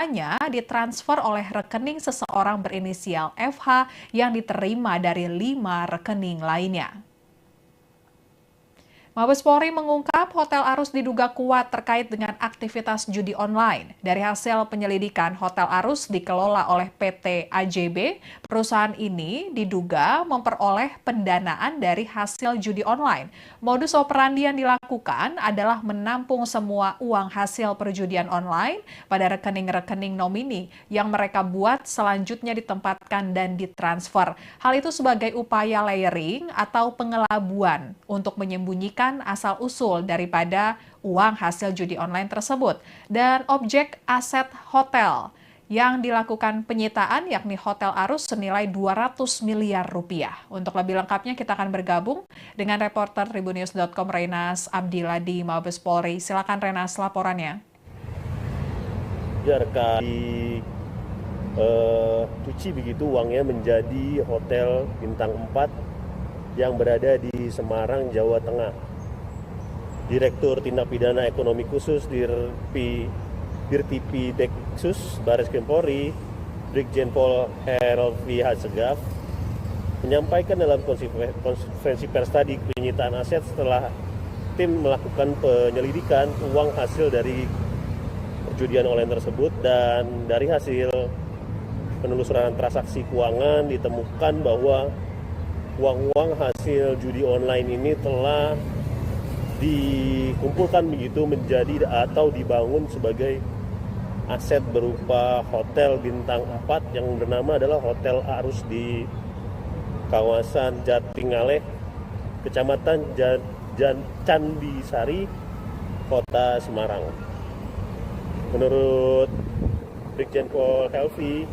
hanya ditransfer oleh rekening seseorang berinisial FH yang diterima dari 5 rekening lainnya. Mabes Polri mengungkap Hotel Arus diduga kuat terkait dengan aktivitas judi online. Dari hasil penyelidikan, Hotel Arus dikelola oleh PT AJB. Perusahaan ini diduga memperoleh pendanaan dari hasil judi online. Modus operandi yang dilakukan adalah menampung semua uang hasil perjudian online pada rekening-rekening nomini yang mereka buat selanjutnya ditempatkan dan ditransfer. Hal itu sebagai upaya layering atau pengelabuan untuk menyembunyikan asal-usul daripada uang hasil judi online tersebut. Dan objek aset hotel yang dilakukan penyitaan yakni Hotel Arus senilai 200 miliar rupiah. Untuk lebih lengkapnya kita akan bergabung dengan reporter Tribunnews.com Renas Abdillah di Mabes Polri. Silakan Renas laporannya. Biarkan cuci begitu uangnya menjadi hotel bintang 4 yang berada di Semarang, Jawa Tengah. Direktur Tindak Pidana Ekonomi Khusus Dirtipi Deksus Baris Krim Polri, Brigjen Pol Helvi Hasegaf, menyampaikan dalam konferensi pers tadi penyitaan aset setelah tim melakukan penyelidikan uang hasil dari perjudian online tersebut, dan dari hasil penelusuran transaksi keuangan ditemukan bahwa uang-uang hasil judi online ini telah dikumpulkan begitu menjadi atau dibangun sebagai aset berupa hotel bintang 4 yang bernama adalah Hotel Arus di kawasan Jatingaleh, Kecamatan Candisari, Kota Semarang. Menurut Brigjen Pol Helvi,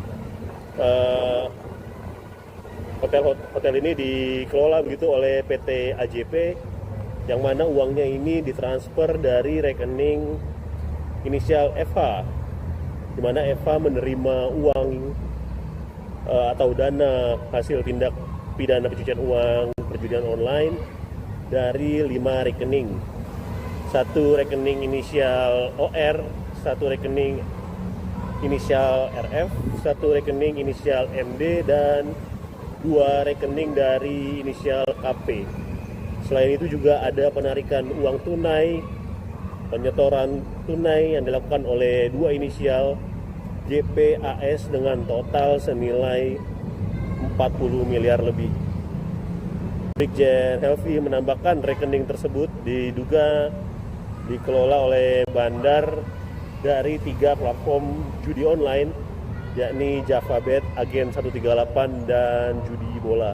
hotel ini dikelola begitu oleh PT AJP, yang mana uangnya ini ditransfer dari rekening inisial FH, di mana FH menerima uang atau dana hasil tindak pidana pencucian uang perjudian online dari 5 rekening. Satu rekening inisial OR, satu rekening inisial RF, satu rekening inisial MD, dan 2 rekening dari inisial KP. Selain itu juga ada penarikan uang tunai, penyetoran tunai yang dilakukan oleh 2 inisial JPAS dengan total senilai 40 miliar lebih. Brigjen Helvi menambahkan rekening tersebut diduga dikelola oleh bandar dari 3 platform judi online, yakni JavaBet, Agen 138, dan Judi Bola.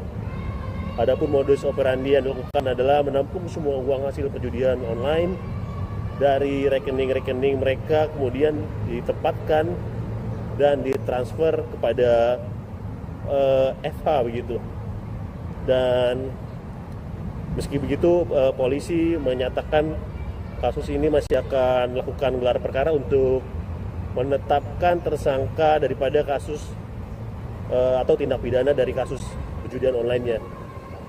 Adapun modus operandi yang dilakukan adalah menampung semua uang hasil perjudian online dari rekening-rekening mereka, kemudian ditempatkan dan ditransfer kepada FH begitu. Dan meski begitu, polisi menyatakan kasus ini masih akan melakukan gelar perkara untuk menetapkan tersangka daripada kasus atau tindak pidana dari kasus perjudian online-nya,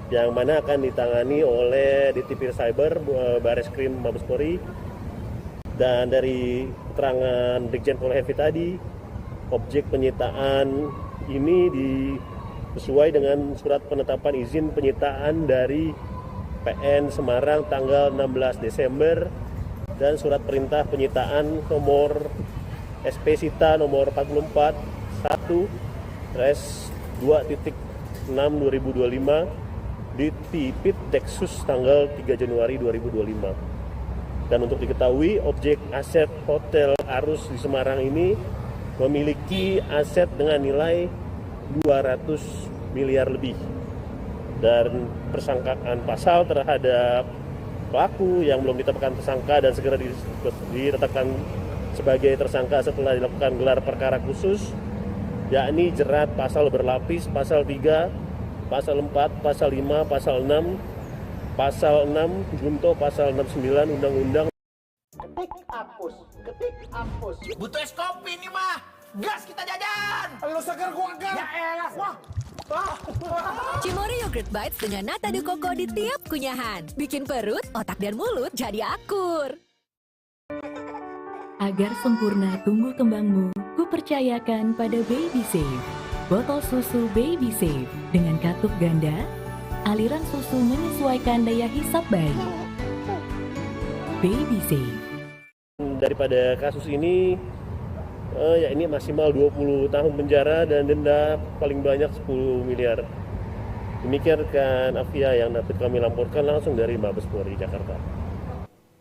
yang mana akan ditangani oleh Ditipir Cyber Baris Krim Mabes Polri. Dan dari keterangan Brigjen Pol Helvi tadi, objek penyitaan ini sesuai dengan surat penetapan izin penyitaan dari PN Semarang tanggal 16 Desember dan surat perintah penyitaan nomor SP Sita nomor 44 1/2.6/2025 di Tipit Deksus tanggal 3 Januari 2025. Dan untuk diketahui, objek aset Hotel Arus di Semarang ini memiliki aset dengan nilai 200 miliar lebih. Dan persangkaan pasal terhadap pelaku yang belum ditetapkan tersangka dan segera ditetapkan sebagai tersangka setelah dilakukan gelar perkara khusus, yakni jerat pasal berlapis, pasal 3, pasal 4, pasal 5, pasal 6, pasal 6 junto pasal 69 Undang-Undang. Ketik hapus. Butuh es kopi nih mah. Gas kita jajan. Lu seger gua kan. Ya elah. Wah. Cimory Yogurt Bites dengan nata de coco di tiap kunyahan. Bikin perut, otak dan mulut jadi akur. Agar sempurna tumbuh kembangmu, kupercayakan pada Baby Safe. Botol susu Baby Safe dengan katup ganda, aliran susu menyesuaikan daya hisap bayi. Baby Safe. Daripada kasus ini, ya ini maksimal 20 tahun penjara dan denda paling banyak 10 miliar. Demikian rekan Afia yang dapat kami laporkan langsung dari Mabes Polri Jakarta.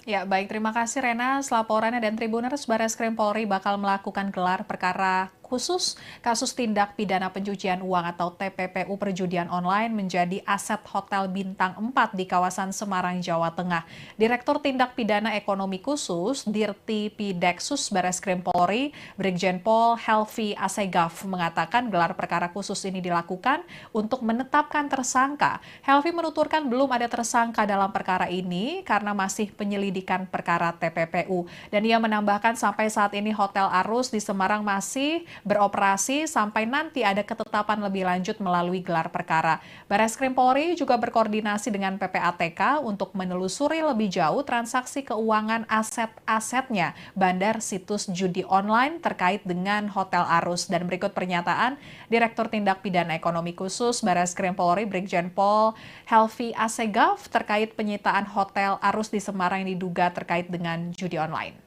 Ya, baik. Terima kasih Rena. Laporannya dan Tribuners, Barreskrim Polri bakal melakukan gelar perkara khusus kasus tindak pidana pencucian uang atau TPPU perjudian online menjadi aset Hotel Bintang 4 di kawasan Semarang, Jawa Tengah. Direktur Tindak Pidana Ekonomi Khusus Dirti Pideksus Barreskrim Polri, Brigjen Pol Helvi Asegaf mengatakan gelar perkara khusus ini dilakukan untuk menetapkan tersangka. Helvi menuturkan belum ada tersangka dalam perkara ini karena masih penyelidikan perkara TPPU. Dan ia menambahkan sampai saat ini Hotel Arus di Semarang masih beroperasi sampai nanti ada ketetapan lebih lanjut melalui gelar perkara. Barreskrim Polri juga berkoordinasi dengan PPATK untuk menelusuri lebih jauh transaksi keuangan aset-asetnya bandar situs judi online terkait dengan Hotel Arus. Dan berikut pernyataan Direktur Tindak Pidana Ekonomi Khusus Barreskrim Polri Brigjen Pol Helvi Asegaf terkait penyitaan Hotel Arus di Semarang yang diduga terkait dengan judi online.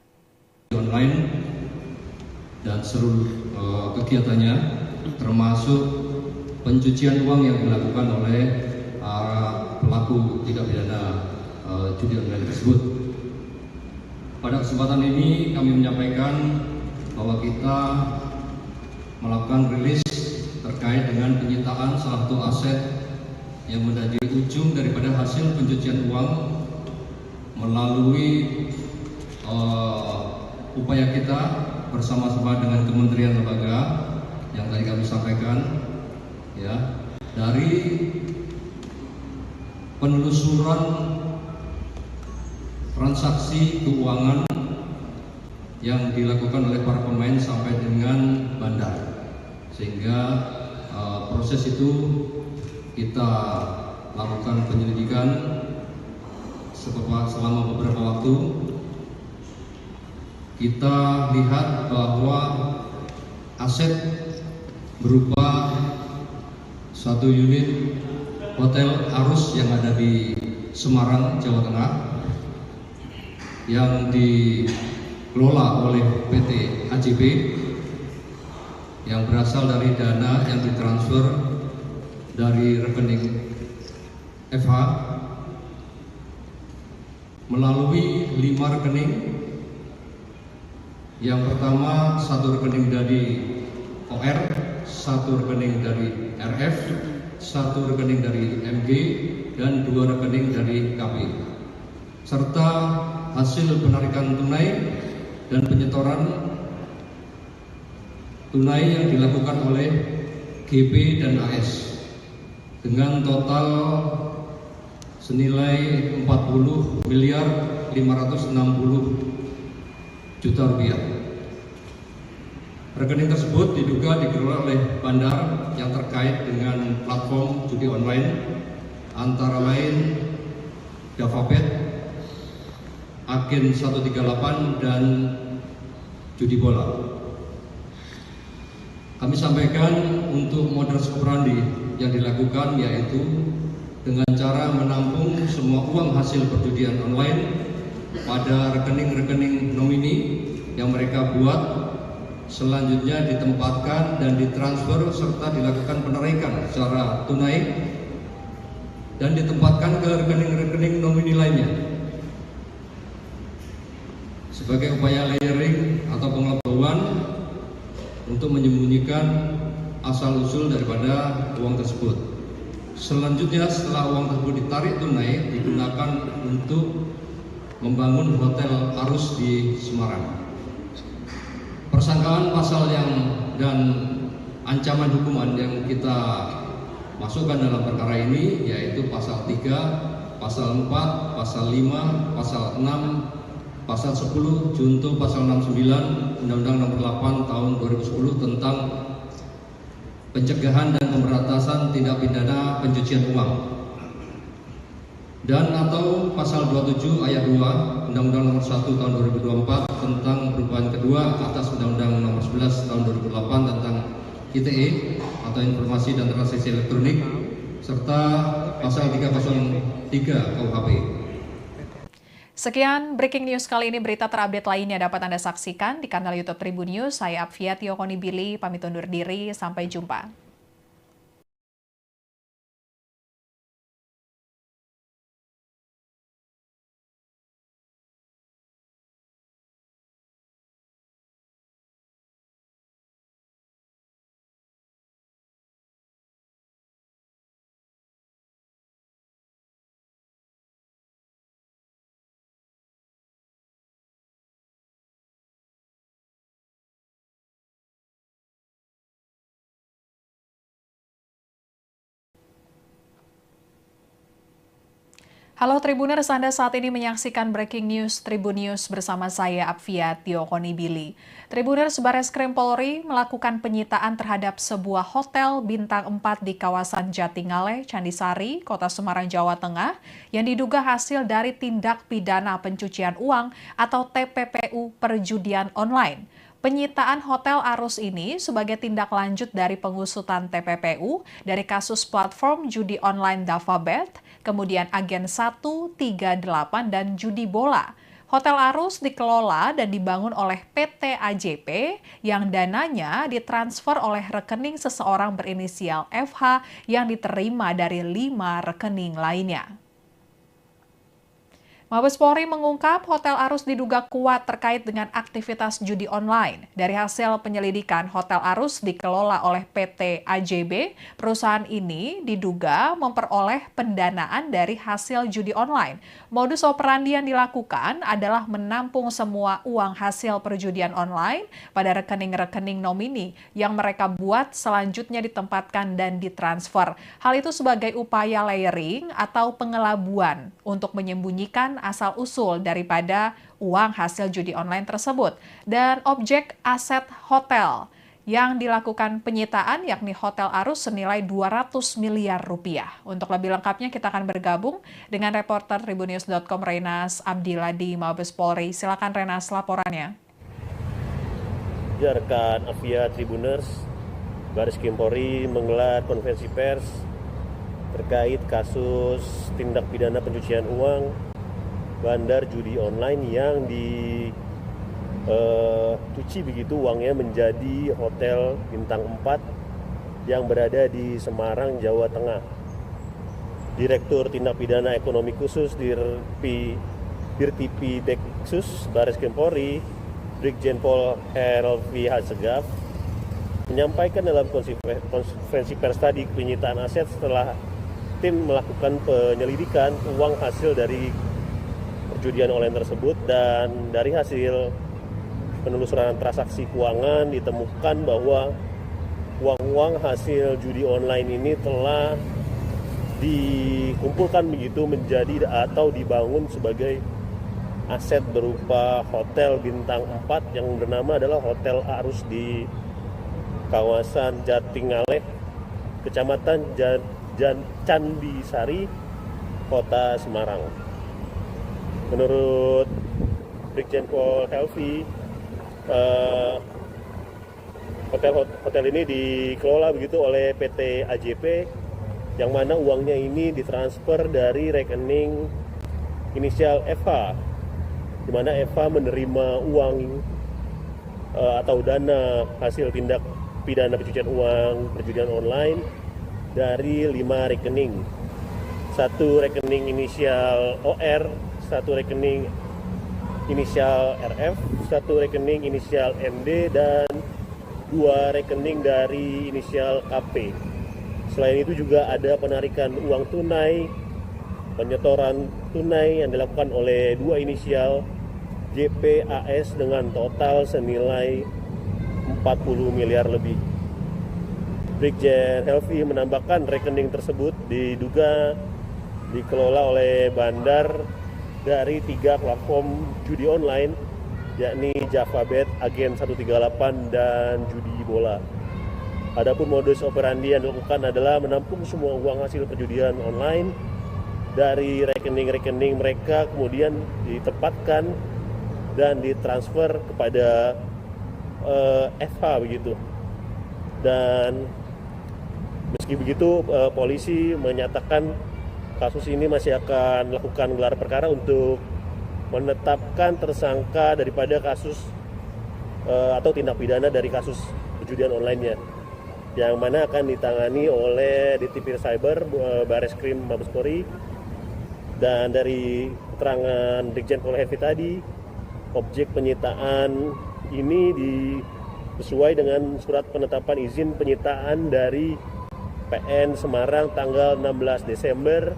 Dan seluruh kegiatannya termasuk pencucian uang yang dilakukan oleh pelaku tindak pidana judi online tersebut. Pada kesempatan ini kami menyampaikan bahwa kita melakukan rilis terkait dengan penyitaan salah satu aset yang menjadi ujung daripada hasil pencucian uang melalui upaya kita bersama-sama dengan kementerian lembaga yang tadi kami sampaikan, ya, dari penelusuran transaksi keuangan yang dilakukan oleh para pemain sampai dengan bandar, sehingga proses itu kita lakukan penyelidikan selama beberapa waktu. Kita lihat bahwa aset berupa satu unit Hotel Arus yang ada di Semarang, Jawa Tengah yang dikelola oleh PT AJB yang berasal dari dana yang ditransfer dari rekening FH melalui 5 rekening. Yang pertama, satu rekening dari OR, satu rekening dari RF, satu rekening dari MG, dan 2 rekening dari KB. Serta hasil penarikan tunai dan penyetoran tunai yang dilakukan oleh GP dan AS dengan total senilai 40 miliar 560 juta rupiah. Rekening tersebut diduga dikelola oleh bandar yang terkait dengan platform judi online antara lain Davabet, Agen 138 dan Judi Bola. Kami sampaikan untuk modus operandi yang dilakukan yaitu dengan cara menampung semua uang hasil perjudian online pada rekening-rekening nomini yang mereka buat, selanjutnya ditempatkan dan ditransfer serta dilakukan penarikan secara tunai dan ditempatkan ke rekening-rekening nomini lainnya. Sebagai upaya layering atau pengetahuan untuk menyembunyikan asal-usul daripada uang tersebut. Selanjutnya setelah uang tersebut ditarik tunai digunakan untuk membangun Hotel Arus di Semarang. Persangkaan pasal dan ancaman hukuman yang kita masukkan dalam perkara ini yaitu pasal 3, pasal 4, pasal 5, pasal 6, pasal 10, junto pasal 69 Undang-Undang Nomor 8 Tahun 2010 tentang pencegahan dan pemberantasan tindak pidana pencucian uang, dan atau pasal 27 ayat 2 Undang-Undang Nomor 1 Tahun 2024 tentang perubahan kedua atas Undang-Undang Nomor 11 Tahun 2008 tentang ITE atau Informasi dan Transaksi Elektronik serta pasal 303 KUHP. Sekian breaking news kali ini. Berita terupdate lainnya dapat Anda saksikan di kanal YouTube Tribun News. Saya Apvia Tiokonibili, pamit undur diri. Sampai jumpa. Halo Tribuners, Anda saat ini menyaksikan Breaking News Tribun News bersama saya Apvia Tiokonibili. Tribuners, Bareskrim Polri melakukan penyitaan terhadap sebuah hotel bintang 4 di kawasan Jatingaleh, Candisari, Kota Semarang, Jawa Tengah yang diduga hasil dari tindak pidana pencucian uang atau TPPU perjudian online. Penyitaan Hotel Arus ini sebagai tindak lanjut dari pengusutan TPPU dari kasus platform judi online DavaBet, kemudian Agen 138 dan judi bola. Hotel Arus dikelola dan dibangun oleh PT AJP yang dananya ditransfer oleh rekening seseorang berinisial FH yang diterima dari 5 rekening lainnya. Mabes Polri mengungkap Hotel Arus diduga kuat terkait dengan aktivitas judi online. Dari hasil penyelidikan, Hotel Arus dikelola oleh PT AJB. Perusahaan ini diduga memperoleh pendanaan dari hasil judi online. Modus operandi yang dilakukan adalah menampung semua uang hasil perjudian online pada rekening-rekening nomini yang mereka buat selanjutnya ditempatkan dan ditransfer. Hal itu sebagai upaya layering atau pengelabuan untuk menyembunyikan asal-usul daripada uang hasil judi online tersebut. Dan objek aset hotel yang dilakukan penyitaan yakni Hotel Arus senilai 200 miliar rupiah. Untuk lebih lengkapnya kita akan bergabung dengan reporter tribunnews.com Renas Abdillah di Mabes Polri. Silakan Renas, laporannya. Ya, rekan Apvia Tribuners, Bareskrim Polri menggelar konferensi pers terkait kasus tindak pidana pencucian uang bandar judi online yang dicuci begitu uangnya menjadi hotel bintang 4 yang berada di Semarang, Jawa Tengah. Direktur Tindak Pidana Ekonomi Khusus Dirtipi Deksus Bareskrim Polri, Brigjen Pol Helvi Hasegaf, menyampaikan dalam konferensi pers tadi penyitaan aset setelah tim melakukan penyelidikan uang hasil dari perjudian online tersebut, dan dari hasil penelusuran transaksi keuangan ditemukan bahwa uang-uang hasil judi online ini telah dikumpulkan begitu menjadi atau dibangun sebagai aset berupa hotel bintang 4 yang bernama adalah Hotel Arus di kawasan Jatingaleh, Kecamatan Candisari, Kota Semarang. Menurut Brigjen Pol Helvi, hotel ini dikelola begitu oleh PT AJP, yang mana uangnya ini ditransfer dari rekening inisial FH, di mana FH menerima uang atau dana hasil tindak pidana pencucian uang perjudian online dari 5 rekening. Satu rekening inisial OR, satu rekening inisial RF, satu rekening inisial MD, dan 2 rekening dari inisial KP. Selain itu juga ada penarikan uang tunai, penyetoran tunai yang dilakukan oleh 2 inisial JPAS dengan total senilai 40 miliar lebih. Brigjen Helvi menambahkan rekening tersebut diduga dikelola oleh bandar dari 3 platform judi online, yakni JavaBet, Agen 138, dan judi bola. Adapun modus operandi yang dilakukan adalah menampung semua uang hasil perjudian online dari rekening-rekening mereka kemudian ditempatkan dan ditransfer kepada FH begitu. Dan meski begitu polisi menyatakan kasus ini masih akan melakukan gelar perkara untuk menetapkan tersangka daripada kasus atau tindak pidana dari kasus perjudian online-nya, yang mana akan ditangani oleh Ditipir Cyber Bareskrim Mabes Polri. Dan dari keterangan Brigjen Pol Hefi tadi, objek penyitaan ini sesuai dengan surat penetapan izin penyitaan dari PN Semarang tanggal 16 Desember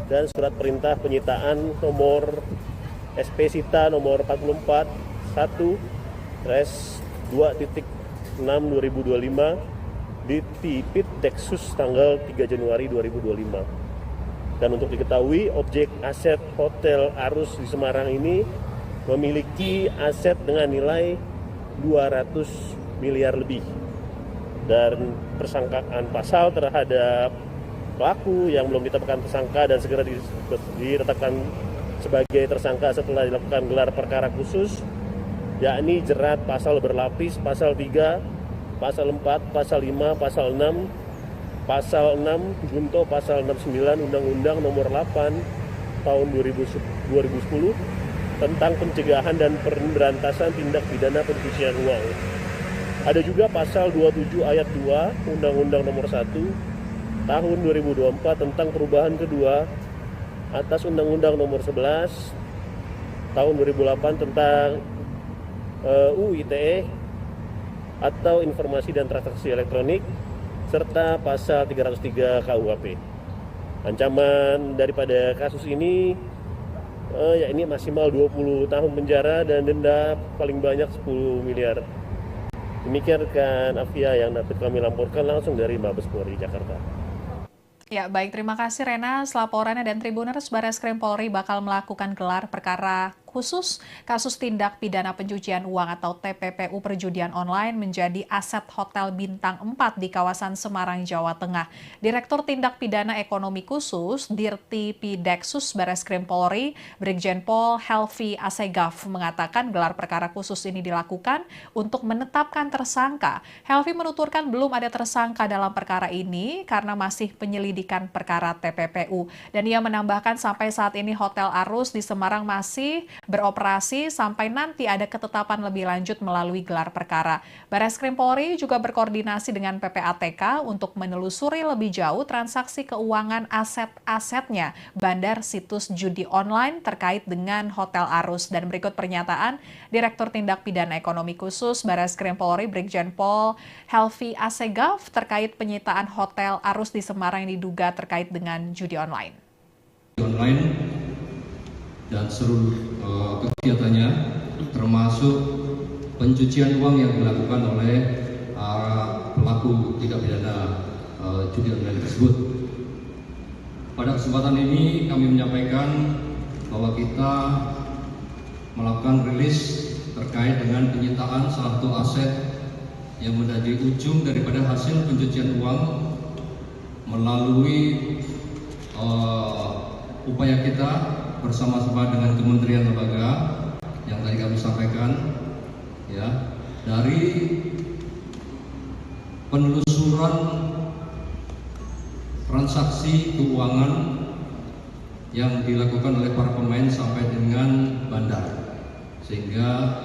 dan surat perintah penyitaan nomor SP Sita nomor 44 1/2.6/2025 di Tipit Deksus tanggal 3 Januari 2025. Dan untuk diketahui, objek aset Hotel Arus di Semarang ini memiliki aset dengan nilai 200 miliar lebih. Dan persangkaan pasal terhadap pelaku yang belum ditetapkan tersangka dan segera ditetapkan sebagai tersangka setelah dilakukan gelar perkara khusus, yakni jerat pasal berlapis, pasal 3, pasal 4, pasal 5, pasal 6, pasal 6 junto pasal 69 Undang-Undang Nomor 8 Tahun 2010 tentang pencegahan dan pemberantasan tindak pidana pencucian uang. Ada juga pasal 27 ayat 2 Undang-Undang Nomor 1 Tahun 2024 tentang perubahan kedua atas Undang-Undang Nomor 11 Tahun 2008 tentang UU ITE atau Informasi dan Transaksi Elektronik, serta pasal 303 KUHP. Ancaman daripada kasus ini yakni maksimal 20 tahun penjara dan denda paling banyak 10 miliar. Demikian rekan Afia yang dapat kami laporkan langsung dari Mabes Polri Jakarta. Ya, baik, terima kasih Rena. Laporannya, dan Tribuners, Bareskrim Polri bakal melakukan gelar perkara khusus kasus tindak pidana pencucian uang atau TPPU perjudian online menjadi aset Hotel Bintang 4 di kawasan Semarang, Jawa Tengah. Direktur Tindak Pidana Ekonomi Khusus Dirti Pideksus Bareskrim Polri, Brigjen Pol Helvi Asegaf mengatakan gelar perkara khusus ini dilakukan untuk menetapkan tersangka. Helvi menuturkan belum ada tersangka dalam perkara ini karena masih penyelidikan perkara TPPU. Dan ia menambahkan sampai saat ini Hotel Arus di Semarang masih beroperasi sampai nanti ada ketetapan lebih lanjut melalui gelar perkara. Bareskrim Polri juga berkoordinasi dengan PPATK untuk menelusuri lebih jauh transaksi keuangan aset-asetnya bandar situs judi online terkait dengan Hotel Arus. Dan berikut pernyataan Direktur Tindak Pidana Ekonomi Khusus Bareskrim Polri Brigjen Pol Helvi Asegaf terkait penyitaan Hotel Arus di Semarang yang diduga terkait dengan judi online. Dan seluruh kegiatannya termasuk pencucian uang yang dilakukan oleh pelaku tindak pidana judi online tersebut. Pada kesempatan ini kami menyampaikan bahwa kita melakukan rilis terkait dengan penyitaan salah satu aset yang menjadi ujung daripada hasil pencucian uang melalui upaya kita bersama-sama dengan kementerian lembaga yang tadi kami sampaikan, ya, dari penelusuran transaksi keuangan yang dilakukan oleh para pemain sampai dengan bandar, sehingga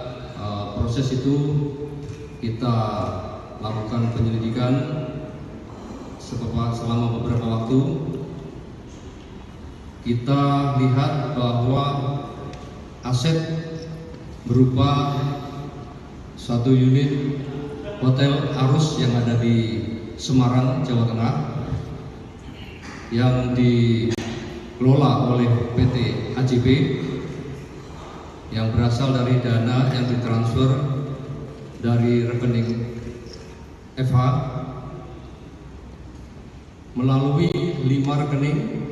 proses itu kita lakukan penyelidikan selama beberapa waktu. Kita lihat bahwa aset berupa satu unit Hotel Arus yang ada di Semarang, Jawa Tengah, yang dikelola oleh PT AJB yang berasal dari dana yang ditransfer dari rekening FH melalui 5 rekening.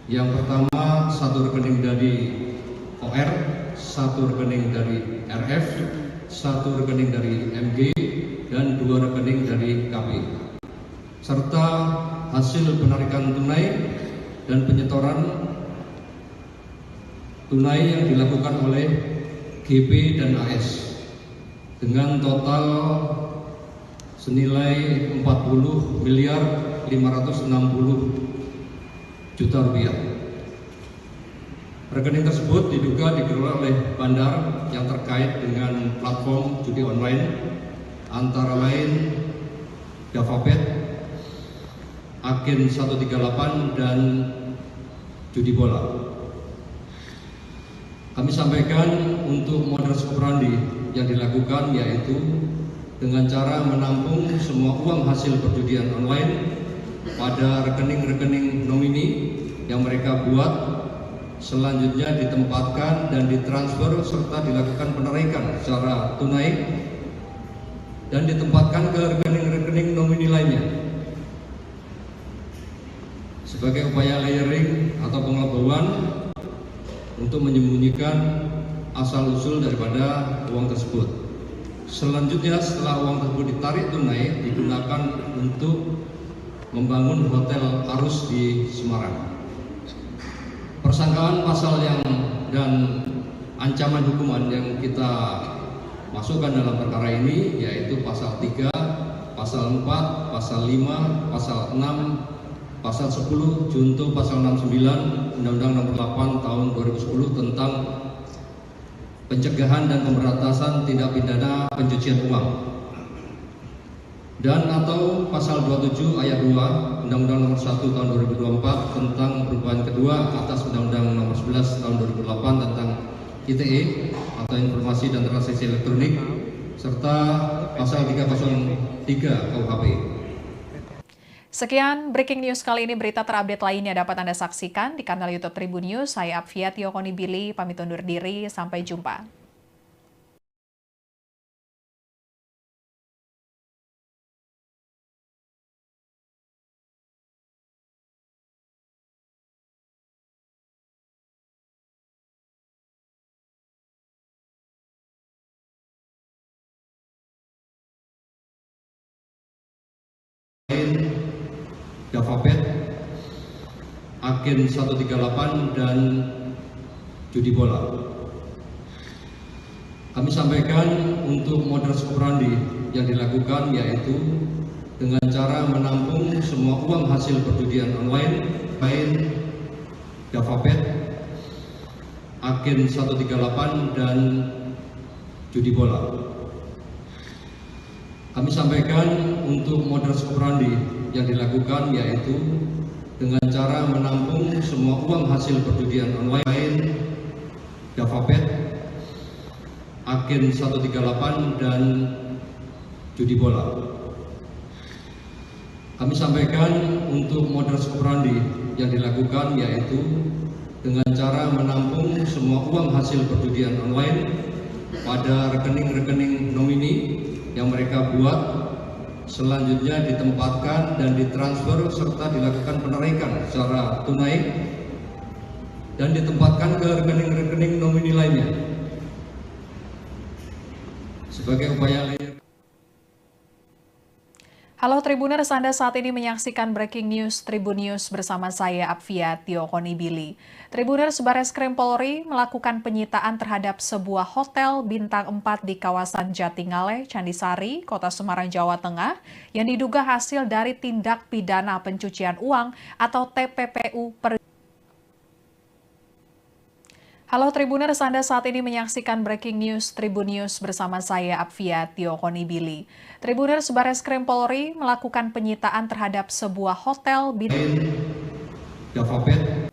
Yang pertama, satu rekening dari OR, satu rekening dari RF, satu rekening dari MG, dan 2 rekening dari KB. Serta hasil penarikan tunai dan penyetoran tunai yang dilakukan oleh GP dan AS dengan total senilai 40 miliar 560 juta rupiah. Rekening tersebut diduga dikelola oleh bandar yang terkait dengan platform judi online antara lain Davabet, Agen 138 dan judi bola. Kami sampaikan untuk modus operandi yang dilakukan yaitu dengan cara menampung semua uang hasil perjudian online pada rekening-rekening nomini yang mereka buat, selanjutnya ditempatkan dan ditransfer serta dilakukan penarikan secara tunai dan ditempatkan ke rekening-rekening nomini lainnya. Sebagai upaya layering atau pengelabauan untuk menyembunyikan asal-usul daripada uang tersebut. Selanjutnya setelah uang tersebut ditarik tunai digunakan untuk membangun hotel Arus di Semarang. Persangkaan pasal dan ancaman hukuman yang kita masukkan dalam perkara ini yaitu pasal 3, pasal 4, pasal 5, pasal 6, pasal 10, junto pasal 69 Undang-Undang Nomor 8 Tahun 2010 tentang pencegahan dan pemberantasan tindak pidana pencucian uang, dan atau pasal 27 ayat 2 Undang-Undang Nomor 1 Tahun 2024 tentang perubahan kedua atas Undang-Undang Nomor 11 Tahun 2008 tentang ITE atau Informasi dan Transaksi Elektronik, serta pasal 303 KUHP. Sekian breaking news kali ini. Berita terupdate lainnya dapat Anda saksikan di kanal YouTube Tribun News. Saya Apvia Tiokonibili, pamit undur diri. Sampai jumpa. Davabet, Agen 138 dan judi bola. Kami sampaikan untuk modus operandi yang dilakukan yaitu dengan cara menampung semua uang hasil perjudian online lain Davabet, Agen 138 dan judi bola. Kami sampaikan untuk modus operandi yang dilakukan yaitu dengan cara menampung semua uang hasil perjudian online Davabet, Agen 138 dan judi bola. Kami sampaikan untuk modus operandi yang dilakukan yaitu dengan cara menampung semua uang hasil perjudian online pada rekening-rekening nomini yang mereka buat, selanjutnya ditempatkan dan ditransfer serta dilakukan penarikan secara tunai dan ditempatkan ke rekening-rekening nomini lainnya. Sebagai upaya layering. Halo Tribuners, Anda saat ini menyaksikan Breaking News Tribun News bersama saya Apvia Tiokonibili. Tribuners, Bareskrim Polri melakukan penyitaan terhadap sebuah hotel bintang 4 di kawasan Jatingaleh, Candisari, Kota Semarang, Jawa Tengah yang diduga hasil dari tindak pidana pencucian uang atau TPPU. Halo Tribuners, Anda saat ini menyaksikan Breaking News Tribun News bersama saya Apvia Tiokonibili. Tribuners, Bareskrim Polri melakukan penyitaan terhadap sebuah hotel Davabet.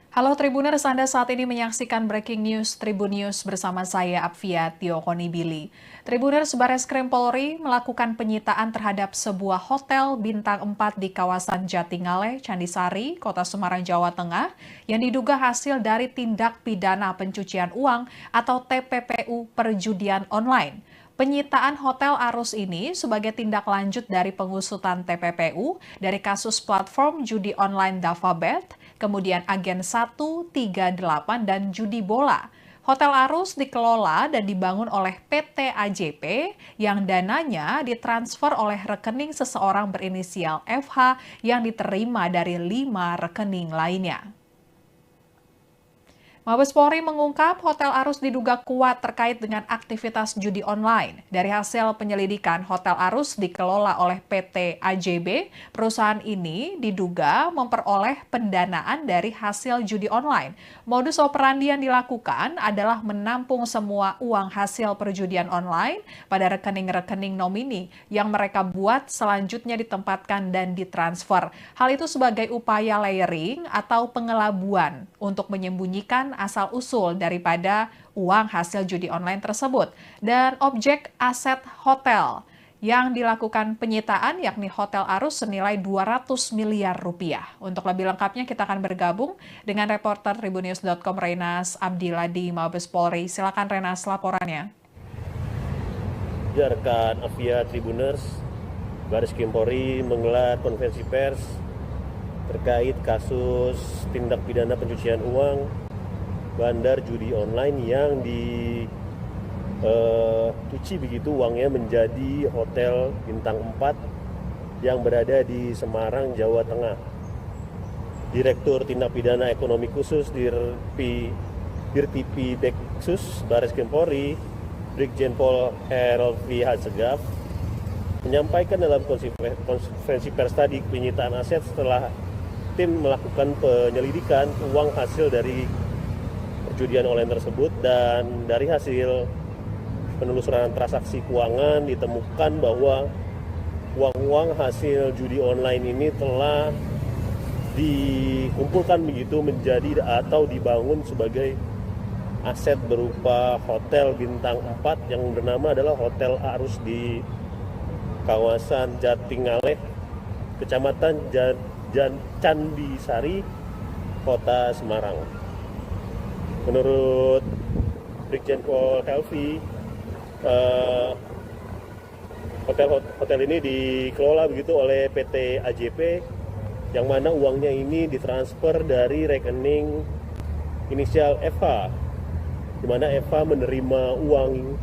Halo Tribuners, Anda saat ini menyaksikan Breaking News Tribun News bersama saya Apvia Tiokonibili. Tribuners, Bareskrim Polri melakukan penyitaan terhadap sebuah hotel bintang 4 di kawasan Jatingaleh, Candisari, Kota Semarang, Jawa Tengah yang diduga hasil dari tindak pidana pencucian uang atau TPPU perjudian online. Penyitaan Hotel Arus ini sebagai tindak lanjut dari pengusutan TPPU dari kasus platform judi online Davabet, kemudian Agen 138 dan judi bola. Hotel Arus dikelola dan dibangun oleh PT AJP yang dananya ditransfer oleh rekening seseorang berinisial FH yang diterima dari 5 rekening lainnya. Mabes Polri mengungkap Hotel Arus diduga kuat terkait dengan aktivitas judi online. Dari hasil penyelidikan, Hotel Arus dikelola oleh PT AJB. Perusahaan ini diduga memperoleh pendanaan dari hasil judi online. Modus operandi yang dilakukan adalah menampung semua uang hasil perjudian online pada rekening-rekening nomini yang mereka buat selanjutnya ditempatkan dan ditransfer. Hal itu sebagai upaya layering atau pengelabuan untuk menyembunyikan asal-usul daripada uang hasil judi online tersebut. Dan objek aset hotel yang dilakukan penyitaan yakni Hotel Arus senilai 200 miliar rupiah. Untuk lebih lengkapnya kita akan bergabung dengan reporter Tribunnews.com Renas Abdillah di Mabes Polri. Silakan Renas laporannya. Rekan Avia Tribuners, Baris Krim Polri menggelar konferensi pers terkait kasus tindak pidana pencucian uang bandar judi online yang dicuci begitu uangnya menjadi hotel bintang 4 yang berada di Semarang, Jawa Tengah. Direktur Tindak Pidana Ekonomi Khusus Dirtipi Deksus Baris Krim Polri, Brigjen Pol Helvi Hasegaf, menyampaikan dalam konferensi pers tadi penyitaan aset setelah tim melakukan penyelidikan uang hasil dari perjudian online tersebut, dan dari hasil penelusuran transaksi keuangan ditemukan bahwa uang-uang hasil judi online ini telah dikumpulkan begitu menjadi atau dibangun sebagai aset berupa hotel bintang 4 yang bernama adalah Hotel Arus di kawasan Jatingaleh, Kecamatan Candisari, Kota Semarang. Menurut Brigjen Pol Helvi, hotel ini dikelola begitu oleh PT AJP, yang mana uangnya ini ditransfer dari rekening inisial FH, di mana FH menerima uang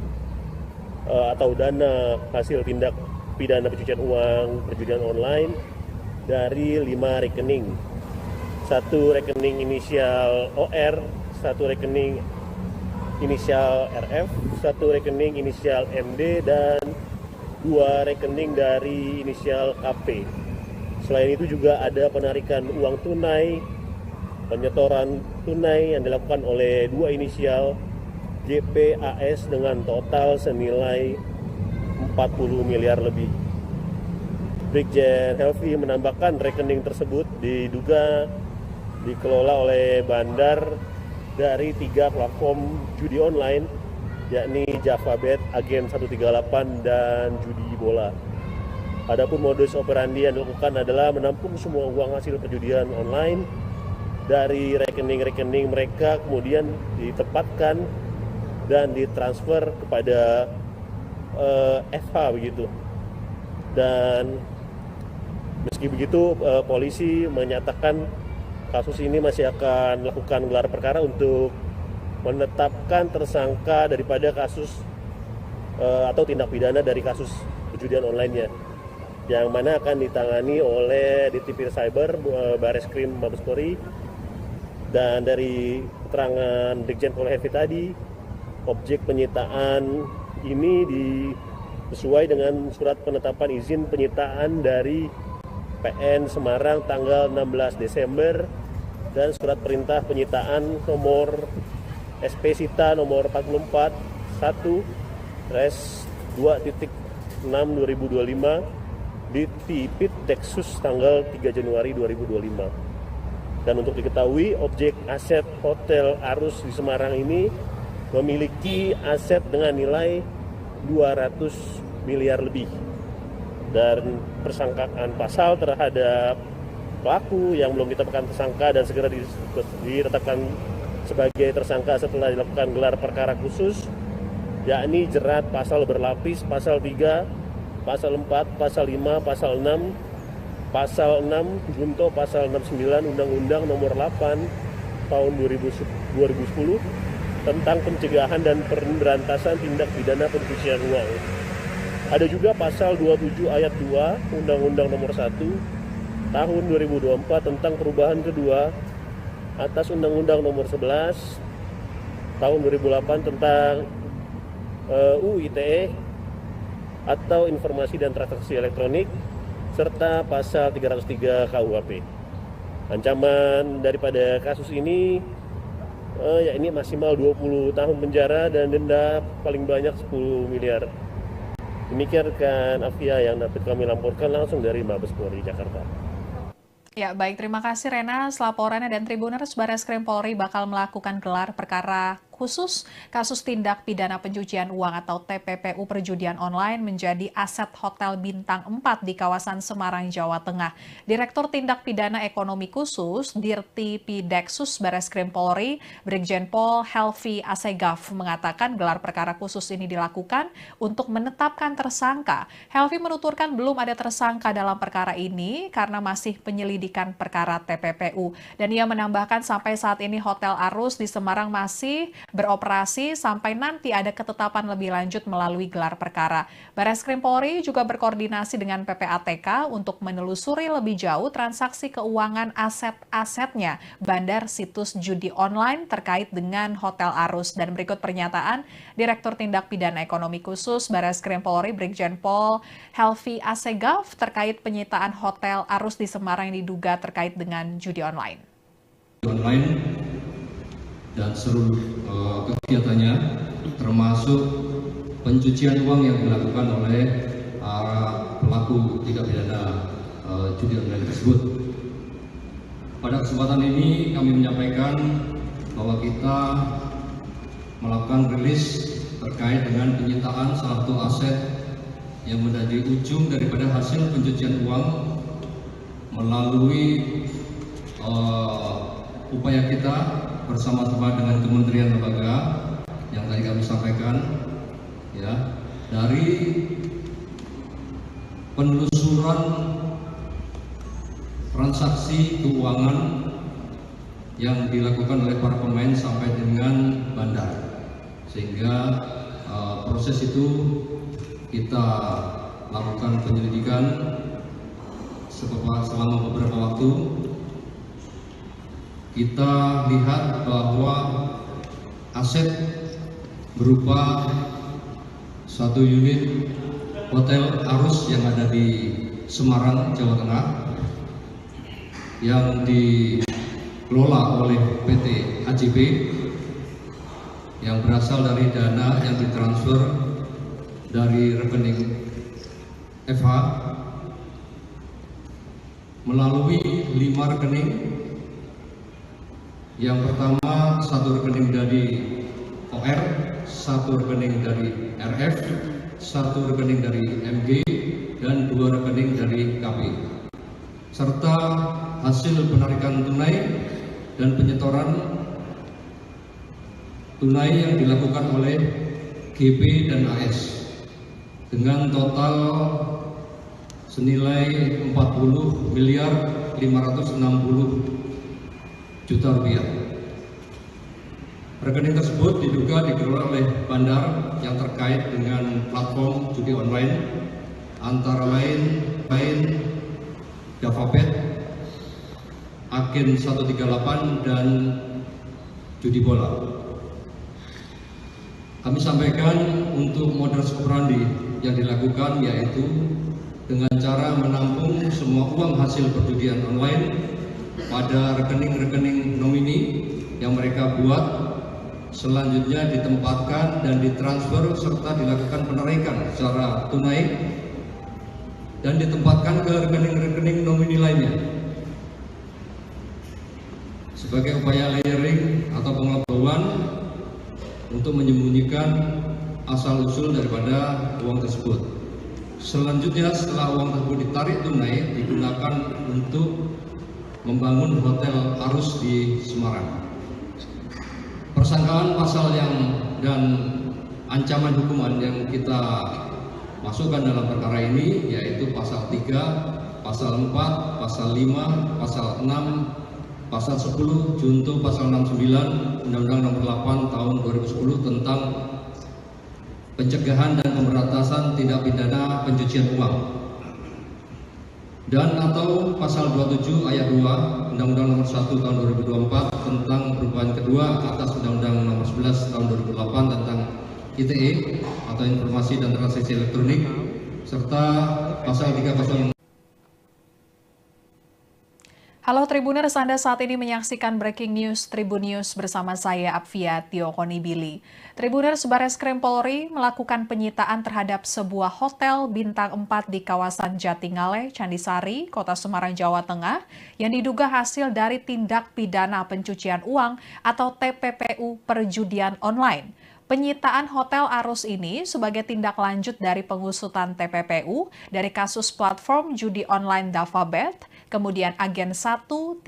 atau dana hasil tindak pidana pencucian uang perjudian online dari 5 rekening. Satu rekening inisial OR, satu rekening inisial RF, satu rekening inisial MD, dan 2 rekening dari inisial KP. Selain itu juga ada penarikan uang tunai, penyetoran tunai yang dilakukan oleh 2 inisial GPAS dengan total senilai 40 miliar lebih. Brigjen Helvi menambahkan rekening tersebut diduga dikelola oleh bandar dari 3 platform judi online, yakni JavaBet, Agen 138, dan Judi Bola. Adapun modus operandi yang dilakukan adalah menampung semua uang hasil perjudian online dari rekening-rekening mereka, kemudian ditempatkan dan ditransfer kepada FH begitu. Dan meski begitu, polisi menyatakan kasus ini masih akan melakukan gelar perkara untuk menetapkan tersangka daripada kasus atau tindak pidana dari kasus perjudian online-nya, yang mana akan ditangani oleh Ditipir Cyber Baris Krim Mabes Polri. Dan dari keterangan Brigjen Pol Helvi tadi, objek penyitaan ini sesuai dengan surat penetapan izin penyitaan dari PN Semarang tanggal 16 Desember dan surat perintah penyitaan nomor SP Sita nomor 44 1/2.6/2025 di Tipit Deksus tanggal 3 Januari 2025. Dan untuk diketahui, objek aset Hotel Arus di Semarang ini memiliki aset dengan nilai 200 miliar lebih. Dan persangkaan pasal terhadap pelaku yang belum ditetapkan tersangka dan segera ditetapkan sebagai tersangka setelah dilakukan gelar perkara khusus, yakni jerat pasal berlapis, pasal 3, pasal 4, pasal 5, pasal 6, pasal 6 junto pasal 69 Undang-Undang Nomor 8 Tahun 2010 tentang pencegahan dan pemberantasan tindak pidana pencucian uang. Ada juga pasal 27 ayat 2 Undang-Undang Nomor 1 Tahun 2024 tentang perubahan kedua atas Undang-Undang Nomor 11 Tahun 2008 tentang UU ITE atau Informasi dan Transaksi Elektronik, serta pasal 303 KUHP. Ancaman daripada kasus ini yakni maksimal 20 tahun penjara dan denda paling banyak 10 miliar. Demikian rekan Afia yang dapat kami laporkan langsung dari Mabes Polri Jakarta. Ya, baik. Terima kasih Rena. Laporannya dan Tribuners, Barreskrim Polri bakal melakukan gelar perkara khusus kasus tindak pidana pencucian uang atau TPPU perjudian online menjadi aset Hotel Bintang 4 di kawasan Semarang, Jawa Tengah. Direktur Tindak Pidana Ekonomi Khusus Dirti Pideksus Barreskrim Polri, Brigjen Pol Helvi Asegaf mengatakan gelar perkara khusus ini dilakukan untuk menetapkan tersangka. Helvi menuturkan belum ada tersangka dalam perkara ini karena masih penyelidikan perkara TPPU. Dan ia menambahkan sampai saat ini Hotel Arus di Semarang masih beroperasi sampai nanti ada ketetapan lebih lanjut melalui gelar perkara. Barreskrim Polri juga berkoordinasi dengan PPATK untuk menelusuri lebih jauh transaksi keuangan aset-asetnya bandar situs judi online terkait dengan Hotel Arus. Dan berikut pernyataan Direktur Tindak Pidana Ekonomi Khusus Barreskrim Polri Brigjen Pol Helvi Asegaf terkait penyitaan Hotel Arus di Semarang yang diduga terkait dengan judi online. Dan seluruh kegiatannya termasuk pencucian uang yang dilakukan oleh pelaku tindak pidana judi online tersebut. Pada kesempatan ini kami menyampaikan bahwa kita melakukan rilis terkait dengan penyitaan salah satu aset yang menjadi ujung daripada hasil pencucian uang melalui upaya kita bersama-sama dengan kementerian lembaga yang tadi kami sampaikan, ya, dari penelusuran transaksi keuangan yang dilakukan oleh para pemain sampai dengan bandar, sehingga proses itu kita lakukan penyelidikan selama beberapa waktu. Kita lihat bahwa aset berupa satu unit Hotel Arus yang ada di Semarang, Jawa Tengah, yang dikelola oleh PT AJB yang berasal dari dana yang ditransfer dari rekening FH melalui 5 rekening. Yang pertama, satu rekening dari OR, satu rekening dari RF, satu rekening dari MG, dan 2 rekening dari KP. Serta hasil penarikan tunai dan penyetoran tunai yang dilakukan oleh GP dan AS dengan total senilai 40.560 juta rupiah. Rekening tersebut diduga dikelola oleh bandar yang terkait dengan platform judi online antara lain Javabet, Agen 138 dan judi bola. Kami sampaikan untuk modus operandi yang dilakukan yaitu dengan cara menampung semua uang hasil perjudian online pada rekening-rekening nomini yang mereka buat, selanjutnya ditempatkan dan ditransfer serta dilakukan penarikan secara tunai dan ditempatkan ke rekening-rekening nomini lainnya. Sebagai upaya layering atau pengelabuan untuk menyembunyikan asal-usul daripada uang tersebut. Selanjutnya setelah uang tersebut ditarik tunai digunakan untuk membangun Hotel Arus di Semarang. Persangkaan pasal dan ancaman hukuman yang kita masukkan dalam perkara ini yaitu pasal 3, pasal 4, pasal 5, pasal 6, Pasal 10 junto Pasal 69 Undang-Undang Nomor 8 Tahun 2010 tentang pencegahan dan pemberantasan tindak pidana pencucian uang, dan atau Pasal 27 Ayat 2 Undang-Undang Nomor 1 Tahun 2024 tentang perubahan kedua atas Undang-Undang Nomor 11 Tahun 2008 tentang ITE atau Informasi dan Transaksi Elektronik, serta Pasal 306. Halo Tribuners, Anda saat ini menyaksikan Breaking News Tribun News bersama saya Apvia Tiokonibili. Tribuners, Bareskrim Polri melakukan penyitaan terhadap sebuah hotel bintang 4 di kawasan Jatingaleh, Candisari, Kota Semarang, Jawa Tengah yang diduga hasil dari tindak pidana pencucian uang atau TPPU perjudian online. Penyitaan Hotel Arus ini sebagai tindak lanjut dari pengusutan TPPU dari kasus platform judi online Davabet, kemudian Agen 138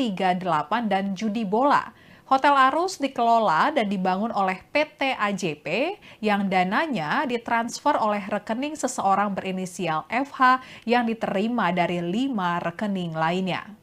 dan judi bola. Hotel Arus dikelola dan dibangun oleh PT AJP yang dananya ditransfer oleh rekening seseorang berinisial FH yang diterima dari 5 rekening lainnya.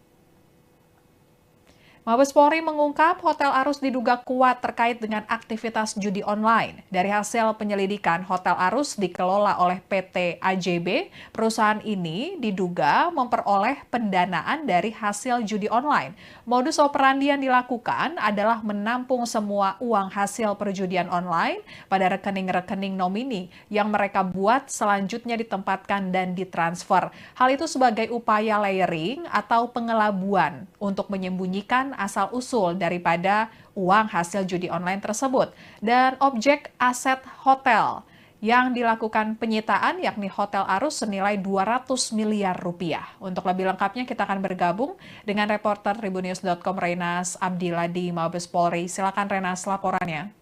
Mabes Polri mengungkap Hotel Arus diduga kuat terkait dengan aktivitas judi online. Dari hasil penyelidikan, Hotel Arus dikelola oleh PT AJB. Perusahaan ini diduga memperoleh pendanaan dari hasil judi online. Modus operandi yang dilakukan adalah menampung semua uang hasil perjudian online pada rekening-rekening nomini yang mereka buat selanjutnya ditempatkan dan ditransfer. Hal itu sebagai upaya layering atau pengelabuan untuk menyembunyikan asal-usul daripada uang hasil judi online tersebut. Dan objek aset hotel yang dilakukan penyitaan yakni Hotel Arus senilai 200 miliar rupiah. Untuk lebih lengkapnya kita akan bergabung dengan reporter Tribunnews.com Renas Abdillah di Mabes Polri. Silakan Renas laporannya.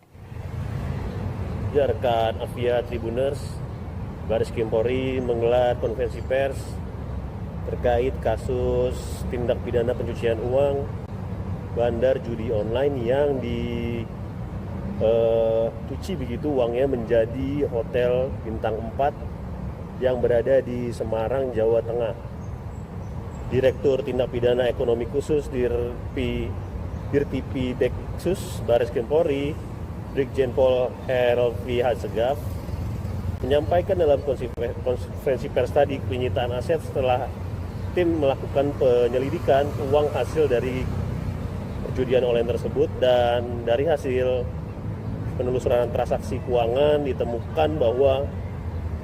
Ya, rekan Apvia Tribuners, Bareskrim Polri menggelar konferensi pers terkait kasus tindak pidana pencucian uang bandar judi online yang dicuci begitu uangnya menjadi hotel bintang 4 yang berada di Semarang, Jawa Tengah. Direktur Tindak Pidana Ekonomi Khusus Dirtipi Deksus Bareskrim Polri, Brigjen Pol Helvi Hasegaf, menyampaikan dalam konferensi pers tadi penyitaan aset setelah tim melakukan penyelidikan uang hasil dari perjudian online tersebut, dan dari hasil penelusuran transaksi keuangan ditemukan bahwa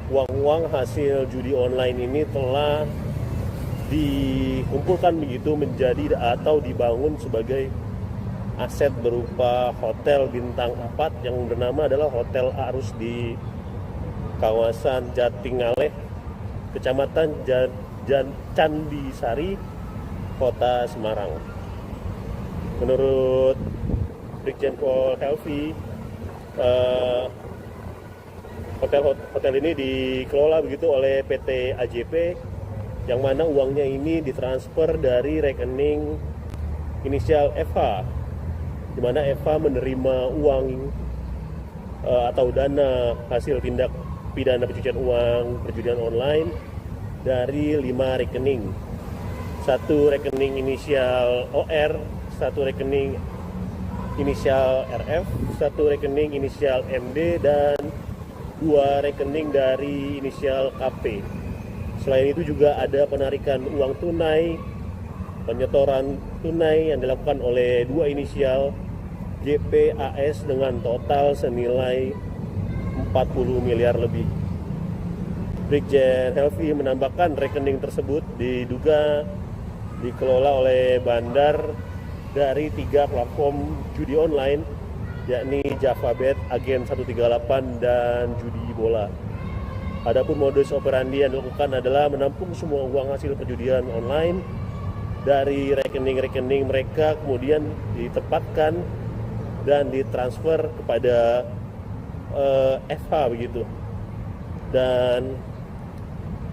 uang-uang hasil judi online ini telah dikumpulkan begitu menjadi atau dibangun sebagai aset berupa hotel bintang 4 yang bernama adalah Hotel Arus di kawasan Jatingaleh, Kecamatan Candisari, Kota Semarang. Menurut Brigjen Pol Helvi, hotel ini dikelola begitu oleh PT AJP, yang mana uangnya ini ditransfer dari rekening inisial FH, di mana FH menerima uang atau dana hasil tindak pidana pencucian uang perjudian online dari 5 rekening. Satu rekening inisial OR, satu rekening inisial RF, satu rekening inisial MD, dan 2 rekening dari inisial KP. Selain itu juga ada penarikan uang tunai, penyetoran tunai yang dilakukan oleh 2 inisial JPAS dengan total senilai 40 miliar lebih. Brigjen Helvi menambahkan rekening tersebut diduga dikelola oleh bandar dari 3 platform judi online, yakni Davabet, Agen 138, dan judi bola. Adapun modus operandi yang dilakukan adalah menampung semua uang hasil perjudian online dari rekening-rekening mereka, kemudian ditempatkan dan ditransfer kepada FH begitu. Dan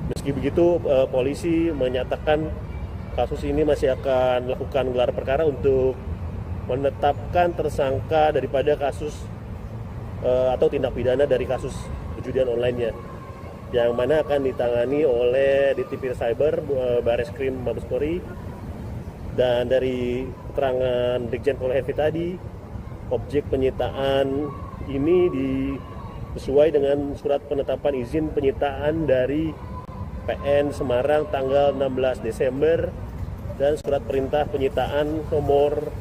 meski begitu, polisi menyatakan kasus ini masih akan melakukan gelar perkara untuk menetapkan tersangka daripada kasus atau tindak pidana dari kasus perjudian online-nya, yang mana akan ditangani oleh Ditipir Cyber Bareskrim Mabes Polri Dan dari keterangan Brigjen Pol Helvi tadi, objek penyitaan ini sesuai dengan surat penetapan izin penyitaan dari PN Semarang tanggal 16 Desember dan surat perintah penyitaan nomor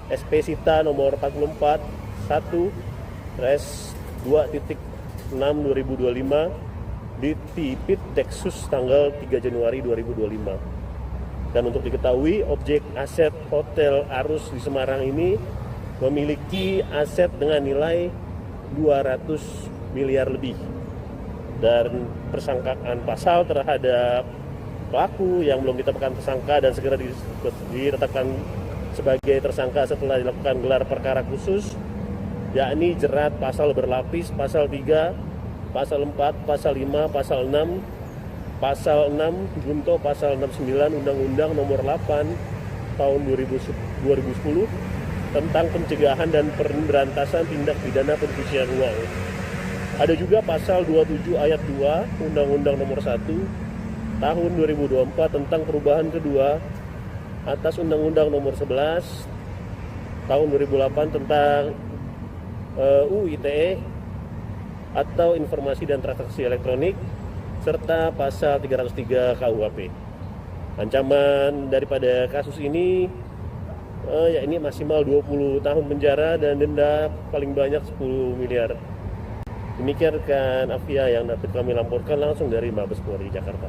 SP Sita nomor 44 1/2.6/2025 di Tipit Deksus tanggal 3 Januari 2025. Dan untuk diketahui, objek aset Hotel Arus di Semarang ini memiliki aset dengan nilai 200 miliar lebih. Dan persangkaan pasal terhadap pelaku yang belum ditetapkan tersangka dan segera ditetapkan sebagai tersangka setelah dilakukan gelar perkara khusus, yakni jerat pasal berlapis, pasal 3, pasal 4, pasal 5, pasal 6, pasal 6 junto pasal 69 Undang-Undang Nomor 8 Tahun 2010 tentang pencegahan dan pemberantasan tindak pidana pencucian uang. Ada juga pasal 27 ayat 2 Undang-Undang Nomor 1 Tahun 2024 tentang perubahan kedua atas Undang-Undang Nomor 11 Tahun 2008 tentang UU ITE atau Informasi dan Transaksi Elektronik, serta pasal 303 KUHP. Ancaman daripada kasus ini yakni maksimal 20 tahun penjara dan denda paling banyak 10 miliar. Demikian rekan Afia yang dapat kami laporkan langsung dari Mabes Polri Jakarta.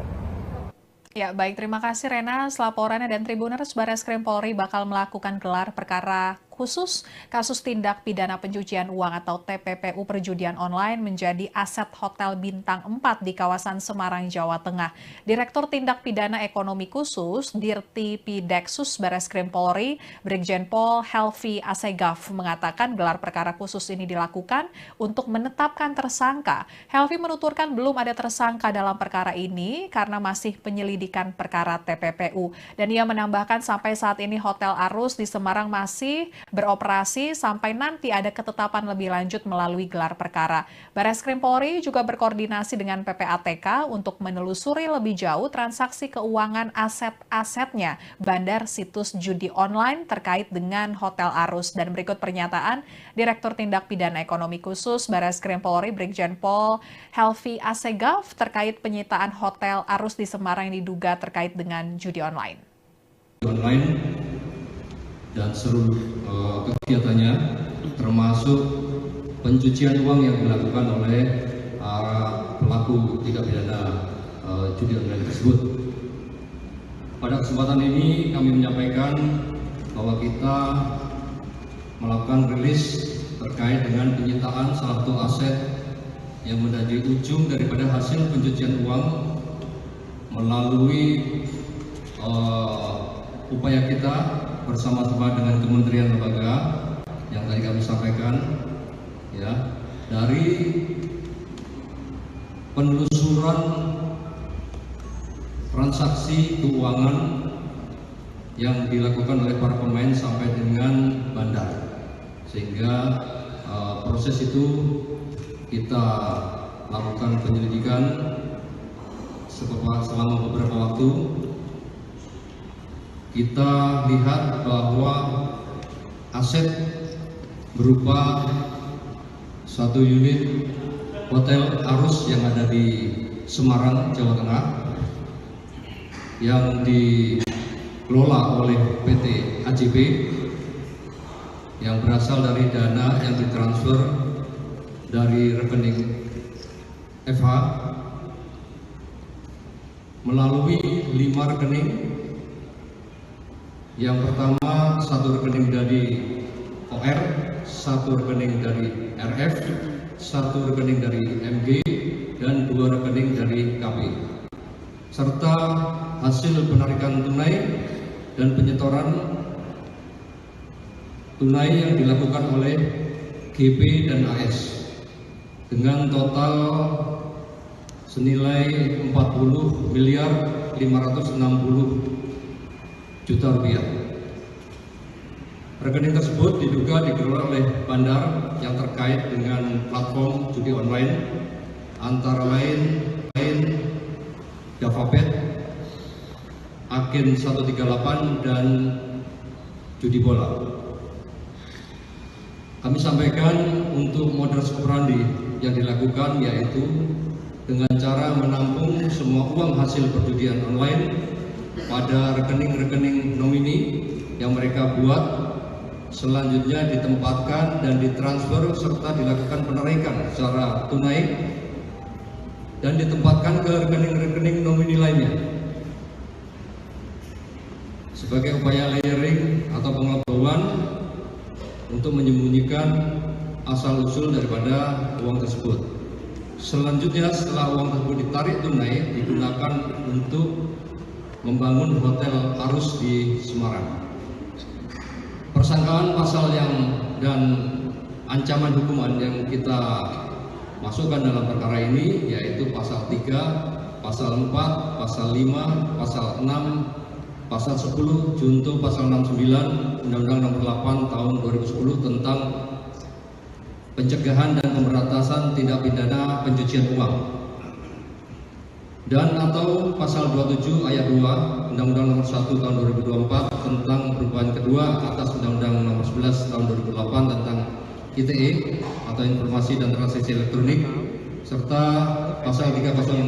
Ya, baik. Terima kasih Rena. Laporannya dan Tribuners, Barreskrim Polri bakal melakukan gelar perkara khusus kasus tindak pidana pencucian uang atau TPPU perjudian online menjadi aset Hotel Bintang 4 di kawasan Semarang, Jawa Tengah. Direktur Tindak Pidana Ekonomi Khusus Dirti Pideksus Barreskrim Polri, Brigjen Pol Helvi Assegaf mengatakan gelar perkara khusus ini dilakukan untuk menetapkan tersangka. Helvi menuturkan belum ada tersangka dalam perkara ini karena masih penyelidikan perkara TPPU. Dan ia menambahkan sampai saat ini Hotel Arus di Semarang masih beroperasi sampai nanti ada ketetapan lebih lanjut melalui gelar perkara. Barreskrim Polri juga berkoordinasi dengan PPATK untuk menelusuri lebih jauh transaksi keuangan aset-asetnya bandar situs judi online terkait dengan Hotel Arus. Dan berikut pernyataan Direktur Tindak Pidana Ekonomi Khusus Barreskrim Polri Brigjen Pol Helvi Assegaf terkait penyitaan Hotel Arus di Semarang yang diduga terkait dengan judi online. Dan seluruh kegiatannya termasuk pencucian uang yang dilakukan oleh pelaku tindak pidana judi online tersebut. Pada kesempatan ini kami menyampaikan bahwa kita melakukan rilis terkait dengan penyitaan salah satu aset yang menjadi ujung daripada hasil pencucian uang melalui upaya kita bersama-sama dengan kementerian lembaga yang tadi kami sampaikan, ya, dari penelusuran transaksi keuangan yang dilakukan oleh para pemain sampai dengan bandar, sehingga proses itu kita lakukan penyelidikan selama beberapa waktu. Kita lihat bahwa aset berupa satu unit Hotel Arus yang ada di Semarang, Jawa Tengah yang dikelola oleh PT AJB yang berasal dari dana yang ditransfer dari rekening FH melalui 5 rekening. Yang pertama, satu rekening dari OR, satu rekening dari RF, satu rekening dari MG, dan 2 rekening dari KP. Serta hasil penarikan tunai dan penyetoran tunai yang dilakukan oleh GP dan AS dengan total senilai 40.560.000.000 rupiah. Rekening tersebut diduga dikelola oleh bandar yang terkait dengan platform judi online antara lain Javabet, AK Agen 138 dan judi bola. Kami sampaikan untuk modus operandi yang dilakukan yaitu dengan cara menampung semua uang hasil perjudian online pada rekening-rekening nomini yang mereka buat, selanjutnya ditempatkan dan ditransfer serta dilakukan penarikan secara tunai dan ditempatkan ke rekening-rekening nomini lainnya. Sebagai upaya layering atau pengetahuan untuk menyembunyikan asal-usul daripada uang tersebut. Selanjutnya setelah uang tersebut ditarik tunai, digunakan untuk membangun hotel Arus di Semarang. Persangkaan pasal dan ancaman hukuman yang kita masukkan dalam perkara ini yaitu pasal 3, pasal 4, pasal 5, pasal 6, pasal 10, junto pasal 69, Undang-Undang Nomor 8 Tahun 2010 tentang pencegahan dan pemberantasan tindak pidana pencucian uang, dan atau pasal 27 ayat 2 Undang-Undang Nomor 1 Tahun 2024 tentang perubahan kedua atas Undang-Undang Nomor 11 Tahun 2008 tentang ITE atau Informasi dan Transaksi Elektronik, serta pasal 306.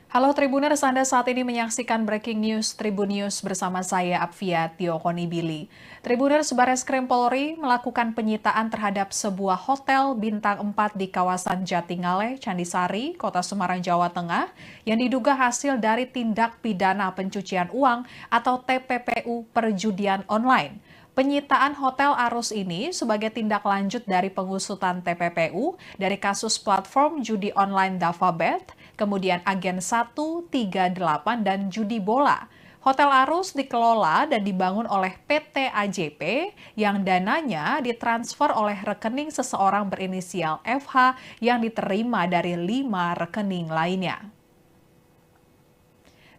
Halo Tribuners, Anda saat ini menyaksikan Breaking News Tribun News bersama saya Apvia Tiokonibili. Tribuners, Bareskrim Polri melakukan penyitaan terhadap sebuah hotel bintang 4 di kawasan Jatingaleh, Candisari, Kota Semarang, Jawa Tengah yang diduga hasil dari tindak pidana pencucian uang atau TPPU perjudian online. Penyitaan Hotel Arus ini sebagai tindak lanjut dari pengusutan TPPU dari kasus platform judi online Davabet, kemudian Agen 138 dan judi bola. Hotel Arus dikelola dan dibangun oleh PT AJP yang dananya ditransfer oleh rekening seseorang berinisial FH yang diterima dari 5 rekening lainnya.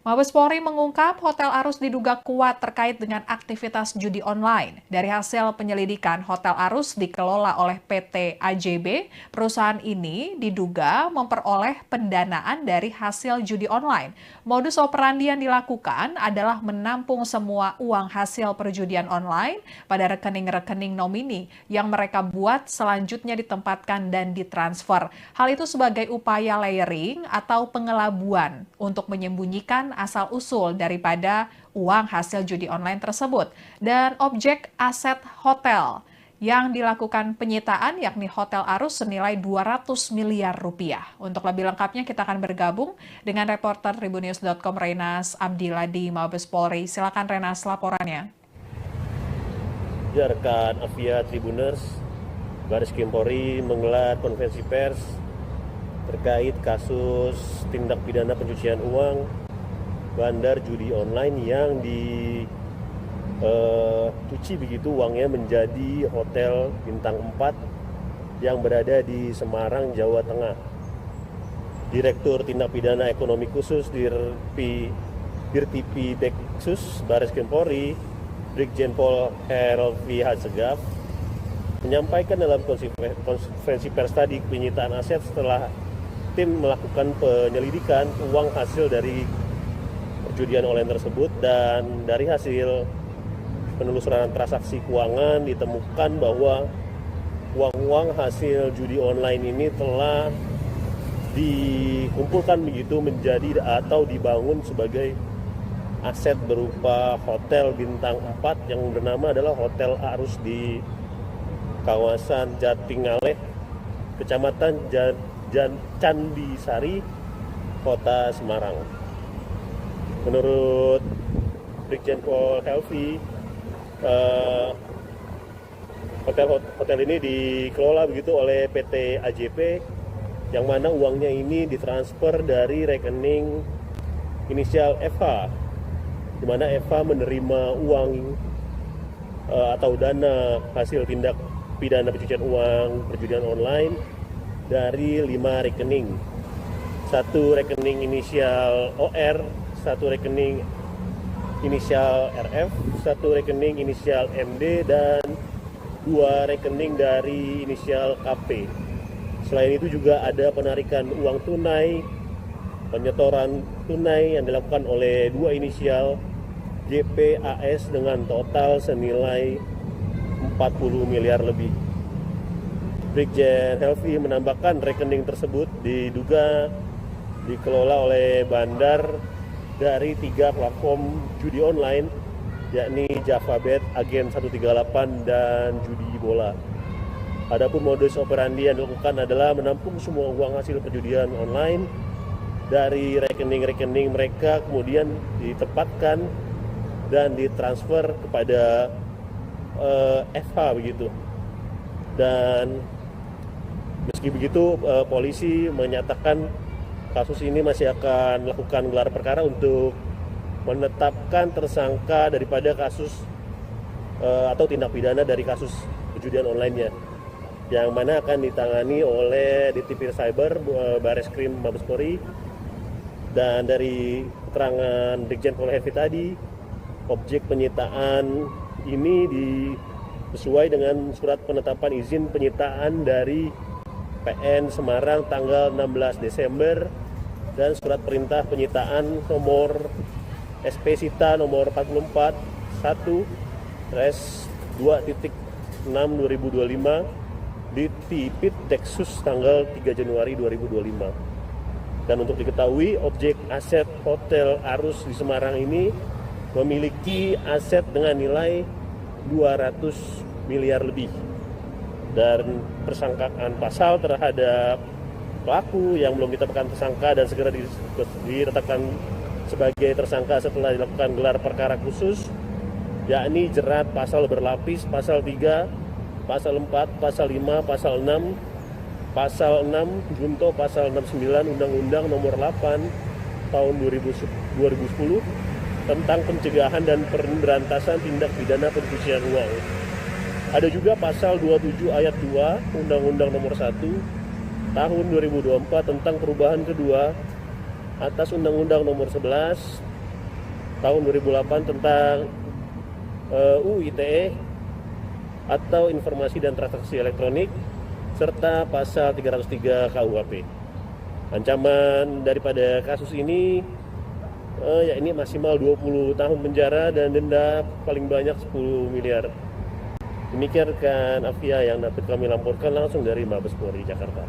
Mabes Polri mengungkap Hotel Arus diduga kuat terkait dengan aktivitas judi online. Dari hasil penyelidikan, Hotel Arus dikelola oleh PT AJB. Perusahaan ini diduga memperoleh pendanaan dari hasil judi online. Modus operandi yang dilakukan adalah menampung semua uang hasil perjudian online pada rekening-rekening nomini yang mereka buat, selanjutnya ditempatkan dan ditransfer. Hal itu sebagai upaya layering atau pengelabuan untuk menyembunyikan asal-usul daripada uang hasil judi online tersebut. Dan objek aset hotel yang dilakukan penyitaan yakni Hotel Arus senilai 200 miliar rupiah. Untuk lebih lengkapnya kita akan bergabung dengan reporter Tribunnews.com Renas Abdillah di Mabes Polri. Silakan Renas, laporannya. Rekan Apvia Tribuners, Bareskrim Polri menggelar konferensi pers terkait kasus tindak pidana pencucian uang bandar judi online yang dicuci begitu uangnya menjadi hotel bintang 4 yang berada di Semarang, Jawa Tengah. Direktur Tindak Pidana Ekonomi Khusus Dirtipi Deksus Bareskrim Polri, Brigjen Pol Helvi Hasegaf, menyampaikan dalam konferensi pers tadi penyitaan aset setelah tim melakukan penyelidikan uang hasil dari perjudian online tersebut, dan dari hasil penelusuran transaksi keuangan ditemukan bahwa uang-uang hasil judi online ini telah dikumpulkan begitu menjadi atau dibangun sebagai aset berupa hotel bintang 4 yang bernama adalah Hotel Arus di kawasan Jatingaleh, Kecamatan Candisari, Kota Semarang. Menurut Brigjen Pol Helvi, hotel ini dikelola begitu oleh PT AJP, yang mana uangnya ini ditransfer dari rekening inisial FH, di mana FH menerima uang atau dana hasil tindak pidana pencucian uang perjudian online dari 5 rekening. Satu rekening inisial OR, satu rekening inisial RF, satu rekening inisial MD, dan 2 rekening dari inisial KP. Selain itu juga ada penarikan uang tunai penyetoran tunai yang dilakukan oleh dua inisial JPAS dengan total senilai 40 miliar lebih. Brigjen Helvi menambahkan rekening tersebut diduga dikelola oleh bandar dari 3 platform judi online, yakni JavaBet, Agen 138, dan Judi Bola. Adapun modus operandi yang dilakukan adalah menampung semua uang hasil perjudian online dari rekening-rekening mereka, kemudian ditempatkan dan ditransfer kepada FH begitu. Dan meski begitu, polisi menyatakan kasus ini masih akan melakukan gelar perkara untuk menetapkan tersangka daripada kasus atau tindak pidana dari kasus perjudian online-nya, yang mana akan ditangani oleh Ditipir Cyber Bareskrim Mabes Polri. Dan dari keterangan Brigjen Pol Helvi tadi, objek penyitaan ini sesuai dengan surat penetapan izin penyitaan dari PN Semarang tanggal 16 Desember dan surat perintah penyitaan nomor SP Sita nomor 44 1/2.6/2025 di Tipit Deksus tanggal 3 Januari 2025. Dan untuk diketahui, objek aset Hotel Arus di Semarang ini memiliki aset dengan nilai 200 miliar lebih. Dan persangkaan pasal terhadap pelaku yang belum ditetapkan tersangka dan segera ditetapkan sebagai tersangka setelah dilakukan gelar perkara khusus, yakni jerat pasal berlapis, pasal 3, pasal 4, pasal 5, pasal 6, pasal 6 junto pasal 69 Undang-Undang Nomor 8 Tahun 2010 tentang pencegahan dan pemberantasan tindak pidana pencucian uang. Ada juga pasal 27 ayat 2 Undang-Undang Nomor 1 Tahun 2024 tentang perubahan kedua atas Undang-Undang Nomor 11 Tahun 2008 tentang UU ITE atau Informasi dan Transaksi Elektronik, serta pasal 303 KUHP. Ancaman daripada kasus ini yakni maksimal 20 tahun penjara dan denda paling banyak 10 miliar. Demikian rekan Afia yang dapat kami laporkan langsung dari Mabes Polri Jakarta.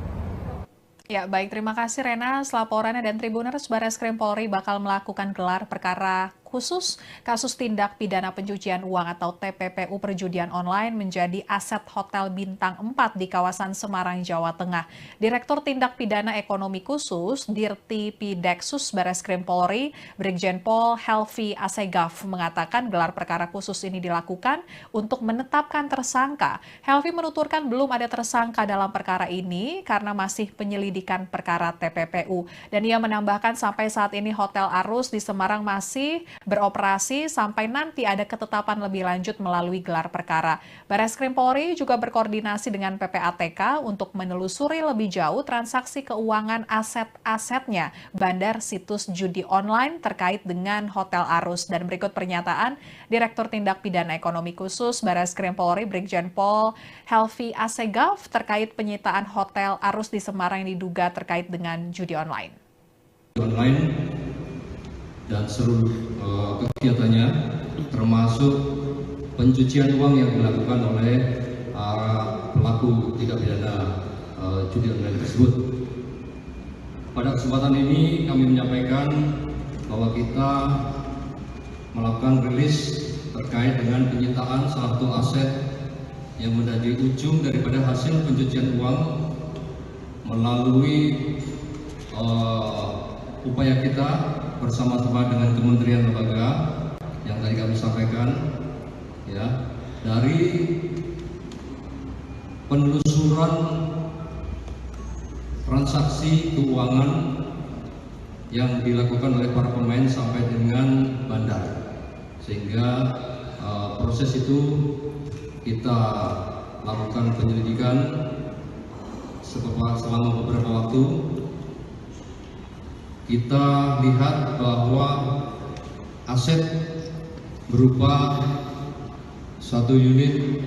Ya, baik. Terima kasih Rena. Laporannya, dan Tribuners, Bareskrim Polri bakal melakukan gelar perkara khusus kasus tindak pidana pencucian uang atau TPPU perjudian online menjadi aset Hotel Bintang 4 di kawasan Semarang, Jawa Tengah. Direktur Tindak Pidana Ekonomi Khusus Dirti Pideksus Bareskrim Polri, Brigjen Pol Helvi Asegaf, mengatakan gelar perkara khusus ini dilakukan untuk menetapkan tersangka. Helvi menuturkan belum ada tersangka dalam perkara ini karena masih penyelidikan perkara TPPU. Dan ia menambahkan sampai saat ini Hotel Arus di Semarang masih beroperasi sampai nanti ada ketetapan lebih lanjut melalui gelar perkara. Bareskrim Polri juga berkoordinasi dengan PPATK untuk menelusuri lebih jauh transaksi keuangan aset-asetnya bandar situs judi online terkait dengan Hotel Arus. Dan berikut pernyataan Direktur Tindak Pidana Ekonomi Khusus Bareskrim Polri, Brigjen Pol Helvi Asegaf, terkait penyitaan Hotel Arus di Semarang yang diduga terkait dengan judi online. Dan seluruh kegiatannya, termasuk pencucian uang yang dilakukan oleh pelaku tindak pidana judi online tersebut. Pada kesempatan ini kami menyampaikan bahwa kita melakukan rilis terkait dengan penyitaan salah satu aset yang menjadi ujung daripada hasil pencucian uang melalui upaya kita bersama-sama dengan kementerian lembaga yang tadi kami sampaikan, ya, dari penelusuran transaksi keuangan yang dilakukan oleh para pemain sampai dengan bandar, sehingga proses itu kita lakukan penyelidikan selama beberapa waktu. Kita lihat bahwa aset berupa satu unit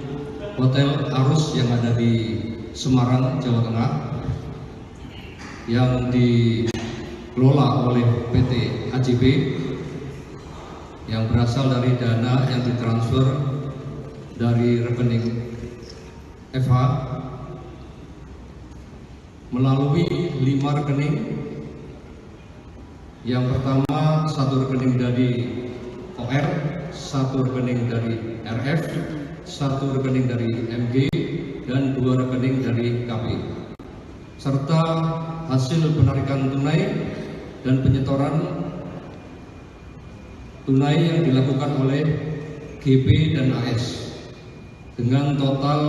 Hotel Arus yang ada di Semarang, Jawa Tengah, yang dikelola oleh PT AJB yang berasal dari dana yang ditransfer dari rekening FH melalui 5 rekening. Yang pertama, 1 rekening dari OR, 1 rekening dari RF, 1 rekening dari MG, dan 2 rekening dari KP, serta hasil penarikan tunai dan penyetoran tunai yang dilakukan oleh GP dan AS dengan total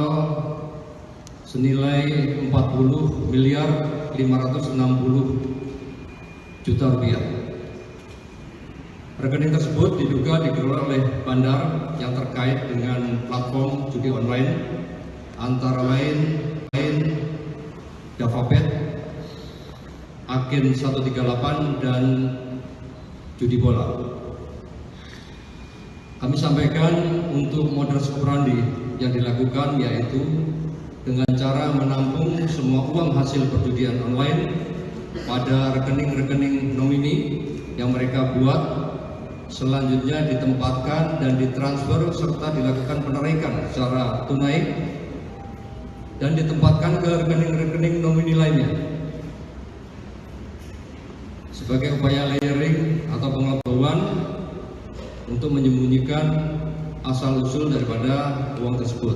senilai 40.560 juta rupiah. Rekening tersebut diduga dikelola oleh bandar yang terkait dengan platform judi online antara lain Davabet, Agen 138, dan judi bola. Kami sampaikan untuk modus operandi yang dilakukan yaitu dengan cara menampung semua uang hasil perjudian online pada rekening-rekening nomini yang mereka buat, selanjutnya ditempatkan dan ditransfer serta dilakukan penarikan secara tunai dan ditempatkan ke rekening-rekening nomini lainnya. Sebagai upaya layering atau pengelabuan untuk menyembunyikan asal-usul daripada uang tersebut.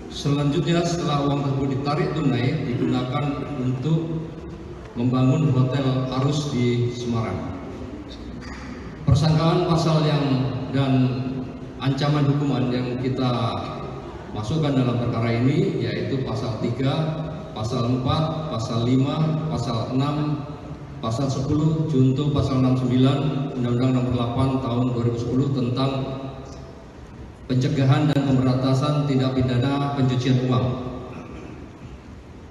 Selanjutnya setelah uang tersebut ditarik tunai, digunakan untuk membangun hotel Arus di Semarang. Persangkaan pasal dan ancaman hukuman yang kita masukkan dalam perkara ini yaitu pasal 3, pasal 4, pasal 5, pasal 6, pasal 10, junto pasal 69 Undang-Undang Nomor 8 Tahun 2010 tentang pencegahan dan pemberantasan tindak pidana pencucian uang,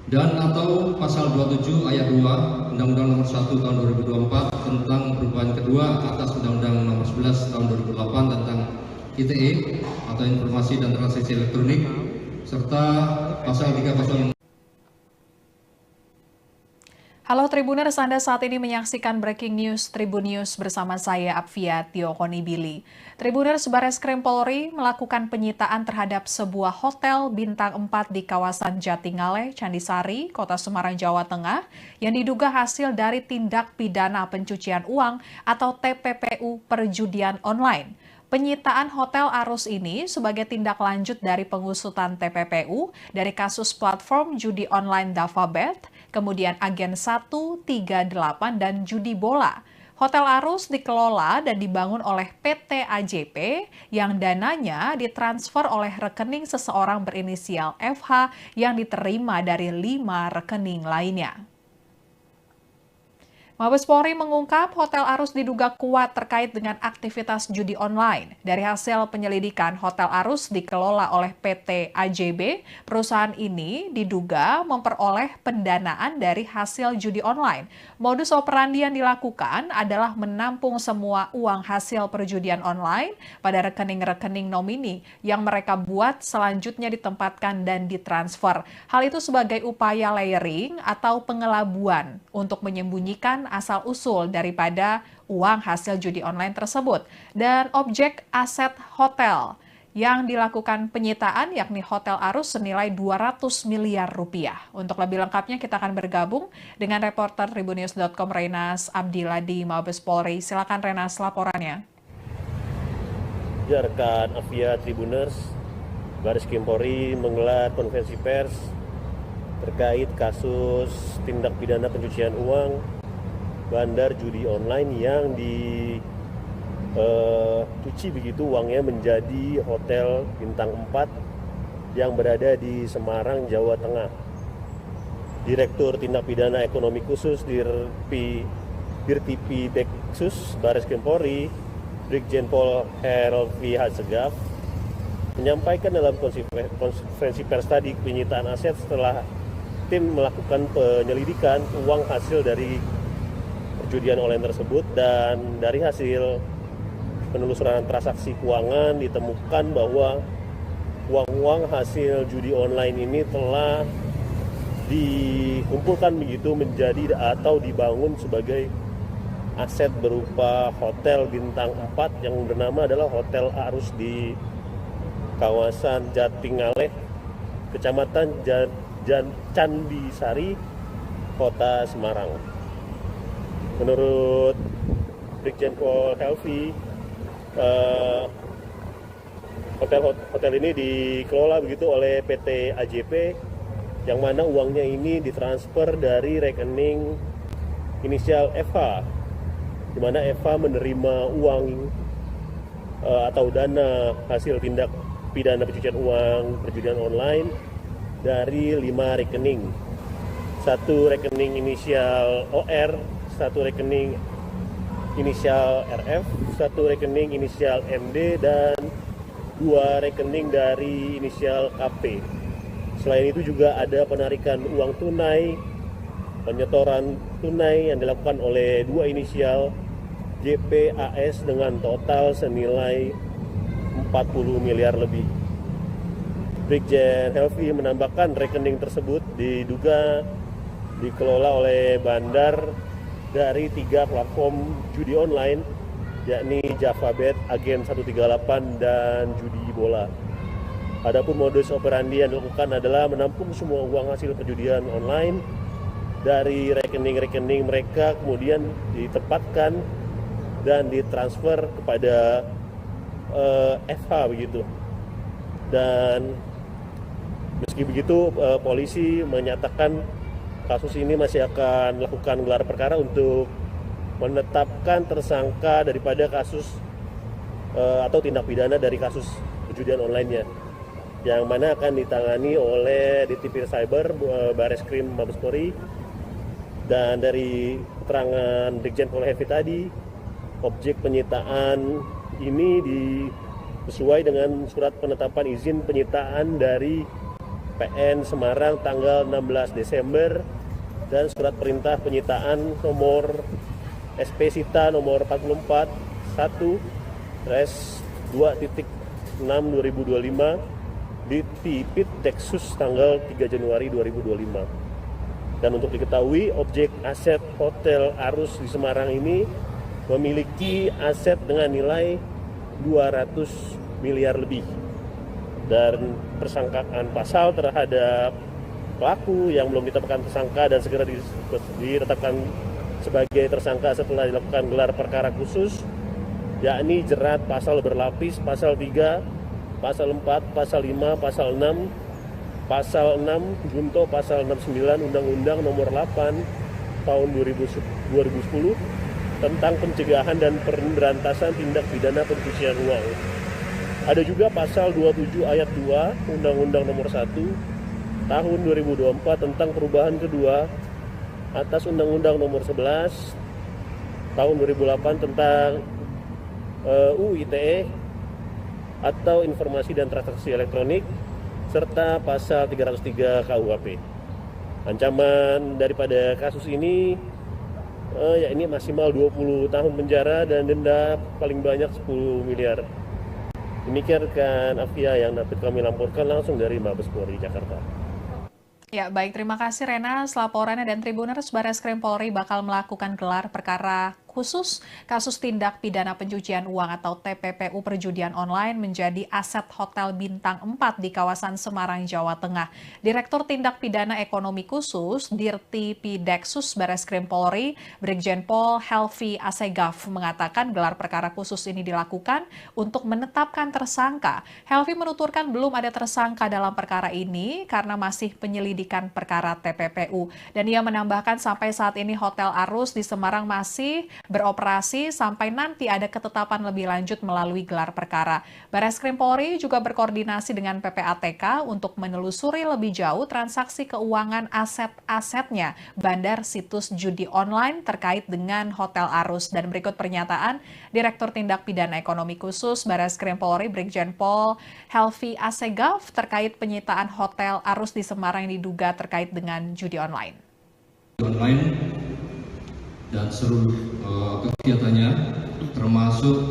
dan atau pasal 27 ayat 2 Undang-Undang Nomor 1 Tahun 2024 tentang perubahan kedua atas Undang-Undang Nomor 11 Tahun 2008 tentang ITE atau Informasi dan Transaksi Elektronik, serta pasal 306. Halo Tribuners, Anda saat ini menyaksikan Breaking News Tribun News bersama saya Apvia Tiokonibili. Tribuners, Bareskrim Polri melakukan penyitaan terhadap sebuah hotel bintang 4 di kawasan Jatingale, Candisari, Kota Semarang, Jawa Tengah yang diduga hasil dari tindak pidana pencucian uang atau TPPU perjudian online. Penyitaan Hotel Arus ini sebagai tindak lanjut dari pengusutan TPPU dari kasus platform judi online Davabet, kemudian Agen 138, dan judi bola. Hotel Arus dikelola dan dibangun oleh PT AJP yang dananya ditransfer oleh rekening seseorang berinisial FH yang diterima dari 5 rekening lainnya. Mabes Polri mengungkap Hotel Arus diduga kuat terkait dengan aktivitas judi online. Dari hasil penyelidikan, Hotel Arus dikelola oleh PT AJB. Perusahaan ini diduga memperoleh pendanaan dari hasil judi online. Modus operandi yang dilakukan adalah menampung semua uang hasil perjudian online pada rekening-rekening nomini yang mereka buat, selanjutnya ditempatkan dan ditransfer. Hal itu sebagai upaya layering atau pengelabuan untuk menyembunyikan asal-usul daripada uang hasil judi online tersebut. Dan objek aset hotel yang dilakukan penyitaan yakni Hotel Arus senilai 200 miliar rupiah. Untuk lebih lengkapnya kita akan bergabung dengan reporter Tribunnews.com Renas Abdillah di Mabes Polri. Silakan Renas, laporannya. Ya, rekan Apvia Tribuners, Bareskrim Polri menggelar konferensi pers terkait kasus tindak pidana pencucian uang bandar judi online yang dicuci begitu uangnya menjadi hotel bintang 4 yang berada di Semarang, Jawa Tengah. Direktur Tindak Pidana Ekonomi Khusus Dirtipi Deksus Bareskrim Polri, Brigjen Pol Helvi Hasegaf, menyampaikan dalam konferensi pers tadi penyitaan aset setelah tim melakukan penyelidikan uang hasil dari perjudian online tersebut, dan dari hasil penelusuran transaksi keuangan ditemukan bahwa uang-uang hasil judi online ini telah dikumpulkan begitu menjadi atau dibangun sebagai aset berupa hotel bintang 4 yang bernama adalah Hotel Arus di kawasan Jatingaleh, Kecamatan Candisari, Kota Semarang. Menurut Brigjen Pol Helvi, hotel ini dikelola begitu oleh PT AJB, yang mana uangnya ini ditransfer dari rekening inisial Eva, di mana Eva menerima uang atau dana hasil tindak pidana pencucian uang perjudian online dari 5 rekening. 1 rekening inisial OR, 1 rekening inisial RF, 1 rekening inisial MD, dan 2 rekening dari inisial KP. Selain itu juga ada penarikan uang tunai, penyetoran tunai yang dilakukan oleh 2 inisial JPAS dengan total senilai 40 miliar lebih. Brigjen Helvi menambahkan rekening tersebut diduga dikelola oleh bandar dari 3 platform judi online, yakni JavaBet, Agen 138, dan Judi Bola. Adapun modus operandi yang dilakukan adalah menampung semua uang hasil perjudian online dari rekening-rekening mereka, kemudian ditempatkan dan ditransfer kepada FH begitu. Dan meski begitu, polisi menyatakan kasus ini masih akan melakukan gelar perkara untuk menetapkan tersangka daripada kasus atau tindak pidana dari kasus perjudian online-nya, yang mana akan ditangani oleh Ditipir Cyber Bareskrim Mabes Polri. Dan dari keterangan Brigjen Pol Helvi tadi, objek penyitaan ini sesuai dengan surat penetapan izin penyitaan dari PN Semarang tanggal 16 Desember dan surat perintah penyitaan nomor SP Sita nomor 44 1/2.6/2025 di Tipit Deksus tanggal 3 Januari 2025. Dan untuk diketahui, objek aset Hotel Arus di Semarang ini memiliki aset dengan nilai 200 miliar lebih, dan persangkaan pasal terhadap pelaku yang belum ditetapkan tersangka dan segera ditetapkan sebagai tersangka setelah dilakukan gelar perkara khusus, yakni jerat pasal berlapis, pasal 3, pasal 4, pasal 5, pasal 6, pasal 6 junto pasal 69 Undang-Undang Nomor 8 Tahun 2010 tentang pencegahan dan pemberantasan tindak pidana pencucian uang. Ada juga pasal 27 ayat 2 Undang-Undang Nomor 1 Tahun 2024 tentang perubahan kedua atas Undang-Undang Nomor 11 Tahun 2008 tentang UU ITE atau Informasi dan Transaksi Elektronik, serta pasal 303 KUHP. Ancaman daripada kasus ini yakni maksimal 20 tahun penjara dan denda paling banyak 10 miliar. Demikian rekan Afia yang dapat kami laporkan langsung dari Mabes Polri Jakarta. Ya, baik, terima kasih Rena. Laporannya, dan Tribuners, Bareskrim Polri bakal melakukan gelar perkara khusus kasus tindak pidana pencucian uang atau TPPU perjudian online menjadi aset Hotel Bintang 4 di kawasan Semarang, Jawa Tengah. Direktur Tindak Pidana Ekonomi Khusus Dirti Pideksus Bareskrim Polri, Brigjen Pol Helvi Asegaf, mengatakan gelar perkara khusus ini dilakukan untuk menetapkan tersangka. Helvi menuturkan belum ada tersangka dalam perkara ini karena masih penyelidikan perkara TPPU. Dan ia menambahkan sampai saat ini Hotel Arus di Semarang masih beroperasi sampai nanti ada ketetapan lebih lanjut melalui gelar perkara. Bareskrim Polri juga berkoordinasi dengan PPATK untuk menelusuri lebih jauh transaksi keuangan aset-asetnya bandar situs judi online terkait dengan Hotel Arus. Dan berikut pernyataan Direktur Tindak Pidana Ekonomi Khusus Bareskrim Polri, Brigjen Pol Helvi Asegaf, terkait penyitaan Hotel Arus di Semarang yang diduga terkait dengan judi online. Dan seluruh kegiatannya, termasuk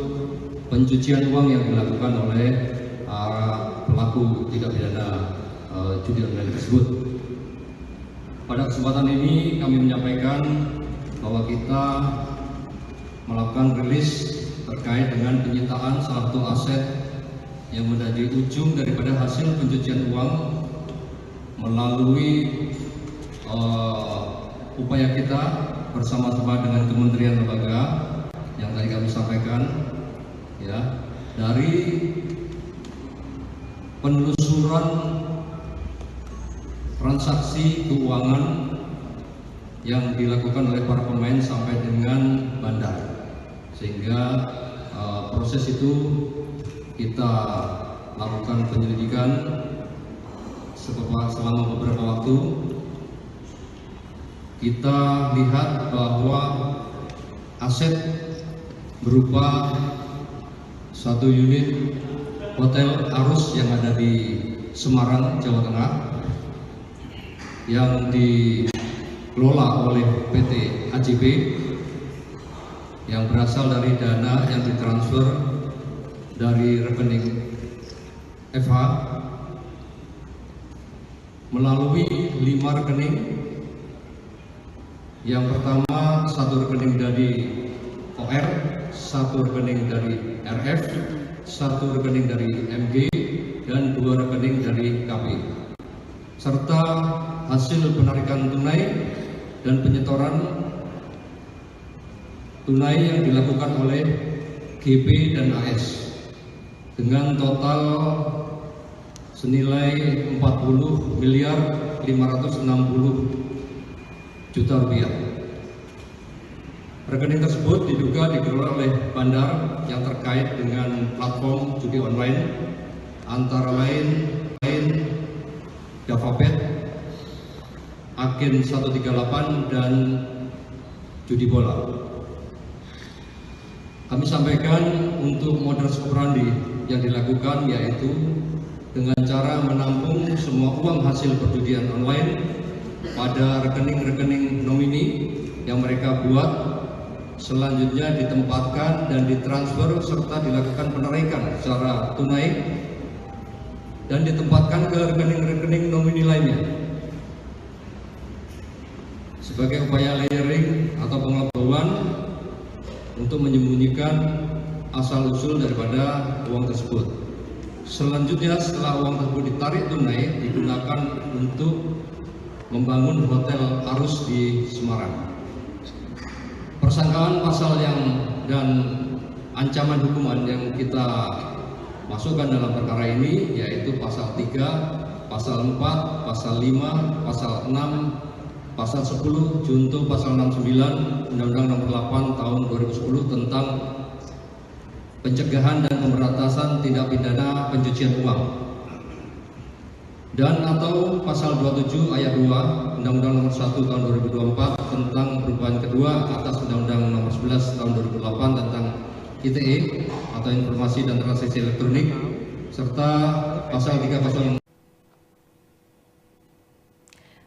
pencucian uang yang dilakukan oleh pelaku tindak pidana judi online tersebut. Pada kesempatan ini kami menyampaikan bahwa kita melakukan rilis terkait dengan penyitaan salah satu aset yang menjadi ujung daripada hasil pencucian uang melalui upaya kita bersama-sama dengan kementerian lembaga yang tadi kami sampaikan, ya, dari penelusuran transaksi keuangan yang dilakukan oleh para pemain sampai dengan bandar, sehingga proses itu kita lakukan penyelidikan selama beberapa waktu. Kita lihat bahwa aset berupa satu unit Hotel Arus yang ada di Semarang, Jawa Tengah, yang dikelola oleh PT AJB, yang berasal dari dana yang ditransfer dari rekening FH melalui 5 rekening. Yang pertama, satu rekening dari OR, satu rekening dari RF, satu rekening dari MG, dan 2 rekening dari KP, serta hasil penarikan tunai dan penyetoran tunai yang dilakukan oleh GP dan AS dengan total senilai 40.560 juta rupiah. Rekening tersebut diduga dikelola oleh bandar yang terkait dengan platform judi online, antara lain Davabet, Agen 138, dan judi bola. Kami sampaikan untuk modus operandi yang dilakukan yaitu dengan cara menampung semua uang hasil perjudian online pada rekening-rekening nomini yang mereka buat, selanjutnya ditempatkan dan ditransfer serta dilakukan penarikan secara tunai dan ditempatkan ke rekening-rekening nomini lainnya. Sebagai upaya layering atau pengelabuan untuk menyembunyikan asal-usul daripada uang tersebut. Selanjutnya, setelah uang tersebut ditarik tunai, digunakan untuk membangun Hotel Arus di Semarang. Persangkaan pasal dan ancaman hukuman yang kita masukkan dalam perkara ini yaitu pasal 3, pasal 4, pasal 5, pasal 6, pasal 10, junto pasal 69 Undang-Undang Nomor 8 Tahun 2010 tentang pencegahan dan pemberantasan tindak pidana pencucian uang, dan atau pasal 27 ayat 2 Undang-Undang Nomor 1 Tahun 2024 tentang perubahan kedua atas Undang-Undang Nomor 11 Tahun 2008 tentang ITE atau Informasi dan Transaksi Elektronik, serta pasal 3 pasal.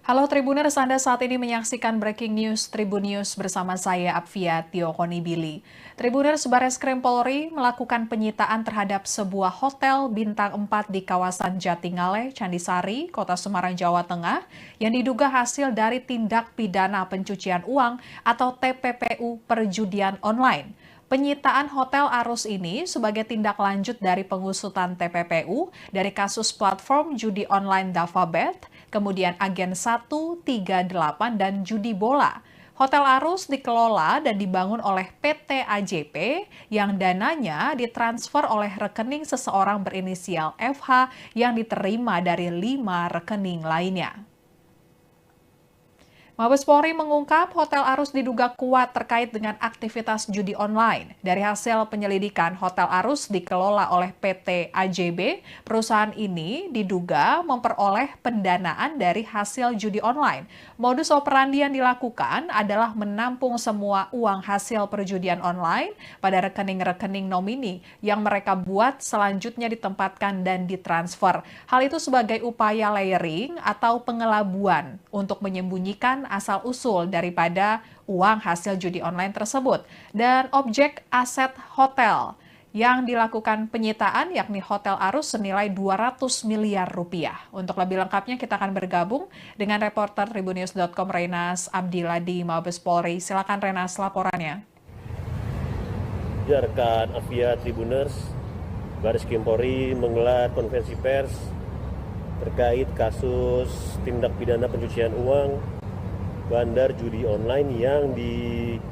Halo Tribuners, Anda saat ini menyaksikan Breaking News Tribun News bersama saya Apvia Tiokonibili. Tribuners, Bareskrim Polri melakukan penyitaan terhadap sebuah hotel bintang 4 di kawasan Jatingaleh, Candisari, Kota Semarang, Jawa Tengah, yang diduga hasil dari tindak pidana pencucian uang atau TPPU perjudian online. Penyitaan Hotel Arus ini sebagai tindak lanjut dari pengusutan TPPU dari kasus platform judi online Davabet, kemudian Agen 138, dan judi bola. Hotel Arus dikelola dan dibangun oleh PT AJP yang dananya ditransfer oleh rekening seseorang berinisial FH yang diterima dari 5 rekening lainnya. Mabes Polri mengungkap Hotel Arus diduga kuat terkait dengan aktivitas judi online. Dari hasil penyelidikan, Hotel Arus dikelola oleh PT AJB. Perusahaan ini diduga memperoleh pendanaan dari hasil judi online. Modus operandi yang dilakukan adalah menampung semua uang hasil perjudian online pada rekening-rekening nomini yang mereka buat, selanjutnya ditempatkan dan ditransfer. Hal itu sebagai upaya layering atau pengelabuan untuk menyembunyikan asal-usul daripada uang hasil judi online tersebut. Dan objek aset hotel yang dilakukan penyitaan yakni Hotel Arus senilai 200 miliar rupiah. Untuk lebih lengkapnya kita akan bergabung dengan reporter Tribunnews.com Renas Abdillah di Mabes Polri. Silakan Renas laporannya. Ya, rekan Avia Tribuners, Baris Krim Polri menggelar konferensi pers terkait kasus tindak pidana pencucian uang bandar judi online yang dicuci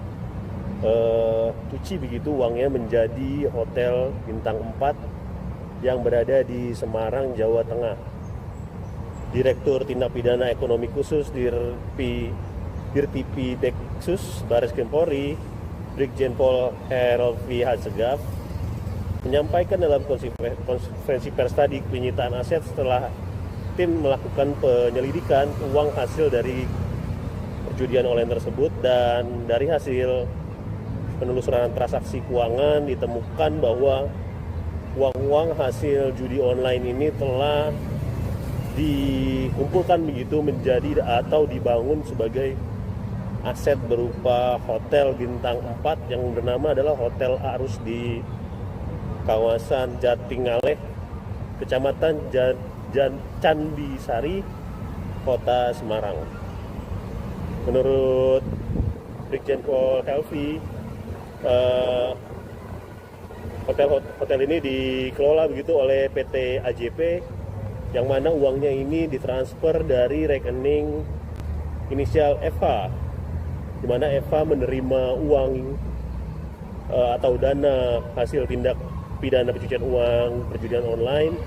begitu uangnya menjadi hotel bintang 4 yang berada di Semarang, Jawa Tengah. Direktur Tindak Pidana Ekonomi Khusus Dirtipi Deksus Baris Krim Polri, Brigjen Pol Helvi Hasegaf, menyampaikan dalam konferensi pers tadi penyitaan aset setelah tim melakukan penyelidikan uang hasil dari perjudian online tersebut, dan dari hasil penelusuran transaksi keuangan ditemukan bahwa uang-uang hasil judi online ini telah dikumpulkan begitu menjadi atau dibangun sebagai aset berupa hotel bintang 4 yang bernama adalah Hotel Arus di kawasan Jatingaleh, Kecamatan Candisari, Kota Semarang. Menurut Brigjen Pol Helvi, hotel ini dikelola begitu oleh PT AJP, yang mana uangnya ini ditransfer dari rekening inisial Eva, di mana Eva menerima uang atau dana hasil tindak pidana pencucian uang perjudian online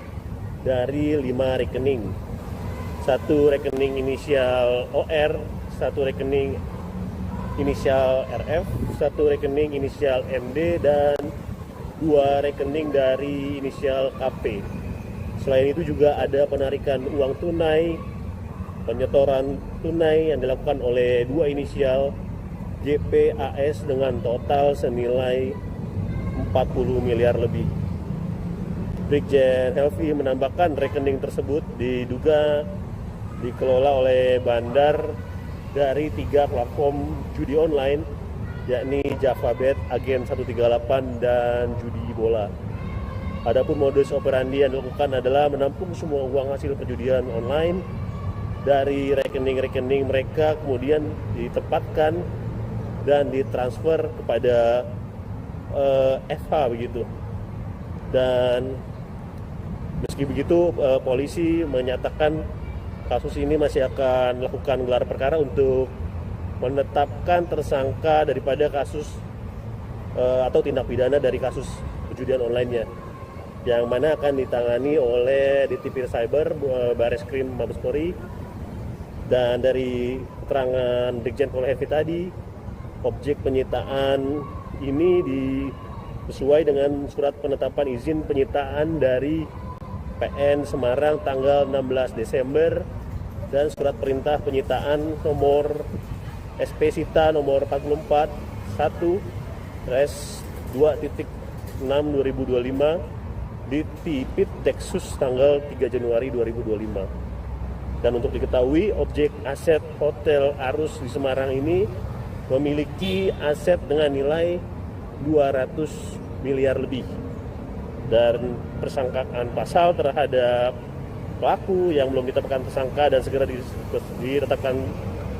dari 5 rekening. Satu rekening inisial OR, satu rekening inisial RF, satu rekening inisial MD, dan 2 rekening dari inisial KP. Selain itu juga ada penarikan uang tunai, penyetoran tunai yang dilakukan oleh 2 inisial JPAS dengan total senilai 40 miliar lebih. Brigjen Helvi menambahkan rekening tersebut diduga dikelola oleh bandar dari 3 platform judi online, yakni JavaBet, Agen 138, dan Judi Bola. Adapun modus operandi yang dilakukan adalah menampung semua uang hasil perjudian online dari rekening-rekening mereka, kemudian ditempatkan dan ditransfer kepada FH begitu. Dan meski begitu, polisi menyatakan kasus ini masih akan melakukan gelar perkara untuk menetapkan tersangka daripada kasus atau tindak pidana dari kasus perjudian online-nya, yang mana akan ditangani oleh Ditipir Cyber Baris Krim Mabes Polri. Dan dari keterangan Brigjen Pol Helvi tadi, objek penyitaan ini sesuai dengan surat penetapan izin penyitaan dari PN Semarang tanggal 16 Desember dan surat perintah penyitaan nomor SP Sita nomor 44 1/2.6/2025 di Tipit Deksus tanggal 3 Januari 2025. Dan untuk diketahui, objek aset Hotel Arus di Semarang ini memiliki aset dengan nilai 200 miliar lebih. Dan persangkaan pasal terhadap pelaku yang belum ditetapkan tersangka dan segera ditetapkan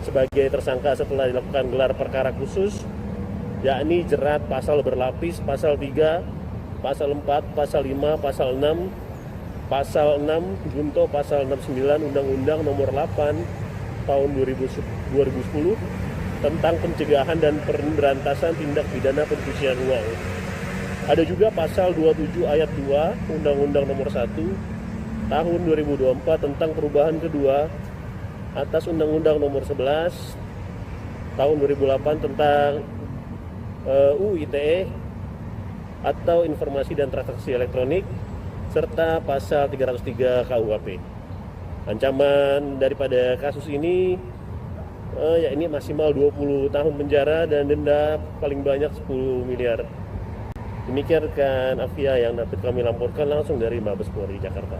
sebagai tersangka setelah dilakukan gelar perkara khusus, yakni jerat pasal berlapis, pasal 3, pasal 4, pasal 5, pasal 6, pasal 6 junto pasal 69 Undang-Undang Nomor 8 Tahun 2010 tentang pencegahan dan pemberantasan tindak pidana pencucian uang. Ada juga pasal 27 ayat 2 Undang-Undang Nomor 1 Tahun 2024 tentang perubahan kedua atas Undang-Undang Nomor 11 Tahun 2008 tentang UU ITE atau Informasi dan Transaksi Elektronik, serta pasal 303 KUHP. Ancaman daripada kasus ini yakni maksimal 20 tahun penjara dan denda paling banyak 10 miliar. Demikian rekan Avia yang dapat kami laporkan langsung dari Mabes Polri Jakarta.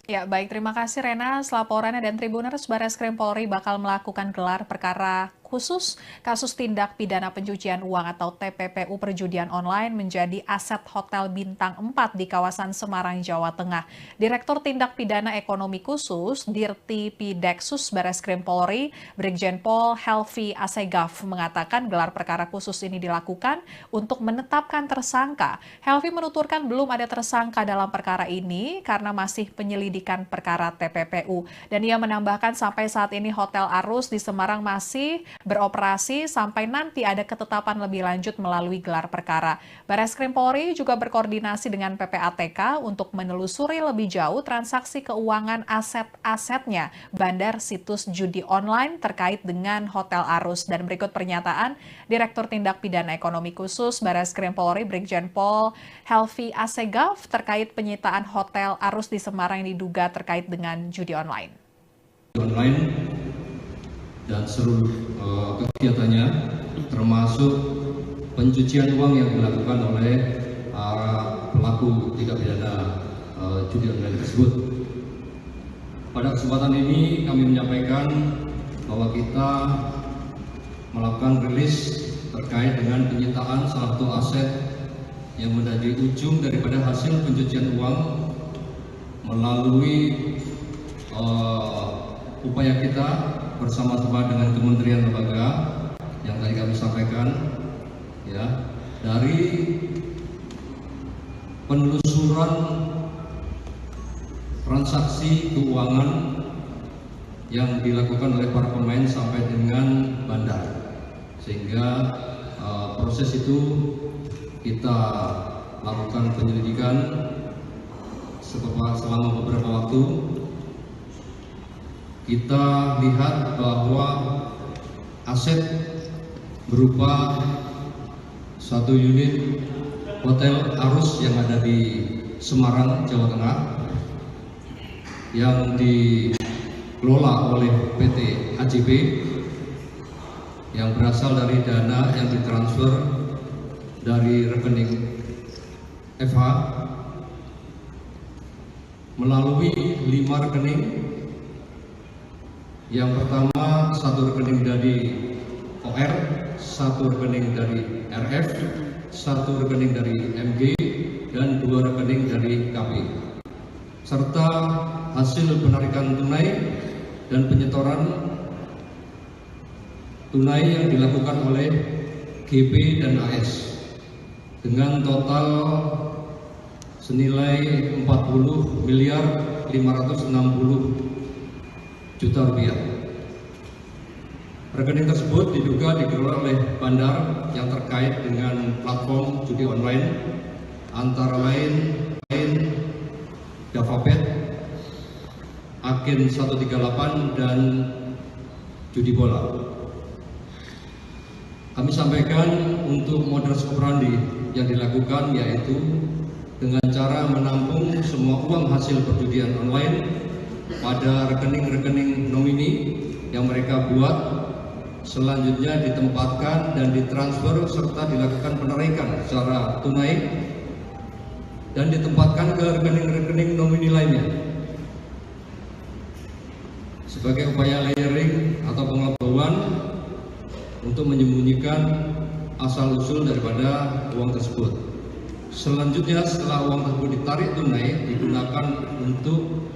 Ya, baik, terima kasih Rena. Laporannya, dan Tribuners, Baris Krim Polri bakal melakukan gelar perkara Khusus kasus tindak pidana pencucian uang atau TPPU perjudian online menjadi aset Hotel Bintang 4 di kawasan Semarang, Jawa Tengah. Direktur Tindak Pidana Ekonomi Khusus Dirti Pideksus Bareskrim Polri, Brigjen Pol Helvi Asegaf mengatakan gelar perkara khusus ini dilakukan untuk menetapkan tersangka. Helvi menuturkan belum ada tersangka dalam perkara ini karena masih penyelidikan perkara TPPU. Dan ia menambahkan sampai saat ini Hotel Arus di Semarang masih beroperasi sampai nanti ada ketetapan lebih lanjut melalui gelar perkara. Bareskrim Polri juga berkoordinasi dengan PPATK untuk menelusuri lebih jauh transaksi keuangan aset-asetnya bandar situs judi online terkait dengan Hotel Arus. Dan berikut pernyataan Direktur Tindak Pidana Ekonomi Khusus Bareskrim Polri Brigjen Pol Helvi Asegaf terkait penyitaan Hotel Arus di Semarang yang diduga terkait dengan judi online. Dan seluruh kegiatannya termasuk pencucian uang yang dilakukan oleh pelaku tindak pidana judi online tersebut. Pada kesempatan ini kami menyampaikan bahwa kita melakukan rilis terkait dengan penyitaan salah satu aset yang menjadi ujung daripada hasil pencucian uang melalui upaya kita bersama-sama dengan kementerian lembaga yang tadi kami sampaikan, ya, dari penelusuran transaksi keuangan yang dilakukan oleh para pemain sampai dengan bandar, sehingga proses itu kita lakukan penyelidikan selama beberapa waktu. Kita lihat bahwa aset berupa satu unit Hotel Arus yang ada di Semarang, Jawa Tengah, yang dikelola oleh PT AJB yang berasal dari dana yang ditransfer dari rekening FH melalui 5 rekening. Yang pertama, satu rekening dari OR, satu rekening dari RF, satu rekening dari MG, dan 2 rekening dari KP. Serta hasil penarikan tunai dan penyetoran tunai yang dilakukan oleh GP dan AS dengan total senilai 40.560 juta rupiah. Rekening tersebut diduga dikelola oleh bandar yang terkait dengan platform judi online antara lain Davabet, Agen 138, dan judi bola. Kami sampaikan untuk modus operandi yang dilakukan yaitu dengan cara menampung semua uang hasil perjudian online pada rekening-rekening nomini yang mereka buat, selanjutnya ditempatkan dan ditransfer serta dilakukan penarikan secara tunai dan ditempatkan ke rekening-rekening nomini lainnya. Sebagai upaya layering atau pengetahuan untuk menyembunyikan asal-usul daripada uang tersebut. Selanjutnya setelah uang tersebut ditarik tunai digunakan untuk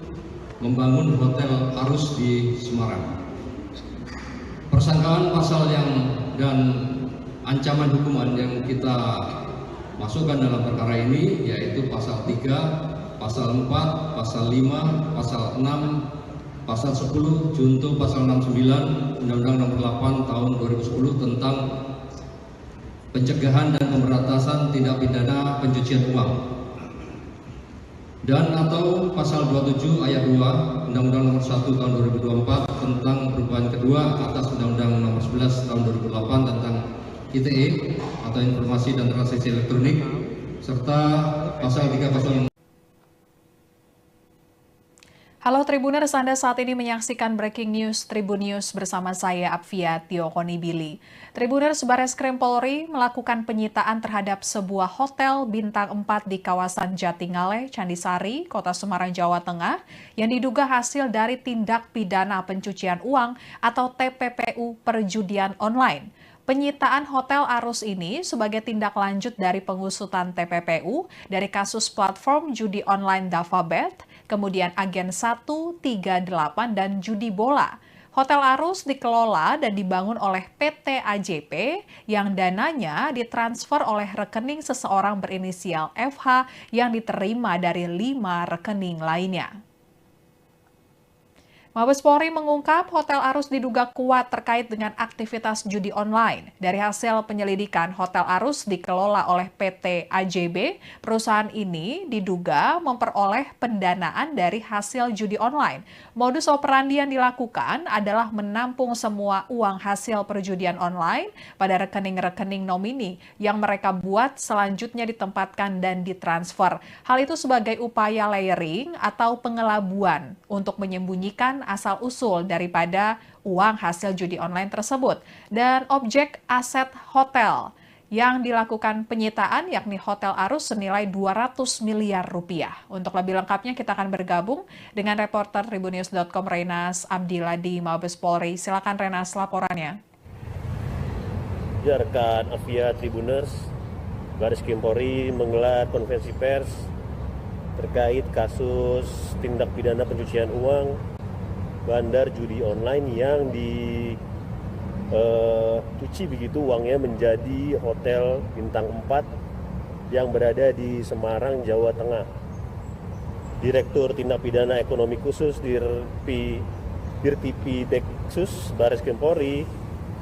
membangun Hotel Arus di Semarang. Persangkaan pasal dan ancaman hukuman yang kita masukkan dalam perkara ini yaitu pasal 3, pasal 4, pasal 5, pasal 6, pasal 10, junto pasal 69 Undang-Undang Nomor 8 Tahun 2010 tentang pencegahan dan pemberantasan tindak pidana pencucian uang, dan atau pasal 27 ayat 2 Undang-Undang Nomor 1 Tahun 2024 tentang perubahan kedua atas Undang-Undang Nomor 11 Tahun 2008 tentang ITE atau Informasi dan Transaksi Elektronik, serta pasal 3 Halo Tribuners, Anda saat ini menyaksikan Breaking News Tribun News bersama saya Apvia Tiokonibili. Tribuners, Bareskrim Polri melakukan penyitaan terhadap sebuah hotel bintang 4 di kawasan Jatingaleh, Candisari, Kota Semarang, Jawa Tengah yang diduga hasil dari tindak pidana pencucian uang atau TPPU perjudian online. Penyitaan Hotel Arus ini sebagai tindak lanjut dari pengusutan TPPU dari kasus platform judi online Davabet, kemudian Agen 138 dan judi bola. Hotel Arus dikelola dan dibangun oleh PT AJP yang dananya ditransfer oleh rekening seseorang berinisial FH yang diterima dari 5 rekening lainnya. Mabes Polri mengungkap Hotel Arus diduga kuat terkait dengan aktivitas judi online. Dari hasil penyelidikan, Hotel Arus dikelola oleh PT AJB. Perusahaan ini diduga memperoleh pendanaan dari hasil judi online. Modus operandi yang dilakukan adalah menampung semua uang hasil perjudian online pada rekening-rekening nomini yang mereka buat selanjutnya ditempatkan dan ditransfer. Hal itu sebagai upaya layering atau pengelabuan untuk menyembunyikan asal-usul daripada uang hasil judi online tersebut. Dan objek aset hotel yang dilakukan penyitaan yakni Hotel Arus senilai 200 miliar rupiah. Untuk lebih lengkapnya kita akan bergabung dengan reporter Tribunnews.com Renas Abdillah di Mabes Polri. Silakan Renas laporannya. Ya, rekan Apvia Tribuners, Bareskrim Polri menggelar konferensi pers terkait kasus tindak pidana pencucian uang bandar judi online yang dicuci begitu uangnya menjadi hotel bintang 4 yang berada di Semarang, Jawa Tengah. Direktur Tindak Pidana Ekonomi Khusus Dirtipi Deksus Bareskrim Polri,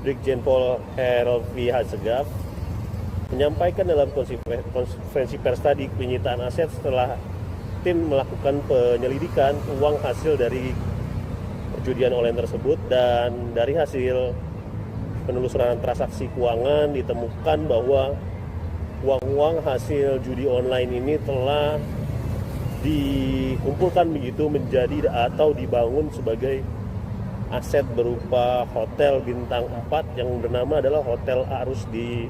Brigjen Pol Helvi Hasegaf, menyampaikan dalam konferensi pers tadi penyitaan aset setelah tim melakukan penyelidikan uang hasil dari perjudian online tersebut, dan dari hasil penelusuran transaksi keuangan ditemukan bahwa uang-uang hasil judi online ini telah dikumpulkan begitu menjadi atau dibangun sebagai aset berupa hotel bintang 4 yang bernama adalah Hotel Arus di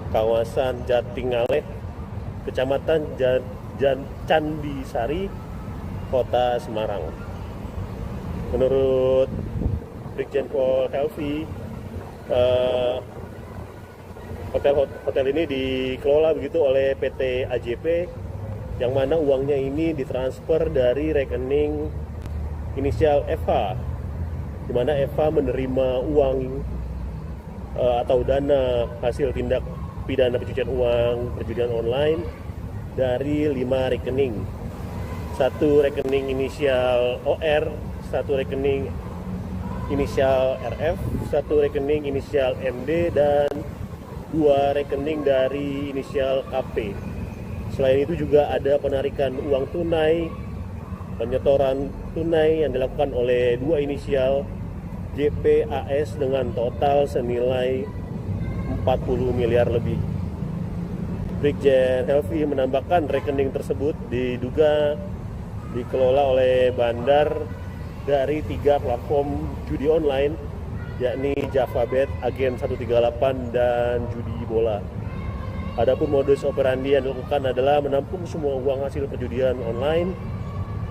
kawasan Jatingaleh, Kecamatan Candisari, Kota Semarang. Menurut Brigjen Pol Helvi, hotel ini dikelola begitu oleh PT AJP, yang mana uangnya ini ditransfer dari rekening inisial FH, di mana FH menerima uang atau dana hasil tindak pidana pencucian uang perjudian online dari 5 rekening. Satu rekening inisial OR, satu rekening inisial RF, satu rekening inisial MD, dan 2 rekening dari inisial KP. Selain itu juga ada penarikan uang tunai, penyetoran tunai yang dilakukan oleh 2 inisial JPAS dengan total senilai 40 miliar lebih. Brigjen Helvi menambahkan rekening tersebut diduga dikelola oleh bandar dari 3 platform judi online, yakni Davabet, Agen 138, dan judi bola. Adapun modus operandi yang dilakukan adalah menampung semua uang hasil perjudian online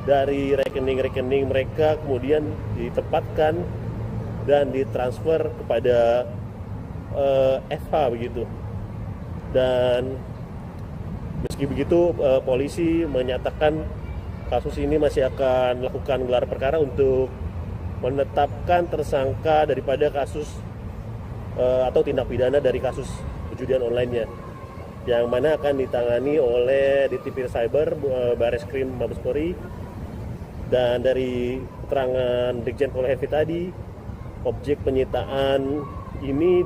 dari rekening-rekening mereka, kemudian ditempatkan dan ditransfer kepada FH begitu. Dan meski begitu, polisi menyatakan kasus ini masih akan melakukan gelar perkara untuk menetapkan tersangka daripada kasus atau tindak pidana dari kasus perjudian online-nya, yang mana akan ditangani oleh Ditipir Cyber Bareskrim Mabes Polri. Dan dari keterangan Brigjen Pol Helvi tadi, objek penyitaan ini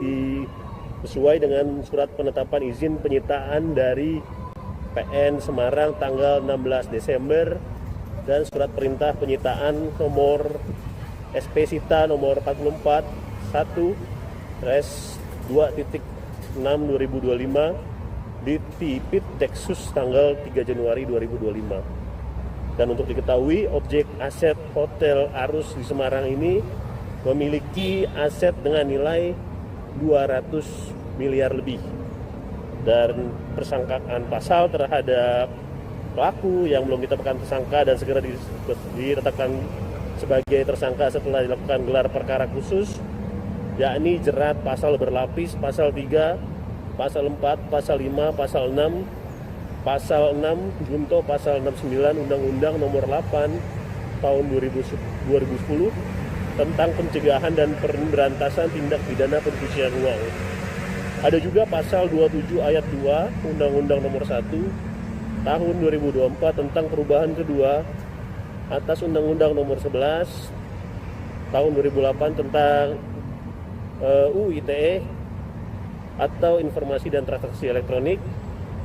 sesuai dengan surat penetapan izin penyitaan dari PN Semarang tanggal 16 Desember dan surat perintah penyitaan nomor SP Sita nomor 44 1/2.6/2025 di Tipit Deksus tanggal 3 Januari 2025. Dan untuk diketahui, objek aset Hotel Arus di Semarang ini memiliki aset dengan nilai 200 miliar lebih. Dan persangkaan pasal terhadap pelaku yang belum ditetapkan tersangka dan segera ditetapkan sebagai tersangka setelah dilakukan gelar perkara khusus, yakni jerat pasal berlapis, pasal 3, pasal 4, pasal 5, pasal 6, pasal 6 junto pasal 69 Undang-Undang Nomor 8 Tahun 2010 tentang pencegahan dan pemberantasan tindak pidana pencucian uang. Ada juga pasal 27 ayat 2 Undang-Undang Nomor 1 Tahun 2024 tentang perubahan kedua atas Undang-Undang Nomor 11 Tahun 2008 tentang UU ITE atau Informasi dan Transaksi Elektronik,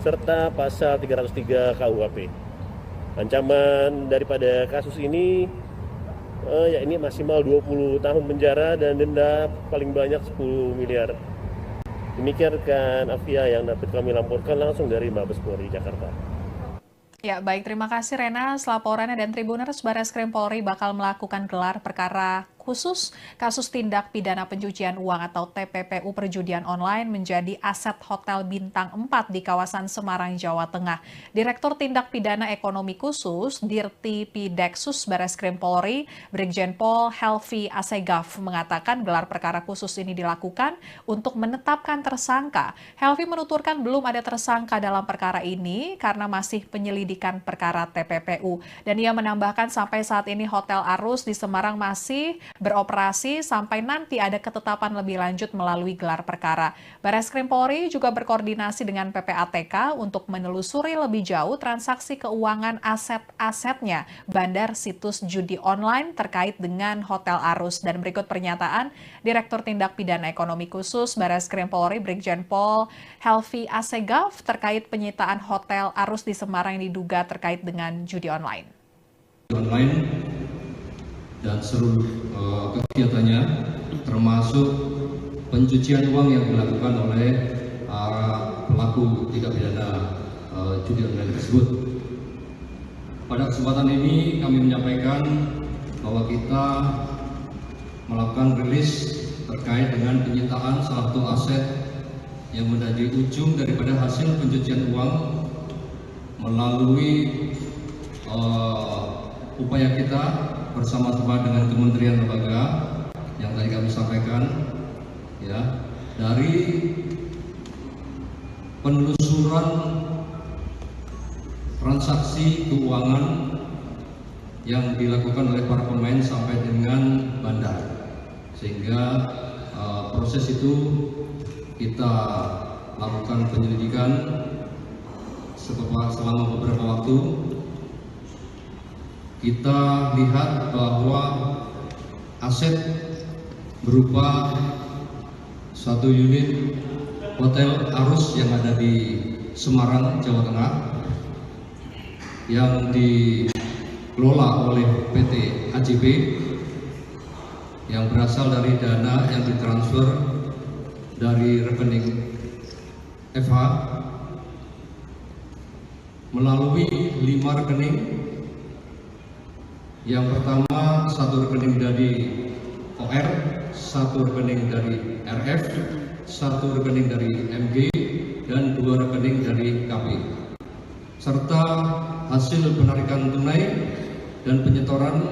serta pasal 303 KUHP. Ancaman daripada kasus ini yakni maksimal 20 tahun penjara dan denda paling banyak 10 miliar. Demikian rekan Afia yang dapat kami laporkan langsung dari Mabes Polri Jakarta. Ya, baik. Terima kasih Rena. Laporannya dan Tribuners, Barreskrim Polri bakal melakukan gelar perkara khusus kasus tindak pidana pencucian uang atau TPPU perjudian online menjadi aset Hotel Bintang 4 di kawasan Semarang, Jawa Tengah. Direktur Tindak Pidana Ekonomi Khusus Dirti Pideksus Barreskrim Polri, Brigjen Pol Helvi Asegaf mengatakan gelar perkara khusus ini dilakukan untuk menetapkan tersangka. Helvi menuturkan belum ada tersangka dalam perkara ini karena masih penyelidikan perkara TPPU. Dan ia menambahkan sampai saat ini Hotel Arus di Semarang masih beroperasi sampai nanti ada ketetapan lebih lanjut melalui gelar perkara. Barreskrim Polri juga berkoordinasi dengan PPATK untuk menelusuri lebih jauh transaksi keuangan aset-asetnya bandar situs judi online terkait dengan Hotel Arus. Dan berikut pernyataan Direktur Tindak Pidana Ekonomi Khusus Barreskrim Polri Brigjen Pol Helvi Asegaf terkait penyitaan Hotel Arus di Semarang yang diduga terkait dengan judi online. Dan seluruh kegiatannya termasuk pencucian uang yang dilakukan oleh pelaku tindak pidana judi online tersebut. Pada kesempatan ini kami menyampaikan bahwa kita melakukan rilis terkait dengan penyitaan salah satu aset yang menjadi ujung daripada hasil pencucian uang melalui upaya kita bersama-sama dengan kementerian lembaga yang tadi kami sampaikan, ya, dari penelusuran transaksi keuangan yang dilakukan oleh para pemain sampai dengan bandar, sehingga proses itu kita lakukan penyelidikan selama beberapa waktu. Kita lihat bahwa aset berupa satu unit Hotel Arus yang ada di Semarang, Jawa Tengah yang dikelola oleh PT AJB yang berasal dari dana yang ditransfer dari rekening FH melalui 5 rekening. Yang pertama, satu rekening dari OR, satu rekening dari RF, satu rekening dari MG, dan 2 rekening dari KP. Serta hasil penarikan tunai dan penyetoran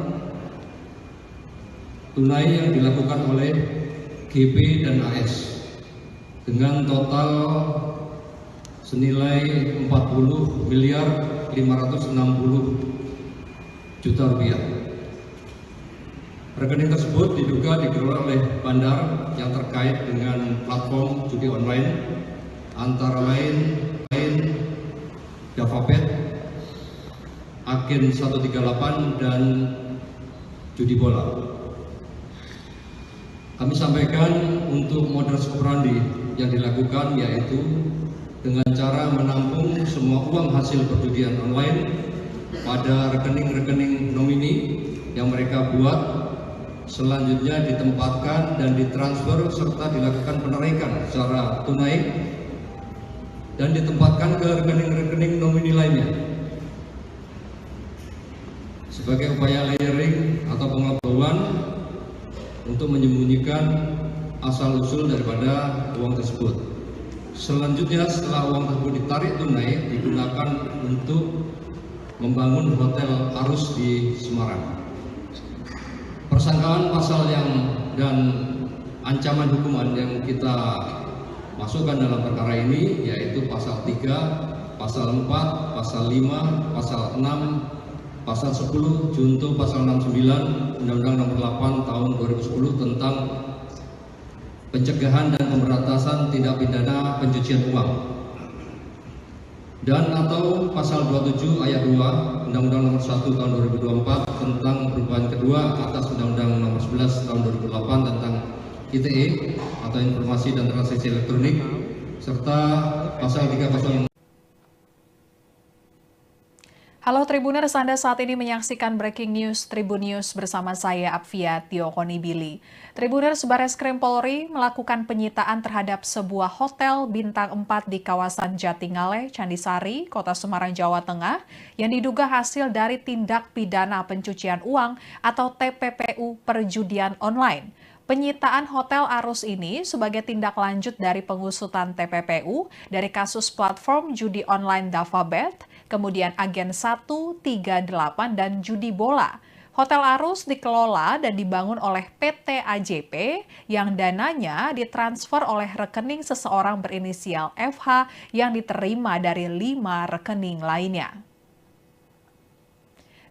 tunai yang dilakukan oleh GP dan AS dengan total senilai 40 miliar 560 juta rupiah. Rekening tersebut diduga dikelola oleh bandar yang terkait dengan platform judi online antara lain JavaBet, Agen 138 dan Judi Bola. Kami sampaikan untuk modus operandi yang dilakukan yaitu dengan cara menampung semua uang hasil perjudian online pada rekening-rekening nomini yang mereka buat, selanjutnya ditempatkan dan ditransfer serta dilakukan penarikan secara tunai dan ditempatkan ke rekening-rekening nomini lainnya. sebagai upaya layering atau pengetahuan untuk menyembunyikan asal-usul daripada uang tersebut. Selanjutnya, setelah uang tersebut ditarik tunai, digunakan untuk membangun hotel Arus di Semarang. Persangkaan pasal dan ancaman hukuman yang kita masukkan dalam perkara ini yaitu pasal 3, pasal 4, pasal 5, pasal 6, pasal 10, junto pasal 69 Undang-Undang Nomor 8 Tahun 2010 tentang pencegahan dan pemberantasan tindak pidana pencucian uang, dan atau pasal 27 ayat 2 Undang-Undang Nomor 1 Tahun 2024 tentang perubahan kedua atas Undang-Undang Nomor 11 Tahun 2008 tentang ITE atau Informasi dan Transaksi Elektronik, serta pasal 306. Halo Tribuners, Anda saat ini menyaksikan Breaking News Tribun News bersama saya Apvia Tiokonibili. Tribuners, Bareskrim Polri melakukan penyitaan terhadap sebuah hotel bintang 4 di kawasan Jatingaleh, Candisari, Kota Semarang, Jawa Tengah yang diduga hasil dari tindak pidana pencucian uang atau TPPU perjudian online. Penyitaan Hotel Arus ini sebagai tindak lanjut dari pengusutan TPPU dari kasus platform judi online Davabet, kemudian Agen 138 dan judi bola. Hotel Arus dikelola dan dibangun oleh PT AJP yang dananya ditransfer oleh rekening seseorang berinisial FH yang diterima dari 5 rekening lainnya.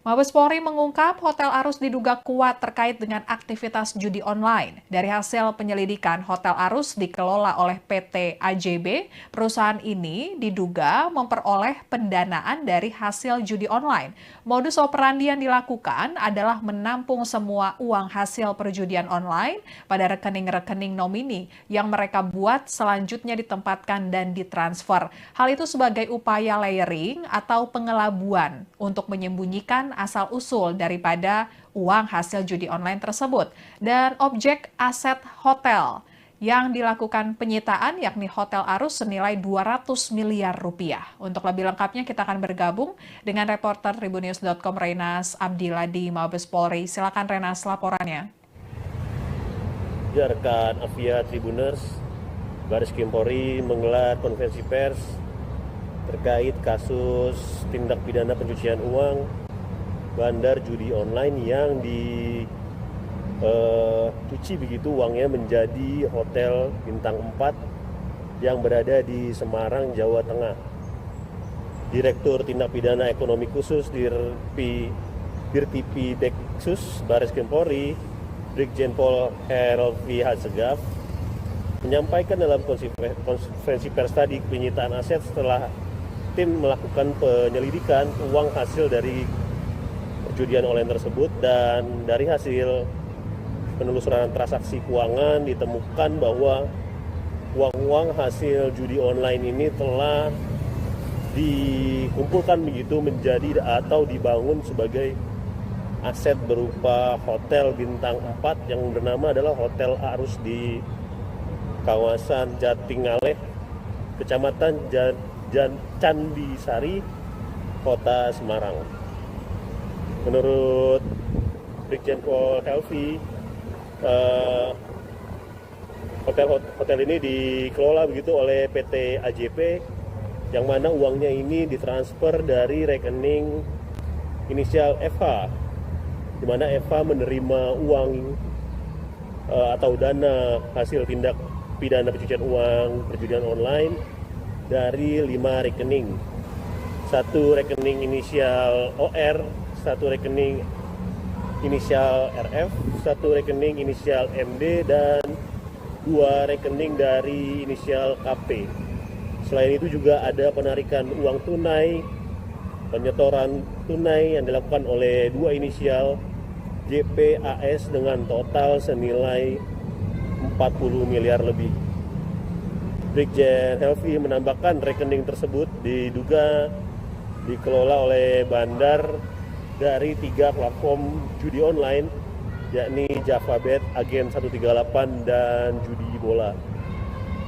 Mabes Polri mengungkap Hotel Arus diduga kuat terkait dengan aktivitas judi online. Dari hasil penyelidikan, Hotel Arus dikelola oleh PT AJB. Perusahaan ini diduga memperoleh pendanaan dari hasil judi online. Modus operandi yang dilakukan adalah menampung semua uang hasil perjudian online pada rekening-rekening nomini yang mereka buat selanjutnya ditempatkan dan ditransfer. Hal itu sebagai upaya layering atau pengelabuan untuk menyembunyikan asal-usul daripada uang hasil judi online tersebut. Dan objek aset hotel yang dilakukan penyitaan yakni Hotel Arus senilai 200 miliar rupiah. Untuk lebih lengkapnya kita akan bergabung dengan reporter Tribunnews.com Renas Abdillah di Mabes Polri. Silakan Renas laporannya. Ya, rekan Apvia Tribuners, Bareskrim Polri menggelar konferensi pers terkait kasus tindak pidana pencucian uang bandar judi online yang dicuci begitu uangnya menjadi hotel bintang 4 yang berada di Semarang, Jawa Tengah. Direktur Tindak Pidana Ekonomi Khusus Dirtipi Deksus Bareskrim Polri, Brigjen Pol Helvi Hasegaf, menyampaikan dalam konferensi pers tadi penyitaan aset setelah tim melakukan penyelidikan uang hasil dari perjudian online tersebut, dan dari hasil penelusuran transaksi keuangan ditemukan bahwa uang-uang hasil judi online ini telah dikumpulkan begitu menjadi atau dibangun sebagai aset berupa hotel bintang 4 yang bernama adalah Hotel Arus di kawasan Jatingaleh, Kecamatan Candisari, Kota Semarang. Menurut Brigjen Pol Helvi, hotel ini dikelola begitu oleh PT AJP, yang mana uangnya ini ditransfer dari rekening inisial FH, di mana FH menerima uang atau dana hasil tindak pidana pencucian uang perjudian online dari 5 rekening. 1 rekening inisial OR, 1 rekening inisial RF, 1 rekening inisial MD, dan 2 rekening dari inisial KP. Selain itu juga ada penarikan uang tunai, penyetoran tunai yang dilakukan oleh 2 inisial JPAS dengan total senilai 40 miliar lebih. Brigjen Helvi menambahkan rekening tersebut diduga dikelola oleh bandar dari 3 platform judi online, yakni Davabet, Agen 138, dan judi bola.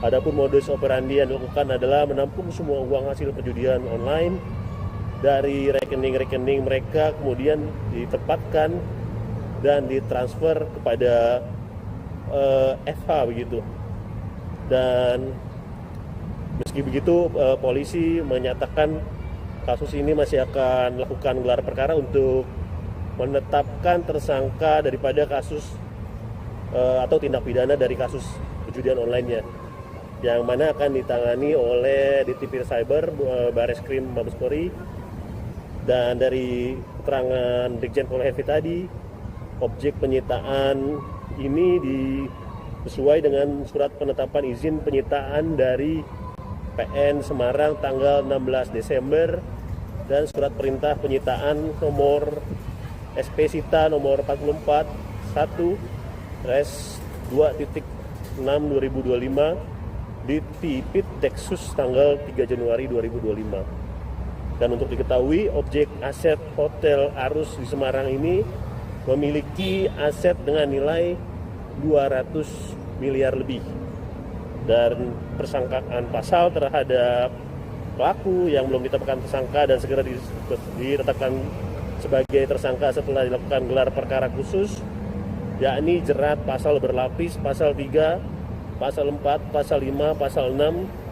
Adapun modus operandi yang dilakukan adalah menampung semua uang hasil perjudian online dari rekening-rekening mereka kemudian ditempatkan dan ditransfer kepada FH begitu. Dan meski begitu polisi menyatakan kasus ini masih akan melakukan gelar perkara untuk menetapkan tersangka daripada kasus atau tindak pidana dari kasus perjudian online-nya, yang mana akan ditangani oleh Ditipir Cyber Bareskrim Mabes Polri. Dan dari keterangan Brigjen Pol Helvi tadi, objek penyitaan ini sesuai dengan surat penetapan izin penyitaan dari PN Semarang tanggal 16 Desember dan surat perintah penyitaan nomor SP Sita nomor 44 1/2.6/2025 di Tipit Deksus tanggal 3 Januari 2025. Dan untuk diketahui, objek aset Hotel Arus di Semarang ini memiliki aset dengan nilai 200 miliar lebih. Dan persangkaan pasal terhadap pelaku yang belum ditetapkan tersangka dan segera ditetapkan sebagai tersangka setelah dilakukan gelar perkara khusus, yakni jerat pasal berlapis, pasal 3, pasal 4, pasal 5, pasal 6,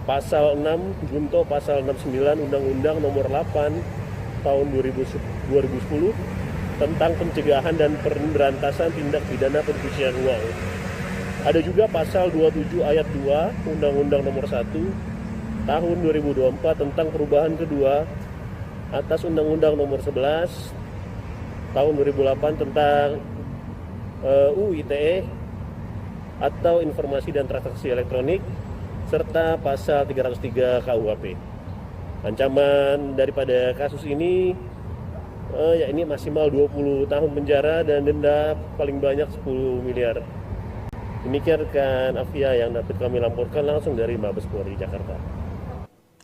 Pasal 6 junto Pasal 69 Undang-Undang Nomor 8 Tahun 2010 tentang pencegahan dan pemberantasan tindak pidana pencucian uang. Ada juga Pasal 27 Ayat 2 Undang-Undang Nomor 1 Tahun 2024 tentang perubahan kedua atas Undang-Undang Nomor 11 Tahun 2008 tentang UU ITE atau Informasi dan Transaksi Elektronik, serta pasal 303 KUHP. Ancaman daripada kasus ini yakni maksimal 20 tahun penjara dan denda paling banyak 10 miliar. Demikian rekan Afia yang dapat kami laporkan langsung dari Mabes Polri Jakarta.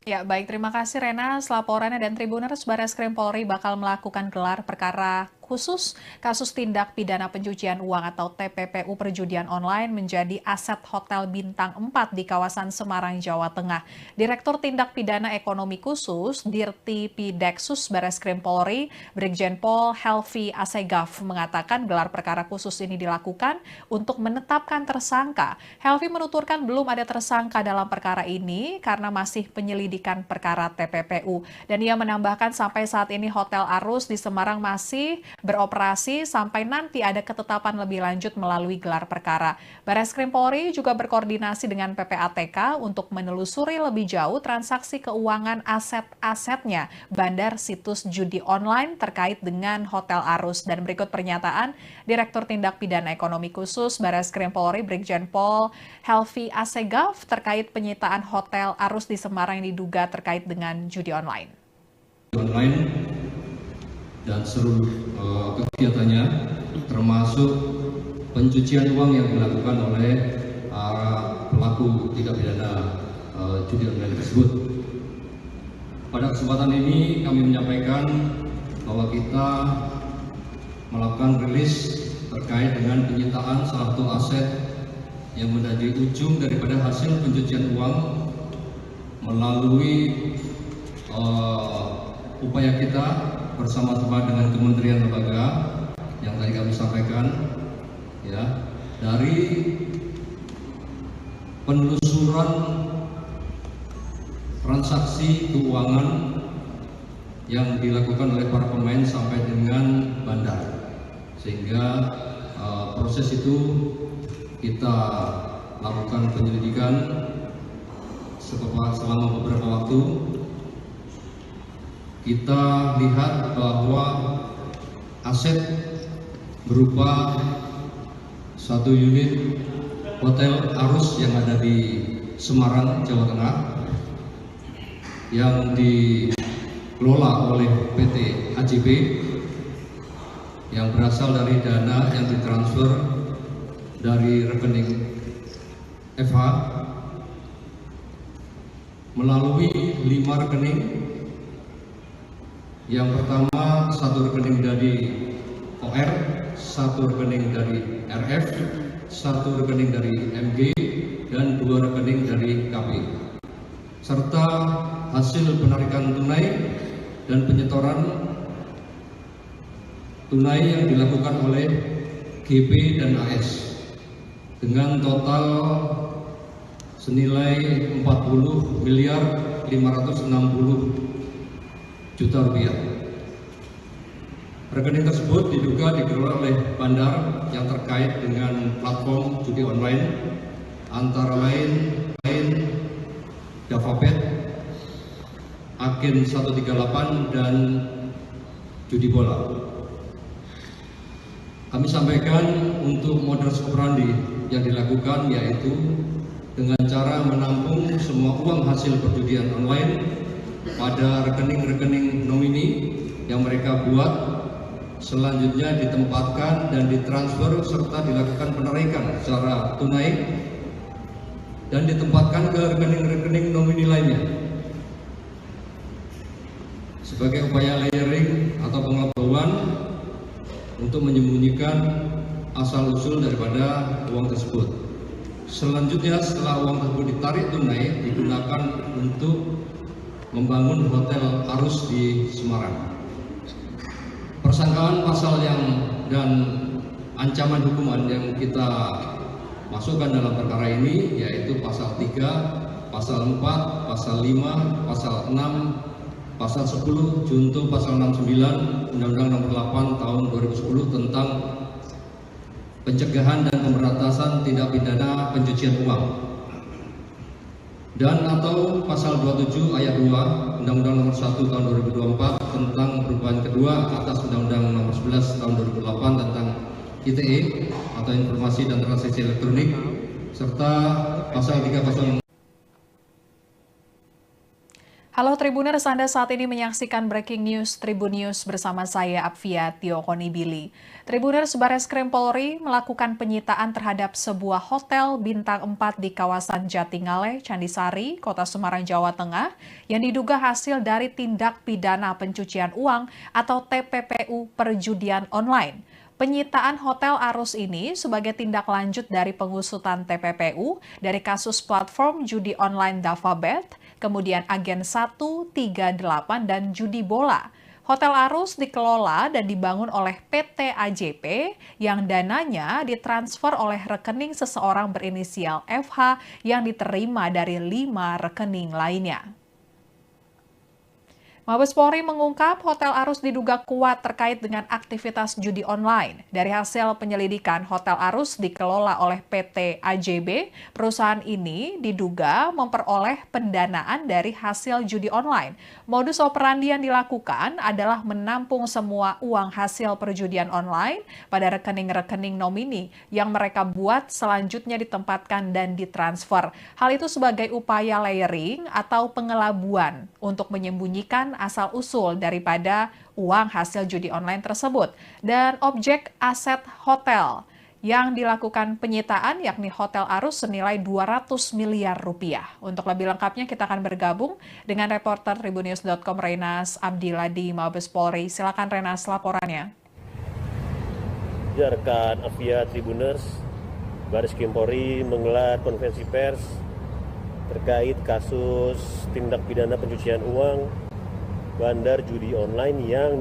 Ya, baik, terima kasih Rena. Laporannya dan Tribuners, Bareskrim Polri bakal melakukan gelar perkara khusus kasus tindak pidana pencucian uang atau TPPU perjudian online menjadi aset Hotel Bintang 4 di kawasan Semarang, Jawa Tengah. Direktur Tindak Pidana Ekonomi Khusus Dirti Pideksus Bareskrim Polri, Brigjen Pol Helvi Asegaf mengatakan gelar perkara khusus ini dilakukan untuk menetapkan tersangka. Helvi menuturkan belum ada tersangka dalam perkara ini karena masih penyelidikan perkara TPPU. Dan ia menambahkan sampai saat ini Hotel Arus di Semarang masih beroperasi sampai nanti ada ketetapan lebih lanjut melalui gelar perkara. Bareskrim Polri juga berkoordinasi dengan PPATK untuk menelusuri lebih jauh transaksi keuangan aset-asetnya bandar situs judi online terkait dengan Hotel Arus. Dan berikut pernyataan Direktur Tindak Pidana Ekonomi Khusus Bareskrim Polri Brigjen Pol Helvi Asegaf terkait penyitaan Hotel Arus di Semarang yang diduga terkait dengan judi online. Dan seluruh kegiatannya termasuk pencucian uang yang dilakukan oleh pelaku tindak pidana judi online tersebut. Pada kesempatan ini kami menyampaikan bahwa kita melakukan rilis terkait dengan penyitaan salah satu aset yang menjadi ujung daripada hasil pencucian uang melalui upaya kita bersama-sama dengan kementerian lembaga yang tadi kami sampaikan, ya, dari penelusuran transaksi keuangan yang dilakukan oleh para pemain sampai dengan bandar, sehingga proses itu kita lakukan penyelidikan selama beberapa waktu. Kita lihat bahwa aset berupa satu unit Hotel Arus yang ada di Semarang, Jawa Tengah yang dikelola oleh PT AJB yang berasal dari dana yang ditransfer dari rekening FH melalui 5 rekening. Yang pertama, satu rekening dari OR, satu rekening dari RF, satu rekening dari MG, dan 2 rekening dari KP. Serta hasil penarikan tunai dan penyetoran tunai yang dilakukan oleh GP dan AS dengan total senilai 40 miliar 560 juta rupiah. Rekening tersebut diduga dikelola oleh bandar yang terkait dengan platform judi online antara lain Davabet, Agen 138 dan judi bola. Kami sampaikan untuk modus operandi yang dilakukan yaitu dengan cara menampung semua uang hasil perjudian online pada rekening-rekening nomini yang mereka buat, selanjutnya ditempatkan dan ditransfer serta dilakukan penarikan secara tunai dan ditempatkan ke rekening-rekening nomini lainnya. Sebagai upaya layering atau pengetahuan untuk menyembunyikan asal-usul daripada uang tersebut. Selanjutnya setelah uang tersebut ditarik tunai digunakan untuk membangun hotel Arus di Semarang. Persangkaan pasal dan ancaman hukuman yang kita masukkan dalam perkara ini yaitu pasal 3, pasal 4, pasal 5, pasal 6, pasal 10, junto pasal 69 Undang-Undang Nomor 8 Tahun 2010 tentang pencegahan dan pemberantasan tindak pidana pencucian uang, dan atau pasal 27 ayat 2 Undang-Undang Nomor 1 Tahun 2024 tentang perubahan kedua atas Undang-Undang Nomor 11 Tahun 2008 tentang ITE atau Informasi dan Transaksi Elektronik, serta pasal 3 pasal. Halo Tribuners, Anda saat ini menyaksikan Breaking News Tribun News bersama saya Apvia Tiokonibili. Tribuners, Bareskrim Polri melakukan penyitaan terhadap sebuah hotel bintang 4 di kawasan Jatingaleh, Candisari, Kota Semarang, Jawa Tengah yang diduga hasil dari tindak pidana pencucian uang atau TPPU perjudian online. Penyitaan Hotel Arus ini sebagai tindak lanjut dari pengusutan TPPU dari kasus platform judi online Davabet, kemudian Agen 138 dan judi bola. Hotel Arus dikelola dan dibangun oleh PT AJP yang dananya ditransfer oleh rekening seseorang berinisial FH yang diterima dari 5 rekening lainnya. Mabes Polri mengungkap Hotel Arus diduga kuat terkait dengan aktivitas judi online. Dari hasil penyelidikan, Hotel Arus dikelola oleh PT AJB. Perusahaan ini diduga memperoleh pendanaan dari hasil judi online. Modus operandi yang dilakukan adalah menampung semua uang hasil perjudian online pada rekening-rekening nomini yang mereka buat, selanjutnya ditempatkan dan ditransfer. Hal itu sebagai upaya layering atau pengelabuan untuk menyembunyikan asal-usul daripada uang hasil judi online tersebut. Dan objek aset hotel yang dilakukan penyitaan yakni Hotel Arus senilai 200 miliar rupiah. Untuk lebih lengkapnya kita akan bergabung dengan reporter Tribunnews.com Renas Abdillah di Mabes Polri. Silakan Renas, laporannya. Rekan Apvia Tribuners, Bareskrim Polri menggelar konferensi pers terkait kasus tindak pidana pencucian uang bandar judi online yang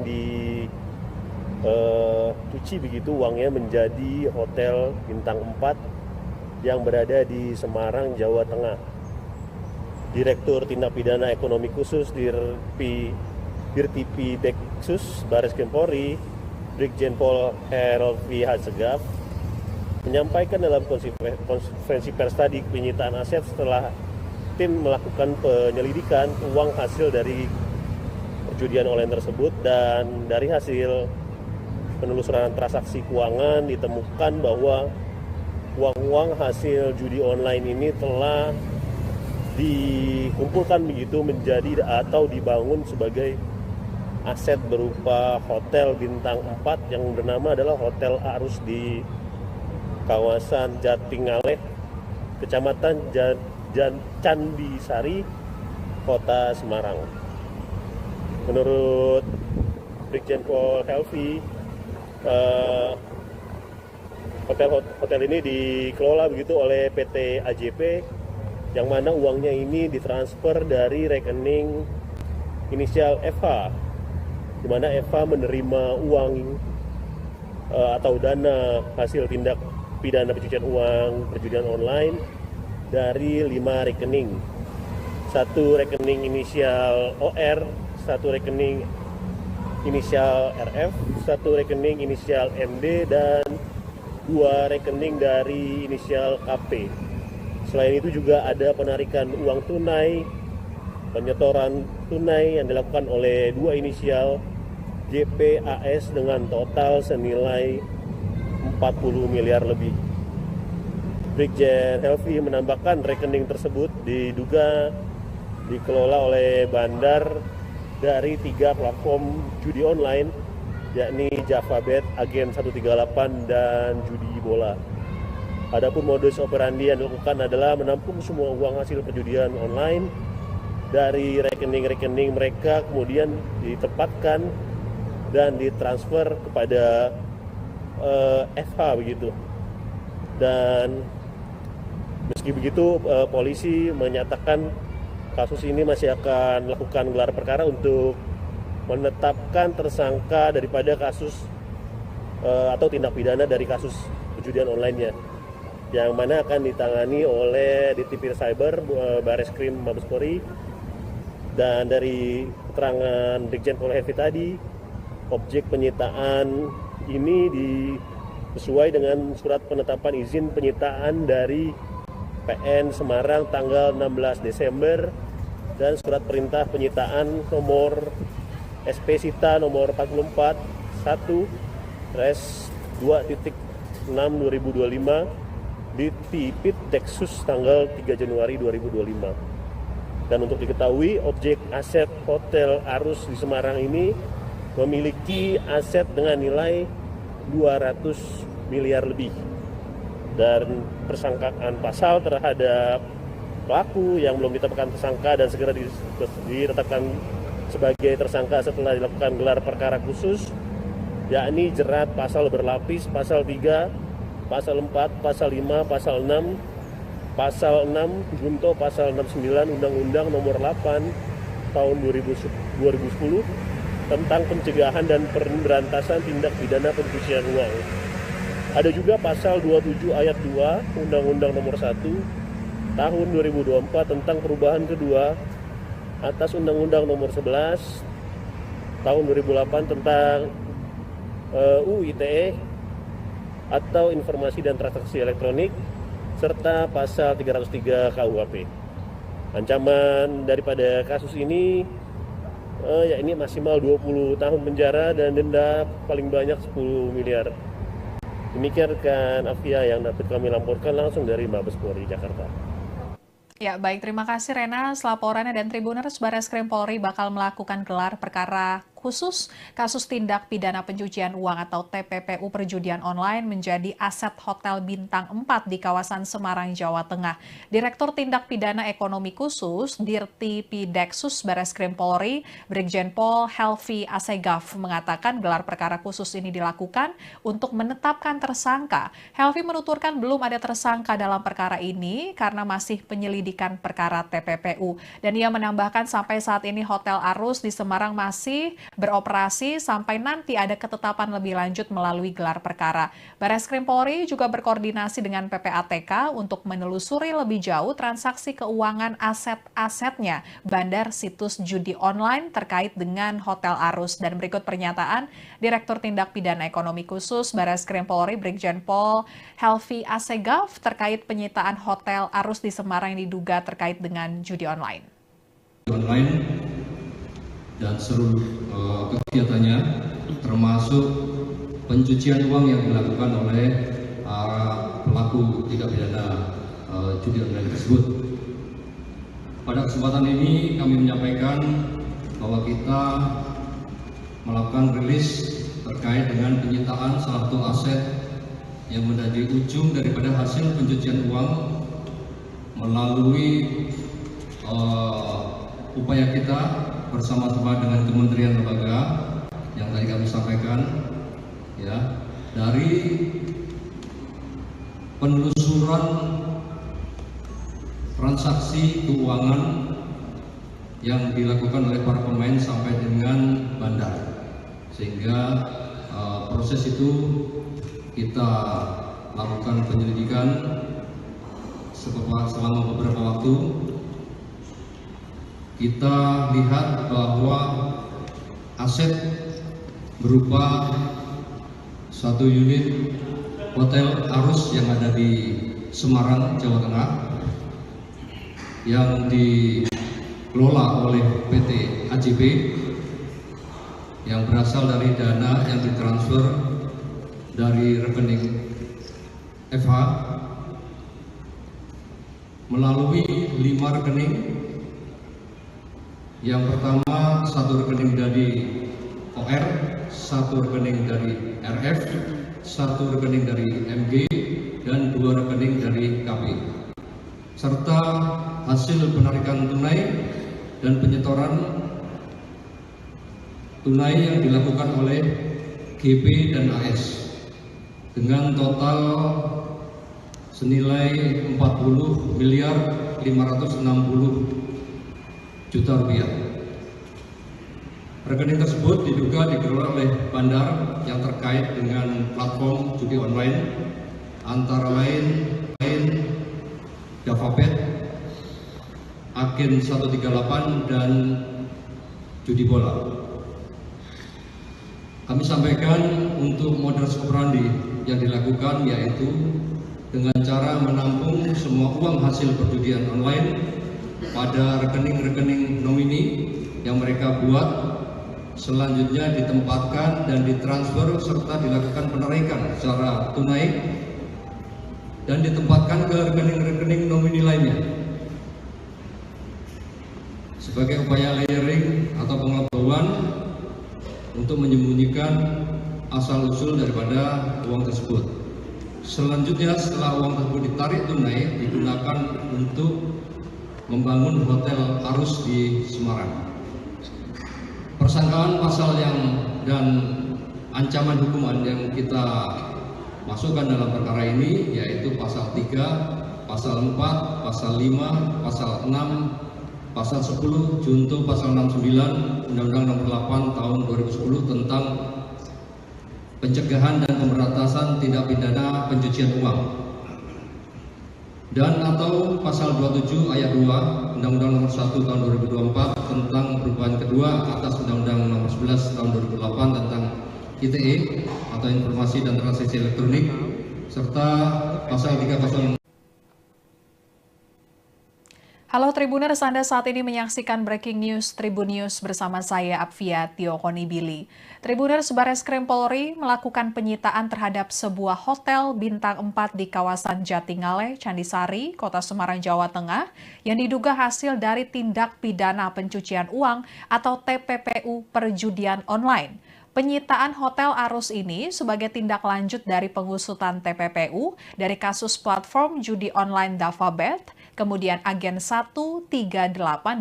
dicuci begitu uangnya menjadi hotel bintang 4 yang berada di Semarang, Jawa Tengah. Direktur Tindak Pidana Ekonomi Khusus Dirtipi Deksus Bareskrim Polri, Brigjen Pol Helvi Hasegaf, menyampaikan dalam konferensi pers tadi penyitaan aset setelah tim melakukan penyelidikan uang hasil dari perjudian online tersebut, dan dari hasil penelusuran transaksi keuangan ditemukan bahwa uang-uang hasil judi online ini telah dikumpulkan begitu menjadi atau dibangun sebagai aset berupa hotel bintang 4 yang bernama adalah Hotel Arus di kawasan Jatingaleh, Kecamatan Candisari, Kota Semarang. Menurut Brigjen Pol Helvi, hotel ini dikelola begitu oleh PT AJP, yang mana uangnya ini ditransfer dari rekening inisial FH di mana Eva menerima uang atau dana hasil tindak pidana pencucian uang perjudian online dari 5 rekening. 1 rekening inisial OR, 1 rekening inisial RF, 1 rekening inisial MD, dan 2 rekening dari inisial KP. Selain itu juga ada penarikan uang tunai, penyetoran tunai yang dilakukan oleh 2 inisial JPAS dengan total senilai 40 miliar lebih. Brigjen Helvi menambahkan rekening tersebut diduga dikelola oleh bandar dari 3 platform judi online, yakni JavaBet, Agen 138, dan Judi Bola. Adapun modus operandi yang dilakukan adalah menampung semua uang hasil perjudian online dari rekening-rekening mereka, kemudian ditempatkan dan ditransfer kepada FH begitu. Dan meski begitu, polisi menyatakan kasus ini masih akan melakukan gelar perkara untuk menetapkan tersangka daripada kasus atau tindak pidana dari kasus perjudian online-nya, yang mana akan ditangani oleh Ditipir Cyber Bareskrim Mabes Polri. Dan dari keterangan Brigjen Pol Helvi tadi, objek penyitaan ini sesuai dengan surat penetapan izin penyitaan dari PN Semarang tanggal 16 Desember dan surat perintah penyitaan nomor SP Sita nomor 44 1/2.6/2025 di Tipit Deksus tanggal 3 Januari 2025. Dan untuk diketahui, objek aset Hotel Arus di Semarang ini memiliki aset dengan nilai 200 miliar lebih. Dan persangkaan pasal terhadap pelaku yang belum ditetapkan tersangka dan segera ditetapkan sebagai tersangka setelah dilakukan gelar perkara khusus, yakni jerat pasal berlapis, pasal 3, pasal 4, pasal 5, pasal 6, pasal 6 junto pasal 69 Undang-Undang Nomor 8 Tahun 2010 tentang pencegahan dan pemberantasan tindak pidana pencucian uang. Ada juga pasal 27 ayat 2 Undang-Undang Nomor 1 Tahun 2024 tentang perubahan kedua atas Undang-Undang Nomor 11 Tahun 2008 tentang UU ITE atau Informasi dan Transaksi Elektronik, serta pasal 303 KUHP. Ancaman daripada kasus ini yakni maksimal 20 tahun penjara dan denda paling banyak 10 miliar. Demikian rekan Afia yang dapat kami laporkan langsung dari Mabes Polri Jakarta. Ya, baik. Terima kasih Rena. Laporannya, dan Tribuners, Bareskrim Polri bakal melakukan gelar perkara khusus kasus tindak pidana pencucian uang atau TPPU perjudian online menjadi aset Hotel Bintang 4 di kawasan Semarang, Jawa Tengah. Direktur Tindak Pidana Ekonomi Khusus Dirti Pideksus Bareskrim Polri, Brigjen Pol Helvi Asegaf, mengatakan gelar perkara khusus ini dilakukan untuk menetapkan tersangka. Helvi menuturkan belum ada tersangka dalam perkara ini karena masih penyelidikan perkara TPPU. Dan ia menambahkan sampai saat ini Hotel Arus di Semarang masih beroperasi sampai nanti ada ketetapan lebih lanjut melalui gelar perkara. Bareskrim Polri juga berkoordinasi dengan PPATK untuk menelusuri lebih jauh transaksi keuangan aset-asetnya bandar situs judi online terkait dengan Hotel Arus. Dan berikut pernyataan Direktur Tindak Pidana Ekonomi Khusus Bareskrim Polri Brigjen Pol Helvi Asegaf terkait penyitaan Hotel Arus di Semarang yang diduga terkait dengan judi online. Dan seluruh kegiatannya, termasuk pencucian uang yang dilakukan oleh pelaku tindak pidana judi online tersebut. Pada kesempatan ini kami menyampaikan bahwa kita melakukan rilis terkait dengan penyitaan salah satu aset yang menjadi ujung daripada hasil pencucian uang melalui upaya kita bersama-sama dengan kementerian lembaga yang tadi kami sampaikan, ya, dari penelusuran transaksi keuangan yang dilakukan oleh para pemain sampai dengan bandar. sehingga proses itu kita lakukan penyelidikan selama beberapa waktu. Kita lihat bahwa aset berupa satu unit Hotel Arus yang ada di Semarang, Jawa Tengah, yang dikelola oleh PT AJB, yang berasal dari dana yang ditransfer dari rekening FH melalui 5 rekening. Yang pertama, satu rekening dari OR, satu rekening dari RF, satu rekening dari MG, dan 2 rekening dari KP, serta hasil penarikan tunai dan penyetoran tunai yang dilakukan oleh GP dan AS dengan total senilai 40.560 juta rupiah. Rekening tersebut diduga dikelola oleh bandar yang terkait dengan platform judi online, antara lain JavaBet, Agen 138, dan judi bola. Kami sampaikan untuk modus operandi yang dilakukan yaitu dengan cara menampung semua uang hasil perjudian online pada rekening-rekening nomini yang mereka buat, selanjutnya ditempatkan dan ditransfer serta dilakukan penarikan secara tunai dan ditempatkan ke rekening-rekening nomini lainnya. Sebagai upaya layering atau pengelabuan untuk menyembunyikan asal-usul daripada uang tersebut. Selanjutnya, setelah uang tersebut ditarik tunai, digunakan untuk membangun Hotel Arus di Semarang. Persangkaan pasal dan ancaman hukuman yang kita masukkan dalam perkara ini yaitu pasal 3, pasal 4, pasal 5, pasal 6, pasal 10, junto pasal 69 Undang-Undang Nomor 8 Tahun 2010 tentang pencegahan dan pemberantasan tindak pidana pencucian uang, dan atau pasal 27 ayat 2 Undang-Undang Nomor 1 Tahun 2024 tentang perubahan kedua atas Undang-Undang Nomor 11 Tahun 2008 tentang ITE atau Informasi dan Transaksi Elektronik, serta pasal 306. Halo Tribuners, Anda saat ini menyaksikan Breaking News Tribun News bersama saya Apvia Tiokonibili. Tribuners, Bareskrim Polri melakukan penyitaan terhadap sebuah hotel bintang 4 di kawasan Jatingale, Candisari, Kota Semarang, Jawa Tengah, yang diduga hasil dari tindak pidana pencucian uang atau TPPU perjudian online. Penyitaan Hotel Arus ini sebagai tindak lanjut dari pengusutan TPPU dari kasus platform judi online JavaBet, kemudian Agen 138,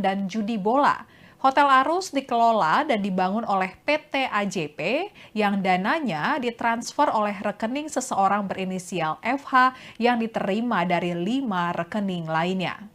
dan judi bola. Hotel Arus dikelola dan dibangun oleh PT AJP yang dananya ditransfer oleh rekening seseorang berinisial FH yang diterima dari 5 rekening lainnya.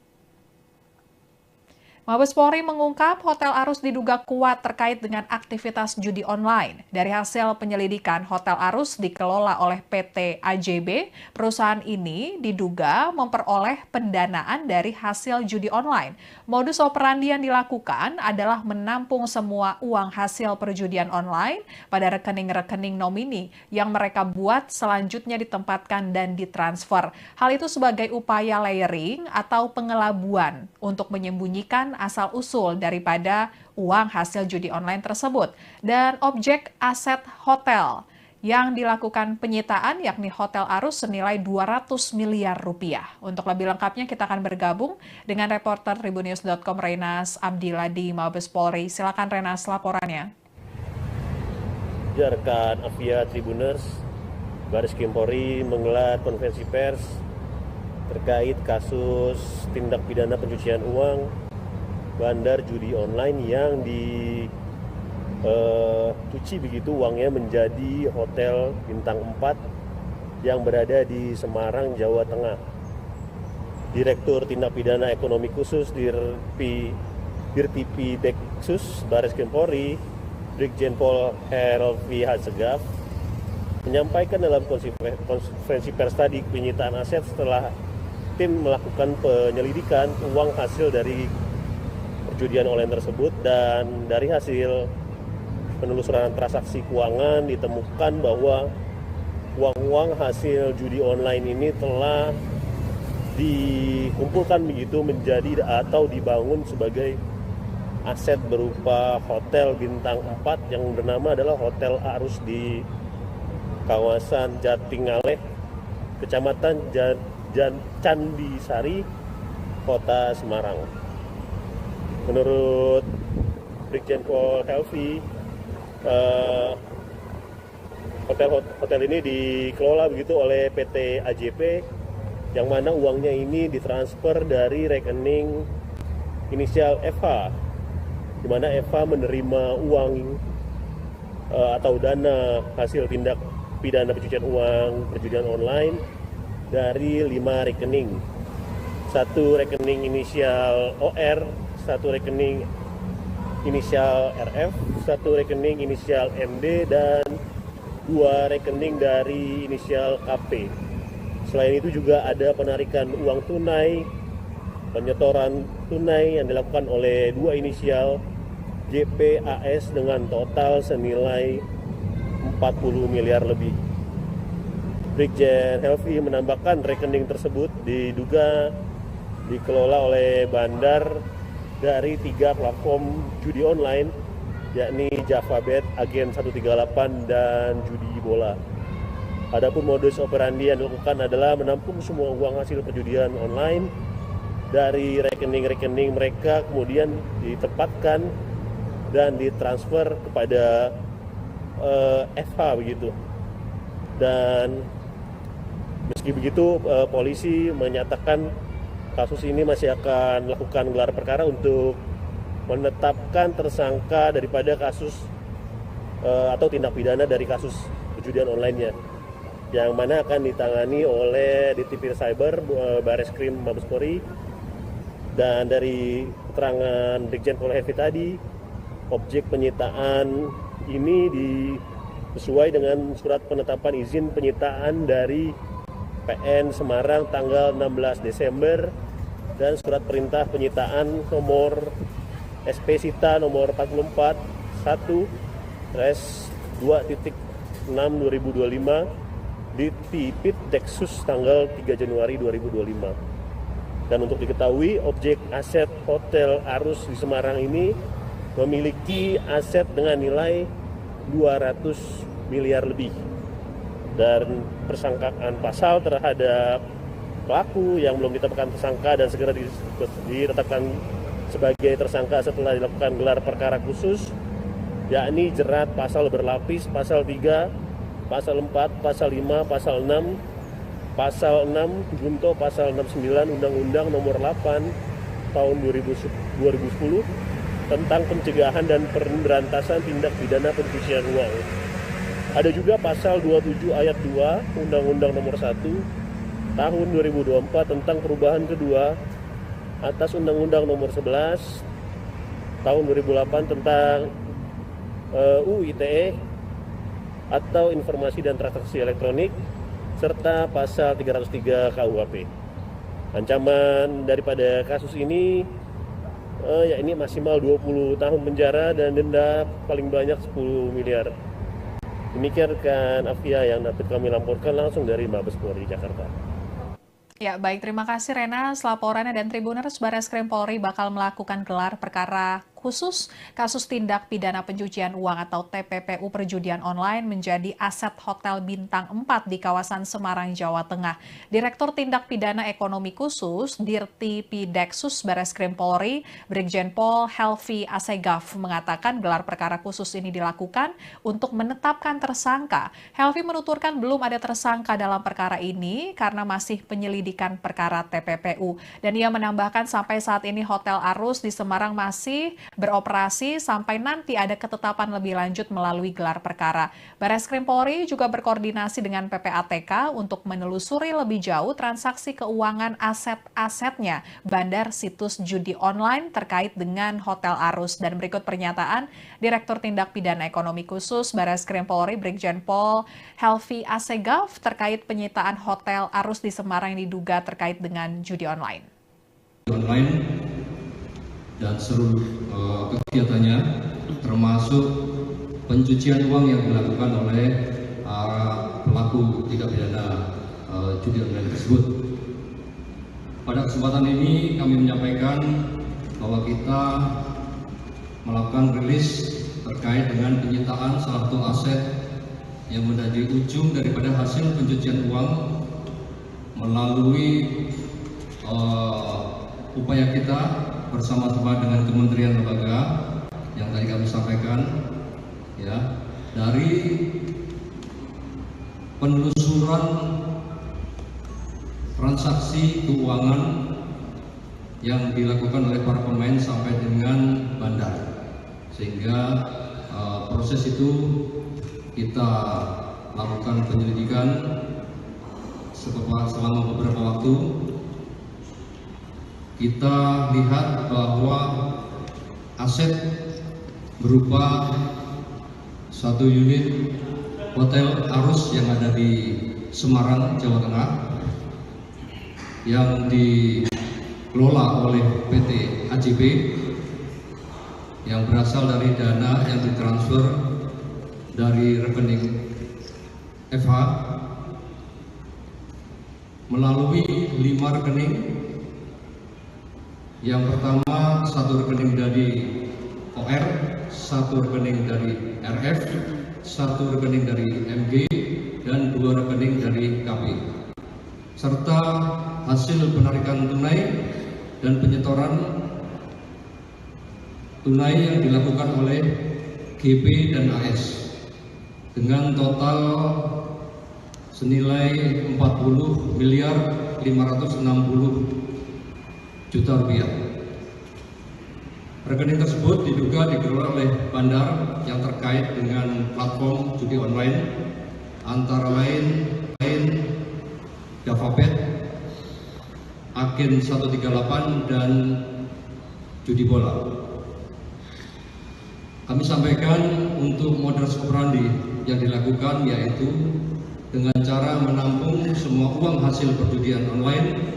Mabes Polri mengungkap Hotel Arus diduga kuat terkait dengan aktivitas judi online. Dari hasil penyelidikan, Hotel Arus dikelola oleh PT AJB. Perusahaan ini diduga memperoleh pendanaan dari hasil judi online. Modus operandi yang dilakukan adalah menampung semua uang hasil perjudian online pada rekening-rekening nomini yang mereka buat, selanjutnya ditempatkan dan ditransfer. Hal itu sebagai upaya layering atau pengelabuan untuk menyembunyikan asal-usul daripada uang hasil judi online tersebut. Dan objek aset hotel yang dilakukan penyitaan yakni Hotel Arus senilai 200 miliar rupiah. Untuk lebih lengkapnya kita akan bergabung dengan reporter Tribunnews.com Renas Abdillah di Mabes Polri. Silakan Renas, laporannya. Rekan Apvia Tribuners, Bareskrim Polri menggelar konferensi pers terkait kasus tindak pidana pencucian uang bandar judi online yang dicuci begitu uangnya menjadi hotel bintang 4 yang berada di Semarang, Jawa Tengah. Direktur Tindak Pidana Ekonomi Khusus Dirtipideksus Bareskrim Polri, Brigjen Pol Helvi Hasegaf menyampaikan dalam konferensi pers tadi penyitaan aset setelah tim melakukan penyelidikan uang hasil dari perjudian online tersebut, dan dari hasil penelusuran transaksi keuangan ditemukan bahwa uang-uang hasil judi online ini telah dikumpulkan begitu menjadi atau dibangun sebagai aset berupa hotel bintang 4 yang bernama adalah Hotel Arus di kawasan Jatingaleh, Kecamatan Candisari, Kota Semarang. Menurut Brigjen Pol Helvi, hotel ini dikelola begitu oleh PT AJP, yang mana uangnya ini ditransfer dari rekening inisial FH, di mana FH menerima uang atau dana hasil tindak pidana pencucian uang perjudian online dari 5 rekening. 1 rekening inisial OR, 1 rekening inisial RF, 1 rekening inisial MD, dan 2 rekening dari inisial KP. Selain itu juga ada penarikan uang tunai, penyetoran tunai yang dilakukan oleh 2 inisial JPAS dengan total senilai 40 miliar lebih. Brigjen Helvi menambahkan rekening tersebut diduga dikelola oleh bandar dari 3 platform judi online, yakni JavaBet, Agen 138, dan Judi Bola. Adapun modus operandi yang dilakukan adalah menampung semua uang hasil perjudian online dari rekening-rekening mereka, kemudian ditempatkan dan ditransfer kepada FH begitu. Dan meski begitu, polisi menyatakan kasus ini masih akan melakukan gelar perkara untuk menetapkan tersangka daripada kasus atau tindak pidana dari kasus perjudian online-nya, yang mana akan ditangani oleh Ditipir Cyber Bareskrim Mabes Polri. Dan dari keterangan Brigjen Pol Helvi tadi, objek penyitaan ini sesuai dengan surat penetapan izin penyitaan dari PN Semarang tanggal 16 Desember dan surat perintah penyitaan nomor SP Sita nomor 44 1/2.6/2025 di Tipit Deksus tanggal 3 Januari 2025. Dan untuk diketahui, objek aset Hotel Arus di Semarang ini memiliki aset dengan nilai 200 miliar lebih. Dan persangkaan pasal terhadap pelaku yang belum ditetapkan tersangka dan segera ditetapkan sebagai tersangka setelah dilakukan gelar perkara khusus, yakni jerat pasal berlapis, pasal 3, pasal 4, pasal 5, pasal 6, pasal 6 junto pasal 69 Undang-Undang Nomor 8 Tahun 2010 tentang pencegahan dan pemberantasan tindak pidana pencucian uang. Ada juga pasal 27 ayat 2 Undang-Undang Nomor 1 Tahun 2024 tentang perubahan kedua atas Undang-Undang Nomor 11 Tahun 2008 tentang UU ITE atau Informasi dan Transaksi Elektronik, serta pasal 303 KUHP. Ancaman daripada kasus ini yakni maksimal 20 tahun penjara dan denda paling banyak 10 miliar. Demikian rekan Afia yang dapat kami laporkan langsung dari Mabes Polri Jakarta. Ya, baik. Terima kasih Rena. Laporannya, dan Tribuners, Bareskrim Polri bakal melakukan gelar perkara khusus kasus tindak pidana pencucian uang atau TPPU perjudian online menjadi aset Hotel Bintang 4 di kawasan Semarang, Jawa Tengah. Direktur Tindak Pidana Ekonomi Khusus Dirti Pideksus Bareskrim Polri, Brigjen Pol Helvi Hasegaf mengatakan gelar perkara khusus ini dilakukan untuk menetapkan tersangka. Helvi menuturkan belum ada tersangka dalam perkara ini karena masih penyelidikan perkara TPPU. Dan ia menambahkan sampai saat ini Hotel Arus di Semarang masih beroperasi sampai nanti ada ketetapan lebih lanjut melalui gelar perkara. Bareskrim Polri juga berkoordinasi dengan PPATK untuk menelusuri lebih jauh transaksi keuangan aset-asetnya bandar situs judi online terkait dengan Hotel Arus. Dan berikut pernyataan Direktur Tindak Pidana Ekonomi Khusus Bareskrim Polri Brigjen Pol Helvi Assegaf terkait penyitaan Hotel Arus di Semarang yang diduga terkait dengan judi online. Dan seluruh kegiatannya termasuk pencucian uang yang dilakukan oleh pelaku tindak pidana judi online tersebut. Pada kesempatan ini kami menyampaikan bahwa kita melakukan rilis terkait dengan penyitaan salah satu aset yang menjadi ujung daripada hasil pencucian uang melalui upaya kita bersama-sama dengan kementerian lembaga yang tadi kami sampaikan, ya, dari penelusuran transaksi keuangan yang dilakukan oleh para pemain sampai dengan bandar, sehingga proses itu kita lakukan penyelidikan selama beberapa waktu. Kita lihat bahwa aset berupa satu unit Hotel Arus yang ada di Semarang, Jawa Tengah, yang dikelola oleh PT AJB yang berasal dari dana yang ditransfer dari rekening FH melalui 5 rekening. Yang pertama, satu rekening dari OR, satu rekening dari RF, satu rekening dari MG, dan 2 rekening dari KP, serta hasil penarikan tunai dan penyetoran tunai yang dilakukan oleh GP dan AS dengan total senilai 40.560 juta rupiah. Rekening tersebut diduga dikelola oleh bandar yang terkait dengan platform judi online antara lain Javabet, Agen 138, dan Judi Bola. Kami sampaikan untuk modus operandi yang dilakukan yaitu dengan cara menampung semua uang hasil perjudian online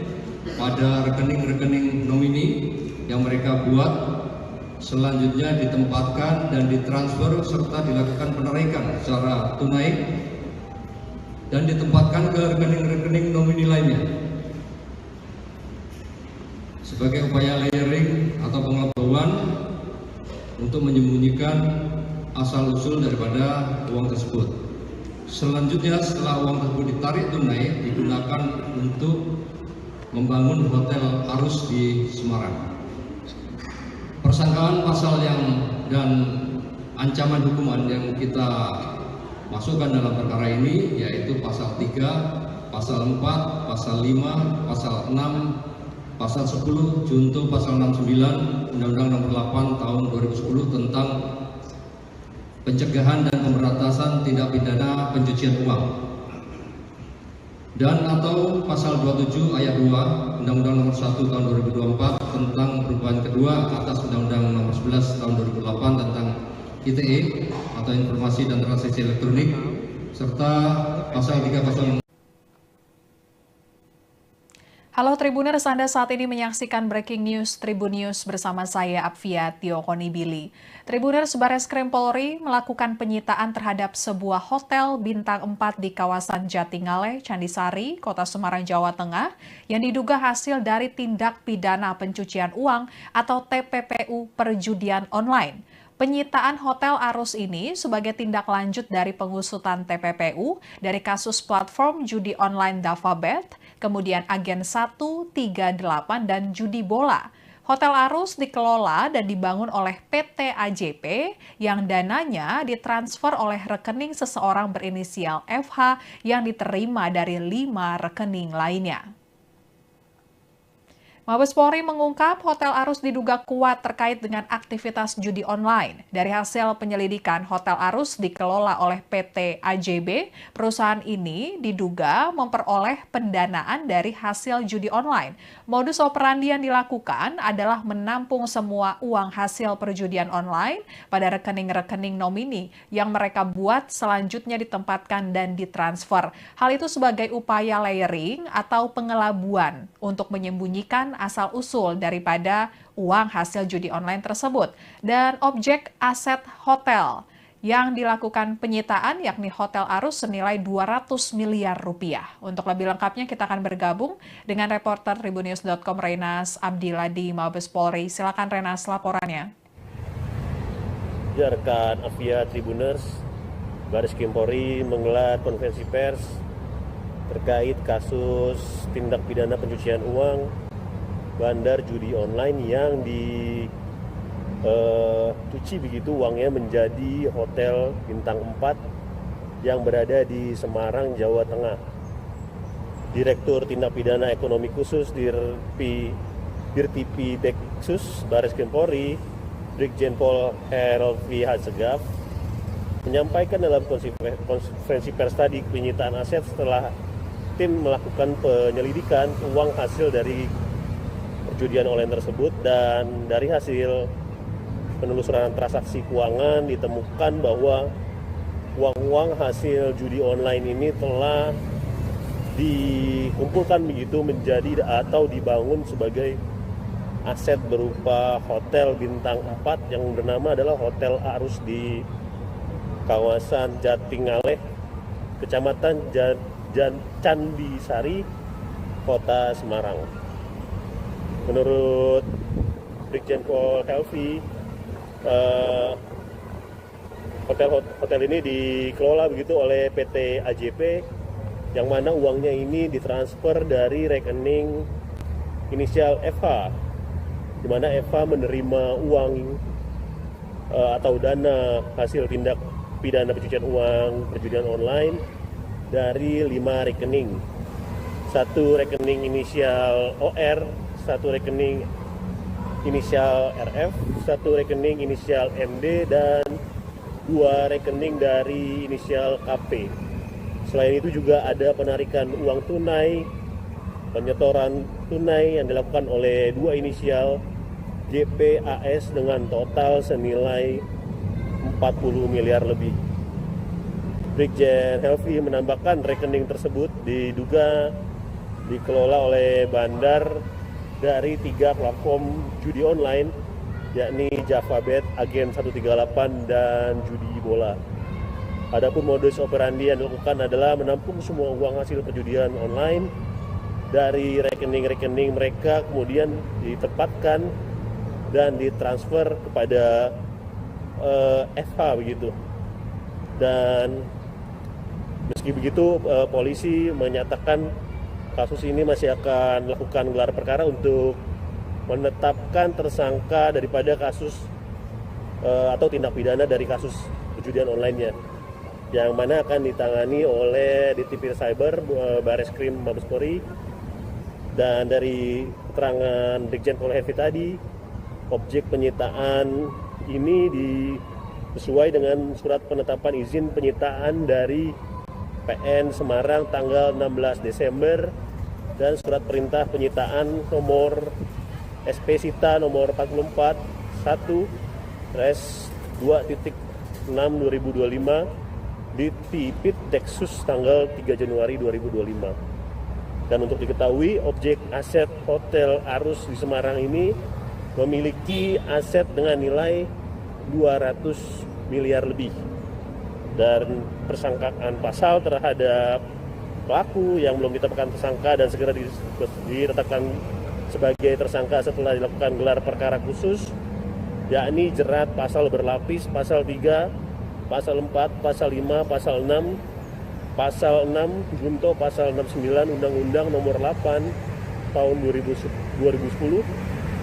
pada rekening-rekening nomini yang mereka buat, selanjutnya ditempatkan dan ditransfer serta dilakukan penarikan secara tunai dan ditempatkan ke rekening-rekening nomini lainnya. Sebagai upaya layering atau pengetahuan untuk menyembunyikan asal-usul daripada uang tersebut. Selanjutnya setelah uang tersebut ditarik tunai, digunakan untuk membangun Hotel Arus di Semarang. Persangkaan pasal dan ancaman hukuman yang kita masukkan dalam perkara ini yaitu pasal 3, pasal 4, pasal 5, pasal 6, pasal 10, junto pasal 69 Undang-Undang Nomor 8 Tahun 2010 tentang pencegahan dan pemberantasan tindak pidana pencucian uang, dan atau pasal 27 ayat 2 Undang-Undang Nomor 1 Tahun 2024 tentang perubahan kedua atas Undang-Undang Nomor 11 Tahun 2008 tentang ITE atau Informasi dan Transaksi Elektronik, serta pasal 3 pasal. Halo Tribuners, Anda saat ini menyaksikan Breaking News Tribun News bersama saya Apvia Tiokonibili. Tribuners, Bareskrim Polri melakukan penyitaan terhadap sebuah hotel bintang 4 di kawasan Jatingaleh, Candisari, Kota Semarang, Jawa Tengah yang diduga hasil dari tindak pidana pencucian uang atau TPPU perjudian online. Penyitaan Hotel Arus ini sebagai tindak lanjut dari pengusutan TPPU dari kasus platform judi online Javabet, kemudian Agen 138 dan Judi Bola. Hotel Arus dikelola dan dibangun oleh PT AJP yang dananya ditransfer oleh rekening seseorang berinisial FH yang diterima dari 5 rekening lainnya. Mabes Polri mengungkap Hotel Arus diduga kuat terkait dengan aktivitas judi online. Dari hasil penyelidikan, Hotel Arus dikelola oleh PT AJB. Perusahaan ini diduga memperoleh pendanaan dari hasil judi online. Modus operandi yang dilakukan adalah menampung semua uang hasil perjudian online pada rekening-rekening nomini yang mereka buat selanjutnya ditempatkan dan ditransfer. Hal itu sebagai upaya layering atau pengelabuan untuk menyembunyikan asal-usul daripada uang hasil judi online tersebut. Dan objek aset hotel yang dilakukan penyitaan yakni Hotel Arus senilai 200 miliar rupiah. Untuk lebih lengkapnya kita akan bergabung dengan reporter Tribunnews.com Renas Abdillah di Mabes Polri. Silakan Renas laporannya. Ya, rekan Avia Tribuners, Baris Krim Polri menggelar konferensi pers terkait kasus tindak pidana pencucian uang bandar judi online yang dicuci begitu uangnya menjadi hotel bintang 4 yang berada di Semarang, Jawa Tengah. Direktur Tindak Pidana Ekonomi Khusus Dirtipi Deksus Baris Krim Polri, Brigjen Pol Helvi Hasegaf, menyampaikan dalam konferensi pers tadi penyitaan aset setelah tim melakukan penyelidikan uang hasil dari perjudian online tersebut, dan dari hasil penelusuran transaksi keuangan ditemukan bahwa uang-uang hasil judi online ini telah dikumpulkan begitu menjadi atau dibangun sebagai aset berupa hotel bintang 4 yang bernama adalah Hotel Arus di kawasan Jatingaleh, Kecamatan Candisari, Kota Semarang. Menurut Brigjen Pol Helvi, hotel ini dikelola begitu oleh PT AJB, yang mana uangnya ini ditransfer dari rekening inisial FH, di mana FH menerima uang atau dana hasil tindak pidana pencucian uang perjudian online dari 5 rekening. Satu rekening inisial OR, satu rekening inisial RF, satu rekening inisial MD, dan 2 rekening dari inisial KP. Selain itu juga ada penarikan uang tunai, penyetoran tunai yang dilakukan oleh 2 inisial JPAS dengan total senilai 40 miliar lebih. Brigjen Helvi menambahkan rekening tersebut diduga dikelola oleh bandar dari 3 platform judi online, yakni JavaBet, Agen 138, dan Judi Bola. Adapun modus operandi yang dilakukan adalah menampung semua uang hasil perjudian online dari rekening-rekening mereka, kemudian ditempatkan dan ditransfer kepada FH begitu. Dan meski begitu, polisi menyatakan kasus ini masih akan melakukan gelar perkara untuk menetapkan tersangka daripada kasus atau tindak pidana dari kasus perjudian online-nya, yang mana akan ditangani oleh Ditipir Cyber Baris Krim Mabes Polri. Dan dari keterangan Brigjen Pol Helvi tadi, objek penyitaan ini sesuai dengan surat penetapan izin penyitaan dari PN Semarang tanggal 16 Desember dan surat perintah penyitaan nomor SP Sita nomor 44 1/2.6/2025 di Tipit Deksus tanggal 3 Januari 2025. Dan untuk diketahui, objek aset Hotel Arus di Semarang ini memiliki aset dengan nilai 200 miliar lebih. Dan persangkaan pasal terhadap pelaku yang belum ditetapkan tersangka dan segera ditetapkan sebagai tersangka setelah dilakukan gelar perkara khusus, yakni jerat pasal berlapis, pasal 3, pasal 4, pasal 5, pasal 6, pasal 6 junto pasal 69 Undang-Undang Nomor 8 Tahun 2010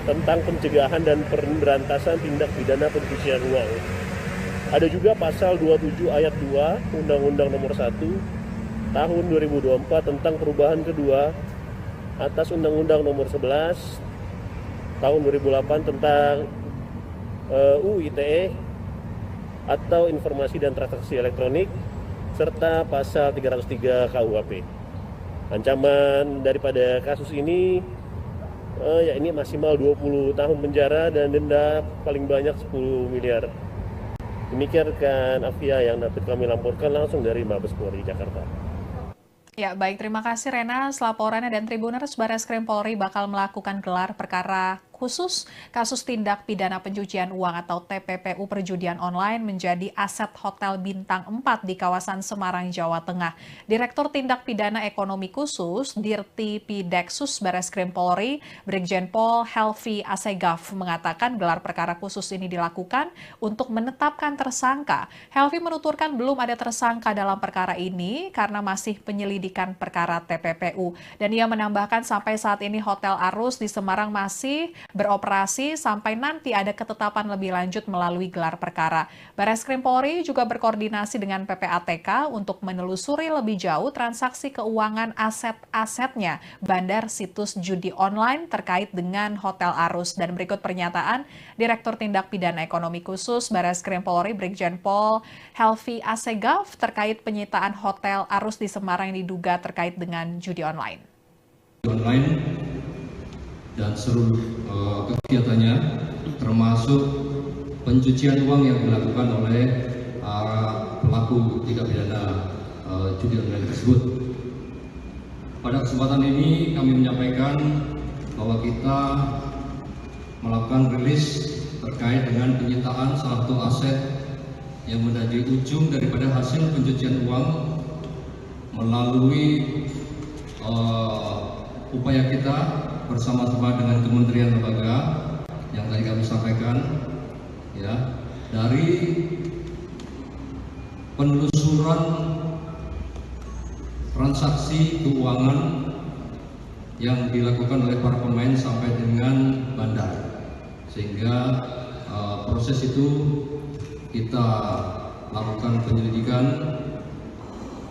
tentang pencegahan dan pemberantasan tindak pidana pencucian uang. Ada juga pasal 27 ayat 2 Undang-Undang Nomor 1 Tahun 2024 tentang perubahan kedua atas Undang-Undang Nomor 11 tahun 2008 tentang UU ITE atau Informasi dan Transaksi Elektronik serta pasal 303 KUHP. Ancaman daripada kasus ini yakni maksimal 20 tahun penjara dan denda paling banyak 10 miliar. Demikian rekan Afia yang dapat kami laporkan langsung dari Mabes Polri Jakarta. Ya, baik. Terima kasih Rena. Laporannya dan Tribuners, Barreskrim Polri bakal melakukan gelar perkara khusus kasus tindak pidana pencucian uang atau TPPU perjudian online menjadi aset Hotel Bintang 4 di kawasan Semarang, Jawa Tengah. Direktur Tindak Pidana Ekonomi Khusus Dirti Pideksus Barreskrim Polri, Brigjen Pol Helvi Asegaf mengatakan gelar perkara khusus ini dilakukan untuk menetapkan tersangka. Helvi menuturkan belum ada tersangka dalam perkara ini karena masih penyelidikan perkara TPPU. Dan ia menambahkan sampai saat ini Hotel Arus di Semarang masih beroperasi sampai nanti ada ketetapan lebih lanjut melalui gelar perkara. Barreskrim Polri juga berkoordinasi dengan PPATK untuk menelusuri lebih jauh transaksi keuangan aset-asetnya bandar situs judi online terkait dengan Hotel Arus. Dan berikut pernyataan Direktur Tindak Pidana Ekonomi Khusus Barreskrim Polri Brigjen Pol Helvi Asegaf terkait penyitaan Hotel Arus di Semarang yang diduga terkait dengan judi online. Dan seluruh kegiatannya termasuk pencucian uang yang dilakukan oleh pelaku tindak pidana judi online tersebut. Pada kesempatan ini kami menyampaikan bahwa kita melakukan rilis terkait dengan penyitaan salah satu aset yang menjadi ujung daripada hasil pencucian uang melalui upaya kita bersama-sama dengan kementerian lembaga yang tadi kami sampaikan, ya, dari penelusuran transaksi keuangan yang dilakukan oleh para pemain sampai dengan bandar, sehingga proses itu kita lakukan penyelidikan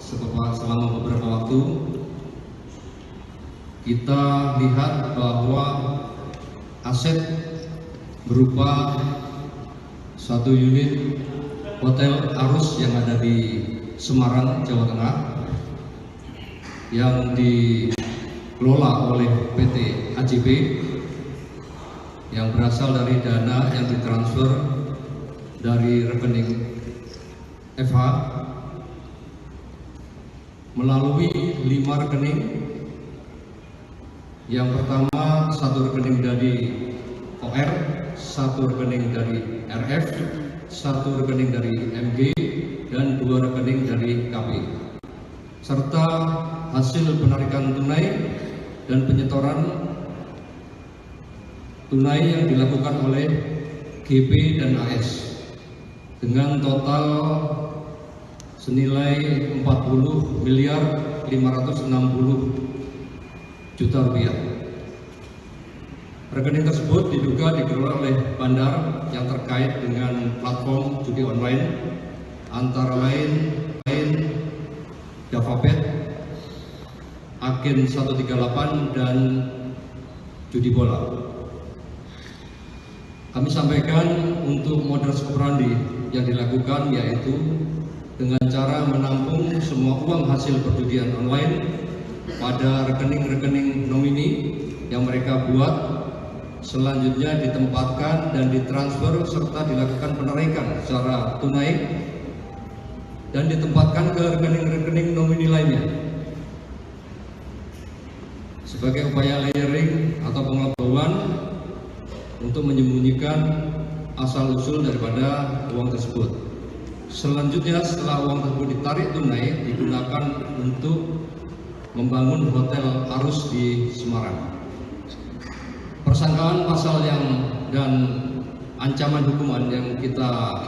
selama beberapa waktu. Kita lihat bahwa aset berupa satu unit Hotel Arus yang ada di Semarang, Jawa Tengah yang dikelola oleh PT AJB yang berasal dari dana yang ditransfer dari rekening FH melalui 5 rekening. Yang pertama, satu rekening dari OR, satu rekening dari RF, satu rekening dari MG, dan 2 rekening dari KP. Serta hasil penarikan tunai dan penyetoran tunai yang dilakukan oleh GP dan AS dengan total senilai 40.560 juta rupiah. Rekening tersebut diduga dikelola oleh bandar yang terkait dengan platform judi online antara lain Javabet, Agen 138 dan judi bola. Kami sampaikan untuk modus operandi yang dilakukan yaitu dengan cara menampung semua uang hasil perjudian online pada rekening-rekening nomini yang mereka buat, selanjutnya ditempatkan dan ditransfer serta dilakukan penarikan secara tunai dan ditempatkan ke rekening-rekening nomini lainnya. Sebagai upaya layering atau pengetahuan untuk menyembunyikan asal-usul daripada uang tersebut. Selanjutnya setelah uang tersebut ditarik tunai digunakan untuk membangun Hotel Arus di Semarang. Persangkaan pasal dan ancaman hukuman yang kita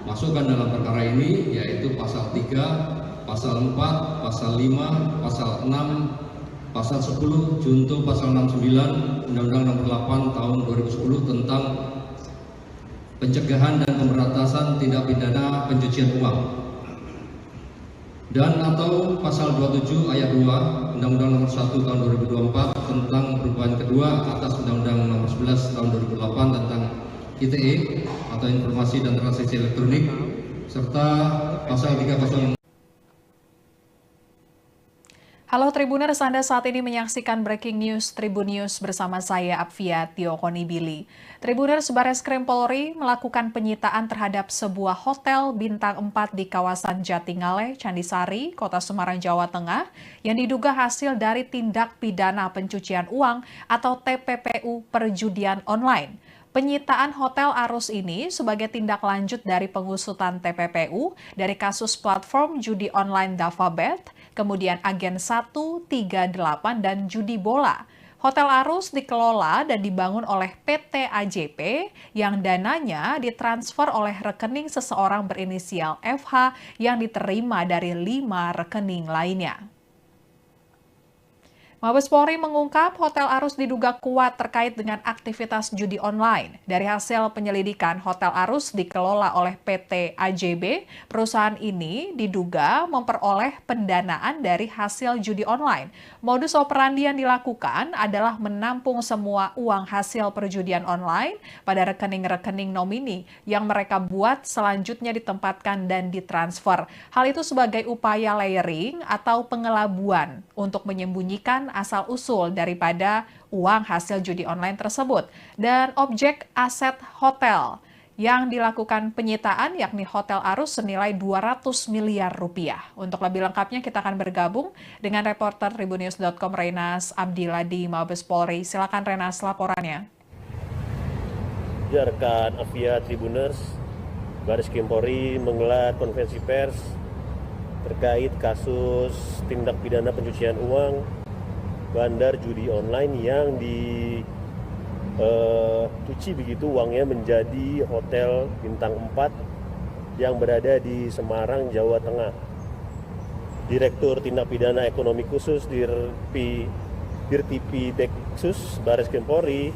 masukkan dalam perkara ini yaitu pasal 3, pasal 4, pasal 5, pasal 6, pasal 10, junto pasal 69 Undang-Undang Nomor 8 Tahun 2010 tentang pencegahan dan pemberantasan tindak pidana pencucian uang, dan atau pasal 27 ayat 2 Undang-Undang Nomor 1 Tahun 2024 tentang perubahan kedua atas Undang-Undang Nomor 11 Tahun 2008 tentang ITE atau Informasi dan Transaksi Elektronik, serta pasal 306. Halo Tribuners, Anda saat ini menyaksikan Breaking News Tribun News bersama saya Apvia Tiokonibili. Tribuners, Bareskrim Polri melakukan penyitaan terhadap sebuah hotel bintang 4 di kawasan Jatingaleh, Candisari, Kota Semarang, Jawa Tengah yang diduga hasil dari tindak pidana pencucian uang atau TPPU perjudian online. Penyitaan Hotel Arus ini sebagai tindak lanjut dari pengusutan TPPU dari kasus platform judi online DavaBet, kemudian Agen 138 dan judi bola. Hotel Arus dikelola dan dibangun oleh PT AJP yang dananya ditransfer oleh rekening seseorang berinisial FH yang diterima dari 5 rekening lainnya. Mabes Polri mengungkap Hotel Arus diduga kuat terkait dengan aktivitas judi online. Dari hasil penyelidikan, Hotel Arus dikelola oleh PT AJB. Perusahaan ini diduga memperoleh pendanaan dari hasil judi online. Modus operandi yang dilakukan adalah menampung semua uang hasil perjudian online pada rekening-rekening nomini yang mereka buat selanjutnya ditempatkan dan ditransfer. Hal itu sebagai upaya layering atau pengelabuan untuk menyembunyikan asal-usul daripada uang hasil judi online tersebut. Dan objek aset hotel yang dilakukan penyitaan yakni Hotel Arus senilai 200 miliar rupiah. Untuk lebih lengkapnya kita akan bergabung dengan reporter Tribunnews.com Renas Abdillah di Mabes Polri. Silakan Renas laporannya. Rekan Apvia Tribuners, Bareskrim Polri menggelar konferensi pers terkait kasus tindak pidana pencucian uang bandar judi online yang dicuci begitu uangnya menjadi hotel bintang 4 yang berada di Semarang, Jawa Tengah. Direktur Tindak Pidana Ekonomi Khusus Dirtipi Deksus Bareskrim Polri,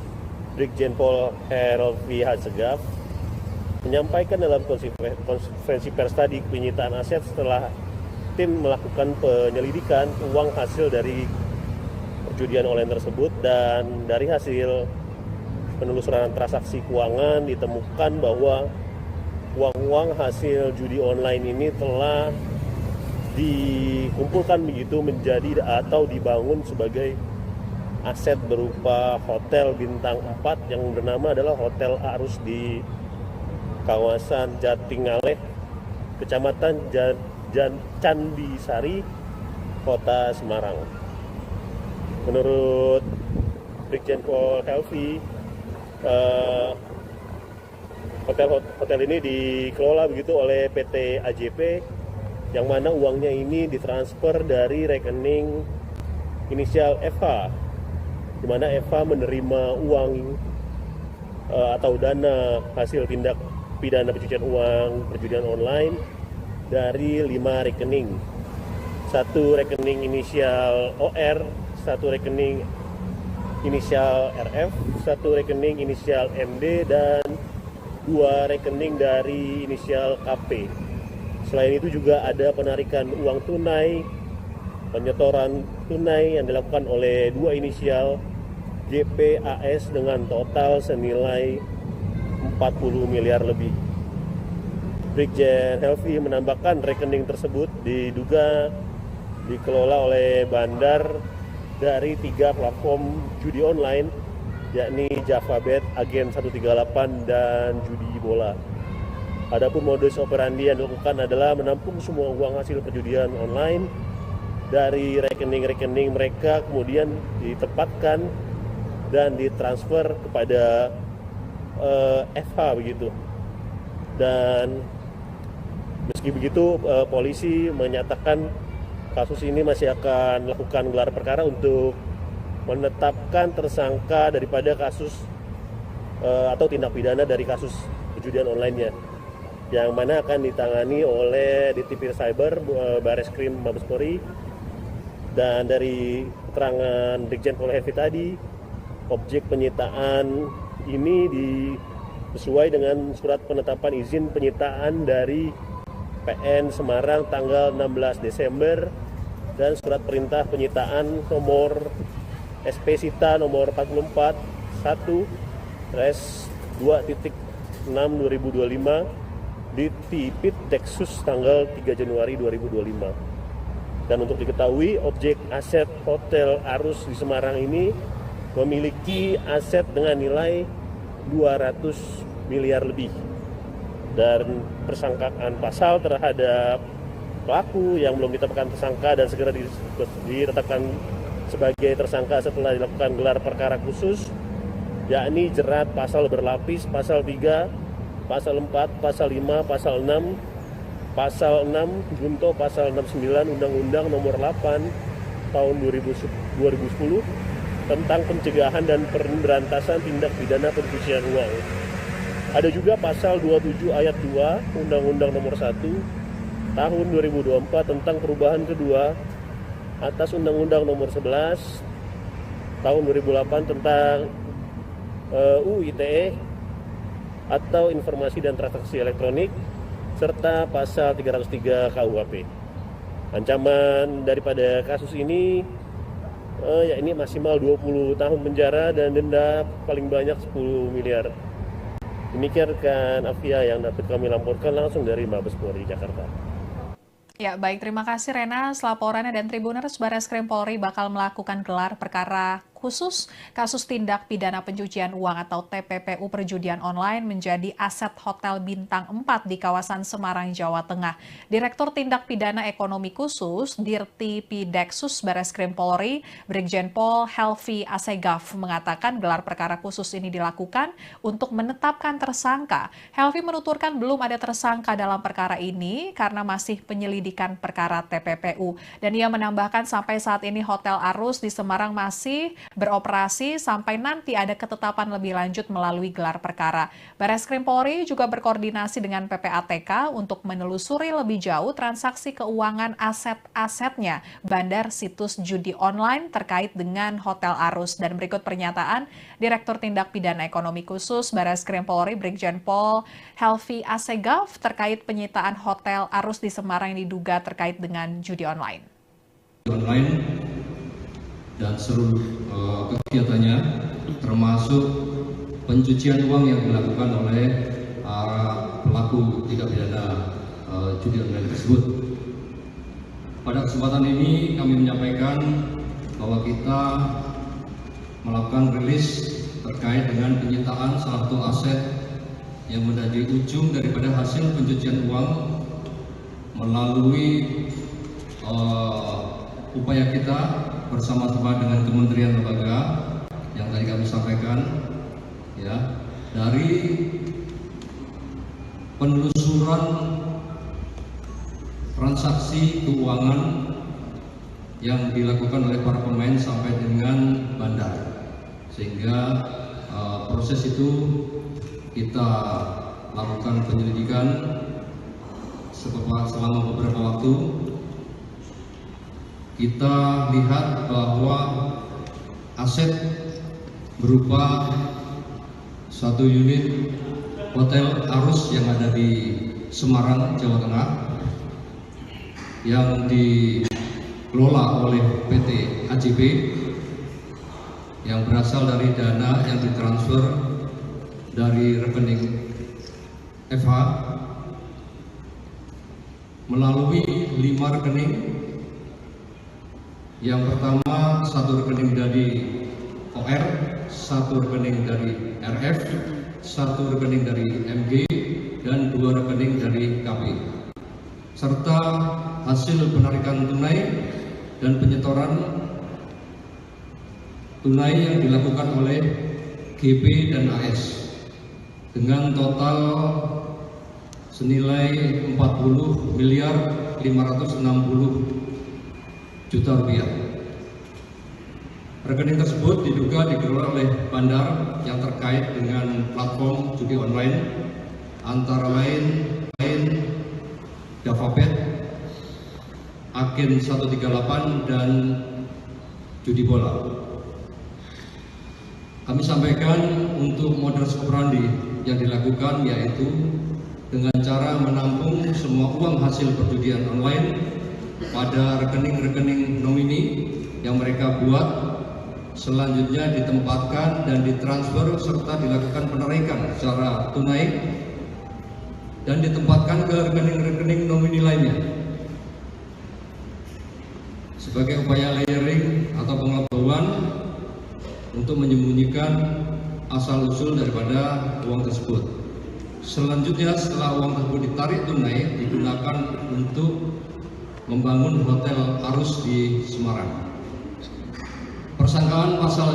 Brigjen Pol Helvi Hasegaf, menyampaikan dalam konferensi pers tadi penyitaan aset setelah tim melakukan penyelidikan uang hasil dari perjudian online tersebut, dan dari hasil penelusuran transaksi keuangan ditemukan bahwa uang-uang hasil judi online ini telah dikumpulkan begitu menjadi atau dibangun sebagai aset berupa hotel bintang 4 yang bernama adalah Hotel Arus di kawasan Jatingaleh, Kecamatan Candisari, Kota Semarang. Menurut Brigjen Pol Helvi, hotel ini dikelola begitu oleh PT AJP, yang mana uangnya ini ditransfer dari rekening inisial FH, di mana FH menerima uang atau dana hasil tindak pidana pencucian uang perjudian online dari 5 rekening. 1 rekening inisial OR, 1 rekening inisial RF, 1 rekening inisial MD, dan 2 rekening dari inisial KP. Selain itu juga ada penarikan uang tunai, penyetoran tunai yang dilakukan oleh 2 inisial GPAS dengan total senilai 40 miliar lebih. Brigjen Helvi menambahkan rekening tersebut diduga dikelola oleh bandar dari 3 platform judi online, yakni DavaBet, Agen 138, dan judi bola. Adapun modus operandi yang dilakukan adalah menampung semua uang hasil perjudian online dari rekening-rekening mereka, kemudian ditempatkan dan ditransfer kepada FH begitu. Dan meski begitu, polisi menyatakan kasus ini masih akan melakukan gelar perkara untuk menetapkan tersangka daripada kasus atau tindak pidana dari kasus perjudian online-nya, yang mana akan ditangani oleh Ditipir Cyber Bareskrim Mabes Polri. Dan dari keterangan Brigjen Pol Helvi tadi, objek penyitaan ini sesuai dengan surat penetapan izin penyitaan dari PN Semarang tanggal 16 Desember dan surat perintah penyitaan nomor SP Sita nomor 44 1/2.6/2025 di Tipit Deksus tanggal 3 Januari 2025. Dan untuk diketahui, objek aset Hotel Arus di Semarang ini memiliki aset dengan nilai 200 miliar lebih. Dan persangkaan pasal terhadap pelaku yang belum ditetapkan tersangka dan segera ditetapkan sebagai tersangka setelah dilakukan gelar perkara khusus, yakni jerat pasal berlapis, pasal 3, pasal 4, pasal 5, pasal 6, pasal 6 junto pasal 69 Undang-Undang Nomor 8 Tahun 2010 tentang pencegahan dan pemberantasan tindak pidana pencucian uang. Ada juga pasal 27 ayat 2 Undang-Undang Nomor 1 Tahun 2024 tentang perubahan kedua atas Undang-Undang Nomor 11 Tahun 2008 tentang UU ITE atau Informasi dan Transaksi Elektronik, serta pasal 303 KUHP. Ancaman daripada kasus ini yakni maksimal 20 tahun penjara dan denda paling banyak 10 miliar. Demikian rekan Afia yang dapat kami laporkan langsung dari Mabes Polri Jakarta. Ya, baik. Terima kasih Rena. Laporannya dan Tribuners, Barreskrim Polri bakal melakukan gelar perkara khusus kasus tindak pidana pencucian uang atau TPPU perjudian online menjadi aset Hotel Bintang 4 di kawasan Semarang, Jawa Tengah. Direktur Tindak Pidana Ekonomi Khusus Dirti Pideksus Barreskrim Polri, Brigjen Pol Helvi Asegaf mengatakan gelar perkara khusus ini dilakukan untuk menetapkan tersangka. Helvi menuturkan belum ada tersangka dalam perkara ini karena masih penyelidikan perkara TPPU. Dan ia menambahkan sampai saat ini Hotel Arus di Semarang masih beroperasi sampai nanti ada ketetapan lebih lanjut melalui gelar perkara. Barreskrim Polri juga berkoordinasi dengan PPATK untuk menelusuri lebih jauh transaksi keuangan aset-asetnya bandar situs judi online terkait dengan Hotel Arus. Dan berikut pernyataan Direktur Tindak Pidana Ekonomi Khusus Barreskrim Polri Brigjen Pol Helvi Asegaf terkait penyitaan Hotel Arus di Semarang yang diduga terkait dengan judi online. Dan seluruh kegiatannya termasuk pencucian uang yang dilakukan oleh pelaku tindak pidana judi online tersebut. Pada kesempatan ini kami menyampaikan bahwa kita melakukan rilis terkait dengan penyitaan salah satu aset yang menjadi ujung daripada hasil pencucian uang melalui upaya kita bersama-sama dengan kementerian lembaga yang tadi kami sampaikan, ya, dari penelusuran transaksi keuangan yang dilakukan oleh para pemain sampai dengan bandar, sehingga proses itu kita lakukan penyelidikan selama beberapa waktu. Kita lihat bahwa aset berupa satu unit Hotel Arus yang ada di Semarang, Jawa Tengah yang dikelola oleh PT AJB yang berasal dari dana yang ditransfer dari rekening FH melalui 5 rekening. Yang pertama, satu rekening dari OR, satu rekening dari RF, satu rekening dari MG, dan 2 rekening dari KP. Serta hasil penarikan tunai dan penyetoran tunai yang dilakukan oleh GP dan AS dengan total senilai 40 miliar 560 juta rupiah. Rekening tersebut diduga dikelola oleh bandar yang terkait dengan platform judi online antara lain JavaBet, Agen 138 dan Judi Bola. Kami sampaikan untuk modus operandi yang dilakukan yaitu dengan cara menampung semua uang hasil perjudian online pada rekening-rekening nomini yang mereka buat, selanjutnya ditempatkan dan ditransfer serta dilakukan penarikan secara tunai dan ditempatkan ke rekening-rekening nomini lainnya. Sebagai upaya layering atau pengetahuan untuk menyembunyikan asal-usul daripada uang tersebut. Selanjutnya setelah uang tersebut ditarik tunai, digunakan untuk membangun hotel Arus di Semarang. Persangkaan pasal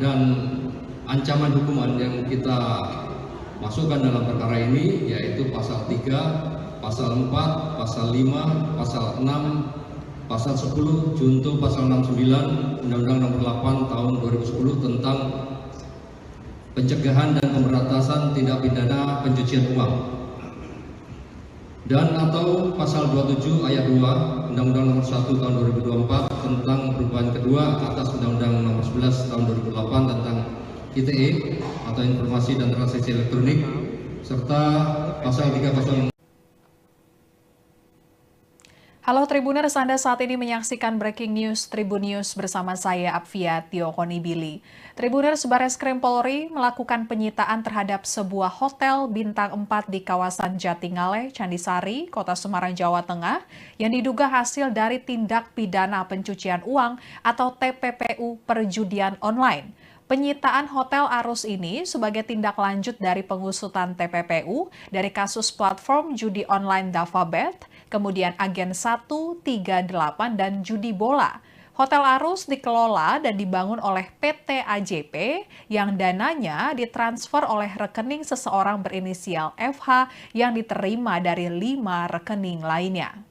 dan ancaman hukuman yang kita masukkan dalam perkara ini yaitu pasal 3, pasal 4, pasal 5, pasal 6, pasal 10, junto pasal 69 Undang-Undang Nomor 8 Tahun 2010 tentang pencegahan dan pemberantasan tindak pidana pencucian uang, dan atau pasal 27 ayat 2 Undang-Undang Nomor 1 Tahun 2024 tentang perubahan kedua atas Undang-Undang Nomor 11 Tahun 2008 tentang ITE atau Informasi dan Transaksi Elektronik, serta pasal 304. Halo Tribuners, Anda saat ini menyaksikan Breaking News Tribun News bersama saya Apvia Tiokonibili. Tribuners, Bareskrim Polri melakukan penyitaan terhadap sebuah hotel bintang 4 di kawasan Jatingaleh, Candisari, Kota Semarang, Jawa Tengah yang diduga hasil dari tindak pidana pencucian uang atau TPPU perjudian online. Penyitaan Hotel Arus ini sebagai tindak lanjut dari pengusutan TPPU dari kasus platform judi online Davabet, kemudian Agen 138 dan judi bola. Hotel Arus dikelola dan dibangun oleh PT AJP yang dananya ditransfer oleh rekening seseorang berinisial FH yang diterima dari 5 rekening lainnya.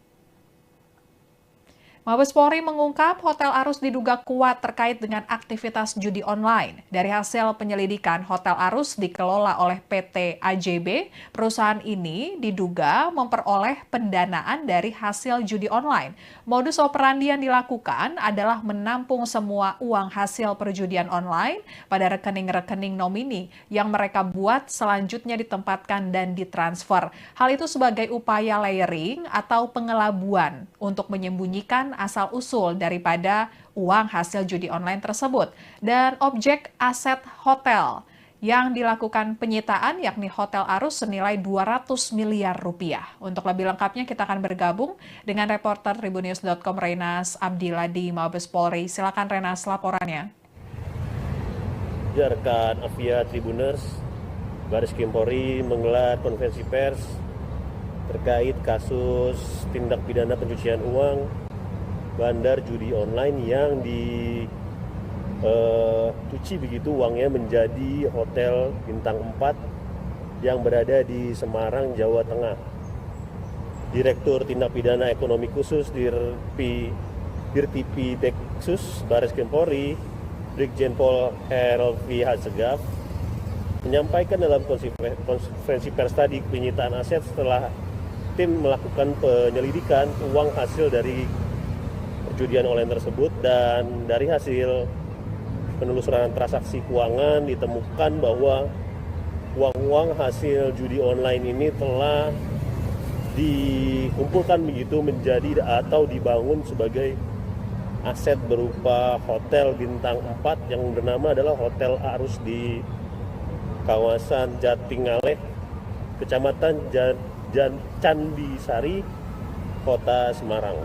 Mabes Polri mengungkap Hotel Arus diduga kuat terkait dengan aktivitas judi online. Dari hasil penyelidikan, Hotel Arus dikelola oleh PT AJB. Perusahaan ini diduga memperoleh pendanaan dari hasil judi online. Modus operandi yang dilakukan adalah menampung semua uang hasil perjudian online pada rekening-rekening nomini yang mereka buat selanjutnya ditempatkan dan ditransfer. Hal itu sebagai upaya layering atau pengelabuan untuk menyembunyikan asal-usul daripada uang hasil judi online tersebut. Dan objek aset hotel yang dilakukan penyitaan yakni Hotel Arus senilai 200 miliar rupiah. Untuk lebih lengkapnya kita akan bergabung dengan reporter Tribunnews.com Renas Abdillah di Mabes Polri. Silakan Renas laporannya. Ya, rekan Apvia Tribuners, Bareskrim Polri menggelar konferensi pers terkait kasus tindak pidana pencucian uang bandar judi online yang dicuci begitu uangnya menjadi hotel bintang 4 yang berada di Semarang, Jawa Tengah. Direktur Tindak Pidana Ekonomi Khusus Dirtipi Deksus Bareskrim Polri, Brigjen Pol Helvi Hasegaf, menyampaikan dalam konferensi pers tadi penyitaan aset setelah tim melakukan penyelidikan uang hasil dari perjudian online tersebut, dan dari hasil penelusuran transaksi keuangan ditemukan bahwa uang-uang hasil judi online ini telah dikumpulkan begitu menjadi atau dibangun sebagai aset berupa hotel bintang 4 yang bernama adalah Hotel Arus di kawasan Jatingaleh, Kecamatan Candisari, Kota Semarang.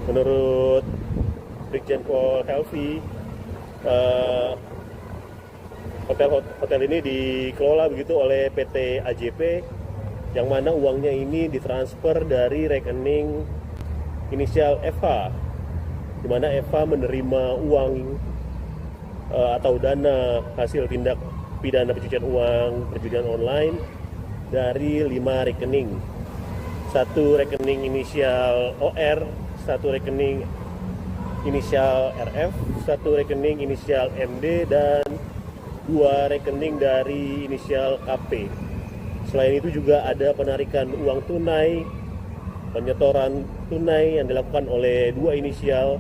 Menurut Brigjen Pol Helvi, hotel ini dikelola begitu oleh PT AJP, yang mana uangnya ini ditransfer dari rekening inisial FH, di mana FH menerima uang atau dana hasil tindak pidana pencucian uang perjudian online dari 5 rekening. Satu rekening inisial OR, satu rekening inisial RF, satu rekening inisial MD, dan 2 rekening dari inisial KP. Selain itu juga ada penarikan uang tunai, penyetoran tunai yang dilakukan oleh 2 inisial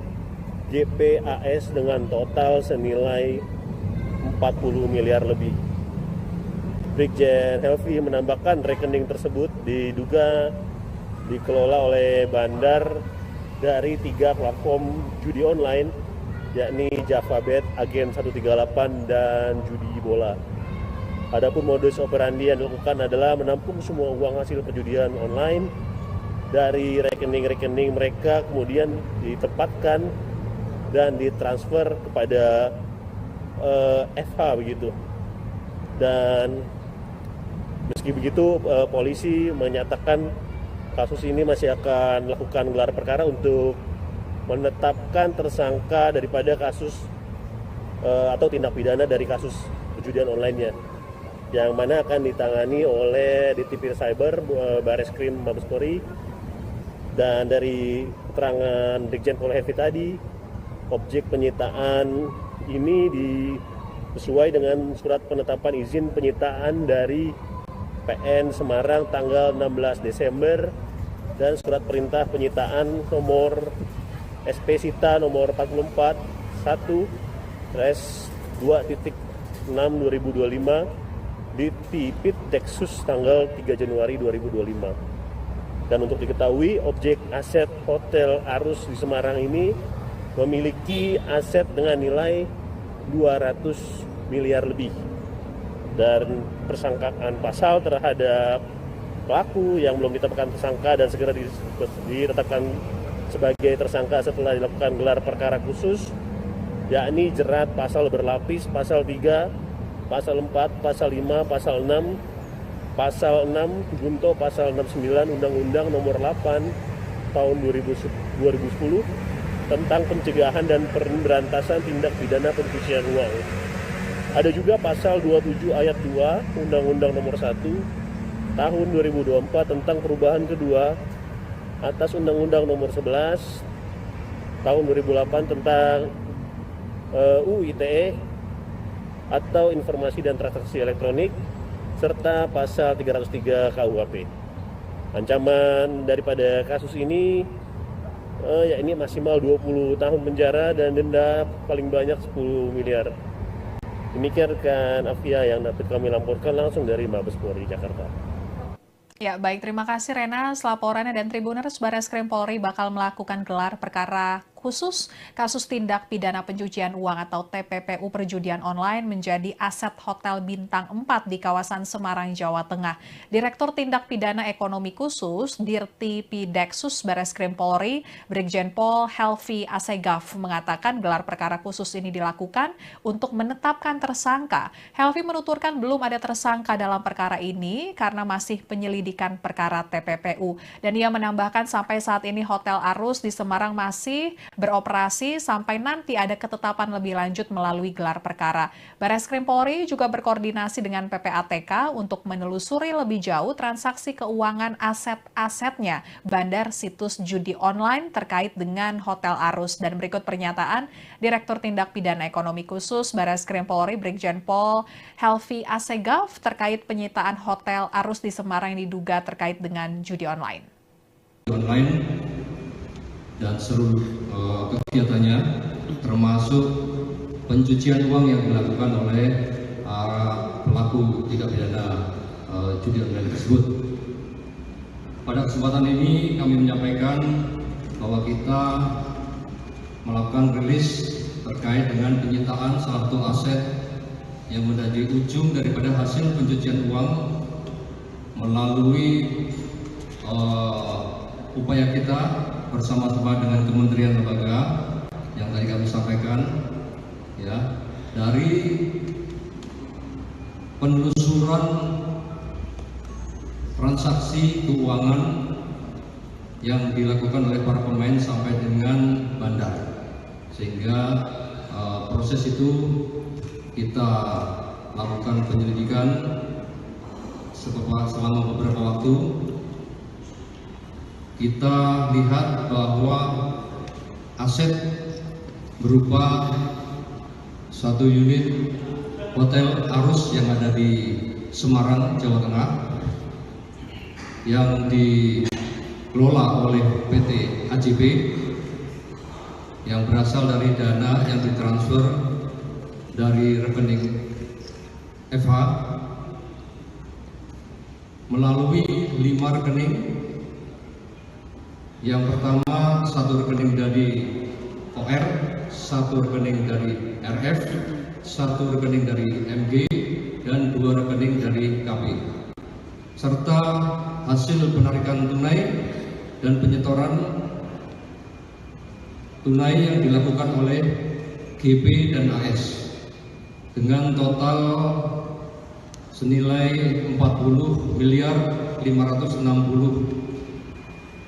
JPAS dengan total senilai 40 miliar lebih. Brigjen Helvi menambahkan rekening tersebut diduga dikelola oleh bandar dari 3 platform judi online, yakni JavaBet, Agen 138, dan Judi Bola. Adapun modus operandi yang dilakukan adalah menampung semua uang hasil perjudian online dari rekening-rekening mereka, kemudian ditempatkan dan ditransfer kepada FH begitu. Dan meski begitu, polisi menyatakan kasus ini masih akan melakukan gelar perkara untuk menetapkan tersangka daripada kasus atau tindak pidana dari kasus perjudian online-nya, yang mana akan ditangani oleh Ditipir Cyber Bareskrim Mabes Polri. Dan dari keterangan Brigjen Pol Heavy tadi, objek penyitaan ini sesuai dengan surat penetapan izin penyitaan dari PN Semarang tanggal 16 Desember dan surat perintah penyitaan nomor SP Sita nomor 44 1/2.6/2025 di Tipit Deksus tanggal 3 Januari 2025. Dan untuk diketahui, objek aset Hotel Arus di Semarang ini memiliki aset dengan nilai 200 miliar lebih. Dan persangkaan pasal terhadap pelaku yang belum ditetapkan tersangka dan segera ditetapkan sebagai tersangka setelah dilakukan gelar perkara khusus, yakni jerat pasal berlapis, pasal 3, pasal 4, pasal 5, pasal 6, pasal 6 junto pasal 69 Undang-Undang Nomor 8 Tahun 2010 tentang pencegahan dan pemberantasan tindak pidana pencucian uang. Ada juga pasal 27 ayat 2 Undang-Undang Nomor 1 Tahun 2024 tentang perubahan kedua atas Undang-Undang Nomor 11 Tahun 2008 tentang UU ITE atau Informasi dan Transaksi Elektronik, serta pasal 303 KUHP. Ancaman daripada kasus ini yakni maksimal 20 tahun penjara dan denda paling banyak 10 miliar. Demikian rekan Afia yang dapat kami laporkan langsung dari Mabes Polri Jakarta. Ya, baik. Terima kasih Rena. Laporannya dan Tribuners, Bareskrim Polri bakal melakukan gelar perkara khusus kasus tindak pidana pencucian uang atau TPPU perjudian online menjadi aset Hotel Bintang 4 di kawasan Semarang, Jawa Tengah. Direktur Tindak Pidana Ekonomi Khusus Dirti Pideksus Bareskrim Polri, Brigjen Pol Helvi Asegaf mengatakan gelar perkara khusus ini dilakukan untuk menetapkan tersangka. Helvi menuturkan belum ada tersangka dalam perkara ini karena masih penyelidikan perkara TPPU. Dan ia menambahkan sampai saat ini Hotel Arus di Semarang masih beroperasi sampai nanti ada ketetapan lebih lanjut melalui gelar perkara. Bareskrim Polri juga berkoordinasi dengan PPATK untuk menelusuri lebih jauh transaksi keuangan aset-asetnya bandar situs judi online terkait dengan Hotel Arus. Dan berikut pernyataan Direktur Tindak Pidana Ekonomi Khusus Bareskrim Polri Brigjen Pol Helvi Asegaf terkait penyitaan Hotel Arus di Semarang yang diduga terkait dengan judi online. Dan seluruh kegiatannya termasuk pencucian uang yang dilakukan oleh pelaku tindak pidana judi online tersebut. Pada kesempatan ini kami menyampaikan bahwa kita melakukan rilis terkait dengan penyitaan salah satu aset yang menjadi ujung daripada hasil pencucian uang melalui upaya kita bersama-sama dengan kementerian lembaga yang tadi kami sampaikan, ya, dari penelusuran transaksi keuangan yang dilakukan oleh para pemain sampai dengan bandar, sehingga proses itu kita lakukan penyelidikan selama beberapa waktu. Kita lihat bahwa aset berupa satu unit Hotel Arus yang ada di Semarang, Jawa Tengah, yang dikelola oleh PT AJB yang berasal dari dana yang ditransfer dari rekening FH melalui 5 rekening Yang pertama, 1 rekening dari OR, 1 rekening dari RF, 1 rekening dari MG, dan 2 rekening dari KP, serta hasil penarikan tunai dan penyetoran tunai yang dilakukan oleh GP dan AS dengan total senilai 40.560.000.000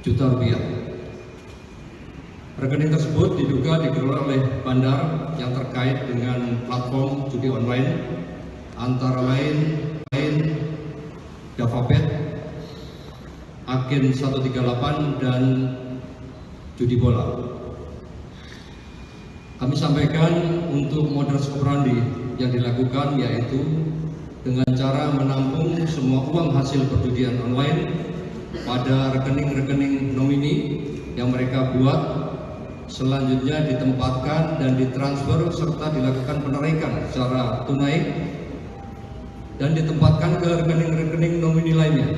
rupiah. Rekening tersebut diduga dikelola oleh bandar yang terkait dengan platform judi online, antara lain Davabet, Agen 138, dan judi bola. Kami sampaikan untuk modus operandi yang dilakukan yaitu dengan cara menampung semua uang hasil perjudian online pada rekening-rekening nomini yang mereka buat, selanjutnya ditempatkan dan ditransfer serta dilakukan penarikan secara tunai dan ditempatkan ke rekening-rekening nomini lainnya.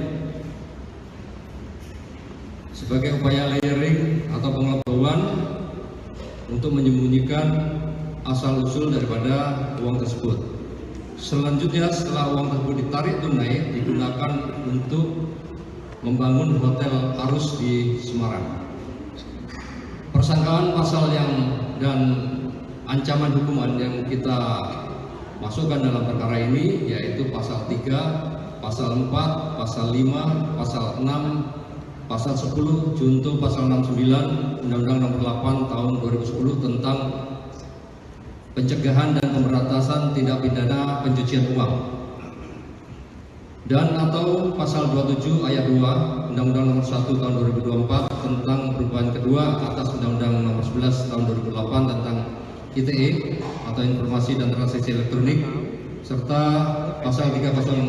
Sebagai upaya layering atau pengetahuan untuk menyembunyikan asal-usul daripada uang tersebut. Selanjutnya, setelah uang tersebut ditarik tunai, digunakan untuk membangun hotel Arus di Semarang. Persangkaan pasal dan ancaman hukuman yang kita masukkan dalam perkara ini yaitu pasal 3, pasal 4, pasal 5, pasal 6, pasal 10, junto pasal 69 Undang-Undang Nomor 8 Tahun 2010 tentang pencegahan dan pemberantasan tindak pidana pencucian uang, dan atau pasal 27 ayat 2 Undang-Undang Nomor 1 Tahun 2024 tentang perubahan kedua atas Undang-Undang Nomor 11 Tahun 2008 tentang ITE atau Informasi dan Transaksi Elektronik, serta pasal 3 pasal.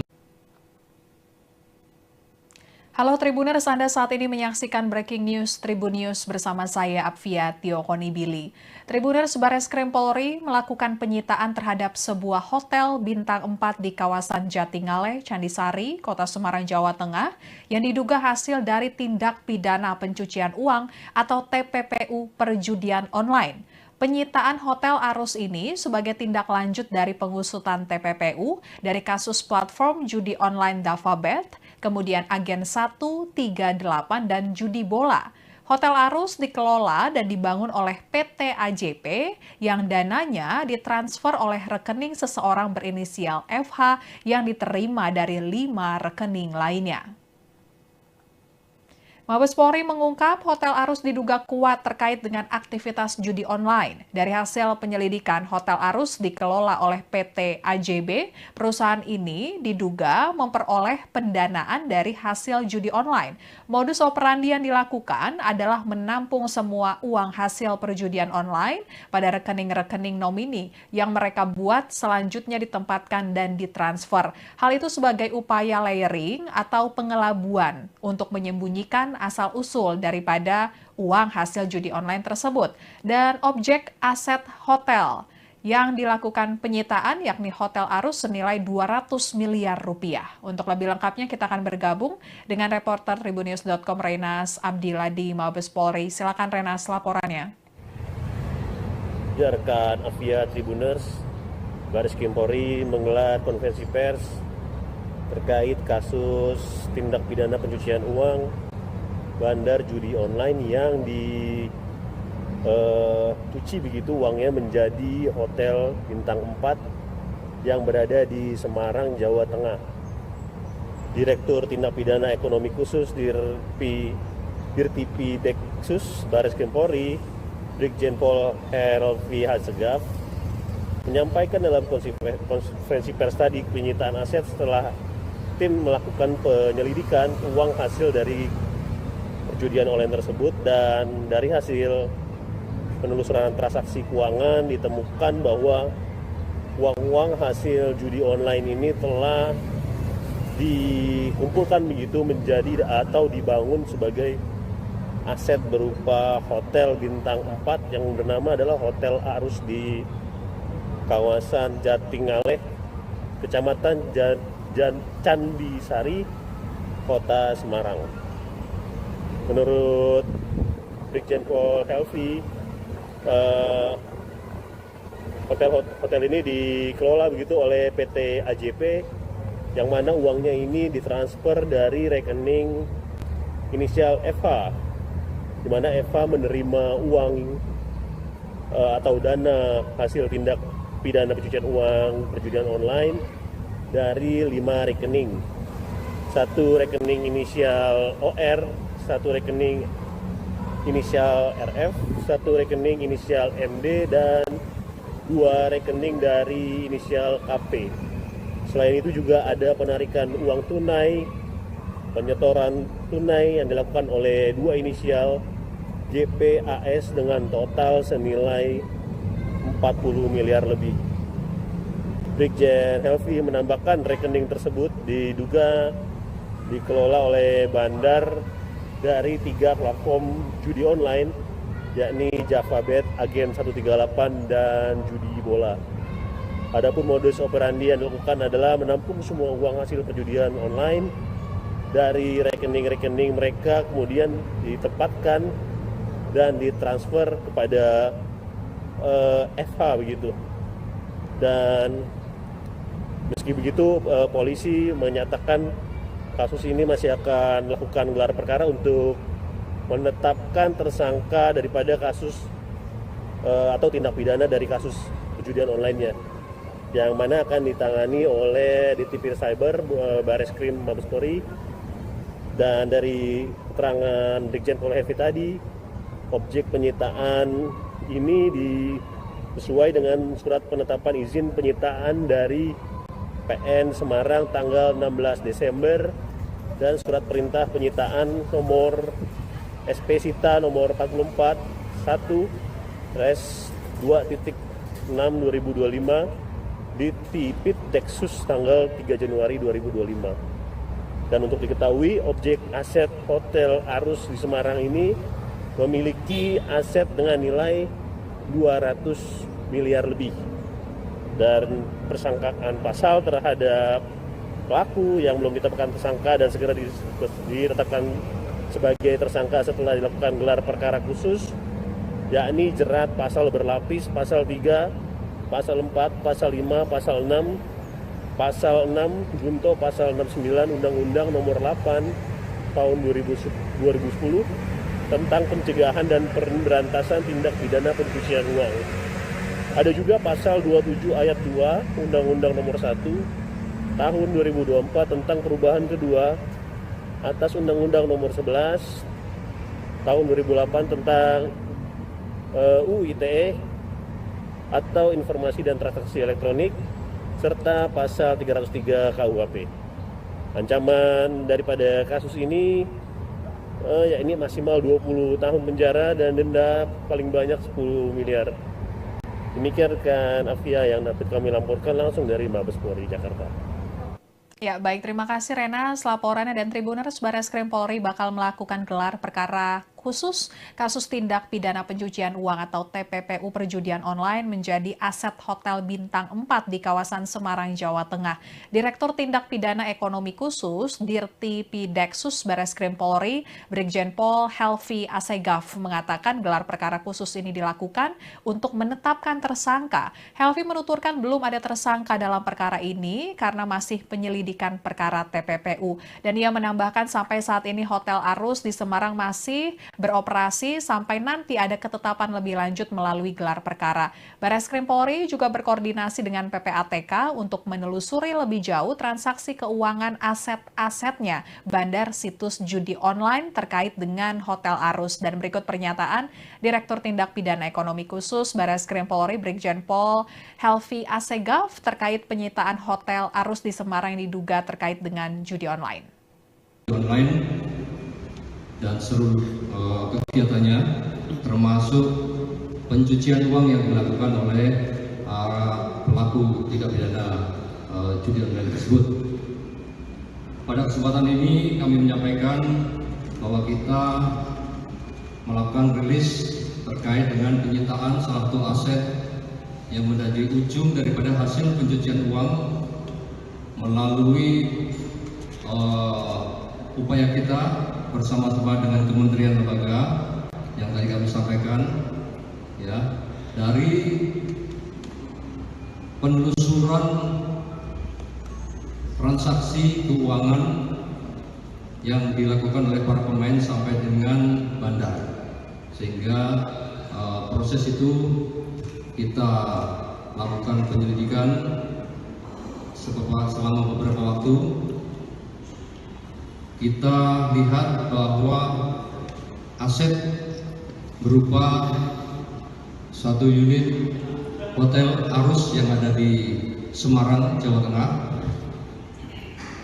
Halo Tribuners, Anda saat ini menyaksikan Breaking News Tribun News bersama saya Apvia Tiokonibili. Tribuners, Bareskrim Polri melakukan penyitaan terhadap sebuah hotel bintang 4 di kawasan Jatingaleh, Candisari, Kota Semarang, Jawa Tengah yang diduga hasil dari tindak pidana pencucian uang atau TPPU perjudian online. Penyitaan Hotel Arus ini sebagai tindak lanjut dari pengusutan TPPU dari kasus platform judi online Davabet, kemudian Agen 138 dan judi bola. Hotel Arus dikelola dan dibangun oleh PT AJP yang dananya ditransfer oleh rekening seseorang berinisial FH yang diterima dari 5 rekening lainnya. Mabes Polri mengungkap Hotel Arus diduga kuat terkait dengan aktivitas judi online. Dari hasil penyelidikan, Hotel Arus dikelola oleh PT AJB. Perusahaan ini diduga memperoleh pendanaan dari hasil judi online. Modus operandi yang dilakukan adalah menampung semua uang hasil perjudian online pada rekening-rekening nomini yang mereka buat, selanjutnya ditempatkan dan ditransfer. Hal itu sebagai upaya layering atau pengelabuan untuk menyembunyikan asal-usul daripada uang hasil judi online tersebut. Dan objek aset hotel yang dilakukan penyitaan yakni Hotel Arus senilai 200 miliar rupiah. Untuk lebih lengkapnya kita akan bergabung dengan reporter Tribunnews.com Renas Abdillah di Mabes Polri. Silakan Renas, laporannya. Rekan Apvia Tribuners, Bareskrim Polri menggelar konferensi pers terkait kasus tindak pidana pencucian uang bandar judi online yang dicuci begitu uangnya menjadi hotel bintang 4 yang berada di Semarang, Jawa Tengah. Direktur Tindak Pidana Ekonomi Khusus Dirtipi Deksus Bareskrim Polri, Brigjen Pol Helvi Hasegaf, menyampaikan dalam konferensi pers tadi penyitaan aset setelah tim melakukan penyelidikan uang hasil dari perjudian online tersebut, dan dari hasil penelusuran transaksi keuangan ditemukan bahwa uang-uang hasil judi online ini telah dikumpulkan begitu menjadi atau dibangun sebagai aset berupa hotel bintang 4 yang bernama adalah Hotel Arus di kawasan Jatingaleh, Kecamatan Candisari, Kota Semarang. Menurut Brigjen Pol Helvi, hotel ini dikelola begitu oleh PT AJP, yang mana uangnya ini ditransfer dari rekening inisial FH, di mana FH menerima uang atau dana hasil tindak pidana pencucian uang perjudian online dari 5 rekening. 1 rekening inisial OR, 1 rekening inisial RF, 1 rekening inisial MD, dan 2 rekening dari inisial KP. Selain itu juga ada penarikan uang tunai, penyetoran tunai yang dilakukan oleh 2 inisial JPAS dengan total senilai 40 miliar lebih. Brigjen Helvi menambahkan rekening tersebut diduga dikelola oleh bandar dari 3 platform judi online, yakni JavaBet, Agen 138, dan Judi Bola. Adapun modus operandi yang dilakukan adalah menampung semua uang hasil perjudian online dari rekening-rekening mereka, kemudian ditempatkan dan ditransfer kepada FH begitu. Dan meski begitu, polisi menyatakan kasus ini masih akan melakukan gelar perkara untuk menetapkan tersangka daripada kasus atau tindak pidana dari kasus perjudian online-nya, yang mana akan ditangani oleh Ditipir Cyber Bareskrim Mabes Polri. Dan dari keterangan Brigjen Pol Helvi tadi, objek penyitaan ini sesuai dengan surat penetapan izin penyitaan dari PN Semarang tanggal 16 Desember dan surat perintah penyitaan nomor SP Sita nomor 44 1/2.6/2025 di Tipit Deksus tanggal 3 Januari 2025. Dan untuk diketahui, objek aset Hotel Arus di Semarang ini memiliki aset dengan nilai 200 miliar lebih. Dan persangkaan pasal terhadap pelaku yang belum ditetapkan tersangka dan segera ditetapkan sebagai tersangka setelah dilakukan gelar perkara khusus, yakni jerat pasal berlapis, pasal 3, pasal 4, pasal 5, pasal 6, pasal 6 junto pasal 69 Undang-Undang Nomor 8 Tahun 2010 tentang pencegahan dan pemberantasan tindak pidana pencucian uang. Ada juga pasal 27 ayat 2 Undang-Undang Nomor 1 Tahun 2024 tentang perubahan kedua atas Undang-Undang Nomor 11 Tahun 2008 tentang UU ITE atau Informasi dan Transaksi Elektronik, serta pasal 303 KUHP. Ancaman daripada kasus ini yakni maksimal 20 tahun penjara dan denda paling banyak 10 miliar. Demikian rekan Afia yang dapat kami laporkan langsung dari Mabes Polri Jakarta. Ya, baik. Terima kasih Rena. Laporannya, dan Tribuners, Bareskrim Polri bakal melakukan gelar perkara khusus kasus tindak pidana pencucian uang atau TPPU perjudian online menjadi aset Hotel Bintang 4 di kawasan Semarang, Jawa Tengah. Direktur Tindak Pidana Ekonomi Khusus Dirti Pideksus Bareskrim Polri, Brigjen Pol Helvi Asegaf, mengatakan gelar perkara khusus ini dilakukan untuk menetapkan tersangka. Helvi menuturkan belum ada tersangka dalam perkara ini karena masih penyelidikan perkara TPPU. Dan ia menambahkan sampai saat ini Hotel Arus di Semarang masih beroperasi sampai nanti ada ketetapan lebih lanjut melalui gelar perkara. Bareskrim Polri juga berkoordinasi dengan PPATK untuk menelusuri lebih jauh transaksi keuangan aset-asetnya bandar situs judi online terkait dengan Hotel Arus. Dan berikut pernyataan Direktur Tindak Pidana Ekonomi Khusus Bareskrim Polri Brigjen Pol Helvi Asegaf terkait penyitaan Hotel Arus di Semarang yang diduga terkait dengan judi online. Dan seluruh kegiatannya, termasuk pencucian uang yang dilakukan oleh pelaku tindak pidana judi online tersebut. Pada kesempatan ini kami menyampaikan bahwa kita melakukan rilis terkait dengan penyitaan salah satu aset yang menjadi ujung daripada hasil pencucian uang melalui upaya kita bersama-sama dengan kementerian lembaga yang tadi kami sampaikan, ya, dari penelusuran transaksi keuangan yang dilakukan oleh para pemain sampai dengan bandar, sehingga proses itu kita lakukan penyelidikan selama beberapa waktu. Kita lihat bahwa aset berupa satu unit Hotel Arus yang ada di Semarang, Jawa Tengah,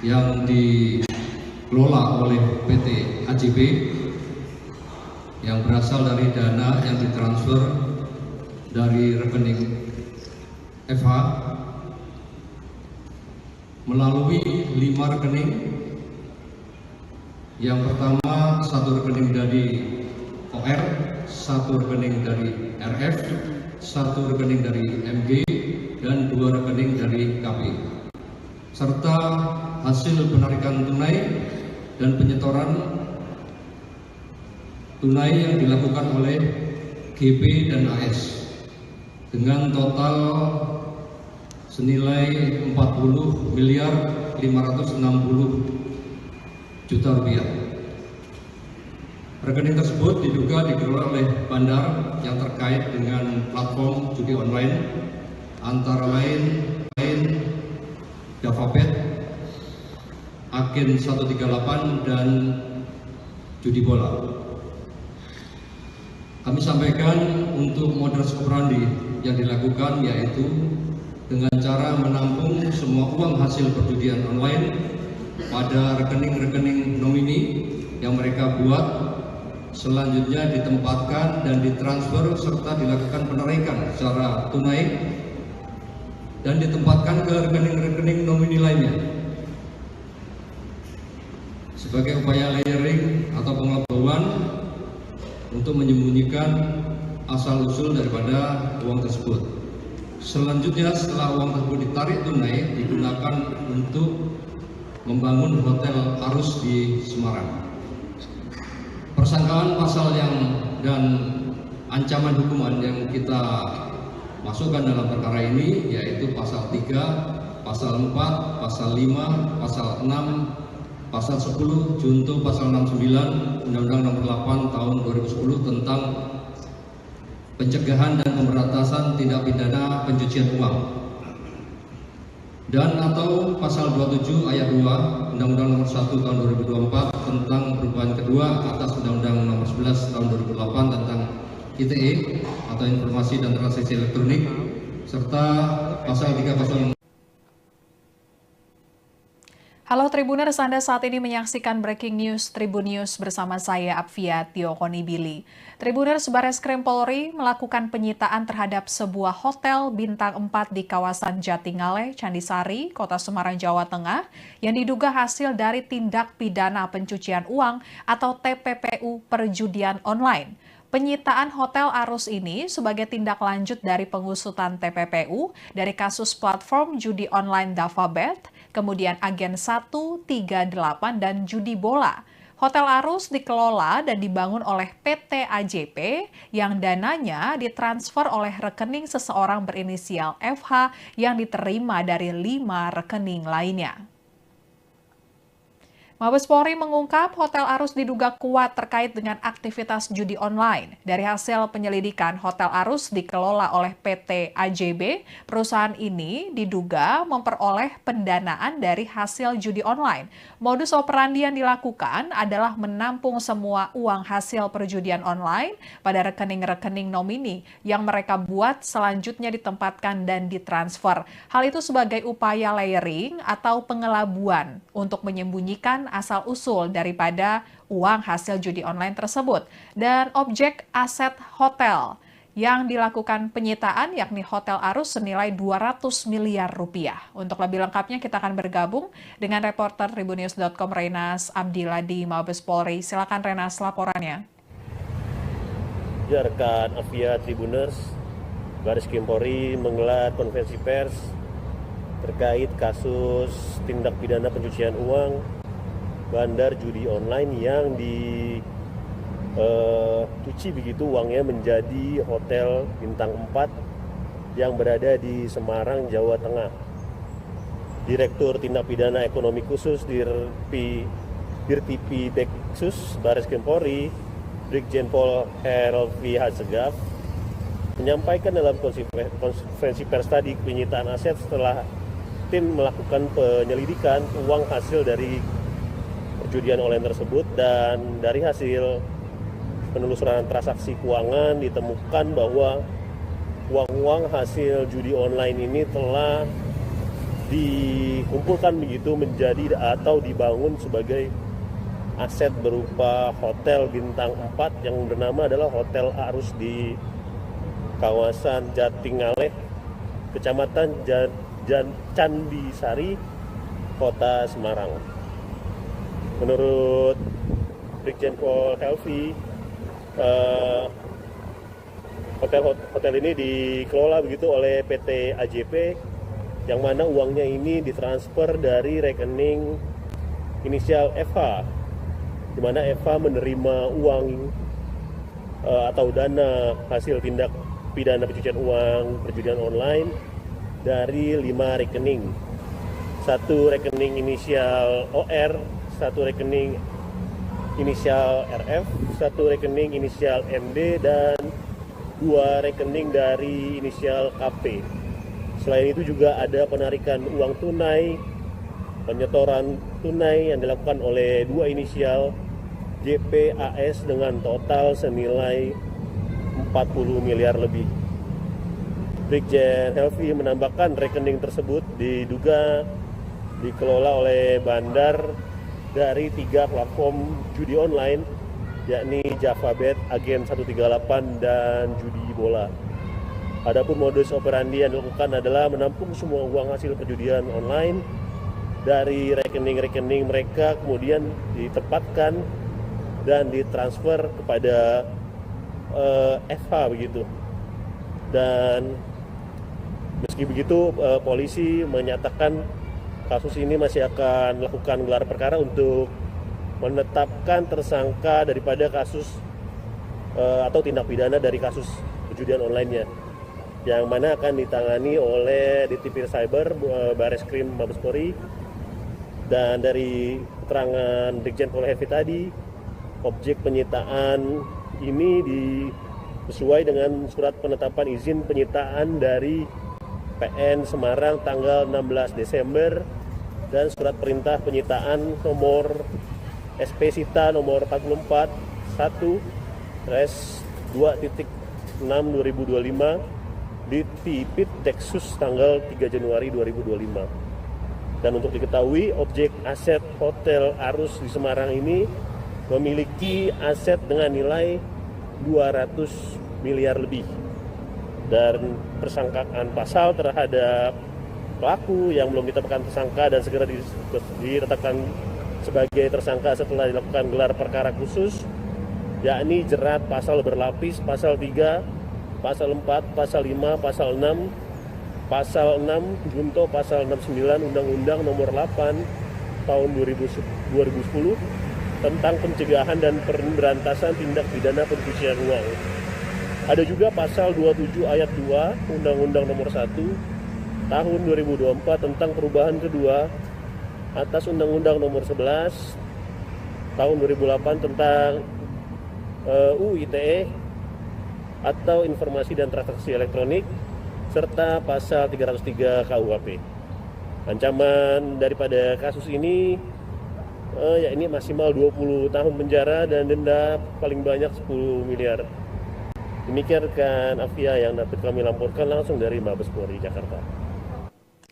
yang dikelola oleh PT AJB, yang berasal dari dana yang ditransfer dari rekening FH melalui 5 rekening. Yang pertama, satu rekening dari OR, satu rekening dari RF, satu rekening dari MG, dan 2 rekening dari KP, serta hasil penarikan tunai dan penyetoran tunai yang dilakukan oleh GP dan AS dengan total senilai 40.560.000.000 rupiah. Rekening tersebut diduga dikelola oleh bandar yang terkait dengan platform judi online, antara lain Davabet, Agen 138, dan judi bola. Kami sampaikan untuk modus operandi yang dilakukan yaitu dengan cara menampung semua uang hasil perjudian online pada rekening-rekening nomini yang mereka buat, selanjutnya ditempatkan dan ditransfer serta dilakukan penarikan secara tunai dan ditempatkan ke rekening-rekening nomini lainnya. Sebagai upaya layering atau pengelabuan untuk menyembunyikan asal-usul daripada uang tersebut. Selanjutnya, setelah uang tersebut ditarik tunai, digunakan untuk membangun Hotel Arus di Semarang. Persangkaan pasal dan ancaman hukuman yang kita masukkan dalam perkara ini yaitu pasal 3, pasal 4, pasal 5, pasal 6, pasal 10, junto pasal 69 Undang-Undang Nomor 8 Tahun 2010 tentang pencegahan dan pemberantasan tindak pidana pencucian uang, dan atau pasal 27 ayat 2 Undang-Undang Nomor 1 Tahun 2024 tentang perubahan kedua atas Undang-Undang Nomor 11 Tahun 2008 tentang ITE atau Informasi dan Transaksi Elektronik, serta pasal 306. Halo Tribuners, Anda saat ini menyaksikan Breaking News Tribun News bersama saya Apvia Tiokonibili. Tribuners, Bareskrim Polri melakukan penyitaan terhadap sebuah hotel bintang 4 di kawasan Jatingale, Candisari, Kota Semarang, Jawa Tengah, yang diduga hasil dari tindak pidana pencucian uang atau TPPU perjudian online. Penyitaan Hotel Arus ini sebagai tindak lanjut dari pengusutan TPPU dari kasus platform judi online Davabet, kemudian Agen 138, dan judi bola. Hotel Arus dikelola dan dibangun oleh PT AJP yang dananya ditransfer oleh rekening seseorang berinisial FH yang diterima dari 5 rekening lainnya. Mabes Polri mengungkap Hotel Arus diduga kuat terkait dengan aktivitas judi online. Dari hasil penyelidikan, Hotel Arus dikelola oleh PT AJB. Perusahaan ini diduga memperoleh pendanaan dari hasil judi online. Modus operandi yang dilakukan adalah menampung semua uang hasil perjudian online pada rekening-rekening nomini yang mereka buat, selanjutnya ditempatkan dan ditransfer. Hal itu sebagai upaya layering atau pengelabuan untuk menyembunyikan asal-usul daripada uang hasil judi online tersebut. Dan objek aset hotel yang dilakukan penyitaan yakni Hotel Arus senilai 200 miliar rupiah. Untuk lebih lengkapnya kita akan bergabung dengan reporter Tribunnews.com Renas Abdillah di Mabes Polri. Silakan Renas, laporannya. Ya, rekan Apvia Tribuners, Bareskrim Polri menggelar konferensi pers terkait kasus tindak pidana pencucian uang bandar judi online yang dicuci begitu uangnya menjadi hotel bintang 4 yang berada di Semarang, Jawa Tengah. Direktur Tindak Pidana Ekonomi Khusus Dirtipi Deksus Baris Krim Polri, Brigjen Pol Helvi Hasegaf, menyampaikan dalam konferensi pers tadi penyitaan aset setelah tim melakukan penyelidikan uang hasil dari perjudian online tersebut, dan dari hasil penelusuran transaksi keuangan ditemukan bahwa uang-uang hasil judi online ini telah dikumpulkan begitu menjadi atau dibangun sebagai aset berupa hotel bintang 4 yang bernama adalah Hotel Arus di kawasan Jatingaleh, Kecamatan Candisari, Kota Semarang. Menurut Brigjen Pol Helvi, hotel ini dikelola begitu oleh PT AJP, yang mana uangnya ini ditransfer dari rekening inisial FH, di mana FH menerima uang atau dana hasil tindak pidana pencucian uang perjudian online dari 5 rekening. 1 rekening inisial OR, 1 rekening inisial RF, 1 rekening inisial MD, dan 2 rekening dari inisial KP. Selain itu juga ada penarikan uang tunai, penyetoran tunai yang dilakukan oleh 2 inisial JPAS dengan total senilai 40 miliar lebih. Brigjen Helvi menambahkan rekening tersebut diduga dikelola oleh bandar dari 3 platform judi online, yakni JavaBet, Agen 138, dan Judi Bola. Adapun modus operandi yang dilakukan adalah menampung semua uang hasil perjudian online dari rekening-rekening mereka, kemudian ditempatkan dan ditransfer kepada FH begitu. Dan meski begitu, polisi menyatakan kasus ini masih akan melakukan gelar perkara untuk menetapkan tersangka daripada kasus atau tindak pidana dari kasus perjudian online-nya, yang mana akan ditangani oleh Ditipir Cyber Baris Krim Mabes Polri. Dan dari keterangan Brigjen Pol Helvi tadi, objek penyitaan ini sesuai dengan surat penetapan izin penyitaan dari PN Semarang tanggal 16 Desember dan surat perintah penyitaan nomor SP Sita nomor 44 1/2.6/2025 di Tipit Deksus tanggal 3 Januari 2025. Dan untuk diketahui, objek aset Hotel Arus di Semarang ini memiliki aset dengan nilai 200 miliar lebih. Dan persangkaan pasal terhadap pelaku yang belum ditetapkan tersangka dan segera ditetapkan sebagai tersangka setelah dilakukan gelar perkara khusus, yakni jerat pasal berlapis, pasal 3, pasal 4, pasal 5, pasal 6, pasal 6 junto pasal 69 Undang-Undang Nomor 8 Tahun 2010 tentang pencegahan dan pemberantasan tindak pidana pencucian uang. Ada juga pasal 27 ayat 2 Undang-Undang Nomor 1 Tahun 2024 tentang perubahan kedua atas Undang-Undang Nomor 11 Tahun 2008 tentang UITE atau Informasi dan Transaksi Elektronik, serta pasal 303 KUHP. Ancaman daripada kasus ini yakni maksimal 20 tahun penjara dan denda paling banyak 10 miliar. Demikian rekan Afia yang dapat kami laporkan langsung dari Mabes Polri Jakarta.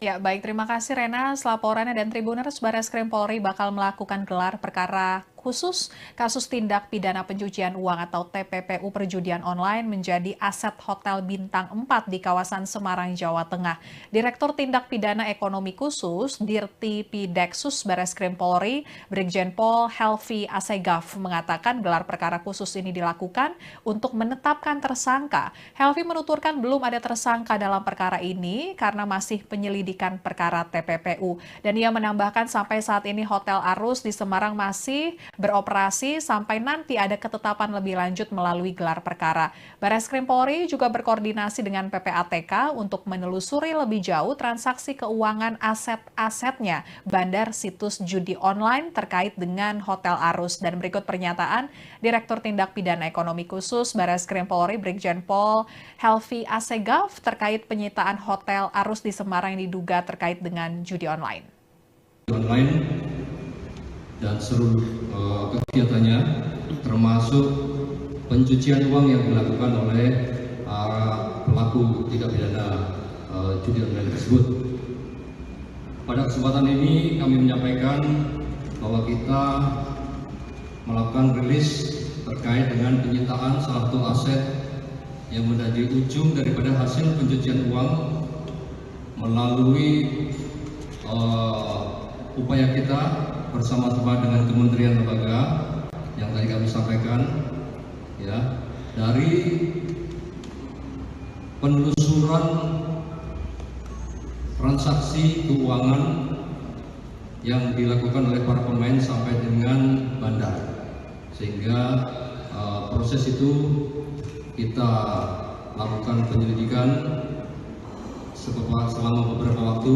Ya, baik. Terima kasih Rena. Laporannya, dan Tribuners Baris Krim Polri bakal melakukan gelar perkara khusus kasus tindak pidana pencucian uang atau TPPU perjudian online menjadi aset Hotel Bintang 4 di kawasan Semarang, Jawa Tengah. Direktur Tindak Pidana Ekonomi Khusus Dirti Pideksus Bareskrim Polri, Brigjen Pol Helvi Asegaf mengatakan gelar perkara khusus ini dilakukan untuk menetapkan tersangka. Helvi menuturkan belum ada tersangka dalam perkara ini karena masih penyelidikan perkara TPPU. Dan ia menambahkan sampai saat ini Hotel Arus di Semarang masih beroperasi sampai nanti ada ketetapan lebih lanjut melalui gelar perkara. Bareskrim Polri juga berkoordinasi dengan PPATK untuk menelusuri lebih jauh transaksi keuangan aset-asetnya bandar situs judi online terkait dengan Hotel Arus. Dan berikut pernyataan Direktur Tindak Pidana Ekonomi Khusus Bareskrim Polri Brigjen Pol Helvi Asegaf terkait penyitaan Hotel Arus di Semarang yang diduga terkait dengan judi online. Dan seluruh kegiatannya termasuk pencucian uang yang dilakukan oleh pelaku tindak pidana judi online tersebut. Pada kesempatan ini kami menyampaikan bahwa kita melakukan rilis terkait dengan penyitaan salah satu aset yang menjadi ujung daripada hasil pencucian uang melalui upaya kita bersama-sama dengan kementerian lembaga yang tadi kami sampaikan, ya, dari penelusuran transaksi keuangan yang dilakukan oleh para pemain sampai dengan bandar, sehingga proses itu kita lakukan penyelidikan selama beberapa waktu.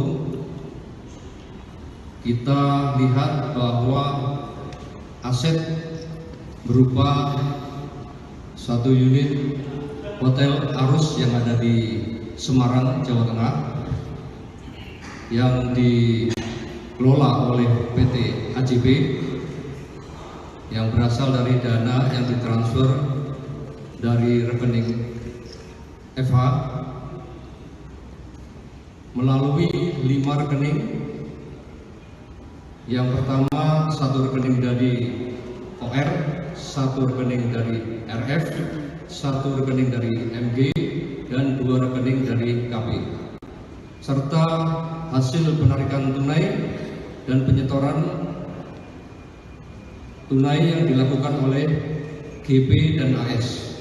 Kita lihat bahwa aset berupa satu unit Hotel Arus yang ada di Semarang, Jawa Tengah yang dikelola oleh PT AJB yang berasal dari dana yang ditransfer dari rekening FH melalui 5 rekening. Yang pertama, satu rekening dari OR, satu rekening dari RF, satu rekening dari MG, dan 2 rekening dari KP. Serta hasil penarikan tunai dan penyetoran tunai yang dilakukan oleh GP dan AS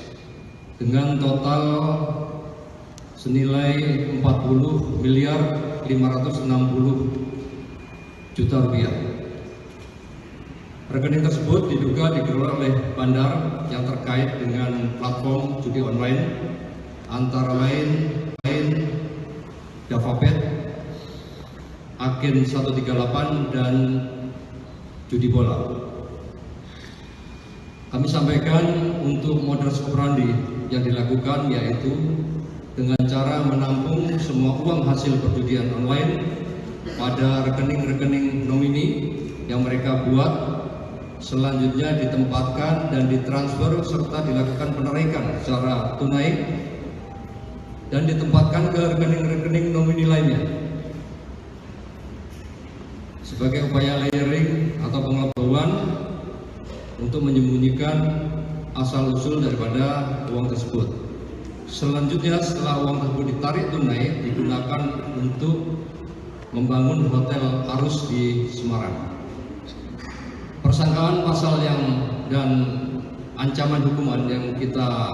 dengan total senilai 40.560 juta rupiah. Rekening tersebut diduga dikelola oleh bandar yang terkait dengan platform judi online antara lain JavaBet, Agen 138 dan Judi Bola. Kami sampaikan untuk modus operandi yang dilakukan yaitu dengan cara menampung semua uang hasil perjudian online pada rekening-rekening nomini yang mereka buat, selanjutnya ditempatkan dan ditransfer serta dilakukan penarikan secara tunai dan ditempatkan ke rekening-rekening nomini lainnya sebagai upaya layering atau pengelabuan untuk menyembunyikan asal-usul daripada uang tersebut. Selanjutnya setelah uang tersebut ditarik tunai digunakan untuk membangun Hotel Arus di Semarang. Persangkaan pasal dan ancaman hukuman yang kita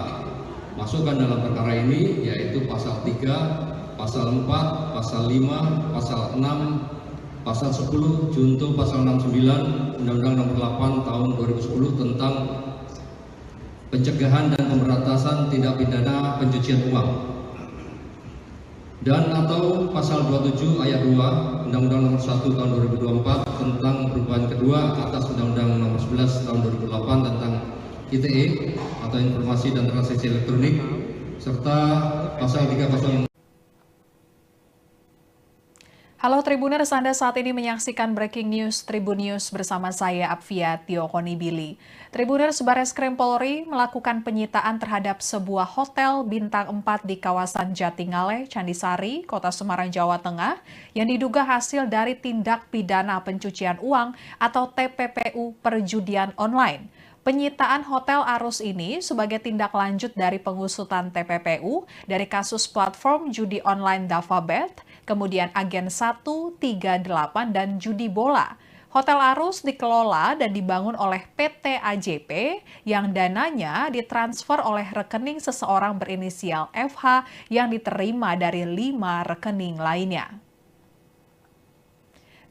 masukkan dalam perkara ini yaitu pasal 3, pasal 4, pasal 5, pasal 6, pasal 10, junto pasal 69 Undang-Undang Nomor 8 Tahun 2010 tentang pencegahan dan pemberantasan tindak pidana pencucian uang. Dan atau pasal 27 ayat 2 Undang-Undang Nomor 1 Tahun 2024 tentang perubahan kedua atas Undang-Undang Nomor 11 Tahun 2008 tentang ITE atau Informasi dan Transaksi Elektronik, serta pasal 3 pasal Halo Tribuners, Anda saat ini menyaksikan Breaking News Tribun News bersama saya Apvia Tiokonibili. Tribuners, Bareskrim Polri melakukan penyitaan terhadap sebuah hotel bintang 4 di kawasan Jatingaleh, Candisari, Kota Semarang, Jawa Tengah yang diduga hasil dari tindak pidana pencucian uang atau TPPU perjudian online. Penyitaan Hotel Arus ini sebagai tindak lanjut dari pengusutan TPPU dari kasus platform judi online Davabet, kemudian Agen 138 dan judi bola. Hotel Arus dikelola dan dibangun oleh PT AJP yang dananya ditransfer oleh rekening seseorang berinisial FH yang diterima dari 5 rekening lainnya.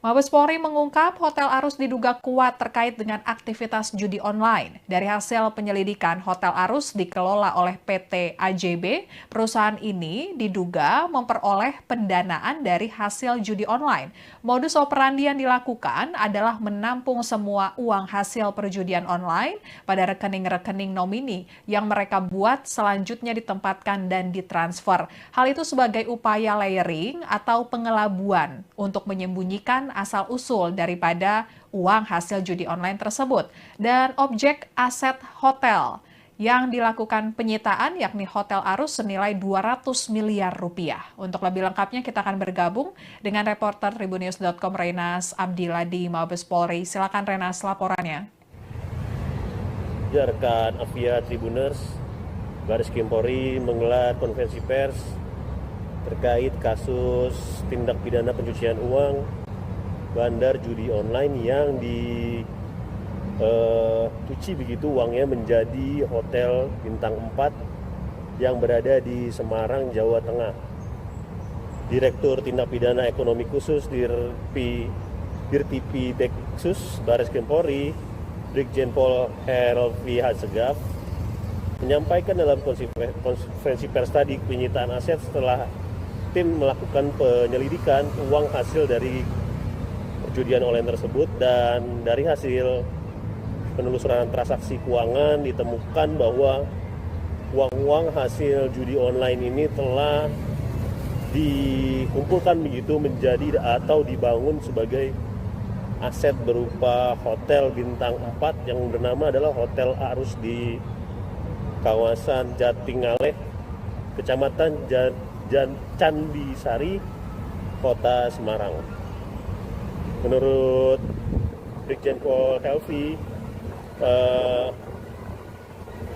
Mabes Polri mengungkap Hotel Arus diduga kuat terkait dengan aktivitas judi online. Dari hasil penyelidikan, Hotel Arus dikelola oleh PT AJB. Perusahaan ini diduga memperoleh pendanaan dari hasil judi online. Modus operandi yang dilakukan adalah menampung semua uang hasil perjudian online pada rekening-rekening nomini yang mereka buat selanjutnya ditempatkan dan ditransfer. Hal itu sebagai upaya layering atau pengelabuan untuk menyembunyikan asal-usul daripada uang hasil judi online tersebut. Dan objek aset hotel yang dilakukan penyitaan yakni Hotel Arus senilai 200 miliar rupiah. Untuk lebih lengkapnya kita akan bergabung dengan reporter Tribunnews.com Renas Abdillah di Mabes Polri. Silakan Renas laporannya. Ya, rekan Apvia Tribuners, Bareskrim Polri menggelar konferensi pers terkait kasus tindak pidana pencucian uang bandar judi online yang dicuci begitu uangnya menjadi hotel bintang 4 yang berada di Semarang, Jawa Tengah. Direktur Tindak Pidana Ekonomi Khusus Dirtipi Deksus Bareskrim Polri, Brigjen Pol Helvi Hasegaf, menyampaikan dalam konferensi pers tadi penyitaan aset setelah tim melakukan penyelidikan uang hasil dari perjudian online tersebut, dan dari hasil penelusuran transaksi keuangan ditemukan bahwa uang-uang hasil judi online ini telah dikumpulkan begitu menjadi atau dibangun sebagai aset berupa hotel bintang 4 yang bernama adalah Hotel Arus di kawasan Jatingaleh, Kecamatan Candisari, Kota Semarang. Menurut Brigjen Pol Helvi,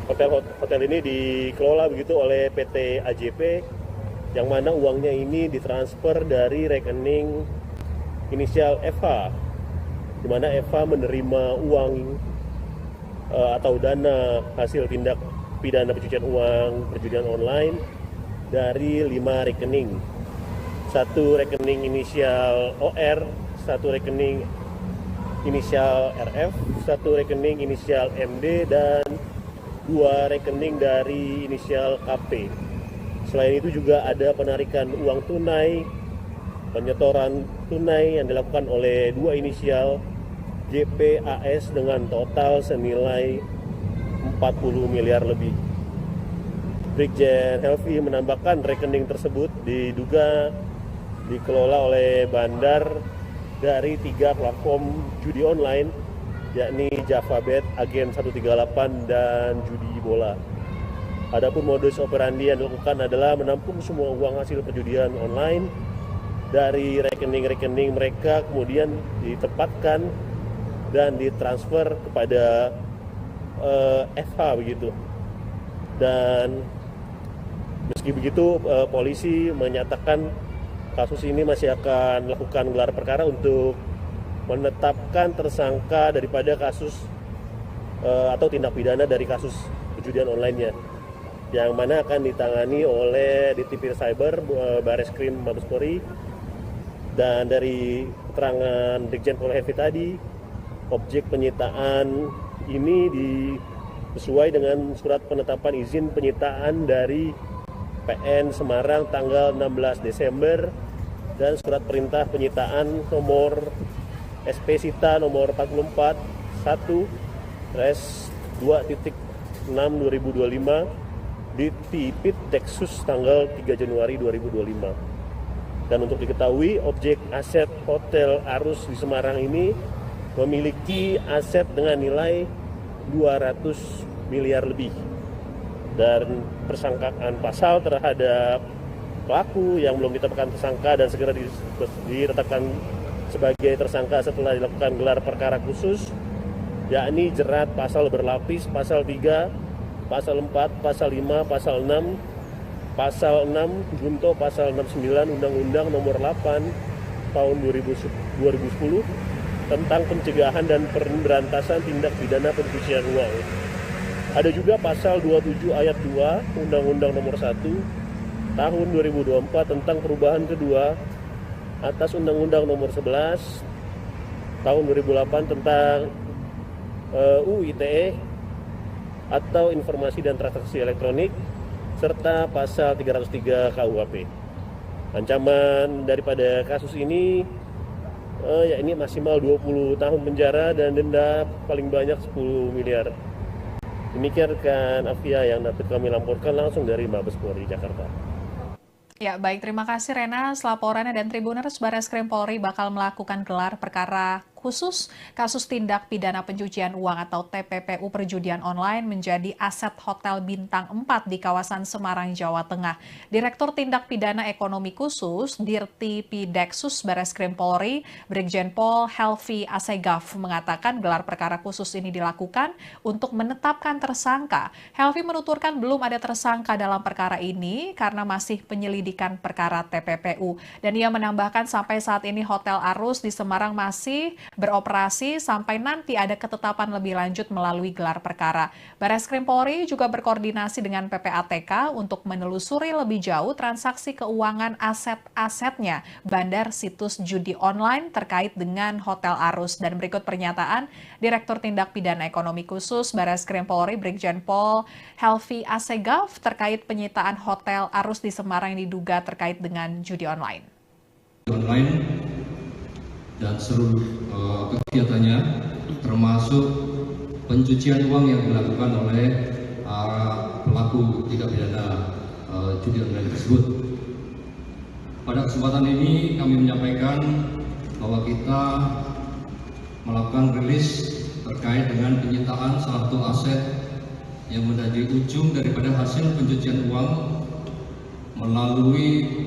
hotel ini dikelola begitu oleh PT AJP, yang mana uangnya ini ditransfer dari rekening inisial FH, di mana FH menerima uang atau dana hasil tindak pidana pencucian uang perjudian online dari 5 rekening. Satu rekening inisial OR, satu rekening inisial RF, satu rekening inisial MD, dan 2 rekening dari inisial KP. Selain itu juga ada penarikan uang tunai, penyetoran tunai yang dilakukan oleh 2 inisial JPAS dengan total senilai 40 miliar lebih. Brigjen Helvi menambahkan rekening tersebut diduga dikelola oleh bandar dari 3 platform judi online, yakni Davabet, Agen 138, dan judi bola. Adapun modus operandi yang dilakukan adalah menampung semua uang hasil perjudian online dari rekening-rekening mereka, kemudian ditempatkan dan ditransfer kepada FH begitu. Dan meski begitu, polisi menyatakan kasus ini masih akan melakukan gelar perkara untuk menetapkan tersangka daripada kasus atau tindak pidana dari kasus perjudian online-nya, yang mana akan ditangani oleh Ditipir Cyber Bareskrim Mabes Polri. Dan dari keterangan Brigjen Pol Helvi tadi, objek penyitaan ini sesuai dengan surat penetapan izin penyitaan dari PN Semarang tanggal 16 Desember dan surat perintah penyitaan nomor SP Sita nomor 44 1/2.6/2025 di Tipit Deksus tanggal 3 Januari 2025. Dan untuk diketahui, objek aset Hotel Arus di Semarang ini memiliki aset dengan nilai 200 miliar lebih. Dan persangkaan pasal terhadap pelaku yang belum ditetapkan tersangka dan segera ditetapkan sebagai tersangka setelah dilakukan gelar perkara khusus, yakni jerat pasal berlapis, pasal 3, pasal 4, pasal 5, pasal 6, pasal 6 junto pasal 69 Undang-Undang Nomor 8 Tahun 2010 tentang pencegahan dan pemberantasan tindak pidana pencucian uang. Ada juga pasal 27 ayat 2 Undang-Undang Nomor 1 Tahun 2024 tentang perubahan kedua atas Undang-Undang Nomor 11 Tahun 2008 tentang UU ITE atau Informasi dan Transaksi Elektronik, serta pasal 303 KUHP. Ancaman daripada kasus ini yakni maksimal 20 tahun penjara dan denda paling banyak 10 miliar. Demikian rekan Afia yang dapat kami laporkan langsung dari Mabes Polri Jakarta. Ya, baik. Terima kasih, Rena. Laporannya dan Tribuners, Barreskrim Polri bakal melakukan gelar perkara khusus kasus tindak pidana pencucian uang atau TPPU perjudian online menjadi aset Hotel Bintang 4 di kawasan Semarang, Jawa Tengah. Direktur Tindak Pidana Ekonomi Khusus, Dirti Pideksus Barreskrim Polri, Brigjen Pol Helvi Asegaf mengatakan gelar perkara khusus ini dilakukan untuk menetapkan tersangka. Helvi menuturkan belum ada tersangka dalam perkara ini karena masih penyelidikan perkara TPPU. Dan ia menambahkan sampai saat ini Hotel Arus di Semarang masih beroperasi sampai nanti ada ketetapan lebih lanjut melalui gelar perkara. Barreskrim Polri juga berkoordinasi dengan PPATK untuk menelusuri lebih jauh transaksi keuangan aset-asetnya bandar situs judi online terkait dengan Hotel Arus. Dan berikut pernyataan Direktur Tindak Pidana Ekonomi Khusus Barreskrim Polri Brigjen Pol Helvi Asegaf terkait penyitaan Hotel Arus di Semarang yang diduga terkait dengan judi online. Dan seluruh kegiatannya termasuk pencucian uang yang dilakukan oleh pelaku tindak pidana judi online tersebut. Pada kesempatan ini kami menyampaikan bahwa kita melakukan rilis terkait dengan penyitaan salah satu aset yang menjadi ujung daripada hasil pencucian uang melalui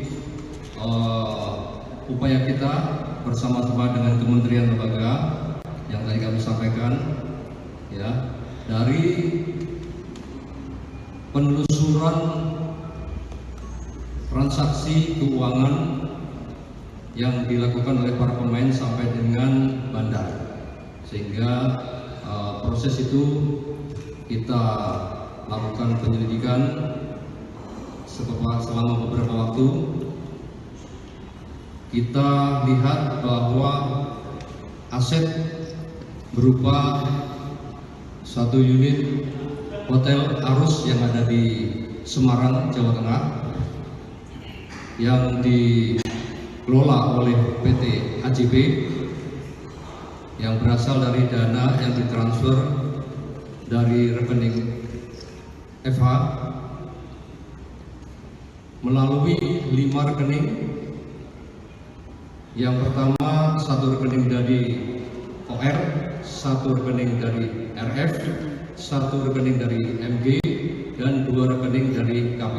upaya kita bersama-sama dengan kementerian lembaga yang tadi kami sampaikan, ya, dari penelusuran transaksi keuangan yang dilakukan oleh para pemain sampai dengan bandar, sehingga proses itu kita lakukan penyelidikan selama beberapa waktu. Kita lihat bahwa aset berupa satu unit Hotel Arus yang ada di Semarang, Jawa Tengah, yang dikelola oleh PT AJB yang berasal dari dana yang ditransfer dari rekening FH melalui 5 rekening. Yang pertama, satu rekening dari OR, satu rekening dari RF, satu rekening dari MG, dan 2 rekening dari KP.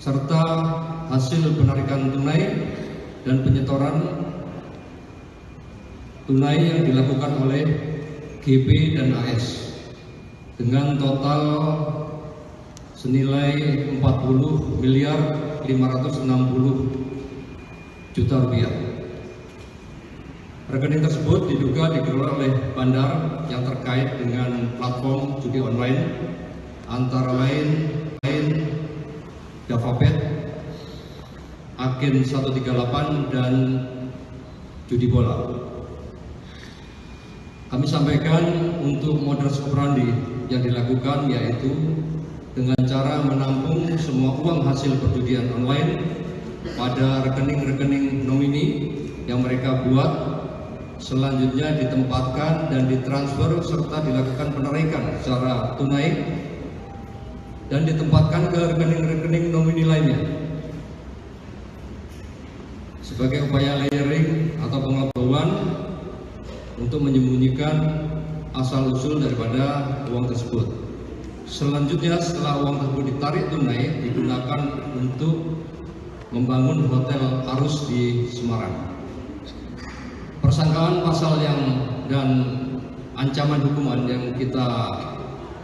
Serta hasil penarikan tunai dan penyetoran tunai yang dilakukan oleh GP dan AS dengan total senilai 40 miliar 560 juta rupiah. Rekening tersebut diduga dikelola oleh bandar yang terkait dengan platform judi online antara lain Javabet, Agen 138 dan judi bola. Kami sampaikan untuk modus operandi yang dilakukan yaitu dengan cara menampung semua uang hasil perjudian online pada rekening-rekening nomini yang mereka buat, selanjutnya ditempatkan dan ditransfer serta dilakukan penarikan secara tunai dan ditempatkan ke rekening-rekening nomini lainnya. sebagai upaya layering atau pengelabuan untuk menyembunyikan asal-usul daripada uang tersebut. Selanjutnya, setelah uang tersebut ditarik tunai, digunakan untuk membangun hotel Arus di Semarang. Persangkaan pasal dan ancaman hukuman yang kita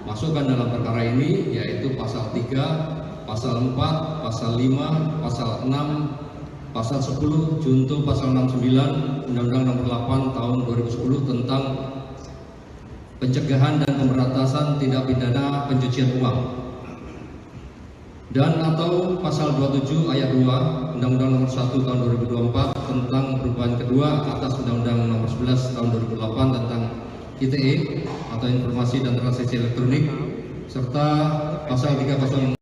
masukkan dalam perkara ini yaitu pasal 3, pasal 4, pasal 5, pasal 6, pasal 10, junto pasal 69 Undang-Undang Nomor 8 Tahun 2010 tentang pencegahan dan pemberantasan tindak pidana pencucian uang, dan atau pasal 27 ayat 2 Undang-Undang Nomor 1 Tahun 2024 tentang perubahan kedua atas Undang-Undang Nomor 11 Tahun 2008 tentang ITE atau Informasi dan Transaksi Elektronik, serta pasal 306.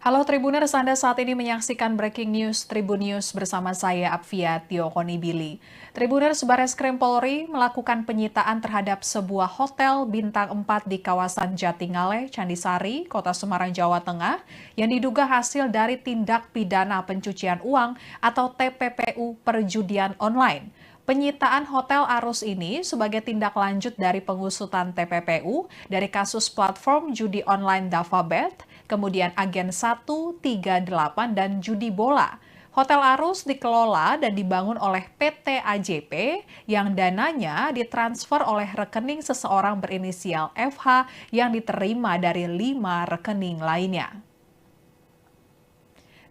Halo Tribuners, Anda saat ini menyaksikan Breaking News Tribun News bersama saya Apvia Tio Konibili. Tribuners, Bareskrim Polri melakukan penyitaan terhadap sebuah hotel bintang 4 di kawasan Jatingaleh, Candisari, Kota Semarang, Jawa Tengah yang diduga hasil dari tindak pidana pencucian uang atau TPPU perjudian online. Penyitaan Hotel Arus ini sebagai tindak lanjut dari pengusutan TPPU dari kasus platform judi online DavaBet, kemudian Agen 138 dan judi bola. Hotel Arus dikelola dan dibangun oleh PT AJP yang dananya ditransfer oleh rekening seseorang berinisial FH yang diterima dari 5 rekening lainnya.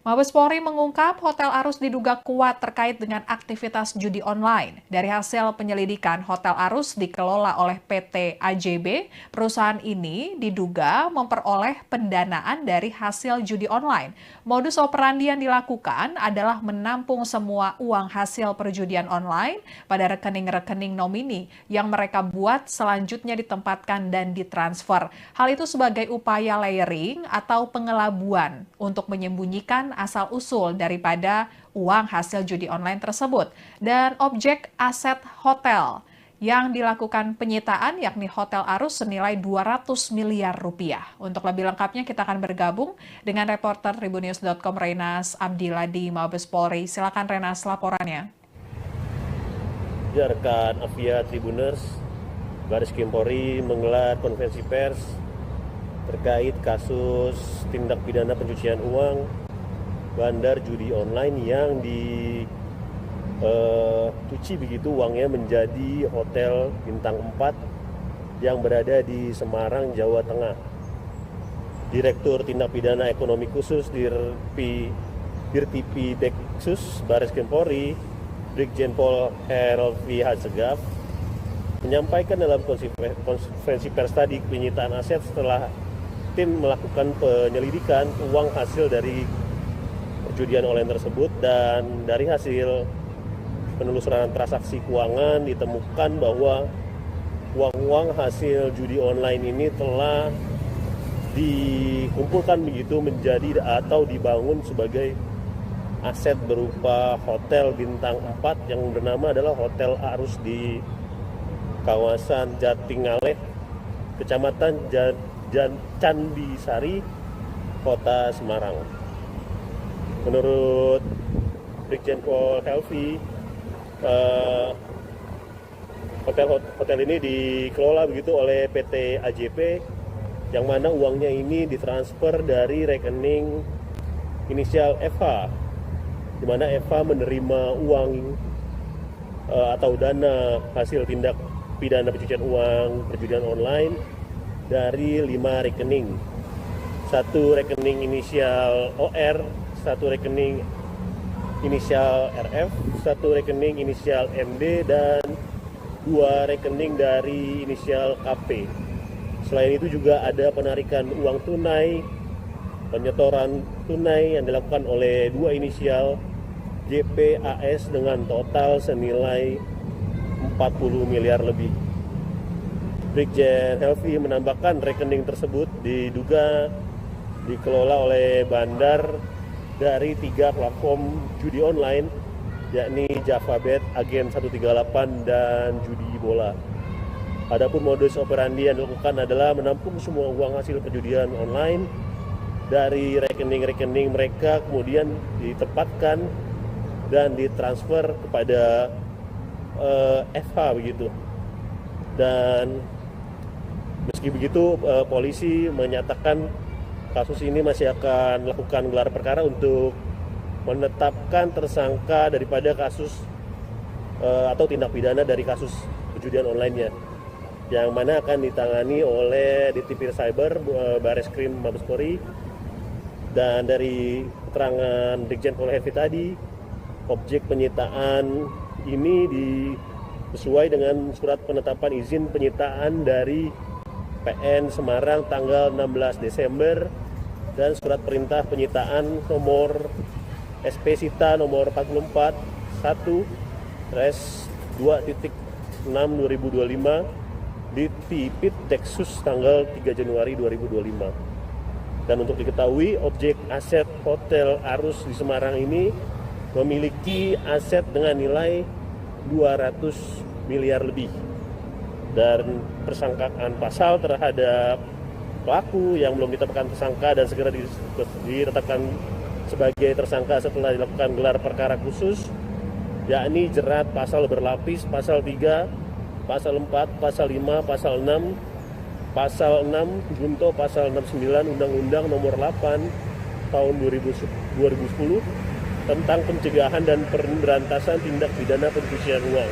Mabes Polri mengungkap Hotel Arus diduga kuat terkait dengan aktivitas judi online. Dari hasil penyelidikan, Hotel Arus dikelola oleh PT AJB. Perusahaan ini diduga memperoleh pendanaan dari hasil judi online. Modus operandi yang dilakukan adalah menampung semua uang hasil perjudian online pada rekening-rekening nomini yang mereka buat selanjutnya ditempatkan dan ditransfer. Hal itu sebagai upaya layering atau pengelabuan untuk menyembunyikan asal-usul daripada uang hasil judi online tersebut. Dan objek aset hotel yang dilakukan penyitaan yakni Hotel Arus senilai 200 miliar rupiah. Untuk lebih lengkapnya kita akan bergabung dengan reporter Tribunnews.com Renas Abdillah di Mabes Polri. Silakan Renas laporannya. Rekan Apvia Tribuners, Bareskrim Polri menggelar konferensi pers terkait kasus tindak pidana pencucian uang bandar judi online yang dicuci begitu uangnya menjadi hotel bintang 4 yang berada di Semarang, Jawa Tengah. Direktur Tindak Pidana Ekonomi Khusus Dirtipi Deksus Bareskrim Polri, Brigjen Pol Helvi Hasegaf, menyampaikan dalam konferensi pers tadi penyitaan aset setelah tim melakukan penyelidikan uang hasil dari perjudian online tersebut, dan dari hasil penelusuran transaksi keuangan ditemukan bahwa uang-uang hasil judi online ini telah dikumpulkan begitu menjadi atau dibangun sebagai aset berupa hotel bintang 4 yang bernama adalah Hotel Arus di kawasan Jatingaleh, Kecamatan Candisari, Kota Semarang. Menurut Brigjen Pol Helvi, hotel ini dikelola begitu oleh PT AJP, yang mana uangnya ini ditransfer dari rekening inisial FH, di mana FH menerima uang atau dana hasil tindak pidana pencucian uang perjudian online dari 5 rekening. 1 rekening inisial OR, 1 rekening inisial RF, 1 rekening inisial MD, dan 2 rekening dari inisial KP. Selain itu juga ada penarikan uang tunai, penyetoran tunai yang dilakukan oleh 2 inisial JPAS dengan total senilai 40 miliar lebih. Brigjen Helvi menambahkan rekening tersebut diduga dikelola oleh bandar dari 3 platform judi online, yakni DavaBet, Agen 138, dan judi bola. Adapun modus operandi yang dilakukan adalah menampung semua uang hasil perjudian online dari rekening-rekening mereka kemudian ditempatkan dan ditransfer kepada FH begitu. Dan meski begitu polisi menyatakan kasus ini masih akan melakukan gelar perkara untuk menetapkan tersangka daripada kasus atau tindak pidana dari kasus perjudian online-nya, yang mana akan ditangani oleh Ditipir Cyber Bareskrim Mabes Polri. Dan dari keterangan Brigjen Pol Hefi tadi, objek penyitaan ini sesuai dengan surat penetapan izin penyitaan dari PN Semarang tanggal 16 Desember dan surat perintah penyitaan nomor SP Sita nomor 44 1/2.6/2025 di Tipit Deksus tanggal 3 Januari 2025. Dan untuk diketahui, objek aset Hotel Arus di Semarang ini memiliki aset dengan nilai 200 miliar lebih. Dan persangkaan pasal terhadap pelaku yang belum ditetapkan tersangka dan segera ditetapkan sebagai tersangka setelah dilakukan gelar perkara khusus, yakni jerat pasal berlapis, pasal 3, pasal 4, pasal 5, pasal 6, pasal 6 junto pasal 69 Undang-Undang Nomor 8 Tahun 2010 tentang pencegahan dan pemberantasan tindak pidana pencucian uang.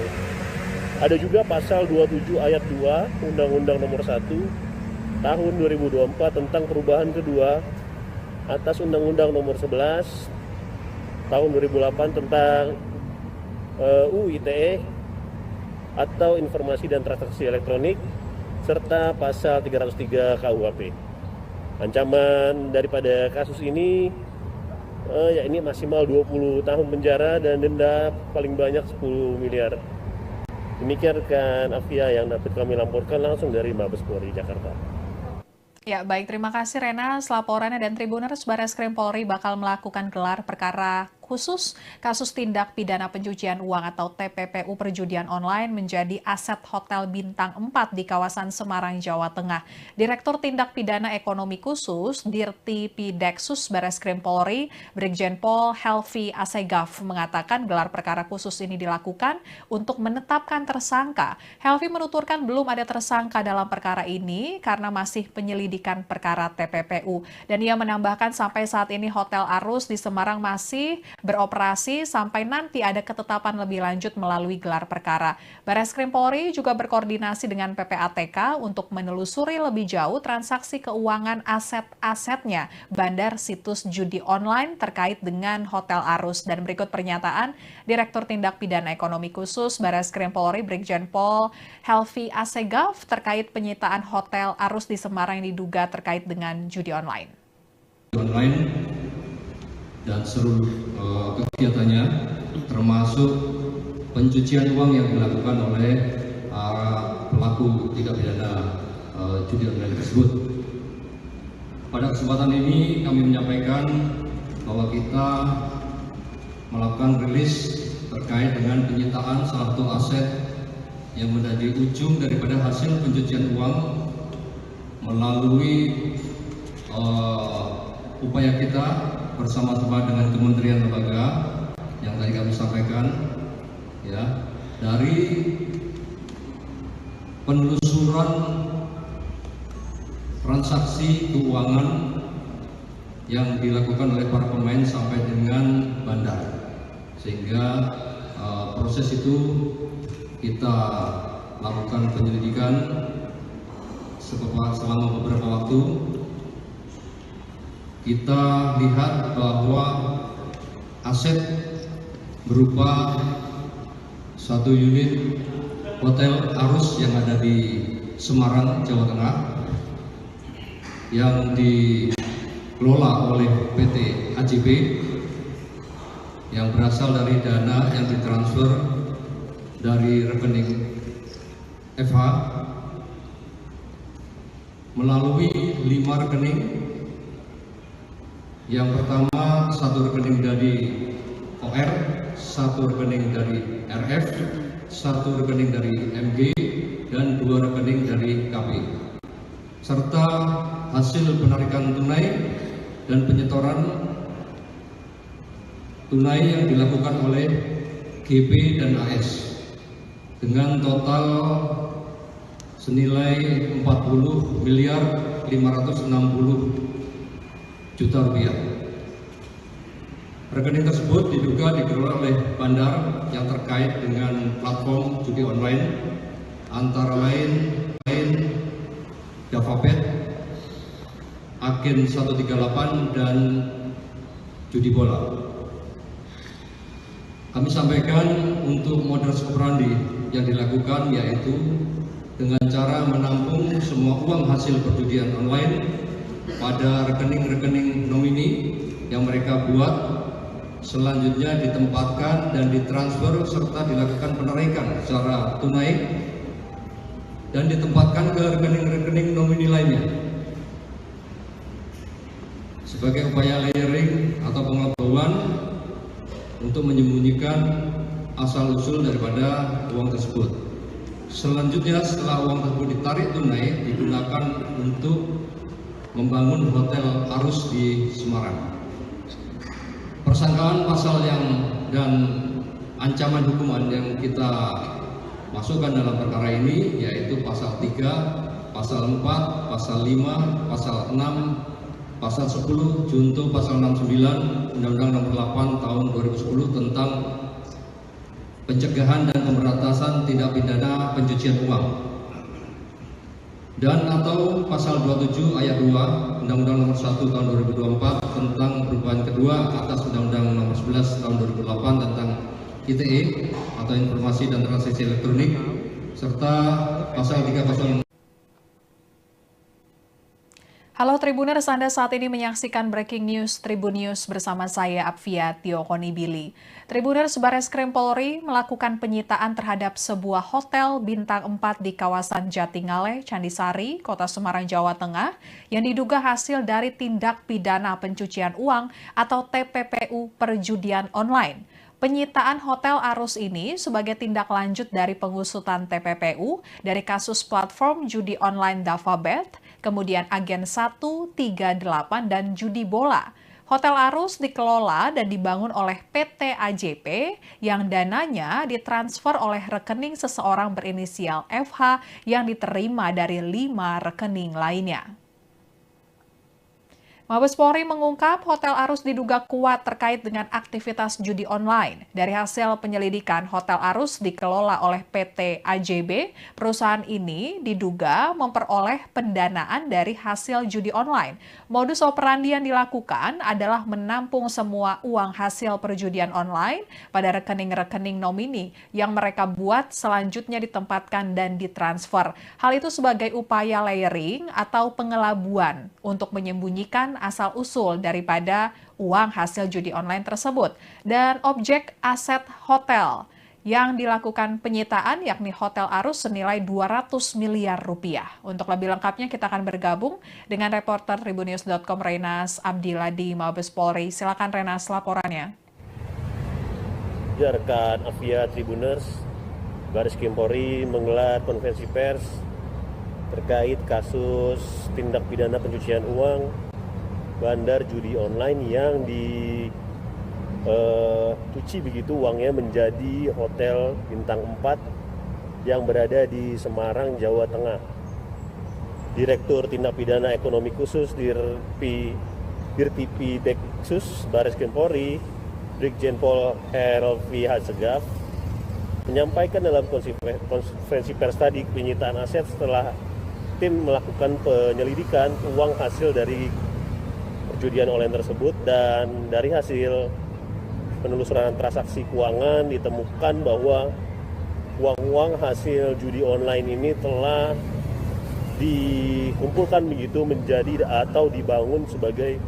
Ada juga pasal 27 ayat 2 Undang-Undang Nomor 1 Tahun 2024 tentang perubahan kedua atas Undang-Undang Nomor 11 Tahun 2008 tentang UU ITE atau Informasi dan Transaksi Elektronik, serta pasal 303 KUHP. Ancaman daripada kasus ini yakni maksimal 20 tahun penjara dan denda paling banyak 10 miliar. Demikian rekan Afia yang dapat kami laporkan langsung dari Mabes Polri Jakarta. Ya, baik. Terima kasih Rena. Laporannya dan Tribuners, Bareskrim Polri bakal melakukan gelar perkara khusus kasus tindak pidana pencucian uang atau TPPU perjudian online menjadi aset Hotel Bintang 4 di kawasan Semarang, Jawa Tengah. Direktur Tindak Pidana Ekonomi Khusus Dirti Pideksus Bareskrim Polri, Brigjen Pol Helvi Asegaf mengatakan gelar perkara khusus ini dilakukan untuk menetapkan tersangka. Helvi menuturkan belum ada tersangka dalam perkara ini karena masih penyelidikan perkara TPPU. Dan ia menambahkan sampai saat ini Hotel Arus di Semarang masih beroperasi sampai nanti ada ketetapan lebih lanjut melalui gelar perkara. Bareskrim Polri juga berkoordinasi dengan PPATK untuk menelusuri lebih jauh transaksi keuangan aset-asetnya bandar situs judi online terkait dengan Hotel Arus. Dan berikut pernyataan Direktur Tindak Pidana Ekonomi Khusus Bareskrim Polri Brigjen Pol Helvi Asegaf terkait penyitaan Hotel Arus di Semarang yang diduga terkait dengan judi online. Dan seluruh kegiatannya termasuk pencucian uang yang dilakukan oleh pelaku tindak pidana judi online tersebut. Pada kesempatan ini kami menyampaikan bahwa kita melakukan rilis terkait dengan penyitaan salah satu aset yang menjadi ujung daripada hasil pencucian uang melalui upaya kita bersama-sama dengan kementerian lembaga yang tadi kami sampaikan, ya, dari penelusuran transaksi keuangan yang dilakukan oleh para pemain sampai dengan bandar, sehingga proses itu kita lakukan penyelidikan selama beberapa waktu. Kita lihat bahwa aset berupa satu unit Hotel Arus yang ada di Semarang, Jawa Tengah yang dikelola oleh PT AJB yang berasal dari dana yang ditransfer dari rekening FH melalui 5 rekening. Yang pertama, satu rekening dari OR, satu rekening dari RF, satu rekening dari MG, dan 2 rekening dari KP. Serta hasil penarikan tunai dan penyetoran tunai yang dilakukan oleh GB dan AS dengan total senilai 40 miliar 560 juta rupiah. Rekening tersebut diduga dikelola oleh bandar yang terkait dengan platform judi online antara lain JavaBet, Agen 138 dan Judi Bola. Kami sampaikan untuk modus operandi yang dilakukan yaitu dengan cara menampung semua uang hasil perjudian online pada rekening-rekening nomini yang mereka buat, selanjutnya ditempatkan dan ditransfer serta dilakukan penarikan secara tunai dan ditempatkan ke rekening-rekening nomini lainnya. Sebagai upaya layering atau pengetahuan untuk menyembunyikan asal-usul daripada uang tersebut. Selanjutnya setelah uang tersebut ditarik tunai, digunakan untuk membangun hotel Arus di Semarang. Persangkaan pasal dan ancaman hukuman yang kita masukkan dalam perkara ini yaitu pasal 3, pasal 4, pasal 5, pasal 6, pasal 10, junto pasal 69 Undang-Undang Nomor 8 Tahun 2010 tentang pencegahan dan pemberantasan tindak pidana pencucian uang, dan atau pasal 27 ayat 2 Undang-Undang Nomor 1 Tahun 2024 tentang perubahan kedua atas Undang-Undang Nomor 11 Tahun 2008 tentang ITE atau Informasi dan Transaksi Elektronik, serta pasal 306. Halo Tribuners, Anda saat ini menyaksikan Breaking News Tribun News bersama saya Apvia Tiokonibili. Tribuners, Bareskrim Polri melakukan penyitaan terhadap sebuah hotel bintang 4 di kawasan Jatingaleh, Candisari, Kota Semarang, Jawa Tengah yang diduga hasil dari tindak pidana pencucian uang atau TPPU perjudian online. Penyitaan Hotel Arus ini sebagai tindak lanjut dari pengusutan TPPU dari kasus platform judi online JavaBet, kemudian Agen 138 dan Judi Bola. Hotel Arus dikelola dan dibangun oleh PT AJP yang dananya ditransfer oleh rekening seseorang berinisial FH yang diterima dari 5 rekening lainnya. Mabes Polri mengungkap Hotel Arus diduga kuat terkait dengan aktivitas judi online. Dari hasil penyelidikan, Hotel Arus dikelola oleh PT AJB. Perusahaan ini diduga memperoleh pendanaan dari hasil judi online. Modus operandi yang dilakukan adalah menampung semua uang hasil perjudian online pada rekening-rekening nomini yang mereka buat selanjutnya ditempatkan dan ditransfer. Hal itu sebagai upaya layering atau pengelabuan untuk menyembunyikan asal-usul daripada uang hasil judi online tersebut. Dan objek aset hotel yang dilakukan penyitaan yakni Hotel Arus senilai 200 miliar rupiah. Untuk lebih lengkapnya kita akan bergabung dengan reporter Tribunnews.com Renas Abdillah di Mabes Polri. Silakan Renas laporannya. Ya, rekan Apvia Tribuners, Bareskrim Polri menggelar konferensi pers terkait kasus tindak pidana pencucian uang bandar judi online yang dicuci begitu uangnya menjadi Hotel Bintang 4 yang berada di Semarang, Jawa Tengah. Direktur Tindak Pidana Ekonomi Khusus Dirtipi Deksus Bareskrim Polri, Brigjen Pol Helvi Hasegaf, menyampaikan dalam konferensi pers tadi penyitaan aset setelah tim melakukan penyelidikan uang hasil dari perjudian online tersebut, dan dari hasil penelusuran transaksi keuangan ditemukan bahwa uang-uang hasil judi online ini telah dikumpulkan begitu menjadi atau dibangun sebagai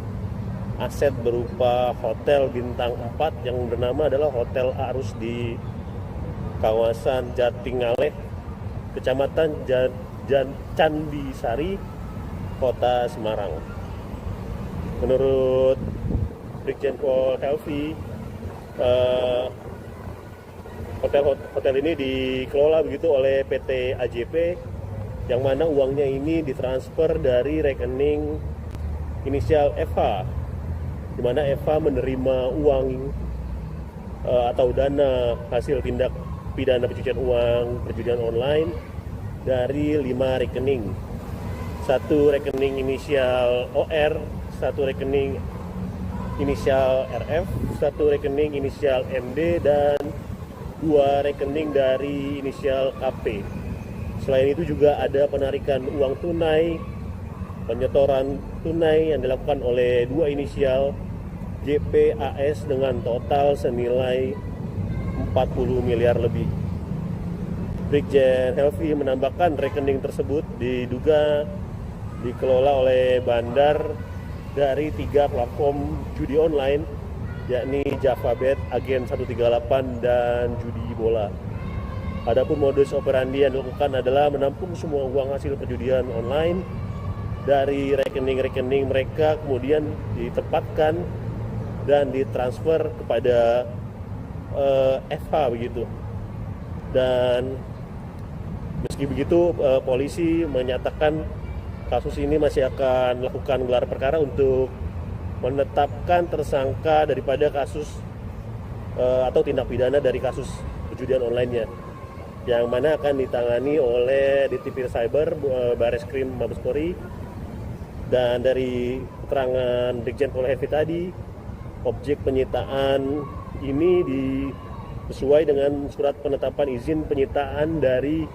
aset berupa Hotel Bintang 4 yang bernama adalah Hotel Arus di kawasan Jatingaleh, Kecamatan Candisari, Kota Semarang. Menurut Brigjen Pol Helvi, hotel ini dikelola begitu oleh PT AJP, yang mana uangnya ini ditransfer dari rekening inisial FH di mana Eva menerima uang atau dana hasil tindak pidana pencucian uang perjudian online dari 5 rekening. 1 rekening inisial OR, 1 rekening inisial RF, 1 rekening inisial MD, dan 2 rekening dari inisial KP. Selain itu juga ada penarikan uang tunai, penyetoran tunai yang dilakukan oleh 2 inisial JPAS dengan total senilai 40 miliar lebih. Brigjen Helvi menambahkan rekening tersebut diduga dikelola oleh Bandar dari 3 platform judi online, yakni JavaBet, Agen 138, dan Judi Bola. Adapun modus operandi yang dilakukan adalah menampung semua uang hasil perjudian online dari rekening-rekening mereka, kemudian ditempatkan dan ditransfer kepada FH begitu. Dan meski begitu, polisi menyatakan kasus ini masih akan melakukan gelar perkara untuk menetapkan tersangka daripada kasus atau tindak pidana dari kasus perjudian online-nya, yang mana akan ditangani oleh Ditipir Cyber Bareskrim Mabes Polri. Dan dari keterangan Brigjen Pol Helvi tadi, objek penyitaan ini sesuai dengan surat penetapan izin penyitaan dari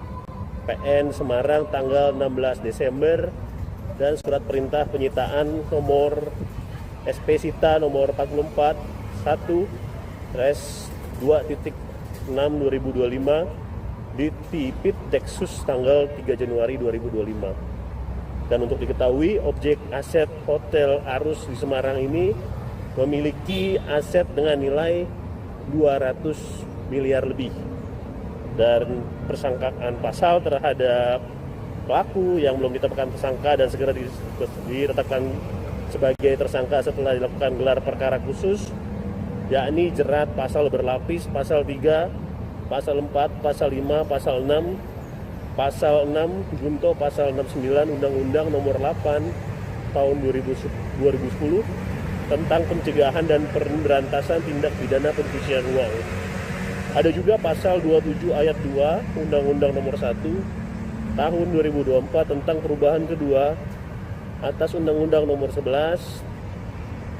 PN Semarang tanggal 16 Desember dan surat perintah penyitaan nomor SP Sita nomor 44 1/2.6/2025 di Tipit Deksus tanggal 3 Januari 2025. Dan untuk diketahui, objek aset Hotel Arus di Semarang ini memiliki aset dengan nilai 200 miliar lebih. Dan persangkaan pasal terhadap pelaku yang belum ditetapkan tersangka dan segera ditetapkan sebagai tersangka setelah dilakukan gelar perkara khusus, yakni jerat pasal berlapis, pasal 3, pasal 4, pasal 5, pasal 6, pasal 6 junto pasal 69 Undang-Undang Nomor 8 Tahun 2010 tentang pencegahan dan pemberantasan tindak pidana pencucian uang. Ada juga pasal 27 ayat 2 Undang-Undang Nomor 1 Tahun 2024 tentang perubahan kedua atas Undang-Undang Nomor 11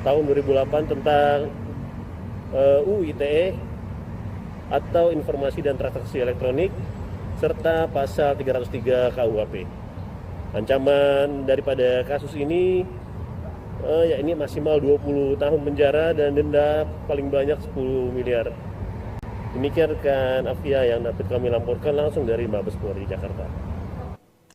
Tahun 2008 tentang UU ITE atau Informasi dan Transaksi Elektronik, serta pasal 303 KUHP. Ancaman daripada kasus ini yakni maksimal 20 tahun penjara dan denda paling banyak 10 miliar. Demikian rekan Afia yang dapat kami laporkan langsung dari Mabes Polri Jakarta.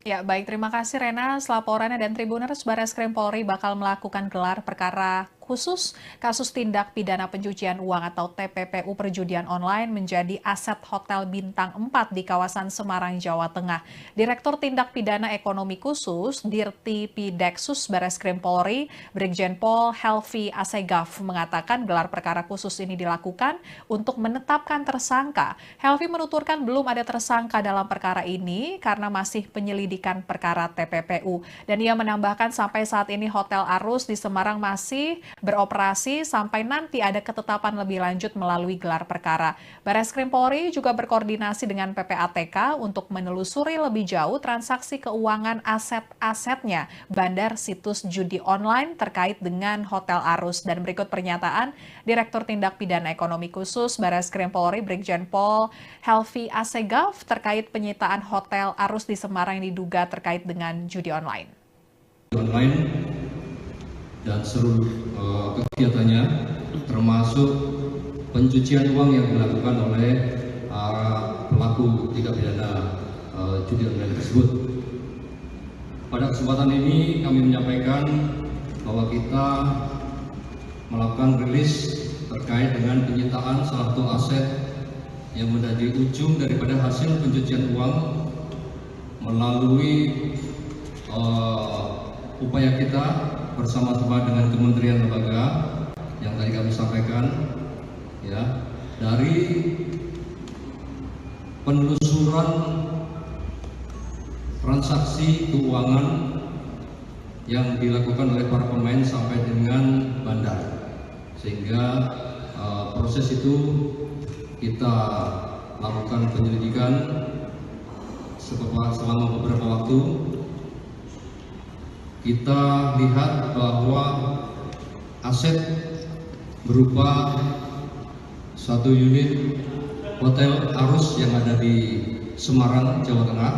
Ya, baik. Terima kasih Rena. Laporannya dan Tribuners, Bareskrim Polri bakal melakukan gelar perkara khusus kasus tindak pidana pencucian uang atau TPPU perjudian online menjadi aset Hotel Bintang 4 di kawasan Semarang, Jawa Tengah. Direktur Tindak Pidana Ekonomi Khusus Dirti Pideksus Bareskrim Polri, Brigjen Pol Helvi Asegaf mengatakan gelar perkara khusus ini dilakukan untuk menetapkan tersangka. Helvi menuturkan belum ada tersangka dalam perkara ini karena masih penyelidikan perkara TPPU. Dan ia menambahkan sampai saat ini Hotel Arus di Semarang masih beroperasi sampai nanti ada ketetapan lebih lanjut melalui gelar perkara. Bareskrim Polri juga berkoordinasi dengan PPATK untuk menelusuri lebih jauh transaksi keuangan aset-asetnya bandar situs judi online terkait dengan Hotel Arus. Dan berikut pernyataan Direktur Tindak Pidana Ekonomi Khusus Bareskrim Polri Brigjen Pol Helvi Asegaf terkait penyitaan Hotel Arus di Semarang yang diduga terkait dengan judi online. Dan seluruh kegiatannya termasuk pencucian uang yang dilakukan oleh pelaku tindak pidana judi online tersebut. Pada kesempatan ini kami menyampaikan bahwa kita melakukan rilis terkait dengan penyitaan salah satu aset yang menjadi ujung daripada hasil pencucian uang melalui upaya kita bersama-sama dengan kementerian lembaga yang tadi kami sampaikan, ya, dari penelusuran transaksi keuangan yang dilakukan oleh para pemain sampai dengan bandar. sehingga proses itu kita lakukan penyelidikan selama beberapa waktu. Kita lihat bahwa aset berupa satu unit Hotel Arus yang ada di Semarang, Jawa Tengah,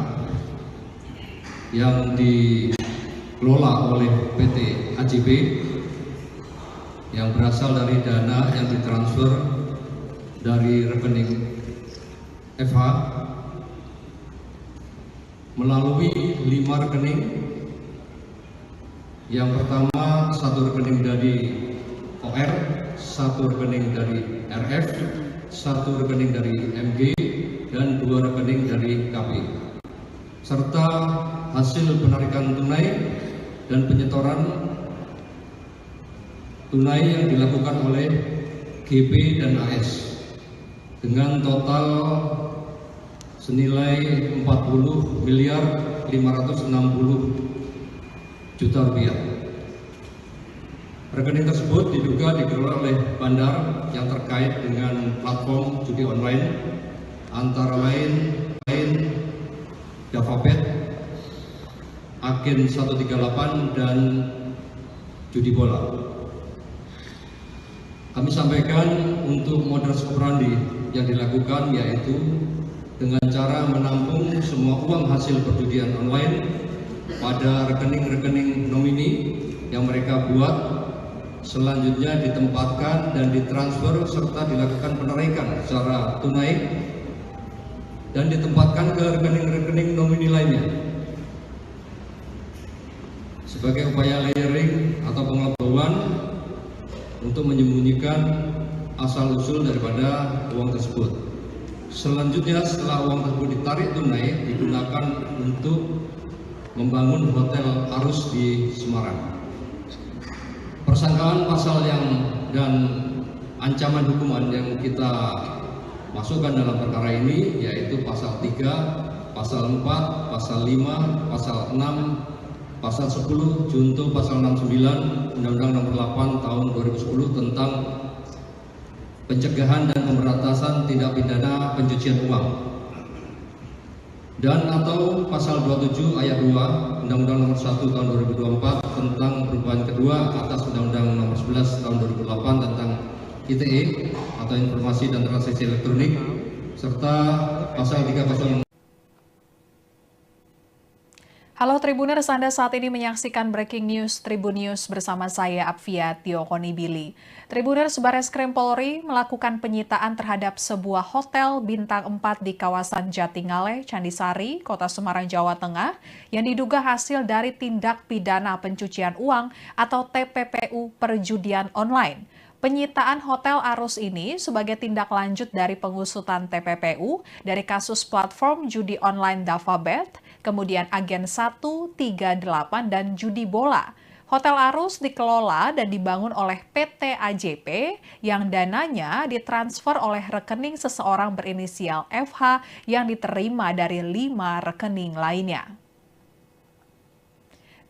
yang dikelola oleh PT AJB, yang berasal dari dana yang ditransfer dari rekening FH melalui 5 rekening. Yang pertama, satu rekening dari OR, satu rekening dari RF, satu rekening dari MG, dan 2 rekening dari KP, serta hasil penarikan tunai dan penyetoran tunai yang dilakukan oleh GP dan AS dengan total senilai 40.560.000.000 rupiah. Rekening tersebut diduga dikelola oleh bandar yang terkait dengan platform judi online, antara lain Davabet, Agen 138, dan Judi Bola. Kami sampaikan untuk modus operandi yang dilakukan yaitu dengan cara menampung semua uang hasil perjudian online pada rekening-rekening nomini yang mereka buat, selanjutnya ditempatkan dan ditransfer serta dilakukan penarikan secara tunai dan ditempatkan ke rekening-rekening nomini lainnya. Sebagai upaya layering atau pengetahuan untuk menyembunyikan asal-usul daripada uang tersebut. Selanjutnya, setelah uang tersebut ditarik tunai, digunakan untuk membangun Hotel Arus di Semarang. Persangkaan pasal dan ancaman hukuman yang kita masukkan dalam perkara ini yaitu pasal 3, pasal 4, pasal 5, pasal 6, pasal 10, junto pasal 69 Undang-Undang Nomor 8 Tahun 2010 tentang pencegahan dan pemberantasan tindak pidana pencucian uang, dan atau pasal 27 ayat 2 Undang-Undang Nomor 1 Tahun 2024 tentang perubahan kedua atas Undang-Undang Nomor 11 Tahun 2008 tentang ITE atau Informasi dan Transaksi Elektronik, serta pasal 306. Halo Tribuners, Anda saat ini menyaksikan Breaking News Tribun News bersama saya Apvia Tiokonibili. Tribuners, Bareskrim Polri melakukan penyitaan terhadap sebuah hotel bintang 4 di kawasan Jatingaleh, Candisari, Kota Semarang, Jawa Tengah, yang diduga hasil dari tindak pidana pencucian uang atau TPPU perjudian online. Penyitaan Hotel Arus ini sebagai tindak lanjut dari pengusutan TPPU dari kasus platform judi online Davabet, kemudian Agen 138, dan Judi Bola. Hotel Arus dikelola dan dibangun oleh PT AJP yang dananya ditransfer oleh rekening seseorang berinisial FH yang diterima dari 5 rekening lainnya.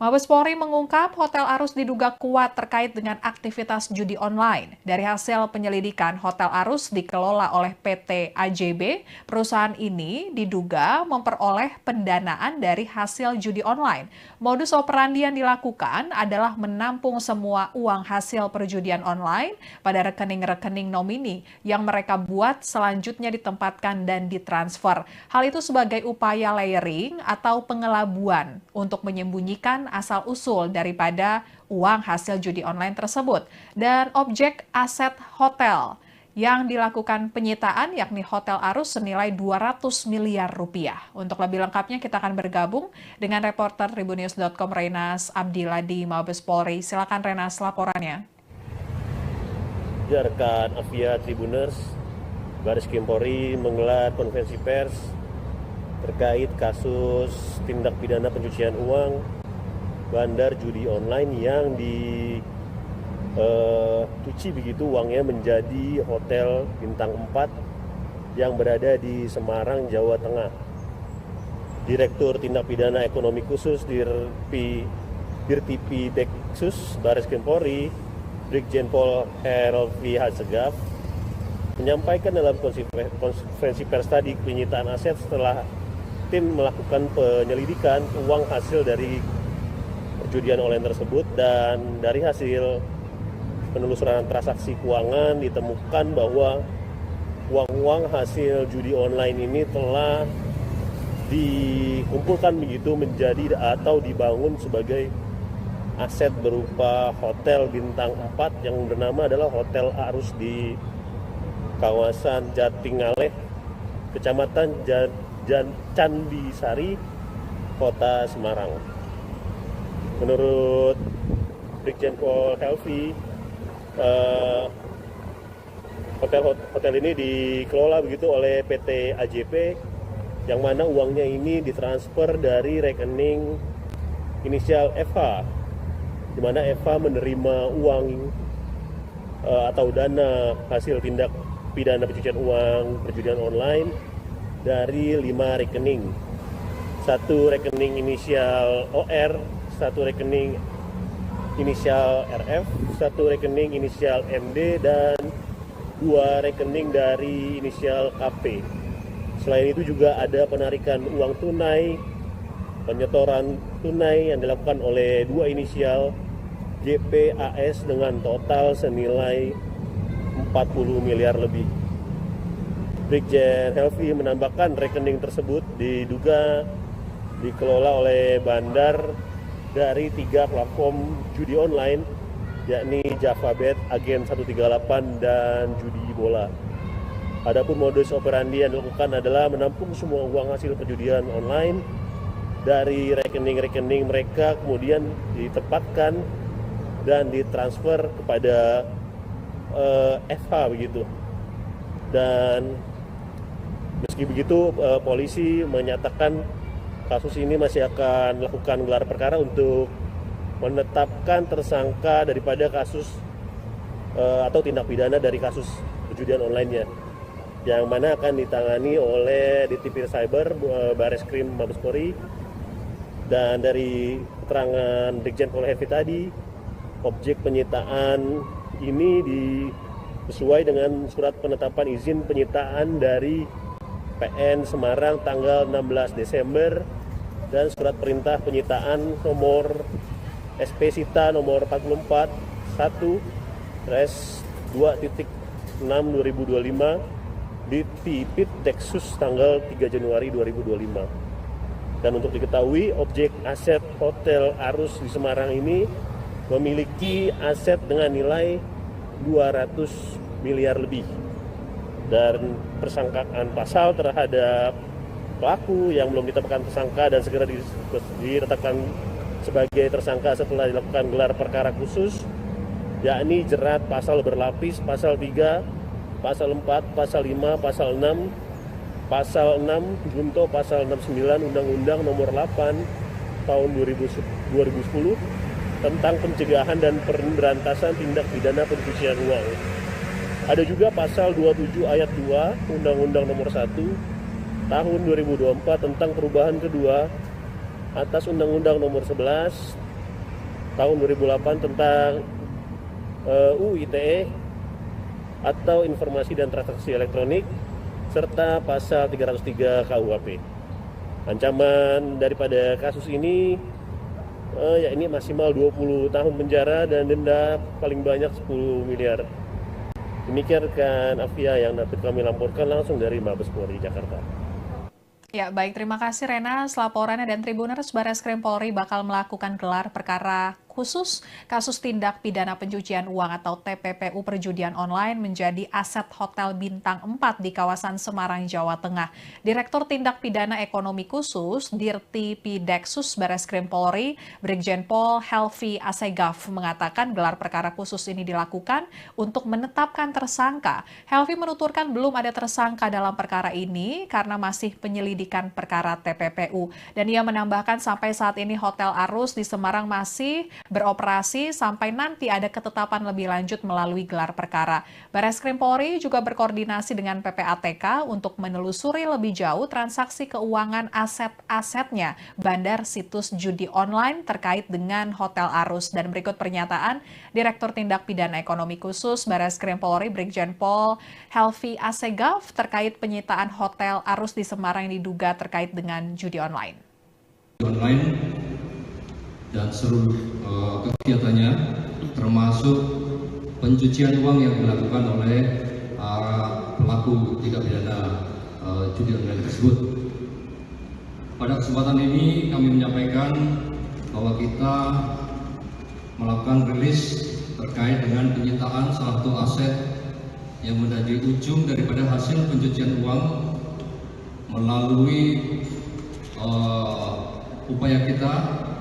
Mabes Polri mengungkap Hotel Arus diduga kuat terkait dengan aktivitas judi online. Dari hasil penyelidikan, Hotel Arus dikelola oleh PT AJB. Perusahaan ini diduga memperoleh pendanaan dari hasil judi online. Modus operandi yang dilakukan adalah menampung semua uang hasil perjudian online pada rekening-rekening nomini yang mereka buat, selanjutnya ditempatkan dan ditransfer. Hal itu sebagai upaya layering atau pengelabuan untuk menyembunyikan asal-usul daripada uang hasil judi online tersebut. Dan objek aset hotel yang dilakukan penyitaan yakni Hotel Arus senilai 200 miliar rupiah. Untuk lebih lengkapnya kita akan bergabung dengan reporter Tribunnews.com Renas Abdillah di Mabes Polri. Silakan Renas, laporannya. Rekan Apvia Tribuners, Bareskrim Polri menggelar konferensi pers terkait kasus tindak pidana pencucian uang bandar judi online yang dicuci begitu uangnya menjadi hotel bintang 4 yang berada di Semarang, Jawa Tengah. Direktur Tindak Pidana Ekonomi Khusus Dirtipideksus Bareskrim Polri Brigjen Pol Helvi Hasegaf menyampaikan dalam konferensi pers tadi penyitaan aset setelah tim melakukan penyelidikan uang hasil dari perjudian online tersebut, dan dari hasil penelusuran transaksi keuangan ditemukan bahwa uang-uang hasil judi online ini telah dikumpulkan begitu menjadi atau dibangun sebagai aset berupa hotel bintang 4 yang bernama adalah Hotel Arus di kawasan Jatingaleh, Kecamatan Candisari, Kota Semarang. Menurut Brigjen Pol Helvi, hotel ini dikelola begitu oleh PT AJP, yang mana uangnya ini ditransfer dari rekening inisial FH, di mana FH menerima uang atau dana hasil tindak pidana pencucian uang perjudian online dari 5 rekening. 1 rekening inisial OR, 1 rekening inisial RF, 1 rekening inisial MD, dan 2 rekening dari inisial KP. Selain itu juga ada penarikan uang tunai, penyetoran tunai yang dilakukan oleh 2 inisial GPAS dengan total senilai 40 miliar lebih. Brigjen Helvi menambahkan rekening tersebut diduga dikelola oleh bandar dari 3 platform judi online, yakni JavaBet, Agen 138, dan Judi Bola. Adapun modus operandi yang dilakukan adalah menampung semua uang hasil perjudian online dari rekening-rekening mereka, kemudian ditempatkan dan ditransfer kepada FH begitu. Dan meski begitu, polisi menyatakan kasus ini masih akan melakukan gelar perkara untuk menetapkan tersangka daripada kasus atau tindak pidana dari kasus perjudian online-nya, yang mana akan ditangani oleh Ditipir Cyber Bareskrim Mabes Polri. Dan dari keterangan Brigjen Pol Helvi tadi, objek penyitaan ini sesuai dengan surat penetapan izin penyitaan dari PN Semarang tanggal 16 Desember dan surat perintah penyitaan nomor SP Sita nomor 44 1/2.6/2025 di Tipit Deksus tanggal 3 Januari 2025. Dan untuk diketahui, objek aset Hotel Arus di Semarang ini memiliki aset dengan nilai 200 miliar lebih. Dan persangkaan pasal terhadap pelaku yang belum ditetapkan tersangka dan segera ditetapkan sebagai tersangka setelah dilakukan gelar perkara khusus, yakni jerat pasal berlapis, pasal 3, pasal 4, pasal 5, pasal 6, pasal 6 junto pasal 69 Undang-Undang Nomor 8 Tahun 2010 tentang pencegahan dan pemberantasan tindak pidana pencucian uang. Ada juga pasal 27 ayat 2 Undang-Undang Nomor 1 Tahun 2024 tentang perubahan kedua atas Undang-Undang Nomor 11 Tahun 2008 tentang UU ITE atau Informasi dan Transaksi Elektronik, serta pasal 303 KUHP. Ancaman daripada kasus ini yakni maksimal 20 tahun penjara dan denda paling banyak 10 miliar. Demikian rekan Afia yang dapat kami laporkan langsung dari Mabes Polri Jakarta. Ya, baik. Terima kasih Rena. Laporannya, dan Tribuners Bareskrim Polri bakal melakukan gelar perkara khusus kasus tindak pidana pencucian uang atau TPPU perjudian online menjadi aset Hotel Bintang 4 di kawasan Semarang, Jawa Tengah. Direktur Tindak Pidana Ekonomi Khusus Dirti Pideksus Bareskrim Polri, Brigjen Pol Helvi Hasegaf mengatakan gelar perkara khusus ini dilakukan untuk menetapkan tersangka. Helvi menuturkan belum ada tersangka dalam perkara ini karena masih penyelidikan perkara TPPU. Dan ia menambahkan sampai saat ini Hotel Arus di Semarang masih beroperasi sampai nanti ada ketetapan lebih lanjut melalui gelar perkara. Bareskrim Polri juga berkoordinasi dengan PPATK untuk menelusuri lebih jauh transaksi keuangan aset-asetnya bandar situs judi online terkait dengan Hotel Arus. Dan berikut pernyataan Direktur Tindak Pidana Ekonomi Khusus Bareskrim Polri Brigjen Pol Helvi Assegaf terkait penyitaan Hotel Arus di Semarang yang diduga terkait dengan judi online. Dan seluruh kegiatannya termasuk pencucian uang yang dilakukan oleh pelaku tindak pidana judi online tersebut. Pada kesempatan ini kami menyampaikan bahwa kita melakukan rilis terkait dengan penyitaan salah satu aset yang menjadi ujung daripada hasil pencucian uang melalui upaya kita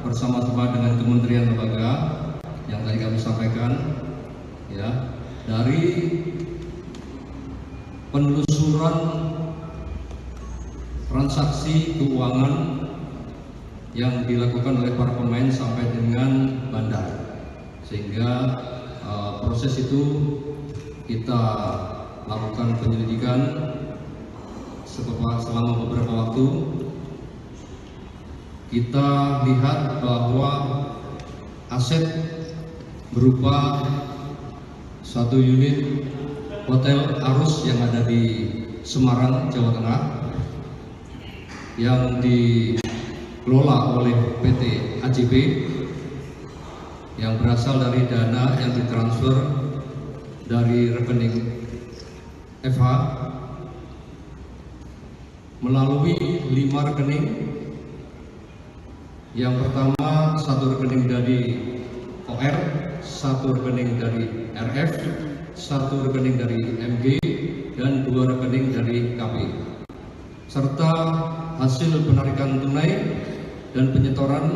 bersama-sama dengan kementerian lembaga yang tadi kami sampaikan, ya, dari penelusuran transaksi keuangan yang dilakukan oleh para pemain sampai dengan bandar, sehingga proses itu kita lakukan penyelidikan selama beberapa waktu. Kita lihat bahwa aset berupa satu unit Hotel Arus yang ada di Semarang, Jawa Tengah, yang dikelola oleh PT AJB, yang berasal dari dana yang ditransfer dari rekening FH melalui 5 rekening. Yang pertama, satu rekening dari OR, satu rekening dari RF, satu rekening dari MG, dan 2 rekening dari KP, serta hasil penarikan tunai dan penyetoran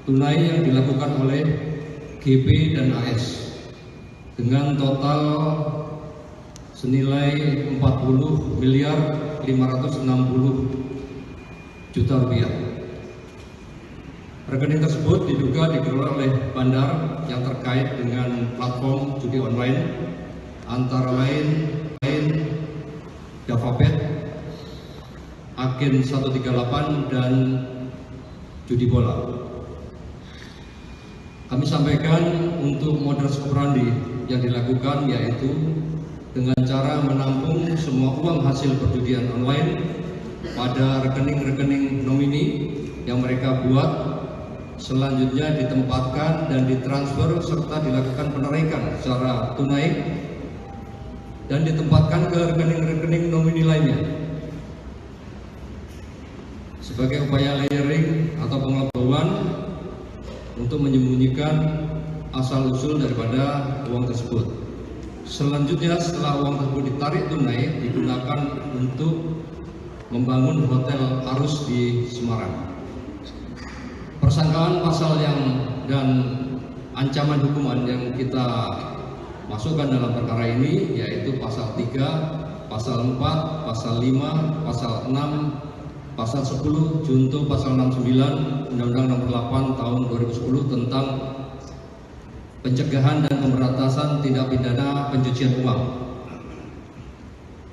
tunai yang dilakukan oleh GP dan AS dengan total senilai 40.560 juta rupiah. Rekening tersebut diduga dikelola oleh bandar yang terkait dengan platform judi online, antara lain JavaBet, Agen 138, dan judi bola. Kami sampaikan untuk modus operandi yang dilakukan yaitu dengan cara menampung semua uang hasil perjudian online pada rekening-rekening nomini yang mereka buat, selanjutnya ditempatkan dan ditransfer serta dilakukan penarikan secara tunai dan ditempatkan ke rekening-rekening nomini lainnya. Sebagai upaya layering atau pengelabuan untuk menyembunyikan asal-usul daripada uang tersebut. Selanjutnya setelah uang tersebut ditarik tunai, digunakan untuk membangun Hotel Arus di Semarang. Persangkaan pasal dan ancaman hukuman yang kita masukkan dalam perkara ini yaitu pasal 3, pasal 4, pasal 5, pasal 6, pasal 10, junto pasal 69 Undang-Undang Nomor 8 Tahun 2010 tentang pencegahan dan pemberantasan tindak pidana pencucian uang,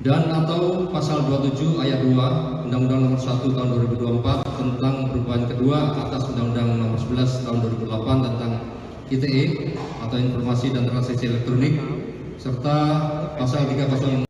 dan atau pasal 27 ayat 2 Undang-Undang Nomor 1 Tahun 2024 tentang perubahan kedua atas Undang-Undang Nomor 11 Tahun 2008 tentang ITE atau Informasi dan Transaksi Elektronik, serta pasal 306.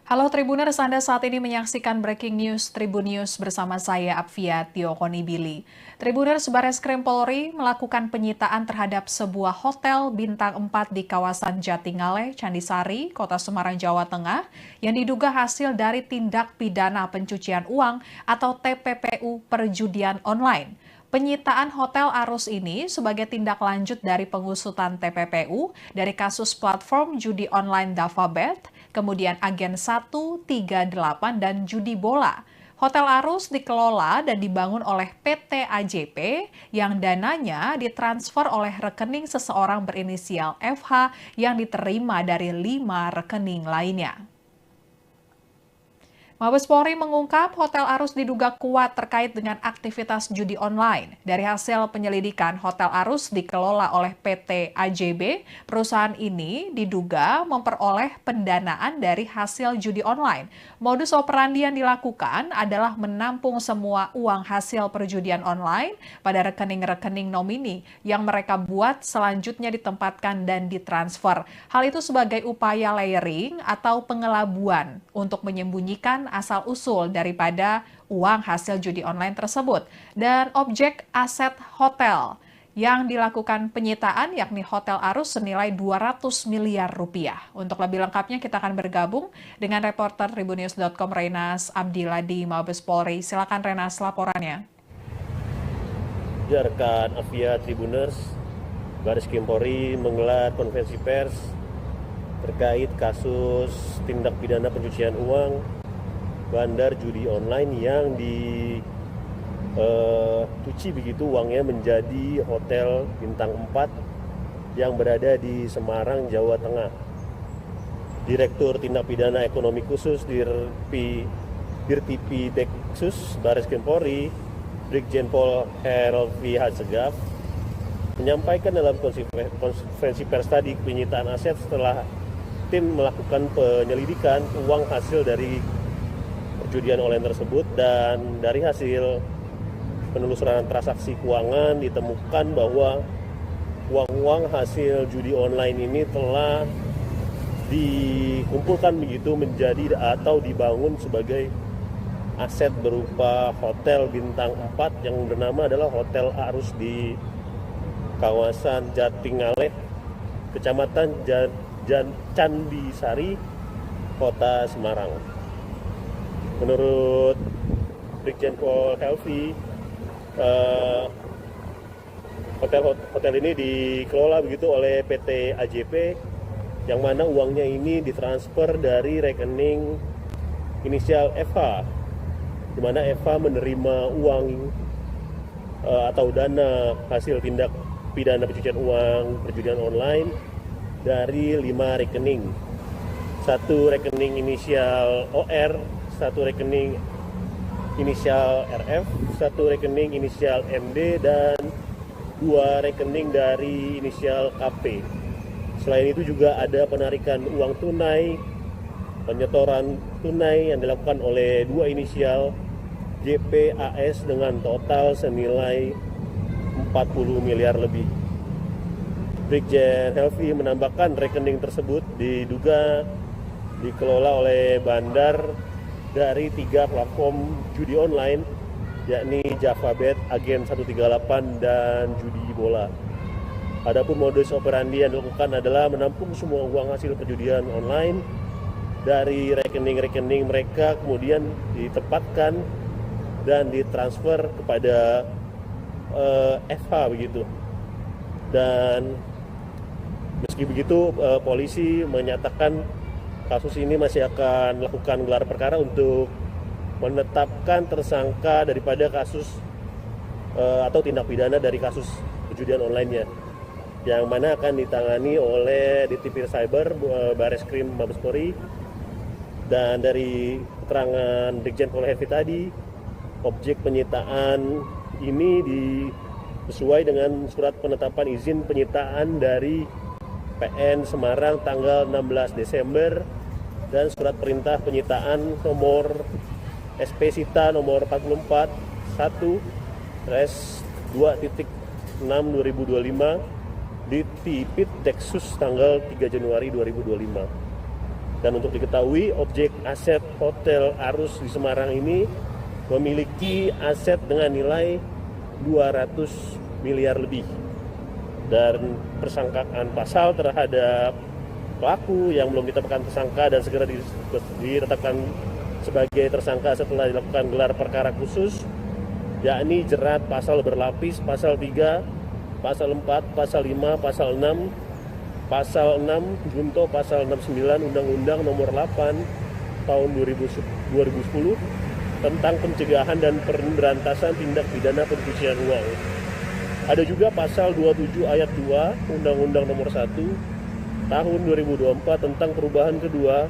Halo Tribuners, Anda saat ini menyaksikan Breaking News Tribun News bersama saya Apvia Tiokonibili. Tribuners, Bareskrim Polri melakukan penyitaan terhadap sebuah hotel bintang 4 di kawasan Jatingale, Candisari, Kota Semarang, Jawa Tengah, yang diduga hasil dari tindak pidana pencucian uang atau TPPU perjudian online. Penyitaan Hotel Arus ini sebagai tindak lanjut dari pengusutan TPPU dari kasus platform judi online JavaBet, kemudian Agen 138, dan judi bola. Hotel Arus dikelola dan dibangun oleh PT AJP yang dananya ditransfer oleh rekening seseorang berinisial FH yang diterima dari 5 rekening lainnya. Mabes Polri mengungkap Hotel Arus diduga kuat terkait dengan aktivitas judi online. Dari hasil penyelidikan, Hotel Arus dikelola oleh PT AJB. Perusahaan ini diduga memperoleh pendanaan dari hasil judi online. Modus operandi yang dilakukan adalah menampung semua uang hasil perjudian online pada rekening-rekening nomini yang mereka buat selanjutnya ditempatkan dan ditransfer. Hal itu sebagai upaya layering atau pengelabuan untuk menyembunyikan asal-usul daripada uang hasil judi online tersebut. Dan objek aset hotel yang dilakukan penyitaan yakni Hotel Arus senilai 200 miliar rupiah. Untuk lebih lengkapnya kita akan bergabung dengan reporter Tribunnews.com Renas Abdillah di Mabes Polri. Silakan Renas laporannya. Rekan Avia Tribuners, Baris Krim Polri menggelar konferensi pers terkait kasus tindak pidana pencucian uang bandar judi online yang dicuci begitu uangnya menjadi hotel bintang 4 yang berada di Semarang, Jawa Tengah. Direktur Tindak Pidana Ekonomi Khusus Dirtipi Deksus Baris Krim Polri, Brigjen Pol Helvi Hasegaf, menyampaikan dalam konferensi pers tadi penyitaan aset setelah tim melakukan penyelidikan uang hasil dari perjudian online tersebut, dan dari hasil penelusuran transaksi keuangan ditemukan bahwa uang-uang hasil judi online ini telah dikumpulkan begitu menjadi atau dibangun sebagai aset berupa hotel bintang 4 yang bernama adalah Hotel Arus di kawasan Jatingaleh, Kecamatan Candisari, Kota Semarang. Menurut Brigjen Pol Helvi, hotel ini dikelola begitu oleh PT AJB, yang mana uangnya ini ditransfer dari rekening inisial FH, di mana FH menerima uang atau dana hasil tindak pidana pencucian uang perjudian online dari 5 rekening. 1 rekening inisial OR, 1 rekening inisial RF, 1 rekening inisial MD, dan 2 rekening dari inisial KP. Selain itu juga ada penarikan uang tunai, penyetoran tunai yang dilakukan oleh 2 inisial JPAS dengan total senilai 40 miliar lebih. Brigjen Helvi menambahkan rekening tersebut diduga dikelola oleh bandar dari 3 platform judi online, yakni JavaBet, Agen 138, dan Judi Bola. Adapun modus operandi yang dilakukan adalah menampung semua uang hasil perjudian online dari rekening-rekening mereka, kemudian ditempatkan dan ditransfer kepada FH begitu. Dan meski begitu, polisi menyatakan kasus ini masih akan melakukan gelar perkara untuk menetapkan tersangka daripada kasus atau tindak pidana dari kasus perjudian online-nya, yang mana akan ditangani oleh Ditipir Cyber Baris Krim Mabes Polri. Dan dari keterangan Brigjen Pol Helvi tadi, objek penyitaan ini sesuai dengan surat penetapan izin penyitaan dari PN Semarang tanggal 16 Desember dan surat perintah penyitaan nomor SP Sita nomor 44 1/2.6/2025 di Tipit Deksus tanggal 3 Januari 2025. Dan untuk diketahui, objek aset Hotel Arus di Semarang ini memiliki aset dengan nilai 200 miliar lebih. Dan persangkaan pasal terhadap pelaku yang belum ditetapkan tersangka dan segera ditetapkan sebagai tersangka setelah dilakukan gelar perkara khusus, yakni jerat pasal berlapis, pasal 3, pasal 4, pasal 5, pasal 6, pasal 6 junto pasal 69 Undang-Undang Nomor 8 Tahun 2010 tentang pencegahan dan pemberantasan tindak pidana pencucian uang. Ada juga pasal 27 ayat 2 Undang-Undang Nomor 1 Tahun 2024 tentang perubahan kedua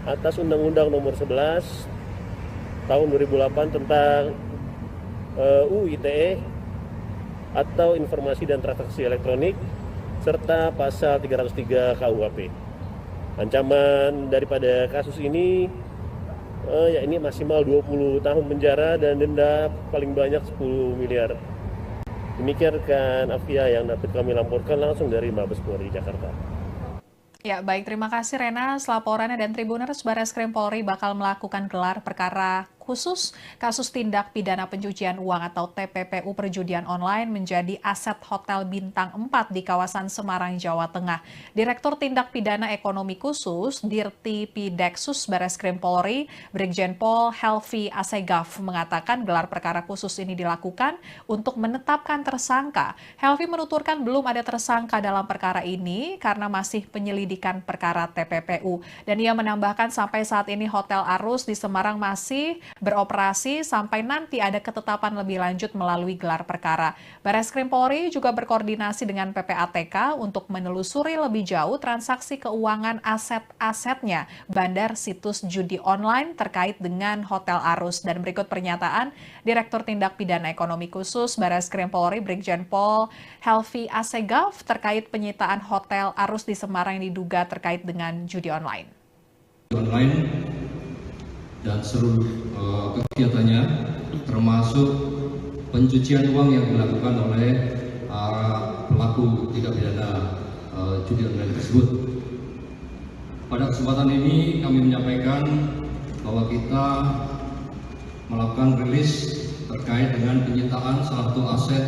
atas Undang-Undang Nomor 11 tahun 2008 tentang UU ITE atau Informasi dan Transaksi Elektronik serta pasal 303 KUHP. Ancaman daripada kasus ini yakni maksimal 20 tahun penjara dan denda paling banyak 10 miliar. Demikian rekan Afia yang dapat kami laporkan langsung dari Mabes Polri Jakarta. Ya, baik. Terima kasih Rena. Laporannya dan Tribuners, Barreskrim Polri bakal melakukan gelar perkara khusus kasus tindak pidana pencucian uang atau TPPU perjudian online menjadi aset Hotel Bintang 4 di kawasan Semarang, Jawa Tengah. Direktur Tindak Pidana Ekonomi Khusus Dirti Pideksus Barreskrim Polri, Brigjen Pol Helvi Asegaf mengatakan gelar perkara khusus ini dilakukan untuk menetapkan tersangka. Helvi menuturkan belum ada tersangka dalam perkara ini karena masih penyelidikan perkara TPPU. Dan ia menambahkan sampai saat ini Hotel Arus di Semarang masih beroperasi sampai nanti ada ketetapan lebih lanjut melalui gelar perkara. Barreskrim Polri juga berkoordinasi dengan PPATK untuk menelusuri lebih jauh transaksi keuangan aset-asetnya bandar situs judi online terkait dengan Hotel Arus. Dan berikut pernyataan Direktur Tindak Pidana Ekonomi Khusus Barreskrim Polri Brigjen Pol Helvi Asegaf terkait penyitaan Hotel Arus di Semarang yang diduga terkait dengan judi online. Dan seluruh kegiatannya termasuk pencucian uang yang dilakukan oleh pelaku tindak pidana judi online tersebut. Pada kesempatan ini kami menyampaikan bahwa kita melakukan rilis terkait dengan penyitaan salah satu aset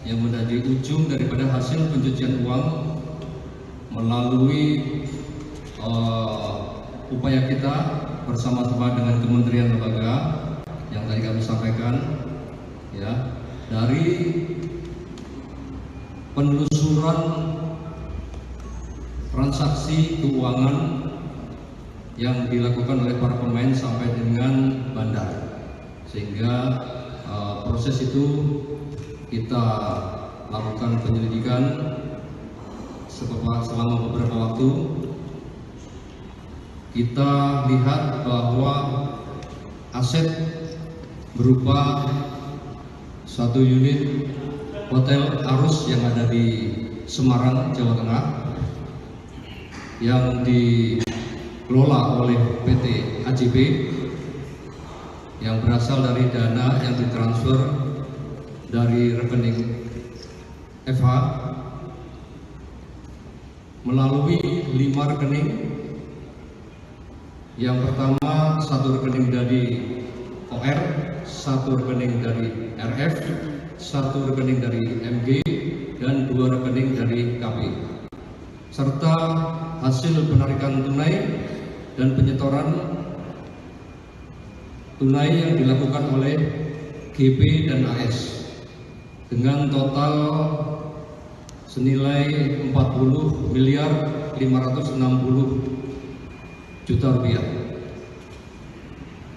yang menjadi ujung daripada hasil pencucian uang melalui upaya kita bersama-sama dengan kementerian lembaga yang tadi kami sampaikan, ya, dari penelusuran transaksi keuangan yang dilakukan oleh para pemain sampai dengan bandar, sehingga proses itu kita lakukan penyelidikan selama beberapa waktu. Kita lihat bahwa aset berupa satu unit Hotel Arus yang ada di Semarang, Jawa Tengah yang dikelola oleh PT AJB yang berasal dari dana yang ditransfer dari rekening FH melalui 5 rekening. Yang pertama, satu rekening dari OR, satu rekening dari RF, satu rekening dari MG, dan 2 rekening dari KP. Serta hasil penarikan tunai dan penyetoran tunai yang dilakukan oleh GP dan AS dengan total senilai 40 miliar 560 juta rupiah.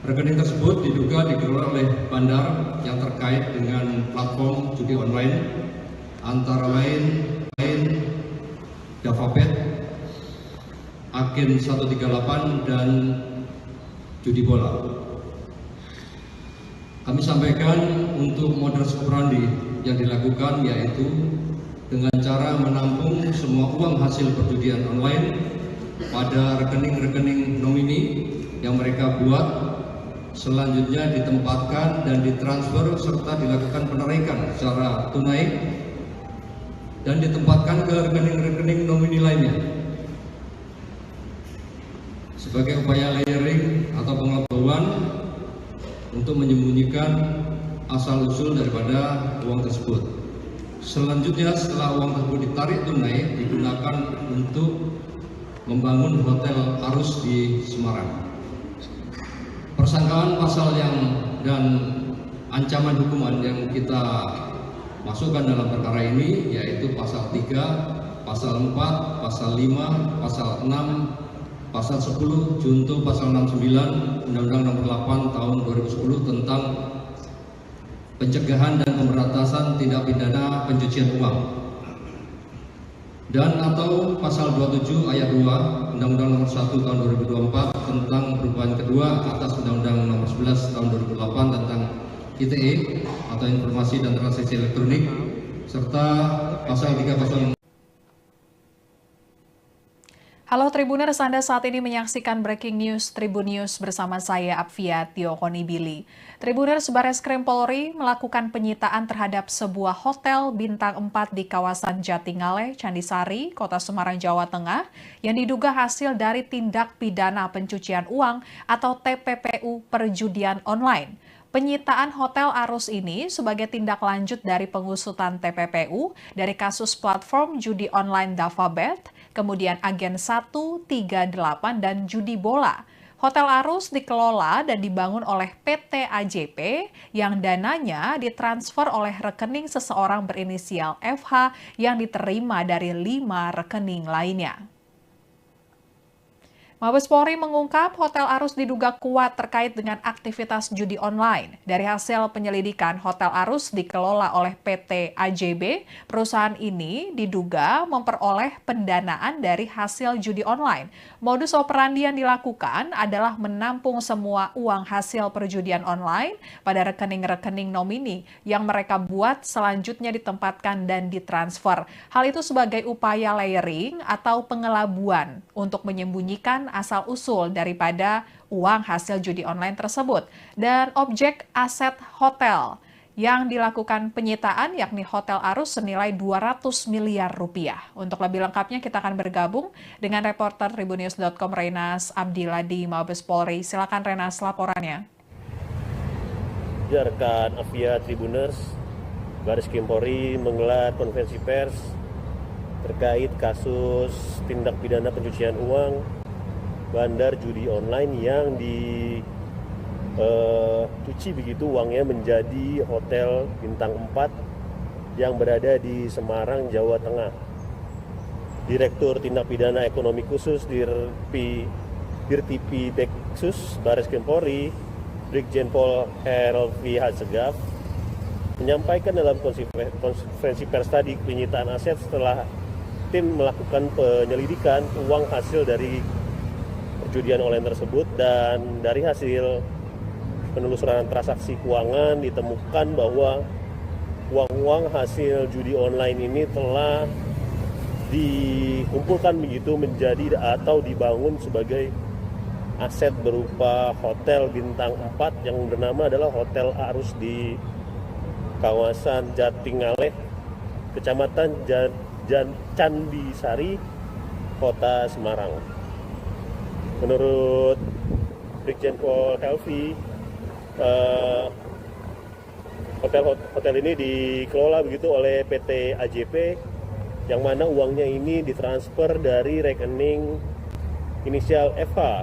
Rekening tersebut diduga dikelola oleh bandar yang terkait dengan platform judi online antara lain JavaBet, Agen 138 dan Judi Bola. Kami sampaikan untuk modus operandi yang dilakukan yaitu dengan cara menampung semua uang hasil perjudian online pada rekening-rekening nomini yang mereka buat, selanjutnya ditempatkan dan ditransfer serta dilakukan penarikan secara tunai dan ditempatkan ke rekening-rekening nomini lainnya. Sebagai upaya layering atau pengetahuan untuk menyembunyikan asal-usul daripada uang tersebut. Selanjutnya setelah uang tersebut ditarik tunai digunakan untuk membangun Hotel Arus di Semarang. Persangkaan pasal dan ancaman hukuman yang kita masukkan dalam perkara ini yaitu pasal 3, pasal 4, pasal 5, pasal 6, pasal 10, junto pasal 69 Undang-Undang Nomor 8 Tahun 2010 tentang pencegahan dan pemberantasan tindak pidana pencucian uang. Dan atau pasal 27 ayat 2 Undang-Undang Nomor 1 Tahun 2024 tentang perubahan kedua atas Undang-Undang Nomor 11 Tahun 2008 tentang ITE atau Informasi dan Transaksi Elektronik, serta pasal 3 pasal. Halo Tribuners, Anda saat ini menyaksikan Breaking News Tribun News bersama saya Apvia Tio Konibili. Tribuners, Bareskrim Polri melakukan penyitaan terhadap sebuah hotel bintang 4 di kawasan Jatingaleh, Candisari, Kota Semarang, Jawa Tengah yang diduga hasil dari tindak pidana pencucian uang atau TPPU perjudian online. Penyitaan Hotel Arus ini sebagai tindak lanjut dari pengusutan TPPU dari kasus platform judi online Davabet, kemudian Agen 138 dan judi bola. Hotel Arus dikelola dan dibangun oleh PT AJP yang dananya ditransfer oleh rekening seseorang berinisial FH yang diterima dari 5 rekening lainnya. Mabes Polri mengungkap Hotel Arus diduga kuat terkait dengan aktivitas judi online. Dari hasil penyelidikan, Hotel Arus dikelola oleh PT AJB. Perusahaan ini diduga memperoleh pendanaan dari hasil judi online. Modus operandi yang dilakukan adalah menampung semua uang hasil perjudian online pada rekening-rekening nomini yang mereka buat selanjutnya ditempatkan dan ditransfer. Hal itu sebagai upaya layering atau pengelabuan untuk menyembunyikan asal-usul daripada uang hasil judi online tersebut. Dan objek aset hotel yang dilakukan penyitaan yakni Hotel Arus senilai 200 miliar rupiah. Untuk lebih lengkapnya kita akan bergabung dengan reporter Tribunnews.com Renas Abdillah di Mabes Polri. Silakan Renas laporannya. Ya, rekan Apvia Tribuners, Bareskrim Polri menggelar konferensi pers terkait kasus tindak pidana pencucian uang bandar judi online yang dicuci begitu uangnya menjadi hotel bintang 4 yang berada di Semarang, Jawa Tengah. Direktur Tindak Pidana Ekonomi Khusus Dirtipi Deksus Bareskrim Polri, Brigjen Pol Helvi Hasegaf, menyampaikan dalam konferensi pers tadi penyitaan aset setelah tim melakukan penyelidikan uang hasil dari perjudian online tersebut, dan dari hasil penelusuran transaksi keuangan ditemukan bahwa uang-uang hasil judi online ini telah dikumpulkan begitu menjadi atau dibangun sebagai aset berupa hotel bintang 4 yang bernama adalah Hotel Arus di kawasan Jatingaleh, Kecamatan Candisari, Kota Semarang. Menurut Brigjen Pol Helvi, hotel ini dikelola begitu oleh PT AJP, yang mana uangnya ini ditransfer dari rekening inisial FH,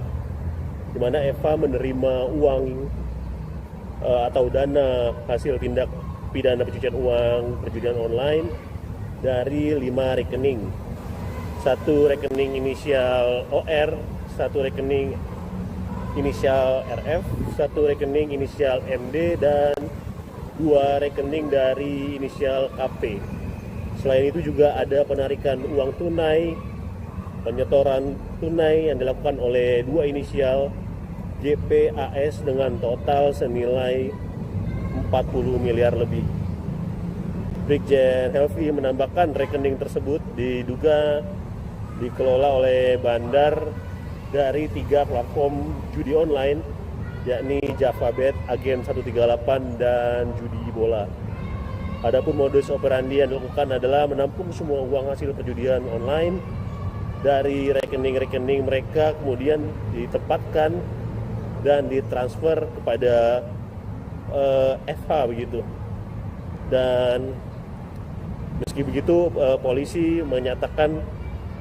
di mana FH menerima uang atau dana hasil tindak pidana pencucian uang perjudian online dari 5 rekening. Satu rekening inisial OR, satu rekening inisial RF, satu rekening inisial MD, dan 2 rekening dari inisial KP. Selain itu juga ada penarikan uang tunai, penyetoran tunai yang dilakukan oleh 2 inisial JPAS dengan total senilai 40 miliar lebih. Brigjen Helvi menambahkan rekening tersebut diduga dikelola oleh bandar dari 3 platform judi online, yakni Davabet, Agen 138, dan judi bola. Adapun modus operandi yang dilakukan adalah menampung semua uang hasil perjudian online dari rekening-rekening mereka, kemudian ditempatkan dan ditransfer kepada FH begitu. Dan meski begitu, polisi menyatakan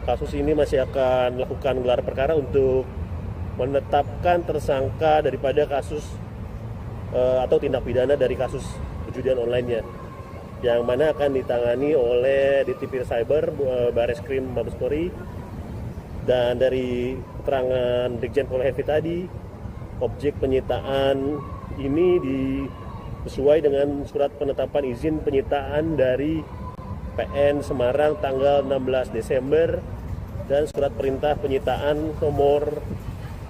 kasus ini masih akan melakukan gelar perkara untuk menetapkan tersangka daripada kasus atau tindak pidana dari kasus perjudian online-nya, yang mana akan ditangani oleh Ditipir Cyber Bareskrim Mabes Polri. Dan dari keterangan Brigjen Pol Helvi tadi, objek penyitaan ini sesuai dengan surat penetapan izin penyitaan dari PN Semarang tanggal 16 Desember dan surat perintah penyitaan nomor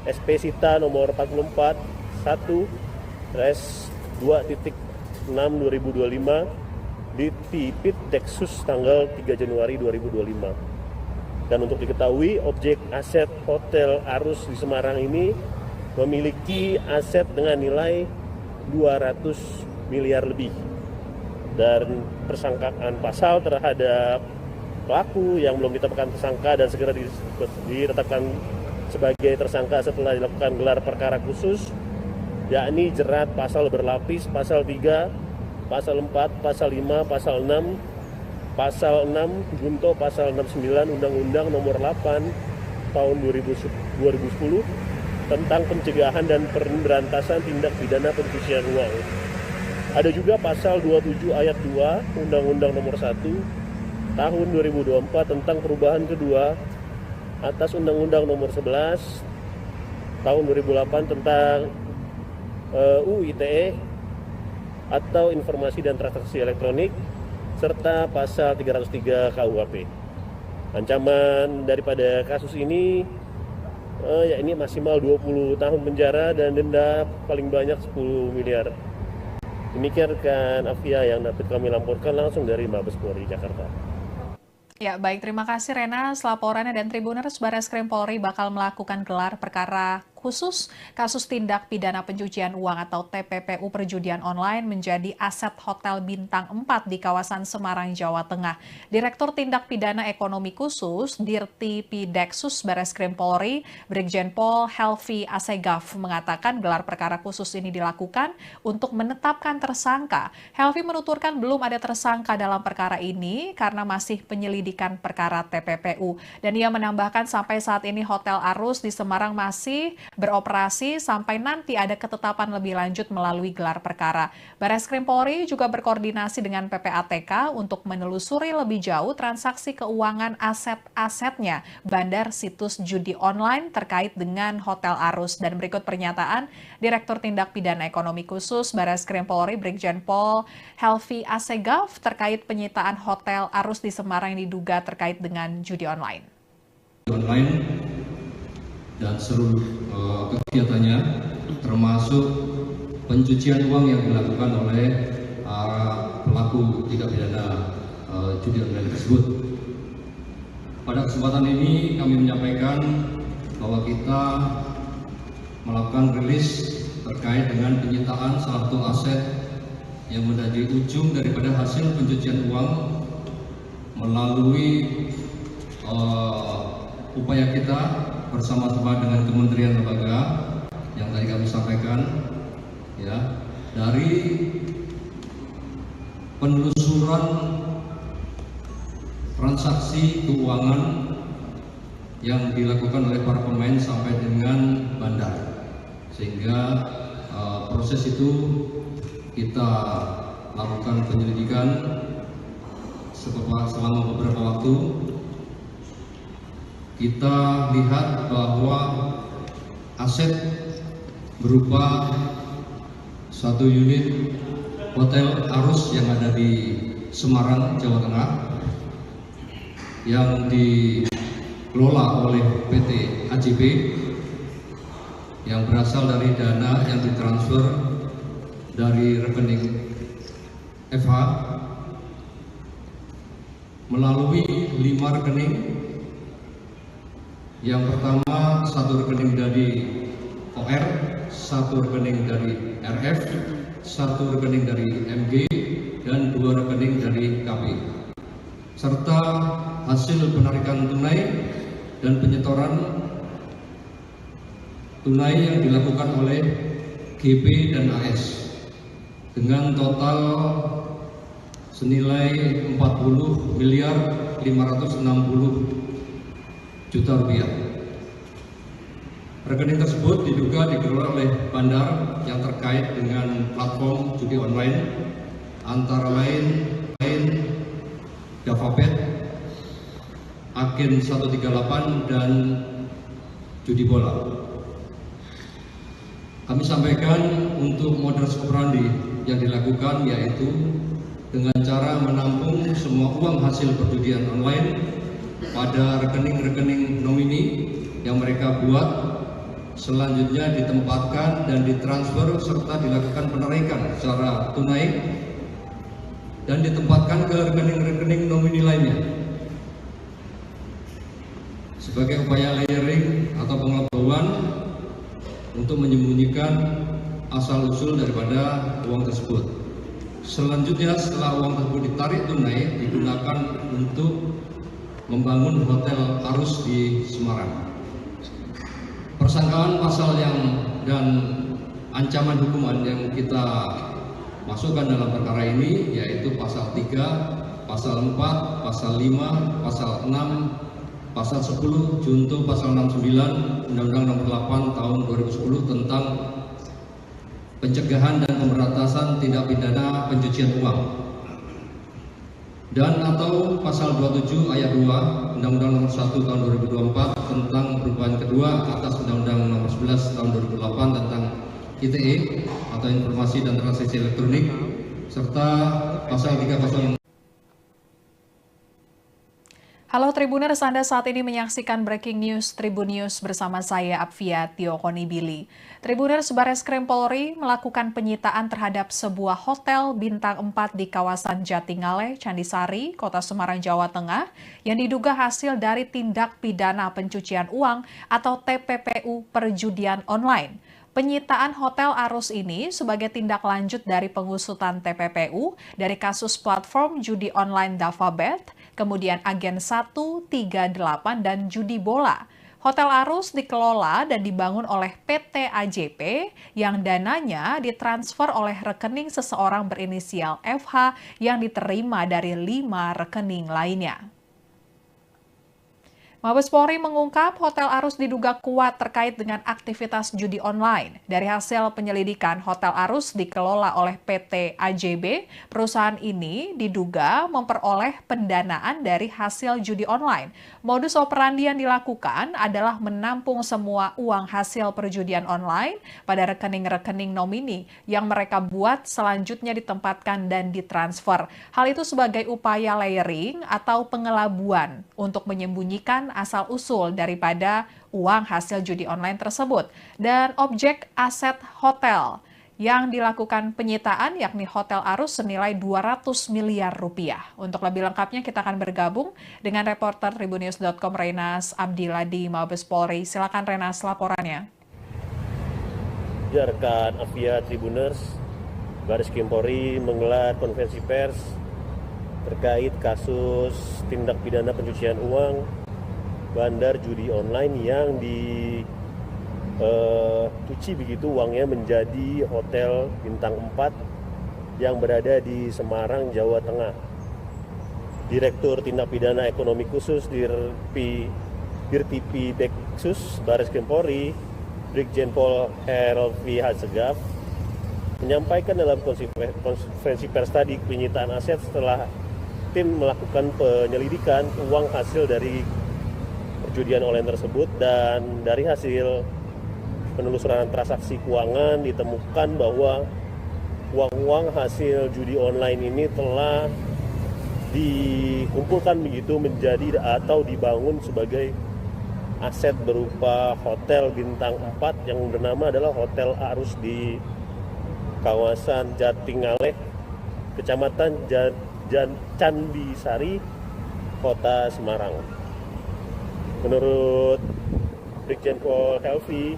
SP Sita nomor 44/1/2.6/2025 di Tipit Deksus tanggal 3 Januari 2025. Dan untuk diketahui, objek aset Hotel Arus di Semarang ini memiliki aset dengan nilai 200 miliar lebih. Dan persangkaan pasal terhadap pelaku yang belum ditetapkan tersangka dan segera ditetapkan sebagai tersangka setelah dilakukan gelar perkara khusus, yakni jerat pasal berlapis, pasal 3, pasal 4, pasal 5, pasal 6, pasal 6, junto pasal 69 Undang-Undang Nomor 8 Tahun 2010 tentang pencegahan dan pemberantasan tindak pidana pencucian uang. Ada juga pasal 27 ayat 2 Undang-Undang Nomor 1 Tahun 2024 tentang perubahan kedua atas Undang-Undang Nomor 11 Tahun 2008 tentang UU ITE atau Informasi dan Transaksi Elektronik, serta pasal 303 KUHP. Ancaman daripada kasus ini yakni maksimal 20 tahun penjara dan denda paling banyak 10 miliar. Demikian rekan Afia yang dapat kami laporkan langsung dari Mabes Polri Jakarta. Ya, baik. Terima kasih Rena. Laporannya dan Tribuners, Barreskrim Polri bakal melakukan gelar perkara khusus kasus tindak pidana pencucian uang atau TPPU perjudian online menjadi aset Hotel Bintang 4 di kawasan Semarang, Jawa Tengah. Direktur Tindak Pidana Ekonomi Khusus Dirti Pideksus Barreskrim Polri, Brigjen Pol Helvi Asegaf mengatakan gelar perkara khusus ini dilakukan untuk menetapkan tersangka. Helvi menuturkan belum ada tersangka dalam perkara ini karena masih penyelidikan perkara TPPU. Dan ia menambahkan sampai saat ini Hotel Arus di Semarang masih beroperasi sampai nanti ada ketetapan lebih lanjut melalui gelar perkara. Barreskrim Polri juga berkoordinasi dengan PPATK untuk menelusuri lebih jauh transaksi keuangan aset-asetnya bandar situs judi online terkait dengan Hotel Arus. Dan berikut pernyataan Direktur Tindak Pidana Ekonomi Khusus Barreskrim Polri Brigjen Pol Helvi Asegaf terkait penyitaan Hotel Arus di Semarang yang diduga terkait dengan judi online. Dan seluruh kegiatannya termasuk pencucian uang yang dilakukan oleh pelaku tindak pidana judi online tersebut. Pada kesempatan ini kami menyampaikan bahwa kita melakukan rilis terkait dengan penyitaan salah satu aset yang menjadi ujung daripada hasil pencucian uang melalui upaya kita bersama-sama dengan kementerian lembaga yang tadi kami sampaikan, ya, dari penelusuran transaksi keuangan yang dilakukan oleh para pemain sampai dengan bandar, sehingga proses itu kita lakukan penyelidikan selama beberapa waktu. Kita lihat bahwa aset berupa satu unit Hotel Arus yang ada di Semarang, Jawa Tengah, yang dikelola oleh PT AJB yang berasal dari dana yang ditransfer dari rekening FH melalui 5 rekening. Yang pertama, satu rekening dari OR, satu rekening dari RF, satu rekening dari MG, dan 2 rekening dari KP. Serta hasil penarikan tunai dan penyetoran tunai yang dilakukan oleh GP dan AS dengan total senilai 40.560 juta rupiah. Rekening tersebut diduga dikelola oleh bandar yang terkait dengan platform judi online antara lain Javabet, Agen 138 dan judi bola. Kami sampaikan untuk modus operandi yang dilakukan yaitu dengan cara menampung semua uang hasil perjudian online pada rekening-rekening nomini yang mereka buat selanjutnya ditempatkan dan ditransfer serta dilakukan penarikan secara tunai dan ditempatkan ke rekening-rekening nomini lainnya. Sebagai upaya layering atau pengelabuan untuk menyembunyikan asal-usul daripada uang tersebut. Selanjutnya setelah uang tersebut ditarik tunai, digunakan untuk membangun hotel Arus di Semarang. Persangkaan pasal dan ancaman hukuman yang kita masukkan dalam perkara ini yaitu pasal 3, pasal 4, pasal 5, pasal 6, pasal 10, junto pasal 69 Undang-Undang Nomor 8 Tahun 2010 tentang pencegahan dan pemberantasan tindak pidana pencucian uang, dan atau pasal 27 ayat 2 Undang-Undang Nomor 1 Tahun 2024 tentang perubahan kedua atas Undang-Undang Nomor 11 Tahun 2008 tentang ITE atau Informasi dan Transaksi Elektronik, serta pasal 306. Halo Tribuners, Anda saat ini menyaksikan Breaking News Tribun News bersama saya Apvia Tiokonibili. Tribuners, Bareskrim Polri melakukan penyitaan terhadap sebuah hotel bintang 4 di kawasan Jatingaleh, Candisari, Kota Semarang, Jawa Tengah yang diduga hasil dari tindak pidana pencucian uang atau TPPU perjudian online. Penyitaan Hotel Arus ini sebagai tindak lanjut dari pengusutan TPPU dari kasus platform judi online DavaBet, kemudian Agen 138 dan judi bola. Hotel Arus dikelola dan dibangun oleh PT AJP yang dananya ditransfer oleh rekening seseorang berinisial FH yang diterima dari 5 rekening lainnya. Mabes Polri mengungkap Hotel Arus diduga kuat terkait dengan aktivitas judi online. Dari hasil penyelidikan, Hotel Arus dikelola oleh PT AJB. Perusahaan ini diduga memperoleh pendanaan dari hasil judi online. Modus operandi yang dilakukan adalah menampung semua uang hasil perjudian online pada rekening-rekening nomini yang mereka buat selanjutnya ditempatkan dan ditransfer. Hal itu sebagai upaya layering atau pengelabuan untuk menyembunyikan asal-usul daripada uang hasil judi online tersebut. Dan objek aset hotel yang dilakukan penyitaan yakni Hotel Arus senilai 200 miliar rupiah. Untuk lebih lengkapnya kita akan bergabung dengan reporter Tribunnews.com Renas Abdillah di Mabes Polri. Silakan Renas laporannya. Rekan Apvia Tribuners, Bareskrim Polri menggelar konferensi pers terkait kasus tindak pidana pencucian uang bandar judi online yang dicuci begitu uangnya menjadi hotel bintang 4 yang berada di Semarang, Jawa Tengah. Direktur Tindak Pidana Ekonomi Khusus Dirtipi Deksus Bareskrim Polri, Brigjen Pol Helvi Hasegaf, menyampaikan dalam konferensi pers tadi penyitaan aset setelah tim melakukan penyelidikan uang hasil dari perjudian online tersebut, dan dari hasil penelusuran transaksi keuangan ditemukan bahwa uang-uang hasil judi online ini telah dikumpulkan begitu menjadi atau dibangun sebagai aset berupa hotel bintang 4 yang bernama adalah Hotel Arus di kawasan Jatingaleh, Kecamatan Candisari, Kota Semarang. Menurut Brigjen Pol Helvi,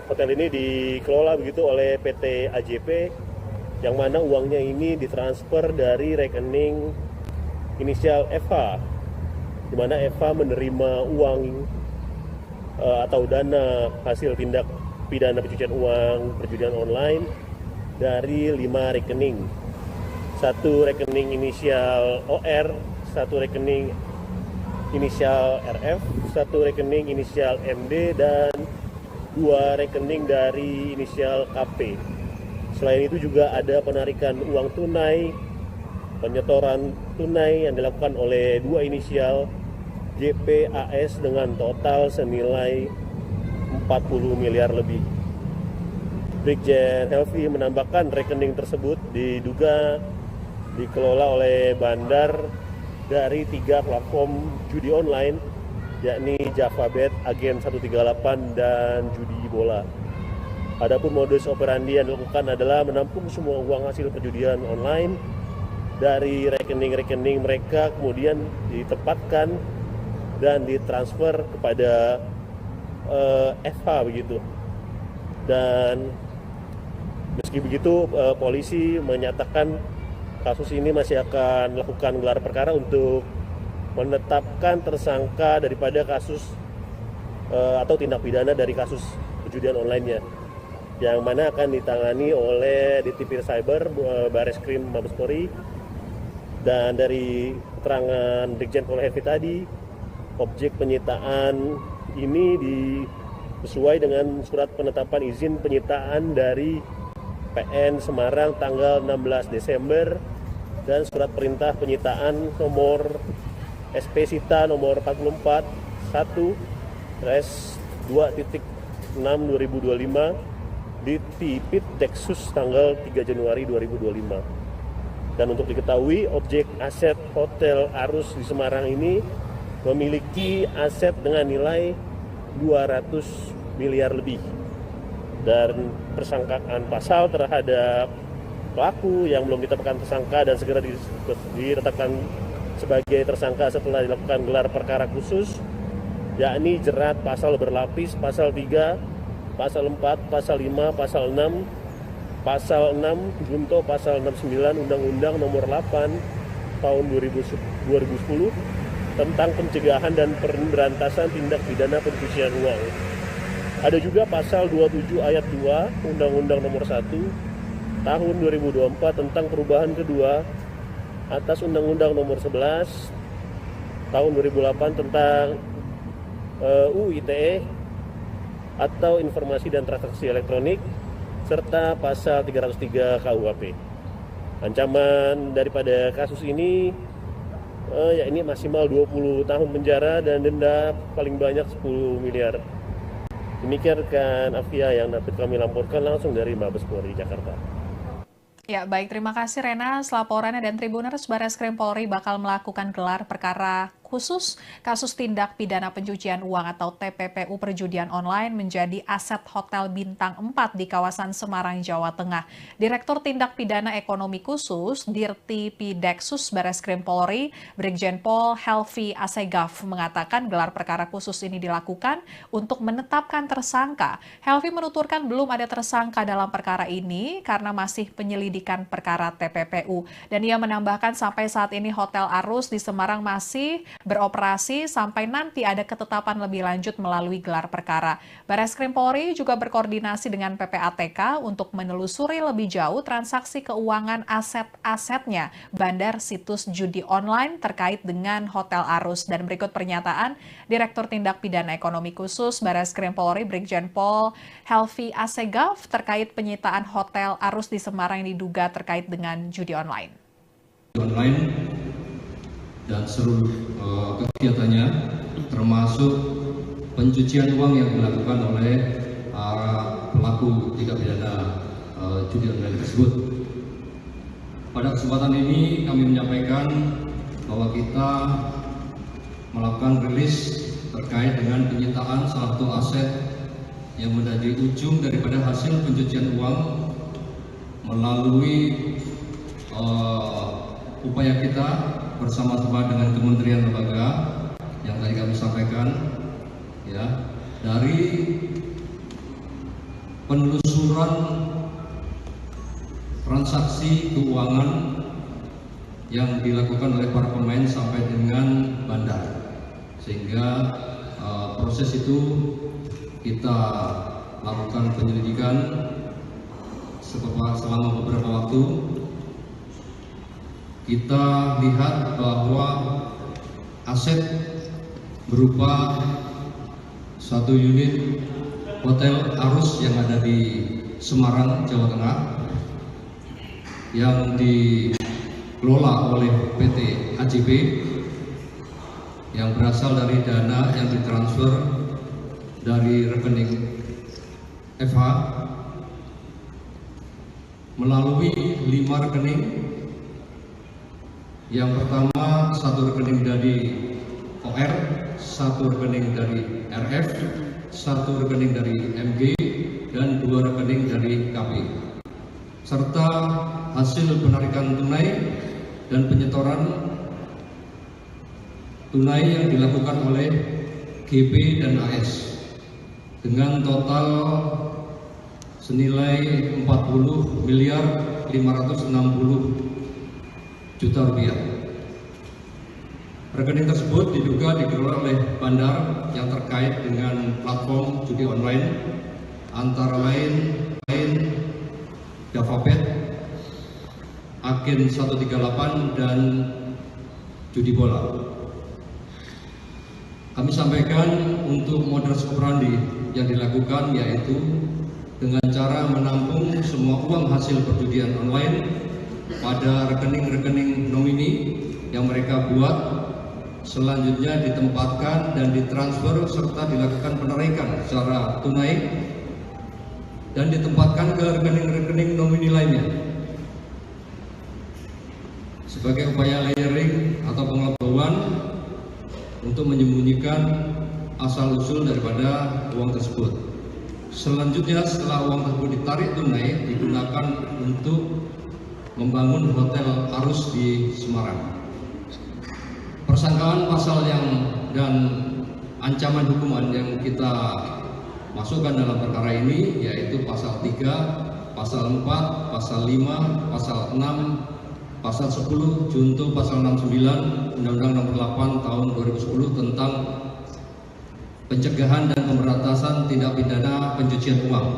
hotel ini dikelola begitu oleh PT AJP, yang mana uangnya ini ditransfer dari rekening inisial FH, di mana FH menerima uang atau dana hasil tindak pidana pencucian uang perjudian online dari 5 rekening. Satu rekening inisial OR, satu rekening inisial RF, satu rekening inisial MD, dan 2 rekening dari inisial KP. Selain itu juga ada penarikan uang tunai, penyetoran tunai yang dilakukan oleh 2 inisial JPAS dengan total senilai 40 miliar lebih. Brigjen Helvi menambahkan rekening tersebut diduga dikelola oleh bandar dari 3 platform judi online yakni JavaBet, Agen 138, dan judi bola. Adapun modus operandi yang dilakukan adalah menampung semua uang hasil perjudian online dari rekening-rekening mereka, kemudian ditempatkan dan ditransfer kepada FH begitu. Dan meski begitu, polisi menyatakan kasus ini masih akan melakukan gelar perkara untuk menetapkan tersangka daripada kasus atau tindak pidana dari kasus perjudian online-nya, yang mana akan ditangani oleh Ditipir Cyber Bareskrim Mabes Polri. Dan dari keterangan Brigjen Pol Helvi tadi, objek penyitaan ini sesuai dengan surat penetapan izin penyitaan dari PN Semarang tanggal 16 Desember dan surat perintah penyitaan nomor SP Sita nomor 44 1/2.6/2025 di Tipit Deksus tanggal 3 Januari 2025. Dan untuk diketahui, objek aset Hotel Arus di Semarang ini memiliki aset dengan nilai 200 miliar lebih. Dan persangkaan pasal terhadap pelaku yang belum ditetapkan tersangka dan segera ditetapkan sebagai tersangka setelah dilakukan gelar perkara khusus, yakni jerat pasal berlapis, pasal 3, pasal 4, pasal 5, pasal 6, pasal 6 junto pasal 69 Undang-Undang Nomor 8 Tahun 2010 tentang pencegahan dan pemberantasan tindak pidana pencucian uang. Ada juga pasal 27 ayat 2 Undang-Undang Nomor 1 Tahun 2024 tentang perubahan kedua atas Undang-Undang Nomor 11 Tahun 2008 tentang UU ITE atau Informasi dan Transaksi Elektronik, serta pasal 303 KUHP. Ancaman daripada kasus ini yakni maksimal 20 tahun penjara dan denda paling banyak 10 miliar. Demikian rekan Afia yang dapat kami laporkan langsung dari Mabes Polri Jakarta. Ya, baik. Terima kasih Rena. Laporannya dan Tribuners Bareskrim Polri bakal melakukan gelar perkara khusus kasus tindak pidana pencucian uang atau TPPU perjudian online menjadi aset Hotel Bintang 4 di kawasan Semarang, Jawa Tengah. Direktur Tindak Pidana Ekonomi Khusus Dirti Pideksus Bareskrim Polri, Brigjen Pol Helvi Asegaf mengatakan gelar perkara khusus ini dilakukan untuk menetapkan tersangka. Helvi menuturkan belum ada tersangka dalam perkara ini karena masih penyelidikan perkara TPPU. Dan ia menambahkan sampai saat ini Hotel Arus di Semarang masih beroperasi sampai nanti ada ketetapan lebih lanjut melalui gelar perkara. Bareskrim Polri juga berkoordinasi dengan PPATK untuk menelusuri lebih jauh transaksi keuangan aset-asetnya bandar situs judi online terkait dengan Hotel Arus. Dan berikut pernyataan Direktur Tindak Pidana Ekonomi Khusus Bareskrim Polri Brigjen Pol Helvi Asegaf terkait penyitaan Hotel Arus di Semarang yang diduga terkait dengan judi online. Dan seluruh kegiatannya termasuk pencucian uang yang dilakukan oleh pelaku tindak pidana judi online tersebut. Pada kesempatan ini kami menyampaikan bahwa kita melakukan rilis terkait dengan penyitaan salah satu aset yang menjadi ujung daripada hasil pencucian uang melalui upaya kita bersama-sama dengan kementerian lembaga yang tadi kami sampaikan, ya, dari penelusuran transaksi keuangan yang dilakukan oleh para pemain sampai dengan bandar, sehingga proses itu kita lakukan penyelidikan selama beberapa waktu. Kita lihat bahwa aset berupa satu unit Hotel Arus yang ada di Semarang, Jawa Tengah, yang dikelola oleh PT AJB yang berasal dari dana yang ditransfer dari rekening FH melalui 5 rekening. Yang pertama, satu rekening dari OR 1 rekening dari RF, 1 rekening dari MG, dan 2 rekening dari KP, serta hasil penarikan tunai dan penyetoran tunai yang dilakukan oleh GP dan AS dengan total senilai 40 miliar 560 juta rupiah. Rekening tersebut diduga dikelola oleh bandar yang terkait dengan platform judi online antara lain Javabet, Agen 138, dan Judi Bola. Kami sampaikan untuk modus operandi yang dilakukan yaitu dengan cara menampung semua uang hasil perjudian online pada rekening-rekening nomini yang mereka buat, selanjutnya ditempatkan dan ditransfer serta dilakukan penarikan secara tunai dan ditempatkan ke rekening-rekening nomini lainnya. Sebagai upaya layering atau pengelabauan untuk menyembunyikan asal-usul daripada uang tersebut. Selanjutnya setelah uang tersebut ditarik tunai, digunakan untuk membangun hotel Arus di Semarang. Persangkaan pasal dan ancaman hukuman yang kita masukkan dalam perkara ini yaitu pasal 3, pasal 4, pasal 5, pasal 6, pasal 10, junto pasal 69 Undang-Undang Nomor 8 Tahun 2010 tentang pencegahan dan pemberantasan tindak pidana pencucian uang,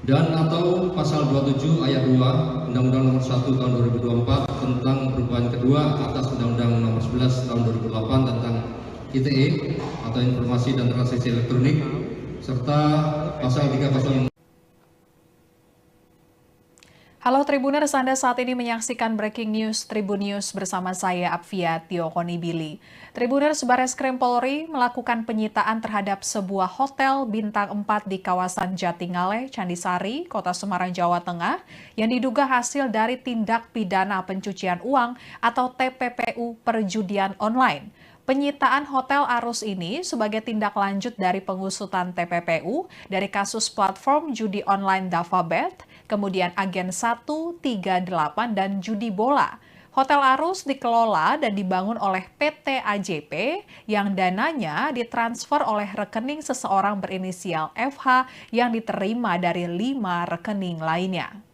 dan atau pasal 27 ayat 2 Undang-Undang Nomor 1 Tahun 2024 tentang perubahan kedua atas Undang-Undang Nomor 11 Tahun 2008 tentang ITE atau Informasi dan Transaksi Elektronik, serta pasal 306. Halo Tribuners, Anda saat ini menyaksikan Breaking News Tribun News bersama saya Apvia Tiokonibili. Tribuners, Bareskrim Polri melakukan penyitaan terhadap sebuah hotel bintang 4 di kawasan Jatingaleh, Candisari, Kota Semarang, Jawa Tengah yang diduga hasil dari tindak pidana pencucian uang atau TPPU perjudian online. Penyitaan Hotel Arus ini sebagai tindak lanjut dari pengusutan TPPU dari kasus platform judi online Javabet, kemudian Agen 138, dan Judi Bola. Hotel Arus dikelola dan dibangun oleh PT AJP yang dananya ditransfer oleh rekening seseorang berinisial FH yang diterima dari 5 rekening lainnya.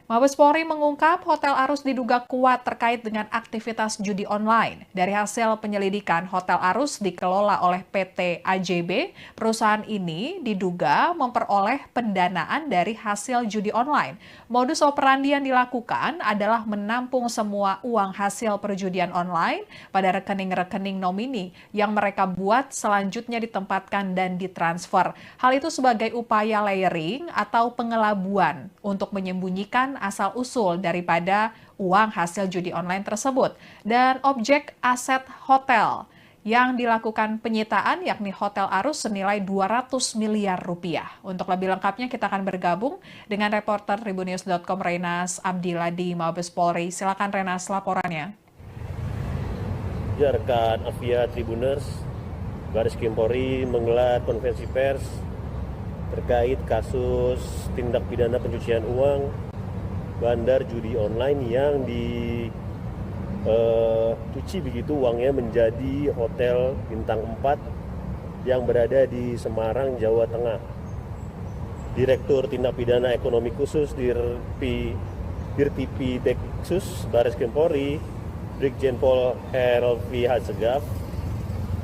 Mabes Polri mengungkap Hotel Arus diduga kuat terkait dengan aktivitas judi online. Dari hasil penyelidikan, Hotel Arus dikelola oleh PT AJB. Perusahaan ini diduga memperoleh pendanaan dari hasil judi online. Modus operandi yang dilakukan adalah menampung semua uang hasil perjudian online pada rekening-rekening nomini yang mereka buat, selanjutnya ditempatkan dan ditransfer. Hal itu sebagai upaya layering atau pengelabuan untuk menyembunyikan asal-usul daripada uang hasil judi online tersebut. Dan objek aset hotel yang dilakukan penyitaan yakni Hotel Arus senilai 200 miliar rupiah. Untuk lebih lengkapnya kita akan bergabung dengan reporter Tribunnews.com Renas Abdillah di Mabes Polri. Silakan Renas, laporannya. Ya, rekan Apvia Tribuners, Bareskrim Polri menggelar konferensi pers terkait kasus tindak pidana pencucian uang bandar judi online yang dicuci begitu uangnya menjadi Hotel Bintang 4 yang berada di Semarang, Jawa Tengah. Direktur Tindak Pidana Ekonomi Khusus Dirtipi Deksus Bareskrim Polri, Brigjen Pol Helvi Hasegaf,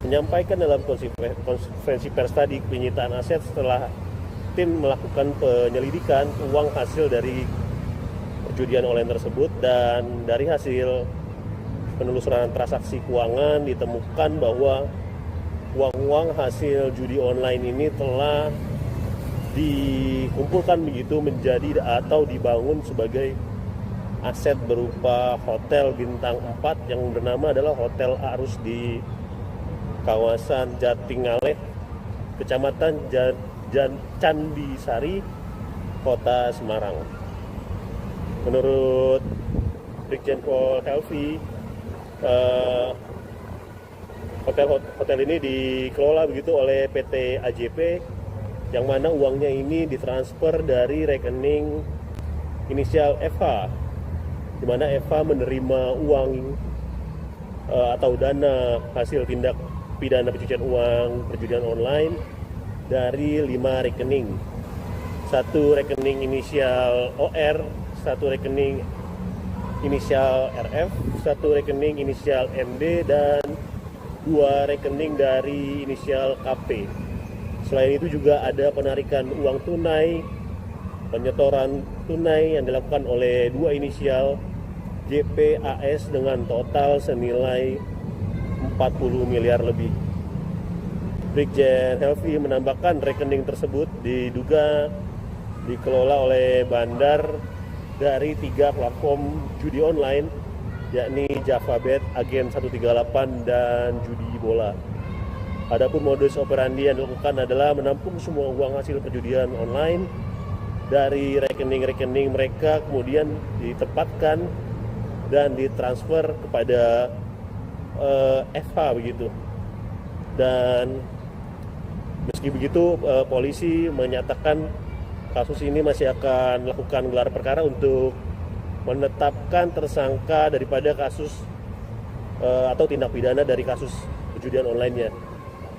menyampaikan dalam konferensi pers tadi penyitaan aset setelah tim melakukan penyelidikan uang hasil dari perjudian online tersebut, dan dari hasil penelusuran transaksi keuangan ditemukan bahwa uang-uang hasil judi online ini telah dikumpulkan begitu menjadi atau dibangun sebagai aset berupa Hotel Bintang 4 yang bernama adalah Hotel Arus di kawasan Jatingaleh, Kecamatan Candisari, Kota Semarang. Menurut Brigjen Pol Helvi, Hotel ini dikelola begitu oleh PT AJP, yang mana uangnya ini ditransfer dari rekening inisial FH, di mana FH menerima uang atau dana hasil tindak pidana pencucian uang perjudian online dari 5 rekening. Satu rekening inisial OR, satu rekening inisial RF, satu rekening inisial MD, dan 2 rekening dari inisial KP. Selain itu juga ada penarikan uang tunai, penyetoran tunai yang dilakukan oleh 2 inisial JPAS dengan total senilai 40 miliar lebih. Brigjen Helvi menambahkan rekening tersebut diduga dikelola oleh bandar dari 3 platform judi online, yakni JavaBet, Agen 138, dan Judi Bola. Adapun modus operandi yang dilakukan adalah menampung semua uang hasil perjudian online dari rekening-rekening mereka, kemudian ditempatkan dan ditransfer kepada FH begitu. Dan meski begitu, polisi menyatakan kasus ini masih akan melakukan gelar perkara untuk menetapkan tersangka daripada kasus atau tindak pidana dari kasus perjudian online-nya,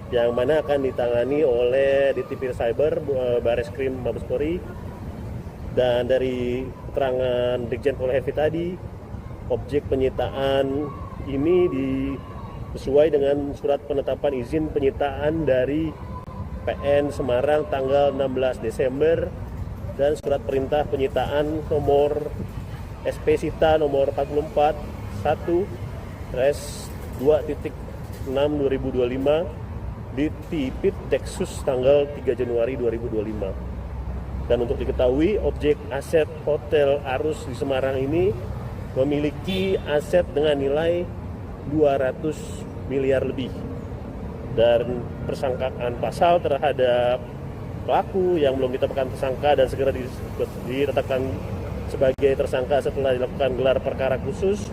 yang mana akan ditangani oleh Ditipir Cyber Bareskrim Mabes Polri. Dan dari keterangan Brigjen Pol Helvi tadi, objek penyitaan ini sesuai dengan surat penetapan izin penyitaan dari PN Semarang tanggal 16 Desember dan surat perintah penyitaan nomor SP Sita nomor 44 1/2.6/2025 di Tipit Deksus tanggal 3 Januari 2025. Dan untuk diketahui, objek aset Hotel Arus di Semarang ini memiliki aset dengan nilai 200 miliar lebih. Dan persangkaan pasal terhadap pelaku yang belum ditetapkan tersangka dan segera ditetapkan sebagai tersangka setelah dilakukan gelar perkara khusus,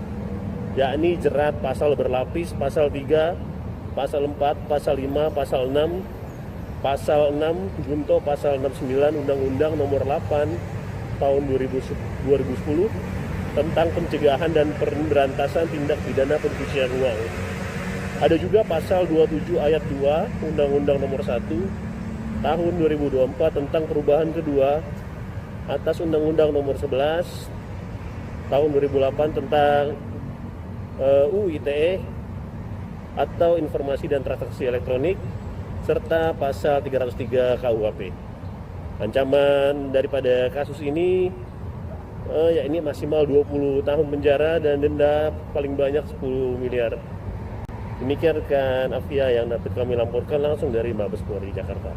yakni jerat pasal berlapis, pasal 3, pasal 4, pasal 5, pasal 6, pasal 6 junto pasal 69 Undang-Undang Nomor 8 Tahun 2010 tentang pencegahan dan pemberantasan tindak pidana pencucian uang. Ada juga pasal 27 ayat 2 Undang-Undang Nomor 1 Tahun 2024 tentang perubahan kedua atas Undang-Undang Nomor 11 Tahun 2008 tentang UU ITE atau Informasi dan Transaksi Elektronik, serta pasal 303 KUHP. Ancaman daripada kasus ini yakni maksimal 20 tahun penjara dan denda paling banyak 10 miliar. Demikian rekan Afia yang dapat kami laporkan langsung dari Mabes Polri Jakarta.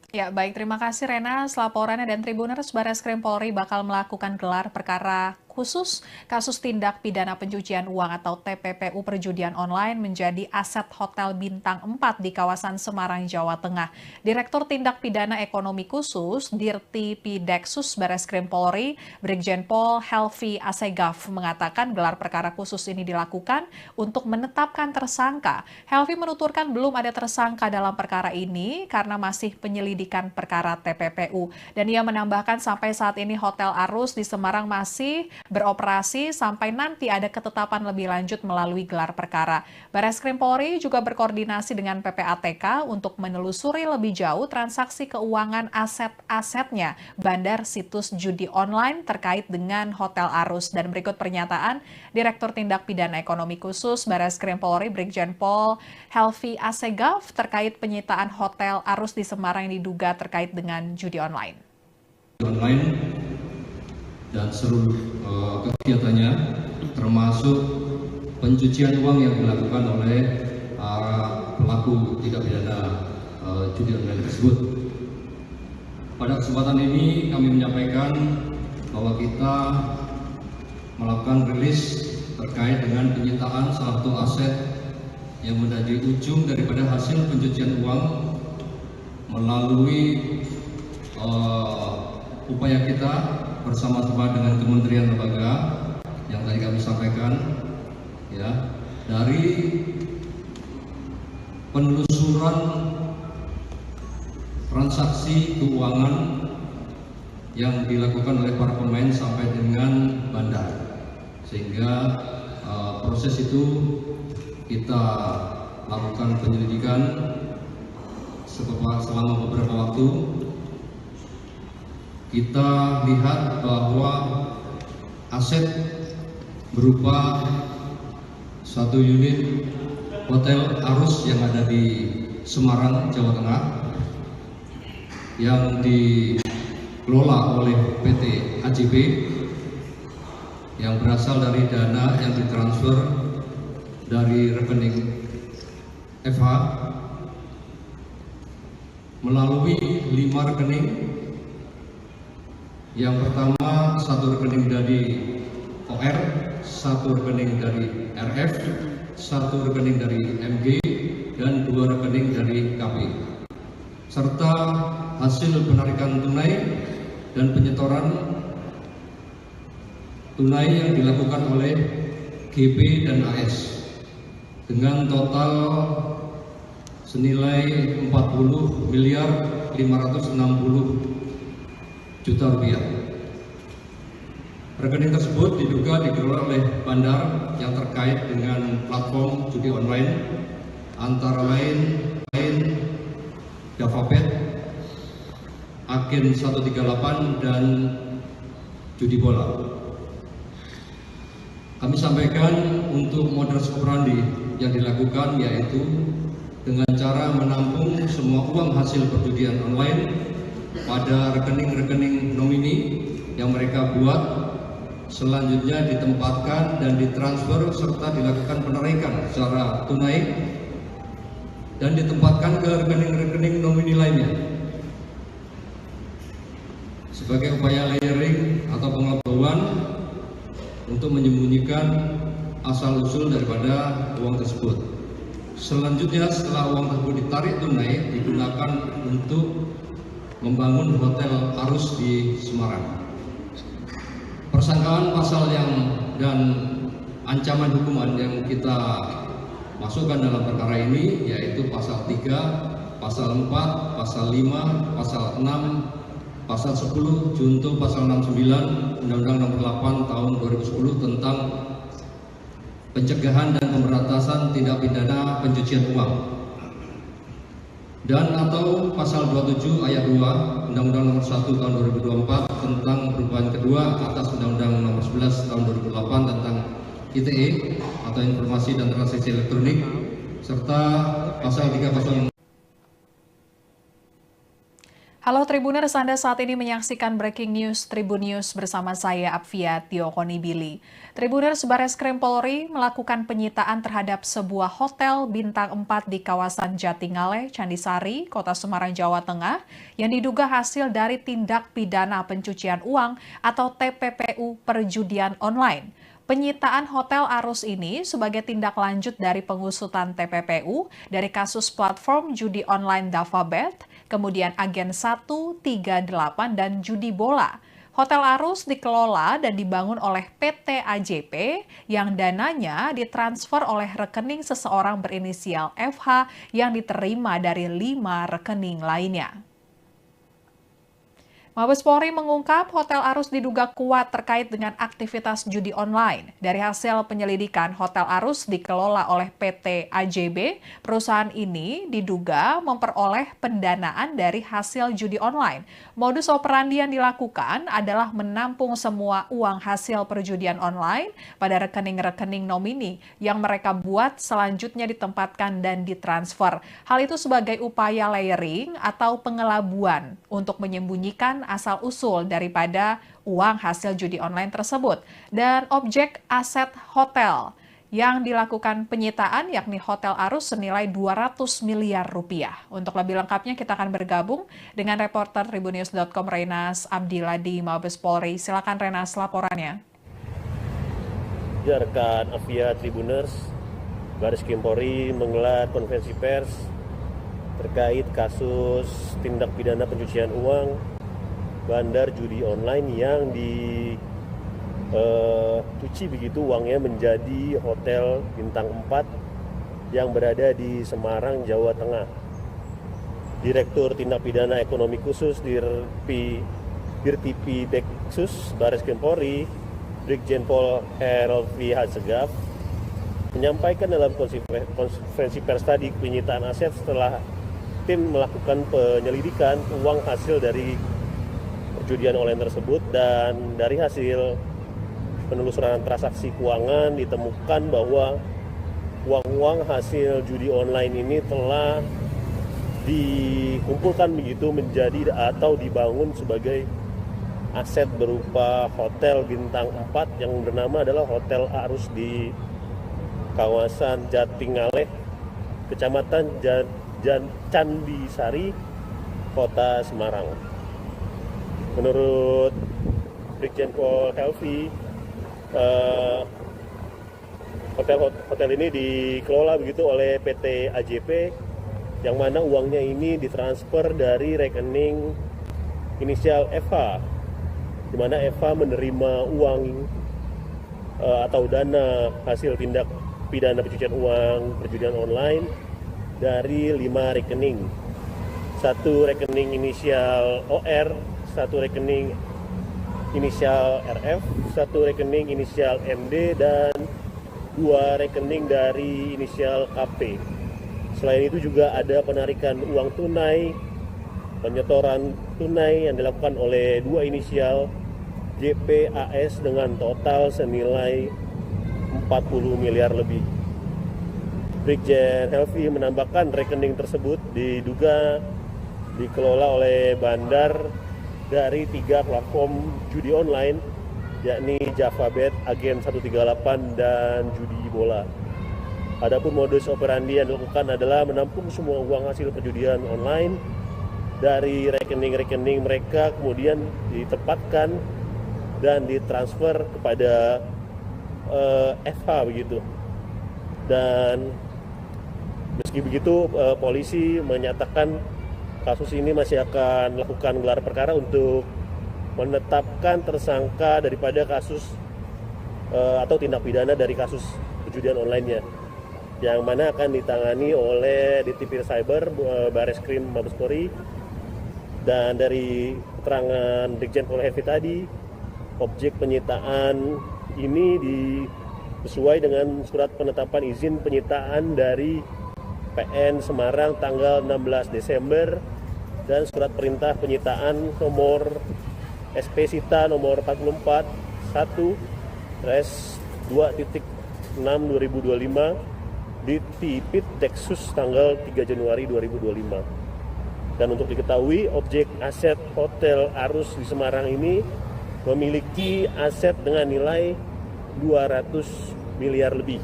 Ya, baik. Terima kasih Rena. Laporannya, dan Tribuners, Bareskrim Polri bakal melakukan gelar perkara khusus kasus tindak pidana pencucian uang atau TPPU perjudian online menjadi aset Hotel Bintang 4 di kawasan Semarang, Jawa Tengah. Direktur Tindak Pidana Ekonomi Khusus Dirti Pideksus Bareskrim Polri, Brigjen Pol Helvi Asegaf, mengatakan gelar perkara khusus ini dilakukan untuk menetapkan tersangka. Helvi menuturkan belum ada tersangka dalam perkara ini karena masih penyelidikan perkara TPPU. Dan ia menambahkan sampai saat ini Hotel Arus di Semarang masih beroperasi sampai nanti ada ketetapan lebih lanjut melalui gelar perkara. Bareskrim Polri juga berkoordinasi dengan PPATK untuk menelusuri lebih jauh transaksi keuangan aset-asetnya bandar situs judi online terkait dengan Hotel Arus. Dan berikut pernyataan Direktur Tindak Pidana Ekonomi Khusus Bareskrim Polri, Brigjen Pol Helvi Asegaf, terkait penyitaan Hotel Arus di Semarang yang diduga terkait dengan judi online. Dan seluruh kegiatannya, termasuk pencucian uang yang dilakukan oleh pelaku tindak pidana judi online tersebut. Pada kesempatan ini kami menyampaikan bahwa kita melakukan rilis terkait dengan penyitaan salah satu aset yang menjadi ujung daripada hasil pencucian uang melalui upaya kita bersama-sama dengan kementerian lembaga yang tadi kami sampaikan, ya, dari penelusuran transaksi keuangan yang dilakukan oleh para pemain sampai dengan bandar, sehingga proses itu kita lakukan penyelidikan selama beberapa waktu. Kita lihat bahwa aset berupa satu unit Hotel Arus yang ada di Semarang, Jawa Tengah, yang dikelola oleh PT AJB, yang berasal dari dana yang ditransfer dari rekening FH melalui 5 rekening. Yang pertama, satu rekening dari OR, satu rekening dari RF, satu rekening dari MG, dan 2 rekening dari KP, serta hasil penarikan tunai dan penyetoran tunai yang dilakukan oleh GP dan AS dengan total senilai 40.560.000.000 rupiah. Rekening tersebut diduga dikelola oleh bandar yang terkait dengan platform judi online, antara lain Davabet, Agen 138, dan judi bola. Kami sampaikan untuk modus operandi yang dilakukan yaitu dengan cara menampung semua uang hasil perjudian online pada rekening-rekening nomini yang mereka buat, selanjutnya ditempatkan dan ditransfer serta dilakukan penarikan secara tunai dan ditempatkan ke rekening-rekening nomini lainnya. Sebagai upaya layering atau pengetahuan untuk menyembunyikan asal-usul daripada uang tersebut. Selanjutnya, setelah uang tersebut ditarik tunai, digunakan untuk membangun Hotel Arus di Semarang. Persangkaan pasal dan ancaman hukuman yang kita masukkan dalam perkara ini yaitu pasal 3, pasal 4, pasal 5, pasal 6, pasal 10, junto pasal 69 Undang-Undang Nomor 8 Tahun 2010 tentang pencegahan dan pemberantasan tindak pidana pencucian uang, dan atau pasal 27 ayat 2 Undang-Undang Nomor 1 Tahun 2024 tentang perubahan kedua atas Undang-Undang Nomor 11 Tahun 2008 tentang ITE atau Informasi dan Transaksi Elektronik, serta pasal 306. Halo Tribuners, Anda saat ini menyaksikan Breaking News Tribun News bersama saya Apvia Tiokonibili. Tribuners, Bareskrim Polri melakukan penyitaan terhadap sebuah hotel bintang 4 di kawasan Jatingaleh, Candisari, Kota Semarang, Jawa Tengah, yang diduga hasil dari tindak pidana pencucian uang atau TPPU perjudian online. Penyitaan Hotel Arus ini sebagai tindak lanjut dari pengusutan TPPU dari kasus platform judi online Davabet, kemudian Agen 138, dan judi bola. Hotel Arus dikelola dan dibangun oleh PT AJP yang dananya ditransfer oleh rekening seseorang berinisial FH yang diterima dari 5 rekening lainnya. Mabes Polri mengungkap Hotel Arus diduga kuat terkait dengan aktivitas judi online. Dari hasil penyelidikan, Hotel Arus dikelola oleh PT AJB. Perusahaan ini diduga memperoleh pendanaan dari hasil judi online. Modus operandi yang dilakukan adalah menampung semua uang hasil perjudian online pada rekening-rekening nomini yang mereka buat, selanjutnya ditempatkan dan ditransfer. Hal itu sebagai upaya layering atau pengelabuan untuk menyembunyikan asal-usul daripada uang hasil judi online tersebut. Dan objek aset hotel yang dilakukan penyitaan yakni Hotel Arus senilai 200 miliar rupiah. Untuk lebih lengkapnya kita akan bergabung dengan reporter Tribunnews.com Renas Abdillah di Mabes Polri. Silakan Renas, laporannya. Ya, rekan Apvia Tribuners, Bareskrim Polri menggelar konferensi pers terkait kasus tindak pidana pencucian uang bandar judi online yang dicuci begitu uangnya menjadi hotel bintang 4 yang berada di Semarang, Jawa Tengah. Direktur Tindak Pidana Ekonomi Khusus Dirtipi Deksus Bareskrim Polri, Brigjen Pol Helvi Hasegaf, menyampaikan dalam konferensi pers tadi penyitaan aset setelah tim melakukan penyelidikan uang hasil dari perjudian online tersebut, dan dari hasil penelusuran transaksi keuangan ditemukan bahwa uang-uang hasil judi online ini telah dikumpulkan begitu menjadi atau dibangun sebagai aset berupa hotel bintang 4 yang bernama adalah Hotel Arus di kawasan Jatingaleh, Kecamatan Candisari, Kota Semarang. Menurut Brigjen Pol Helvi, hotel ini dikelola begitu oleh PT AJP, yang mana uangnya ini ditransfer dari rekening inisial FH, di mana FH menerima uang atau dana hasil tindak pidana pencucian uang perjudian online dari 5 rekening. 1 rekening inisial OR, 1 rekening inisial RF, 1 rekening inisial MD, dan 2 rekening dari inisial KP. Selain itu juga ada penarikan uang tunai, penyetoran tunai yang dilakukan oleh 2 inisial JPAS dengan total senilai 40 miliar lebih. Brigjen Helvi menambahkan rekening tersebut diduga dikelola oleh bandar dari 3 platform judi online, yakni JavaBet, Agen 138, dan Judi Bola. Adapun modus operandi yang dilakukan adalah menampung semua uang hasil perjudian online dari rekening-rekening mereka, kemudian ditempatkan dan ditransfer kepada FH begitu. Dan meski begitu, polisi menyatakan kasus ini masih akan melakukan gelar perkara untuk menetapkan tersangka daripada kasus atau tindak pidana dari kasus perjudian online-nya, yang mana akan ditangani oleh Ditipir Cyber Bareskrim Mabes Polri. Dan dari keterangan Brigjen Pol Helvi tadi, objek penyitaan ini sesuai dengan surat penetapan izin penyitaan dari PN Semarang tanggal 16 Desember dan surat perintah penyitaan nomor SP Sita nomor 44 1/2.6/2025 di Tipit Deksus tanggal 3 Januari 2025. Dan untuk diketahui, objek aset Hotel Arus di Semarang ini memiliki aset dengan nilai 200 miliar lebih.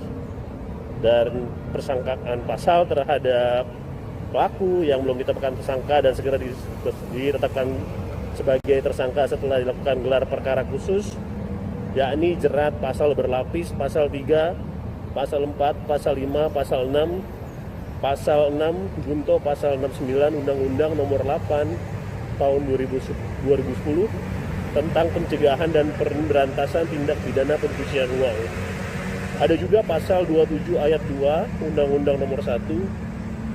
Dan persangkaan pasal terhadap pelaku yang belum ditetapkan tersangka dan segera ditetapkan sebagai tersangka setelah dilakukan gelar perkara khusus, yakni jerat pasal berlapis, pasal 3, pasal 4, pasal 5, pasal 6, pasal 6 junto pasal 69 Undang-Undang Nomor 8 Tahun 2010 tentang pencegahan dan pemberantasan tindak pidana pencucian uang. Ada juga pasal 27 ayat 2 Undang-Undang Nomor 1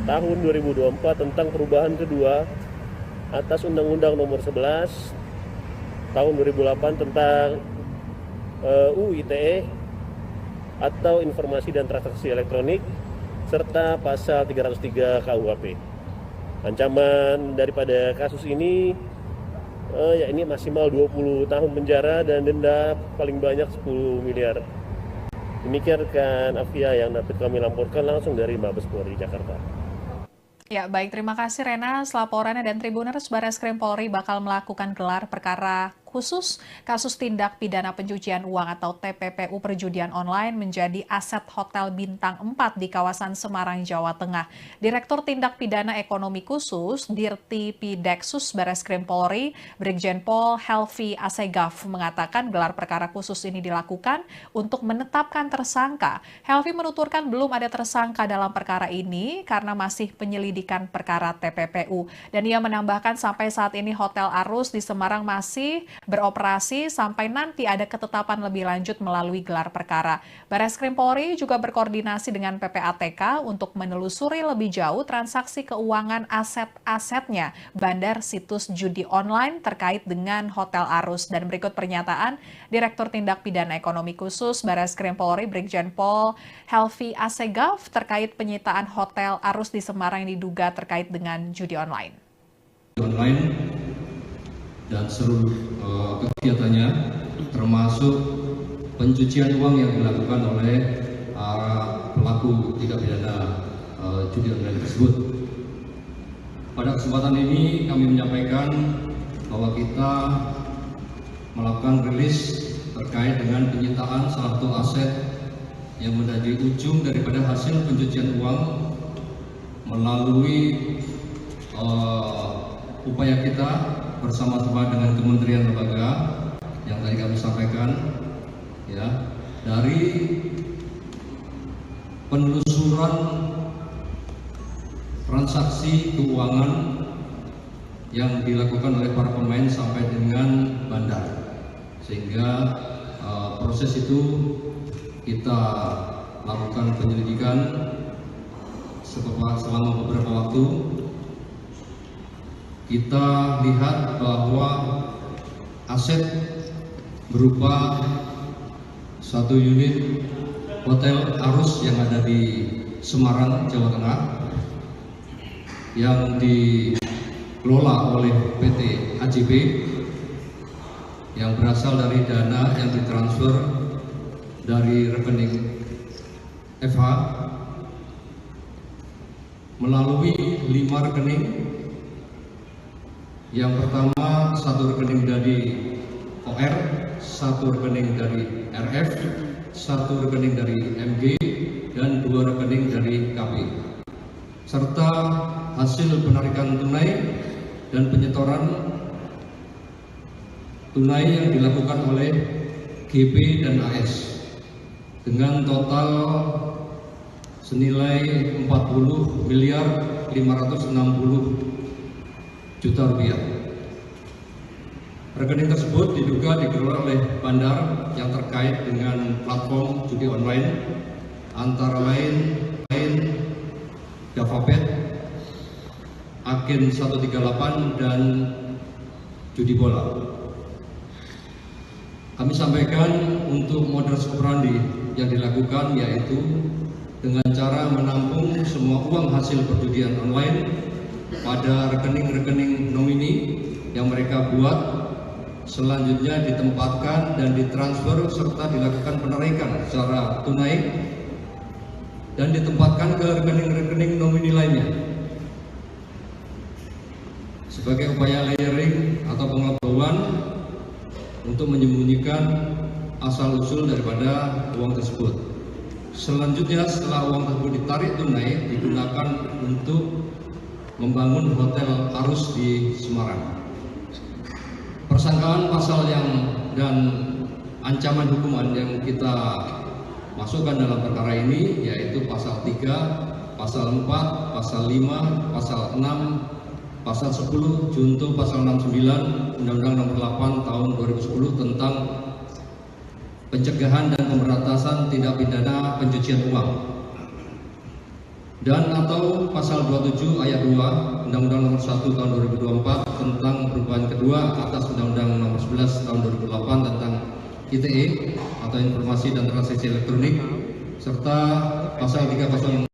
Tahun 2024 tentang perubahan kedua atas Undang-Undang Nomor 11 Tahun 2008 tentang UU ITE atau Informasi dan Transaksi Elektronik, serta pasal 303 KUHP. Ancaman daripada kasus ini yakni maksimal 20 tahun penjara dan denda paling banyak 10 miliar. Demikian rekan Afia yang dapat kami laporkan langsung dari Mabes Polri Jakarta. Ya, baik. Terima kasih Rena. Laporannya, dan Tribuners Bareskrim Polri bakal melakukan gelar perkara khusus kasus tindak pidana pencucian uang atau TPPU perjudian online menjadi aset Hotel Bintang 4 di kawasan Semarang, Jawa Tengah. Direktur Tindak Pidana Ekonomi Khusus Dirtipi Deksus Bareskrim Polri, Brigjen Pol Helvi Hasegaf mengatakan gelar perkara khusus ini dilakukan untuk menetapkan tersangka. Helvi menuturkan belum ada tersangka dalam perkara ini karena masih penyelidikan perkara TPPU. Dan ia menambahkan sampai saat ini Hotel Arus di Semarang masih beroperasi sampai nanti ada ketetapan lebih lanjut melalui gelar perkara. Bareskrim Polri juga berkoordinasi dengan PPATK untuk menelusuri lebih jauh transaksi keuangan aset-asetnya bandar situs judi online terkait dengan Hotel Arus. Dan berikut pernyataan Direktur Tindak Pidana Ekonomi Khusus Bareskrim Polri Brigjen Pol Helvi Assegaf terkait penyitaan Hotel Arus di Semarang yang diduga terkait dengan judi online. Dan seluruh kegiatannya termasuk pencucian uang yang dilakukan oleh pelaku tindak pidana judi online tersebut. Pada kesempatan ini kami menyampaikan bahwa kita melakukan rilis terkait dengan penyitaan salah satu aset yang menjadi ujung daripada hasil pencucian uang melalui upaya kita bersama-sama dengan kementerian lembaga yang tadi kami sampaikan, ya, dari penelusuran transaksi keuangan yang dilakukan oleh para pemain sampai dengan bandar, sehingga proses itu kita lakukan penyelidikan selama beberapa waktu. Kita lihat bahwa aset berupa satu unit Hotel Arus yang ada di Semarang, Jawa Tengah, yang dikelola oleh PT AJB, yang berasal dari dana yang ditransfer dari rekening FH melalui 5 rekening. Yang pertama, satu rekening dari OR, satu rekening dari RF, satu rekening dari MG, dan 2 rekening dari KP, serta hasil penarikan tunai dan penyetoran tunai yang dilakukan oleh GP dan AS dengan total senilai 40.560 juta rupiah. Rekening tersebut diduga dikelola oleh bandar yang terkait dengan platform judi online, antara lain Javabet, Agen 138, dan judi bola. Kami sampaikan untuk modus operandi yang dilakukan yaitu dengan cara menampung semua uang hasil perjudian online pada rekening-rekening nomini yang mereka buat, selanjutnya ditempatkan dan ditransfer serta dilakukan penarikan secara tunai dan ditempatkan ke rekening-rekening nomini lainnya sebagai upaya layering atau pengelabuan untuk menyembunyikan asal-usul daripada uang tersebut. Selanjutnya, setelah uang tersebut ditarik tunai, digunakan untuk membangun Hotel Arus di Semarang. Persangkaan pasal dan ancaman hukuman yang kita masukkan dalam perkara ini yaitu pasal 3, pasal 4, pasal 5, pasal 6, pasal 10, junto pasal 69 Undang-Undang Nomor 8 Tahun 2010 tentang pencegahan dan pemberantasan tindak pidana pencucian uang, dan atau pasal 27 ayat 2 Undang-Undang Nomor 1 Tahun 2024 tentang perubahan kedua atas Undang-Undang Nomor 11 Tahun 2008 tentang ITE atau Informasi dan Transaksi Elektronik, serta pasal 3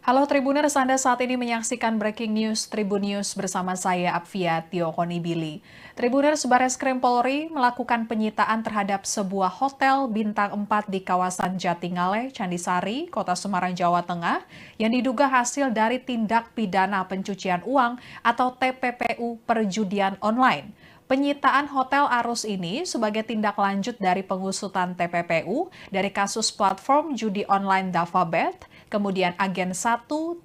Halo Tribuners, Anda saat ini menyaksikan Breaking News Tribun News bersama saya Apvia Tiokonibili. Tribuners, Bareskrim Polri melakukan penyitaan terhadap sebuah hotel bintang 4 di kawasan Jatingale, Candisari, Kota Semarang, Jawa Tengah yang diduga hasil dari tindak pidana pencucian uang atau TPPU perjudian online. Penyitaan Hotel Arus ini sebagai tindak lanjut dari pengusutan TPPU dari kasus platform judi online Javabet, kemudian Agen 138,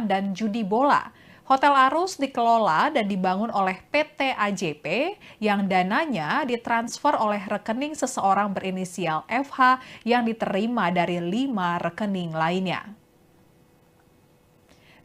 dan judi bola. Hotel Arus dikelola dan dibangun oleh PT AJP yang dananya ditransfer oleh rekening seseorang berinisial FH yang diterima dari 5 rekening lainnya.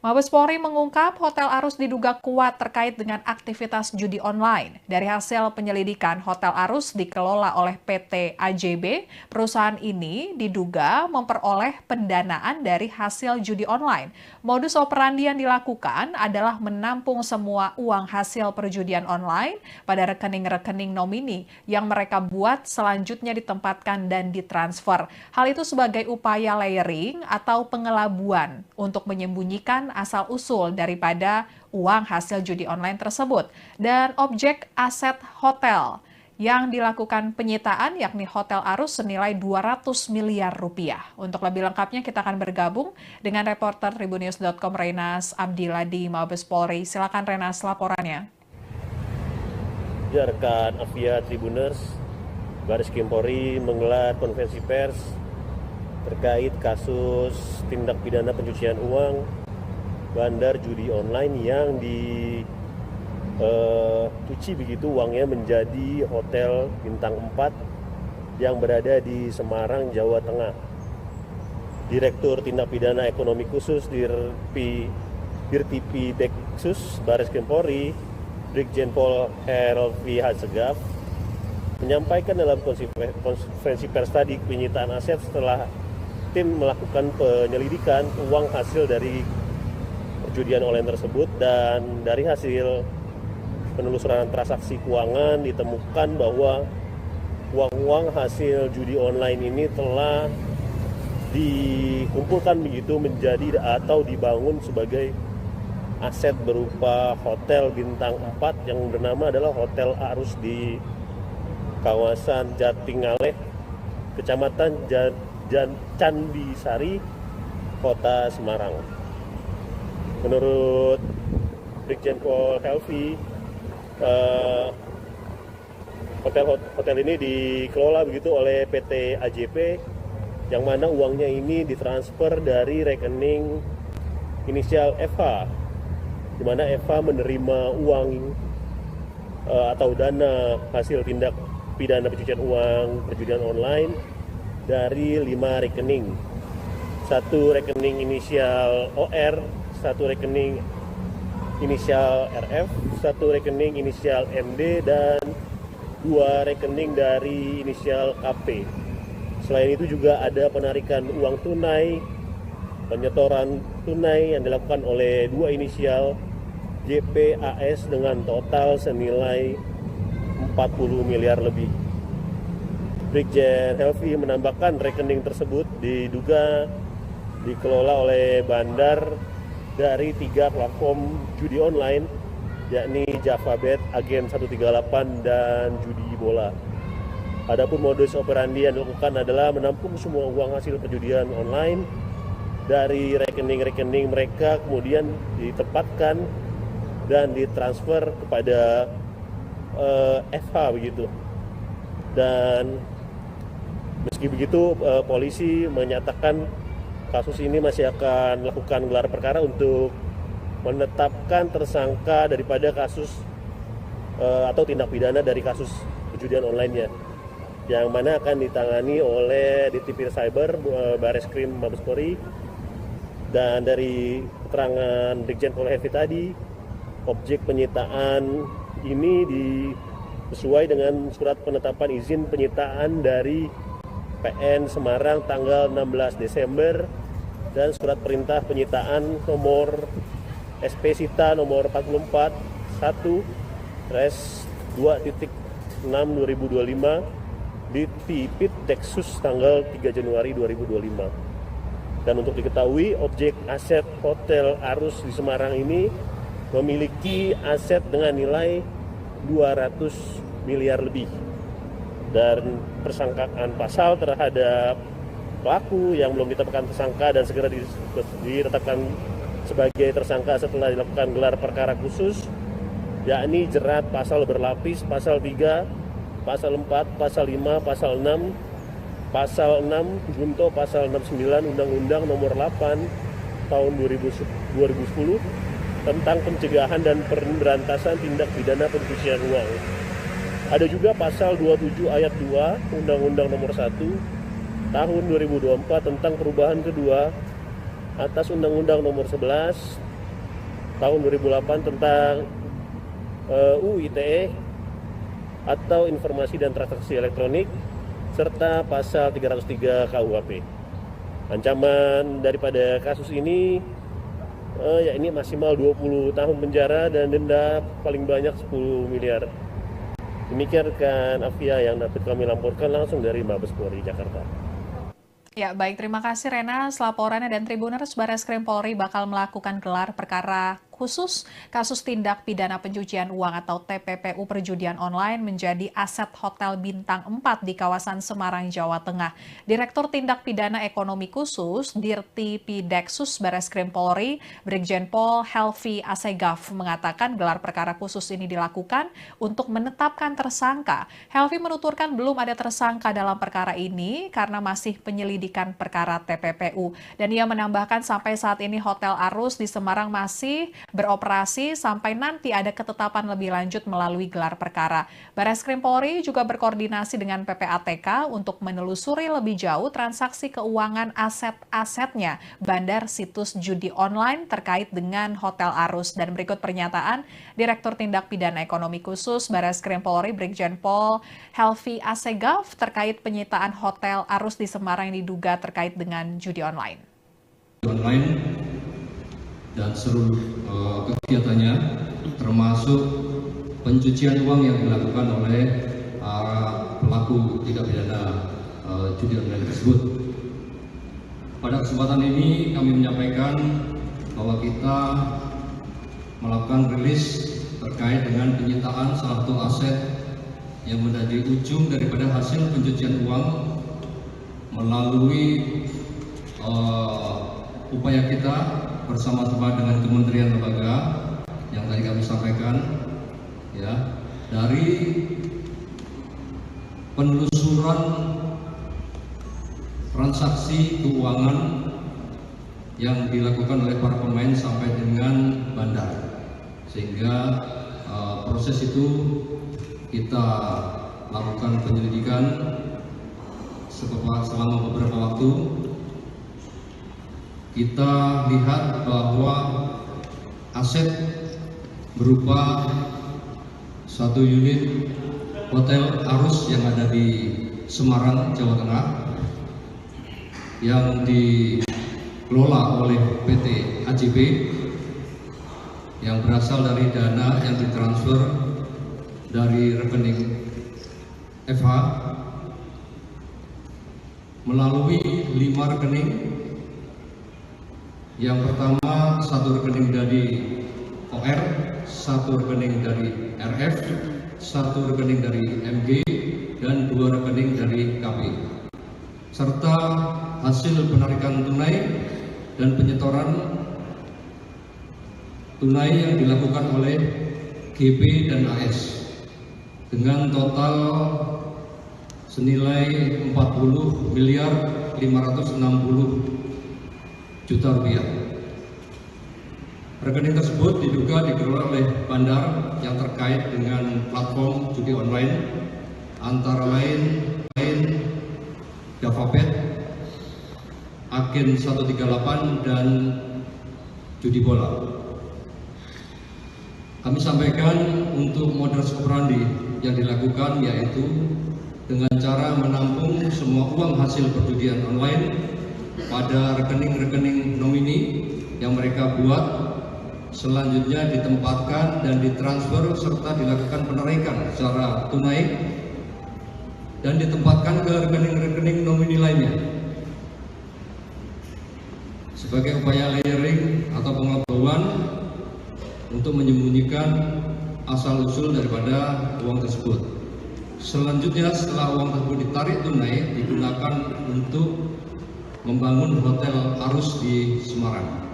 Mabes Polri mengungkap Hotel Arus diduga kuat terkait dengan aktivitas judi online. Dari hasil penyelidikan, Hotel Arus dikelola oleh PT AJB. Perusahaan ini diduga memperoleh pendanaan dari hasil judi online. Modus operandi yang dilakukan adalah menampung semua uang hasil perjudian online pada rekening-rekening nomini yang mereka buat selanjutnya ditempatkan dan ditransfer. Hal itu sebagai upaya layering atau pengelabuan untuk menyembunyikan asal-usul daripada uang hasil judi online tersebut. Dan objek aset hotel yang dilakukan penyitaan yakni Hotel Arus senilai 200 miliar rupiah. Untuk lebih lengkapnya kita akan bergabung dengan reporter Tribunnews.com Renas Abdillah di Mabes Polri. Silakan Renas laporannya. Ya, rekan Avia Tribuners, Baris Krim Polri menggelar konferensi pers terkait kasus tindak pidana pencucian uang bandar judi online yang dicuci begitu uangnya menjadi hotel bintang 4 yang berada di Semarang, Jawa Tengah. Direktur Tindak Pidana Ekonomi Khusus Dirtipi Deksus Baris Krim Polri, Brigjen Pol Helvi Hasegaf, menyampaikan dalam konferensi pers tadi penyitaan aset setelah tim melakukan penyelidikan uang hasil dari perjudian online tersebut, dan dari hasil penelusuran transaksi keuangan ditemukan bahwa uang-uang hasil judi online ini telah dikumpulkan begitu menjadi atau dibangun sebagai aset berupa hotel bintang 4 yang bernama adalah Hotel Arus di kawasan Jatingaleh, Kecamatan Candisari, Kota Semarang. Menurut Brigjen Pol Helvi, hotel ini dikelola begitu oleh PT AJB, yang mana uangnya ini ditransfer dari rekening inisial FH, di mana FH menerima uang atau dana hasil tindak pidana pencucian uang perjudian online dari 5 rekening. 1 rekening inisial OR, 1 rekening inisial RF, 1 rekening inisial MD, dan 2 rekening dari inisial KP. Selain itu juga ada penarikan uang tunai, penyetoran tunai yang dilakukan oleh 2 inisial JPAS dengan total senilai 40 miliar lebih. Brigjen Helvi menambahkan rekening tersebut diduga dikelola oleh bandar dari 3 platform judi online, yakni JavaBet, Agen 138, dan Judi Bola. Adapun modus operandi yang dilakukan adalah menampung semua uang hasil perjudian online dari rekening-rekening mereka, kemudian ditempatkan dan ditransfer kepada FH begitu. Dan meski begitu, polisi menyatakan kasus ini masih akan melakukan gelar perkara untuk menetapkan tersangka daripada kasus atau tindak pidana dari kasus perjudian online-nya, yang mana akan ditangani oleh Ditipir Cyber Baris Krim Mabes Polri. Dan dari keterangan Brigjen Pol Helvi tadi, objek penyitaan ini sesuai dengan surat penetapan izin penyitaan dari PN Semarang tanggal 16 Desember dan surat perintah penyitaan nomor SP Sita nomor 44 1/2.6/2025 di Tipit Deksus tanggal 3 Januari 2025. Dan untuk diketahui, objek aset Hotel Arus di Semarang ini memiliki aset dengan nilai 200 miliar lebih. Dan persangkaan pasal terhadap pelaku yang belum ditetapkan tersangka dan segera ditetapkan sebagai tersangka setelah dilakukan gelar perkara khusus, yakni jerat pasal berlapis, pasal 3, pasal 4, pasal 5, pasal 6, pasal 6 junto pasal 69 Undang-Undang Nomor 8 Tahun 2010 tentang pencegahan dan pemberantasan tindak pidana pencucian uang. Ada juga pasal 27 ayat 2 Undang-Undang Nomor 1 Tahun 2024 tentang perubahan kedua atas Undang-Undang Nomor 11 tahun 2008 tentang UU ITE atau Informasi dan Transaksi Elektronik serta pasal 303 KUHP. Ancaman daripada kasus ini yakni maksimal 20 tahun penjara dan denda paling banyak 10 miliar. Demikian rekan Afia yang dapat kami laporkan langsung dari Mabes Polri Jakarta. Ya, baik. Terima kasih Rena. Laporannya dan Tribuners, Barreskrim Polri bakal melakukan gelar perkara khusus kasus tindak pidana pencucian uang atau TPPU perjudian online menjadi aset Hotel Bintang 4 di kawasan Semarang, Jawa Tengah. Direktur Tindak Pidana Ekonomi Khusus Dirti Pideksus Barreskrim Polri, Brigjen Pol Helvi Asegaf mengatakan gelar perkara khusus ini dilakukan untuk menetapkan tersangka. Helvi menuturkan belum ada tersangka dalam perkara ini karena masih penyelidikan perkara TPPU. Dan ia menambahkan sampai saat ini Hotel Arus di Semarang masih beroperasi sampai nanti ada ketetapan lebih lanjut melalui gelar perkara. Barreskrim Polri juga berkoordinasi dengan PPATK untuk menelusuri lebih jauh transaksi keuangan aset-asetnya bandar situs judi online terkait dengan Hotel Arus. Dan berikut pernyataan Direktur Tindak Pidana Ekonomi Khusus Barreskrim Polri Brigjen Pol Helvi Asegaf terkait penyitaan Hotel Arus di Semarang yang diduga terkait dengan judi online. Dan seluruh kegiatannya termasuk pencucian uang yang dilakukan oleh pelaku tindak pidana judi online tersebut. Pada kesempatan ini kami menyampaikan bahwa kita melakukan rilis terkait dengan penyitaan salah satu aset yang menjadi ujung daripada hasil pencucian uang melalui upaya kita bersama-sama dengan kementerian lembaga yang tadi kami sampaikan, ya, dari penelusuran transaksi keuangan yang dilakukan oleh para pemain sampai dengan bandar, sehingga proses itu kita lakukan penyelidikan selama beberapa waktu. Kita lihat bahwa aset berupa satu unit Hotel Arus yang ada di Semarang, Jawa Tengah yang dikelola oleh PT AJB yang berasal dari dana yang ditransfer dari rekening FH melalui 5 rekening. Yang pertama, satu rekening dari OR, satu rekening dari RF, satu rekening dari MG, dan 2 rekening dari KP. Serta hasil penarikan tunai dan penyetoran tunai yang dilakukan oleh GP dan AS dengan total senilai 40 miliar 560 juta rupiah. Rekening tersebut diduga dikelola oleh bandar yang terkait dengan platform judi online antara lain JavaBet, Agen 138 dan Judi Bola. Kami sampaikan untuk modus operandi yang dilakukan yaitu dengan cara menampung semua uang hasil perjudian online pada rekening-rekening nomini yang mereka buat, selanjutnya ditempatkan dan ditransfer serta dilakukan penarikan secara tunai dan ditempatkan ke rekening-rekening nomini lainnya. Sebagai upaya layering atau pengetahuan untuk menyembunyikan asal-usul daripada uang tersebut. Selanjutnya setelah uang tersebut ditarik tunai digunakan untuk membangun Hotel Arus di Semarang.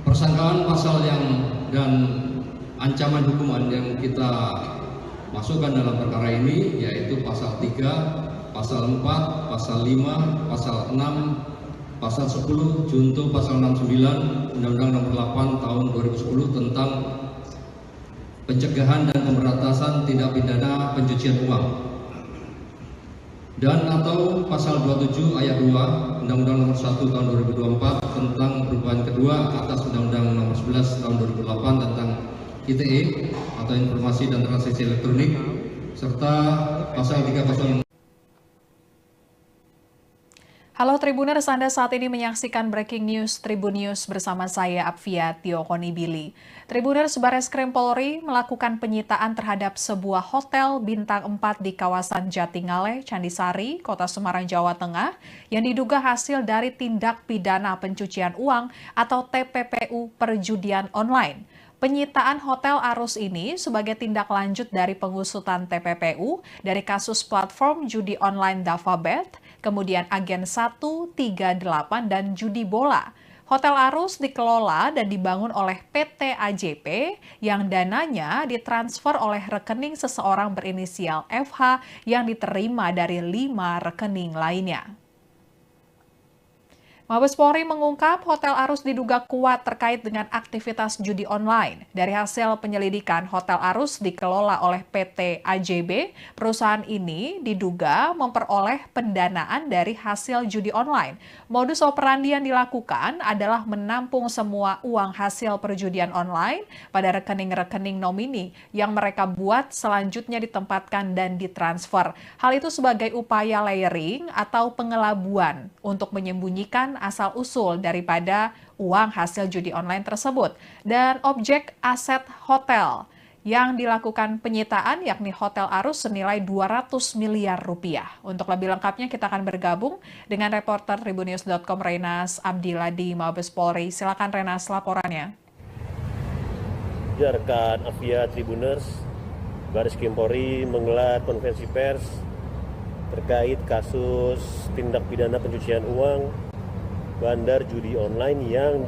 Persangkaan pasal dan ancaman hukuman yang kita masukkan dalam perkara ini yaitu pasal 3, pasal 4, pasal 5, pasal 6, pasal 10, junto pasal 69 Undang-Undang Nomor 8 Tahun 2010 tentang pencegahan dan pemberantasan tindak pidana pencucian uang, dan atau pasal 27 ayat 2 Undang-Undang Nomor 1 Tahun 2024 tentang perubahan kedua atas Undang-Undang Nomor 11 Tahun 2008 tentang ITE atau Informasi dan Transaksi Elektronik, serta pasal 3 pasal. Halo Tribuners, Anda saat ini menyaksikan Breaking News Tribun News bersama saya Apvia Tio Konibili. Tribuners, Bareskrim Polri melakukan penyitaan terhadap sebuah hotel bintang 4 di kawasan Jatingaleh, Candisari, Kota Semarang, Jawa Tengah yang diduga hasil dari tindak pidana pencucian uang atau TPPU perjudian online. Penyitaan Hotel Arus ini sebagai tindak lanjut dari pengusutan TPPU dari kasus platform judi online Davabet, kemudian Agen 138 dan judi bola. Hotel Arus dikelola dan dibangun oleh PT AJP yang dananya ditransfer oleh rekening seseorang berinisial FH yang diterima dari 5 rekening lainnya. Mabes Polri mengungkap Hotel Arus diduga kuat terkait dengan aktivitas judi online. Dari hasil penyelidikan, Hotel Arus dikelola oleh PT AJB. Perusahaan ini diduga memperoleh pendanaan dari hasil judi online. Modus operandi yang dilakukan adalah menampung semua uang hasil perjudian online pada rekening-rekening nomini yang mereka buat selanjutnya ditempatkan dan ditransfer. Hal itu sebagai upaya layering atau pengelabuan untuk menyembunyikan asal-usul daripada uang hasil judi online tersebut. Dan objek aset hotel yang dilakukan penyitaan yakni Hotel Arus senilai 200 miliar rupiah. Untuk lebih lengkapnya kita akan bergabung dengan reporter Tribunnews.com Renas Abdillah di Mabes Polri. Silakan Renas laporannya. Rekan Apvia Tribuners, Bareskrim Polri menggelar konferensi pers terkait kasus tindak pidana pencucian uang bandar judi online yang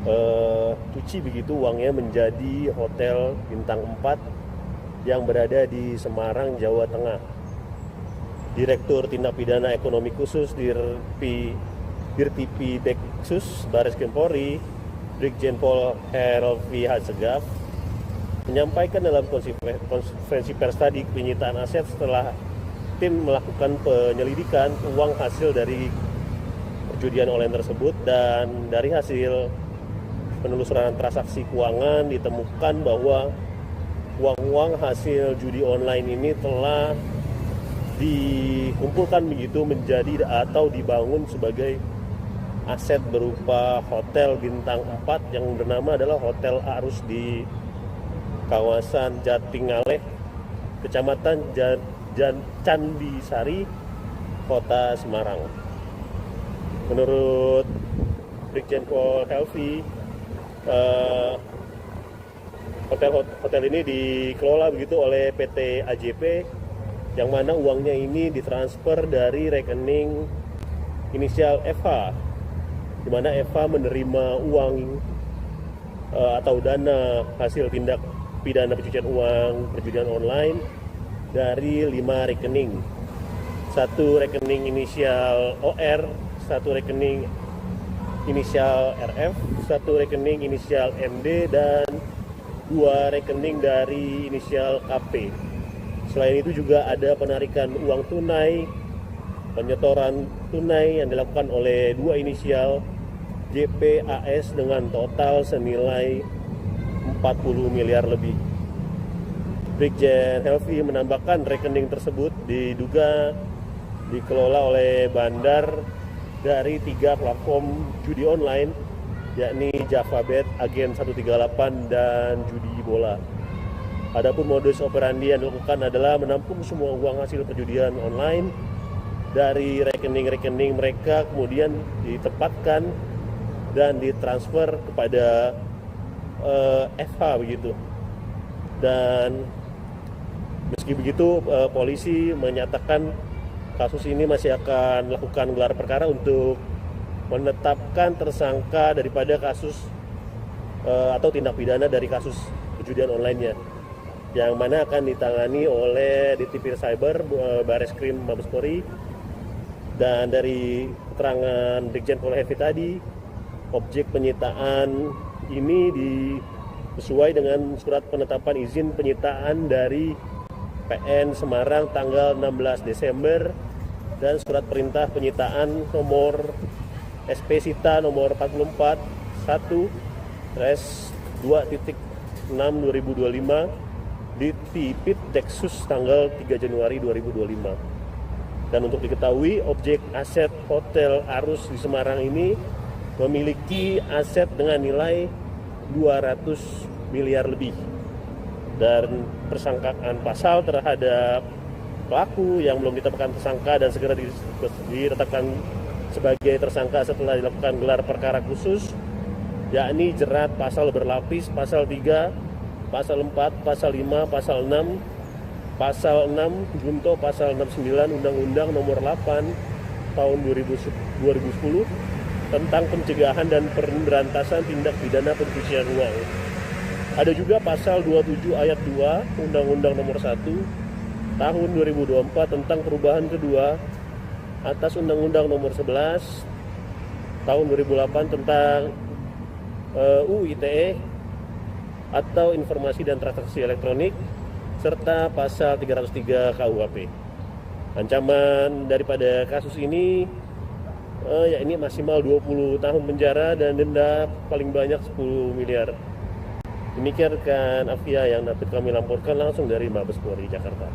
dicuci begitu uangnya menjadi hotel bintang 4 yang berada di Semarang, Jawa Tengah. Direktur Tindak Pidana Ekonomi Khusus Dirtipi Deksus Bareskrim Polri, Brigjen Pol Helvi Hasegaf, menyampaikan dalam konferensi pers tadi penyitaan aset setelah tim melakukan penyelidikan uang hasil dari perjudian online tersebut, dan dari hasil penelusuran transaksi keuangan ditemukan bahwa uang-uang hasil judi online ini telah dikumpulkan begitu menjadi atau dibangun sebagai aset berupa hotel bintang 4 yang bernama adalah Hotel Arus di kawasan Jatingaleh, Kecamatan Candisari, Kota Semarang. Menurut Brigjen Pol Helvi, hotel ini dikelola begitu oleh PT AJP, yang mana uangnya ini ditransfer dari rekening inisial FH, di mana FH menerima uang atau dana hasil tindak pidana pencucian uang perjudian online dari 5 rekening. Satu rekening inisial OR, satu rekening inisial RF, satu rekening inisial MD, dan 2 rekening dari inisial KP. Selain itu juga ada penarikan uang tunai, penyetoran tunai yang dilakukan oleh 2 inisial JPAS dengan total senilai 40 miliar lebih. Brigjen Helvi menambahkan rekening tersebut diduga dikelola oleh bandar dari 3 platform judi online, yakni Davabet, Agen 138, dan judi bola. Adapun modus operandi yang dilakukan adalah menampung semua uang hasil perjudian online dari rekening-rekening mereka, kemudian ditempatkan dan ditransfer kepada FH begitu. Dan meski begitu, polisi menyatakan kasus ini masih akan melakukan gelar perkara untuk menetapkan tersangka daripada kasus atau tindak pidana dari kasus perjudian online-nya, yang mana akan ditangani oleh Ditipir Cyber Bareskrim Mabes Polri. Dan dari keterangan Brigjen Pol Helvi tadi, objek penyitaan ini sesuai dengan surat penetapan izin penyitaan dari PN Semarang tanggal 16 Desember dan surat perintah penyitaan nomor SP Sita nomor 44 1/2.6/2025 di Tipit Deksus tanggal 3 Januari 2025. Dan untuk diketahui, objek aset Hotel Arus di Semarang ini memiliki aset dengan nilai 200 miliar lebih. Dan persangkaan pasal terhadap pelaku yang belum ditetapkan tersangka dan segera ditetapkan sebagai tersangka setelah dilakukan gelar perkara khusus, yakni jerat pasal berlapis, pasal 3, pasal 4, pasal 5, pasal 6, pasal 6 junto pasal 69 Undang-Undang Nomor 8 Tahun 2010 tentang pencegahan dan pemberantasan tindak pidana pencucian uang. Ada juga pasal 27 ayat 2 Undang-Undang Nomor 1 Tahun 2024 tentang perubahan kedua atas Undang-Undang Nomor 11 Tahun 2008 tentang UU ITE atau Informasi dan Transaksi Elektronik, serta pasal 303 KUHP. Ancaman daripada kasus ini yakni maksimal 20 tahun penjara dan denda paling banyak 10 miliar. Demikian rekan Afia yang dapat kami laporkan langsung dari Mabes Polri Jakarta.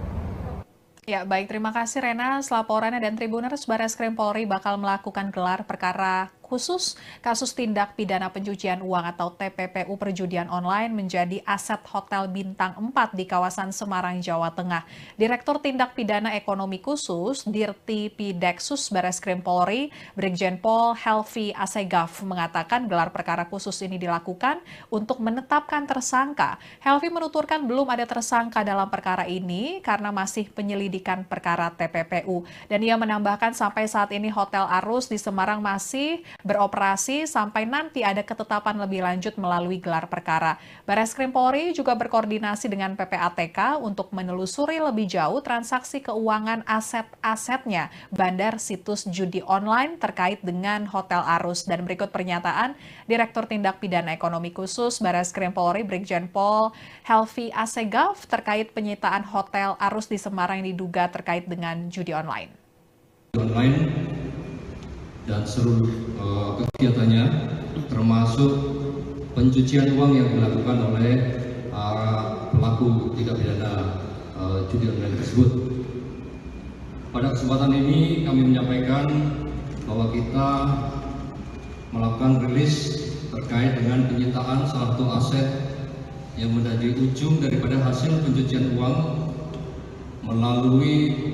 Ya, baik. Terima kasih, Rena. Laporannya dan Tribuners, Barreskrim Polri bakal melakukan gelar perkara khusus kasus tindak pidana pencucian uang atau TPPU perjudian online menjadi aset Hotel Bintang 4 di kawasan Semarang, Jawa Tengah. Direktur Tindak Pidana Ekonomi Khusus Dirti Pideksus Barreskrim Polri, Brigjen Pol Helvi Asegaf mengatakan gelar perkara khusus ini dilakukan untuk menetapkan tersangka. Helvi menuturkan belum ada tersangka dalam perkara ini karena masih penyelidikan perkara TPPU. Dan ia menambahkan sampai saat ini Hotel Arus di Semarang masih beroperasi sampai nanti ada ketetapan lebih lanjut melalui gelar perkara. Barreskrim Polri juga berkoordinasi dengan PPATK untuk menelusuri lebih jauh transaksi keuangan aset-asetnya bandar situs judi online terkait dengan Hotel Arus. Dan berikut pernyataan Direktur Tindak Pidana Ekonomi Khusus Barreskrim Polri Brigjen Pol Helvi Asegaf terkait penyitaan Hotel Arus di Semarang yang diduga terkait dengan judi online. Dan seluruh kegiatannya termasuk pencucian uang yang dilakukan oleh pelaku tindak pidana judi online tersebut. Pada kesempatan ini kami menyampaikan bahwa kita melakukan rilis terkait dengan penyitaan salah satu aset yang menjadi ujung daripada hasil pencucian uang melalui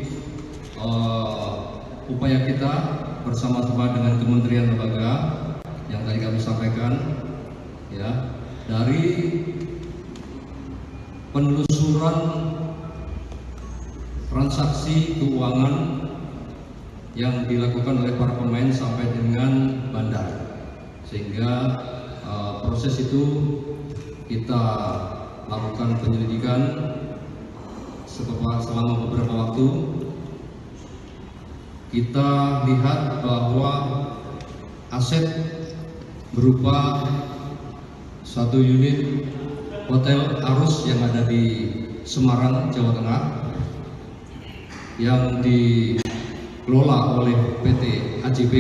upaya kita bersama-sama dengan kementerian lembaga yang tadi kami sampaikan, ya, dari penelusuran transaksi keuangan yang dilakukan oleh para pemain sampai dengan bandar, sehingga proses itu kita lakukan penyelidikan selama beberapa waktu. Kita lihat bahwa aset berupa satu unit Hotel Arus yang ada di Semarang, Jawa Tengah, yang dikelola oleh PT AJB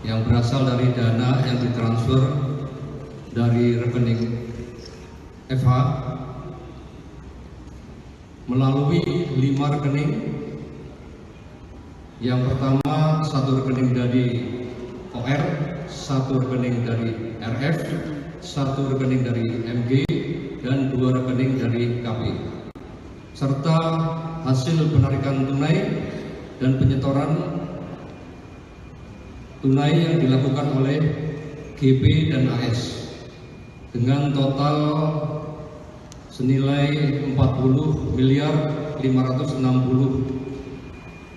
yang berasal dari dana yang ditransfer dari rekening FH melalui 5 rekening. Yang pertama, satu rekening dari OR, satu rekening dari RF, satu rekening dari MG, dan 2 rekening dari KP. Serta hasil penarikan tunai dan penyetoran tunai yang dilakukan oleh GP dan AS dengan total senilai 40 miliar 560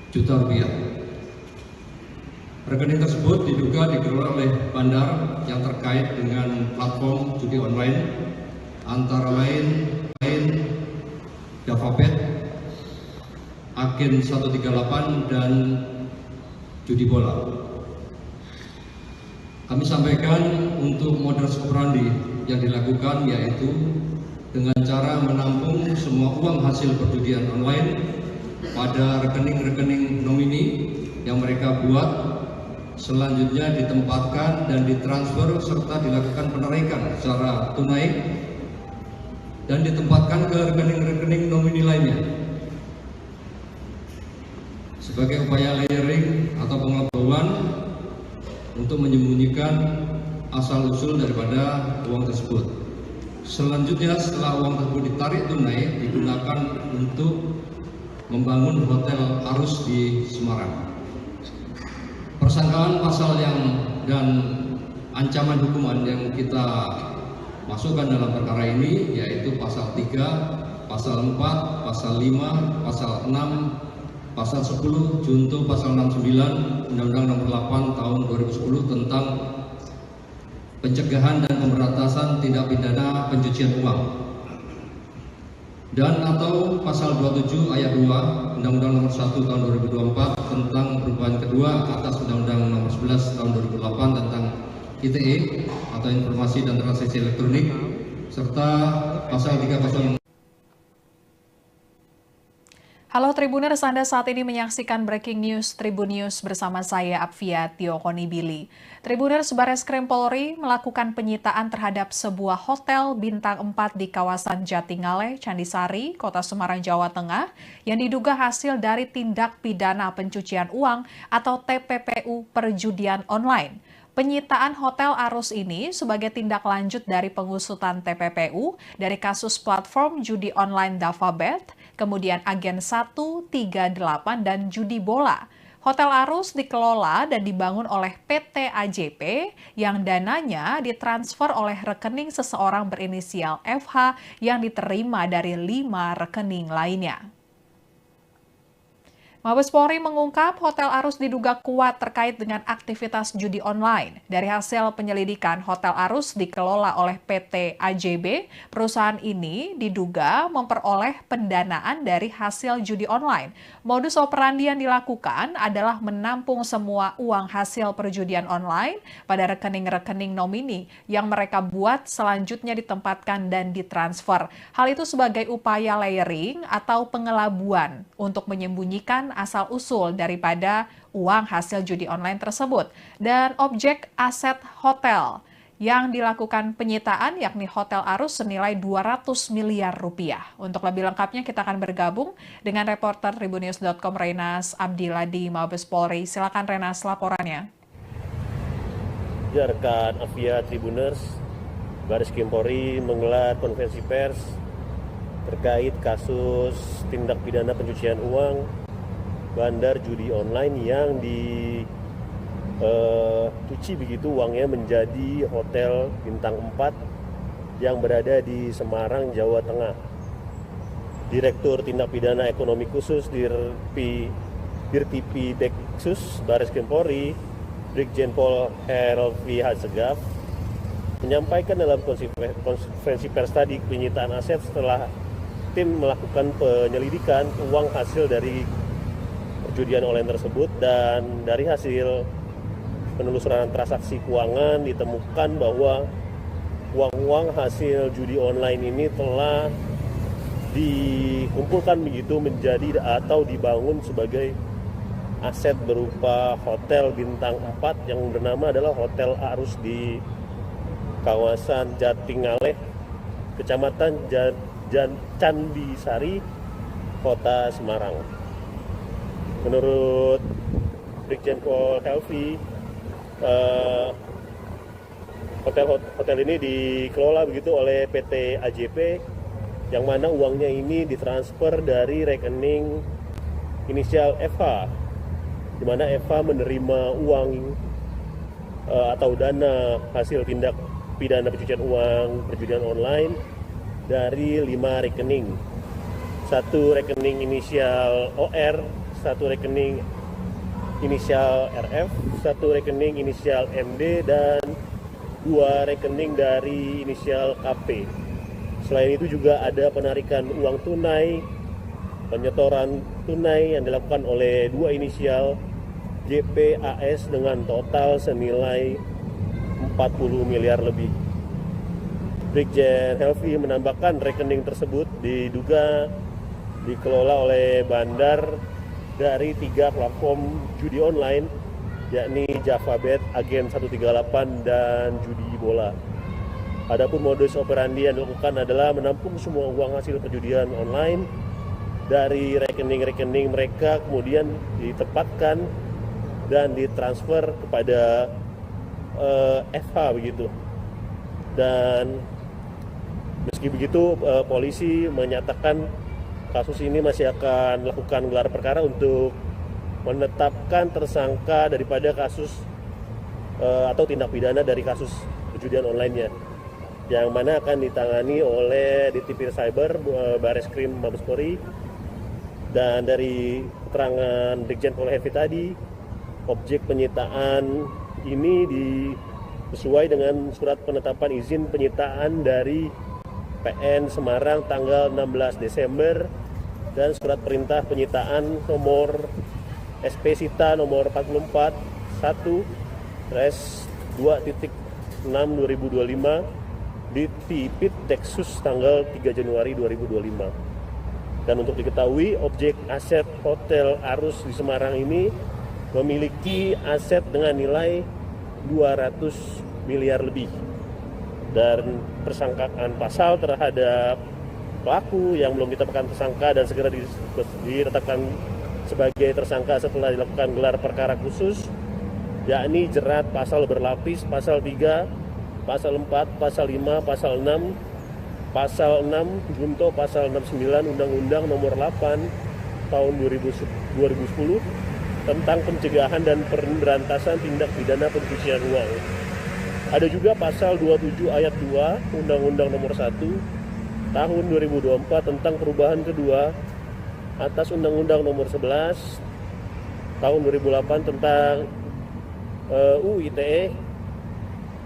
juta rupiah. Rekening tersebut diduga dikelola oleh bandar yang terkait dengan platform judi online antara lain Javabet, Agen 138 dan judi bola. Kami sampaikan untuk modus operandi yang dilakukan yaitu dengan cara menampung semua uang hasil perjudian online pada rekening-rekening nomini yang mereka buat, selanjutnya ditempatkan dan ditransfer serta dilakukan penarikan secara tunai dan ditempatkan ke rekening-rekening nomini lainnya. Sebagai upaya layering atau pengelabuan untuk menyembunyikan asal-usul daripada uang tersebut. Selanjutnya setelah uang tersebut ditarik tunai, digunakan untuk membangun hotel Arus di Semarang. Persangkaan pasal dan ancaman hukuman yang kita masukkan dalam perkara ini yaitu pasal 3, pasal 4, pasal 5, pasal 6, pasal 10, junto pasal 69 Undang-Undang Nomor 8 Tahun 2010 tentang pencegahan dan pemberantasan tindak pidana pencucian uang, dan atau pasal 27 ayat 2 Undang-Undang Nomor 1 Tahun 2024 tentang perubahan kedua atas Undang-Undang Nomor 11 Tahun 2008 tentang ITE atau Informasi dan Transaksi Elektronik, serta pasal 306. Halo Tribuners, Anda saat ini menyaksikan Breaking News Tribun News bersama saya Apvia Tio Konibili. Tribuners, Bareskrim Polri melakukan penyitaan terhadap sebuah hotel bintang 4 di kawasan Jatingaleh, Candisari, Kota Semarang, Jawa Tengah yang diduga hasil dari tindak pidana pencucian uang atau TPPU perjudian online. Penyitaan Hotel Arus ini sebagai tindak lanjut dari pengusutan TPPU dari kasus platform judi online DavaBet, kemudian Agen 138 dan judi bola. Hotel Arus dikelola dan dibangun oleh PT AJP yang dananya ditransfer oleh rekening seseorang berinisial FH yang diterima dari 5 rekening lainnya. Mabes Polri mengungkap Hotel Arus diduga kuat terkait dengan aktivitas judi online. Dari hasil penyelidikan, Hotel Arus dikelola oleh PT AJB. Perusahaan ini diduga memperoleh pendanaan dari hasil judi online. Modus operandi yang dilakukan adalah menampung semua uang hasil perjudian online pada rekening-rekening nomini yang mereka buat selanjutnya ditempatkan dan ditransfer. Hal itu sebagai upaya layering atau pengelabuan untuk menyembunyikan asal-usul daripada uang hasil judi online tersebut. Dan objek aset hotel yang dilakukan penyitaan yakni Hotel Arus senilai 200 miliar rupiah. Untuk lebih lengkapnya kita akan bergabung dengan reporter Tribunnews.com Renas Abdillah di Mabes Polri. Silakan Renas laporannya. Rekan Apvia Tribuners, Bareskrim Polri menggelar konferensi pers terkait kasus tindak pidana pencucian uang bandar judi online yang dicuci begitu uangnya menjadi hotel bintang 4 yang berada di Semarang, Jawa Tengah. Direktur Tindak Pidana Ekonomi Khusus Dirtipi Deksus Bareskrim Polri, Brigjen Pol Helvi Hasegaf, menyampaikan dalam konferensi pers tadi penyitaan aset setelah tim melakukan penyelidikan uang hasil dari perjudian online tersebut, dan dari hasil penelusuran transaksi keuangan ditemukan bahwa uang-uang hasil judi online ini telah dikumpulkan begitu menjadi atau dibangun sebagai aset berupa hotel bintang 4 yang bernama adalah Hotel Arus di kawasan Jatingaleh, Kecamatan Candisari, Kota Semarang. Menurut Brigjen Pol Helvi, hotel ini dikelola begitu oleh PT AJP, yang mana uangnya ini ditransfer dari rekening inisial FH, di mana FH menerima uang atau dana hasil tindak pidana pencucian uang perjudian online dari 5 rekening. Satu rekening inisial OR, satu rekening inisial RF, satu rekening inisial MD, dan 2 rekening dari inisial KP. Selain itu juga ada penarikan uang tunai, penyetoran tunai yang dilakukan oleh 2 inisial JPAS dengan total senilai 40 miliar lebih. Brigjen Helvi menambahkan rekening tersebut diduga dikelola oleh Bandar dari 3 platform judi online, yakni JavaBet, Agen 138, dan Judi Bola. Adapun modus operandi yang dilakukan adalah menampung semua uang hasil perjudian online dari rekening-rekening mereka, kemudian ditempatkan dan ditransfer kepada FH begitu. Dan meski begitu, polisi menyatakan kasus ini masih akan melakukan gelar perkara untuk menetapkan tersangka daripada kasus atau tindak pidana dari kasus perjudian online-nya, yang mana akan ditangani oleh Ditipir Cyber Bareskrim Mabes Polri. Dan dari keterangan Brigjen Pol Hefi tadi, objek penyitaan ini sesuai dengan surat penetapan izin penyitaan dari PN Semarang tanggal 16 Desember dan surat perintah penyitaan nomor SP Sita nomor 44 1/2.6/2025 di Tipit Deksus tanggal 3 Januari 2025. Dan untuk diketahui, objek aset Hotel Arus di Semarang ini memiliki aset dengan nilai 200 miliar lebih. Dan persangkaan pasal terhadap pelaku yang belum ditetapkan tersangka dan segera ditetapkan sebagai tersangka setelah dilakukan gelar perkara khusus, yakni jerat pasal berlapis, pasal 3, pasal 4, pasal 5, pasal 6, pasal 6 junto pasal 69 Undang-Undang Nomor 8 Tahun 2010 tentang pencegahan dan pemberantasan tindak pidana pencucian uang. Ada juga pasal 27 ayat 2 Undang-Undang Nomor 1 Tahun 2024 tentang perubahan kedua atas Undang-Undang Nomor 11 Tahun 2008 tentang UU ITE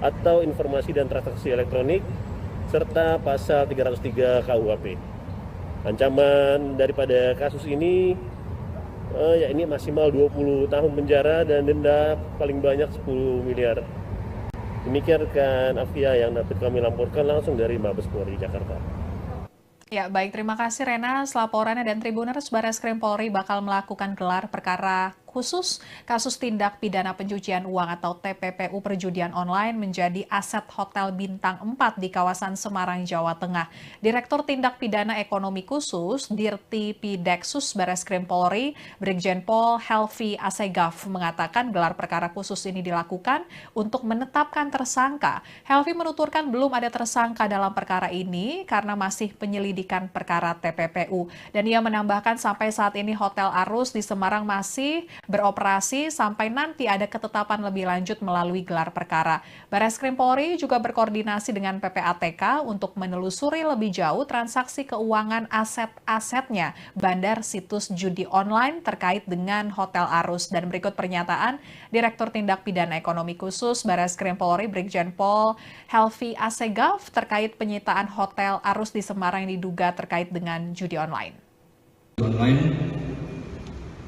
atau Informasi dan Transaksi Elektronik, serta pasal 303 KUHP. Ancaman daripada kasus ini yakni maksimal 20 tahun penjara dan denda paling banyak 10 miliar. Demikian rekan Afia yang dapat kami laporkan langsung dari Mabes Polri Jakarta. Ya, baik. Terima kasih Rena. Laporannya dan Tribuners, Bareskrim Polri bakal melakukan gelar perkara khusus kasus tindak pidana pencucian uang atau TPPU perjudian online menjadi aset Hotel Bintang 4 di kawasan Semarang, Jawa Tengah. Direktur Tindak Pidana Ekonomi Khusus Dirti Pideksus Bareskrim Polri, Brigjen Pol Helvi Asegaf mengatakan gelar perkara khusus ini dilakukan untuk menetapkan tersangka. Helvi menuturkan belum ada tersangka dalam perkara ini karena masih penyelidikan perkara TPPU. Dan ia menambahkan sampai saat ini Hotel Arus di Semarang masih beroperasi sampai nanti ada ketetapan lebih lanjut melalui gelar perkara. Bareskrim Polri juga berkoordinasi dengan PPATK untuk menelusuri lebih jauh transaksi keuangan aset-asetnya bandar situs judi online terkait dengan Hotel Arus. Dan berikut pernyataan Direktur Tindak Pidana Ekonomi Khusus Bareskrim Polri Brigjen Pol Helvi Asegaf terkait penyitaan Hotel Arus di Semarang yang diduga terkait dengan judi online.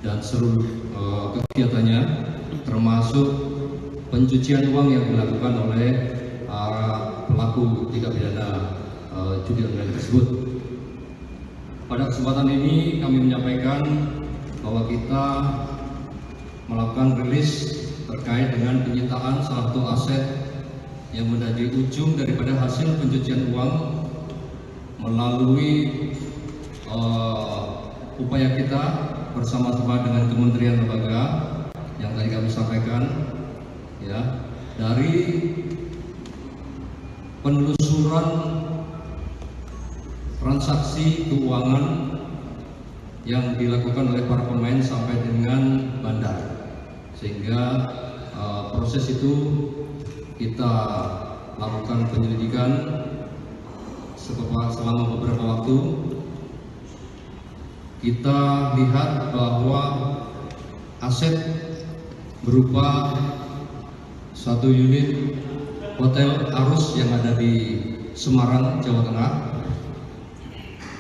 Dan seluruh kegiatannya termasuk pencucian uang yang dilakukan oleh pelaku tindak pidana judi online tersebut. Pada kesempatan ini kami menyampaikan bahwa kita melakukan rilis terkait dengan penyitaan salah satu aset yang menjadi ujung daripada hasil pencucian uang melalui upaya kita bersama-sama dengan kementerian lembaga yang tadi kami sampaikan, ya, dari penelusuran transaksi keuangan yang dilakukan oleh para pemain sampai dengan bandar, sehingga proses itu kita lakukan penyelidikan selama beberapa waktu. Kita lihat bahwa aset berupa satu unit Hotel Arus yang ada di Semarang, Jawa Tengah,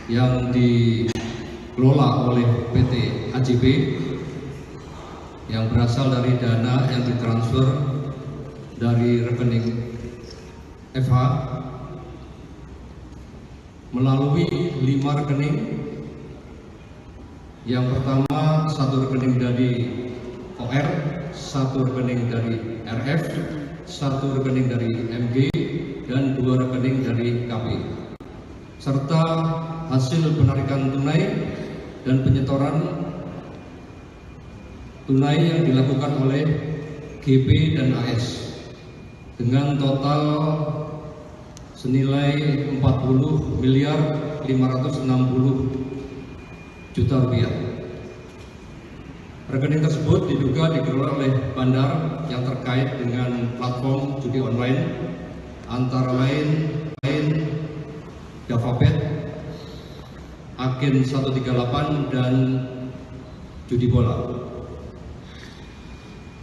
yang dikelola oleh PT AJB yang berasal dari dana yang ditransfer dari rekening FH melalui 5 rekening Yang pertama, satu rekening dari OR, satu rekening dari RF, satu rekening dari MG, dan 2 rekening dari KP, serta hasil penarikan tunai dan penyetoran tunai yang dilakukan oleh GP dan AS dengan total senilai 40.560.000.000 rupiah. Rekening tersebut diduga dikelola oleh bandar yang terkait dengan platform judi online antara lain Javabet, Agen 138, dan judi bola.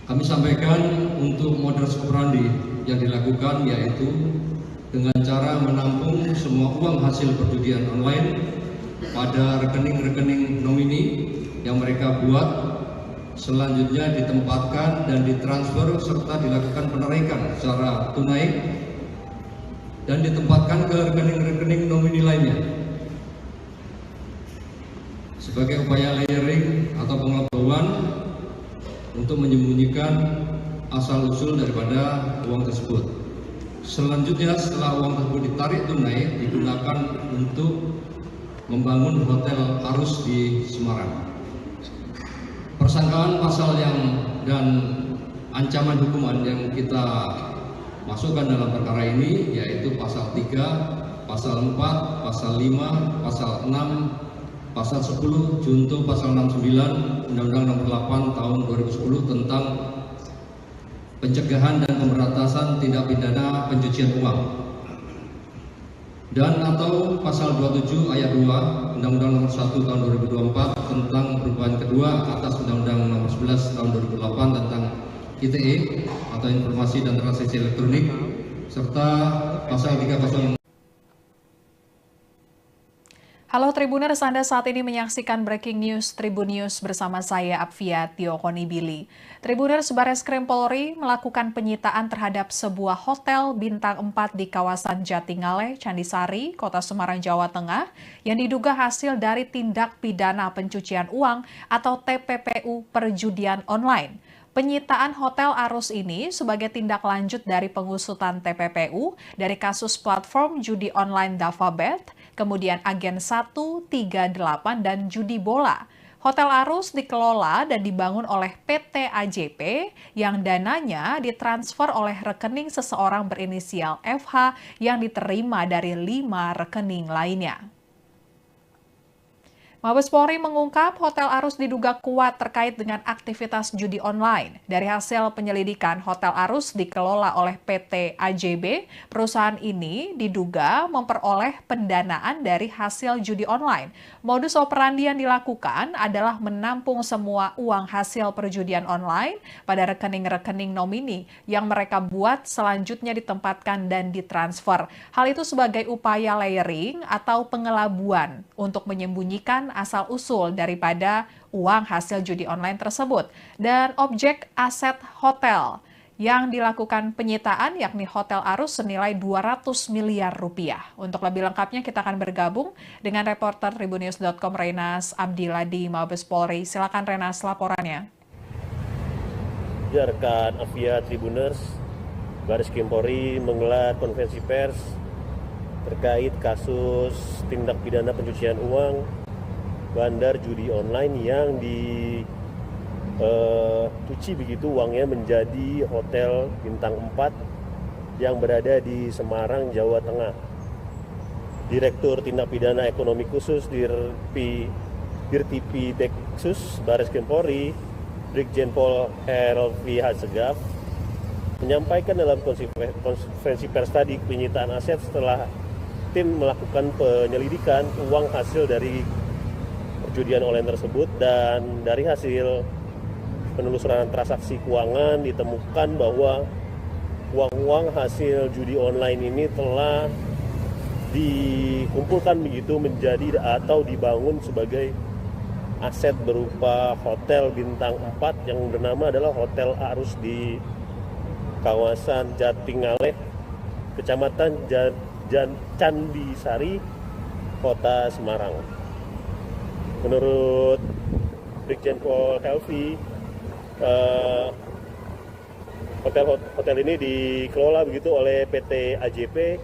Kami sampaikan untuk modus operandi yang dilakukan yaitu dengan cara menampung semua uang hasil perjudian online pada rekening-rekening nomini yang mereka buat, selanjutnya ditempatkan dan ditransfer serta dilakukan penarikan secara tunai dan ditempatkan ke rekening-rekening nomini lainnya. Sebagai upaya layering atau pengelabauan untuk menyembunyikan asal-usul daripada uang tersebut. Selanjutnya, setelah uang tersebut ditarik tunai, digunakan untuk membangun hotel Arus di Semarang. Persangkaan pasal dan ancaman hukuman yang kita masukkan dalam perkara ini yaitu pasal 3, pasal 4, pasal 5, pasal 6, pasal 10, junto pasal 69 Undang-Undang Nomor 8 Tahun 2010 tentang pencegahan dan pemberantasan tindak pidana pencucian uang, dan atau pasal 27 ayat 2 Undang-Undang Nomor 1 Tahun 2024 tentang perubahan kedua atas Undang-Undang Nomor 11 Tahun 2008 tentang ITE atau Informasi dan Transaksi Elektronik, serta pasal 304. Halo Tribuners, Anda saat ini menyaksikan Breaking News Tribun News bersama saya Apvia Tiokonibili. Tribuners, Bareskrim Polri melakukan penyitaan terhadap sebuah hotel bintang 4 di kawasan Jatingaleh, Candisari, Kota Semarang, Jawa Tengah yang diduga hasil dari tindak pidana pencucian uang atau TPPU perjudian online. Penyitaan Hotel Arus ini sebagai tindak lanjut dari pengusutan TPPU dari kasus platform judi online Javabet, kemudian Agen 138 dan judi bola. Hotel Arus dikelola dan dibangun oleh PT AJP yang dananya ditransfer oleh rekening seseorang berinisial FH yang diterima dari 5 rekening lainnya. Mabes Polri mengungkap Hotel Arus diduga kuat terkait dengan aktivitas judi online. Dari hasil penyelidikan, Hotel Arus dikelola oleh PT AJB. Perusahaan ini diduga memperoleh pendanaan dari hasil judi online. Modus operandi yang dilakukan adalah menampung semua uang hasil perjudian online pada rekening-rekening nomini yang mereka buat selanjutnya ditempatkan dan ditransfer. Hal itu sebagai upaya layering atau pengelabuan untuk menyembunyikan asal-usul daripada uang hasil judi online tersebut. Dan objek aset hotel yang dilakukan penyitaan yakni Hotel Arus senilai 200 miliar rupiah. Untuk lebih lengkapnya kita akan bergabung dengan reporter Tribunnews.com Renas Abdillah di Mabes Polri. Silakan Renas laporannya. Ya, rekan Apvia Tribuners, Bareskrim Polri menggelar konferensi pers terkait kasus tindak pidana pencucian uang bandar judi online yang dicuci begitu uangnya menjadi hotel bintang 4 yang berada di Semarang, Jawa Tengah. Direktur Tindak Pidana Ekonomi Khusus Dirtipi Deksus Bareskrim Polri, Brigjen Pol Helvi Hasegaf, menyampaikan dalam konferensi pers tadi penyitaan aset setelah tim melakukan penyelidikan uang hasil dari perjudian online tersebut, dan dari hasil penelusuran transaksi keuangan ditemukan bahwa uang-uang hasil judi online ini telah dikumpulkan begitu menjadi atau dibangun sebagai aset berupa hotel bintang 4 yang bernama adalah Hotel Arus di kawasan Jatingaleh, Kecamatan Candisari, Kota Semarang. Menurut Brigjen Pol Helvi, hotel ini dikelola begitu oleh PT AJB,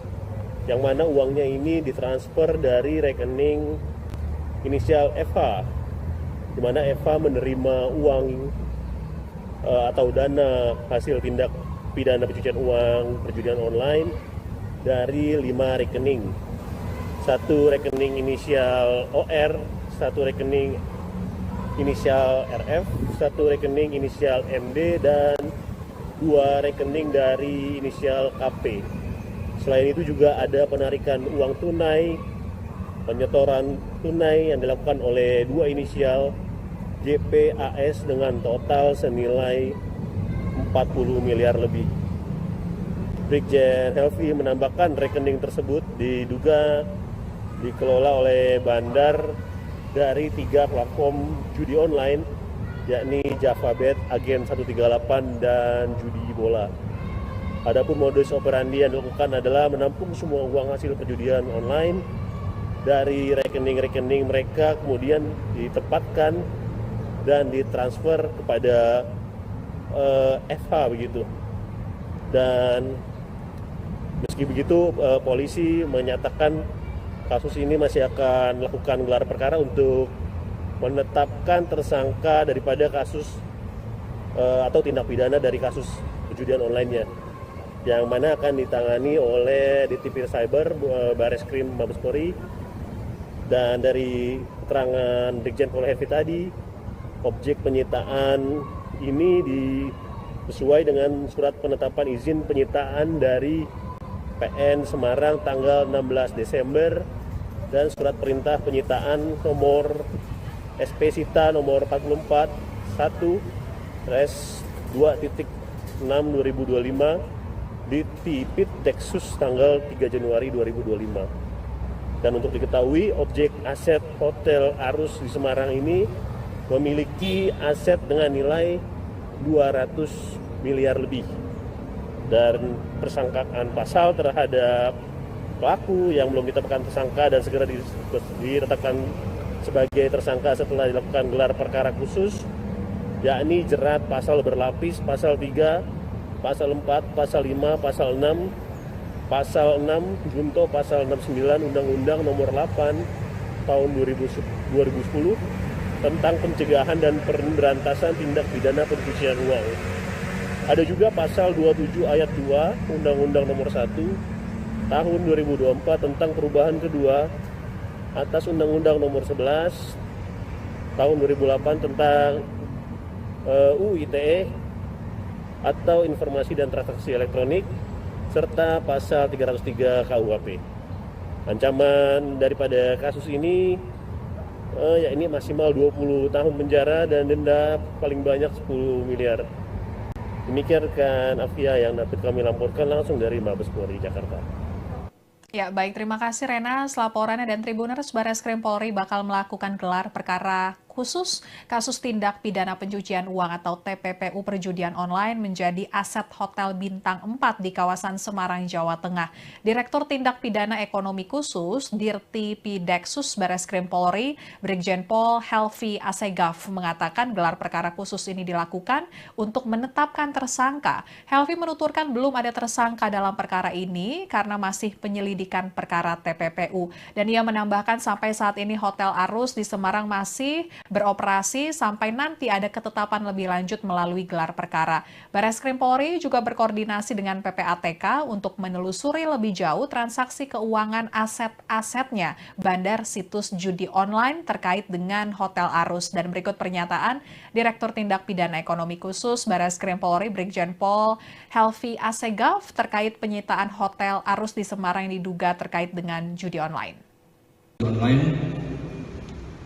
yang mana uangnya ini ditransfer dari rekening inisial FH, di mana FH menerima uang atau dana hasil tindak pidana pencucian uang perjudian online dari 5 rekening. 1 rekening inisial OR, 1 rekening inisial RF, 1 rekening inisial MD, dan 2 rekening dari inisial KP. Selain itu juga ada penarikan uang tunai, penyetoran tunai yang dilakukan oleh 2 inisial JPAS dengan total senilai 40 miliar lebih. Brigjen Helvi menambahkan rekening tersebut diduga dikelola oleh bandar dari 3 platform judi online, yakni JavaBet, Agen 138, dan Judi Bola. Adapun modus operandi yang dilakukan adalah menampung semua uang hasil perjudian online dari rekening-rekening mereka, kemudian ditempatkan dan ditransfer kepada FH begitu. Dan meski begitu, polisi menyatakan kasus ini masih akan melakukan gelar perkara untuk menetapkan tersangka daripada kasus atau tindak pidana dari kasus perjudian online-nya, yang mana akan ditangani oleh Ditipir Cyber Bareskrim Mabes Polri. Dan dari keterangan Brigjen Pol Helvi tadi, objek penyitaan ini sesuai dengan surat penetapan izin penyitaan dari PN Semarang tanggal 16 Desember dan surat perintah penyitaan nomor SP Sita nomor 44 1/2.6/2025 di Tipit Deksus tanggal 3 Januari 2025. Dan untuk diketahui, objek aset Hotel Arus di Semarang ini memiliki aset dengan nilai 200 miliar lebih. Dan persangkaan pasal terhadap pelaku yang belum ditetapkan tersangka dan segera ditetapkan sebagai tersangka setelah dilakukan gelar perkara khusus, yakni jerat pasal berlapis, pasal 3, pasal 4, pasal 5, pasal 6, pasal 6 junto pasal 69 Undang-Undang Nomor 8 Tahun 2010 tentang pencegahan dan pemberantasan tindak pidana pencucian uang. Ada juga pasal 27 ayat 2 Undang-Undang Nomor 1 Tahun 2024 tentang perubahan kedua atas Undang-Undang Nomor 11 Tahun 2008 tentang UU ITE atau Informasi dan Transaksi Elektronik, serta pasal 303 KUHP. Ancaman daripada kasus ini yakni maksimal 20 tahun penjara dan denda paling banyak 10 miliar. Demikian rekan Afia yang dapat kami laporkan langsung dari Mabes Polri Jakarta. Ya, baik. Terima kasih Rena. Laporannya, dan Tribuners, Bareskrim Polri bakal melakukan gelar perkara khusus kasus tindak pidana pencucian uang atau TPPU perjudian online menjadi aset Hotel Bintang 4 di kawasan Semarang, Jawa Tengah. Direktur Tindak Pidana Ekonomi Khusus Dirti Pideksus Bareskrim Polri, Brigjen Pol Helvi Asegaf, mengatakan gelar perkara khusus ini dilakukan untuk menetapkan tersangka. Helvi menuturkan belum ada tersangka dalam perkara ini karena masih penyelidikan perkara TPPU. Dan ia menambahkan sampai saat ini Hotel Arus di Semarang masih beroperasi sampai nanti ada ketetapan lebih lanjut melalui gelar perkara. Bareskrim Polri juga berkoordinasi dengan PPATK untuk menelusuri lebih jauh transaksi keuangan aset-asetnya bandar situs judi online terkait dengan Hotel Arus. Dan berikut pernyataan Direktur Tindak Pidana Ekonomi Khusus Bareskrim Polri, Brigjen Pol Helvi Asegaf, terkait penyitaan Hotel Arus di Semarang yang diduga terkait dengan judi online.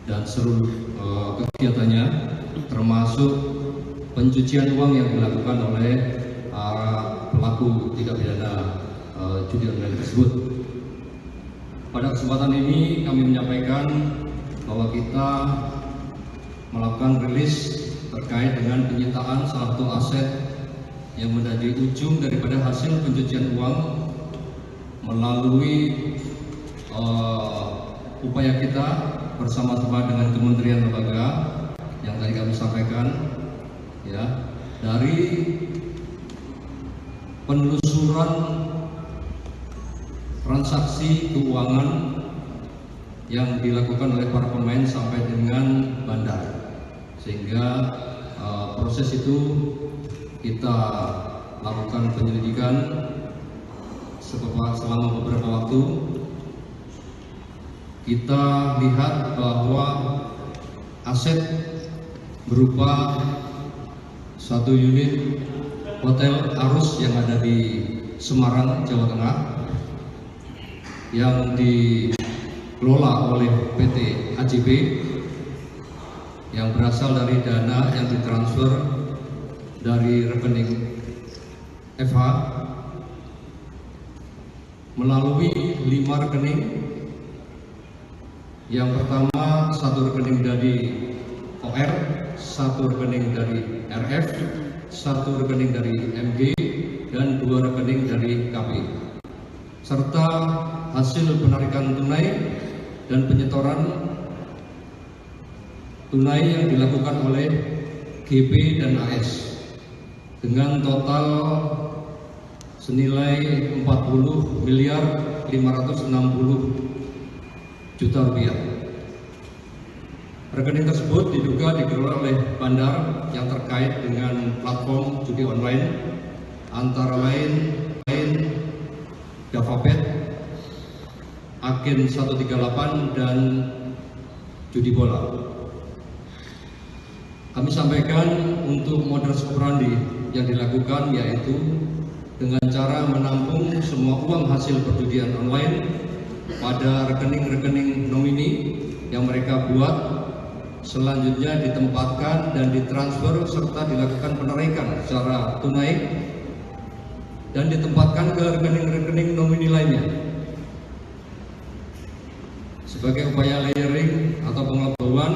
Dan seluruh kegiatannya, termasuk pencucian uang yang dilakukan oleh pelaku tindak pidana judi online tersebut. Pada kesempatan ini kami menyampaikan bahwa kita melakukan rilis terkait dengan penyitaan salah satu aset yang menjadi ujung daripada hasil pencucian uang melalui upaya kita bersama-sama dengan kementerian lembaga yang tadi kami sampaikan, ya, dari penelusuran transaksi keuangan yang dilakukan oleh para pemain sampai dengan bandar, sehingga proses itu kita lakukan penyelidikan selama beberapa waktu. Kita lihat bahwa aset berupa satu unit Hotel Arus yang ada di Semarang, Jawa Tengah, yang dikelola oleh PT AJB, yang berasal dari dana yang ditransfer dari rekening FH melalui 5 rekening. Yang pertama, satu rekening dari OR, satu rekening dari RF, satu rekening dari MG, dan 2 rekening dari KP, serta hasil penarikan tunai dan penyetoran tunai yang dilakukan oleh GP dan AS dengan total senilai 40.560 juta rupiah. Rekening tersebut diduga dikelola oleh bandar yang terkait dengan platform judi online, antara lain Davabet, Agen 138, dan judi bola. Kami sampaikan untuk modus operandi yang dilakukan yaitu dengan cara menampung semua uang hasil perjudian online pada rekening-rekening nomini yang mereka buat, selanjutnya ditempatkan dan ditransfer serta dilakukan penarikan secara tunai dan ditempatkan ke rekening-rekening nomini lainnya. Sebagai upaya layering atau pengetahuan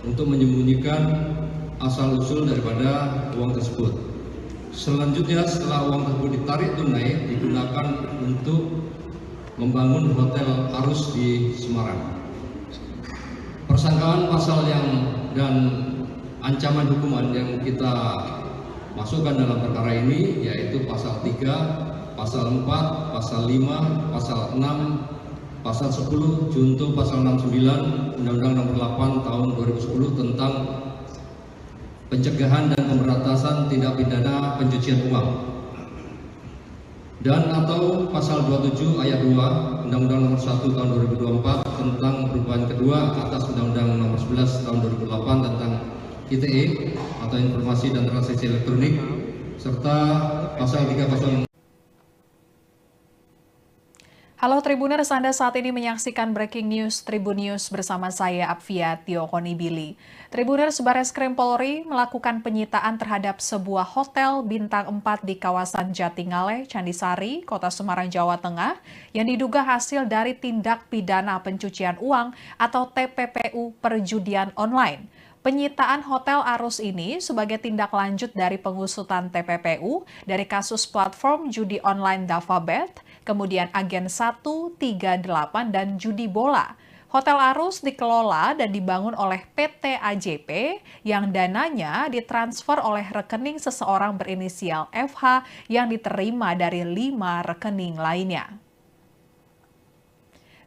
untuk menyembunyikan asal-usul daripada uang tersebut. Selanjutnya, setelah uang tersebut ditarik tunai, digunakan untuk membangun Hotel Arus di Semarang. Persangkaan pasal dan ancaman hukuman yang kita masukkan dalam perkara ini yaitu pasal 3, pasal 4, pasal 5, pasal 6, pasal 10, junto pasal 69 Undang-Undang Nomor 8 Tahun 2010 tentang pencegahan dan pemberantasan tindak pidana pencucian uang, dan atau pasal 27 ayat 2 Undang-Undang Nomor 1 Tahun 2024 tentang perubahan kedua atas Undang-Undang Nomor 11 Tahun 2008 tentang ITE atau Informasi dan Transaksi Elektronik, serta pasal 3 pasal. Halo Tribuners, Anda saat ini menyaksikan Breaking News Tribun News bersama saya Apvia Tiokonibili. Tribuners, Bareskrim Polri melakukan penyitaan terhadap sebuah hotel bintang 4 di kawasan Jatingaleh, Candisari, Kota Semarang, Jawa Tengah, yang diduga hasil dari tindak pidana pencucian uang atau TPPU perjudian online. Penyitaan Hotel Arus ini sebagai tindak lanjut dari pengusutan TPPU dari kasus platform judi online Davabet, kemudian Agen 138, dan judi bola. Hotel Arus dikelola dan dibangun oleh PT AJP yang dananya ditransfer oleh rekening seseorang berinisial FH yang diterima dari 5 rekening lainnya.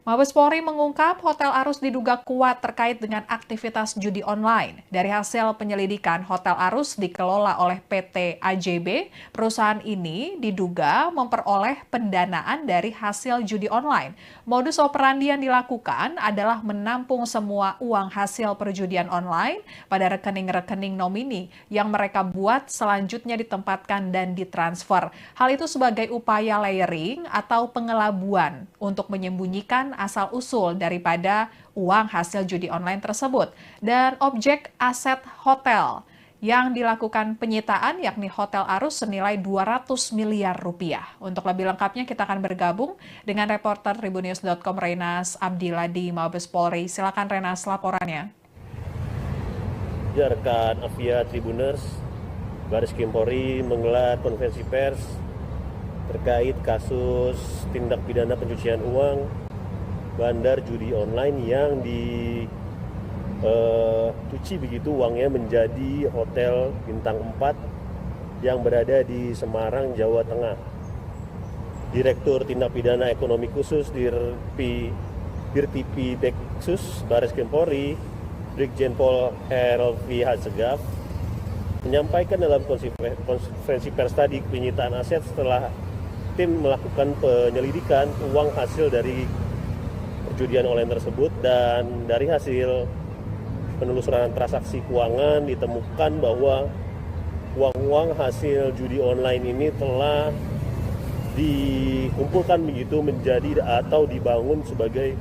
Mabes Polri mengungkap Hotel Arus diduga kuat terkait dengan aktivitas judi online. Dari hasil penyelidikan, Hotel Arus dikelola oleh PT AJB. Perusahaan ini diduga memperoleh pendanaan dari hasil judi online. Modus operandi yang dilakukan adalah menampung semua uang hasil perjudian online pada rekening-rekening nomini yang mereka buat, selanjutnya ditempatkan dan ditransfer. Hal itu sebagai upaya layering atau pengelabuan untuk menyembunyikan asal-usul daripada uang hasil judi online tersebut. Dan objek aset hotel yang dilakukan penyitaan yakni Hotel Arus senilai 200 miliar rupiah. Untuk lebih lengkapnya kita akan bergabung dengan reporter Tribunnews.com Renas Abdillah di Mabes Polri. Silakan Renas, laporannya. Rekan Apvia Tribuners, Bareskrim Polri menggelar konferensi pers terkait kasus tindak pidana pencucian uang bandar judi online yang cuci begitu uangnya menjadi hotel bintang 4 yang berada di Semarang, Jawa Tengah. Direktur Tindak Pidana Ekonomi Khusus Dirtipi Deksus Bareskrim Polri, Brigjen Pol Helvi Hasegaf, menyampaikan dalam konferensi pers tadi penyitaan aset setelah tim melakukan penyelidikan uang hasil dari perjudian online tersebut, dan dari hasil penelusuran transaksi keuangan ditemukan bahwa uang-uang hasil judi online ini telah dikumpulkan begitu menjadi atau dibangun sebagai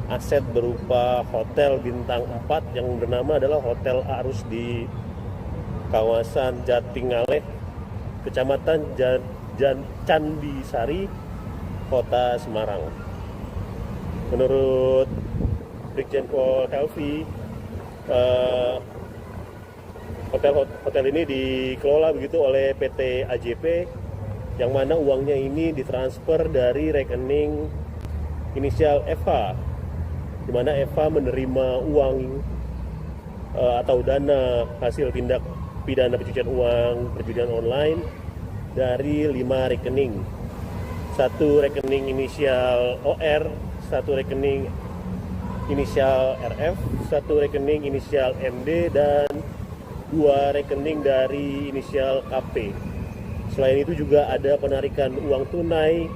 aset berupa hotel bintang 4 yang bernama adalah Hotel Arus di kawasan Jatingaleh, Kecamatan Candisari, Kota Semarang. Menurut Brigjen Pol Helvi, hotel ini dikelola begitu oleh PT AJP, yang mana uangnya ini ditransfer dari rekening inisial FH, di mana FH menerima uang atau dana hasil tindak pidana pencucian uang perjudian online dari 5 rekening. 1 rekening inisial OR, 1 rekening inisial RF, 1 rekening inisial MD, dan 2 rekening dari inisial KP. Selain itu juga ada penarikan uang tunai,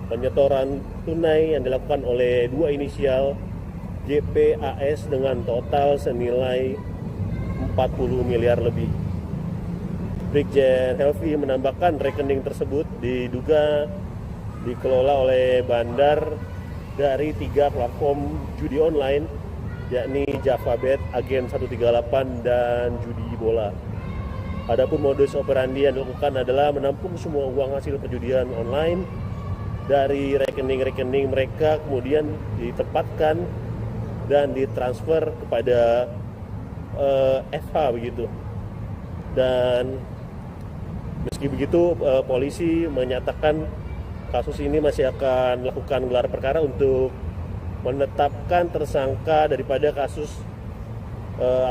penyetoran tunai yang dilakukan oleh 2 inisial JPAS dengan total senilai 40 miliar lebih. Brigjen Helvi menambahkan rekening tersebut diduga dikelola oleh bandar dari 3 platform judi online, yakni JavaBet, Agen 138, dan Judi Bola. Adapun modus operandi yang dilakukan adalah menampung semua uang hasil perjudian online dari rekening-rekening mereka, kemudian ditempatkan dan ditransfer kepada FH begitu. Dan meski begitu, polisi menyatakan kasus ini masih akan melakukan gelar perkara untuk menetapkan tersangka daripada kasus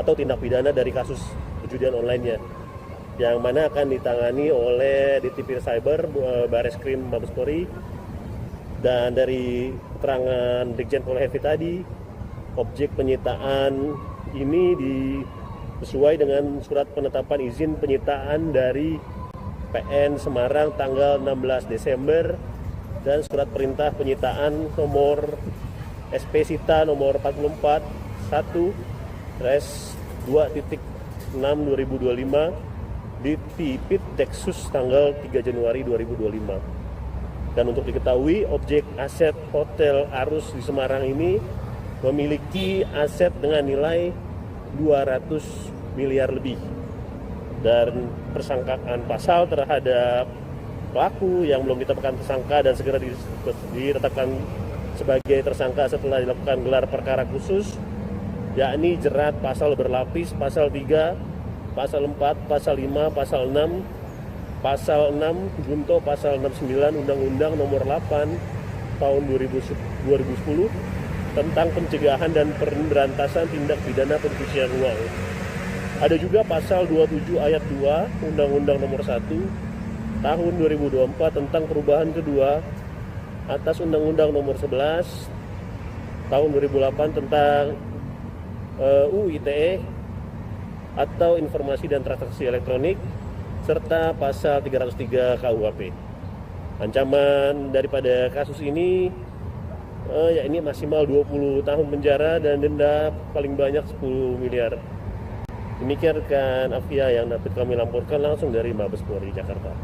atau tindak pidana dari kasus perjudian online-nya, yang mana akan ditangani oleh Ditipir Cyber Bareskrim Mabes Polri. Dan dari keterangan Brigjen Pol Helvi tadi, objek penyitaan ini sesuai dengan surat penetapan izin penyitaan dari PN Semarang tanggal 16 Desember dan surat perintah penyitaan nomor SP Sita nomor 44 1/2.6/2025 di Tipit Deksus tanggal 3 Januari 2025. Dan untuk diketahui, objek aset Hotel Arus di Semarang ini memiliki aset dengan nilai 200 miliar lebih. Dan persangkaan pasal terhadap pelaku yang belum ditetapkan tersangka dan segera ditetapkan sebagai tersangka setelah dilakukan gelar perkara khusus, yakni jerat pasal berlapis, pasal 3, pasal 4, pasal 5, pasal 6, pasal 6 junto pasal 69 Undang-Undang Nomor 8 Tahun 2010 tentang pencegahan dan pemberantasan tindak pidana pencucian uang. Ada juga pasal 27 ayat 2 Undang-Undang Nomor 1 Tahun 2024 tentang perubahan kedua atas Undang-Undang Nomor 11 Tahun 2008 tentang UU ITE atau Informasi dan Transaksi Elektronik, serta pasal 303 KUHP. Ancaman daripada kasus ini yakni maksimal 20 tahun penjara dan denda paling banyak 10 miliar. Demikian rekan Afia yang dapat kami laporkan langsung dari Mabes Polri Jakarta.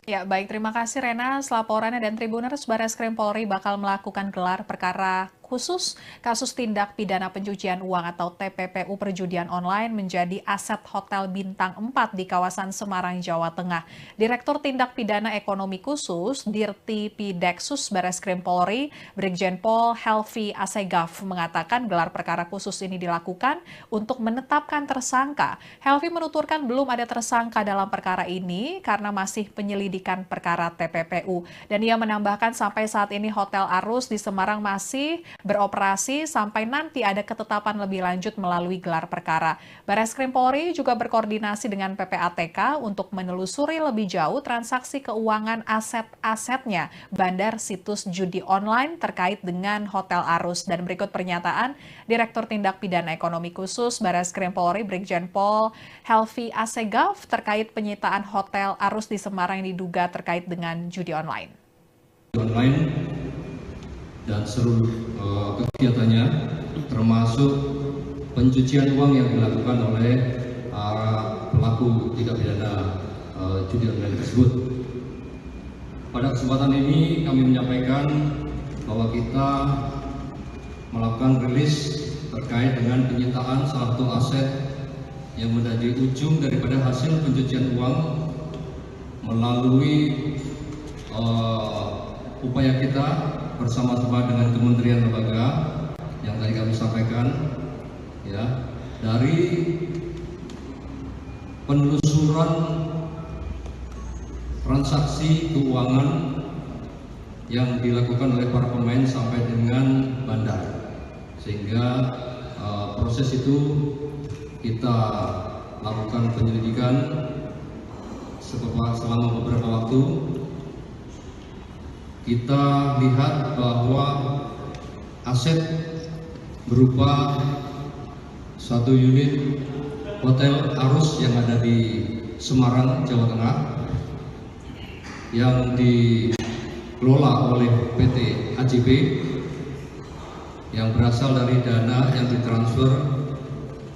Ya, baik. Terima kasih Rena. Laporannya, dan Tribuners Bareskrim Polri bakal melakukan gelar perkara khusus kasus tindak pidana pencucian uang atau TPPU perjudian online menjadi aset Hotel Bintang 4 di kawasan Semarang, Jawa Tengah. Direktur Tindak Pidana Ekonomi Khusus Dirtipi Deksus Bareskrim Polri, Brigjen Pol Helvi Hasegaf mengatakan gelar perkara khusus ini dilakukan untuk menetapkan tersangka. Helvi menuturkan belum ada tersangka dalam perkara ini karena masih penyelidikan perkara TPPU. Dan ia menambahkan sampai saat ini Hotel Arus di Semarang masih beroperasi sampai nanti ada ketetapan lebih lanjut melalui gelar perkara. Barreskrim Polri juga berkoordinasi dengan PPATK untuk menelusuri lebih jauh transaksi keuangan aset-asetnya bandar situs judi online terkait dengan Hotel Arus. Dan berikut pernyataan Direktur Tindak Pidana Ekonomi Khusus Barreskrim Polri Brigjen Pol Helvi Assegaf terkait penyitaan Hotel Arus di Semarang yang diduga terkait dengan judi online. Dan seluruh kegiatannya termasuk pencucian uang yang dilakukan oleh pelaku tindak pidana judi online tersebut. Pada kesempatan ini kami menyampaikan bahwa kita melakukan rilis terkait dengan penyitaan salah satu aset yang menjadi ujung daripada hasil pencucian uang melalui upaya kita bersama-sama dengan kementerian lembaga yang tadi kami sampaikan, ya, dari penelusuran transaksi keuangan yang dilakukan oleh para pemain sampai dengan bandar, sehingga proses itu kita lakukan penyelidikan selama beberapa waktu. Kita lihat bahwa aset berupa satu unit Hotel Arus yang ada di Semarang, Jawa Tengah, yang dikelola oleh PT AJB yang berasal dari dana yang ditransfer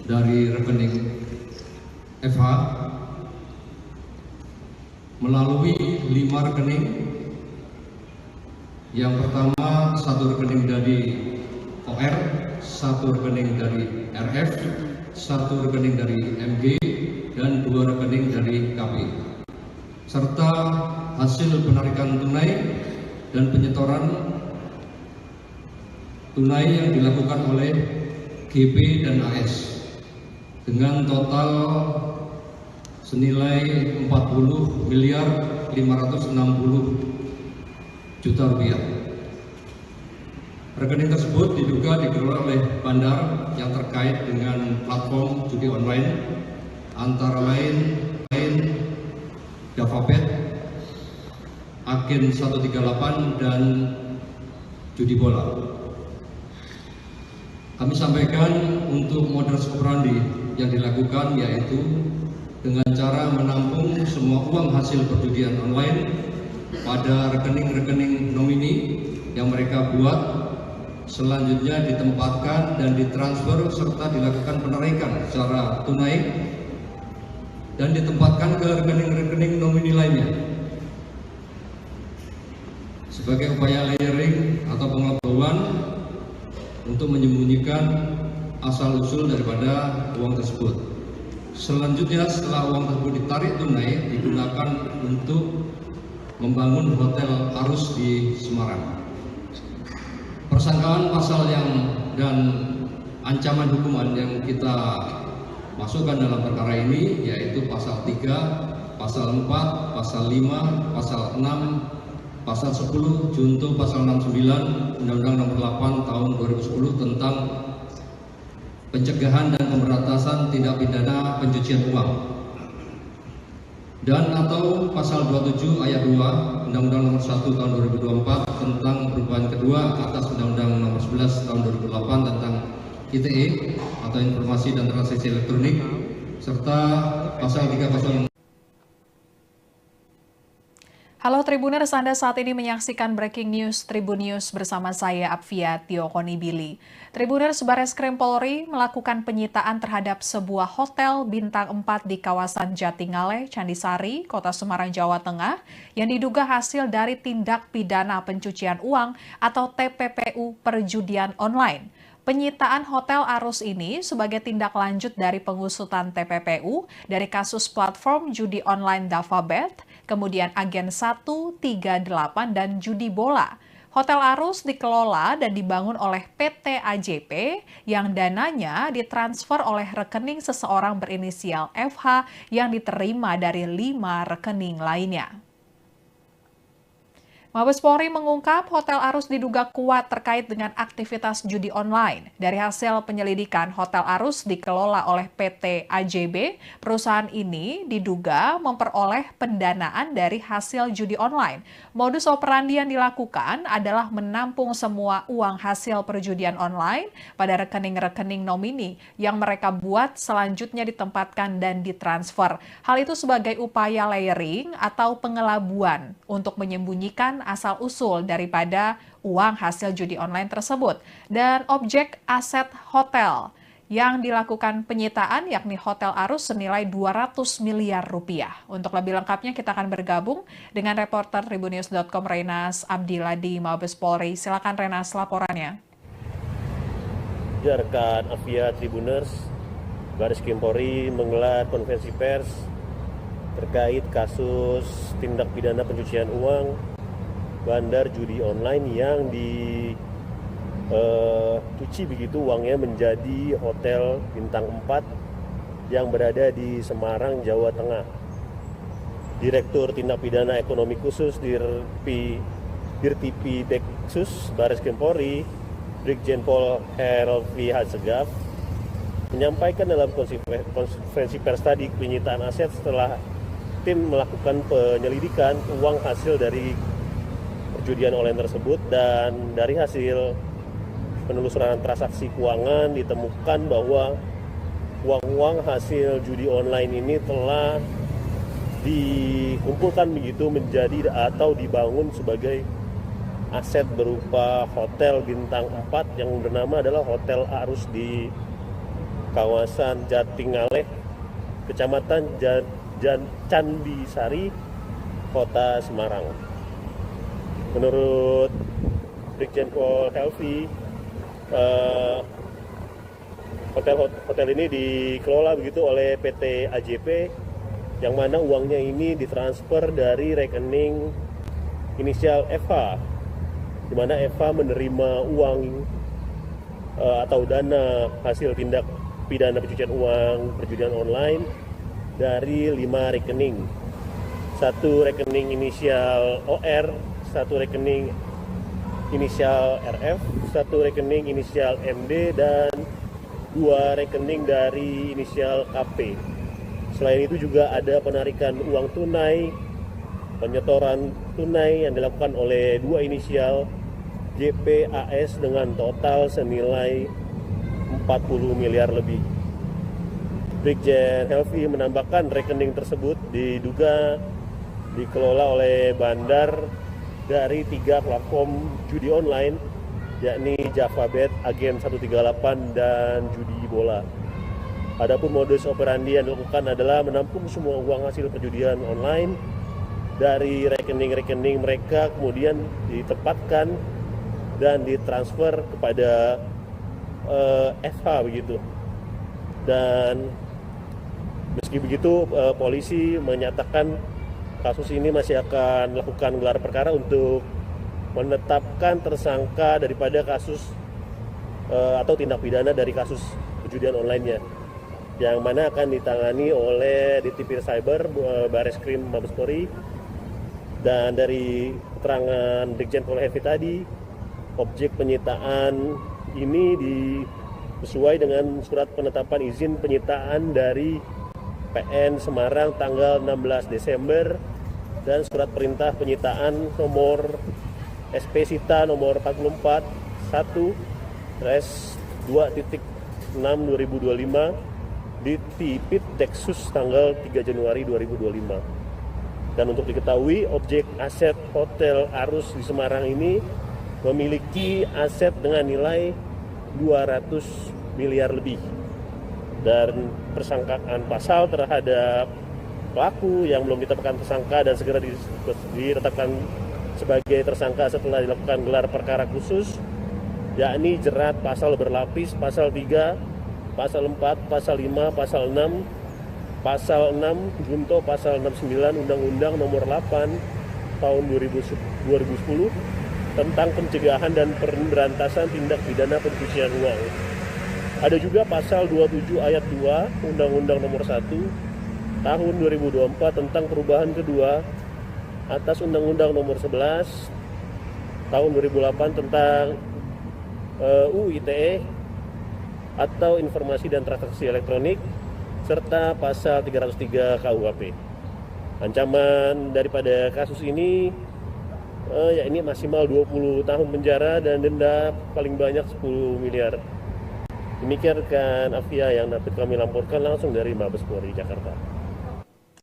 dari rekening FH melalui 5 rekening. Yang pertama, satu rekening dari OR, satu rekening dari RF, satu rekening dari MG, dan 2 rekening dari KP, serta hasil penarikan tunai dan penyetoran tunai yang dilakukan oleh GP dan AS dengan total senilai 40.560 juta rupiah. Rekening tersebut diduga dikelola oleh bandar yang terkait dengan platform judi online antara lain Davabet, Agen 138, dan judi bola. Kami sampaikan untuk modus operandi yang dilakukan yaitu dengan cara menampung semua uang hasil perjudian online pada rekening-rekening nomini yang mereka buat, selanjutnya ditempatkan dan ditransfer serta dilakukan penarikan secara tunai dan ditempatkan ke rekening-rekening nomini lainnya. Sebagai upaya layering atau pengetahuan untuk menyembunyikan asal-usul daripada uang tersebut. Selanjutnya setelah uang tersebut ditarik tunai, digunakan untuk membangun Hotel Arus di Semarang. Persangkaan pasal dan ancaman hukuman yang kita masukkan dalam perkara ini yaitu pasal 3, pasal 4, pasal 5, pasal 6, pasal 10, junto pasal 69 Undang-Undang Nomor 8 Tahun 2010 tentang pencegahan dan pemberantasan tindak pidana pencucian uang, dan atau pasal 27 ayat 2 Undang-Undang Nomor 1 Tahun 2024 tentang perubahan kedua atas Undang-Undang Nomor 11 Tahun 2008 tentang ITE atau Informasi dan Transaksi Elektronik, serta pasal 3 Halo Tribuners, Anda saat ini menyaksikan Breaking News Tribun News bersama saya Apvia Tiokonibili. Tribuners, Barreskrim Polri melakukan penyitaan terhadap sebuah hotel bintang 4 di kawasan Jatingale, Candisari, Kota Semarang, Jawa Tengah yang diduga hasil dari tindak pidana pencucian uang atau TPPU perjudian online. Penyitaan Hotel Arus ini sebagai tindak lanjut dari pengusutan TPPU dari kasus platform judi online Davabet, kemudian Agen 138, dan judi bola. Hotel Arus dikelola dan dibangun oleh PT AJP yang dananya ditransfer oleh rekening seseorang berinisial FH yang diterima dari 5 rekening lainnya. Mabes Polri mengungkap Hotel Arus diduga kuat terkait dengan aktivitas judi online. Dari hasil penyelidikan, Hotel Arus dikelola oleh PT AJB. Perusahaan ini diduga memperoleh pendanaan dari hasil judi online. Modus operandi yang dilakukan adalah menampung semua uang hasil perjudian online pada rekening-rekening nomini yang mereka buat selanjutnya ditempatkan dan ditransfer. Hal itu sebagai upaya layering atau pengelabuan untuk menyembunyikan asal-usul daripada uang hasil judi online tersebut. Dan objek aset hotel yang dilakukan penyitaan yakni Hotel Arus senilai 200 miliar rupiah. Untuk lebih lengkapnya kita akan bergabung dengan reporter Tribunnews.com Renas Abdillah di Mabes Polri. Silakan Renas laporannya. Rekan Avia Tribuners, Baris Krim Polri menggelar konferensi pers terkait kasus tindak pidana pencucian uang bandar judi online yang dicuci begitu uangnya menjadi hotel bintang 4 yang berada di Semarang, Jawa Tengah. Direktur Tindak Pidana Ekonomi Khusus Dirtipi Deksus Baris Krim Polri, Brigjen Pol Helvi Hasegaf, menyampaikan dalam konferensi pers tadi penyitaan aset setelah tim melakukan penyelidikan uang hasil dari perjudian online tersebut, dan dari hasil penelusuran transaksi keuangan ditemukan bahwa uang-uang hasil judi online ini telah dikumpulkan begitu menjadi atau dibangun sebagai aset berupa hotel bintang 4 yang bernama adalah Hotel Arus di kawasan Jatingaleh, Kecamatan Candisari, Kota Semarang. Menurut Brigjen Pol Helvi, hotel ini dikelola begitu oleh PT AJP, yang mana uangnya ini ditransfer dari rekening inisial Eva, di mana Eva menerima uang atau dana hasil tindak pidana pencucian uang perjudian online dari 5 rekening. 1 rekening inisial OR, 1 rekening inisial RF, 1 rekening inisial MD, dan 2 rekening dari inisial KP. Selain itu juga ada penarikan uang tunai, penyetoran tunai yang dilakukan oleh 2 inisial JPAS dengan total senilai 40 miliar lebih. Brigjen Helvi menambahkan rekening tersebut diduga dikelola oleh bandar dari 3 platform judi online, yakni JavaBet, Agen 138, dan Judi Bola. Adapun modus operandi yang dilakukan adalah menampung semua uang hasil perjudian online dari rekening-rekening mereka, kemudian ditempatkan dan ditransfer kepada FH begitu. Dan meski begitu, polisi menyatakan kasus ini masih akan melakukan gelar perkara untuk menetapkan tersangka daripada kasus atau tindak pidana dari kasus perjudian online-nya, yang mana akan ditangani oleh Ditipir Cyber Baris Krim Mabes Polri. Dan dari keterangan Brigjen Pol Helvi tadi, objek penyitaan ini sesuai dengan surat penetapan izin penyitaan dari PN Semarang tanggal 16 Desember dan surat perintah penyitaan nomor SP Sita nomor 44 1/2.6/2025 di Tipit Deksus tanggal 3 Januari 2025. Dan untuk diketahui, objek aset Hotel Arus di Semarang ini memiliki aset dengan nilai 200 miliar lebih. Dan persangkaan pasal terhadap pelaku yang belum ditetapkan tersangka dan segera ditetapkan sebagai tersangka setelah dilakukan gelar perkara khusus, yakni jerat pasal berlapis, pasal 3, pasal 4, pasal 5, pasal 6, pasal 6 junto pasal 69 Undang-Undang Nomor 8 Tahun 2010 tentang pencegahan dan pemberantasan tindak pidana pencucian uang. Ada juga pasal 27 ayat 2 Undang-Undang Nomor 1 Tahun 2024 tentang perubahan kedua atas Undang-Undang Nomor 11 tahun 2008 tentang UU ITE atau Informasi dan Transaksi Elektronik serta pasal 303 KUHP. Ancaman daripada kasus ini yakni maksimal 20 tahun penjara dan denda paling banyak 10 miliar. Demikian rekan Afia yang dapat kami laporkan langsung dari Mabes Polri Jakarta.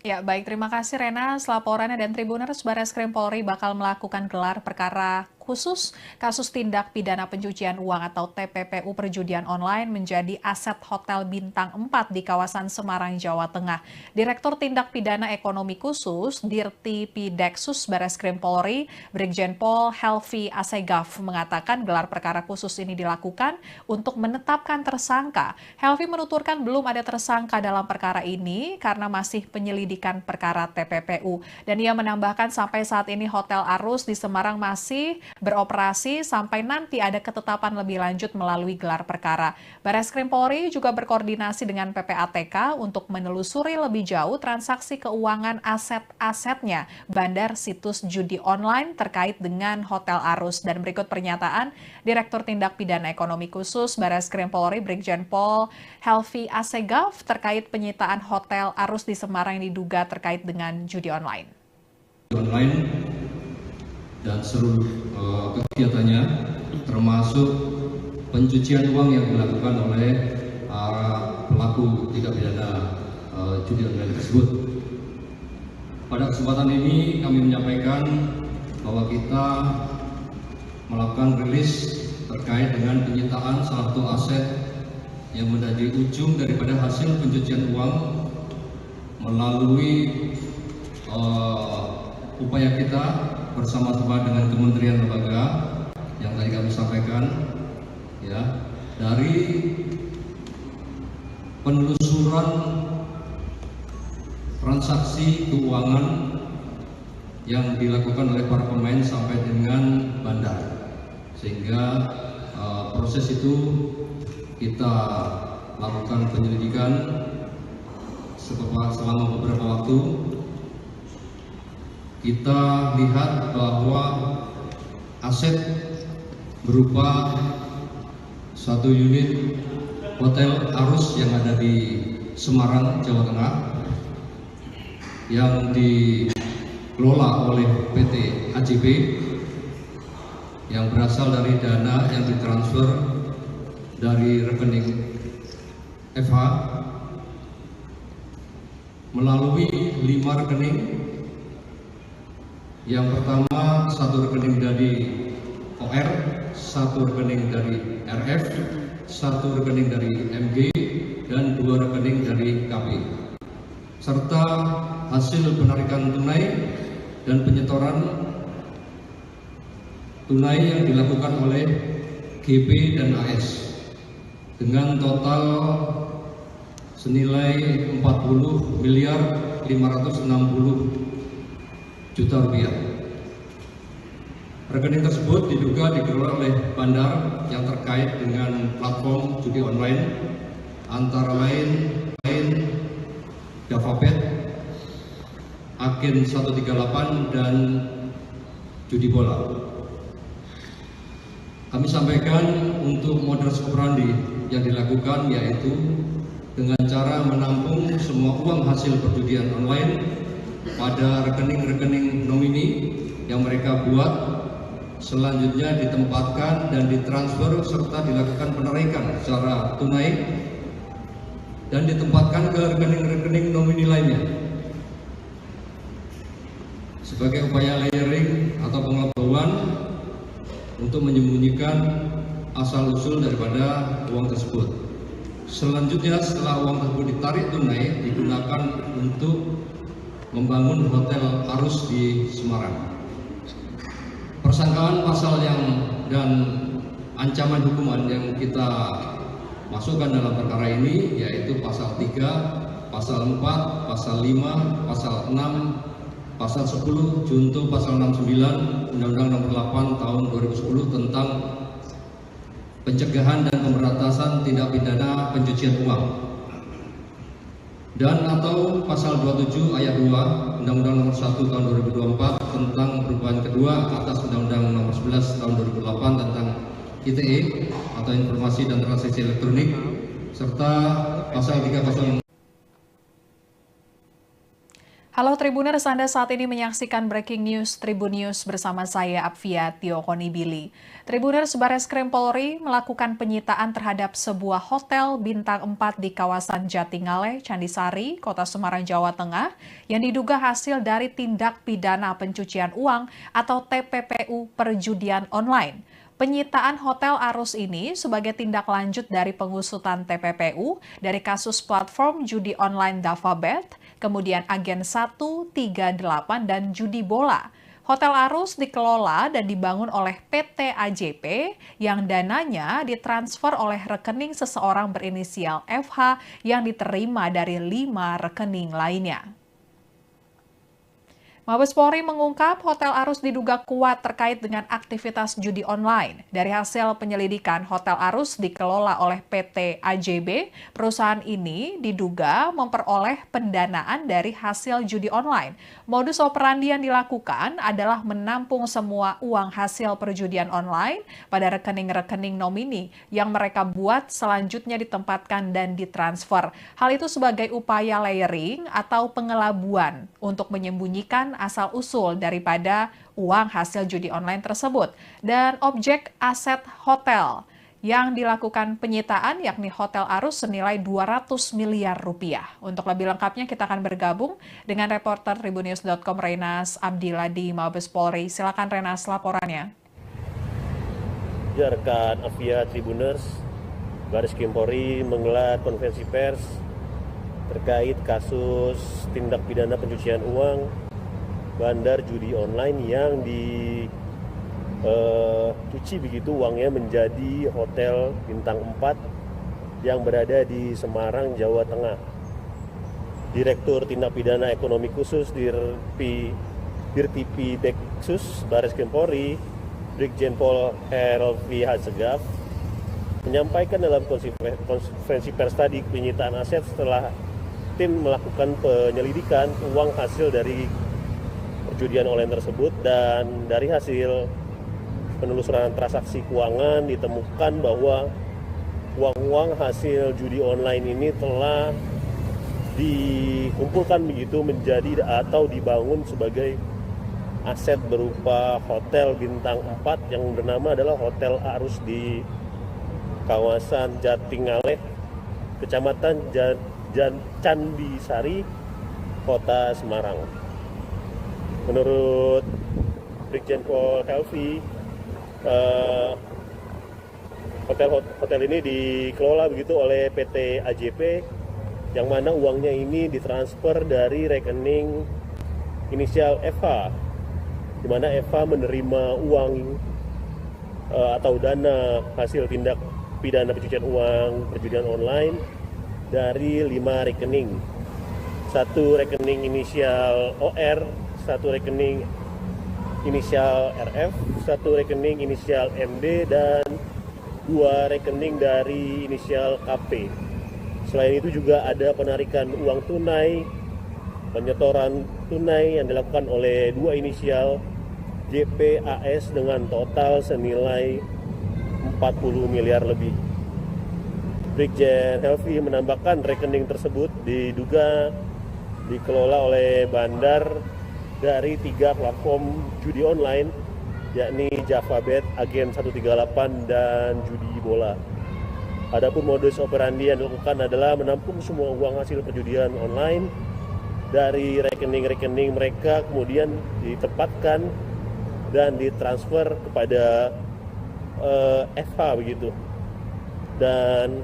Ya, baik. Terima kasih Rena. Laporannya dan Tribuners, Barreskrim Polri bakal melakukan gelar perkara khusus kasus tindak pidana pencucian uang atau TPPU perjudian online menjadi aset Hotel Bintang 4 di kawasan Semarang, Jawa Tengah. Direktur Tindak Pidana Ekonomi Khusus Dirti Pideksus Barreskrim Polri, Brigjen Pol Helvi Asegaf mengatakan gelar perkara khusus ini dilakukan untuk menetapkan tersangka. Helvi menuturkan belum ada tersangka dalam perkara ini karena masih penyelidikan perkara TPPU. Dan ia menambahkan sampai saat ini Hotel Arus di Semarang masih beroperasi sampai nanti ada ketetapan lebih lanjut melalui gelar perkara. Barreskrim Polri juga berkoordinasi dengan PPATK untuk menelusuri lebih jauh transaksi keuangan aset-asetnya bandar situs judi online terkait dengan Hotel Arus. Dan berikut pernyataan Direktur Tindak Pidana Ekonomi Khusus Barreskrim Polri Brigjen Pol Helvi Asegaf terkait penyitaan Hotel Arus di Semarang yang diduga terkait dengan judi online. Dan seluruh kegiatannya termasuk pencucian uang yang dilakukan oleh pelaku tindak pidana judi online tersebut. Pada kesempatan ini kami menyampaikan bahwa kita melakukan rilis terkait dengan penyitaan salah satu aset yang menjadi ujung daripada hasil pencucian uang melalui upaya kita bersama-sama dengan kementerian lembaga yang tadi kami sampaikan, ya, dari penelusuran transaksi keuangan yang dilakukan oleh para pemain sampai dengan bandar, sehingga proses itu kita lakukan penyelidikan selama beberapa waktu. Kita lihat bahwa aset berupa satu unit Hotel Arus yang ada di Semarang, Jawa Tengah yang dikelola oleh PT AJB yang berasal dari dana yang ditransfer dari rekening FH melalui 5 rekening. Yang pertama, satu rekening dari OR, satu rekening dari RF, satu rekening dari MG, dan 2 rekening dari KB. Serta hasil penarikan tunai dan penyetoran tunai yang dilakukan oleh GP dan AS dengan total senilai 40 miliar 560 juta rupiah. Rekening tersebut diduga dikelola oleh bandar yang terkait dengan platform judi online antara lain JavaBet, Agen 138 dan Judi Bola. Kami sampaikan untuk modus operandi yang dilakukan yaitu dengan cara menampung semua uang hasil perjudian online pada rekening-rekening nomini yang mereka buat, selanjutnya ditempatkan dan ditransfer serta dilakukan penarikan secara tunai dan ditempatkan ke rekening-rekening nomini lainnya. Sebagai upaya layering atau pengetahuan untuk menyembunyikan asal-usul daripada uang tersebut. Selanjutnya setelah uang tersebut ditarik tunai digunakan untuk membangun Hotel Arus di Semarang. Persangkaan pasal dan ancaman hukuman yang kita masukkan dalam perkara ini yaitu pasal 3, pasal 4, pasal 5, pasal 6, pasal 10, junto pasal 69 Undang-Undang Nomor 8 Tahun 2010 tentang pencegahan dan pemberantasan tindak pidana pencucian uang. dan atau pasal 27 ayat 2 Undang-Undang Nomor 1 Tahun 2024 tentang perubahan kedua atas Undang-Undang Nomor 11 Tahun 2008 tentang ITE atau Informasi dan Transaksi Elektronik, serta pasal 306. Halo Tribuners, Anda saat ini menyaksikan Breaking News Tribun News bersama saya Apvia Tio Konibili. Tribuners, Bareskrim Polri melakukan penyitaan terhadap sebuah hotel bintang 4 di kawasan Jatingaleh, Candisari, Kota Semarang, Jawa Tengah yang diduga hasil dari tindak pidana pencucian uang atau TPPU perjudian online. Penyitaan Hotel Arus ini sebagai tindak lanjut dari pengusutan TPPU dari kasus platform judi online Davabet, kemudian Agen 138 dan judi bola. Hotel Arus dikelola dan dibangun oleh PT AJP yang dananya ditransfer oleh rekening seseorang berinisial FH yang diterima dari 5 rekening lainnya. Mabes Polri mengungkap Hotel Arus diduga kuat terkait dengan aktivitas judi online. Dari hasil penyelidikan, Hotel Arus dikelola oleh PT AJB. Perusahaan ini diduga memperoleh pendanaan dari hasil judi online. Modus operandi yang dilakukan adalah menampung semua uang hasil perjudian online pada rekening-rekening nomini yang mereka buat selanjutnya ditempatkan dan ditransfer. Hal itu sebagai upaya layering atau pengelabuan untuk menyembunyikan asal-usul daripada uang hasil judi online tersebut. Dan objek aset hotel yang dilakukan penyitaan yakni Hotel Arus senilai 200 miliar rupiah. Untuk lebih lengkapnya kita akan bergabung dengan reporter Tribunnews.com Renas Abdillah di Mabes Polri. Silakan Renas laporannya. Ya, rekan Apvia Tribuners, Bareskrim Polri menggelar konferensi pers terkait kasus tindak pidana pencucian uang bandar judi online yang dicuci begitu uangnya menjadi hotel bintang 4 yang berada di Semarang, Jawa Tengah. Direktur Tindak Pidana Ekonomi Khusus Dirtipi Deksus Bareskrim Polri, Brigjen Pol Helvi Hasegaf, menyampaikan dalam konferensi pers tadi penyitaan aset setelah tim melakukan penyelidikan uang hasil dari perjudian online tersebut, dan dari hasil penelusuran transaksi keuangan ditemukan bahwa uang-uang hasil judi online ini telah dikumpulkan begitu menjadi atau dibangun sebagai aset berupa hotel bintang 4 yang bernama adalah Hotel Arus di kawasan Jatingaleh, Kecamatan Candisari, Kota Semarang. Menurut Brigjen Pol Helvi, hotel ini dikelola begitu oleh PT AJP, yang mana uangnya ini ditransfer dari rekening inisial FH, di mana FH menerima uang atau dana hasil tindak pidana pencucian uang perjudian online dari 5 rekening. Satu rekening inisial OR, satu rekening inisial RF, satu rekening inisial MD, dan 2 rekening dari inisial KP. Selain itu juga ada penarikan uang tunai, penyetoran tunai yang dilakukan oleh 2 inisial JPAS dengan total senilai 40 miliar lebih. Brigjen Helvi menambahkan rekening tersebut diduga dikelola oleh bandar dari 3 platform judi online, yakni Davabet, Agen 138, dan judi bola. Adapun modus operandi yang dilakukan adalah menampung semua uang hasil perjudian online dari rekening-rekening mereka, kemudian ditempatkan dan ditransfer kepada FH begitu. Dan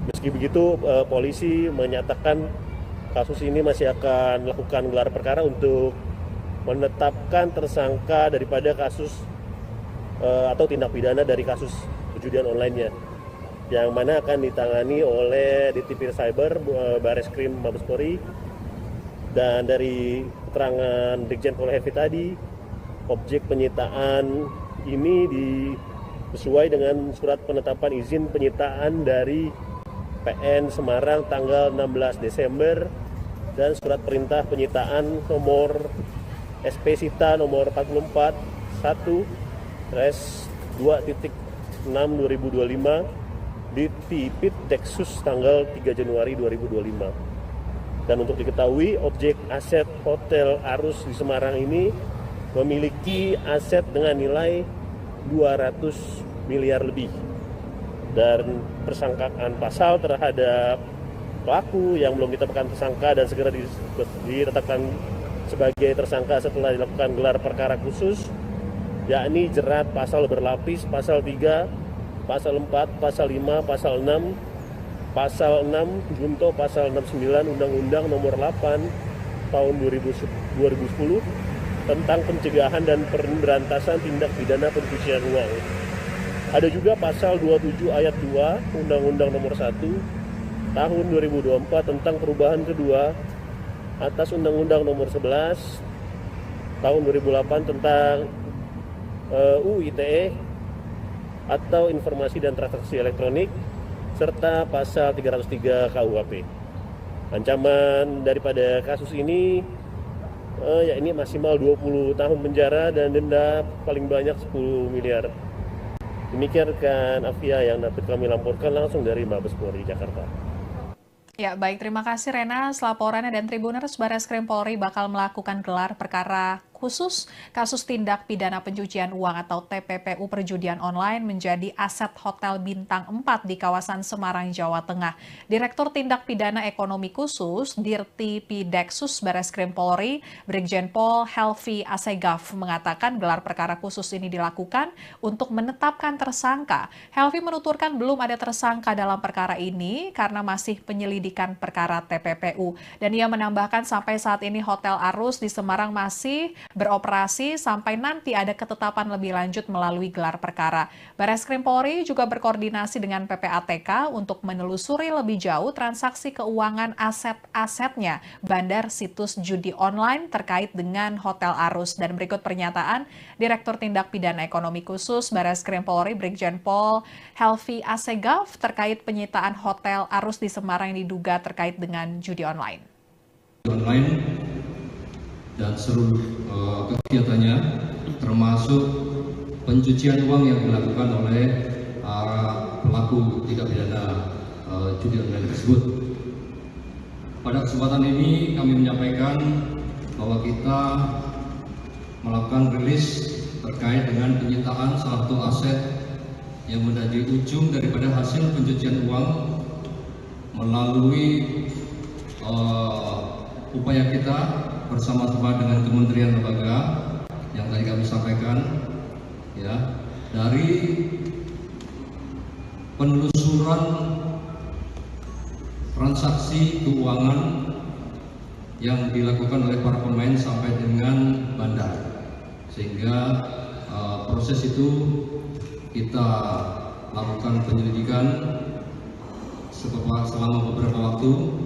meski begitu, polisi menyatakan kasus ini masih akan melakukan gelar perkara untuk menetapkan tersangka daripada kasus atau tindak pidana dari kasus perjudian online-nya, yang mana akan ditangani oleh Ditipir Cyber Bareskrim Mabes Polri. Dan dari keterangan Brigjen Pol Helvi tadi, objek penyitaan ini sesuai dengan surat penetapan izin penyitaan dari PN Semarang tanggal 16 Desember dan surat perintah penyitaan nomor SP Sita nomor 44 1/2.6/2025 di Tipit Deksus tanggal 3 Januari 2025. Dan untuk diketahui, objek aset Hotel Arus di Semarang ini memiliki aset dengan nilai 200 miliar lebih. Dan persangkaan pasal terhadap pelaku yang belum ditetapkan tersangka dan segera ditetapkan sebagai tersangka setelah dilakukan gelar perkara khusus, yakni jerat pasal berlapis, pasal 3, pasal 4, pasal 5, pasal 6, pasal 6 junto pasal 69 Undang-Undang Nomor 8 Tahun 2010 tentang pencegahan dan pemberantasan tindak pidana pencucian uang. Ada juga pasal 27 ayat 2 Undang-Undang Nomor 1 Tahun 2024 tentang perubahan kedua atas Undang-Undang Nomor 11 Tahun 2008 tentang UU ITE atau Informasi dan Transaksi Elektronik, serta pasal 303 KUHP. Ancaman daripada kasus ini yakni maksimal 20 tahun penjara dan denda paling banyak 10 miliar. Demikian rekan Afia yang dapat kami laporkan langsung dari Mabes Polri Jakarta. Ya, baik. Terima kasih Rena. Laporannya dan Tribuners, Barreskrim Polri bakal melakukan gelar perkara khusus kasus tindak pidana pencucian uang atau TPPU perjudian online menjadi aset Hotel Bintang 4 di kawasan Semarang, Jawa Tengah. Direktur Tindak Pidana Ekonomi Khusus Dirti Pideksus Barreskrim Polri, Brigjen Pol Helvi Asegaf mengatakan gelar perkara khusus ini dilakukan untuk menetapkan tersangka. Helvi menuturkan belum ada tersangka dalam perkara ini karena masih penyelidikan perkara TPPU. Dan ia menambahkan sampai saat ini Hotel Arus di Semarang masih beroperasi sampai nanti ada ketetapan lebih lanjut melalui gelar perkara. Barreskrim Polri juga berkoordinasi dengan PPATK untuk menelusuri lebih jauh transaksi keuangan aset-asetnya bandar situs judi online terkait dengan Hotel Arus. Dan berikut pernyataan Direktur Tindak Pidana Ekonomi Khusus Barreskrim Polri Brigjen Pol Helvi Asegaf terkait penyitaan Hotel Arus di Semarang yang diduga terkait dengan judi online. Dan seluruh kegiatannya termasuk pencucian uang yang dilakukan oleh pelaku tindak pidana judi online tersebut. Pada kesempatan ini kami menyampaikan bahwa kita melakukan rilis terkait dengan penyitaan salah satu aset yang menjadi ujung daripada hasil pencucian uang melalui upaya kita bersama-sama dengan kementerian lembaga yang tadi kami sampaikan, ya, dari penelusuran transaksi keuangan yang dilakukan oleh para pemain sampai dengan bandar, sehingga proses itu kita lakukan penyelidikan selama beberapa waktu.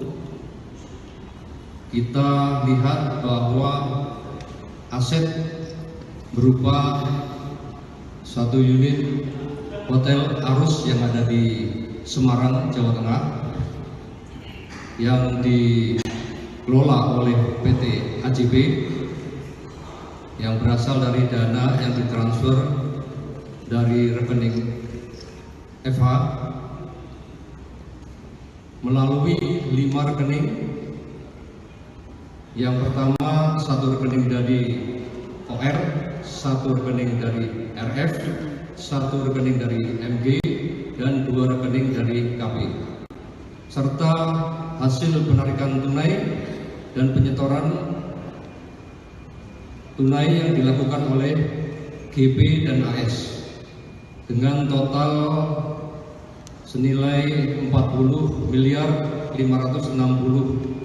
Kita lihat bahwa aset berupa satu unit Hotel Arus yang ada di Semarang, Jawa Tengah yang dikelola oleh PT AJB yang berasal dari dana yang ditransfer dari rekening FH melalui 5 rekening. Yang pertama, satu rekening dari OR, satu rekening dari RF, satu rekening dari MG, dan 2 rekening dari KP. Serta hasil penarikan tunai dan penyetoran tunai yang dilakukan oleh GP dan AS dengan total senilai 40.560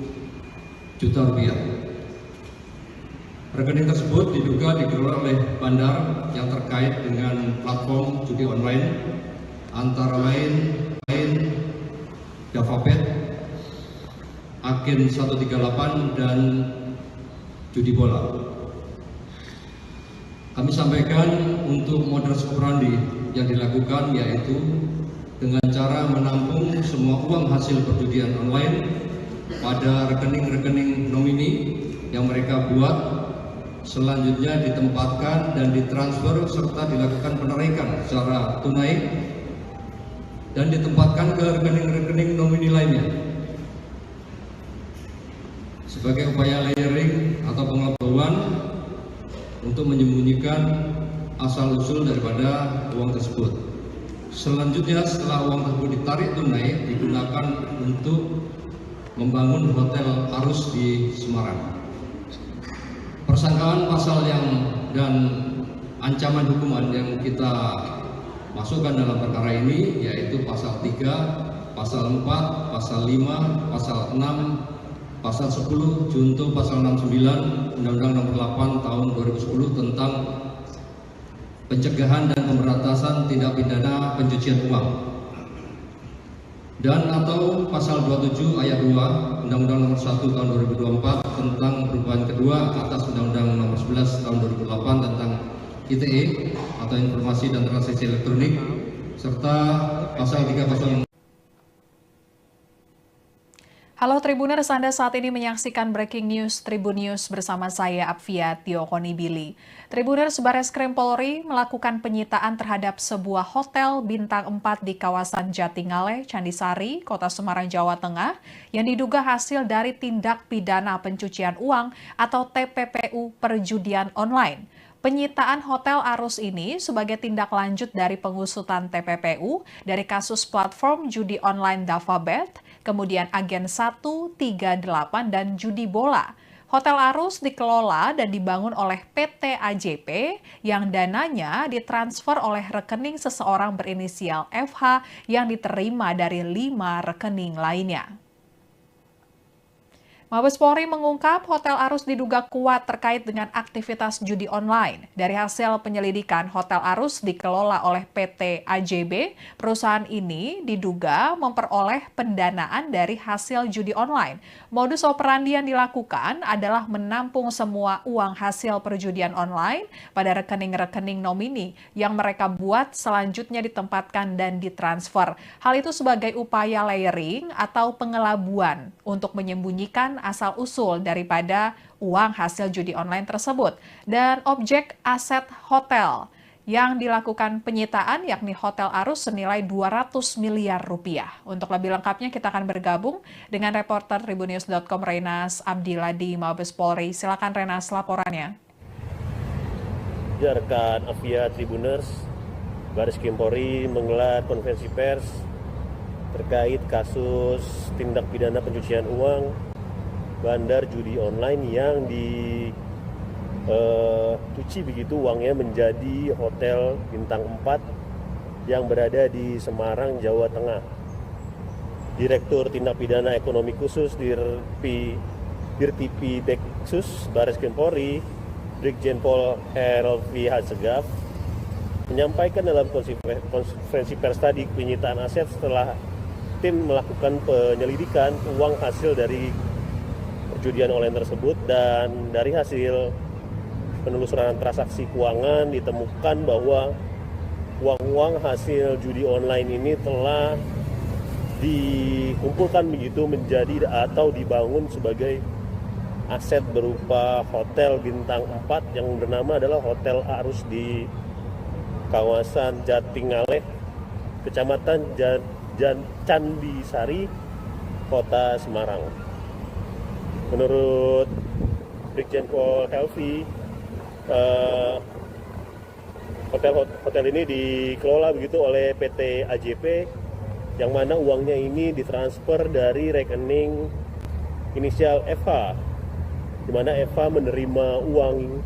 juta rupiah. Rekening tersebut diduga dikelola oleh bandar yang terkait dengan platform judi online antara lain Javabet, Agen 138 dan judi bola. Kami sampaikan untuk modus operandi yang dilakukan yaitu dengan cara menampung semua uang hasil perjudian online pada rekening-rekening nomini yang mereka buat, selanjutnya ditempatkan dan ditransfer serta dilakukan penarikan secara tunai dan ditempatkan ke rekening-rekening nomini lainnya. Sebagai upaya layering atau pengetahuan untuk menyembunyikan asal-usul daripada uang tersebut. Selanjutnya setelah uang tersebut ditarik tunai, digunakan untuk membangun hotel Arus di Semarang. Persangkaan pasal dan ancaman hukuman yang kita masukkan dalam perkara ini yaitu pasal 3, pasal 4, pasal 5, pasal 6, pasal 10, junto pasal 69 Undang-Undang Nomor 8 Tahun 2010 tentang pencegahan dan pemberantasan tindak pidana pencucian uang, dan atau pasal 27 ayat 2 Undang-Undang Nomor 1 Tahun 2024 tentang perubahan kedua atas Undang-Undang Nomor 11 Tahun 2008 tentang ITE atau Informasi dan Transaksi Elektronik, serta pasal 3 Halo Tribuners, Anda saat ini menyaksikan Breaking News Tribun News bersama saya Apvia Tiokonibili. Tribuners, Bareskrim Polri melakukan penyitaan terhadap sebuah hotel bintang 4 di kawasan Jatingaleh, Candisari, Kota Semarang, Jawa Tengah yang diduga hasil dari tindak pidana pencucian uang atau TPPU perjudian online. Penyitaan Hotel Arus ini sebagai tindak lanjut dari pengusutan TPPU dari kasus platform judi online DavaBet, kemudian Agen 138 dan judi bola. Hotel Arus dikelola dan dibangun oleh PT AJP yang dananya ditransfer oleh rekening seseorang berinisial FH yang diterima dari 5 rekening lainnya. Mabes Polri mengungkap Hotel Arus diduga kuat terkait dengan aktivitas judi online. Dari hasil penyelidikan, Hotel Arus dikelola oleh PT AJB. Perusahaan ini diduga memperoleh pendanaan dari hasil judi online. Modus operandi yang dilakukan adalah menampung semua uang hasil perjudian online pada rekening-rekening nomini yang mereka buat selanjutnya ditempatkan dan ditransfer. Hal itu sebagai upaya layering atau pengelabuan untuk menyembunyikan asal-usul daripada uang hasil judi online tersebut. Dan objek aset hotel yang dilakukan penyitaan yakni Hotel Arus senilai 200 miliar rupiah. Untuk lebih lengkapnya kita akan bergabung dengan reporter Tribunnews.com Renas Abdillah di Mabes Polri. Silakan Renas laporannya. Rekan Apvia Tribuners, Bareskrim Polri menggelar konferensi pers terkait kasus tindak pidana pencucian uang bandar judi online yang dicuci begitu uangnya menjadi hotel bintang 4 yang berada di Semarang, Jawa Tengah. Direktur Tindak Pidana Ekonomi Khusus Dirtipi Deksus Bareskrim Polri, Brigjen Pol Helvi Hasegaf, menyampaikan dalam konferensi pers tadi penyitaan aset setelah tim melakukan penyelidikan uang hasil dari perjudian online tersebut, dan dari hasil penelusuran transaksi keuangan ditemukan bahwa uang-uang hasil judi online ini telah dikumpulkan begitu menjadi atau dibangun sebagai aset berupa hotel bintang 4 yang bernama adalah Hotel Arus di kawasan Jatingaleh, Kecamatan Candisari, Kota Semarang. Menurut Brigjen Pol Helvi, hotel ini dikelola begitu oleh PT AJP, yang mana uangnya ini ditransfer dari rekening inisial FH, di mana FH menerima uang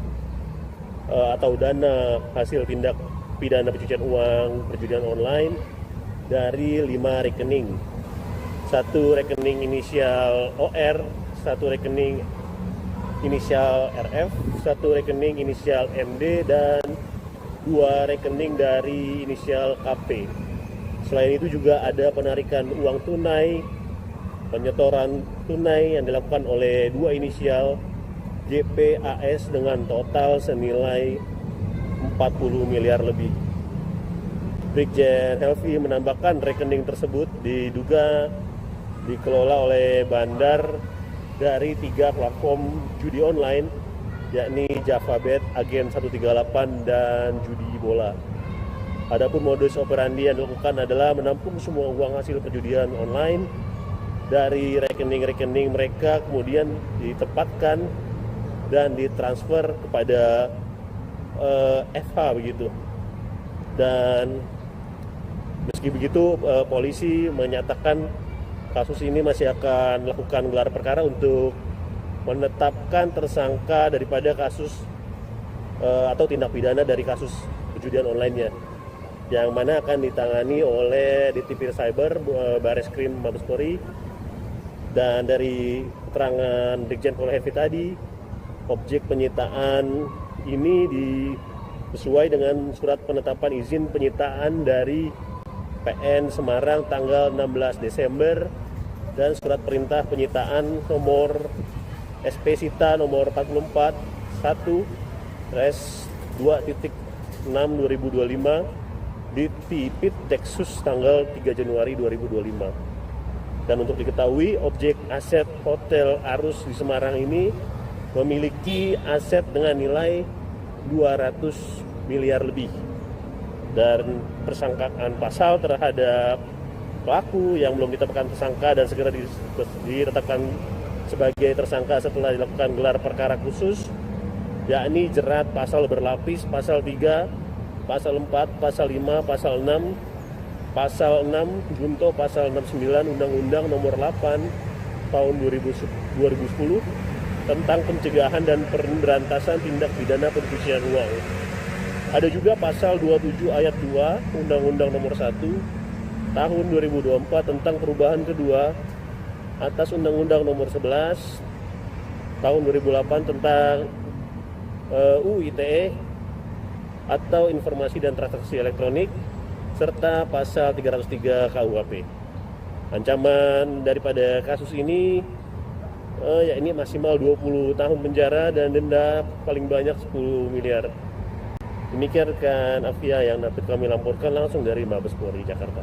atau dana hasil tindak pidana pencucian uang perjudian online dari 5 rekening. Satu rekening inisial OR, satu rekening inisial RF, satu rekening inisial MD, dan 2 rekening dari inisial KP. Selain itu juga ada penarikan uang tunai, penyetoran tunai yang dilakukan oleh 2 inisial JPAS dengan total senilai 40 miliar lebih. Brigjen Helvi menambahkan rekening tersebut diduga dikelola oleh bandar dari 3 platform judi online, yakni JavaBet, Agen 138, dan Judi Bola. Adapun modus operandi yang dilakukan adalah menampung semua uang hasil perjudian online dari rekening-rekening mereka, kemudian ditempatkan dan ditransfer kepada FH begitu. Dan meski begitu, polisi menyatakan kasus ini masih akan melakukan gelar perkara untuk menetapkan tersangka daripada kasus atau tindak pidana dari kasus perjudian online-nya, yang mana akan ditangani oleh Ditipir Cyber Bareskrim Mabes Polri. Dan dari keterangan Brigjen Pol Helvi tadi, objek penyitaan ini sesuai dengan surat penetapan izin penyitaan dari PN Semarang tanggal 16 Desember dan surat perintah penyitaan nomor SP Sita nomor 44 1/2.6/2025 di Tipit Deksus tanggal 3 Januari 2025. Dan untuk diketahui, objek aset Hotel Arus di Semarang ini memiliki aset dengan nilai 200 miliar lebih. Dan persangkaan pasal terhadap pelaku yang belum ditetapkan tersangka dan segera ditetapkan sebagai tersangka setelah dilakukan gelar perkara khusus, yakni jerat pasal berlapis, pasal 3, pasal 4, pasal 5, pasal 6, pasal 6 junto pasal 69 Undang-Undang Nomor 8 Tahun 2010 tentang pencegahan dan pemberantasan tindak pidana pencucian uang. Ada juga pasal 27 ayat 2 Undang-Undang Nomor 1 Tahun 2024 tentang perubahan kedua atas Undang-Undang Nomor 11 Tahun 2008 tentang UU ITE atau Informasi dan Transaksi Elektronik, serta pasal 303 KUHP. Ancaman daripada kasus ini yakni maksimal 20 tahun penjara dan denda paling banyak 10 miliar. Demikian rekan Afia yang dapat kami laporkan langsung dari Mabes Polri Jakarta.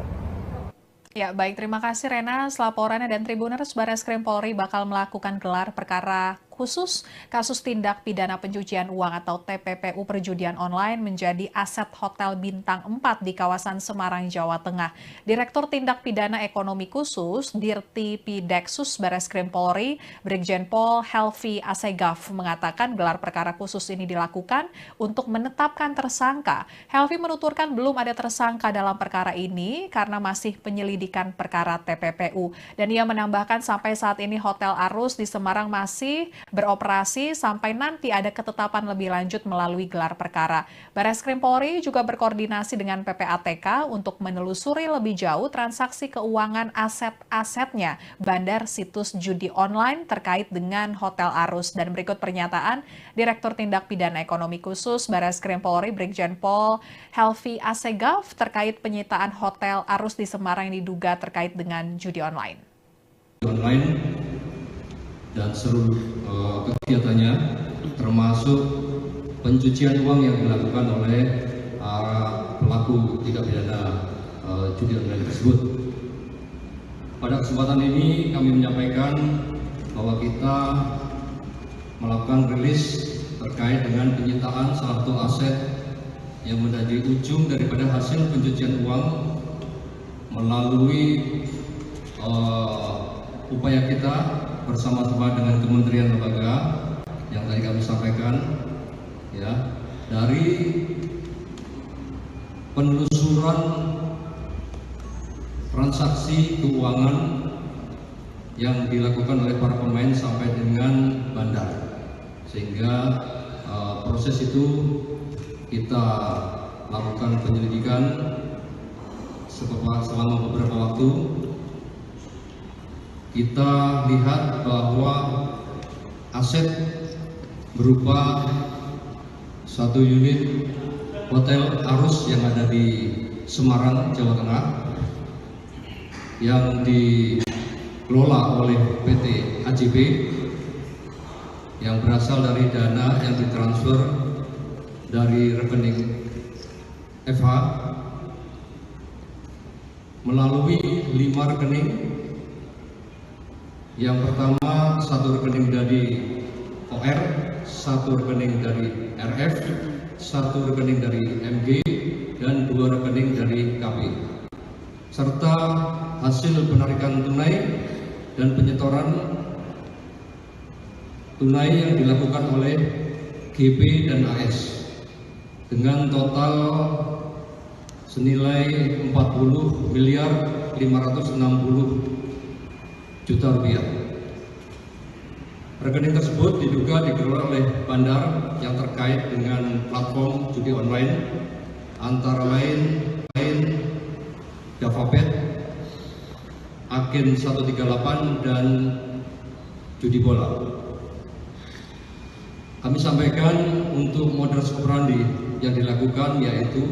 Ya, baik, terima kasih Rena. Laporannya, dan Tribuners Bareskrim Polri bakal melakukan gelar perkara khusus kasus tindak pidana pencucian uang atau TPPU perjudian online menjadi aset Hotel Bintang 4 di kawasan Semarang, Jawa Tengah. Direktur Tindak Pidana Ekonomi Khusus Dirti Pideksus Bareskrim Polri, Brigjen Pol Helvi Asegaf mengatakan gelar perkara khusus ini dilakukan untuk menetapkan tersangka. Helvi menuturkan belum ada tersangka dalam perkara ini karena masih penyelidikan perkara TPPU. Dan ia menambahkan sampai saat ini Hotel Arus di Semarang masih beroperasi sampai nanti ada ketetapan lebih lanjut melalui gelar perkara. Bareskrim Polri juga berkoordinasi dengan PPATK untuk menelusuri lebih jauh transaksi keuangan aset-asetnya bandar situs judi online terkait dengan Hotel Arus. Dan berikut pernyataan Direktur Tindak Pidana Ekonomi Khusus Bareskrim Polri Brigjen Pol Helvi Asegaf terkait penyitaan Hotel Arus di Semarang yang diduga terkait dengan judi online. Dan seluruh kegiatannya, termasuk pencucian uang yang dilakukan oleh pelaku tindak pidana judi online tersebut. Pada kesempatan ini kami menyampaikan bahwa kita melakukan rilis terkait dengan penyitaan salah satu aset yang menjadi ujung daripada hasil pencucian uang melalui upaya kita bersama-sama dengan kementerian lembaga yang tadi kami sampaikan, ya, dari penelusuran transaksi keuangan yang dilakukan oleh para pemain sampai dengan bandar, sehingga proses itu kita lakukan penyelidikan selama beberapa waktu. Kita lihat bahwa aset berupa satu unit Hotel Arus yang ada di Semarang, Jawa Tengah, yang dikelola oleh PT AJB yang berasal dari dana yang ditransfer dari rekening FH melalui 5 rekening. Yang pertama, 1 rekening dari OR, 1 rekening dari RF, 1 rekening dari MG, dan 2 rekening dari KP, serta hasil penarikan tunai dan penyetoran tunai yang dilakukan oleh GB dan AS dengan total senilai 40 miliar 560 juta rupiah. Rekening tersebut diduga dikelola oleh bandar yang terkait dengan platform judi online antara lain JavaBet, Agen 138, dan Judi Bola. Kami sampaikan untuk modus operandi yang dilakukan yaitu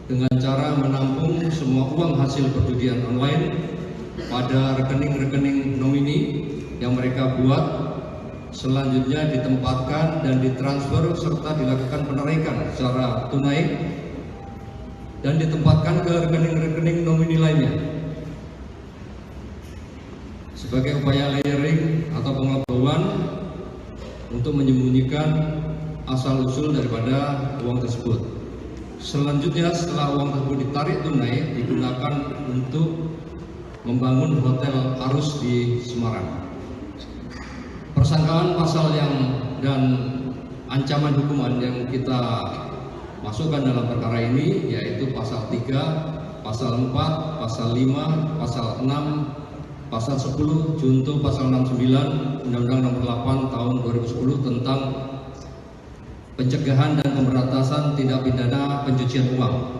dengan cara menampung semua uang hasil perjudian online pada rekening-rekening nomini yang mereka buat, selanjutnya ditempatkan dan ditransfer serta dilakukan penarikan secara tunai dan ditempatkan ke rekening-rekening nomini lainnya. Sebagai upaya layering atau pengelabauan untuk menyembunyikan asal-usul daripada uang tersebut. Selanjutnya, setelah uang tersebut ditarik tunai, digunakan untuk membangun hotel Arus di Semarang. Persangkaan pasal dan ancaman hukuman yang kita masukkan dalam perkara ini yaitu pasal 3, pasal 4, pasal 5, pasal 6, pasal 10, junto pasal 69 Undang-Undang Nomor 8 Tahun 2010 tentang pencegahan dan pemberantasan tindak pidana pencucian uang,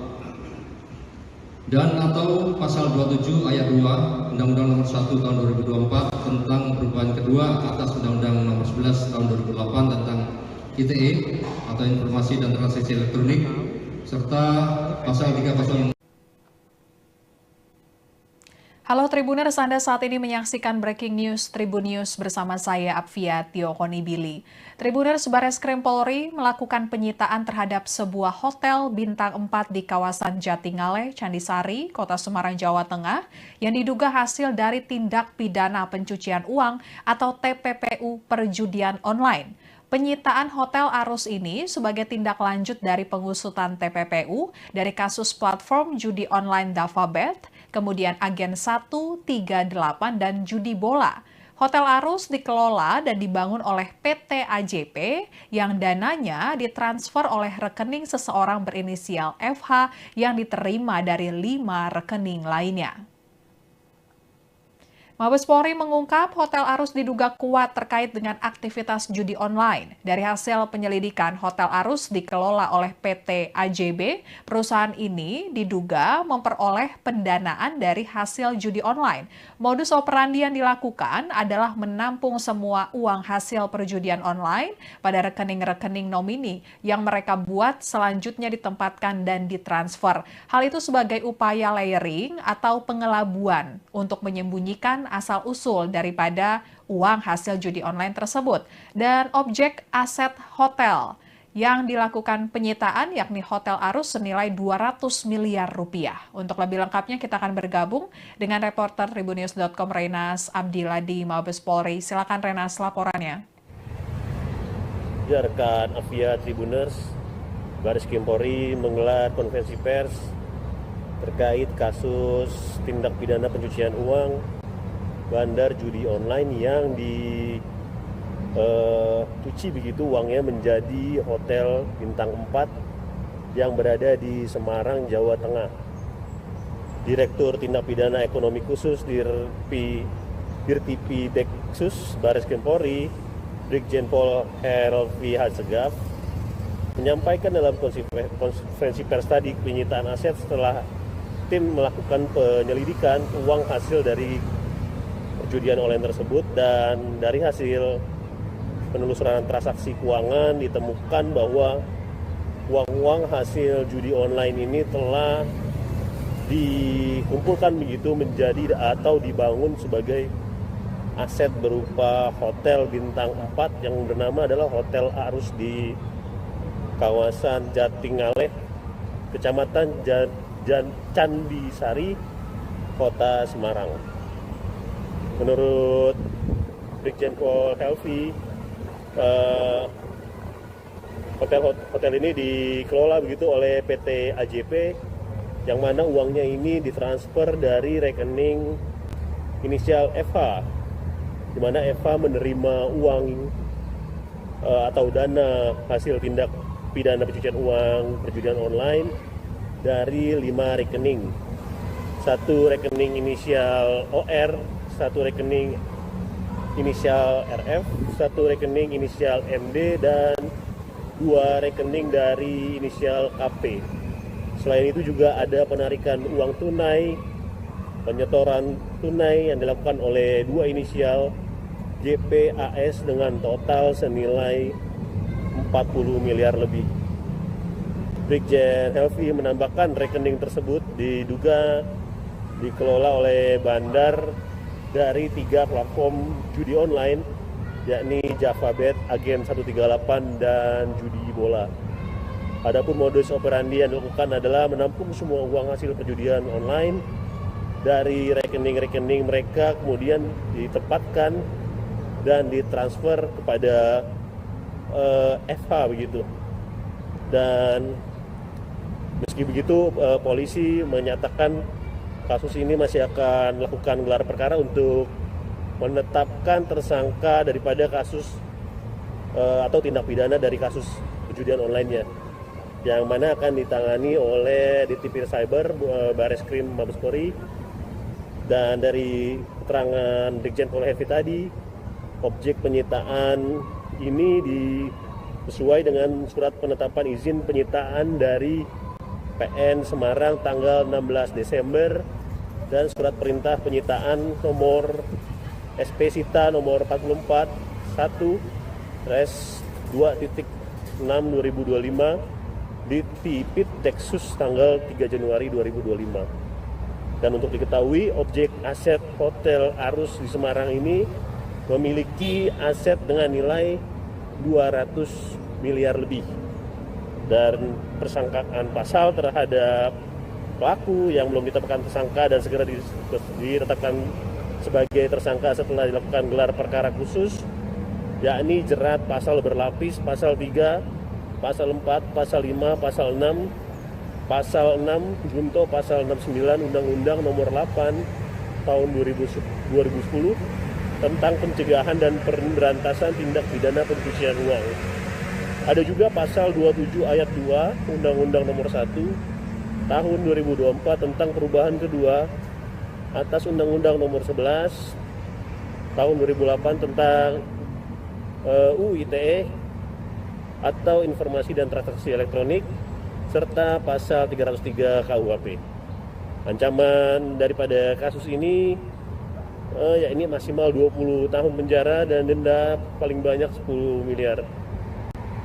dan atau pasal 27 ayat 2 Undang-Undang Nomor 1 Tahun 2024 tentang perubahan kedua atas Undang-Undang Nomor 11 Tahun 2008 tentang ITE atau Informasi dan Transaksi Elektronik, serta pasal 304. Halo Tribuners, Anda saat ini menyaksikan Breaking News Tribun News bersama saya Apvia Tiokonibili. Tribuners, Bareskrim Polri melakukan penyitaan terhadap sebuah hotel bintang 4 di kawasan Jatingaleh, Candisari, Kota Semarang, Jawa Tengah yang diduga hasil dari tindak pidana pencucian uang atau TPPU perjudian online. Penyitaan Hotel Arus ini sebagai tindak lanjut dari pengusutan TPPU dari kasus platform judi online JavaBet, kemudian Agen 138, dan Judi Bola. Hotel Arus dikelola dan dibangun oleh PT AJP yang dananya ditransfer oleh rekening seseorang berinisial FH yang diterima dari 5 rekening lainnya. Mabes Polri mengungkap Hotel Arus diduga kuat terkait dengan aktivitas judi online. Dari hasil penyelidikan, Hotel Arus dikelola oleh PT AJB. Perusahaan ini diduga memperoleh pendanaan dari hasil judi online. Modus operandi yang dilakukan adalah menampung semua uang hasil perjudian online pada rekening-rekening nomini yang mereka buat, selanjutnya ditempatkan dan ditransfer. Hal itu sebagai upaya layering atau pengelabuan untuk menyembunyikan asal-usul daripada uang hasil judi online tersebut. Dan objek aset hotel yang dilakukan penyitaan yakni Hotel Arus senilai 200 miliar rupiah. Untuk lebih lengkapnya kita akan bergabung dengan reporter Tribunnews.com Renas Abdillah di Mabes Polri. Silakan Renas, laporannya. Ya, rekan Apvia Tribuners, Bareskrim Polri menggelar konferensi pers terkait kasus tindak pidana pencucian uang bandar judi online yang dicuci begitu uangnya menjadi Hotel Bintang 4 yang berada di Semarang, Jawa Tengah. Direktur Tindak Pidana Ekonomi Khusus Dirtipi Deksus Bareskrim Polri, Brigjen Pol Helvi Hasegaf, menyampaikan dalam konferensi pers tadi penyitaan aset setelah tim melakukan penyelidikan uang hasil dari perjudian online tersebut, dan dari hasil penelusuran transaksi keuangan ditemukan bahwa uang-uang hasil judi online ini telah dikumpulkan begitu menjadi atau dibangun sebagai aset berupa Hotel Bintang 4 yang bernama adalah Hotel Arus di kawasan Jatingaleh, Kecamatan Candisari, Kota Semarang. Menurut Brigjen Pol Helvi, hotel ini dikelola begitu oleh PT AJB, yang mana uangnya ini ditransfer dari rekening inisial FH, di mana FH menerima uang atau dana hasil tindak pidana pencucian uang perjudian online dari 5 rekening. 1 rekening inisial OR, 1 rekening inisial RF, 1 rekening inisial MD, dan 2 rekening dari inisial KP. Selain itu juga ada penarikan uang tunai, penyetoran tunai yang dilakukan oleh 2 inisial JPAS dengan total senilai 40 miliar lebih. Brigjen Helvi menambahkan rekening tersebut diduga dikelola oleh bandar dari 3 platform judi online, yakni JavaBet, Agen 138, dan Judi Bola. Adapun modus operandi yang dilakukan adalah menampung semua uang hasil perjudian online dari rekening-rekening mereka, kemudian ditempatkan dan ditransfer kepada FH begitu. Dan meski begitu, polisi menyatakan kasus ini masih akan melakukan gelar perkara untuk menetapkan tersangka daripada kasus atau tindak pidana dari kasus perjudian online-nya, yang mana akan ditangani oleh Ditipir Cyber Bareskrim Mabes Polri. Dan dari keterangan Brigjen Pol Helvi tadi, objek penyitaan ini sesuai dengan surat penetapan izin penyitaan dari PN Semarang tanggal 16 Desember dan surat perintah penyitaan nomor SP Sita nomor 44 1/2.6/2025 di Tipit Deksus tanggal 3 Januari 2025. Dan untuk diketahui, objek aset Hotel Arus di Semarang ini memiliki aset dengan nilai 200 miliar lebih. Dan persangkaan pasal terhadap pelaku yang belum ditetapkan tersangka dan segera ditetapkan sebagai tersangka setelah dilakukan gelar perkara khusus, yakni jerat pasal berlapis, pasal 3, pasal 4, pasal 5, pasal 6, pasal 6 junto pasal 69 Undang-Undang Nomor 8 Tahun 2010 tentang pencegahan dan pemberantasan tindak pidana pencucian uang. Ada juga pasal 27 ayat 2 Undang-Undang Nomor 1 Tahun 2024 tentang perubahan kedua atas Undang-Undang Nomor 11 Tahun 2008 tentang UU ITE atau Informasi dan Transaksi Elektronik, serta pasal 303 KUHP. Ancaman daripada kasus ini yakni maksimal 20 tahun penjara dan denda paling banyak 10 miliar.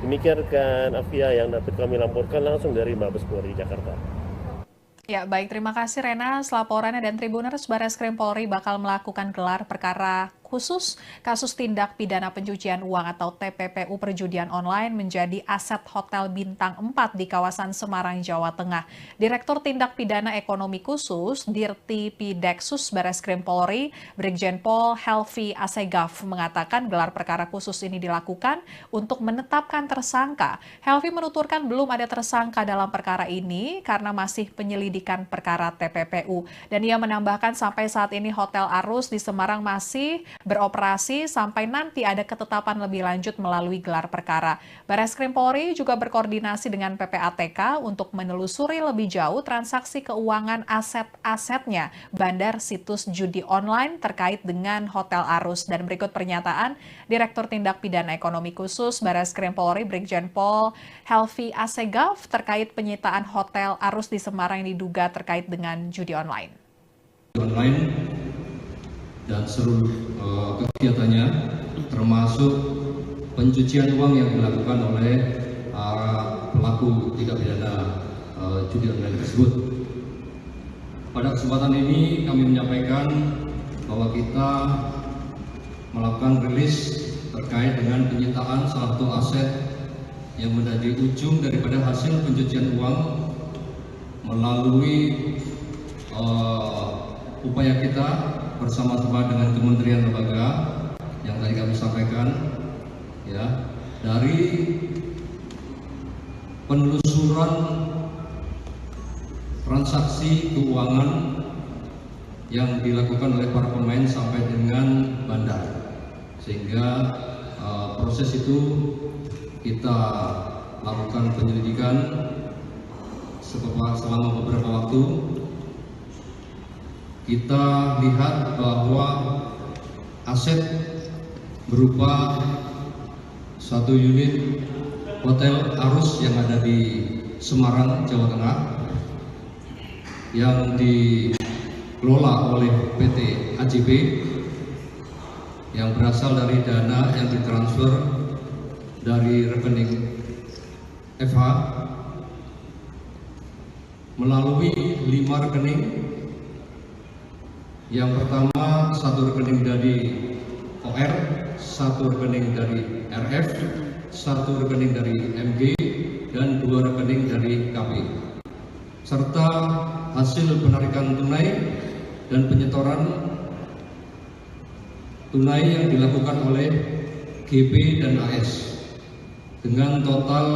Demikian rekan Afia yang dapat kami laporkan langsung dari Mabes Polri Jakarta. Ya, baik. Terima kasih Rena. Laporannya, dan Tribuners, Bareskrim Polri bakal melakukan gelar perkara khusus kasus tindak pidana pencucian uang atau TPPU perjudian online menjadi aset Hotel Bintang 4 di kawasan Semarang, Jawa Tengah. Direktur Tindak Pidana Ekonomi Khusus Dirti Pideksus Bareskrim Polri, Brigjen Pol Helvi Asegaf, mengatakan gelar perkara khusus ini dilakukan untuk menetapkan tersangka. Helvi menuturkan belum ada tersangka dalam perkara ini karena masih penyelidikan perkara TPPU. Dan ia menambahkan sampai saat ini Hotel Arus di Semarang masih beroperasi sampai nanti ada ketetapan lebih lanjut melalui gelar perkara. Bareskrim Polri juga berkoordinasi dengan PPATK untuk menelusuri lebih jauh transaksi keuangan aset-asetnya bandar situs judi online terkait dengan Hotel Arus. Dan berikut pernyataan Direktur Tindak Pidana Ekonomi Khusus Bareskrim Polri, Brigjen Pol Helvi Asegaf, terkait penyitaan Hotel Arus di Semarang yang diduga terkait dengan judi online. Dan seluruh kegiatannya, termasuk pencucian uang yang dilakukan oleh pelaku tindak pidana judi online tersebut. Pada kesempatan ini kami menyampaikan bahwa kita melakukan rilis terkait dengan penyitaan salah satu aset yang menjadi ujung daripada hasil pencucian uang melalui upaya kita bersama-sama dengan kementerian lembaga yang tadi kami sampaikan, ya, dari penelusuran transaksi keuangan yang dilakukan oleh para pemain sampai dengan bandar, sehingga proses itu kita lakukan penyelidikan selama beberapa waktu. Kita lihat bahwa aset berupa satu unit Hotel Arus yang ada di Semarang, Jawa Tengah, yang dikelola oleh PT AJB, yang berasal dari dana yang ditransfer dari rekening FH melalui 5 rekening. Yang pertama, satu rekening dari OR, satu rekening dari RF, satu rekening dari MG, dan 2 rekening dari KP, serta hasil penarikan tunai dan penyetoran tunai yang dilakukan oleh GP dan AS dengan total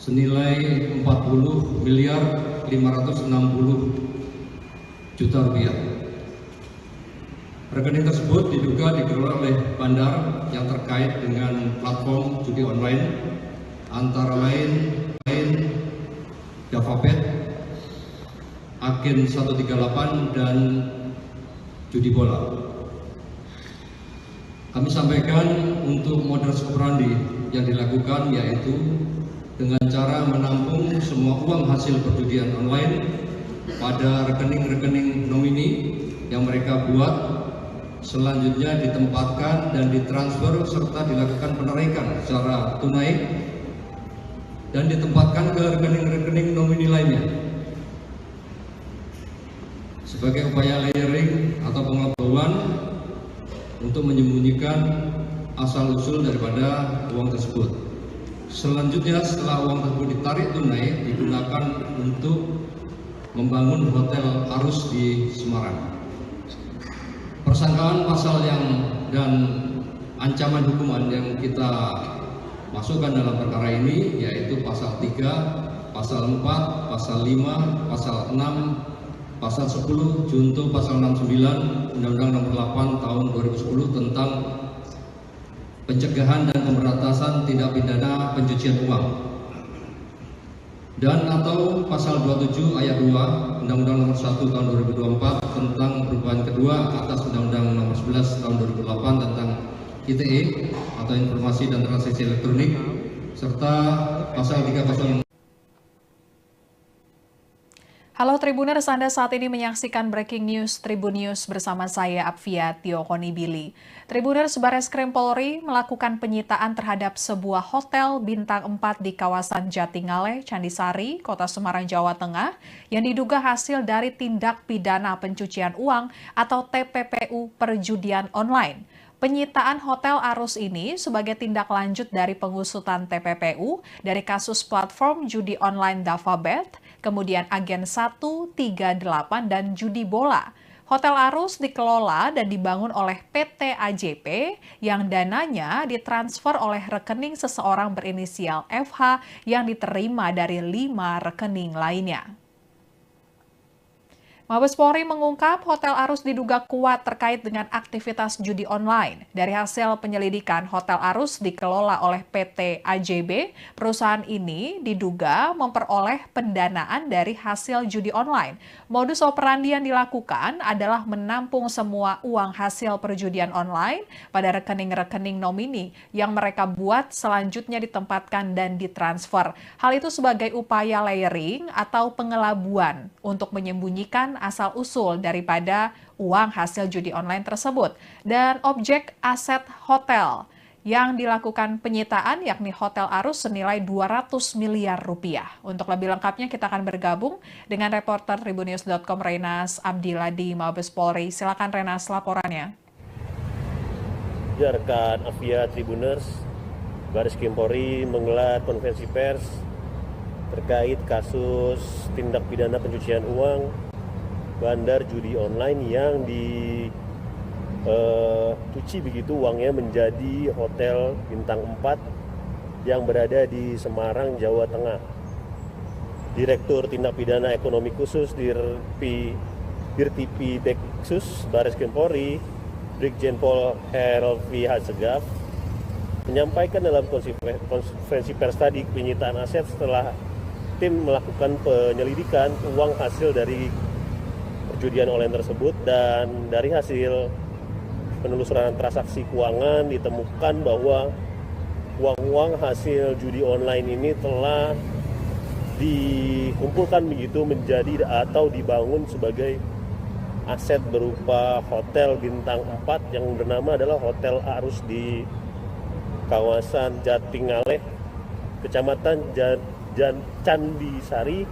senilai 40.560 juta rupiah. Rekening tersebut diduga dikelola oleh bandar yang terkait dengan platform judi online, antara lain Davabet, Agen 138, dan judi bola. Kami sampaikan untuk modus operandi yang dilakukan yaitu dengan cara menampung semua uang hasil perjudian online pada rekening-rekening nomini yang mereka buat, selanjutnya ditempatkan dan ditransfer serta dilakukan penarikan secara tunai dan ditempatkan ke rekening-rekening nomini lainnya. Sebagai upaya layering atau pengetahuan untuk menyembunyikan asal-usul daripada uang tersebut. Selanjutnya, setelah uang tersebut ditarik tunai, digunakan untuk membangun Hotel Arus di Semarang. Persangkaan pasal dan ancaman hukuman yang kita masukkan dalam perkara ini yaitu pasal 3, pasal 4, pasal 5, pasal 6, pasal 10, junto pasal 69 Undang-Undang Nomor 8 Tahun 2010 tentang pencegahan dan pemberantasan tindak pidana pencucian uang, dan atau pasal 27 ayat 2 Undang-Undang Nomor 1 Tahun 2024 tentang perubahan kedua atas Undang-Undang Nomor 11 Tahun 2008 tentang ITE atau Informasi dan Transaksi Elektronik, serta pasal 306. Halo Tribuners, Anda saat ini menyaksikan Breaking News Tribun News bersama saya Apvia Tio Konibili. Tribuners, Bareskrim Polri melakukan penyitaan terhadap sebuah hotel bintang 4 di kawasan Jatingale, Candisari, Kota Semarang, Jawa Tengah, yang diduga hasil dari tindak pidana pencucian uang atau TPPU perjudian online. Penyitaan Hotel Arus ini sebagai tindak lanjut dari pengusutan TPPU dari kasus platform judi online Davabet, kemudian Agen 138, dan judi bola. Hotel Arus dikelola dan dibangun oleh PT AJP yang dananya ditransfer oleh rekening seseorang berinisial FH yang diterima dari 5 rekening lainnya. Mabes Polri mengungkap Hotel Arus diduga kuat terkait dengan aktivitas judi online. Dari hasil penyelidikan, Hotel Arus dikelola oleh PT AJB. Perusahaan ini diduga memperoleh pendanaan dari hasil judi online. Modus operandi yang dilakukan adalah menampung semua uang hasil perjudian online pada rekening-rekening nomini yang mereka buat, selanjutnya ditempatkan dan ditransfer. Hal itu sebagai upaya layering atau pengelabuan untuk menyembunyikan asal-usul daripada uang hasil judi online tersebut. Dan objek aset hotel yang dilakukan penyitaan yakni Hotel Arus senilai 200 miliar rupiah. Untuk lebih lengkapnya kita akan bergabung dengan reporter Tribunnews.com Renas Abdillah di Mabes Polri. Silakan Renas, laporannya. Rekan Apvia Tribuners, Bareskrim Polri menggelar konferensi pers terkait kasus tindak pidana pencucian uang bandar judi online yang dicuci begitu uangnya menjadi hotel bintang 4 yang berada di Semarang, Jawa Tengah. Direktur Tindak Pidana Ekonomi Khusus Dirtipideksus Baris Krim Polri, Brigjen Pol Helvi Hasegaf, menyampaikan dalam konferensi pers tadi penyitaan aset setelah tim melakukan penyelidikan uang hasil dari perjudian online tersebut, dan dari hasil penelusuran transaksi keuangan ditemukan bahwa uang-uang hasil judi online ini telah dikumpulkan begitu menjadi atau dibangun sebagai aset berupa hotel bintang 4 yang bernama adalah Hotel Arus di kawasan Jatingaleh, Kecamatan Candisari,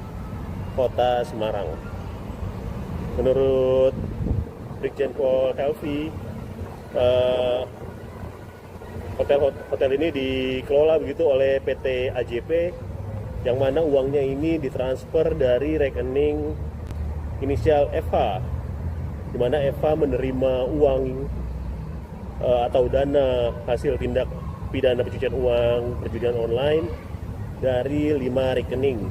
Kota Semarang. Menurut Brigjen Pol Helvi, hotel ini dikelola begitu oleh PT AJP, yang mana uangnya ini ditransfer dari rekening inisial FH, di mana FH menerima uang atau dana hasil tindak pidana pencucian uang perjudian online dari 5 rekening.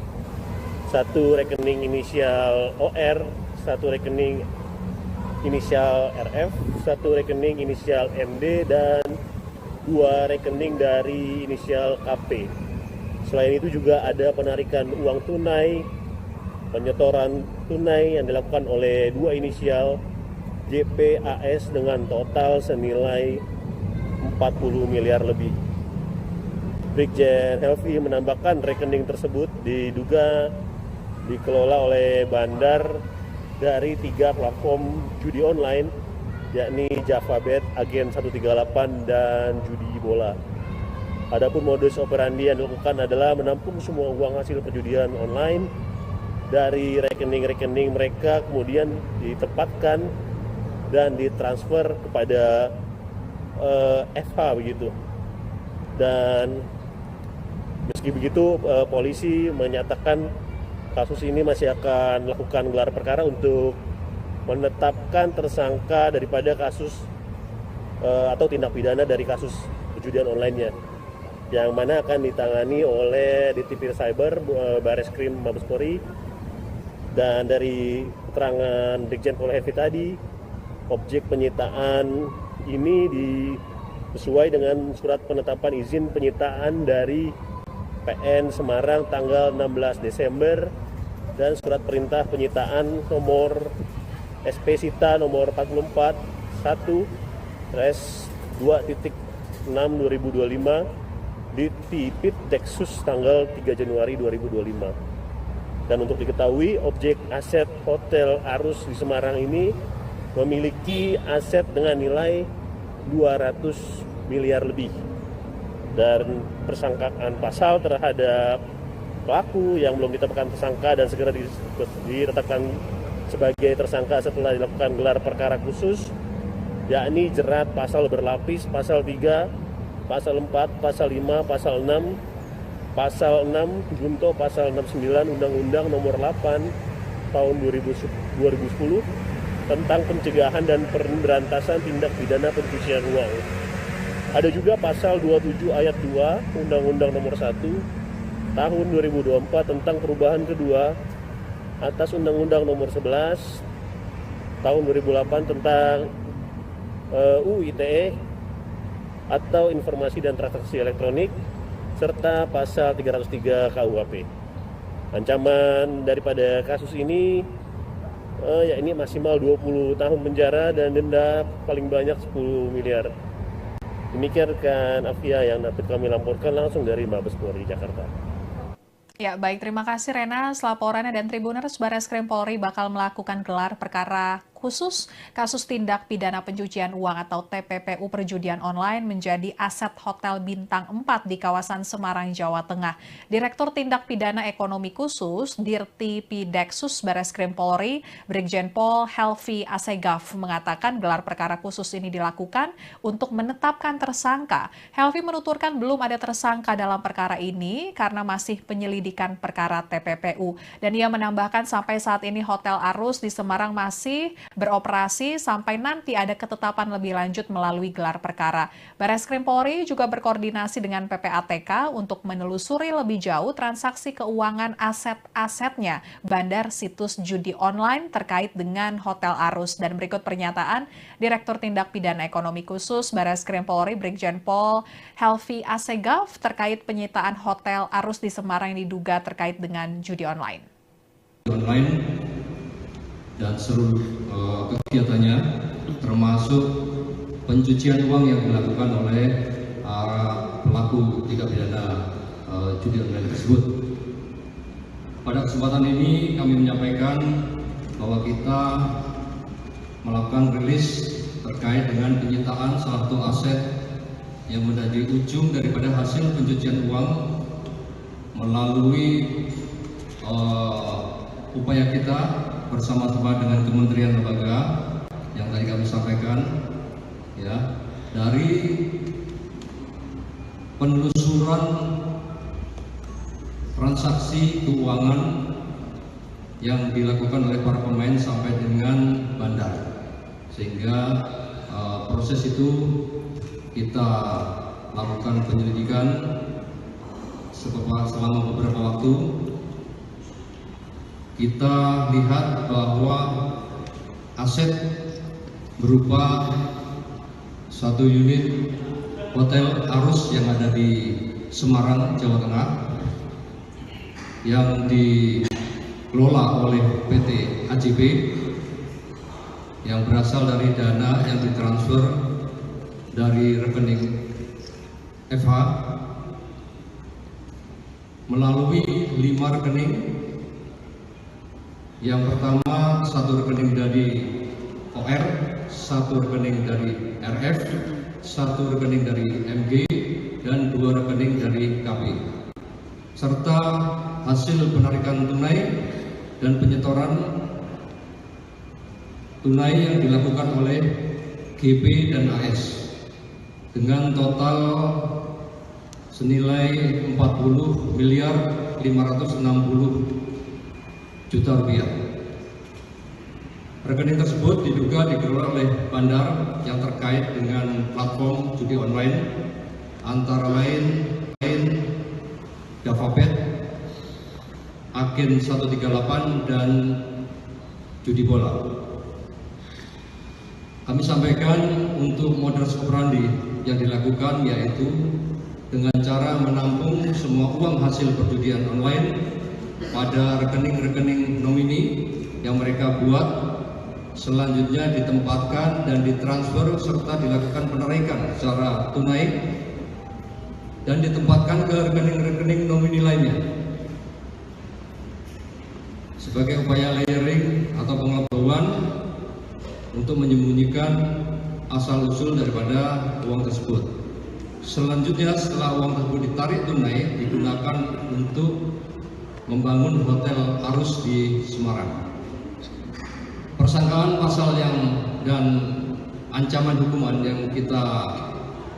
1 rekening inisial OR, 1 rekening inisial RF, 1 rekening inisial MD, dan 2 rekening dari inisial KP. Selain itu juga ada penarikan uang tunai, penyetoran tunai yang dilakukan oleh 2 inisial JPAS dengan total senilai 40 miliar lebih. Brigjen Helvi menambahkan rekening tersebut diduga dikelola oleh bandar dari 3 platform judi online, yakni JavaBet, Agen 138, dan Judi Bola. Adapun modus operandi yang dilakukan adalah menampung semua uang hasil perjudian online dari rekening-rekening mereka, kemudian ditempatkan dan ditransfer kepada FH begitu. Dan meski begitu, polisi menyatakan kasus ini masih akan melakukan gelar perkara untuk menetapkan tersangka daripada kasus atau tindak pidana dari kasus perjudian online-nya, yang mana akan ditangani oleh Ditipir Cyber Baris Krim Mabes Polri. Dan dari keterangan Brigjen Pol Helvi tadi, objek penyitaan ini sesuai dengan surat penetapan izin penyitaan dari PN Semarang tanggal 16 Desember dan surat perintah penyitaan nomor SP Sita nomor 44 1/2.6/2025 di Tipideksus tanggal 3 Januari 2025. Dan untuk diketahui, objek aset Hotel Arus di Semarang ini memiliki aset dengan nilai 200 miliar lebih. Dan persangkaan pasal terhadap pelaku yang belum ditetapkan tersangka dan segera ditetapkan sebagai tersangka setelah dilakukan gelar perkara khusus, yakni jerat pasal berlapis, pasal 3, pasal 4, pasal 5, pasal 6, pasal 6 junto pasal 69 Undang-Undang Nomor 8 Tahun 2010 tentang pencegahan dan pemberantasan tindak pidana pencucian uang. Ada juga pasal 27 ayat 2 Undang-Undang Nomor 1 Tahun 2024 tentang perubahan kedua atas Undang-Undang Nomor 11 Tahun 2008 tentang UU ITE atau Informasi dan Transaksi Elektronik, serta pasal 303 KUHP. Ancaman daripada kasus ini yakni maksimal 20 tahun penjara dan denda paling banyak 10 miliar. Demikian rekan Afia yang dapat kami laporkan langsung dari Mabes Polri Jakarta. Ya, baik, terima kasih Rena. Laporannya, dan Tribuners Barreskrim Polri bakal melakukan gelar perkara Khusus kasus tindak pidana pencucian uang atau TPPU perjudian online menjadi aset Hotel Bintang 4 di kawasan Semarang, Jawa Tengah. Direktur Tindak Pidana Ekonomi Khusus Dirti Pideksus Bareskrim Polri, Brigjen Pol Helvi Asegaf mengatakan gelar perkara khusus ini dilakukan untuk menetapkan tersangka. Helvi menuturkan belum ada tersangka dalam perkara ini karena masih penyelidikan perkara TPPU. Dan ia menambahkan sampai saat ini Hotel Arus di Semarang masih beroperasi sampai nanti ada ketetapan lebih lanjut melalui gelar perkara. Bareskrim Polri juga berkoordinasi dengan PPATK untuk menelusuri lebih jauh transaksi keuangan aset-asetnya bandar situs judi online terkait dengan Hotel Arus. Dan berikut pernyataan Direktur Tindak Pidana Ekonomi Khusus Bareskrim Polri Brigjen Pol Helvi Asegaf terkait penyitaan Hotel Arus di Semarang yang diduga terkait dengan judi online. Dan seluruh kegiatannya termasuk pencucian uang yang dilakukan oleh pelaku tindak pidana judi online tersebut. Pada kesempatan ini kami menyampaikan bahwa kita melakukan rilis terkait dengan penyitaan salah satu aset yang menjadi ujung daripada hasil pencucian uang melalui upaya kita bersama-sama dengan kementerian lembaga yang tadi kami sampaikan, ya, dari penelusuran transaksi keuangan yang dilakukan oleh para pemain sampai dengan bandar, sehingga proses itu kita lakukan penyelidikan selama beberapa waktu. Kita lihat bahwa aset berupa satu unit Hotel Arus yang ada di Semarang, Jawa Tengah, yang dikelola oleh PT AJB, yang berasal dari dana yang ditransfer dari rekening FH melalui 5 rekening. Yang pertama, satu rekening dari OR, satu rekening dari RF, satu rekening dari MG, dan 2 rekening dari KP. Serta hasil penarikan tunai dan penyetoran tunai yang dilakukan oleh GP dan AS dengan total senilai 40.560 juta rupiah. Rekening tersebut diduga dikelola oleh bandar yang terkait dengan platform judi online antara lain JavaBet, Agen 138, dan judi bola. Kami sampaikan untuk modus operandi yang dilakukan yaitu dengan cara menampung semua uang hasil perjudian online pada rekening-rekening nomini yang mereka buat, selanjutnya ditempatkan dan ditransfer serta dilakukan penarikan secara tunai dan ditempatkan ke rekening-rekening nomini lainnya. Sebagai upaya layering atau pengelabuan untuk menyembunyikan asal-usul daripada uang tersebut. Selanjutnya setelah uang tersebut ditarik tunai digunakan untuk membangun Hotel Arus di Semarang. Persangkaan pasal dan ancaman hukuman yang kita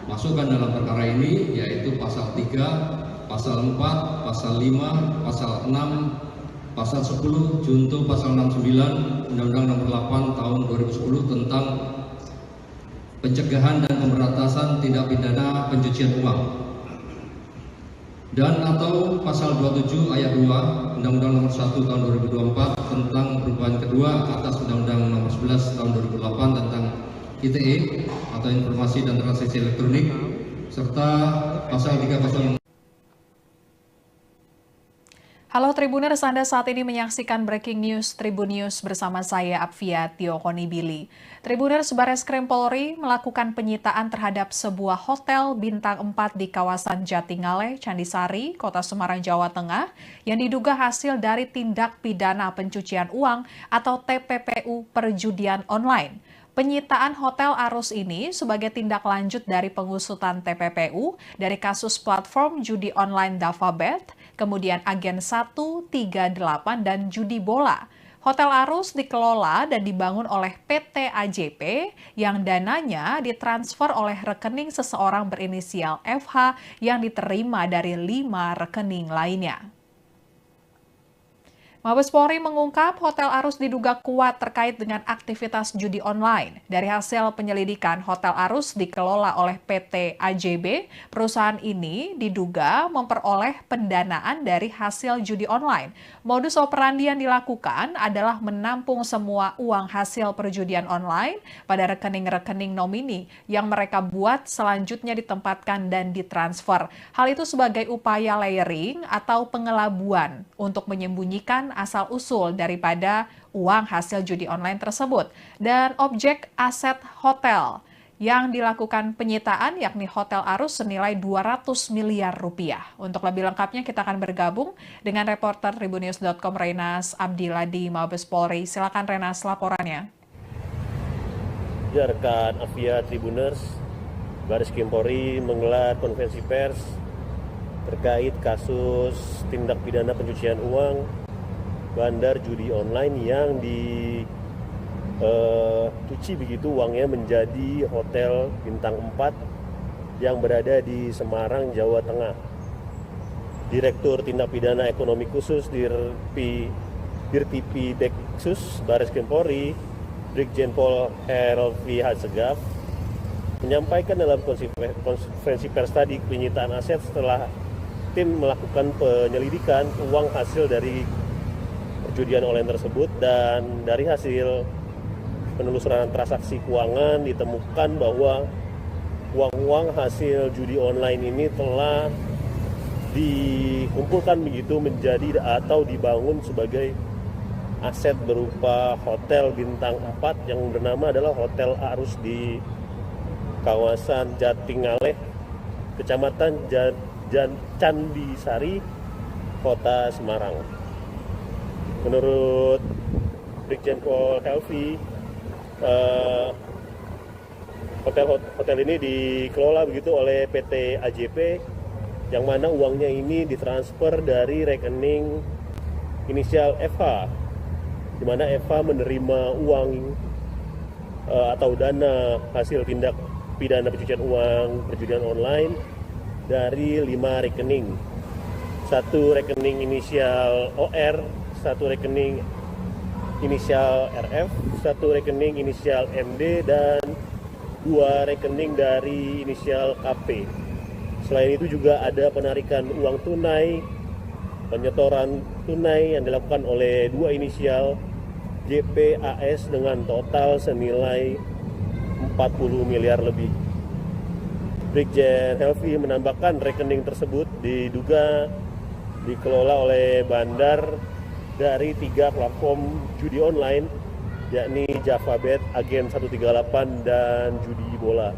masukkan dalam perkara ini yaitu pasal 3, pasal 4, pasal 5, pasal 6, pasal 10, junto pasal 69 Undang-Undang Nomor 8 Tahun 2010 tentang pencegahan dan pemberantasan tindak pidana pencucian uang, dan atau pasal 27 ayat 2 Undang-Undang Nomor 1 Tahun 2024 tentang perubahan kedua atas Undang-Undang Nomor 11 Tahun 2008 tentang ITE atau Informasi dan Transaksi Elektronik, serta pasal 306. Halo Tribuners, Anda saat ini menyaksikan Breaking News Tribun News bersama saya Apvia Tiokonibili. Tribuners, Bareskrim Polri melakukan penyitaan terhadap sebuah hotel bintang 4 di kawasan Jatingaleh, Candisari, Kota Semarang, Jawa Tengah yang diduga hasil dari tindak pidana pencucian uang atau TPPU perjudian online. Penyitaan Hotel Arus ini sebagai tindak lanjut dari pengusutan TPPU dari kasus platform judi online Davabet, kemudian Agen 138 dan judi bola. Hotel Arus dikelola dan dibangun oleh PT AJP yang dananya ditransfer oleh rekening seseorang berinisial FH yang diterima dari 5 rekening lainnya. Mabes Polri mengungkap Hotel Arus diduga kuat terkait dengan aktivitas judi online. Dari hasil penyelidikan, Hotel Arus dikelola oleh PT AJB. Perusahaan ini diduga memperoleh pendanaan dari hasil judi online. Modus operandi yang dilakukan adalah menampung semua uang hasil perjudian online pada rekening-rekening nomini yang mereka buat selanjutnya ditempatkan dan ditransfer. Hal itu sebagai upaya layering atau pengelabuan untuk menyembunyikan asal-usul daripada uang hasil judi online tersebut. Dan objek aset hotel yang dilakukan penyitaan yakni Hotel Arus senilai 200 miliar rupiah. Untuk lebih lengkapnya kita akan bergabung dengan reporter Tribunnews.com Renas Abdillah di Mabes Polri. Silakan Renas laporannya. Ya, rekan Apvia Tribuners, Bareskrim Polri menggelar konferensi pers terkait kasus tindak pidana pencucian uang bandar judi online yang dicuci begitu uangnya menjadi hotel bintang 4 yang berada di Semarang, Jawa Tengah. Direktur Tindak Pidana Ekonomi Khusus Dirtipi Deksus Bareskrim Polri, Brigjen Pol Helvi Hasegaf, menyampaikan dalam konferensi pers tadi penyitaan aset setelah tim melakukan penyelidikan uang hasil dari perjudian online tersebut, dan dari hasil penelusuran transaksi keuangan ditemukan bahwa uang-uang hasil judi online ini telah dikumpulkan begitu menjadi atau dibangun sebagai aset berupa hotel bintang 4 yang bernama adalah Hotel Arus di kawasan Jatingaleh, Kecamatan Candisari, Kota Semarang. Menurut Brigjen Pol Helvi, hotel ini dikelola begitu oleh PT AJP, yang mana uangnya ini ditransfer dari rekening inisial FH, di mana FH menerima uang atau dana hasil tindak pidana pencucian uang perjudian online dari 5 rekening. Satu rekening inisial OR, satu rekening inisial RF, satu rekening inisial MD, dan 2 rekening dari inisial KP. Selain itu juga ada penarikan uang tunai, penyetoran tunai yang dilakukan oleh 2 inisial JPAS dengan total senilai 40 miliar lebih. Brigjen Helvi menambahkan rekening tersebut diduga dikelola oleh bandar dari 3 platform judi online, yakni Davabet, Agen 138, dan judi bola.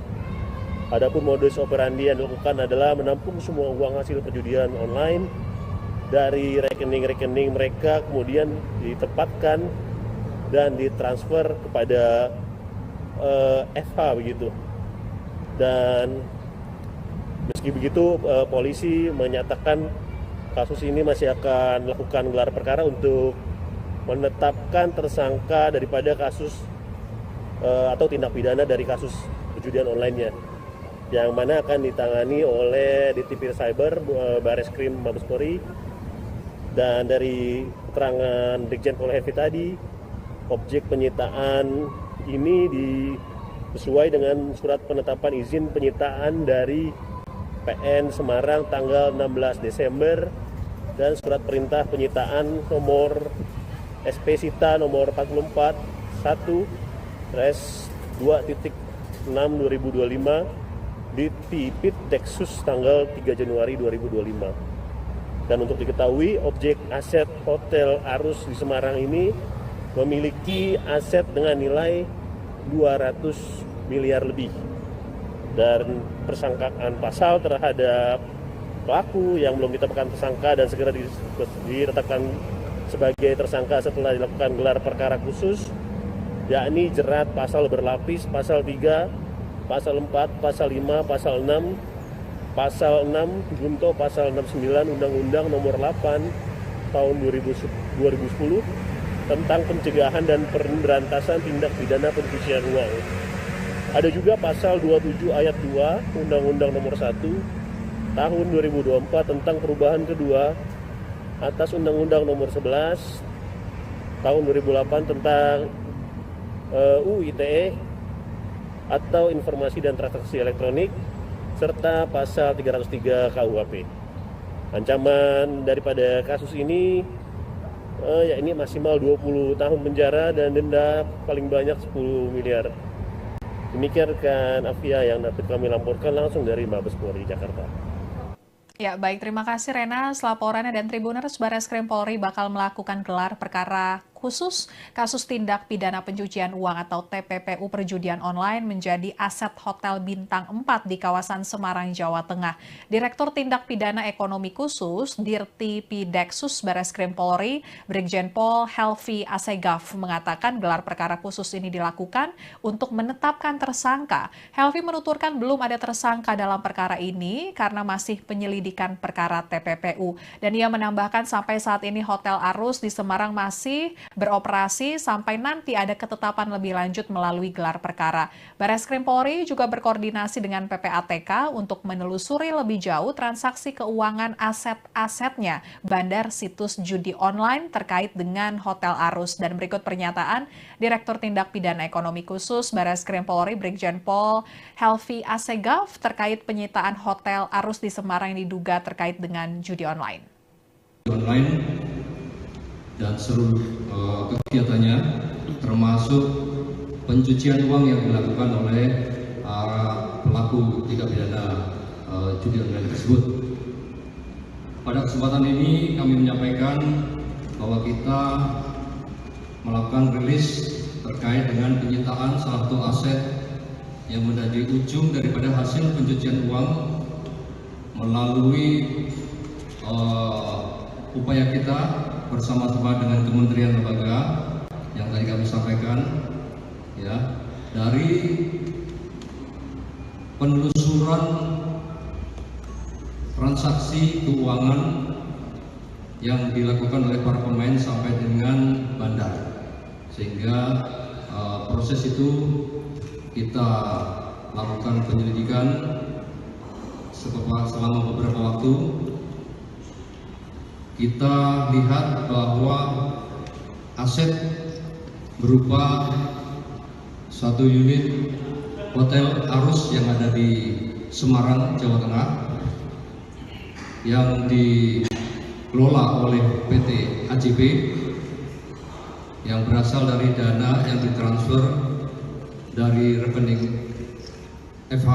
Adapun modus operandi yang dilakukan adalah menampung semua uang hasil perjudian online dari rekening-rekening mereka, kemudian ditempatkan dan ditransfer kepada FH begitu. Dan meski begitu, polisi menyatakan kasus ini masih akan melakukan gelar perkara untuk menetapkan tersangka daripada kasus atau tindak pidana dari kasus perjudian online-nya, yang mana akan ditangani oleh Ditipir Cyber Bareskrim Mabes Polri. Dan dari keterangan Brigjen Pol Helvi tadi, objek penyitaan ini sesuai dengan surat penetapan izin penyitaan dari PN Semarang tanggal 16 Desember dan surat perintah penyitaan nomor SP Sita nomor 44 1/2.6/2025 di Tipit Deksus tanggal 3 Januari 2025. Dan untuk diketahui, objek aset Hotel Arus di Semarang ini memiliki aset dengan nilai 200 miliar lebih. Dan persangkaan pasal terhadap pelaku yang belum ditetapkan tersangka dan segera ditetapkan sebagai tersangka setelah dilakukan gelar perkara khusus, yakni jerat pasal berlapis, pasal 3, pasal 4, pasal 5, pasal 6, pasal 6 junto pasal 69 Undang-Undang Nomor 8 Tahun 2010 tentang pencegahan dan pemberantasan tindak pidana pencucian uang. Ada juga pasal 27 ayat 2 Undang-Undang Nomor 1 Tahun 2024 tentang perubahan kedua atas Undang-Undang Nomor 11 Tahun 2008 tentang UU ITE atau Informasi dan Transaksi Elektronik, serta pasal 303 KUHP. Ancaman daripada kasus ini yakni maksimal 20 tahun penjara dan denda paling banyak 10 miliar. Demikian rekan Afia yang dapat kami laporkan langsung dari Mabes Polri Jakarta. Ya, baik. Terima kasih Rena. Laporannya dan Tribuners, Barreskrim Polri bakal melakukan gelar perkara khusus kasus tindak pidana pencucian uang atau TPPU perjudian online menjadi aset Hotel Bintang 4 di kawasan Semarang, Jawa Tengah. Direktur Tindak Pidana Ekonomi Khusus Dirti Pideksus Barreskrim Polri, Brigjen Pol Helvi Asegaf mengatakan gelar perkara khusus ini dilakukan untuk menetapkan tersangka. Helvi menuturkan belum ada tersangka dalam perkara ini karena masih penyelidikan perkara TPPU. Dan ia menambahkan sampai saat ini Hotel Arus di Semarang masih beroperasi sampai nanti ada ketetapan lebih lanjut melalui gelar perkara. Barreskrim Polri juga berkoordinasi dengan PPATK untuk menelusuri lebih jauh transaksi keuangan aset-asetnya bandar situs judi online terkait dengan Hotel Arus. Dan berikut pernyataan Direktur Tindak Pidana Ekonomi Khusus Barreskrim Polri Brigjen Pol Helvi Asegaf terkait penyitaan Hotel Arus di Semarang yang diduga terkait dengan judi online. Dan seluruh kegiatannya termasuk pencucian uang yang dilakukan oleh pelaku tindak pidana judi online tersebut. Pada kesempatan ini kami menyampaikan bahwa kita melakukan rilis terkait dengan penyitaan salah satu aset yang menjadi ujung daripada hasil pencucian uang melalui upaya kita bersama-sama dengan kementerian lembaga yang tadi kami sampaikan, ya, dari penelusuran transaksi keuangan yang dilakukan oleh para pemain sampai dengan bandar, sehingga proses itu kita lakukan penyelidikan selama beberapa waktu. Kita lihat bahwa aset berupa satu unit Hotel Arus yang ada di Semarang, Jawa Tengah yang dikelola oleh PT AJB yang berasal dari dana yang ditransfer dari rekening FH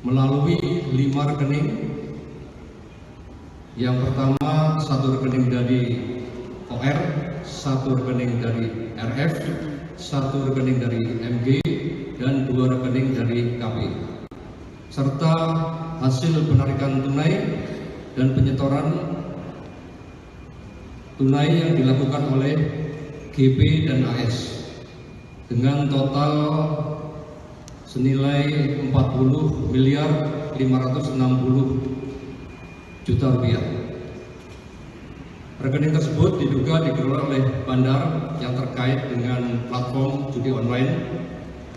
melalui 5 rekening. Yang pertama, satu rekening dari OR, satu rekening dari RF, satu rekening dari MG, dan 2 rekening dari KP. Serta hasil penarikan tunai dan penyetoran tunai yang dilakukan oleh GP dan AS dengan total senilai 40 miliar 560 juta rupiah. Rekening tersebut diduga dikelola oleh bandar yang terkait dengan platform judi online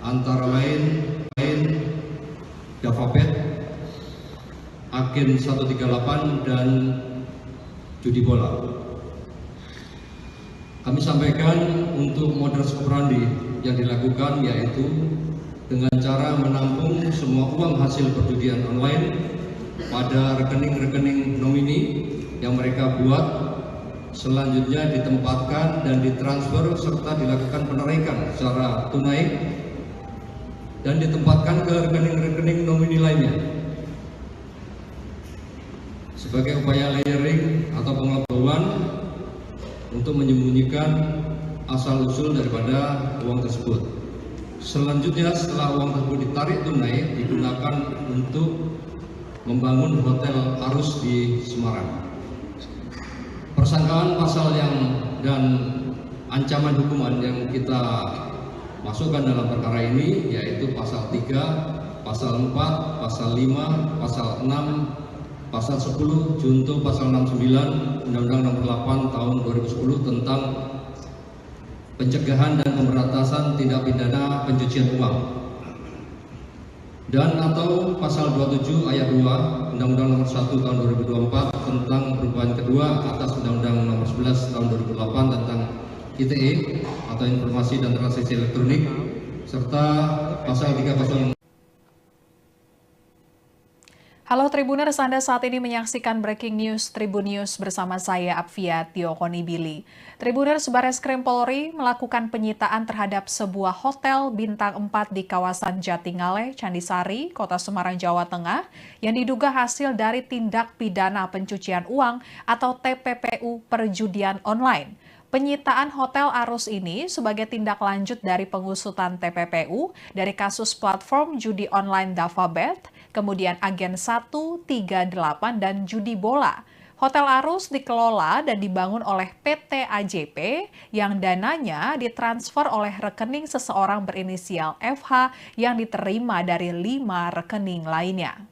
antara lain JavaBet, Agen 138 dan Judi Bola. Kami sampaikan untuk modus operandi yang dilakukan yaitu dengan cara menampung semua uang hasil perjudian online pada rekening-rekening nomini yang mereka buat, selanjutnya ditempatkan dan ditransfer serta dilakukan penarikan secara tunai dan ditempatkan ke rekening-rekening nomini lainnya. sebagai upaya layering atau pengelabuan untuk menyembunyikan asal-usul daripada uang tersebut. Selanjutnya, setelah uang tersebut ditarik tunai, digunakan untuk membangun hotel Arus di Semarang. Persangkaan pasal dan ancaman hukuman yang kita masukkan dalam perkara ini yaitu pasal 3, pasal 4, pasal 5, pasal 6, pasal 10, junto pasal 69 Undang-Undang Nomor 8 Tahun 2010 tentang pencegahan dan pemberantasan tindak pidana pencucian uang, dan atau pasal 27 ayat 2 Undang-Undang Nomor 1 Tahun 2024 tentang perubahan kedua atas Undang-Undang Nomor 11 Tahun 2008 tentang ITE atau Informasi dan Transaksi Elektronik, serta pasal 3 pasal. Halo Tribuners, Anda saat ini menyaksikan Breaking News Tribun News bersama saya Apvia Tiokonibili. Tribuners, Bareskrim Polri melakukan penyitaan terhadap sebuah hotel bintang 4 di kawasan Jatingaleh, Candisari, Kota Semarang, Jawa Tengah yang diduga hasil dari tindak pidana pencucian uang atau TPPU perjudian online. Penyitaan Hotel Arus ini sebagai tindak lanjut dari pengusutan TPPU dari kasus platform judi online Davabet, kemudian Agen 138 dan judi bola. Hotel Arus dikelola dan dibangun oleh PT AJP yang dananya ditransfer oleh rekening seseorang berinisial FH yang diterima dari 5 rekening lainnya.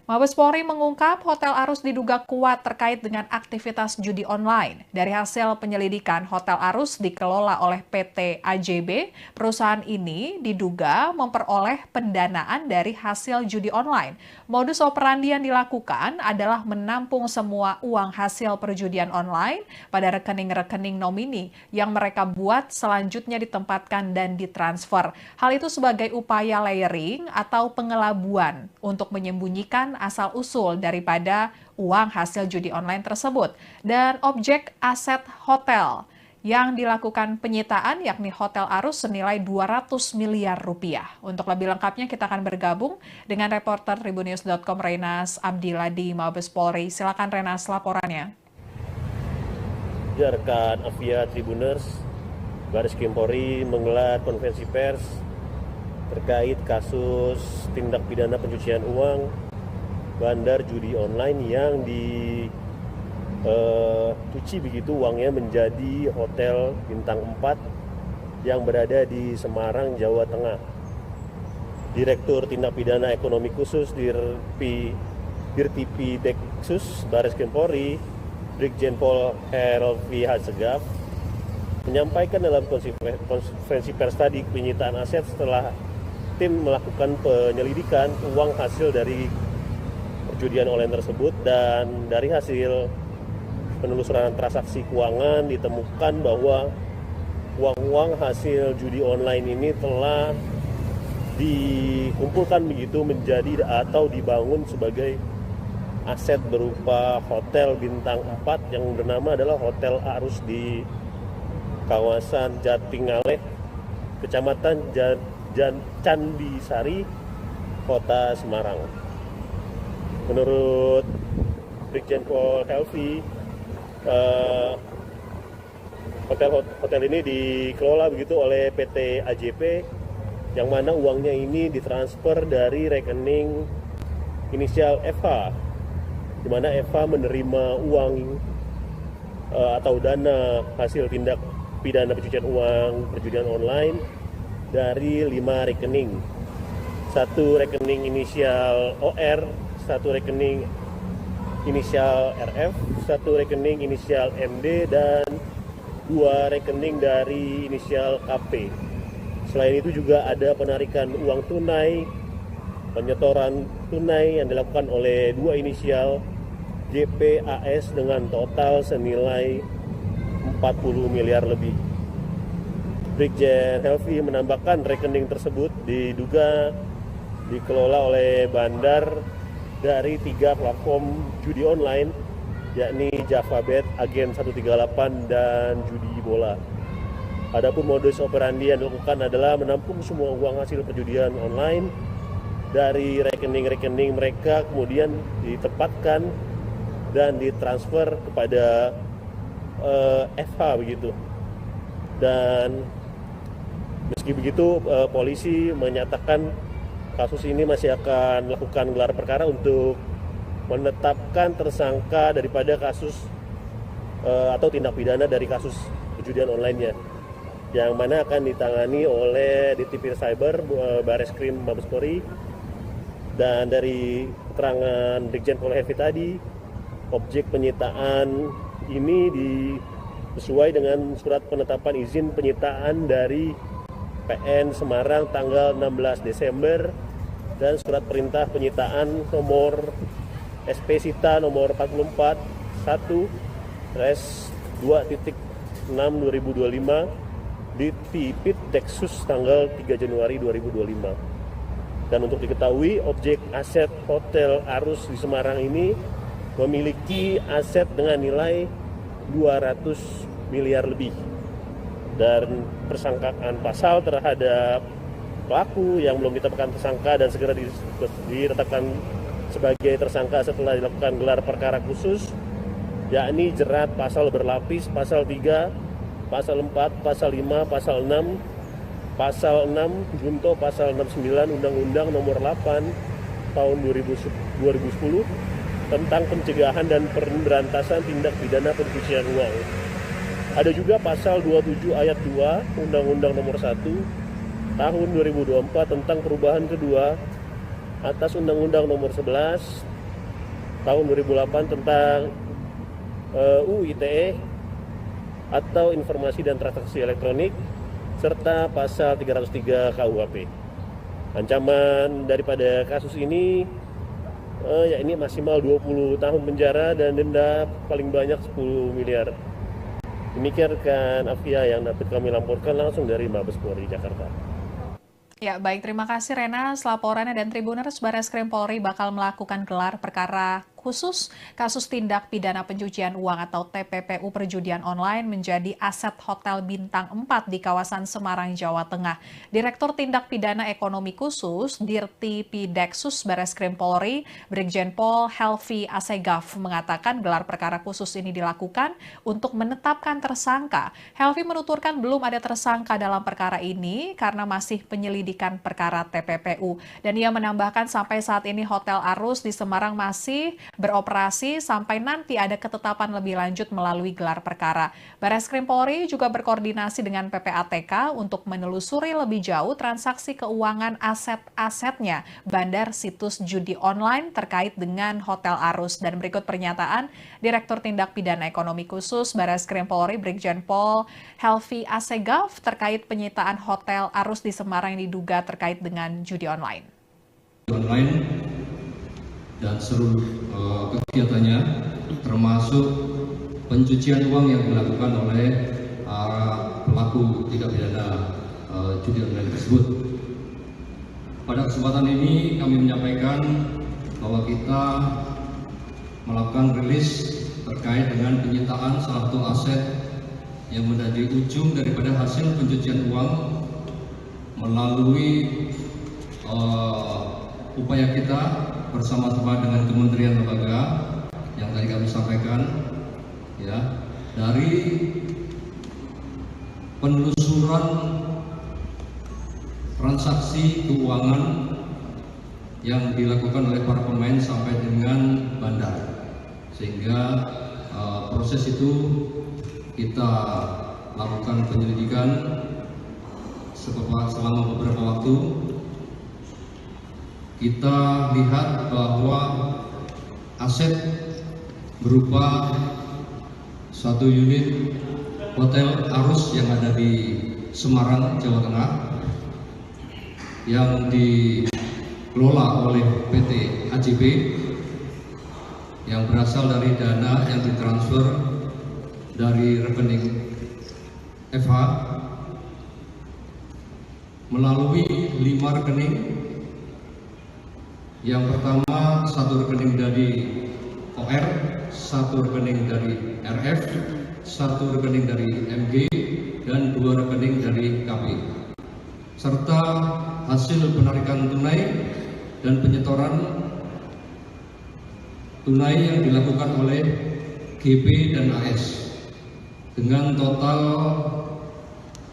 Mabes Polri mengungkap Hotel Arus diduga kuat terkait dengan aktivitas judi online. Dari hasil penyelidikan, Hotel Arus dikelola oleh PT AJB. Perusahaan ini diduga memperoleh pendanaan dari hasil judi online. Modus operandi yang dilakukan adalah menampung semua uang hasil perjudian online pada rekening-rekening nomini yang mereka buat selanjutnya ditempatkan dan ditransfer. Hal itu sebagai upaya layering atau pengelabuan untuk menyembunyikan asal-usul daripada uang hasil judi online tersebut. Dan objek aset hotel yang dilakukan penyitaan yakni Hotel Arus senilai 200 miliar rupiah. Untuk lebih lengkapnya kita akan bergabung dengan reporter Tribunnews.com Renas Abdillah di Mabes Polri. Silakan Renas laporannya. Rekan Apvia Tribuners, Bareskrim Polri menggelar konferensi pers terkait kasus tindak pidana pencucian uang bandar judi online yang dicuci begitu uangnya menjadi hotel bintang 4 yang berada di Semarang, Jawa Tengah. Direktur Tindak Pidana Ekonomi Khusus Dirtipi Deksus Bareskrim Polri, Brigjen Pol Helvi Hasegaf, menyampaikan dalam konferensi pers tadi penyitaan aset setelah tim melakukan penyelidikan uang hasil dari perjudian online tersebut, dan dari hasil penelusuran transaksi keuangan ditemukan bahwa uang-uang hasil judi online ini telah dikumpulkan begitu menjadi atau dibangun sebagai aset berupa hotel bintang 4 yang bernama adalah Hotel Arus di kawasan Jatingaleh, Kecamatan Candisari, Kota Semarang. Menurut Brigjen Pol Helvi, hotel ini dikelola begitu oleh PT AJP, yang mana uangnya ini ditransfer dari rekening inisial FH, di mana FH menerima uang atau dana hasil tindak pidana pencucian uang perjudian online dari 5 rekening. Satu rekening inisial OR, satu rekening inisial RF, satu rekening inisial MD, dan 2 rekening dari inisial KP. Selain itu juga ada penarikan uang tunai, penyetoran tunai yang dilakukan oleh 2 inisial JPAS dengan total senilai 40 miliar lebih. Brigjen Helvi menambahkan rekening tersebut diduga dikelola oleh bandar dari 3 platform judi online, yakni Davabet, Agen 138, dan judi bola. Adapun modus operandi yang dilakukan adalah menampung semua uang hasil perjudian online dari rekening-rekening mereka kemudian ditempatkan dan ditransfer kepada FH begitu. Dan meski begitu polisi menyatakan kasus ini masih akan melakukan gelar perkara untuk menetapkan tersangka daripada kasus atau tindak pidana dari kasus perjudian online-nya, yang mana akan ditangani oleh Ditipir Cyber Bareskrim Mabes Polri. Dan dari keterangan Brigjen Pol Helvi tadi, objek penyitaan ini sesuai dengan surat penetapan izin penyitaan dari PN Semarang tanggal 16 Desember dan surat perintah penyitaan nomor SP Sita nomor 44 1/2.6/2025 di Tipit Deksus tanggal 3 Januari 2025. Dan untuk diketahui, objek aset Hotel Arus di Semarang ini memiliki aset dengan nilai 200 miliar lebih. Dan persangkaan pasal terhadap pelaku yang belum ditetapkan tersangka dan segera ditetapkan sebagai tersangka setelah dilakukan gelar perkara khusus, yakni jerat pasal berlapis, pasal 3, pasal 4, pasal 5, pasal 6, pasal 6 junto pasal 69 Undang-Undang Nomor 8 Tahun 2010 tentang pencegahan dan pemberantasan tindak pidana pencucian uang. Ada juga pasal 27 ayat 2 Undang-Undang Nomor 1 Tahun 2024 tentang perubahan kedua atas Undang-Undang Nomor 11 Tahun 2008 tentang UU ITE atau Informasi dan Transaksi Elektronik, serta pasal 303 KUHP. Ancaman daripada kasus ini yakni maksimal 20 tahun penjara dan denda paling banyak 10 miliar. Demikian rekan Afia yang dapat kami laporkan langsung dari Mabes Polri Jakarta. Ya, baik. Terima kasih Rena. Laporannya dan Tribuners, Bareskrim Polri bakal melakukan gelar perkara khusus kasus tindak pidana pencucian uang atau TPPU perjudian online menjadi aset Hotel Bintang 4 di kawasan Semarang, Jawa Tengah. Direktur Tindak Pidana Ekonomi Khusus Dirti Pideksus Bareskrim Polri, Brigjen Pol Helvi Asegaf mengatakan gelar perkara khusus ini dilakukan untuk menetapkan tersangka. Helvi menuturkan belum ada tersangka dalam perkara ini karena masih penyelidikan perkara TPPU. Dan ia menambahkan sampai saat ini Hotel Arus di Semarang masih beroperasi sampai nanti ada ketetapan lebih lanjut melalui gelar perkara. Bareskrim Polri juga berkoordinasi dengan PPATK untuk menelusuri lebih jauh transaksi keuangan aset-asetnya bandar situs judi online terkait dengan Hotel Arus. Dan berikut pernyataan Direktur Tindak Pidana Ekonomi Khusus Bareskrim Polri Brigjen Pol Helvi Asegaf terkait penyitaan Hotel Arus di Semarang yang diduga terkait dengan judi online. Dan seluruh kegiatannya termasuk pencucian uang yang dilakukan oleh pelaku tindak pidana judi online tersebut. Pada kesempatan ini kami menyampaikan bahwa kita melakukan rilis terkait dengan penyitaan salah satu aset yang menjadi ujung daripada hasil pencucian uang melalui upaya kita bersama-sama dengan kementerian lembaga yang tadi kami sampaikan, ya, dari penelusuran transaksi keuangan yang dilakukan oleh para pemain sampai dengan bandar, sehingga proses itu kita lakukan penyelidikan selama beberapa waktu. Kita lihat bahwa aset berupa satu unit Hotel Arus yang ada di Semarang, Jawa Tengah, yang dikelola oleh PT AJB yang berasal dari dana yang ditransfer dari rekening FH melalui 5 rekening. Yang pertama, satu rekening dari OR, satu rekening dari RF, satu rekening dari MG, dan 2 rekening dari KP. Serta hasil penarikan tunai dan penyetoran tunai yang dilakukan oleh GP dan AS dengan total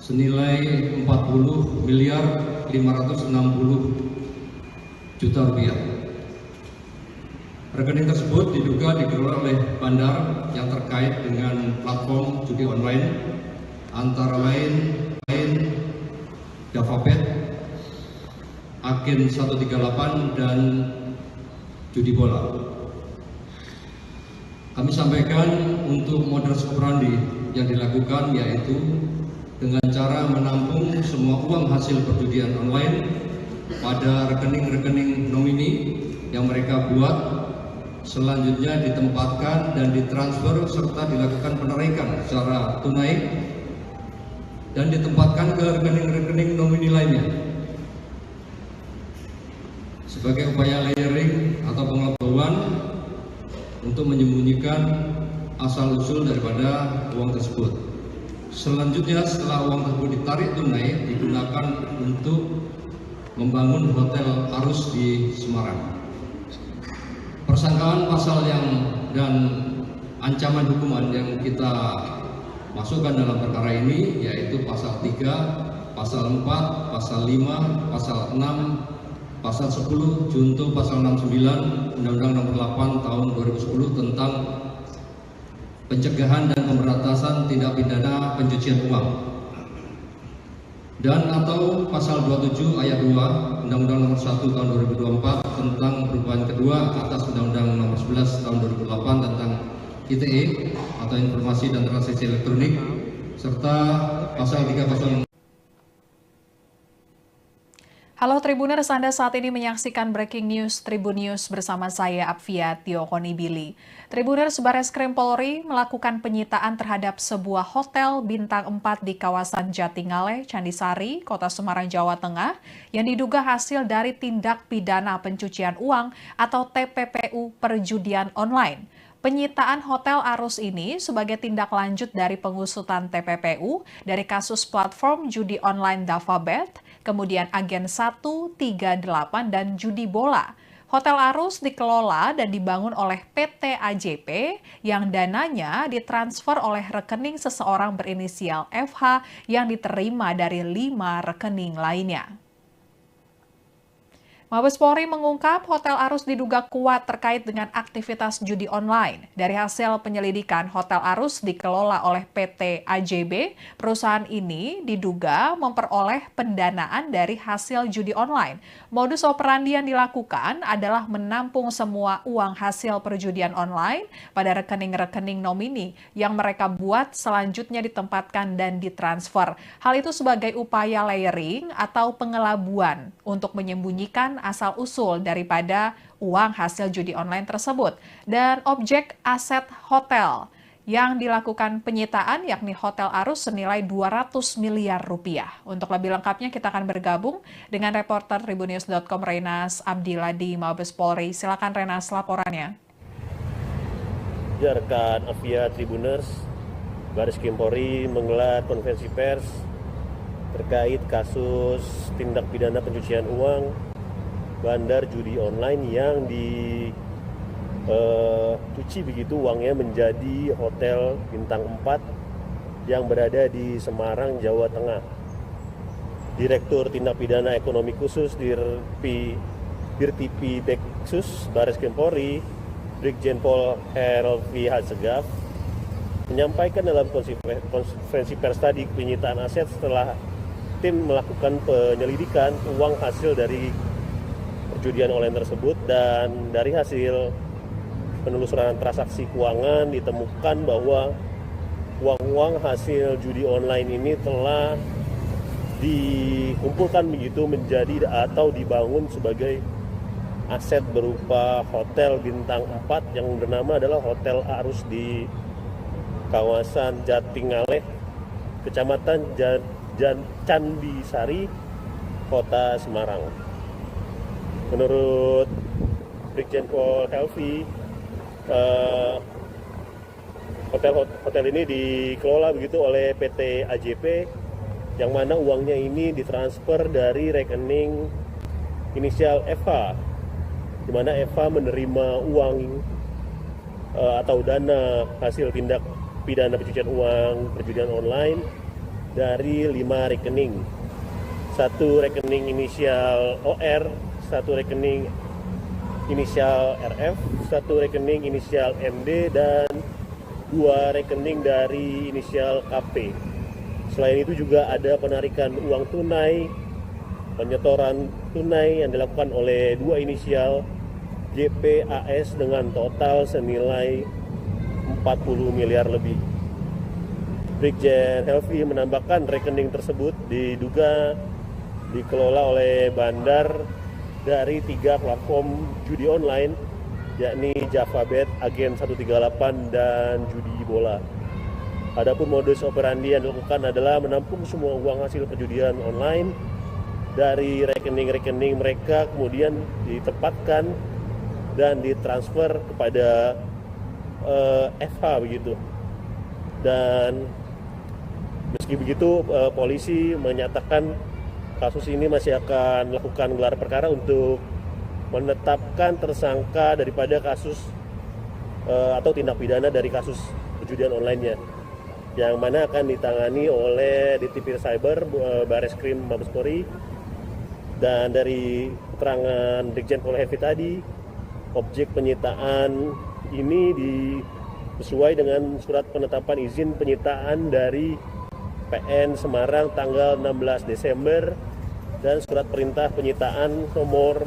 senilai 40 miliar 560 juta rupiah. Rekening tersebut diduga dikelola oleh bandar yang terkait dengan platform judi online antara lain Davabet, Agen 138 dan judi bola. Kami sampaikan untuk modus operandi yang dilakukan yaitu dengan cara menampung semua uang hasil perjudian online pada rekening-rekening nomini yang mereka buat, selanjutnya ditempatkan dan ditransfer serta dilakukan penarikan secara tunai dan ditempatkan ke rekening-rekening nomini lainnya. Sebagai upaya layering atau pengetahuan untuk menyembunyikan asal-usul daripada uang tersebut. Selanjutnya setelah uang tersebut ditarik tunai, digunakan untuk membangun hotel Arus di Semarang. Persangkaan pasal dan ancaman hukuman yang kita masukkan dalam perkara ini yaitu pasal 3, pasal 4, pasal 5, pasal 6, pasal 10, junto pasal 69 Undang-Undang Nomor 8 Tahun 2010 tentang pencegahan dan pemberantasan tindak pidana pencucian uang, dan atau pasal 27 ayat 2 Undang-Undang Nomor 1 Tahun 2024 tentang perubahan kedua atas Undang-Undang Nomor 11 Tahun 2008 tentang ITE atau Informasi dan Transaksi Elektronik, serta pasal 306. Halo Tribuners, Anda saat ini menyaksikan Breaking News Tribun News bersama saya Apvia Tio Konibili. Tribuners, Bareskrim Polri melakukan penyitaan terhadap sebuah hotel bintang 4 di kawasan Jatingaleh, Candisari, Kota Semarang, Jawa Tengah yang diduga hasil dari tindak pidana pencucian uang atau TPPU perjudian online. Penyitaan Hotel Arus ini sebagai tindak lanjut dari pengusutan TPPU dari kasus platform judi online Davabet, kemudian Agen 138 dan judi bola. Hotel Arus dikelola dan dibangun oleh PT AJP yang dananya ditransfer oleh rekening seseorang berinisial FH yang diterima dari 5 rekening lainnya. Mabes Polri mengungkap Hotel Arus diduga kuat terkait dengan aktivitas judi online. Dari hasil penyelidikan, Hotel Arus dikelola oleh PT AJB. Perusahaan ini diduga memperoleh pendanaan dari hasil judi online. Modus operandi yang dilakukan adalah menampung semua uang hasil perjudian online pada rekening-rekening nomini yang mereka buat, selanjutnya ditempatkan dan ditransfer. Hal itu sebagai upaya layering atau pengelabuan untuk menyembunyikan asal-usul daripada uang hasil judi online tersebut. Dan objek aset hotel yang dilakukan penyitaan yakni Hotel Arus senilai 200 miliar rupiah. Untuk lebih lengkapnya kita akan bergabung dengan reporter Tribunnews.com Renas Abdillah di Mabes Polri. Silakan Renas, laporannya. Rekan Apvia Tribuners, Bareskrim Polri menggelar konferensi pers terkait kasus tindak pidana pencucian uang bandar judi online yang dicuci begitu uangnya menjadi hotel bintang 4 yang berada di Semarang, Jawa Tengah. Direktur Tindak Pidana Ekonomi Khusus Dirtipi Deksus Bareskrim Polri, Brigjen Pol Helvi Hasegaf, menyampaikan dalam konferensi pers tadi penyitaan aset setelah tim melakukan penyelidikan uang hasil dari perjudian online tersebut, dan dari hasil penelusuran transaksi keuangan ditemukan bahwa uang-uang hasil judi online ini telah dikumpulkan begitu menjadi atau dibangun sebagai aset berupa hotel bintang 4 yang bernama adalah Hotel Arus di kawasan Jatingaleh, Kecamatan Candisari, Kota Semarang. Menurut Brigjen Pol Helvi, hotel ini dikelola begitu oleh PT AJP, yang mana uangnya ini ditransfer dari rekening inisial FH di mana Eva menerima uang atau dana hasil tindak pidana pencucian uang perjudian online dari 5 rekening. 1 rekening inisial OR, 1 rekening inisial RF, 1 rekening inisial MD, dan 2 rekening dari inisial KP. Selain itu juga ada penarikan uang tunai, penyetoran tunai yang dilakukan oleh 2 inisial JPAS dengan total senilai 40 miliar lebih. Brigjen Helvi menambahkan rekening tersebut diduga dikelola oleh bandar dari 3 platform judi online, yakni JavaBet, Agen 138, dan Judi Bola. Adapun modus operandi yang dilakukan adalah menampung semua uang hasil perjudian online dari rekening-rekening mereka, kemudian ditempatkan dan ditransfer kepada FH begitu. Dan meski begitu, polisi menyatakan kasus ini masih akan melakukan gelar perkara untuk menetapkan tersangka daripada kasus atau tindak pidana dari kasus perjudian online-nya, yang mana akan ditangani oleh Ditipir Cyber Bareskrim Mabes Polri. Dan dari keterangan Brigjen Pol Helvi tadi, objek penyitaan ini sesuai dengan surat penetapan izin penyitaan dari PN Semarang tanggal 16 Desember dan surat perintah penyitaan nomor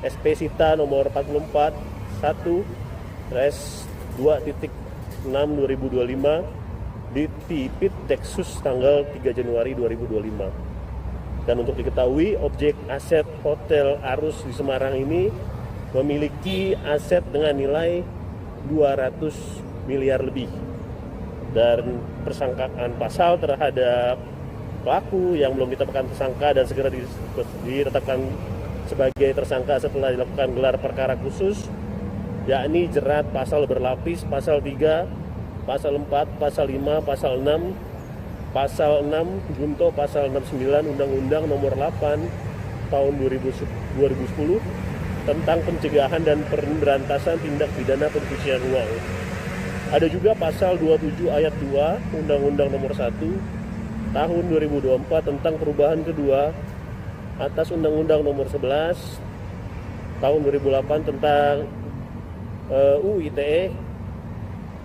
SP Sita nomor 44 1/2.6/2025 di Tipit Deksus tanggal 3 Januari 2025. Dan untuk diketahui, objek aset Hotel Arus di Semarang ini memiliki aset dengan nilai 200 miliar lebih. Dan persangkaan pasal terhadap pelaku yang belum ditetapkan tersangka dan segera ditetapkan sebagai tersangka setelah dilakukan gelar perkara khusus, yakni jerat pasal berlapis, pasal 3, pasal 4, pasal 5, pasal 6, pasal 6 junto pasal 69 Undang-Undang Nomor 8 Tahun 2010 tentang pencegahan dan pemberantasan tindak pidana pencucian uang. Ada juga pasal 27 ayat 2 Undang-Undang Nomor 1 Tahun 2024 tentang perubahan kedua atas Undang-Undang Nomor 11 Tahun 2008 tentang UU ITE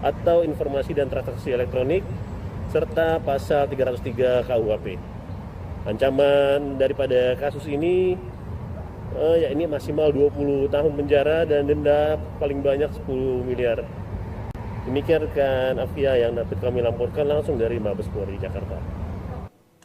atau Informasi dan Transaksi Elektronik, serta pasal 303 KUHP. Ancaman daripada kasus ini yakni maksimal 20 tahun penjara dan denda paling banyak 10 miliar. Demikian rekan Afia yang dapat kami laporkan langsung dari Mabes Polri Jakarta.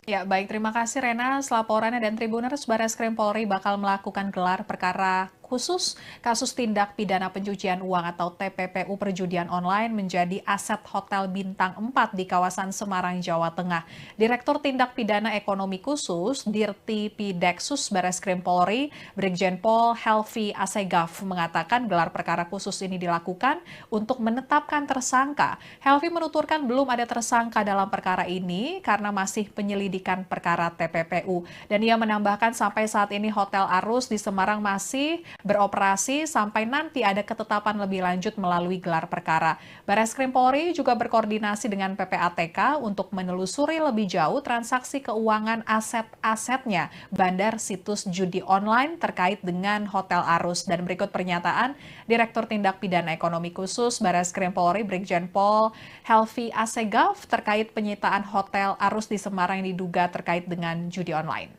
Ya, baik. Terima kasih Rena. Laporannya, dan Tribuners, Bareskrim Polri bakal melakukan gelar perkara khusus kasus tindak pidana pencucian uang atau TPPU perjudian online menjadi aset Hotel Bintang 4 di kawasan Semarang, Jawa Tengah. Direktur Tindak Pidana Ekonomi Khusus Dirti Pideksus Bareskrim Polri, Brigjen Pol Helvi Asegaf, mengatakan gelar perkara khusus ini dilakukan untuk menetapkan tersangka. Helvi menuturkan belum ada tersangka dalam perkara ini karena masih penyelidikan perkara TPPU. Dan ia menambahkan sampai saat ini Hotel Arus di Semarang masih beroperasi sampai nanti ada ketetapan lebih lanjut melalui gelar perkara. Bareskrim Polri juga berkoordinasi dengan PPATK untuk menelusuri lebih jauh transaksi keuangan aset-asetnya bandar situs judi online terkait dengan Hotel Arus. Dan berikut pernyataan Direktur Tindak Pidana Ekonomi Khusus Bareskrim Polri Brigjen Pol Helvi Asegaf terkait penyitaan Hotel Arus di Semarang yang diduga terkait dengan judi online.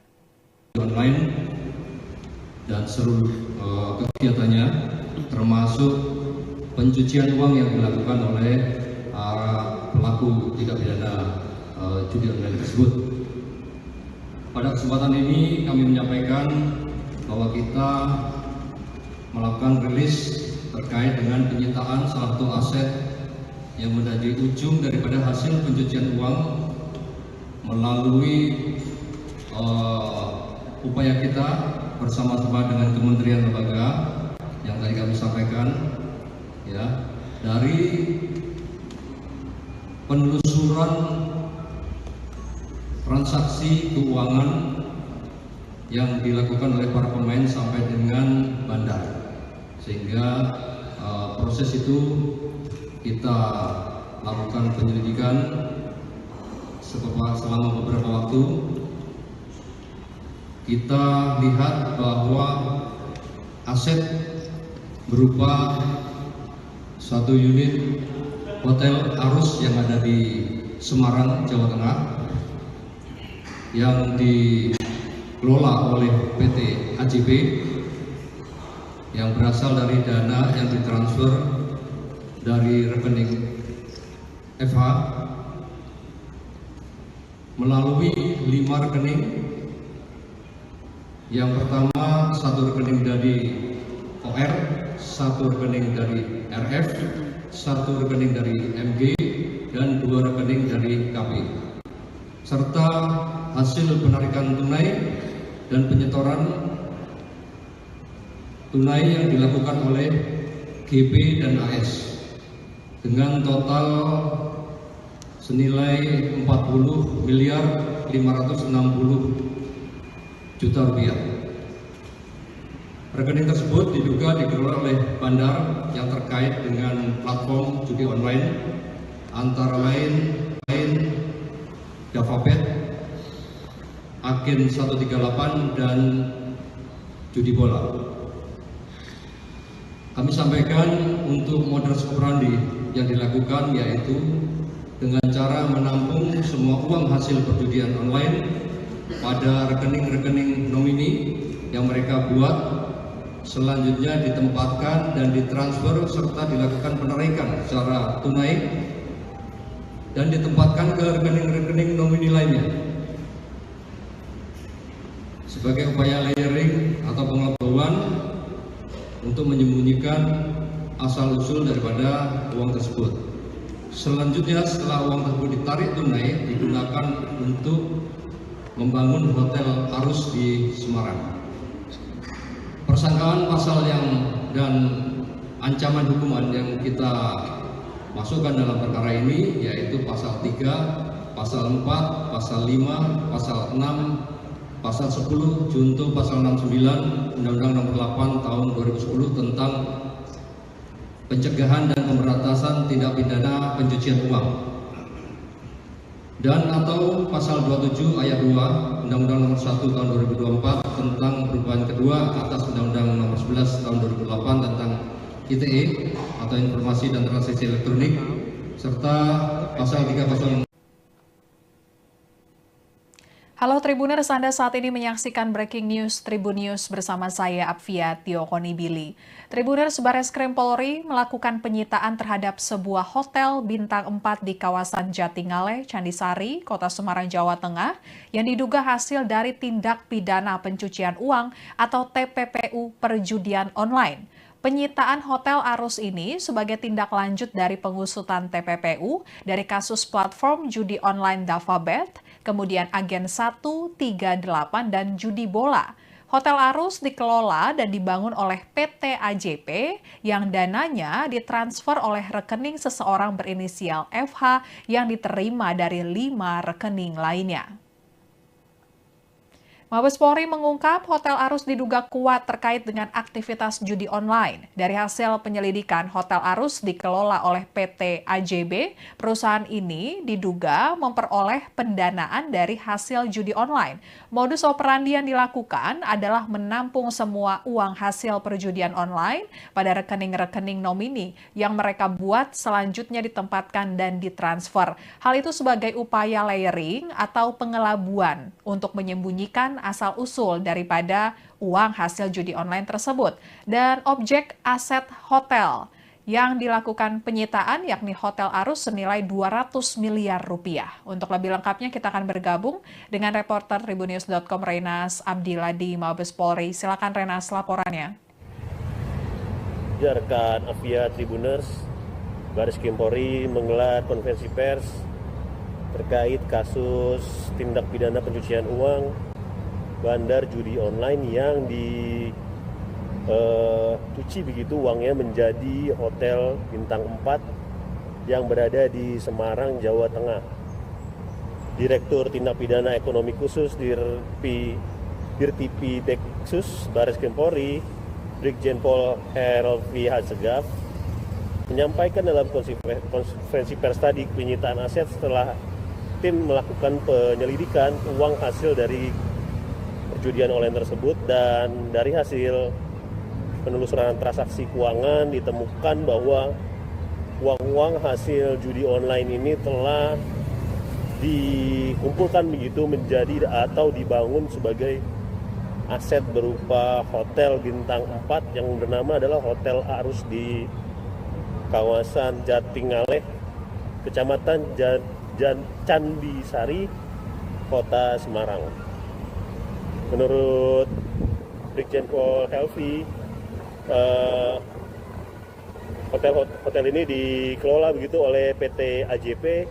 Dan seluruh kegiatannya, termasuk pencucian uang yang dilakukan oleh pelaku tindak pidana judi online tersebut. Pada kesempatan ini kami menyampaikan bahwa kita melakukan rilis terkait dengan penyitaan salah satu aset yang menjadi ujung daripada hasil pencucian uang melalui upaya kita bersama-sama dengan kementerian lembaga yang tadi kami sampaikan, ya, dari penelusuran transaksi keuangan yang dilakukan oleh para pemain sampai dengan bandar. sehingga proses itu kita lakukan penyelidikan selama beberapa waktu. Kita lihat bahwa aset berupa satu unit Hotel Arus yang ada di Semarang, Jawa Tengah, yang dikelola oleh PT AJB, yang berasal dari dana yang ditransfer dari rekening FH melalui 5 rekening. Yang pertama, satu rekening dari OR, satu rekening dari RF, satu rekening dari MG, dan 2 rekening dari KP, serta hasil penarikan tunai dan penyetoran tunai yang dilakukan oleh GP dan AS dengan total senilai 40.560.000.000 rupiah. Rekening tersebut diduga dikelola oleh bandar yang terkait dengan platform judi online, antara lain Javabet, Agen 138, dan judi bola. Kami sampaikan untuk modus operandi yang dilakukan yaitu dengan cara menampung semua uang hasil perjudian online pada rekening-rekening nomini yang mereka buat, selanjutnya ditempatkan dan ditransfer serta dilakukan penarikan secara tunai dan ditempatkan ke rekening-rekening nomini lainnya. Sebagai upaya layering atau pengetahuan untuk menyembunyikan asal-usul daripada uang tersebut. Selanjutnya, setelah uang tersebut ditarik tunai, digunakan untuk membangun Hotel Arus di Semarang. Persangkaan pasal dan ancaman hukuman yang kita masukkan dalam perkara ini yaitu pasal 3, pasal 4, pasal 5, pasal 6, pasal 10, junto pasal 69 Undang-Undang Nomor 8 Tahun 2010 tentang pencegahan dan pemberantasan tindak pidana pencucian uang, dan atau pasal 27 ayat 2 Undang-Undang Nomor 1 Tahun 2024 tentang perubahan kedua atas Undang-Undang Nomor 11 Tahun 2008 tentang ITE atau Informasi dan Transaksi Elektronik, serta pasal 306. Halo Tribuners, Anda saat ini menyaksikan Breaking News Tribun News bersama saya Apvia Tiokonibili. Tribuners, Bareskrim Polri melakukan penyitaan terhadap sebuah hotel bintang 4 di kawasan Jatingaleh, Candisari, Kota Semarang, Jawa Tengah, yang diduga hasil dari tindak pidana pencucian uang atau TPPU perjudian online. Penyitaan Hotel Arus ini sebagai tindak lanjut dari pengusutan TPPU dari kasus platform judi online Javabet, kemudian Agen 138, dan judi bola. Hotel Arus dikelola dan dibangun oleh PT AJP yang dananya ditransfer oleh rekening seseorang berinisial FH yang diterima dari 5 rekening lainnya. Mabes Polri mengungkap Hotel Arus diduga kuat terkait dengan aktivitas judi online. Dari hasil penyelidikan, Hotel Arus dikelola oleh PT AJB. Perusahaan ini diduga memperoleh pendanaan dari hasil judi online. Modus operandi yang dilakukan adalah menampung semua uang hasil perjudian online pada rekening-rekening nomini yang mereka buat, selanjutnya ditempatkan dan ditransfer. Hal itu sebagai upaya layering atau pengelabuan untuk menyembunyikan asal-usul daripada uang hasil judi online tersebut. Dan objek aset hotel yang dilakukan penyitaan yakni Hotel Arus senilai 200 miliar rupiah. Untuk lebih lengkapnya kita akan bergabung dengan reporter Tribunnews.com Renas Abdillah di Mabes Polri. Silakan Renas, laporannya. Ya, rekan Apvia Tribuners, Bareskrim Polri menggelar konferensi pers terkait kasus tindak pidana pencucian uang bandar judi online yang dicuci begitu uangnya menjadi hotel bintang 4 yang berada di Semarang, Jawa Tengah. Direktur Tindak Pidana Ekonomi Khusus Dirtipideksus Bareskrim Polri, Brigjen Pol Helvi Hasegaf menyampaikan dalam konferensi pers tadi penyitaan aset setelah tim melakukan penyelidikan uang hasil dari perjudian online tersebut, dan dari hasil penelusuran transaksi keuangan ditemukan bahwa uang-uang hasil judi online ini telah dikumpulkan begitu menjadi atau dibangun sebagai aset berupa hotel bintang 4 yang bernama adalah Hotel Arus di kawasan Jatingaleh, Kecamatan Candisari, Kota Semarang. Menurut Brigjen Pol Helvi, hotel ini dikelola begitu oleh PT AJP,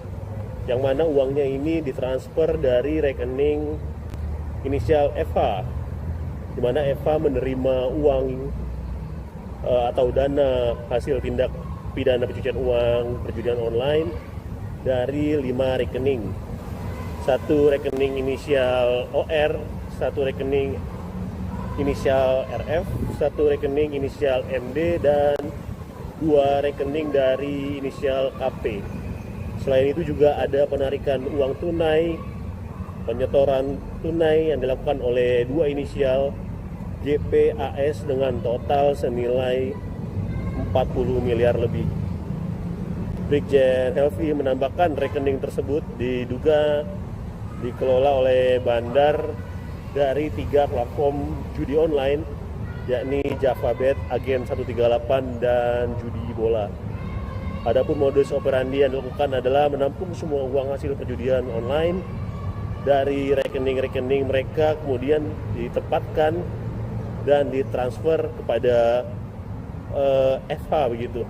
yang mana uangnya ini ditransfer dari rekening inisial Eva, di mana Eva menerima uang atau dana hasil tindak pidana pencucian uang perjudian online dari 5 rekening. Satu rekening inisial OR, satu rekening inisial RF, satu rekening inisial MD, dan 2 rekening dari inisial KP. Selain itu juga ada penarikan uang tunai, penyetoran tunai yang dilakukan oleh 2 inisial JPAS dengan total senilai 40 miliar lebih. Brigjen Helvi menambahkan rekening tersebut diduga dikelola oleh bandar dari 3 platform judi online, yakni JavaBet, Agen 138, dan Judi Bola. Adapun modus operandi yang dilakukan adalah menampung semua uang hasil perjudian online dari rekening-rekening mereka, kemudian ditempatkan dan ditransfer kepada FH begitu.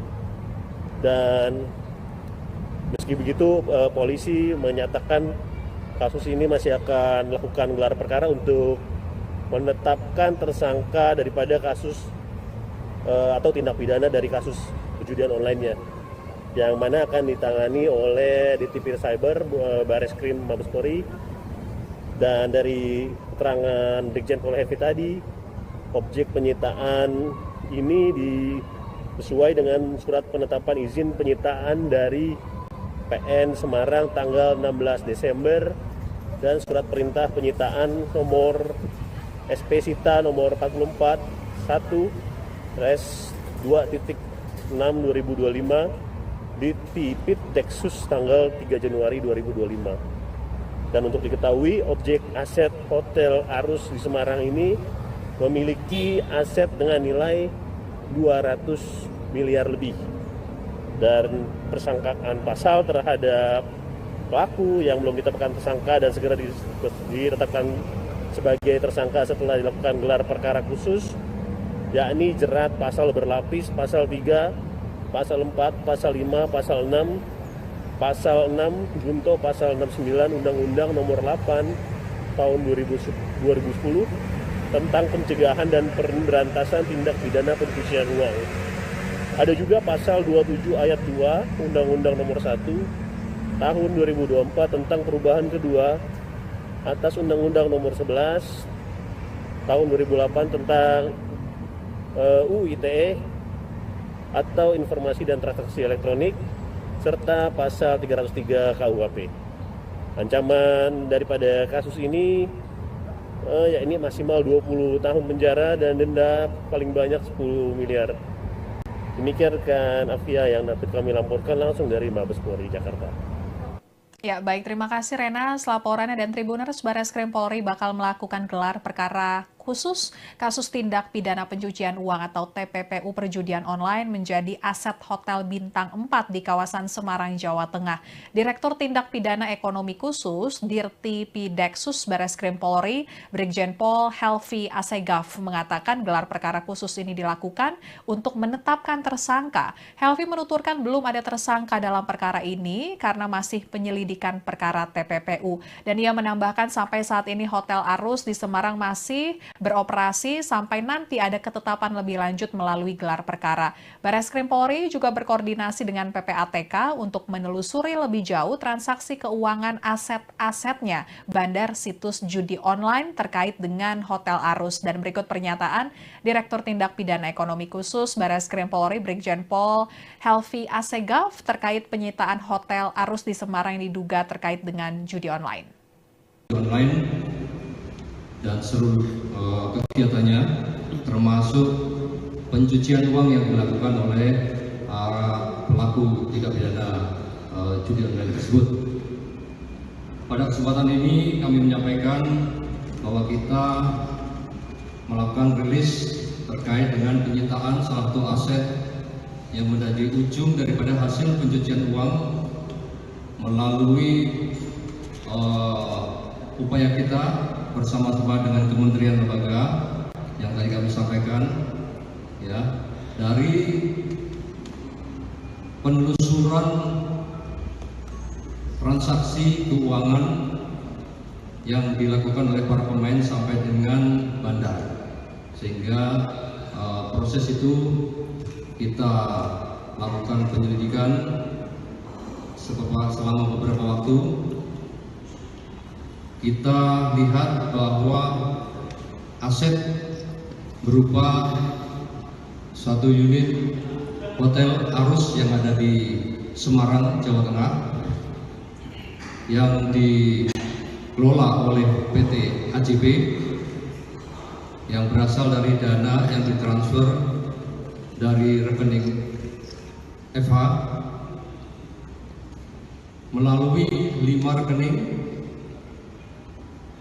Dan meski begitu, polisi menyatakan kasus ini masih akan melakukan gelar perkara untuk menetapkan tersangka daripada kasus atau tindak pidana dari kasus perjudian online-nya, yang mana akan ditangani oleh Ditipir Cyber Bareskrim Mabes Polri. Dan dari keterangan Brigjen Pol Helvi tadi, objek penyitaan ini sesuai dengan surat penetapan izin penyitaan dari PN Semarang tanggal 16 Desember dan surat perintah penyitaan nomor SP Sita nomor 44 1/2.6/2025 di Tipit Deksus tanggal 3 Januari 2025. Dan untuk diketahui, objek aset Hotel Arus di Semarang ini memiliki aset dengan nilai 200 miliar lebih. Dan persangkaan pasal terhadap pelaku yang belum ditetapkan tersangka dan segera ditetapkan sebagai tersangka setelah dilakukan gelar perkara khusus, yakni jerat pasal berlapis, pasal 3, pasal 4, pasal 5, pasal 6, pasal 6 junto pasal 69 Undang-Undang Nomor 8 Tahun 2010 tentang pencegahan dan pemberantasan tindak pidana pencucian uang. Ada juga pasal 27 ayat 2 Undang-Undang Nomor 1 Tahun 2024 tentang perubahan kedua atas Undang-Undang Nomor 11 Tahun 2008 tentang UU ITE atau Informasi dan Transaksi Elektronik, serta pasal 303 KUHP. Ancaman daripada kasus ini yakni maksimal 20 tahun penjara dan denda paling banyak 10 miliar. Demikian rekan Afia yang dapat kami laporkan langsung dari Mabes Polri Jakarta. Ya, baik. Terima kasih Rena. Laporannya, dan Tribuners, Bareskrim Polri bakal melakukan gelar perkara khusus kasus tindak pidana pencucian uang atau TPPU perjudian online menjadi aset Hotel Bintang 4 di kawasan Semarang, Jawa Tengah. Direktur Tindak Pidana Ekonomi Khusus Dirti Pideksus Bareskrim Polri, Brigjen Pol Helvi Hasegaf mengatakan gelar perkara khusus ini dilakukan untuk menetapkan tersangka. Helvi menuturkan belum ada tersangka dalam perkara ini karena masih penyelidikan perkara TPPU. Dan ia menambahkan sampai saat ini Hotel Arus di Semarang masih beroperasi sampai nanti ada ketetapan lebih lanjut melalui gelar perkara. Bareskrim Polri juga berkoordinasi dengan PPATK untuk menelusuri lebih jauh transaksi keuangan aset-asetnya bandar situs judi online terkait dengan Hotel Arus. Dan berikut pernyataan Direktur Tindak Pidana Ekonomi Khusus Bareskrim Polri Brigjen Pol Helvi Assegaf terkait penyitaan Hotel Arus di Semarang yang diduga terkait dengan judi online. Dan seluruh kegiatannya termasuk pencucian uang yang dilakukan oleh pelaku tindak pidana judi online tersebut. Pada kesempatan ini kami menyampaikan bahwa kita melakukan rilis terkait dengan penyitaan salah satu aset yang menjadi ujung daripada hasil pencucian uang melalui upaya kita bersama-sama dengan kementerian lembaga yang tadi kami sampaikan, ya, dari penelusuran transaksi keuangan yang dilakukan oleh para pemain sampai dengan bandar, sehingga proses itu kita lakukan penyelidikan selama beberapa waktu. Kita lihat bahwa aset berupa satu unit Hotel Arus yang ada di Semarang, Jawa Tengah, yang dikelola oleh PT AJB yang berasal dari dana yang ditransfer dari rekening FH melalui 5 rekening.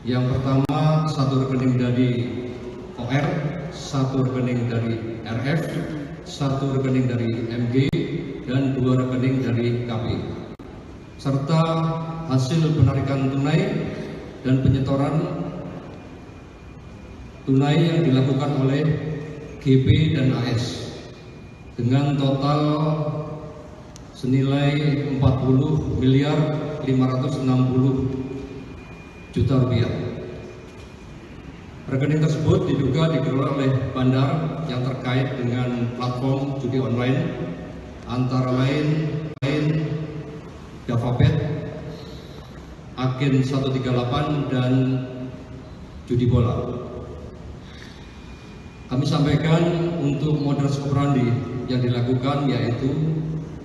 Yang pertama, satu rekening dari OR, satu rekening dari RF, satu rekening dari MG, dan 2 rekening dari KB, serta hasil penarikan tunai dan penyetoran tunai yang dilakukan oleh GP dan AS dengan total senilai 40.560.000.000 rupiah. Rekening tersebut diduga dikelola oleh bandar yang terkait dengan platform judi online antara lain Davabet, Agen 138, dan judi bola. Kami sampaikan untuk modus operandi yang dilakukan yaitu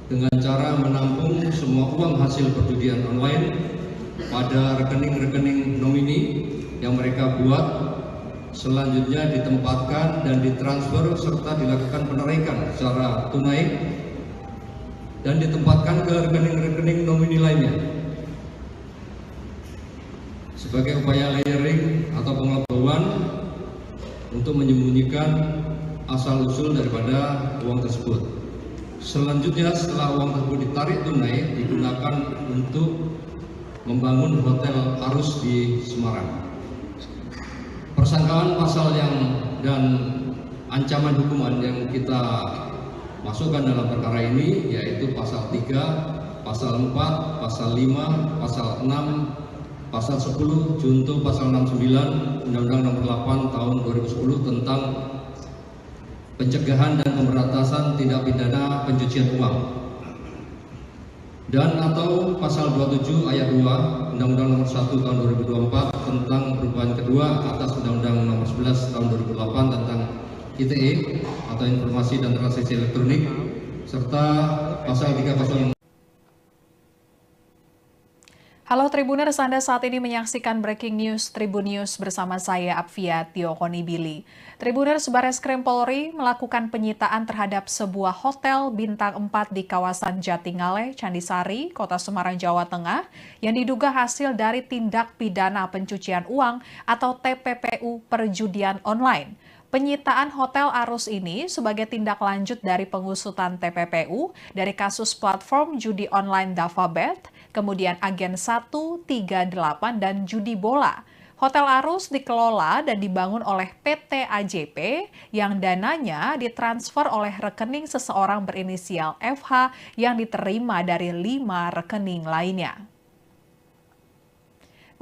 dengan cara menampung semua uang hasil perjudian online pada rekening-rekening nomini yang mereka buat, selanjutnya ditempatkan dan ditransfer serta dilakukan penarikan secara tunai dan ditempatkan ke rekening-rekening nomini lainnya. Sebagai upaya layering atau pengetahuan untuk menyembunyikan asal-usul daripada uang tersebut. Selanjutnya, setelah uang tersebut ditarik tunai, digunakan untuk membangun Hotel Arus di Semarang. Persangkaan pasal dan ancaman hukuman yang kita masukkan dalam perkara ini yaitu pasal 3, pasal 4, pasal 5, pasal 6, pasal 10, junto pasal 69 Undang-Undang Nomor 8 Tahun 2010 tentang pencegahan dan pemberantasan tindak pidana pencucian uang, dan atau pasal 27 ayat 2 Undang-Undang Nomor 1 Tahun 2024 tentang perubahan kedua atas Undang-Undang Nomor 11 Tahun 2008 tentang ITE atau Informasi dan Transaksi Elektronik, serta pasal 306. Halo Tribuners, Anda saat ini menyaksikan Breaking News Tribun News bersama saya Apvia Tiokonibili. Tribuners, Bareskrim Polri melakukan penyitaan terhadap sebuah hotel bintang 4 di kawasan Jatingale, Candisari, Kota Semarang, Jawa Tengah yang diduga hasil dari tindak pidana pencucian uang atau TPPU perjudian online. Penyitaan Hotel Arus ini sebagai tindak lanjut dari pengusutan TPPU dari kasus platform judi online Davabet, kemudian Agen 138, dan judi bola. Hotel Arus dikelola dan dibangun oleh PT AJP yang dananya ditransfer oleh rekening seseorang berinisial FH yang diterima dari 5 rekening lainnya.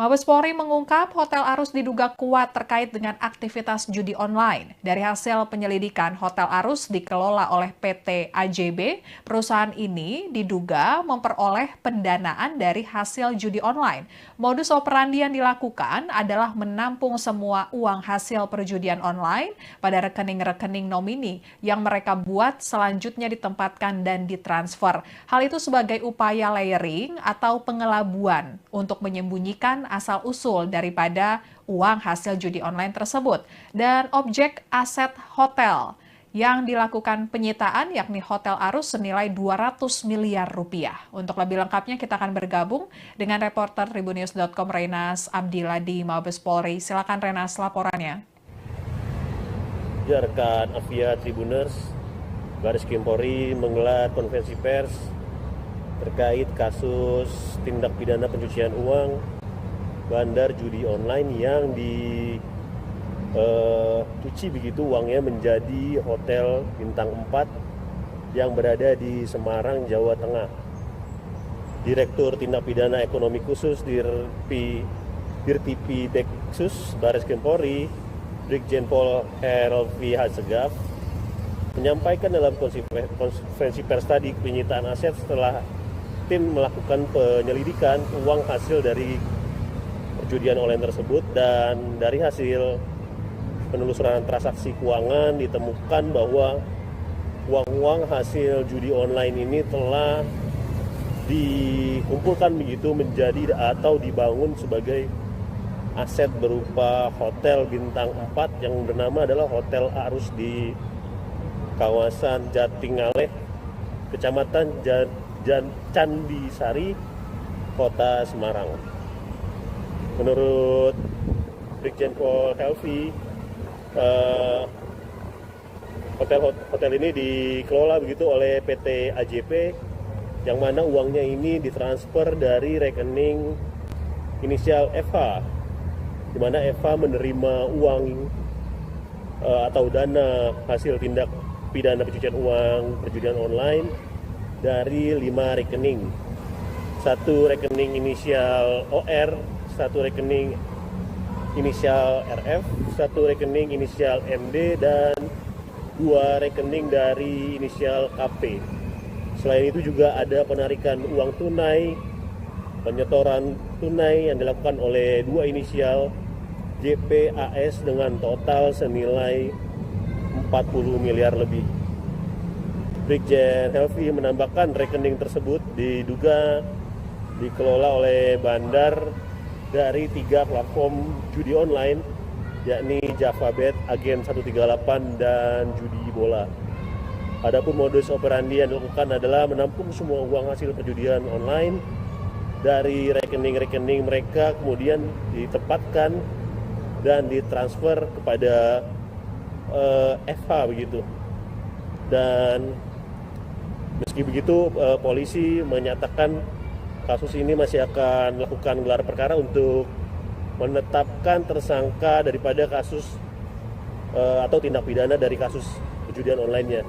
Mabes Polri mengungkap Hotel Arus diduga kuat terkait dengan aktivitas judi online. Dari hasil penyelidikan, Hotel Arus dikelola oleh PT AJB. Perusahaan ini diduga memperoleh pendanaan dari hasil judi online. Modus operandi yang dilakukan adalah menampung semua uang hasil perjudian online pada rekening-rekening nomini yang mereka buat selanjutnya ditempatkan dan ditransfer. Hal itu sebagai upaya layering atau pengelabuan untuk menyembunyikan asal-usul daripada uang hasil judi online tersebut. Dan objek aset hotel yang dilakukan penyitaan yakni Hotel Arus senilai 200 miliar rupiah. Untuk lebih lengkapnya kita akan bergabung dengan reporter Tribunnews.com Renas Abdillah di Mabes Polri. Silakan Renas laporannya. Rekan Avia Tribuners, Baris Krim Polri menggelar konferensi pers terkait kasus tindak pidana pencucian uang bandar judi online yang dicuci begitu uangnya menjadi hotel bintang 4 yang berada di Semarang, Jawa Tengah. Direktur Tindak Pidana Ekonomi Khusus Dirtipi Deksus Baris Krim Polri, Brigjen Pol Helvi Hasegaf, menyampaikan dalam konferensi pers tadi penyitaan aset setelah tim melakukan penyelidikan uang hasil dari perjudian online tersebut, dan dari hasil penelusuran transaksi keuangan ditemukan bahwa uang-uang hasil judi online ini telah dikumpulkan begitu menjadi atau dibangun sebagai aset berupa hotel bintang 4 yang bernama adalah Hotel Arus di kawasan Jatingaleh, Kecamatan Candisari, Kota Semarang. Menurut Brigjen Pol Helvi, hotel ini dikelola begitu oleh PT AJP, yang mana uangnya ini ditransfer dari rekening inisial FH, di mana FH menerima uang atau dana hasil tindak pidana pencucian uang perjudian online dari 5 rekening. Satu rekening inisial OR, satu rekening inisial RF, satu rekening inisial MD, dan 2 rekening dari inisial KP. Selain itu juga ada penarikan uang tunai, penyetoran tunai yang dilakukan oleh 2 inisial JPAS dengan total senilai 40 miliar lebih. Brigjen Helvi menambahkan rekening tersebut diduga dikelola oleh bandar dari 3 platform judi online, yakni JavaBet, Agen 138, dan Judi Bola. Adapun modus operandi yang dilakukan adalah menampung semua uang hasil perjudian online dari rekening-rekening mereka, kemudian ditempatkan dan ditransfer kepada FH begitu. Dan meski begitu, polisi menyatakan kasus ini masih akan melakukan gelar perkara untuk menetapkan tersangka daripada kasus atau tindak pidana dari kasus perjudian online-nya,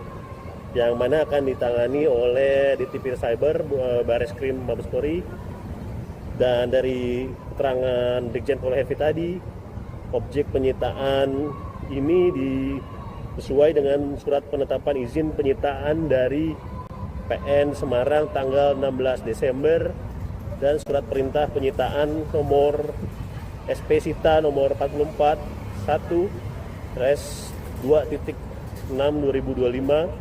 yang mana akan ditangani oleh Ditipir Cyber Baris Krim Mabes Polri. Dan dari keterangan Brigjen Pol Helvi tadi, objek penyitaan ini sesuai dengan surat penetapan izin penyitaan dari PN Semarang tanggal 16 Desember dan surat perintah penyitaan nomor SP Sita nomor 44 1/2.6/2025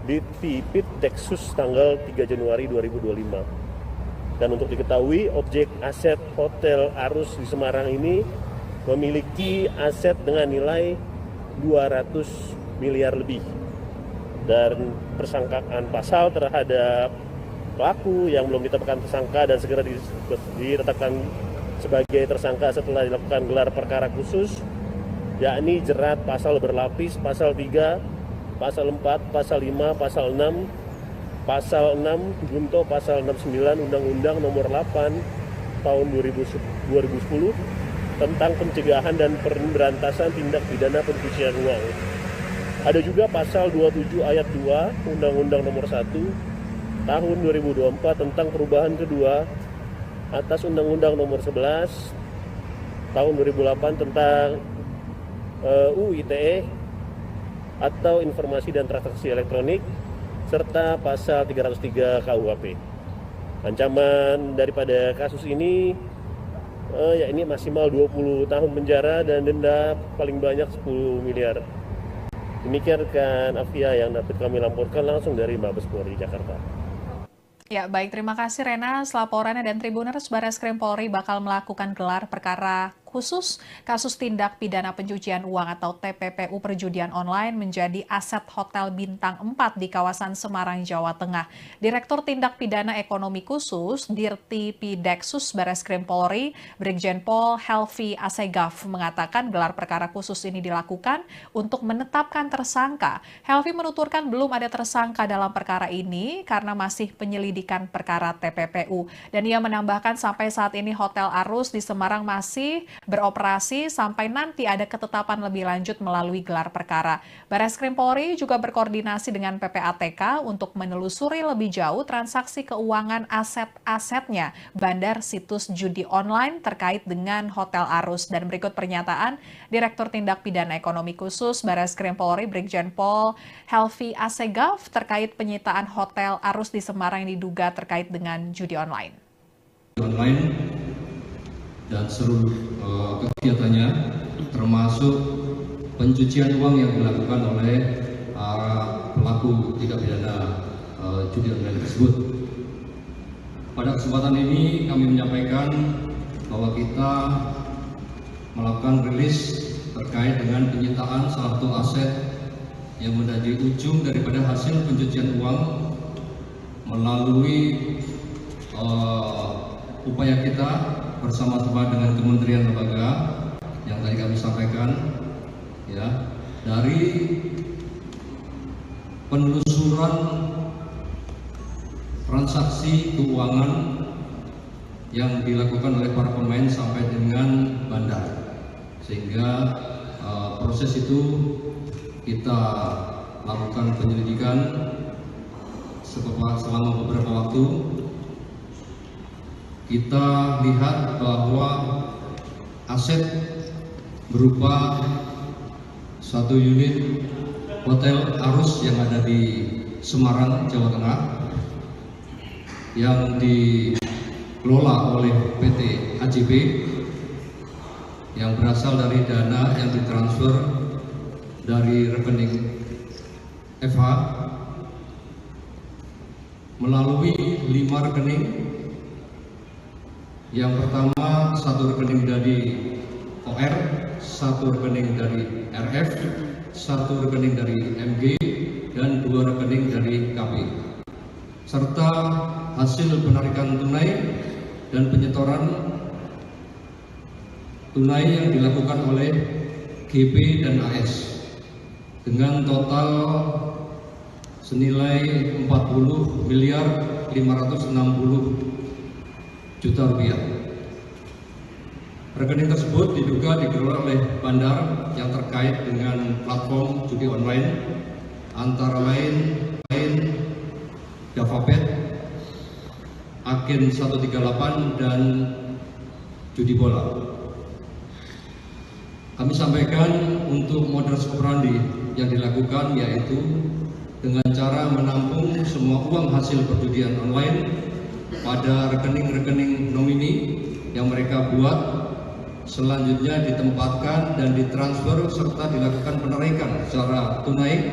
di Tipit Deksus tanggal 3 Januari 2025. Dan untuk diketahui, objek aset Hotel Arus di Semarang ini memiliki aset dengan nilai 200 miliar lebih. Dan persangkaan pasal terhadap pelaku yang belum ditetapkan tersangka dan segera ditetapkan sebagai tersangka setelah dilakukan gelar perkara khusus, yakni jerat pasal berlapis, pasal 3, pasal 4, pasal 5, pasal 6, pasal 6 junto pasal 69 Undang-Undang Nomor 8 Tahun 2010 tentang pencegahan dan pemberantasan tindak pidana pencucian uang. Ada juga pasal 27 ayat 2 Undang-Undang Nomor 1 Tahun 2024 tentang perubahan kedua atas Undang-Undang Nomor 11 tahun 2008 tentang UU ITE atau Informasi dan Transaksi Elektronik serta pasal 303 KUHP. Ancaman daripada kasus ini yakni maksimal 20 tahun penjara dan denda paling banyak 10 miliar. Demikian rekan Afia yang dapat kami laporkan langsung dari Mabes Polri Jakarta. Ya, baik. Terima kasih Rena. Laporannya dan Tribuners, Barreskrim Polri bakal melakukan gelar perkara khusus kasus tindak pidana pencucian uang atau TPPU perjudian online menjadi aset Hotel Bintang 4 di kawasan Semarang, Jawa Tengah. Direktur Tindak Pidana Ekonomi Khusus Dirti Pideksus Barreskrim Polri, Brigjen Pol Helvi Asegaf mengatakan gelar perkara khusus ini dilakukan untuk menetapkan tersangka. Helvi menuturkan belum ada tersangka dalam perkara ini karena masih penyelidikan perkara TPPU. Dan ia menambahkan sampai saat ini Hotel Arus di Semarang masih beroperasi sampai nanti ada ketetapan lebih lanjut melalui gelar perkara. Barreskrim Polri juga berkoordinasi dengan PPATK untuk menelusuri lebih jauh transaksi keuangan aset-asetnya bandar situs judi online terkait dengan Hotel Arus. Dan berikut pernyataan Direktur Tindak Pidana Ekonomi Khusus Barreskrim Polri Brigjen Pol Helvi Asegaf terkait penyitaan Hotel Arus di Semarang yang diduga terkait dengan judi online. Dan seluruh kegiatannya termasuk pencucian uang yang dilakukan oleh pelaku tindak pidana judi online tersebut. Pada kesempatan ini kami menyampaikan bahwa kita melakukan rilis terkait dengan penyitaan salah satu aset yang menjadi ujung daripada hasil pencucian uang melalui upaya kita bersama-sama dengan kementerian lembaga yang tadi kami sampaikan, ya, dari penelusuran transaksi keuangan yang dilakukan oleh para pemain sampai dengan bandar, sehingga proses itu kita lakukan penyelidikan selama beberapa waktu. Kita lihat bahwa aset berupa satu unit Hotel Arus yang ada di Semarang, Jawa Tengah yang dikelola oleh PT AJB yang berasal dari dana yang ditransfer dari rekening FH melalui 5 rekening. Yang pertama, satu rekening dari OR, satu rekening dari RF, satu rekening dari MG, dan 2 rekening dari KP. Serta hasil penarikan tunai dan penyetoran tunai yang dilakukan oleh GP dan AS dengan total senilai 40.560 juta rupiah. Rekening tersebut diduga dikelola oleh bandar yang terkait dengan platform judi online antara lain JavaBet, Agen 138 dan judi bola. Kami sampaikan untuk modus operandi yang dilakukan yaitu dengan cara menampung semua uang hasil perjudian online pada rekening-rekening nomini yang mereka buat, selanjutnya ditempatkan dan ditransfer serta dilakukan penarikan secara tunai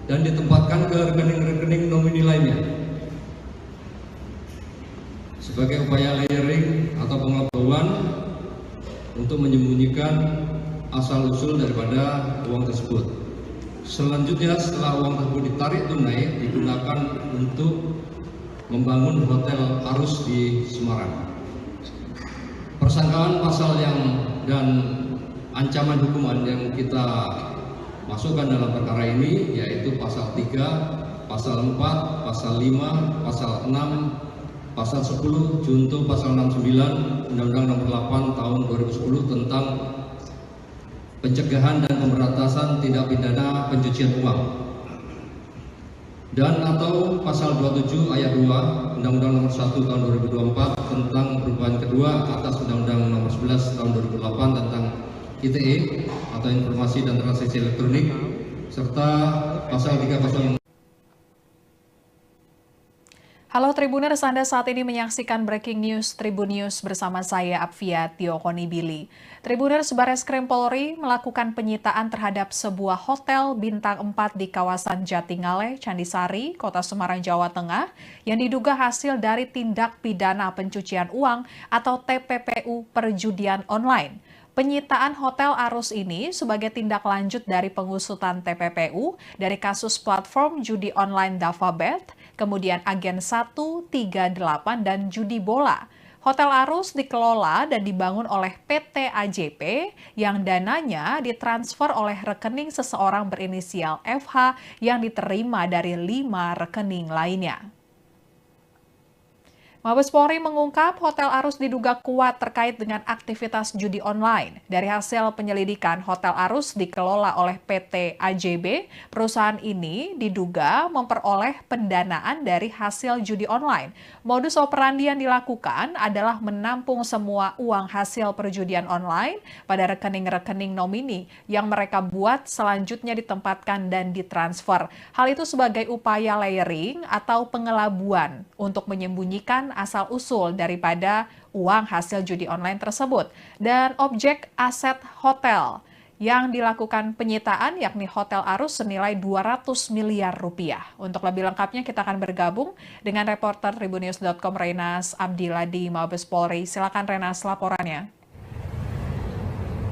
dan ditempatkan ke rekening-rekening nomini lainnya sebagai upaya layering atau pengelabuan untuk menyembunyikan asal-usul daripada uang tersebut. Selanjutnya setelah uang tersebut ditarik tunai digunakan untuk membangun Hotel Arus di Semarang. Persangkaan pasal dan ancaman hukuman yang kita masukkan dalam perkara ini yaitu pasal 3, pasal 4, pasal 5, pasal 6, pasal 10, junto pasal 69 Undang-Undang Nomor 8 Tahun 2010 tentang pencegahan dan pemberantasan tindak pidana pencucian uang. dan atau pasal 27 ayat 2 Undang-Undang Nomor 1 Tahun 2024 tentang perubahan kedua atas Undang-Undang Nomor 11 Tahun 2008 tentang ITE atau Informasi dan Transaksi Elektronik, serta pasal 304. Halo Tribuners, Anda saat ini menyaksikan Breaking News Tribun News bersama saya Apvia Tiokonibili. Tribuners, Bareskrim Polri melakukan penyitaan terhadap sebuah hotel bintang 4 di kawasan Jatingaleh, Candisari, Kota Semarang, Jawa Tengah yang diduga hasil dari tindak pidana pencucian uang atau TPPU perjudian online. Penyitaan Hotel Arus ini sebagai tindak lanjut dari pengusutan TPPU dari kasus platform judi online Davabet, kemudian Agen 138 dan judi bola. Hotel Arus dikelola dan dibangun oleh PT AJP yang dananya ditransfer oleh rekening seseorang berinisial FH yang diterima dari 5 rekening lainnya. Mabes Polri mengungkap Hotel Arus diduga kuat terkait dengan aktivitas judi online. Dari hasil penyelidikan, Hotel Arus dikelola oleh PT AJB. Perusahaan ini diduga memperoleh pendanaan dari hasil judi online. Modus operandi yang dilakukan adalah menampung semua uang hasil perjudian online pada rekening-rekening nomini yang mereka buat selanjutnya ditempatkan dan ditransfer. Hal itu sebagai upaya layering atau pengelabuan untuk menyembunyikan asal-usul daripada uang hasil judi online tersebut. Dan objek aset hotel yang dilakukan penyitaan yakni Hotel Arus senilai 200 miliar rupiah. Untuk lebih lengkapnya kita akan bergabung dengan reporter Tribunnews.com Renas Abdillah di Mabes Polri. Silakan Renas laporannya.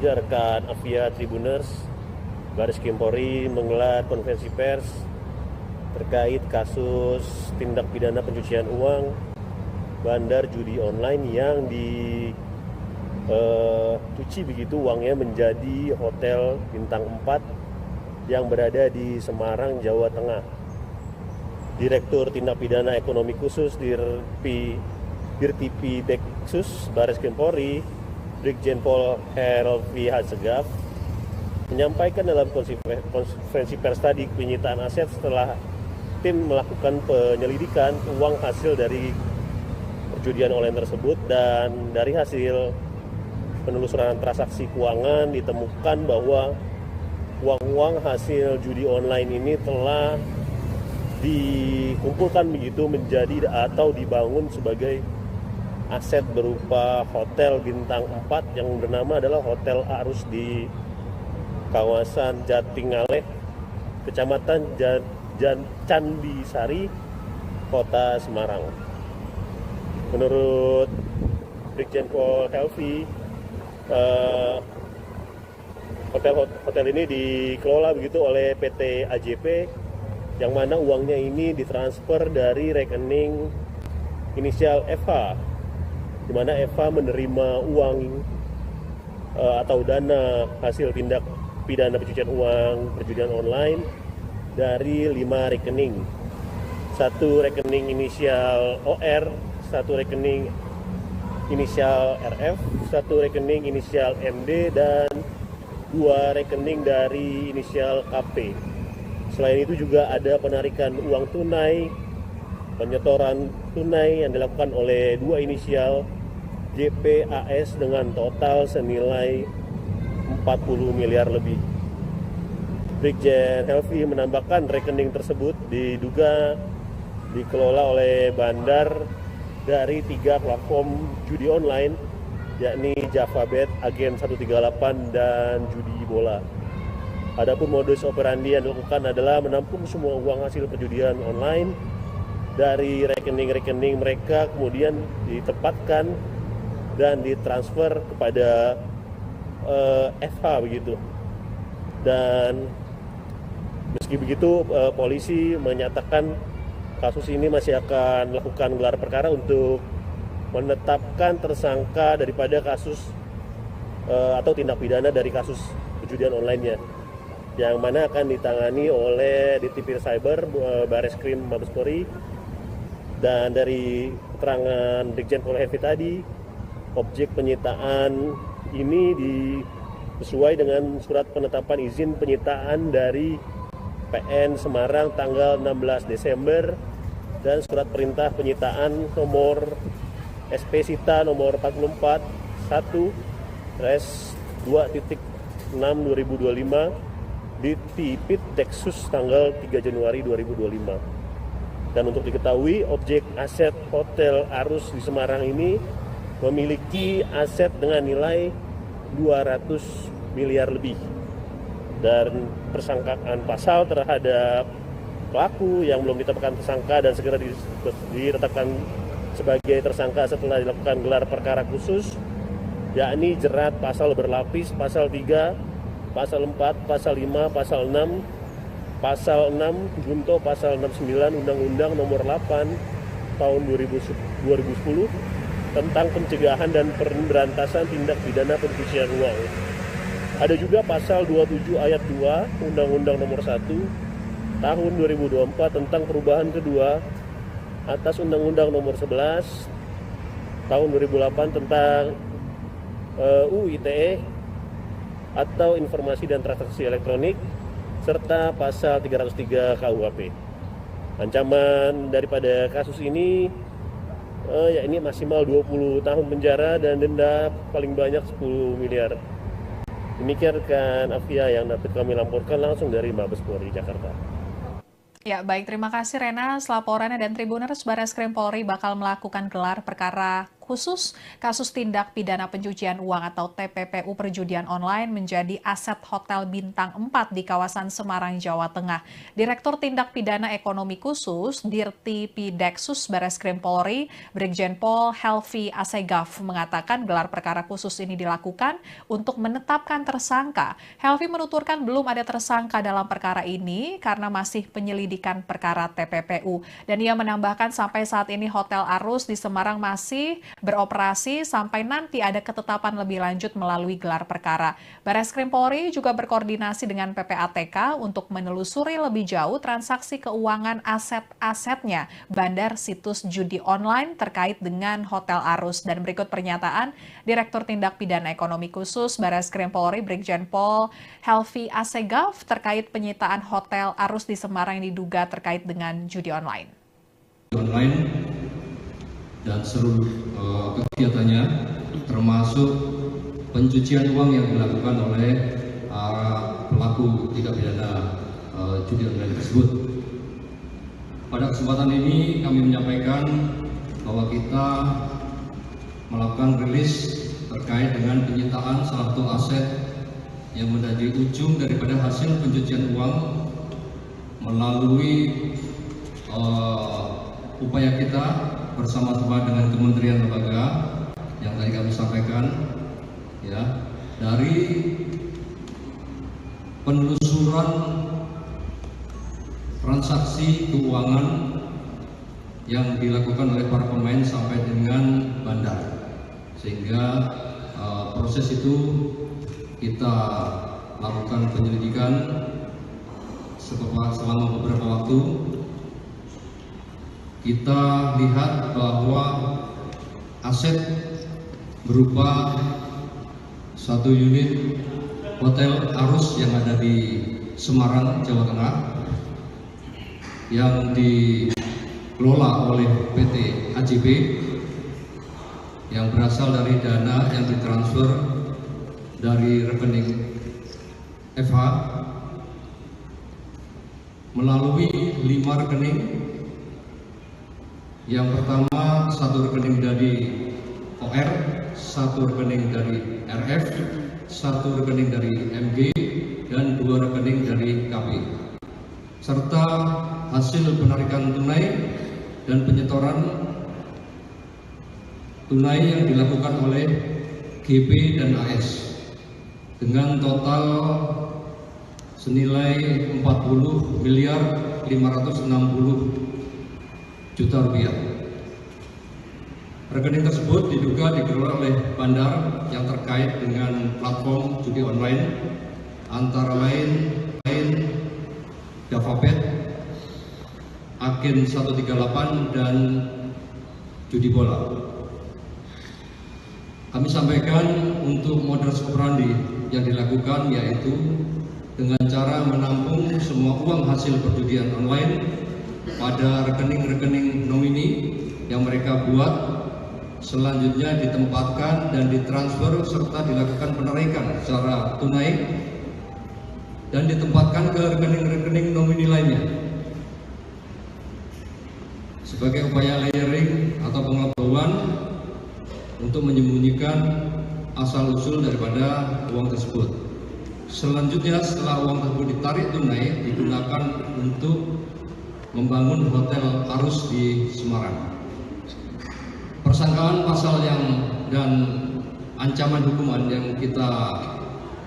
Ya, rekan Apvia Tribuners, Bareskrim Polri menggelar konferensi pers terkait kasus tindak pidana pencucian uang bandar judi online yang dicuci begitu uangnya menjadi hotel bintang 4 yang berada di Semarang, Jawa Tengah. Direktur Tindak Pidana Ekonomi Khusus Dirtipi Deksus Bareskrim Polri, Brigjen Pol Helvi Hasegaf, menyampaikan dalam konferensi pers tadi penyitaan aset setelah tim melakukan penyelidikan uang hasil dari perjudian online tersebut, dan dari hasil penelusuran transaksi keuangan ditemukan bahwa uang-uang hasil judi online ini telah dikumpulkan begitu menjadi atau dibangun sebagai aset berupa hotel bintang 4 yang bernama adalah Hotel Arus di kawasan Jatingaleh, Kecamatan Candisari, Kota Semarang. Menurut Brigjen Pol Helvi, hotel ini dikelola begitu oleh PT AJP, yang mana uangnya ini ditransfer dari rekening inisial FH, di mana FH menerima uang atau dana hasil tindak pidana pencucian uang perjudian online dari 5 rekening. 1 rekening inisial OR, 1 rekening inisial RF, 1 rekening inisial MD, dan 2 rekening dari inisial KP. Selain itu juga ada penarikan uang tunai, penyetoran tunai yang dilakukan oleh 2 inisial JPAS dengan total senilai 40 miliar lebih. Brigjen Helvi menambahkan rekening tersebut diduga dikelola oleh bandar dari 3 platform judi online, yakni Davabet, Agen 138, dan judi bola. Adapun modus operandi yang dilakukan adalah menampung semua uang hasil perjudian online dari rekening-rekening mereka, kemudian ditempatkan dan ditransfer kepada FH begitu. Dan meski begitu, polisi menyatakan kasus ini masih akan melakukan gelar perkara untuk menetapkan tersangka daripada kasus atau tindak pidana dari kasus perjudian online-nya, yang mana akan ditangani oleh Ditipir Cyber Bareskrim Mabes Polri. Dan dari keterangan Brigjen Pol Helvi tadi, objek penyitaan ini sesuai dengan surat penetapan izin penyitaan dari PN Semarang tanggal 16 Desember dan surat perintah penyitaan nomor SP Sita nomor 44 1/2.6/2025 di Tipit Deksus tanggal 3 Januari 2025. Dan untuk diketahui, objek aset Hotel Arus di Semarang ini memiliki aset dengan nilai 200 miliar lebih. Dan persangkaan pasal terhadap pelaku yang belum ditetapkan tersangka dan segera ditetapkan sebagai tersangka setelah dilakukan gelar perkara khusus, yakni jerat pasal berlapis, pasal 3, pasal 4, pasal 5, pasal 6, pasal 6 junto pasal 69 Undang-Undang Nomor 8 Tahun 2010 tentang pencegahan dan pemberantasan tindak pidana pencucian uang. Ada juga pasal 27 ayat 2 Undang-Undang Nomor 1 Tahun 2024 tentang perubahan kedua atas Undang-Undang Nomor 11 Tahun 2008 tentang UU ITE atau Informasi dan Transaksi Elektronik serta pasal 303 KUHP. Ancaman daripada kasus ini yakni maksimal 20 tahun penjara dan denda paling banyak 10 miliar. Demikian rekan Afia yang dapat kami laporkan langsung dari Mabes Polri Jakarta. Ya, baik. Terima kasih Rena. Laporannya dan Tribuners Barreskrim Polri bakal melakukan gelar perkara khusus kasus tindak pidana pencucian uang atau TPPU perjudian online menjadi aset Hotel Bintang 4 di kawasan Semarang, Jawa Tengah. Direktur Tindak Pidana Ekonomi Khusus Dirti Pideksus Barreskrim Polri, Brigjen Pol Helvi Asegaf mengatakan gelar perkara khusus ini dilakukan untuk menetapkan tersangka. Helvi menuturkan belum ada tersangka dalam perkara ini karena masih penyelidikan perkara TPPU. Dan ia menambahkan sampai saat ini Hotel Arus di Semarang masih beroperasi sampai nanti ada ketetapan lebih lanjut melalui gelar perkara. Barreskrim Polri juga berkoordinasi dengan PPATK untuk menelusuri lebih jauh transaksi keuangan aset-asetnya bandar situs judi online terkait dengan Hotel Arus. Dan berikut pernyataan Direktur Tindak Pidana Ekonomi Khusus Barreskrim Polri Brigjen Pol Helvi Asegaf terkait penyitaan Hotel Arus di Semarang yang diduga terkait dengan judi online. Dan seluruh kegiatannya termasuk pencucian uang yang dilakukan oleh pelaku tindak pidana judi online tersebut. Pada kesempatan ini kami menyampaikan bahwa kita melakukan rilis terkait dengan penyitaan salah satu aset yang menjadi ujung daripada hasil pencucian uang melalui upaya kita bersama-sama dengan kementerian lembaga yang tadi kami sampaikan, ya, dari penelusuran transaksi keuangan yang dilakukan oleh para pemain sampai dengan bandar, sehingga proses itu kita lakukan penyelidikan selama beberapa waktu. Kita lihat bahwa aset berupa satu unit Hotel Arus yang ada di Semarang, Jawa Tengah yang dikelola oleh PT AJB yang berasal dari dana yang ditransfer dari rekening FH melalui 5 rekening. Yang pertama, satu rekening dari OR, satu rekening dari RF, satu rekening dari MG, dan 2 rekening dari KP. Serta hasil penarikan tunai dan penyetoran tunai yang dilakukan oleh GP dan AS dengan total senilai 40 miliar 560 juta rupiah. Rekening tersebut diduga dikelola oleh bandar yang terkait dengan platform judi online antara lain JavaBet, Agen 138 dan Judi Bola. Kami sampaikan untuk modus operandi yang dilakukan yaitu dengan cara menampung semua uang hasil perjudian online pada rekening-rekening nomini yang mereka buat, selanjutnya ditempatkan dan ditransfer serta dilakukan penarikan secara tunai dan ditempatkan ke rekening-rekening nomini lainnya. Sebagai upaya layering atau pengetahuan untuk menyembunyikan asal-usul daripada uang tersebut. Selanjutnya setelah uang tersebut ditarik tunai, digunakan untuk membangun hotel Arus di Semarang. Persangkaan pasal dan ancaman hukuman yang kita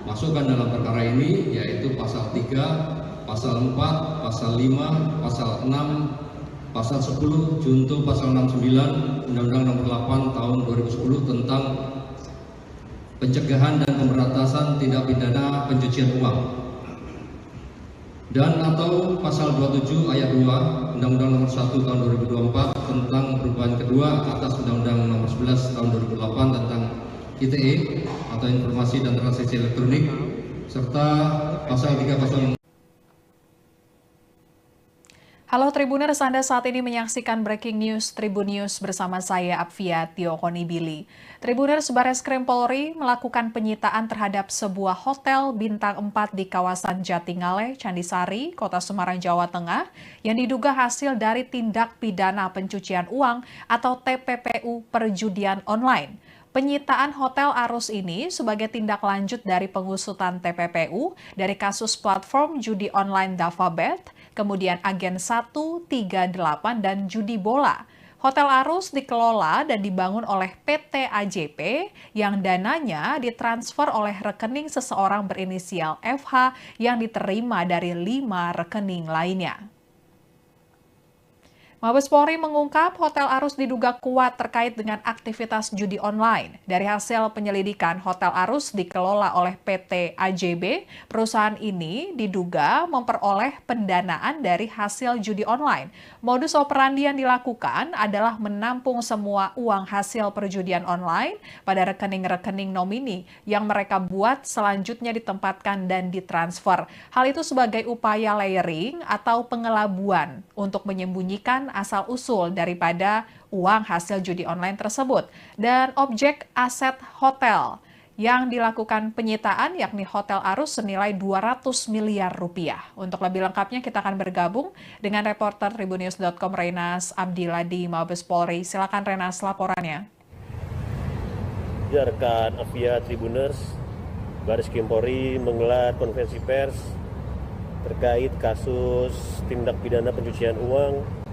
masukkan dalam perkara ini yaitu pasal 3, pasal 4, pasal 5, pasal 6, pasal 10, junto pasal 69 Undang-Undang Nomor 8 Tahun 2010 tentang pencegahan dan pemberantasan tindak pidana pencucian uang, dan atau pasal 27 ayat 2 Undang-Undang Nomor 1 Tahun 2024 tentang perubahan kedua atas Undang-Undang Nomor 11 Tahun 2008 tentang ITE atau Informasi dan Transaksi Elektronik, serta pasal 3 pasal. Halo Tribuners, Anda saat ini menyaksikan Breaking News Tribun News bersama saya Apvia Tiokonibili. Tribuners, Bareskrim Polri melakukan penyitaan terhadap sebuah hotel bintang 4 di kawasan Jatingaleh, Candisari, Kota Semarang, Jawa Tengah yang diduga hasil dari tindak pidana pencucian uang atau TPPU perjudian online. Penyitaan Hotel Arus ini sebagai tindak lanjut dari pengusutan TPPU dari kasus platform judi online Davabet, kemudian Agen 138 dan judi bola. Hotel Arus dikelola dan dibangun oleh PT AJP yang dananya ditransfer oleh rekening seseorang berinisial FH yang diterima dari 5 rekening lainnya. Mabes Polri mengungkap Hotel Arus diduga kuat terkait dengan aktivitas judi online. Dari hasil penyelidikan, Hotel Arus dikelola oleh PT AJB. Perusahaan ini diduga memperoleh pendanaan dari hasil judi online. Modus operandi yang dilakukan adalah menampung semua uang hasil perjudian online pada rekening-rekening nomini yang mereka buat selanjutnya ditempatkan dan ditransfer. Hal itu sebagai upaya layering atau pengelabuan untuk menyembunyikan asal-usul daripada uang hasil judi online tersebut. Dan objek aset hotel yang dilakukan penyitaan yakni Hotel Arus senilai 200 miliar rupiah. Untuk lebih lengkapnya kita akan bergabung dengan reporter Tribunnews.com Renas Abdillah di Mabes Polri. Silakan Renas laporannya. Ya, rekan Apvia Tribuners, Bareskrim Polri menggelar konferensi pers terkait kasus tindak pidana pencucian uang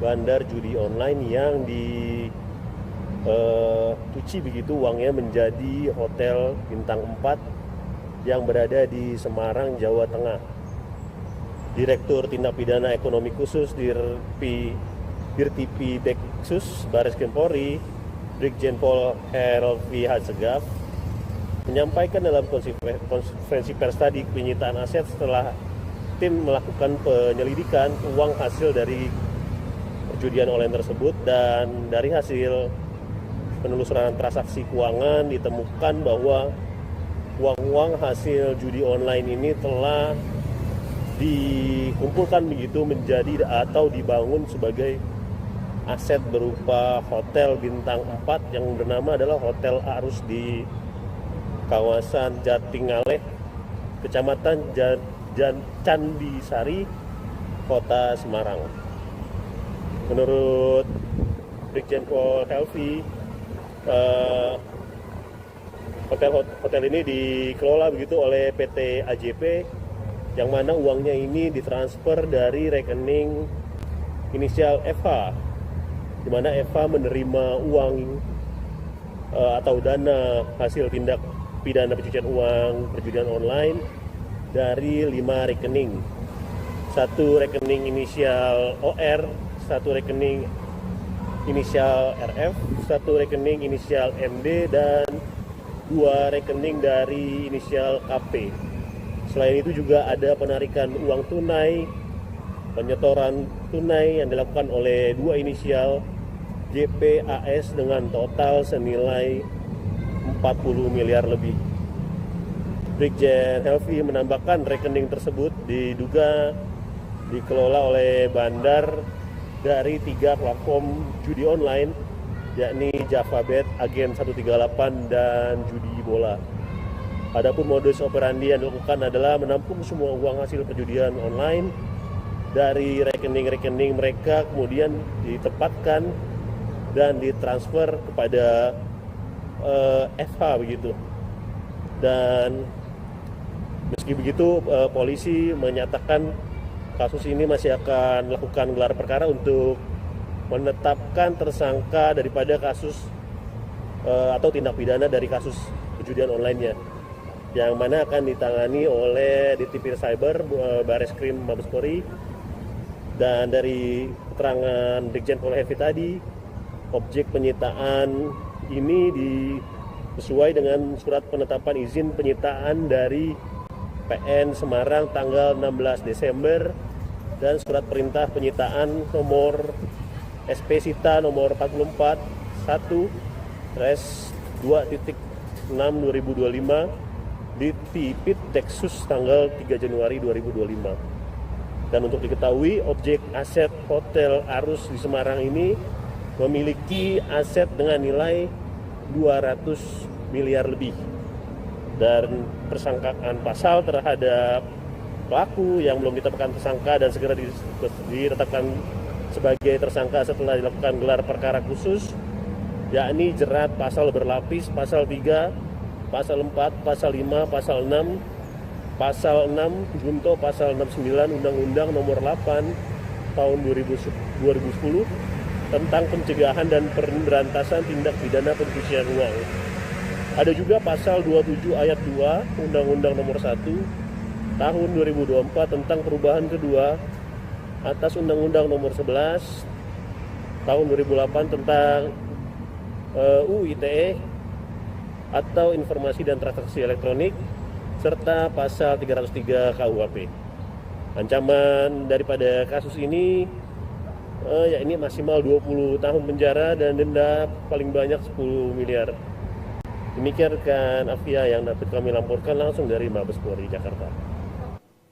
bandar judi online yang dicuci begitu uangnya menjadi hotel bintang 4 yang berada di Semarang, Jawa Tengah. Direktur Tindak Pidana Ekonomi Khusus Dirtipi Deksus Bareskrim Polri, Brigjen Pol Helvi Hasegaf, menyampaikan dalam konferensi pers tadi penyitaan aset setelah tim melakukan penyelidikan uang hasil dari perjudian online tersebut, dan dari hasil penelusuran transaksi keuangan ditemukan bahwa uang-uang hasil judi online ini telah dikumpulkan begitu menjadi atau dibangun sebagai aset berupa hotel bintang 4 yang bernama adalah Hotel Arus di kawasan Jatingaleh, Kecamatan Candisari, Kota Semarang. Menurut Brigjen Pol Helvi, hotel ini dikelola begitu oleh PT AJP, yang mana uangnya ini ditransfer dari rekening inisial FH, di mana FH menerima uang atau dana hasil tindak pidana pencucian uang perjudian online dari 5 rekening. Satu rekening inisial OR, satu rekening inisial RF, satu rekening inisial MD, dan 2 rekening dari inisial KP. Selain itu juga ada penarikan uang tunai, penyetoran tunai yang dilakukan oleh 2 inisial JPAS dengan total senilai 40 miliar lebih. Brigjen Helvi menambahkan rekening tersebut diduga dikelola oleh bandar dari 3 platform judi online, yakni JavaBet, Agen 138, dan Judi Bola. Adapun modus operandi yang dilakukan adalah menampung semua uang hasil perjudian online dari rekening-rekening mereka, kemudian ditempatkan dan ditransfer kepada FH begitu. Dan meski begitu, polisi menyatakan kasus ini masih akan melakukan gelar perkara untuk menetapkan tersangka daripada kasus atau tindak pidana dari kasus perjudian online-nya, yang mana akan ditangani oleh Ditipir Cyber Bareskrim Mabes Polri. Dan dari keterangan Brigjen Pol Helvi tadi, objek penyitaan ini sesuai dengan surat penetapan izin penyitaan dari PN Semarang tanggal 16 Desember dan surat perintah penyitaan nomor SP Sita nomor 44 1/2.6/2025 di Tipit Deksus tanggal 3 Januari 2025. Dan untuk diketahui, objek aset Hotel Arus di Semarang ini memiliki aset dengan nilai 200 miliar lebih. Dan persangkaan pasal terhadap pelaku yang belum ditetapkan tersangka dan segera ditetapkan sebagai tersangka setelah dilakukan gelar perkara khusus, yakni jerat pasal berlapis, pasal 3, pasal 4, pasal 5, pasal 6, pasal 6 junto pasal 69 Undang-Undang Nomor 8 Tahun 2010 tentang pencegahan dan pemberantasan tindak pidana pencucian uang. Ada juga pasal 27 ayat 2 Undang-Undang Nomor 1 Tahun 2024 tentang perubahan kedua atas Undang-Undang Nomor 11 Tahun 2008 tentang UU ITE atau Informasi dan Transaksi Elektronik, serta pasal 303 KUHP. Ancaman daripada kasus ini yakni maksimal 20 tahun penjara dan denda paling banyak 10 miliar. Demikian rekan Afia yang dapat kami laporkan langsung dari Mabes Polri Jakarta.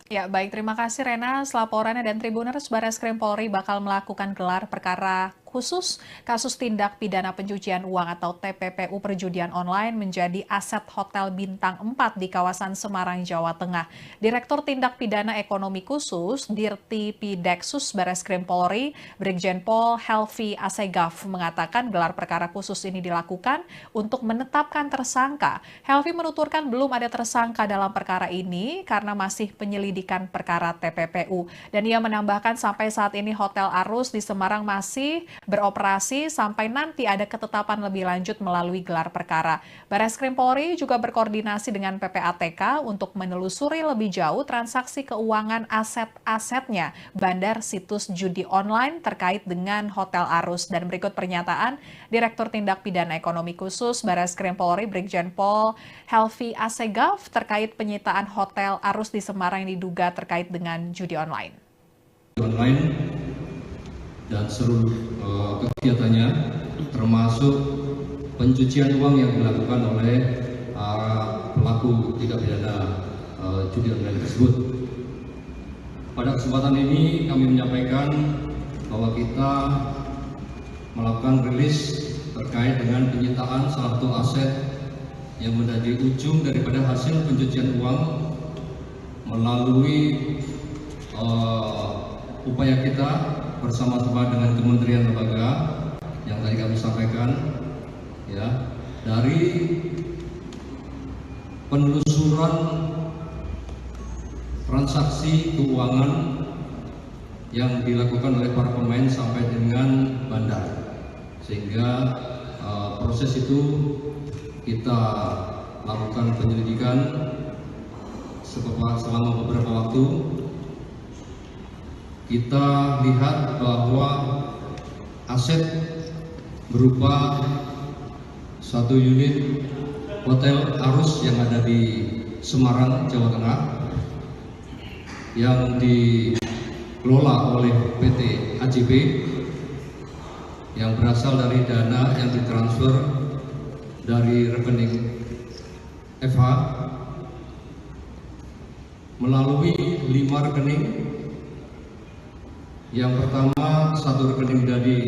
Ya, baik. Terima kasih Rena. Laporannya dan Tribuners, Bareskrim Polri bakal melakukan gelar perkara khusus kasus tindak pidana pencucian uang atau TPPU perjudian online menjadi aset Hotel Bintang 4 di kawasan Semarang, Jawa Tengah. Direktur Tindak Pidana Ekonomi Khusus Dirti Pideksus Bareskrim Polri, Brigjen Pol Helvi Asegaf mengatakan gelar perkara khusus ini dilakukan untuk menetapkan tersangka. Helvi menuturkan belum ada tersangka dalam perkara ini karena masih penyelidikan perkara TPPU. Dan ia menambahkan sampai saat ini Hotel Arus di Semarang masih beroperasi sampai nanti ada ketetapan lebih lanjut melalui gelar perkara. Bareskrim Polri juga berkoordinasi dengan PPATK untuk menelusuri lebih jauh transaksi keuangan aset-asetnya bandar situs judi online terkait dengan Hotel Arus. Dan berikut pernyataan Direktur Tindak Pidana Ekonomi Khusus Bareskrim Polri Brigjen Pol Helvi Asegaf terkait penyitaan Hotel Arus di Semarang yang diduga terkait dengan judi online. Dan seluruh kegiatannya termasuk pencucian uang yang dilakukan oleh pelaku tindak pidana judi online tersebut. Pada kesempatan ini kami menyampaikan bahwa kita melakukan rilis terkait dengan penyitaan salah satu aset yang menjadi ujung daripada hasil pencucian uang melalui upaya kita bersama-sama dengan kementerian lembaga yang tadi kami sampaikan, ya, dari penelusuran transaksi keuangan yang dilakukan oleh para pemain sampai dengan bandar, sehingga proses itu kita lakukan penyelidikan selama beberapa waktu. Kita lihat bahwa aset berupa satu unit Hotel Arus yang ada di Semarang, Jawa Tengah, yang dikelola oleh PT AJB yang berasal dari dana yang ditransfer dari rekening FH melalui 5 rekening. Yang pertama, 1 rekening dari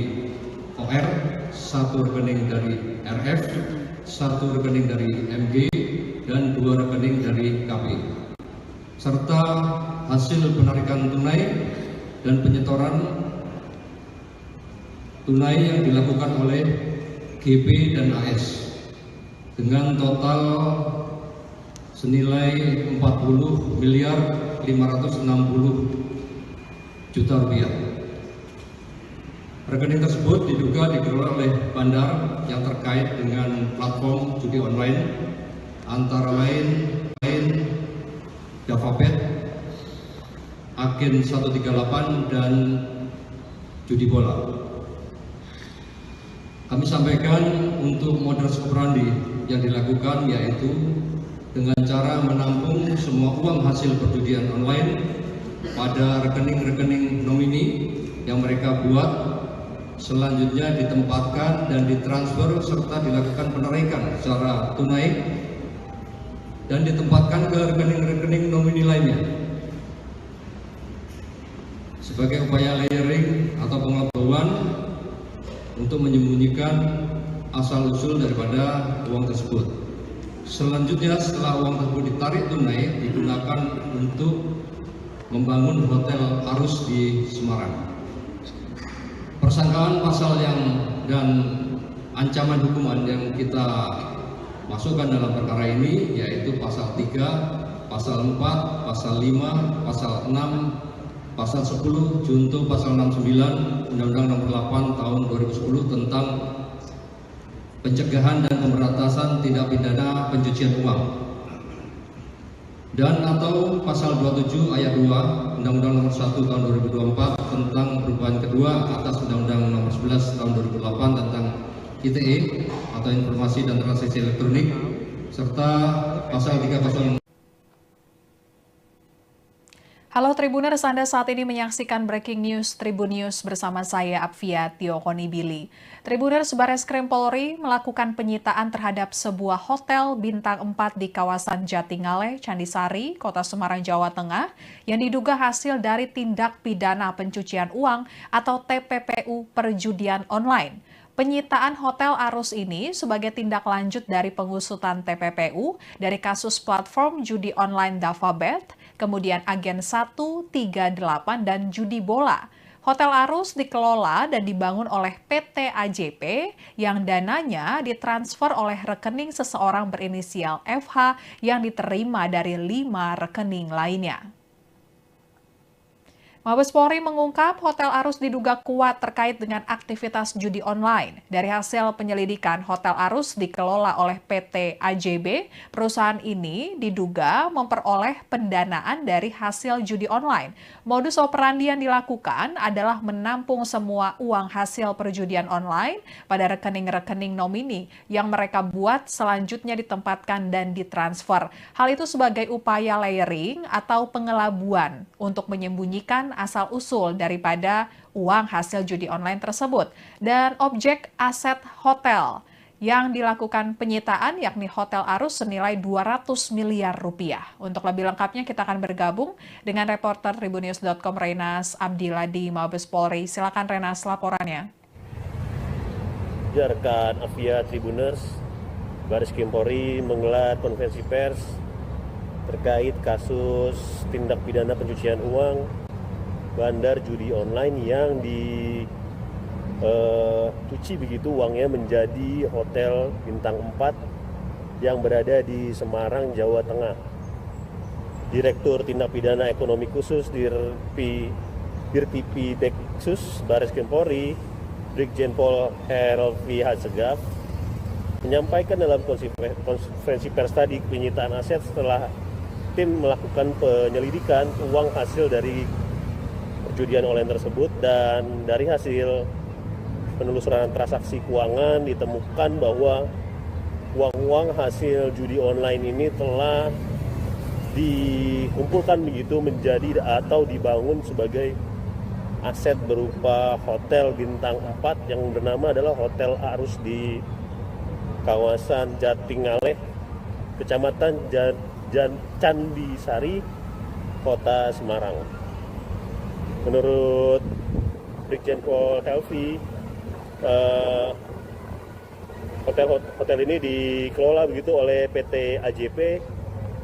OR, 1 rekening dari RF, 1 rekening dari MG, dan 2 rekening dari KP, serta hasil penarikan tunai dan penyetoran tunai yang dilakukan oleh GP dan AS dengan total senilai 40.560 juta rupiah. Rekening tersebut diduga dikelola oleh bandar yang terkait dengan platform judi online, antara lain Davabet, Agen 138, dan judi bola. Kami sampaikan untuk modus operandi yang dilakukan yaitu dengan cara menampung semua uang hasil perjudian online pada rekening-rekening nomini yang mereka buat, selanjutnya ditempatkan dan ditransfer serta dilakukan penarikan secara tunai dan ditempatkan ke rekening-rekening nomini lainnya. Sebagai upaya layering atau pengetahuan untuk menyembunyikan asal-usul daripada uang tersebut. Selanjutnya, setelah uang tersebut ditarik tunai, digunakan untuk membangun hotel Arus di Semarang. Persangkaan pasal dan ancaman hukuman yang kita masukkan dalam perkara ini yaitu pasal 3, pasal 4, pasal 5, pasal 6, pasal 10, junto pasal 69 Undang-Undang Nomor 8 Tahun 2010 tentang pencegahan dan pemberantasan tindak pidana pencucian uang, dan atau pasal 27 ayat 2 Undang-Undang Nomor 1 Tahun 2024 tentang perubahan kedua atas Undang-Undang Nomor 11 Tahun 2008 tentang ITE atau Informasi dan Transaksi Elektronik, serta pasal 3 pasal. Halo Tribuners, Anda saat ini menyaksikan Breaking News Tribun News bersama saya Apvia Tio Konibili. Tribuners, Bareskrim Polri melakukan penyitaan terhadap sebuah hotel bintang 4 di kawasan Jatingale, Candisari, Kota Semarang, Jawa Tengah yang diduga hasil dari tindak pidana pencucian uang atau TPPU perjudian online. Penyitaan Hotel Arus ini sebagai tindak lanjut dari pengusutan TPPU dari kasus platform judi online Davabet, kemudian Agen 138, dan judi bola. Hotel Arus dikelola dan dibangun oleh PT AJP yang dananya ditransfer oleh rekening seseorang berinisial FH yang diterima dari 5 rekening lainnya. Mabes Polri mengungkap Hotel Arus diduga kuat terkait dengan aktivitas judi online. Dari hasil penyelidikan, Hotel Arus dikelola oleh PT AJB. Perusahaan ini diduga memperoleh pendanaan dari hasil judi online. Modus operandi yang dilakukan adalah menampung semua uang hasil perjudian online pada rekening-rekening nomini yang mereka buat, selanjutnya ditempatkan dan ditransfer. Hal itu sebagai upaya layering atau pengelabuan untuk menyembunyikan asal-usul daripada uang hasil judi online tersebut. Dan objek aset hotel yang dilakukan penyitaan yakni Hotel Arus senilai 200 miliar rupiah. Untuk lebih lengkapnya kita akan bergabung dengan reporter Tribunnews.com Renas Abdillah di Mabes Polri. Silakan Renas, laporannya. Rekan Apvia Tribuners, Bareskrim Polri menggelar konferensi pers terkait kasus tindak pidana pencucian uang bandar judi online yang dicuci begitu uangnya menjadi Hotel Bintang 4 yang berada di Semarang, Jawa Tengah. Direktur Tindak Pidana Ekonomi Khusus Dirtipi Deksus Bareskrim Polri, Brigjen Pol Helvi Hasegaf, menyampaikan dalam konferensi pers tadi penyitaan aset setelah tim melakukan penyelidikan uang hasil dari perjudian online tersebut, dan dari hasil penelusuran transaksi keuangan ditemukan bahwa uang-uang hasil judi online ini telah dikumpulkan begitu menjadi atau dibangun sebagai aset berupa Hotel Bintang 4 yang bernama adalah Hotel Arus di kawasan Jatingale, Kecamatan Candisari, Kota Semarang. Menurut Brigjen Pol Helvi, hotel ini dikelola begitu oleh PT AJP,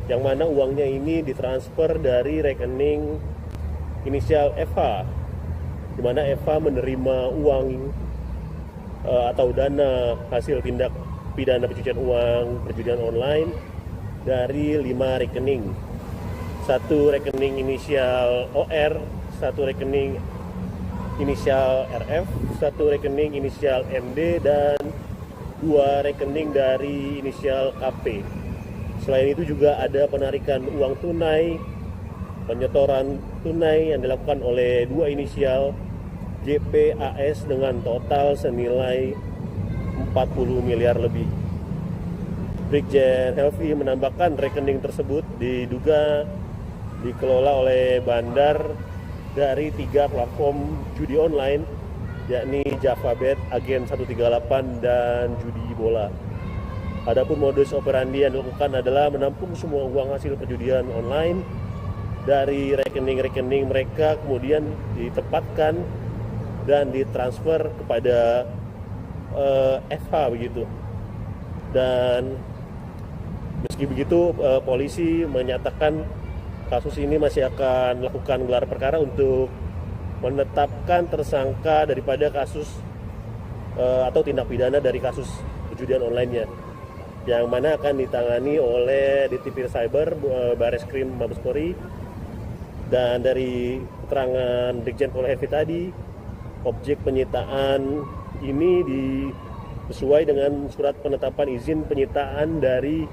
yang mana uangnya ini ditransfer dari rekening inisial FH, di mana FH menerima uang atau dana hasil tindak pidana pencucian uang perjudian online dari 5 rekening. 1 rekening inisial OR, 1 rekening inisial RF, 1 rekening inisial MD, dan 2 rekening dari inisial KP. Selain itu juga ada penarikan uang tunai, penyetoran tunai yang dilakukan oleh 2 inisial JPAS dengan total senilai 40 miliar lebih. Brigjen Helvi menambahkan rekening tersebut diduga dikelola oleh bandar dari 3 platform judi online, yakni JavaBet, Agen 138, dan Judi Bola. Adapun modus operandi yang dilakukan adalah menampung semua uang hasil perjudian online dari rekening-rekening mereka, kemudian ditempatkan dan ditransfer kepada FH begitu. Dan meski begitu, polisi menyatakan kasus ini masih akan melakukan gelar perkara untuk menetapkan tersangka daripada kasus atau tindak pidana dari kasus perjudian online-nya, yang mana akan ditangani oleh Ditipir Cyber Bareskrim Mabes Polri. Dan dari keterangan Brigjen Pol Helvi tadi, objek penyitaan ini sesuai dengan surat penetapan izin penyitaan dari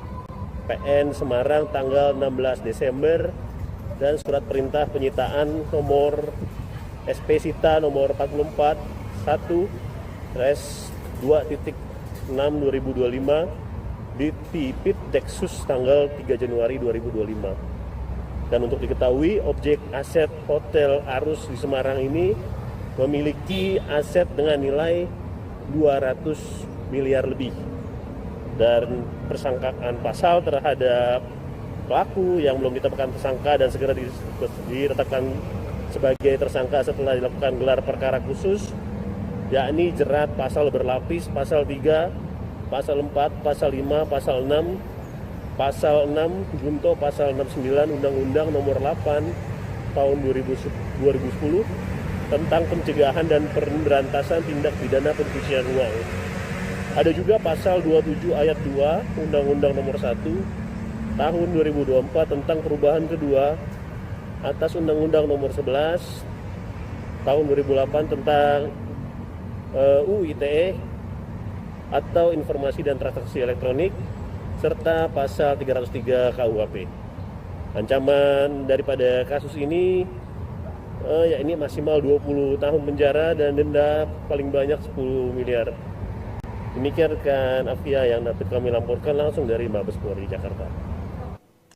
PN Semarang tanggal 16 Desember dan surat perintah penyitaan nomor SP Sita nomor 44 1/2.6/2025 di Tipit Deksus tanggal 3 Januari 2025. Dan untuk diketahui, objek aset Hotel Arus di Semarang ini memiliki aset dengan nilai 200 miliar lebih. Dan persangkaan pasal terhadap pelaku yang belum ditetapkan tersangka dan segera ditetapkan sebagai tersangka setelah dilakukan gelar perkara khusus, yakni jerat pasal berlapis, pasal 3, pasal 4, pasal 5, pasal 6, pasal 6 junto pasal 69 Undang-Undang Nomor 8 Tahun 2010 tentang pencegahan dan pemberantasan tindak pidana pencucian uang. Ada juga pasal 27 ayat 2 Undang-Undang Nomor 1 Tahun 2024 tentang perubahan kedua atas Undang-Undang Nomor 11 Tahun 2008 tentang UU ITE atau Informasi dan Transaksi Elektronik, serta pasal 303 KUHP. Ancaman daripada kasus ini yakni maksimal 20 tahun penjara dan denda paling banyak 10 miliar. Demikian rekan Afia yang dapat kami laporkan langsung dari Mabes Polri Jakarta.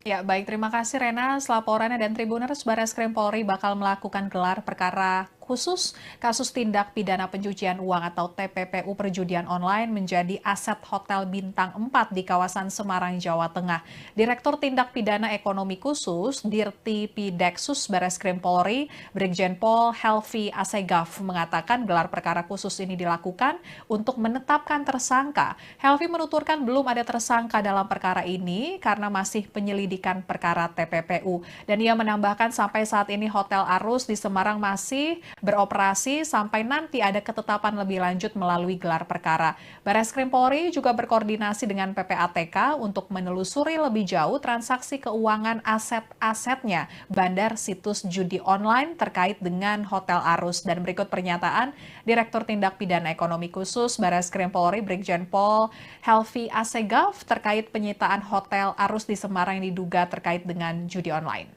Ya, baik. Terima kasih Rena. Laporannya, dan Tribuners, Bareskrim Polri bakal melakukan gelar perkara khusus kasus tindak pidana pencucian uang atau TPPU perjudian online menjadi aset Hotel Bintang 4 di kawasan Semarang, Jawa Tengah. Direktur Tindak Pidana Ekonomi Khusus Dirti Pideksus Bareskrim Polri, Brigjen Pol Helvi Asegaf, mengatakan gelar perkara khusus ini dilakukan untuk menetapkan tersangka. Helvi menuturkan belum ada tersangka dalam perkara ini karena masih penyelidikan perkara TPPU. Dan ia menambahkan sampai saat ini Hotel Arus di Semarang masih beroperasi sampai nanti ada ketetapan lebih lanjut melalui gelar perkara. Bareskrim Polri juga berkoordinasi dengan PPATK untuk menelusuri lebih jauh transaksi keuangan aset-asetnya bandar situs judi online terkait dengan Hotel Arus. Dan berikut pernyataan Direktur Tindak Pidana Ekonomi Khusus Bareskrim Polri Brigjen Pol Helvi Asegaf terkait penyitaan Hotel Arus di Semarang yang diduga terkait dengan judi online.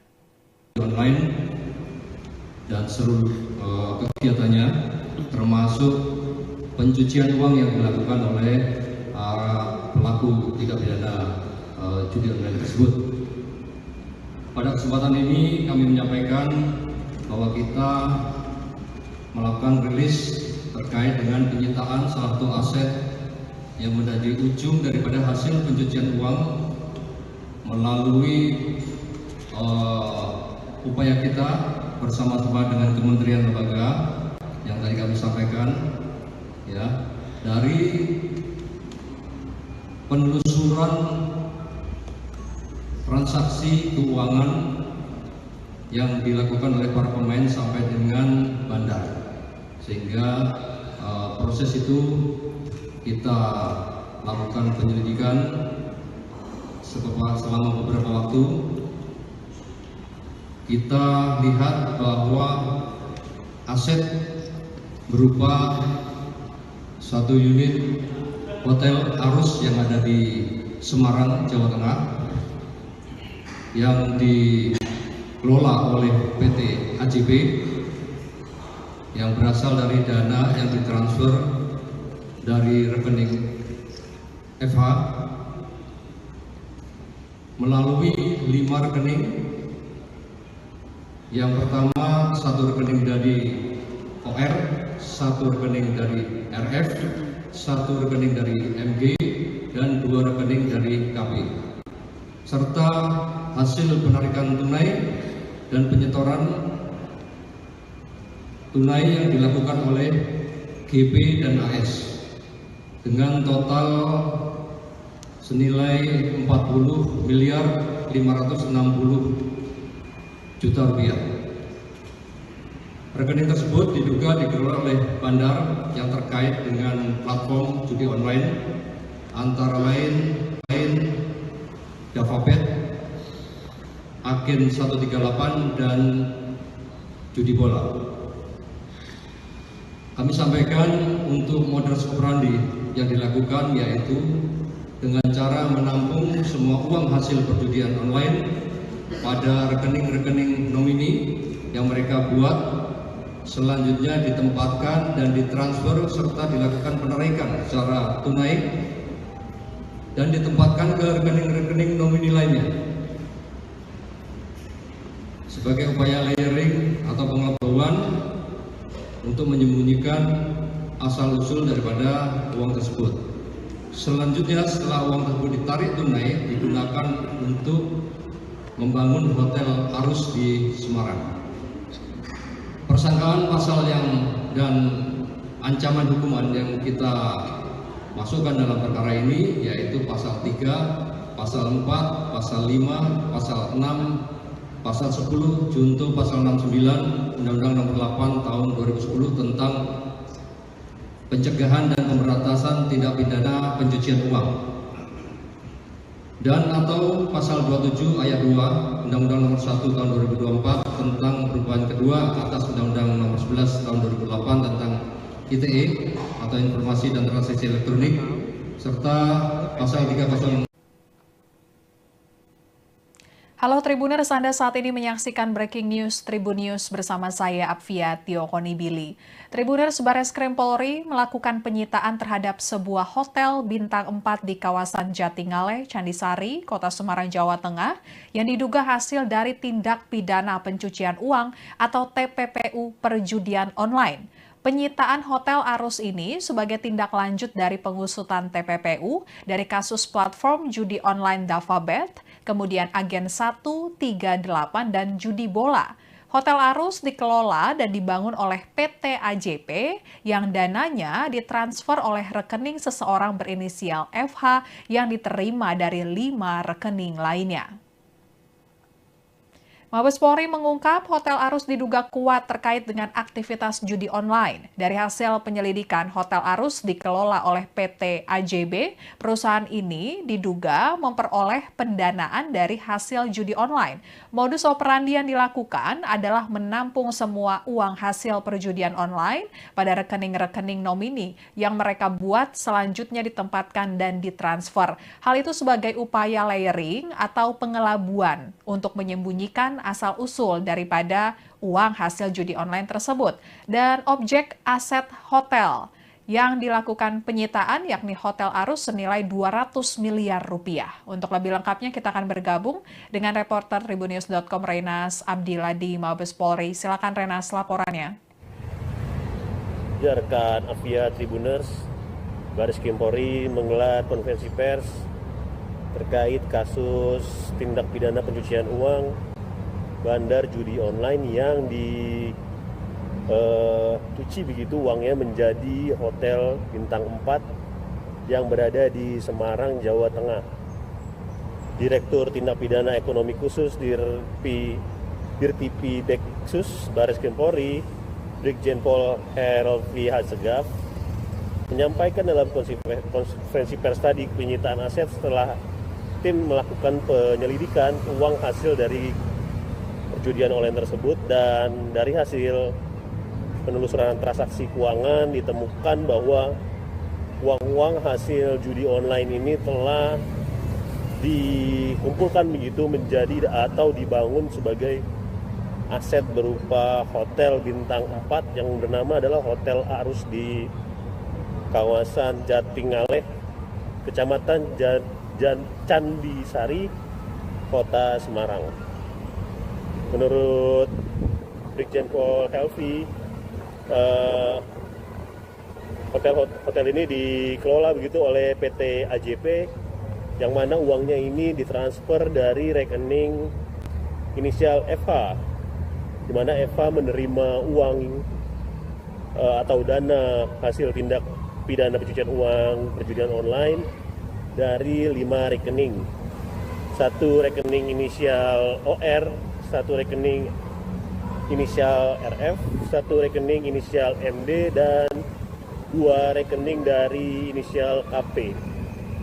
Dan seluruh kegiatannya, termasuk pencucian uang yang dilakukan oleh pelaku tindak pidana judi online tersebut. Pada kesempatan ini kami menyampaikan bahwa kita melakukan rilis terkait dengan penyitaan salah satu aset yang menjadi ujung daripada hasil pencucian uang melalui upaya kita bersama-sama dengan kementerian lembaga yang tadi kami sampaikan, ya, dari penelusuran transaksi keuangan yang dilakukan oleh para pemain sampai dengan bandar, sehingga proses itu kita lakukan penyelidikan selama beberapa waktu. Kita lihat bahwa aset berupa satu unit Hotel Arus yang ada di Semarang, Jawa Tengah, yang dikelola oleh PT AJB, yang berasal dari dana yang ditransfer dari rekening FH melalui 5 rekening. Yang pertama, satu rekening dari OR, satu rekening dari RF, satu rekening dari MG, dan 2 rekening dari KP, serta hasil penarikan tunai dan penyetoran tunai yang dilakukan oleh GP dan AS dengan total senilai 40 miliar 560 juta rupiah. Rekening tersebut diduga dikelola oleh bandar yang terkait dengan platform judi online, antara lain Davabet, Agen 138, dan judi bola. Kami sampaikan untuk modus operandi yang dilakukan yaitu dengan cara menampung semua uang hasil perjudian online pada rekening-rekening nomini yang mereka buat, selanjutnya ditempatkan dan ditransfer serta dilakukan penarikan secara tunai dan ditempatkan ke rekening-rekening nomini lainnya sebagai upaya layering atau pengelabuan untuk menyembunyikan asal-usul daripada uang tersebut. Selanjutnya, setelah uang tersebut ditarik tunai, digunakan untuk membangun Hotel Arus di Semarang. Persangkaan pasal dan ancaman hukuman yang kita masukkan dalam perkara ini yaitu pasal 3, pasal 4, pasal 5, pasal 6, pasal 10, junto pasal 69 Undang-Undang Nomor 8 Tahun 2010 tentang pencegahan dan pemberantasan tindak pidana pencucian uang, dan atau pasal 27 ayat 2 Undang-Undang Nomor 1 Tahun 2024 tentang perubahan kedua atas Undang-Undang Nomor 11 Tahun 2008 tentang ITE atau Informasi dan Transaksi Elektronik, serta pasal 306. Halo Tribuners, Anda saat ini menyaksikan Breaking News Tribun News bersama saya Apvia Tiokonibili. Tribuners, Bareskrim Polri melakukan penyitaan terhadap sebuah hotel bintang 4 di kawasan Jatingaleh, Candisari, Kota Semarang, Jawa Tengah, yang diduga hasil dari tindak pidana pencucian uang atau TPPU perjudian online. Penyitaan Hotel Arus ini sebagai tindak lanjut dari pengusutan TPPU dari kasus platform judi online Davabet, kemudian Agen 138, dan judi bola. Hotel Arus dikelola dan dibangun oleh PT AJP yang dananya ditransfer oleh rekening seseorang berinisial FH yang diterima dari 5 rekening lainnya. Mabes Polri mengungkap Hotel Arus diduga kuat terkait dengan aktivitas judi online. Dari hasil penyelidikan, Hotel Arus dikelola oleh PT AJB. Perusahaan ini diduga memperoleh pendanaan dari hasil judi online. Modus operandi yang dilakukan adalah menampung semua uang hasil perjudian online pada rekening-rekening nomini yang mereka buat, selanjutnya ditempatkan dan ditransfer. Hal itu sebagai upaya layering atau pengelabuan untuk menyembunyikan asal-usul daripada uang hasil judi online tersebut. Dan objek aset hotel yang dilakukan penyitaan yakni Hotel Arus senilai 200 miliar rupiah. Untuk lebih lengkapnya kita akan bergabung dengan reporter Tribunnews.com Renas Abdillah di Mabes Polri. Silakan Renas, laporannya. Ya, rekan Apvia Tribuners, Bareskrim Polri menggelar konferensi pers terkait kasus tindak pidana pencucian uang bandar judi online yang dicuci begitu uangnya menjadi hotel bintang 4 yang berada di Semarang, Jawa Tengah. Direktur Tindak Pidana Ekonomi Khusus Dirtipi Deksus Bareskrim Polri, Brigjen Pol Helvi Hasegaf, menyampaikan dalam konferensi pers tadi penyitaan aset setelah tim melakukan penyelidikan uang hasil dari perjudian online tersebut, dan dari hasil penelusuran transaksi keuangan ditemukan bahwa uang-uang hasil judi online ini telah dikumpulkan begitu menjadi atau dibangun sebagai aset berupa hotel bintang 4 yang bernama adalah Hotel Arus di kawasan Jatingaleh, Kecamatan Candisari, Kota Semarang. Menurut Brigjen Pol Helvi, hotel ini dikelola begitu oleh PT AJP, yang mana uangnya ini ditransfer dari rekening inisial FH, di mana FH menerima uang atau dana hasil tindak pidana pencucian uang perjudian online dari 5 rekening. 1 rekening inisial OR, 1 rekening inisial RF, 1 rekening inisial MD, dan 2 rekening dari inisial KP.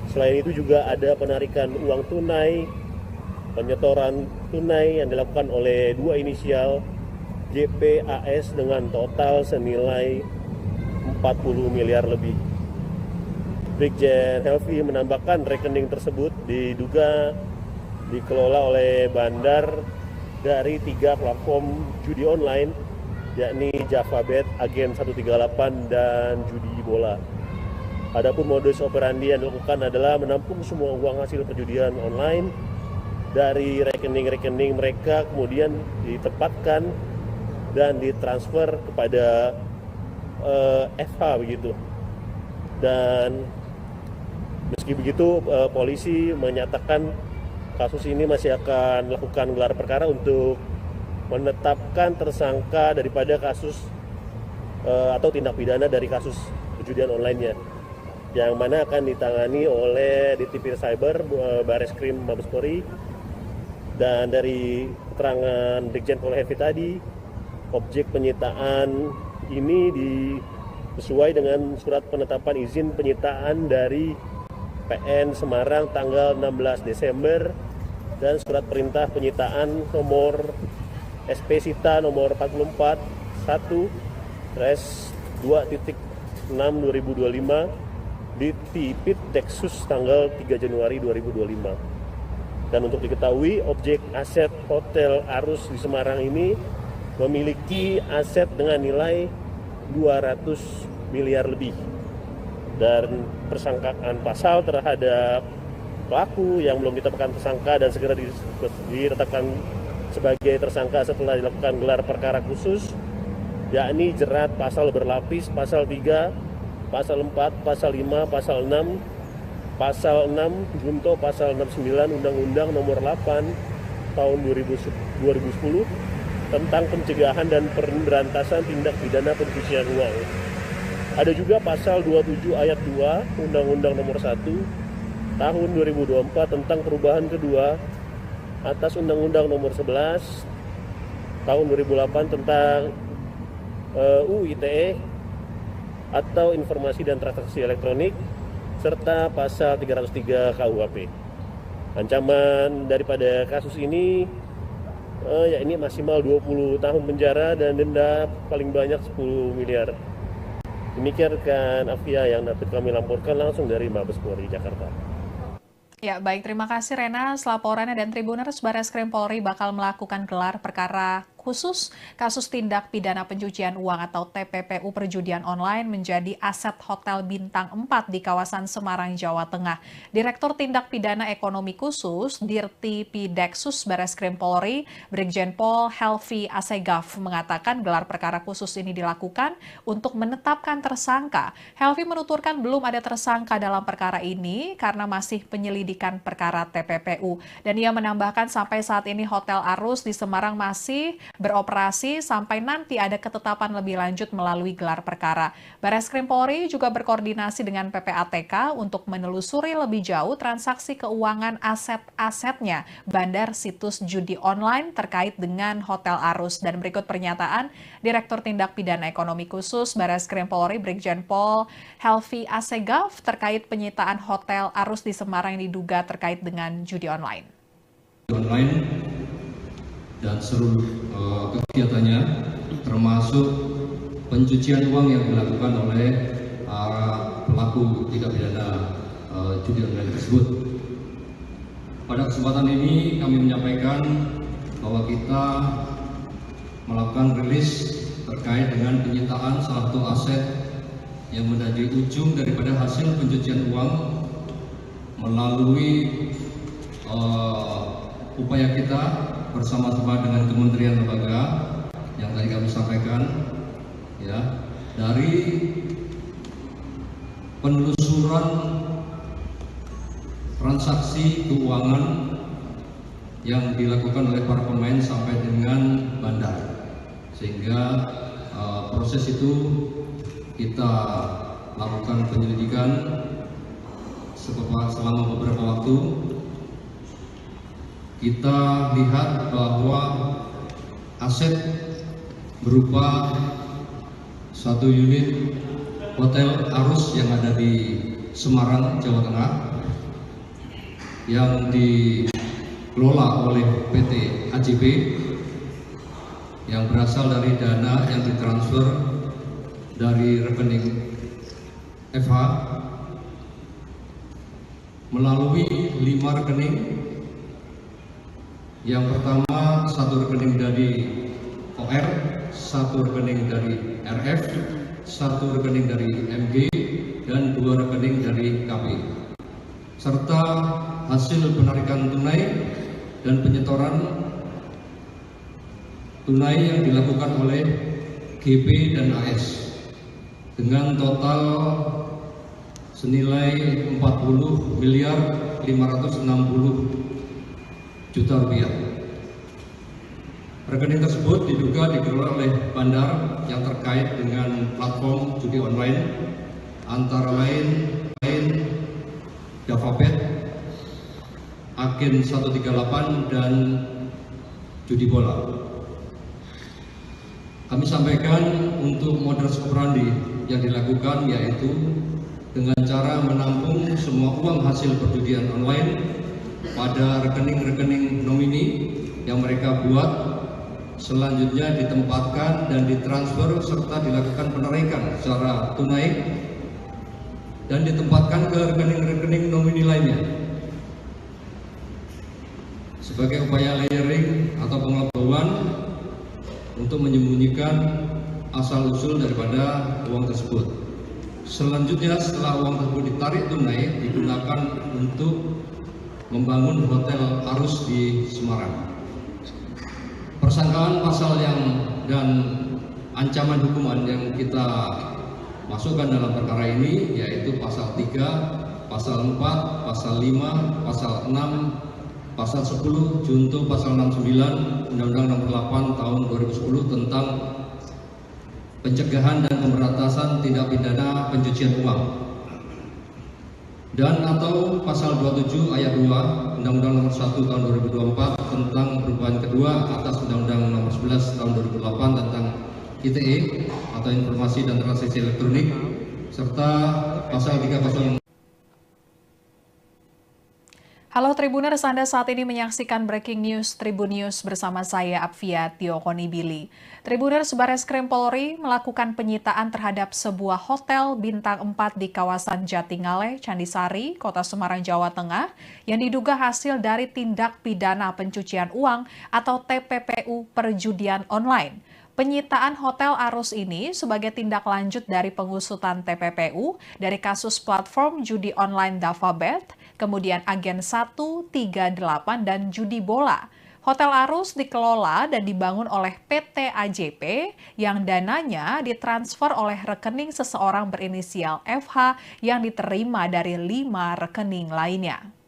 Selain itu juga ada penarikan uang tunai, penyetoran tunai yang dilakukan oleh 2 inisial JPAS dengan total senilai 40 miliar lebih. Brigjen Helvi menambahkan rekening tersebut diduga dikelola oleh bandar dari 3 platform judi online, yakni JavaBet, Agen 138, dan Judi Bola. Adapun modus operandi yang dilakukan adalah menampung semua uang hasil perjudian online dari rekening-rekening mereka, kemudian ditempatkan dan ditransfer kepada FH begitu. Dan meski begitu, polisi menyatakan kasus ini masih akan melakukan gelar perkara untuk menetapkan tersangka daripada kasus atau tindak pidana dari kasus perjudian online-nya, yang mana akan ditangani oleh Ditipir Cyber Bareskrim Mabes Polri. Dan dari keterangan Brigjen Pol Helvi tadi, objek penyitaan ini sesuai dengan surat penetapan izin penyitaan dari PN Semarang tanggal 16 Desember dan surat perintah penyitaan nomor SP Sita nomor 44 1/2.6/2025 di Tipit Deksus tanggal 3 Januari 2025. Dan untuk diketahui, objek aset Hotel Arus di Semarang ini memiliki aset dengan nilai 200 miliar lebih. Dan persangkaan pasal terhadap pelaku yang belum ditetapkan tersangka dan segera ditetapkan sebagai tersangka setelah dilakukan gelar perkara khusus, yakni jerat pasal berlapis, pasal 3, pasal 4, pasal 5, pasal 6, pasal 6 junto pasal 69 Undang-Undang Nomor 8 Tahun 2010 tentang pencegahan dan pemberantasan tindak pidana pencucian uang. Ada juga pasal 27 ayat 2 Undang-Undang Nomor 1 Tahun 2024 tentang perubahan kedua atas Undang-Undang Nomor 11 Tahun 2008 tentang UU ITE atau Informasi dan Transaksi Elektronik, serta pasal 303 KUHP. Ancaman daripada kasus ini yakni maksimal 20 tahun penjara dan denda paling banyak 10 miliar. Demikian rekan Afia yang dapat kami laporkan langsung dari Mabes Polri Jakarta. Ya, baik, terima kasih Rena. Laporannya, dan Tribuners Bareskrim Polri bakal melakukan gelar perkara khusus kasus tindak pidana pencucian uang atau TPPU perjudian online menjadi aset Hotel Bintang 4 di kawasan Semarang, Jawa Tengah. Direktur Tindak Pidana Ekonomi Khusus Dirti Pideksus Bareskrim Polri, Brigjen Pol Helvi Assegaf mengatakan gelar perkara khusus ini dilakukan untuk menetapkan tersangka. Helvi menuturkan belum ada tersangka dalam perkara ini karena masih penyelidikan perkara TPPU. Dan ia menambahkan sampai saat ini Hotel Arus di Semarang masih beroperasi sampai nanti ada ketetapan lebih lanjut melalui gelar perkara. Bareskrim Polri juga berkoordinasi dengan PPATK untuk menelusuri lebih jauh transaksi keuangan aset-asetnya bandar situs judi online terkait dengan Hotel Arus. Dan berikut pernyataan Direktur Tindak Pidana Ekonomi Khusus Bareskrim Polri Brigjen Pol Helvi Assegaf terkait penyitaan Hotel Arus di Semarang yang diduga terkait dengan judi online. Dan seluruh kegiatannya termasuk pencucian uang yang dilakukan oleh pelaku tindak pidana judi online tersebut. Pada kesempatan ini kami menyampaikan bahwa kita melakukan rilis terkait dengan penyitaan salah satu aset yang menjadi ujung daripada hasil pencucian uang melalui upaya kita bersama-sama dengan kementerian lembaga yang tadi kami sampaikan, ya, dari penelusuran transaksi keuangan yang dilakukan oleh para pemain sampai dengan bandar, sehingga proses itu kita lakukan penyelidikan selama beberapa waktu. Kita lihat bahwa aset berupa satu unit Hotel Arus yang ada di Semarang, Jawa Tengah yang dikelola oleh PT AJB yang berasal dari dana yang ditransfer dari rekening FH melalui 5 rekening. Yang pertama, satu rekening dari OR, satu rekening dari RF, satu rekening dari MG, dan 2 rekening dari KB. Serta hasil penarikan tunai dan penyetoran tunai yang dilakukan oleh GP dan AS dengan total senilai 40.560.000.000 rupiah. Rekening tersebut diduga dikelola oleh bandar yang terkait dengan platform judi online antara lain Davabet, Agen 138 dan judi bola. Kami sampaikan untuk modus operandi yang dilakukan yaitu dengan cara menampung semua uang hasil perjudian online pada rekening-rekening nomini yang mereka buat, selanjutnya ditempatkan dan ditransfer serta dilakukan penarikan secara tunai dan ditempatkan ke rekening-rekening nomini lainnya. Sebagai upaya layering atau pengetahuan untuk menyembunyikan asal-usul daripada uang tersebut. Selanjutnya setelah uang tersebut ditarik tunai digunakan untuk membangun Hotel Arus di Semarang. Persangkaan pasal dan ancaman hukuman yang kita masukkan dalam perkara ini yaitu pasal 3, pasal 4, pasal 5, pasal 6, pasal 10, junto pasal 69 Undang-Undang Nomor 8 Tahun 2010 tentang pencegahan dan pemberantasan tindak pidana pencucian uang, dan atau pasal 27 ayat 2 Undang-Undang Nomor 1 Tahun 2024 tentang perubahan kedua atas Undang-Undang Nomor 11 Tahun 2008 tentang ITE atau Informasi dan Transaksi Elektronik, serta pasal 3 Halo Tribuners, Anda saat ini menyaksikan Breaking News Tribun News bersama saya Apvia Tiokonibili. Tribuners, Bareskrim Polri melakukan penyitaan terhadap sebuah hotel bintang 4 di kawasan Jatingaleh, Candisari, Kota Semarang, Jawa Tengah yang diduga hasil dari tindak pidana pencucian uang atau TPPU perjudian online. Penyitaan Hotel Arus ini sebagai tindak lanjut dari pengusutan TPPU dari kasus platform judi online Davabet, kemudian Agen 138 dan judi bola. Hotel Arus dikelola dan dibangun oleh PT AJP yang dananya ditransfer oleh rekening seseorang berinisial FH yang diterima dari 5 rekening lainnya.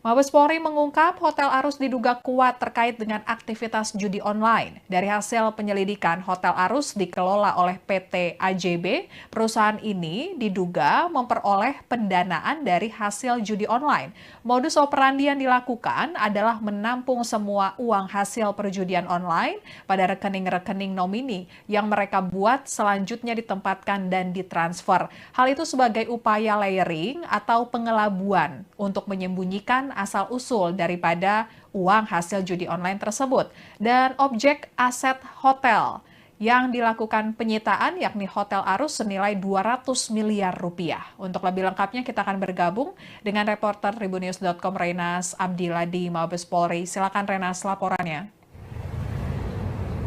Mabes Polri mengungkap Hotel Arus diduga kuat terkait dengan aktivitas judi online. Dari hasil penyelidikan, Hotel Arus dikelola oleh PT AJB. Perusahaan ini diduga memperoleh pendanaan dari hasil judi online. Modus operandi yang dilakukan adalah menampung semua uang hasil perjudian online pada rekening-rekening nomini yang mereka buat selanjutnya ditempatkan dan ditransfer. Hal itu sebagai upaya layering atau pengelabuan untuk menyembunyikan asal-usul daripada uang hasil judi online tersebut. Dan objek aset hotel yang dilakukan penyitaan yakni Hotel Arus senilai 200 miliar rupiah. Untuk lebih lengkapnya kita akan bergabung dengan reporter Tribunnews.com Renas Abdillah di Mabes Polri. Silakan Renas laporannya.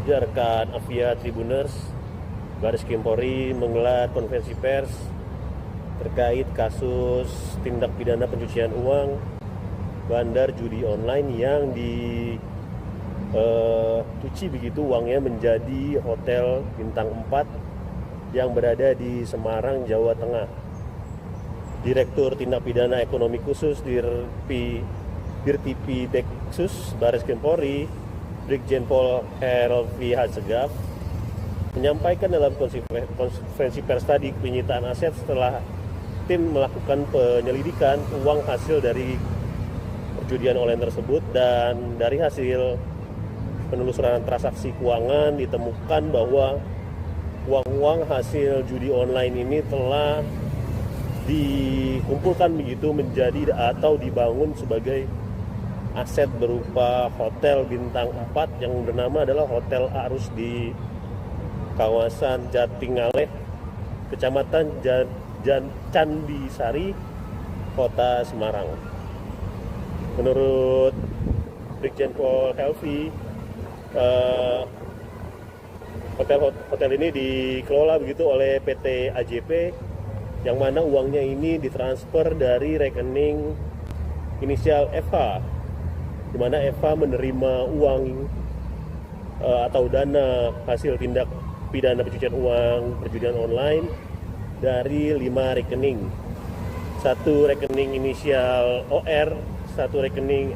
Rekan Apvia Tribuners, Bareskrim Polri menggelar konferensi pers terkait kasus tindak pidana pencucian uang bandar judi online yang dicuci begitu uangnya menjadi hotel bintang 4 yang berada di Semarang, Jawa Tengah. Direktur Tindak Pidana Ekonomi Khusus Dirtipi Deksus Bareskrim Polri, Brigjen Pol Helvi Hasegaf, menyampaikan dalam konferensi pers tadi penyitaan aset setelah tim melakukan penyelidikan uang hasil dari perjudian online tersebut, dan dari hasil penelusuran transaksi keuangan ditemukan bahwa uang-uang hasil judi online ini telah dikumpulkan begitu menjadi atau dibangun sebagai aset berupa hotel bintang 4 yang bernama adalah Hotel Arus di kawasan Jatingaleh, Kecamatan Candisari, Kota Semarang. Menurut Brigjen Pol Helvi, hotel ini dikelola begitu oleh PT AJP, yang mana uangnya ini ditransfer dari rekening inisial FH, di mana FH menerima uang atau dana hasil tindak pidana pencucian uang perjudian online dari 5 rekening. Satu rekening inisial OR, satu rekening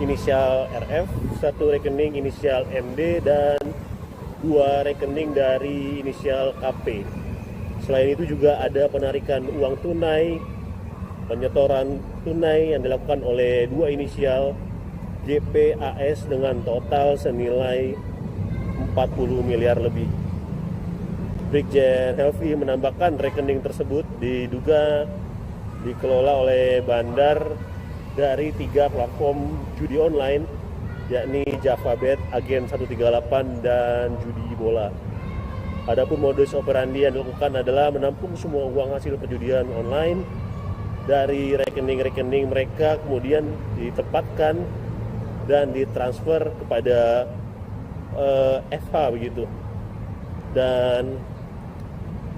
inisial RF, satu rekening inisial MD, dan 2 rekening dari inisial KP. Selain itu juga ada penarikan uang tunai, penyetoran tunai yang dilakukan oleh 2 inisial JPAS dengan total senilai 40 miliar lebih. Brigjen Helvi menambahkan rekening tersebut diduga dikelola oleh bandar dari 3 platform judi online, yakni Davabet, Agen 138, dan judi bola. Adapun modus operandi yang dilakukan adalah menampung semua uang hasil perjudian online dari rekening-rekening mereka, kemudian ditempatkan dan ditransfer kepada FH begitu. Dan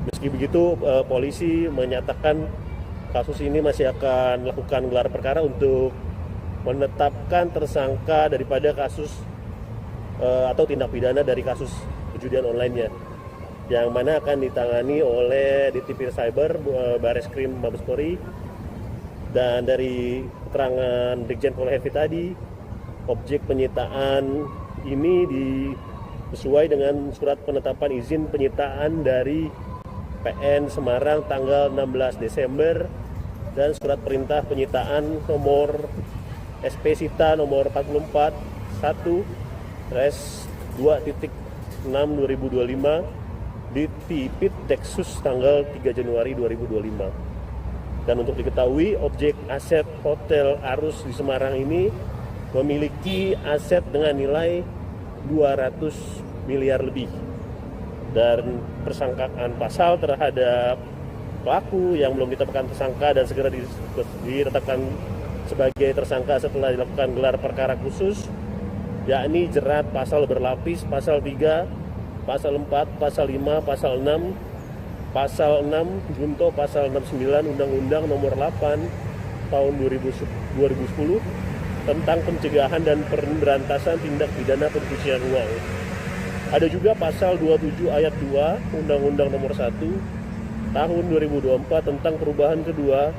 meski begitu, polisi menyatakan kasus ini masih akan melakukan gelar perkara untuk menetapkan tersangka daripada kasus atau tindak pidana dari kasus perjudian online-nya, yang mana akan ditangani oleh Ditipir Cyber Bareskrim Mabes Polri. Dan dari keterangan Brigjen Pol Helvi tadi, objek penyitaan ini sesuai dengan surat penetapan izin penyitaan dari PN Semarang tanggal 16 Desember dan surat perintah penyitaan nomor SP Sita nomor 44 1/2.6/2025 di Tipit Deksus tanggal 3 Januari 2025. Dan untuk diketahui, objek aset Hotel Arus di Semarang ini memiliki aset dengan nilai 200 miliar lebih. Dan persangkaan pasal terhadap pelaku yang belum ditetapkan tersangka dan segera ditetapkan sebagai tersangka setelah dilakukan gelar perkara khusus, yakni jerat pasal berlapis, pasal 3, pasal 4, pasal 5, pasal 6, pasal 6 junto pasal 69 Undang-Undang Nomor 8 Tahun 2010 tentang pencegahan dan pemberantasan tindak pidana pencucian uang. Ada juga pasal 27 ayat 2 Undang-Undang Nomor 1 Tahun 2024 tentang perubahan kedua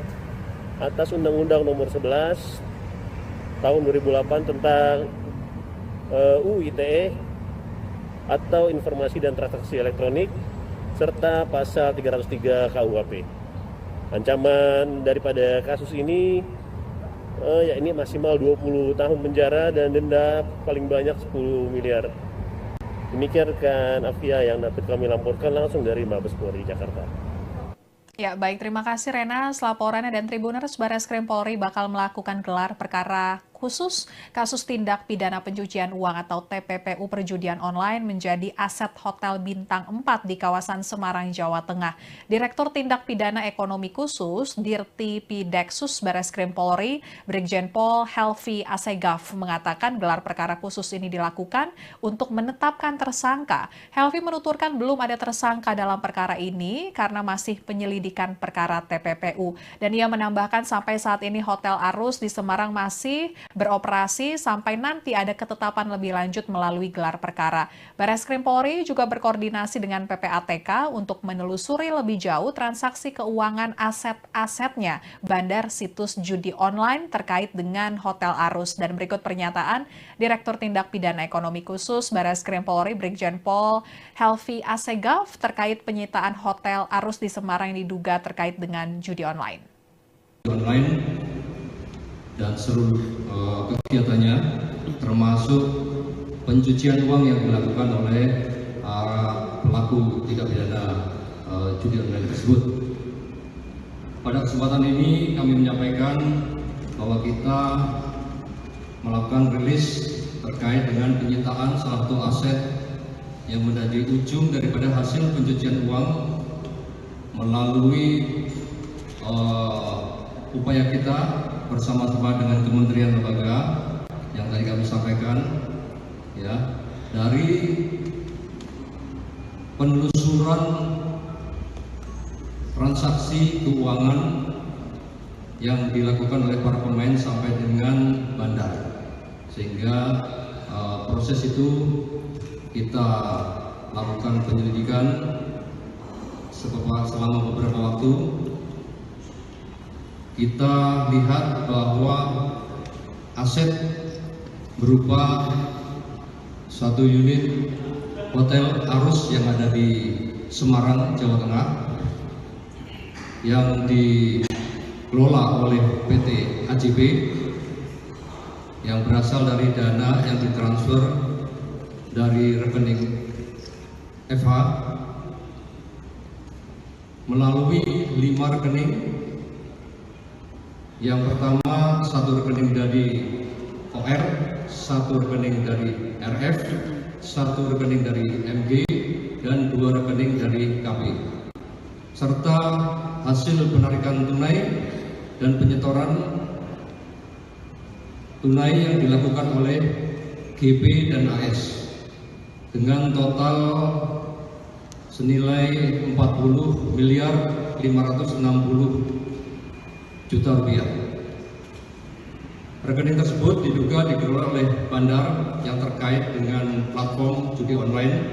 atas Undang-Undang Nomor 11 Tahun 2008 tentang UU ITE atau Informasi dan Transaksi Elektronik, serta pasal 303 KUHP. Ancaman daripada kasus ini yakni maksimal 20 tahun penjara dan denda paling banyak 10 miliar. Demikian rekan Afia yang dapat kami laporkan langsung dari Mabes Polri Jakarta. Ya, baik. Terima kasih Rena. Laporannya dan Tribuners, Barreskrim Polri bakal melakukan gelar perkara khusus kasus tindak pidana pencucian uang atau TPPU perjudian online menjadi aset Hotel Bintang 4 di kawasan Semarang, Jawa Tengah. Direktur Tindak Pidana Ekonomi Khusus Dirti Pideksus Barreskrim Polri, Brigjen Pol Helvi Asegaf mengatakan gelar perkara khusus ini dilakukan untuk menetapkan tersangka. Helvi menuturkan belum ada tersangka dalam perkara ini karena masih penyelidikan perkara TPPU. Dan ia menambahkan sampai saat ini Hotel Arus di Semarang masih beroperasi sampai nanti ada ketetapan lebih lanjut melalui gelar perkara. Barreskrim Polri juga berkoordinasi dengan PPATK untuk menelusuri lebih jauh transaksi keuangan aset-asetnya bandar situs judi online terkait dengan Hotel Arus. Dan berikut pernyataan Direktur Tindak Pidana Ekonomi Khusus Barreskrim Polri Brigjen Pol Helvi Asegaf terkait penyitaan Hotel Arus di Semarang yang diduga terkait dengan judi online. Dan seluruh kegiatannya termasuk pencucian uang yang dilakukan oleh pelaku tindak pidana judi online tersebut. Pada kesempatan ini kami menyampaikan bahwa kita melakukan rilis terkait dengan penyitaan salah satu aset yang menjadi ujung daripada hasil pencucian uang melalui upaya kita bersama-sama dengan kementerian lembaga yang tadi kami sampaikan, ya, dari penelusuran transaksi keuangan yang dilakukan oleh para pemain sampai dengan bandar, sehingga proses itu kita lakukan penyelidikan selama beberapa waktu. Kita lihat bahwa aset berupa satu unit Hotel Arus yang ada di Semarang, Jawa Tengah, yang dikelola oleh PT AJB yang berasal dari dana yang ditransfer dari rekening FH melalui 5 rekening. Yang pertama, satu rekening dari OR, satu rekening dari RF, satu rekening dari MG, dan 2 rekening dari KP. Serta hasil penarikan tunai dan penyetoran tunai yang dilakukan oleh GP dan AS dengan total senilai 40 miliar 560 juta rupiah. Rekening tersebut diduga dikelola oleh bandar yang terkait dengan platform judi online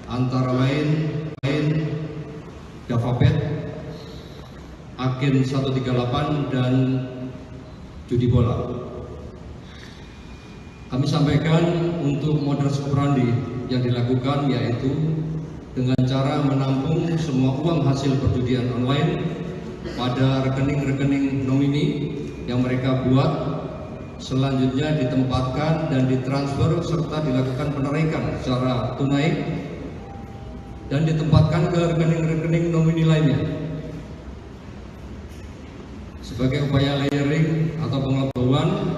antara lain JavaBet, Agen 138 dan judi bola. Kami sampaikan untuk modus operandi yang dilakukan yaitu dengan cara menampung semua uang hasil perjudian online pada rekening-rekening nomini yang mereka buat, selanjutnya ditempatkan dan ditransfer serta dilakukan penarikan secara tunai dan ditempatkan ke rekening-rekening nomini lainnya. sebagai upaya layering atau pengetahuan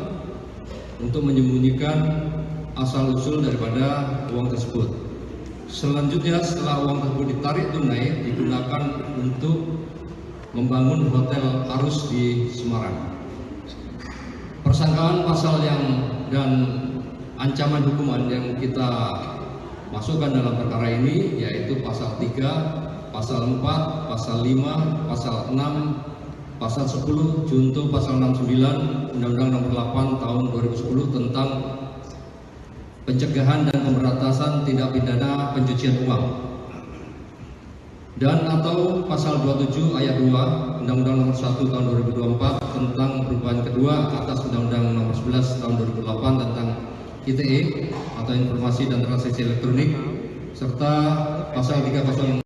untuk menyembunyikan asal-usul daripada uang tersebut. Selanjutnya, setelah uang tersebut ditarik tunai, digunakan untuk membangun hotel Arus di Semarang. Persangkaan pasal dan ancaman hukuman yang kita masukkan dalam perkara ini yaitu pasal 3, pasal 4, pasal 5, pasal 6, pasal 10, junto pasal 69 Undang-Undang Nomor 8 Tahun 2010 tentang pencegahan dan pemberantasan tindak pidana pencucian uang, dan atau pasal 27 ayat 2 Undang-Undang Nomor 1 Tahun 2024 tentang perubahan kedua atas Undang-Undang Nomor 11 Tahun 2008 tentang ITE atau Informasi dan Transaksi Elektronik, serta pasal 306.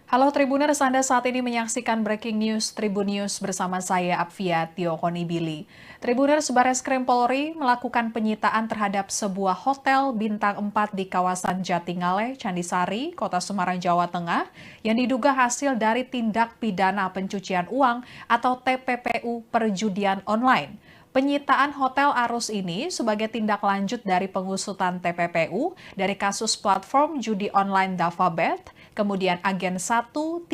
Halo Tribuners, Anda saat ini menyaksikan Breaking News Tribun News bersama saya Apvia Tiokonibili. Tribuners, Bareskrim Polri melakukan penyitaan terhadap sebuah hotel bintang 4 di kawasan Jatingaleh, Candisari, Kota Semarang, Jawa Tengah yang diduga hasil dari tindak pidana pencucian uang atau TPPU perjudian online. Penyitaan Hotel Arus ini sebagai tindak lanjut dari pengusutan TPPU dari kasus platform judi online Davabet, kemudian Agen 138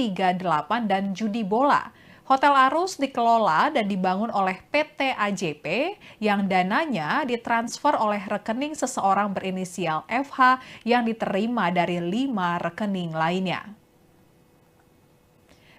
dan judi bola. Hotel Arus dikelola dan dibangun oleh PT AJP yang dananya ditransfer oleh rekening seseorang berinisial FH yang diterima dari 5 rekening lainnya.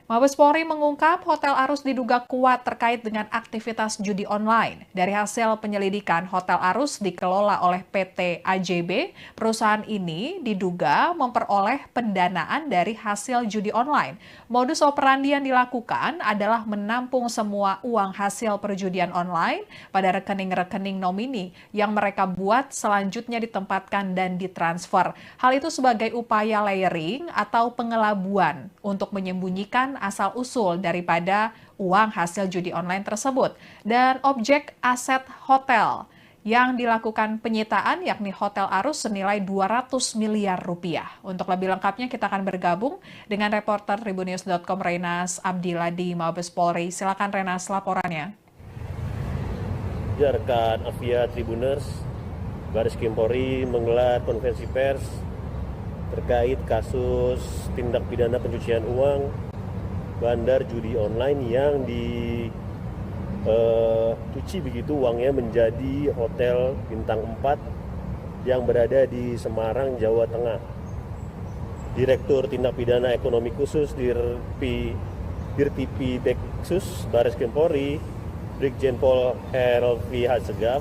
Mabes Polri mengungkap Hotel Arus diduga kuat terkait dengan aktivitas judi online. Dari hasil penyelidikan, Hotel Arus dikelola oleh PT AJB. Perusahaan ini diduga memperoleh pendanaan dari hasil judi online. Modus operandi yang dilakukan adalah menampung semua uang hasil perjudian online pada rekening-rekening nomini yang mereka buat selanjutnya ditempatkan dan ditransfer. Hal itu sebagai upaya layering atau pengelabuan untuk menyembunyikan asal-usul daripada uang hasil judi online tersebut. Dan objek aset hotel yang dilakukan penyitaan yakni Hotel Arus senilai 200 miliar rupiah. Untuk lebih lengkapnya kita akan bergabung dengan reporter Tribunnews.com Renas Abdillah di Mabes Polri. Silakan Renas, laporannya. Ya, rekan Apvia Tribuners, Bareskrim Polri menggelar konferensi pers terkait kasus tindak pidana pencucian uang bandar judi online yang dicuci begitu uangnya menjadi hotel bintang 4 yang berada di Semarang, Jawa Tengah. Direktur Tindak Pidana Ekonomi Khusus Dirtipi Deksus Bareskrim Polri, Brigjen Pol Helvi Hasegaf,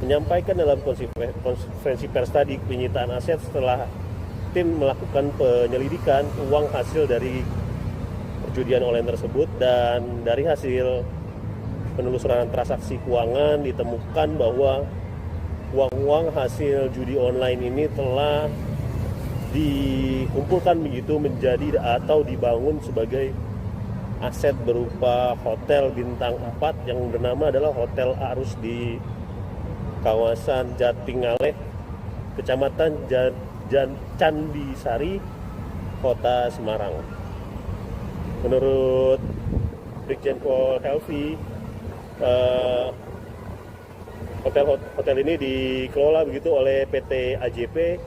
menyampaikan dalam konferensi pers tadi penyitaan aset setelah tim melakukan penyelidikan uang hasil dari perjudian online tersebut, dan dari hasil penelusuran transaksi keuangan ditemukan bahwa uang-uang hasil judi online ini telah dikumpulkan begitu menjadi atau dibangun sebagai aset berupa hotel bintang 4 yang bernama adalah Hotel Arus di kawasan Jatingaleh, Kecamatan Candisari, Kota Semarang. Menurut Brigjen Pol Helvi, hotel ini dikelola begitu oleh PT AJP,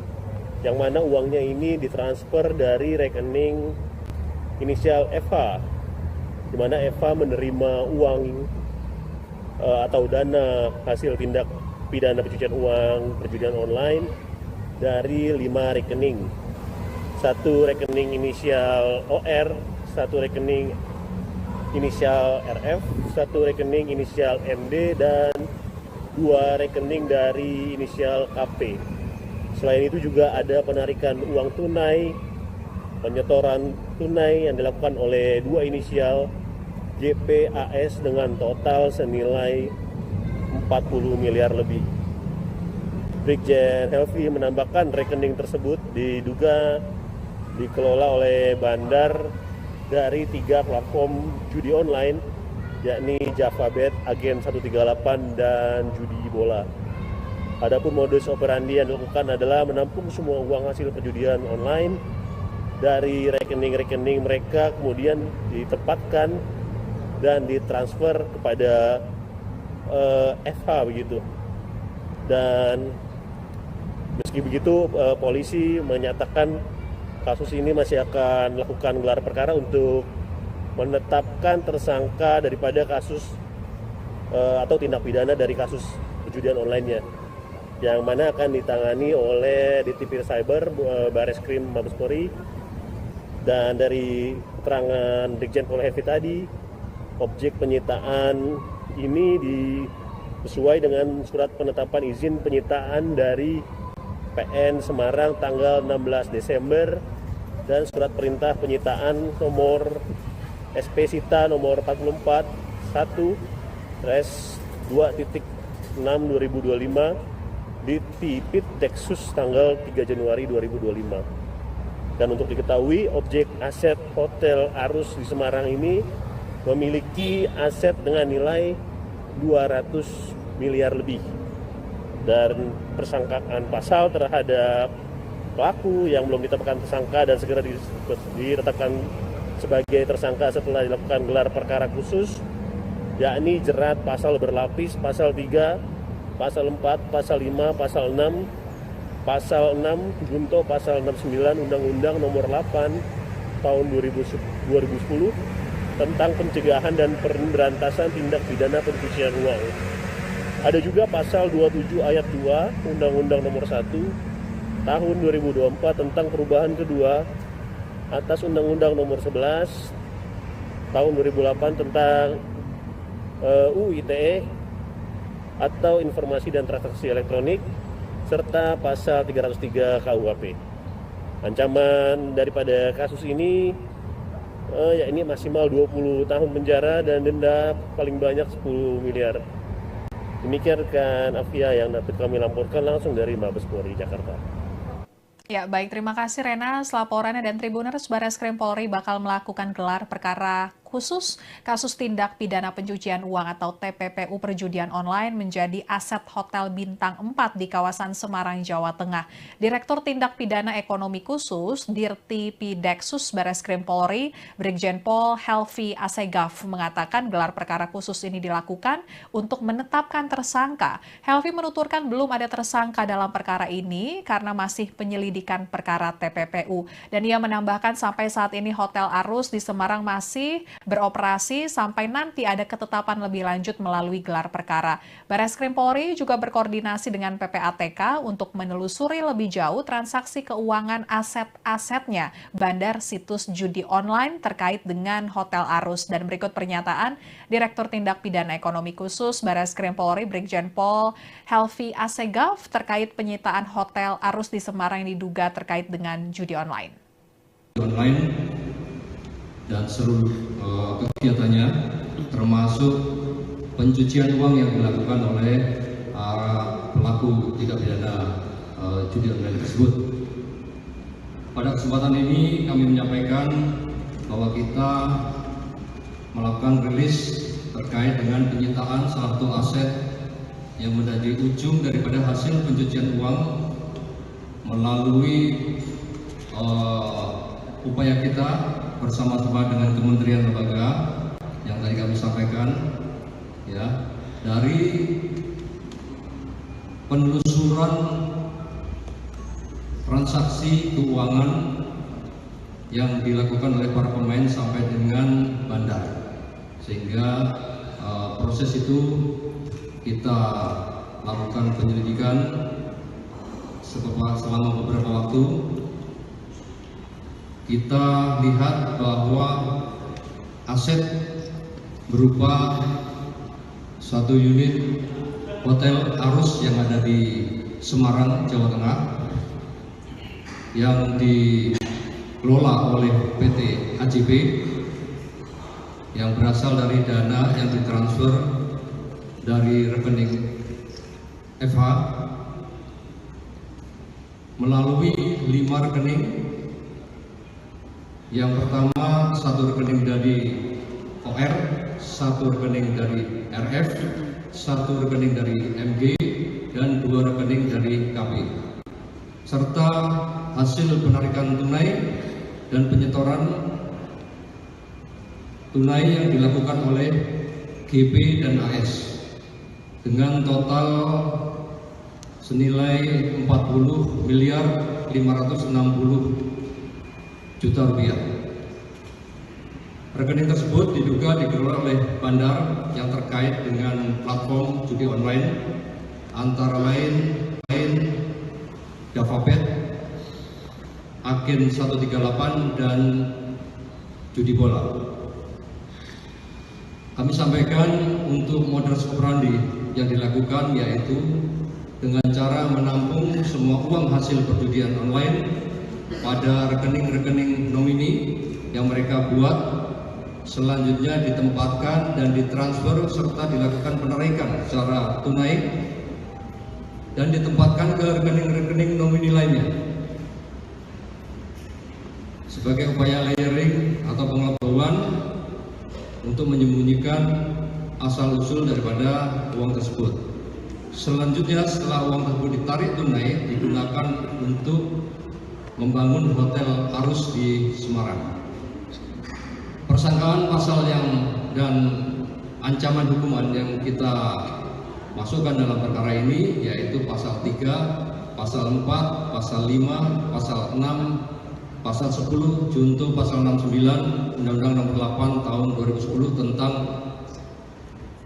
yang mana uangnya ini ditransfer dari rekening inisial FH, di mana FH menerima uang atau dana hasil tindak pidana pencucian uang perjudian online dari 5 rekening. Satu rekening inisial OR, satu rekening inisial RF, satu rekening inisial MD, dan 2 rekening dari inisial KP. Selain itu juga ada penarikan uang tunai, penyetoran tunai yang dilakukan oleh 2 inisial JPAS dengan total senilai 40 miliar lebih. Brigjen Helvi menambahkan rekening tersebut diduga dikelola oleh bandar dari 3 platform judi online, yakni Davabet, Agen 138, dan judi bola. Adapun modus operandi yang dilakukan adalah menampung semua uang hasil perjudian online dari rekening-rekening mereka kemudian ditempatkan dan ditransfer kepada FH begitu. Dan meski begitu polisi menyatakan kasus ini masih akan melakukan gelar perkara untuk menetapkan tersangka daripada kasus atau tindak pidana dari kasus perjudian online-nya, yang mana akan ditangani oleh Ditipir Cyber Bareskrim Mabes Polri. Dan dari keterangan Brigjen Pol Helvi tadi, objek penyitaan ini sesuai dengan surat penetapan izin penyitaan dari PN Semarang tanggal 16 Desember dan surat perintah penyitaan nomor SP Sita nomor 44 1/2.6/2025 di Tipit Deksus tanggal 3 Januari 2025. Dan untuk diketahui, objek aset Hotel Arus di Semarang ini memiliki aset dengan nilai 200 miliar lebih. Dan persangkaan pasal terhadap pelaku yang belum ditetapkan tersangka dan segera ditetapkan sebagai tersangka setelah dilakukan gelar perkara khusus, yakni jerat pasal berlapis, pasal 3, pasal 4, pasal 5, pasal 6, pasal 6 junto pasal 69 Undang-Undang Nomor 8 Tahun 2010 tentang pencegahan dan pemberantasan tindak pidana pencucian uang. Ada juga pasal 27 ayat 2 Undang-Undang Nomor 1 Tahun 2024 tentang perubahan kedua atas Undang-Undang Nomor 11 Tahun 2008 tentang UU ITE atau Informasi dan Transaksi Elektronik, serta pasal 303 KUHP. Ancaman daripada kasus ini yakni maksimal 20 tahun penjara dan denda paling banyak 10 miliar. Demikian rekan Afia yang dapat kami laporkan langsung dari Mabes Polri Jakarta. Ya, baik, terima kasih Rena. Laporannya dan Tribuners, Bareskrim Polri bakal melakukan gelar perkara khusus kasus tindak pidana pencucian uang atau TPPU perjudian online menjadi aset Hotel Bintang 4 di kawasan Semarang, Jawa Tengah. Direktur Tindak Pidana Ekonomi Khusus Dirti Pideksus Bareskrim Polri, Brigjen Pol Helvi Asegaf mengatakan gelar perkara khusus ini dilakukan untuk menetapkan tersangka. Helvi menuturkan belum ada tersangka dalam perkara ini karena masih penyelidikan perkara TPPU. Dan ia menambahkan sampai saat ini Hotel Arus di Semarang masih beroperasi sampai nanti ada ketetapan lebih lanjut melalui gelar perkara. Bareskrim Polri juga berkoordinasi dengan PPATK untuk menelusuri lebih jauh transaksi keuangan aset-asetnya bandar situs judi online terkait dengan Hotel Arus. Dan berikut pernyataan Direktur Tindak Pidana Ekonomi Khusus Bareskrim Polri Brigjen Pol Helvi Asegaf terkait penyitaan Hotel Arus di Semarang yang diduga terkait dengan judi online. Dan seluruh kegiatannya termasuk pencucian uang yang dilakukan oleh pelaku tindak pidana judi online tersebut. Pada kesempatan ini kami menyampaikan bahwa kita melakukan rilis terkait dengan penyitaan salah satu aset yang menjadi ujung daripada hasil pencucian uang melalui upaya kita bersama-sama dengan kementerian lembaga yang tadi kami sampaikan, ya, dari penelusuran transaksi keuangan yang dilakukan oleh para pemain sampai dengan bandar, sehingga proses itu kita lakukan penyelidikan selama beberapa waktu. Kita lihat bahwa aset berupa satu unit Hotel Arus yang ada di Semarang, Jawa Tengah yang dikelola oleh PT AJB yang berasal dari dana yang ditransfer dari rekening FH melalui 5 rekening. Yang pertama, satu rekening dari OR, satu rekening dari RF, satu rekening dari MG, dan 2 rekening dari KP. Serta hasil penarikan tunai dan penyetoran tunai yang dilakukan oleh GB dan AS dengan total senilai 40 miliar 560 juta rupiah. Rekening tersebut diduga dikelola oleh bandar yang terkait dengan platform judi online antara lain JavaBet, Agen 138 dan Judi Bola. Kami sampaikan untuk modus operandi yang dilakukan yaitu dengan cara menampung semua uang hasil perjudian online pada rekening-rekening nomini yang mereka buat, selanjutnya ditempatkan dan ditransfer serta dilakukan penarikan secara tunai dan ditempatkan ke rekening-rekening nomini lainnya. Sebagai upaya layering atau pengelabuan untuk menyembunyikan asal-usul daripada uang tersebut. Selanjutnya setelah uang tersebut ditarik tunai, digunakan untuk membangun hotel Arus di Semarang. Persangkaan pasal dan ancaman hukuman yang kita masukkan dalam perkara ini yaitu pasal 3, pasal 4, pasal 5, pasal 6, pasal 10, junto pasal 69 Undang-Undang Nomor 8 Tahun 2010 tentang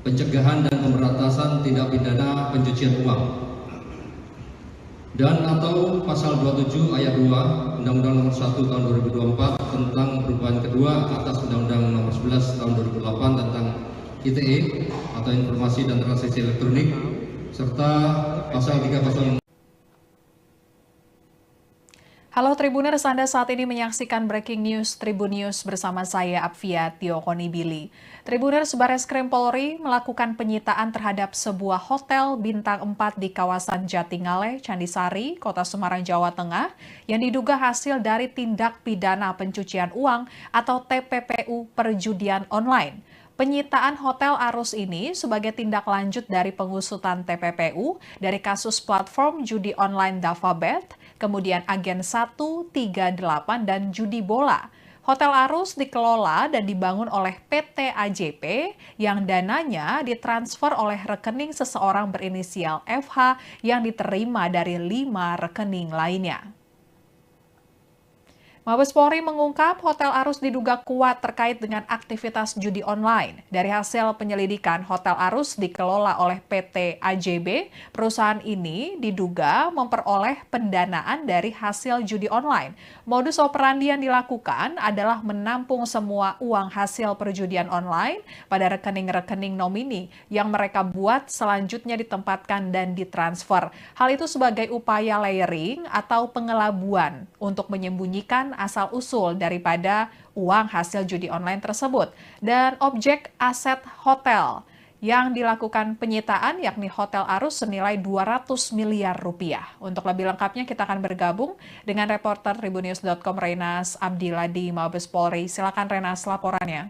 pencegahan dan pemberantasan tindak pidana pencucian uang, dan atau pasal 27 ayat 2 Undang-Undang Nomor 1 Tahun 2024 tentang perubahan kedua atas Undang-Undang Nomor 11 Tahun 2008 tentang ITE atau Informasi dan Transaksi Elektronik, serta pasal 3 pasal. Halo Tribuners, Anda saat ini menyaksikan Breaking News Tribun News bersama saya Apvia Tiokonibili. Tribuners, Bareskrim Polri melakukan penyitaan terhadap sebuah hotel bintang 4 di kawasan Jatingaleh, Candisari, Kota Semarang, Jawa Tengah yang diduga hasil dari tindak pidana pencucian uang atau TPPU perjudian online. Penyitaan Hotel Arus ini sebagai tindak lanjut dari pengusutan TPPU dari kasus platform judi online JavaBet, kemudian Agen 138 dan Judi Bola. Hotel Arus dikelola dan dibangun oleh PT AJP yang dananya ditransfer oleh rekening seseorang berinisial FH yang diterima dari 5 rekening lainnya. Mabes Polri mengungkap Hotel Arus diduga kuat terkait dengan aktivitas judi online. Dari hasil penyelidikan, Hotel Arus dikelola oleh PT AJB. Perusahaan ini diduga memperoleh pendanaan dari hasil judi online. Modus operandi yang dilakukan adalah menampung semua uang hasil perjudian online pada rekening-rekening nomini yang mereka buat, selanjutnya ditempatkan dan ditransfer. Hal itu sebagai upaya layering atau pengelabuan untuk menyembunyikan asal-usul daripada uang hasil judi online tersebut. Dan objek aset hotel yang dilakukan penyitaan yakni Hotel Arus senilai 200 miliar rupiah. Untuk lebih lengkapnya kita akan bergabung dengan reporter Tribunnews.com Renas Abdillah di Mabes Polri. Silakan Renas laporannya.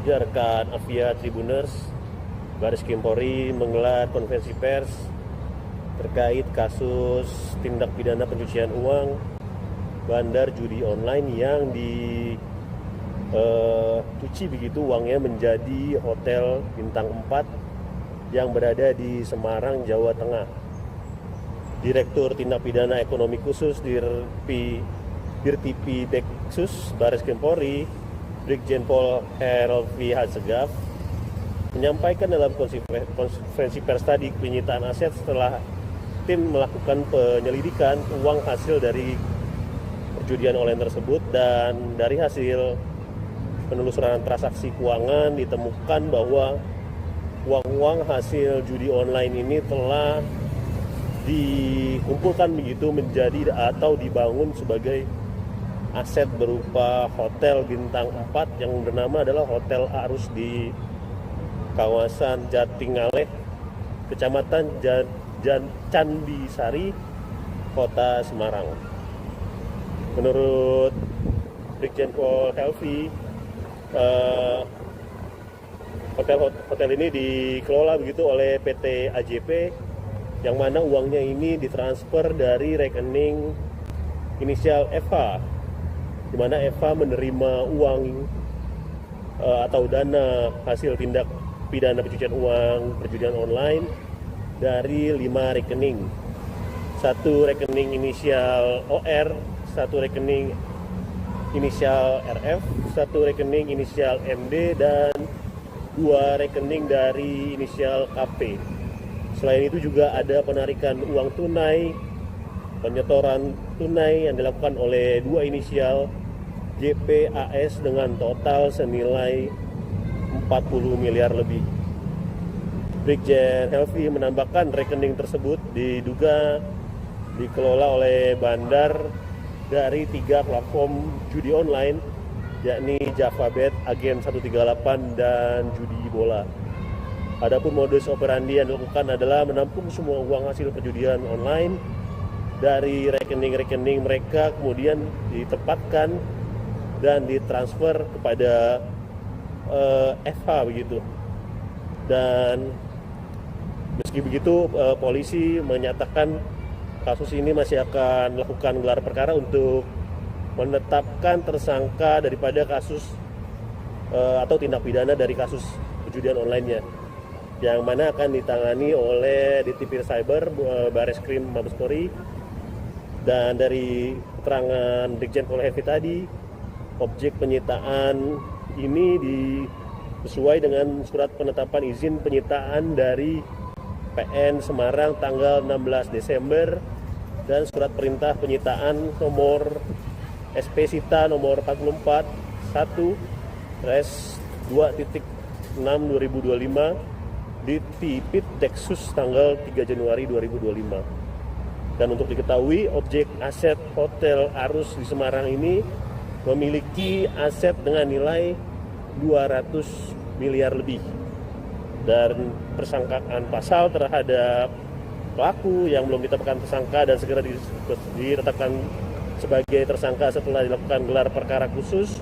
Ya, rekan Apvia Tribuners, Bareskrim Polri menggelar konferensi pers terkait kasus tindak pidana pencucian uang bandar judi online yang dicuci begitu uangnya menjadi hotel bintang 4 yang berada di Semarang, Jawa Tengah. Direktur Tindak Pidana Ekonomi Khusus Dirtipi Deksus Bareskrim Polri, Brigjen Pol Helvi Hasegaf, menyampaikan dalam konferensi pers tadi penyitaan aset setelah tim melakukan penyelidikan uang hasil dari perjudian online tersebut, dan dari hasil penelusuran transaksi keuangan ditemukan bahwa uang-uang hasil judi online ini telah dikumpulkan begitu menjadi atau dibangun sebagai aset berupa hotel bintang 4 yang bernama adalah Hotel Arus di kawasan Jatingaleh, Kecamatan Candisari, Kota Semarang. Menurut Brigjen Pol Helvi, hotel ini dikelola begitu oleh PT AJP, yang mana uangnya ini ditransfer dari rekening inisial FH di mana Eva menerima uang atau dana hasil tindak pidana pencucian uang perjudian online dari 5 rekening. 1 rekening inisial OR, 1 rekening inisial RF, 1 rekening inisial MD, dan 2 rekening dari inisial KP. Selain itu juga ada penarikan uang tunai, penyetoran tunai yang dilakukan oleh 2 inisial JPAS dengan total senilai 40 miliar lebih. Brigjen Helvi menambahkan rekening tersebut diduga dikelola oleh bandar dari 3 platform judi online, yakni JavaBet, Agen 138, dan Judi Bola. Adapun modus operandi yang dilakukan adalah menampung semua uang hasil perjudian online dari rekening-rekening mereka, kemudian ditempatkan dan ditransfer kepada FH begitu. Dan meski begitu, polisi menyatakan kasus ini masih akan melakukan gelar perkara untuk menetapkan tersangka daripada kasus atau tindak pidana dari kasus perjudian online-nya, yang mana akan ditangani oleh Ditipir Cyber Bareskrim Mabes Polri. Dan dari keterangan Brigjen Pol Helvi tadi, objek penyitaan ini sesuai dengan surat penetapan izin penyitaan dari PN Semarang tanggal 16 Desember dan surat perintah penyitaan nomor SP Sita nomor 44 1/2.6/2025 di Tipit Deksus tanggal 3 Januari 2025. Dan untuk diketahui, objek aset Hotel Arus di Semarang ini memiliki aset dengan nilai 200 miliar lebih. Dan persangkaan pasal terhadap pelaku yang belum ditetapkan tersangka dan segera ditetapkan sebagai tersangka setelah dilakukan gelar perkara khusus,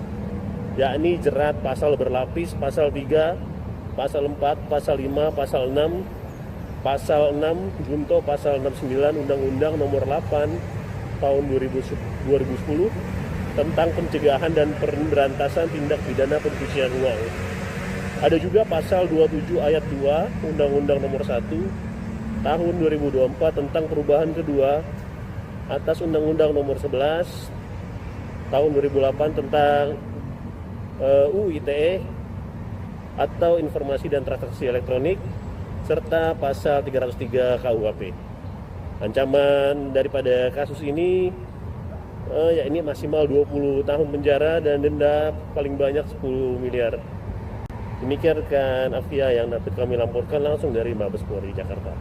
yakni jerat pasal berlapis, pasal 3, pasal 4, pasal 5, pasal 6, pasal 6 junto pasal 69 Undang-Undang Nomor 8 Tahun 2010 tentang pencegahan dan pemberantasan tindak pidana pencucian uang. Ada juga pasal 27 ayat 2 Undang-Undang Nomor 1 Tahun 2024 tentang perubahan kedua atas Undang-Undang Nomor 11 Tahun 2008 tentang UU ITE atau Informasi dan Transaksi Elektronik, serta pasal 303 KUHP. Ancaman daripada kasus ini yakni maksimal 20 tahun penjara dan denda paling banyak 10 miliar. Demikian rekan Afia yang dapat kami laporkan langsung dari Mabes Polri Jakarta.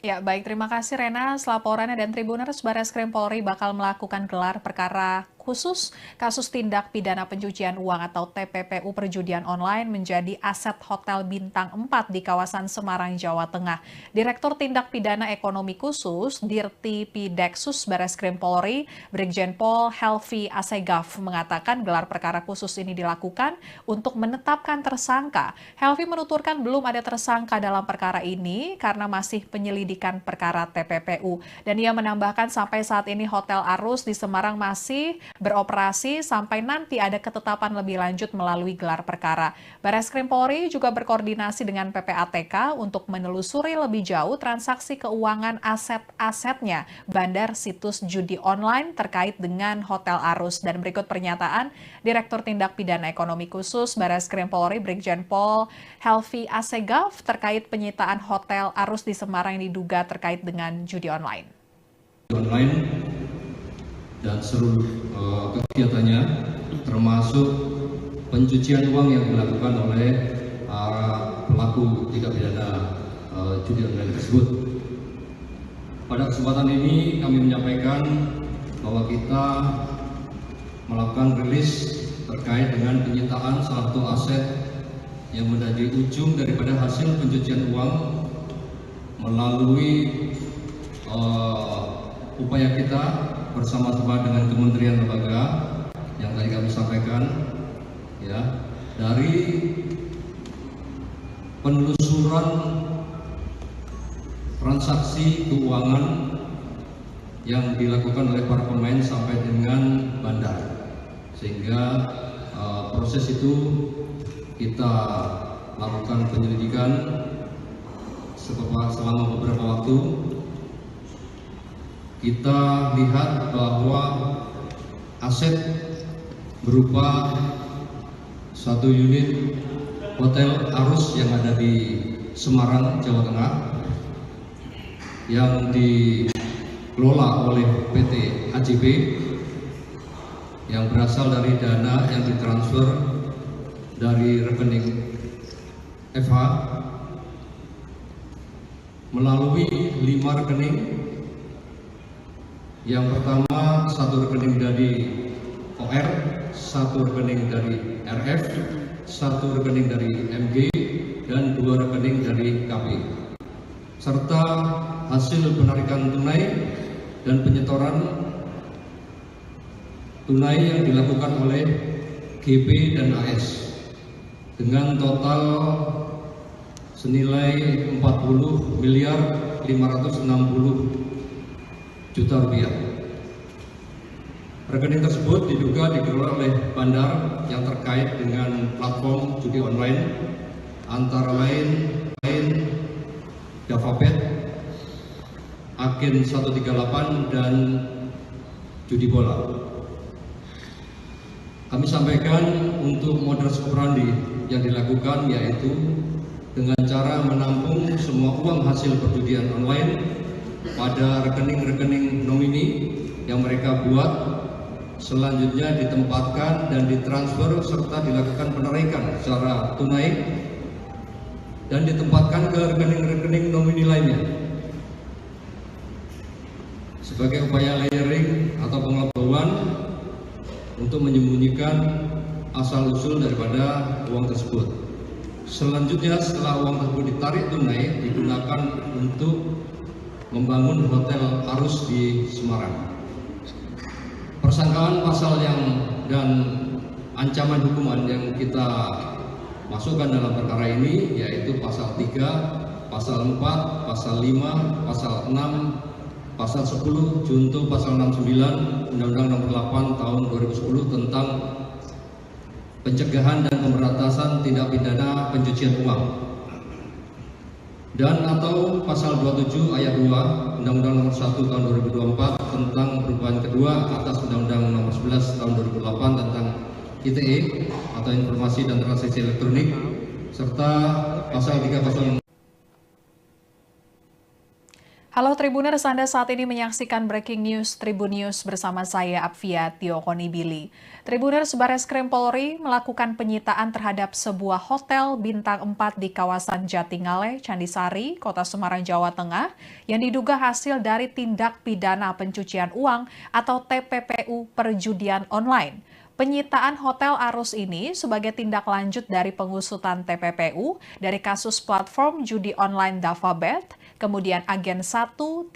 Ya, baik. Terima kasih Rena. Laporannya, dan Tribuners, Bareskrim Polri bakal melakukan gelar perkara khusus kasus tindak pidana pencucian uang atau TPPU perjudian online menjadi aset Hotel Bintang 4 di kawasan Semarang, Jawa Tengah. Direktur Tindak Pidana Ekonomi Khusus Dirti Pideksus Bareskrim Polri, Brigjen Pol Helvi Asegaf mengatakan gelar perkara khusus ini dilakukan untuk menetapkan tersangka. Helvi menuturkan belum ada tersangka dalam perkara ini karena masih penyelidikan perkara TPPU. Dan ia menambahkan sampai saat ini Hotel Arus di Semarang masih beroperasi sampai nanti ada ketetapan lebih lanjut melalui gelar perkara. Bareskrim Polri juga berkoordinasi dengan PPATK untuk menelusuri lebih jauh transaksi keuangan aset-asetnya bandar situs judi online terkait dengan Hotel Arus. Dan berikut pernyataan Direktur Tindak Pidana Ekonomi Khusus Bareskrim Polri Brigjen Pol Helvi Asegaf terkait penyitaan Hotel Arus di Semarang yang diduga terkait dengan judi online. Dan seluruh kegiatannya termasuk pencucian uang yang dilakukan oleh pelaku tindak pidana judi online tersebut. Pada kesempatan ini kami menyampaikan bahwa kita melakukan rilis terkait dengan penyitaan salah satu aset yang menjadi ujung daripada hasil pencucian uang melalui upaya kita bersama-sama dengan kementerian lembaga yang tadi kami sampaikan, ya, dari penelusuran transaksi keuangan yang dilakukan oleh para pemain sampai dengan bandar. sehingga proses itu kita lakukan penyelidikan selama beberapa waktu. Kita lihat bahwa aset berupa satu unit Hotel Arus yang ada di Semarang, Jawa Tengah, yang dikelola oleh PT AJB, yang berasal dari dana yang ditransfer dari rekening FH melalui 5 rekening. Yang pertama, satu rekening dari OR, satu rekening dari RF, satu rekening dari MG, dan 2 rekening dari KP, serta hasil penarikan tunai dan penyetoran tunai yang dilakukan oleh GP dan AS dengan total senilai 40.560.000.000 rupiah. Rekening tersebut diduga dikelola oleh bandar yang terkait dengan platform judi online, antara lain Davabet, Agen 138, dan judi bola. Kami sampaikan untuk modus operandi yang dilakukan yaitu dengan cara menampung semua uang hasil perjudian online pada rekening-rekening nomini yang mereka buat, selanjutnya ditempatkan dan ditransfer serta dilakukan penarikan secara tunai dan ditempatkan ke rekening-rekening nomini lainnya. Sebagai upaya layering atau pengelabuan untuk menyembunyikan asal-usul daripada uang tersebut. Selanjutnya, setelah uang tersebut ditarik tunai, digunakan untuk membangun Hotel Arus di Semarang. Persangkaan pasal dan ancaman hukuman yang kita masukkan dalam perkara ini yaitu pasal 3, pasal 4, pasal 5, pasal 6, pasal 10, junto pasal 69 Undang-Undang Nomor 8 Tahun 2010 tentang pencegahan dan pemberantasan tindak pidana pencucian uang, dan atau pasal 27 ayat 2 Undang-Undang Nomor 1 Tahun 2024 tentang perubahan kedua atas Undang-Undang Nomor 11 Tahun 2008 tentang ITE atau Informasi dan Transaksi Elektronik, serta pasal 3 pasal. Halo Tribuners, Anda saat ini menyaksikan Breaking News Tribun News bersama saya Apvia Tiokonibili. Tribuners, Bareskrim Polri melakukan penyitaan terhadap sebuah hotel bintang 4 di kawasan Jatingale, Candisari, Kota Semarang, Jawa Tengah, yang diduga hasil dari tindak pidana pencucian uang atau TPPU perjudian online. Penyitaan Hotel Arus ini sebagai tindak lanjut dari pengusutan TPPU dari kasus platform judi online Davabet, kemudian Agen 138,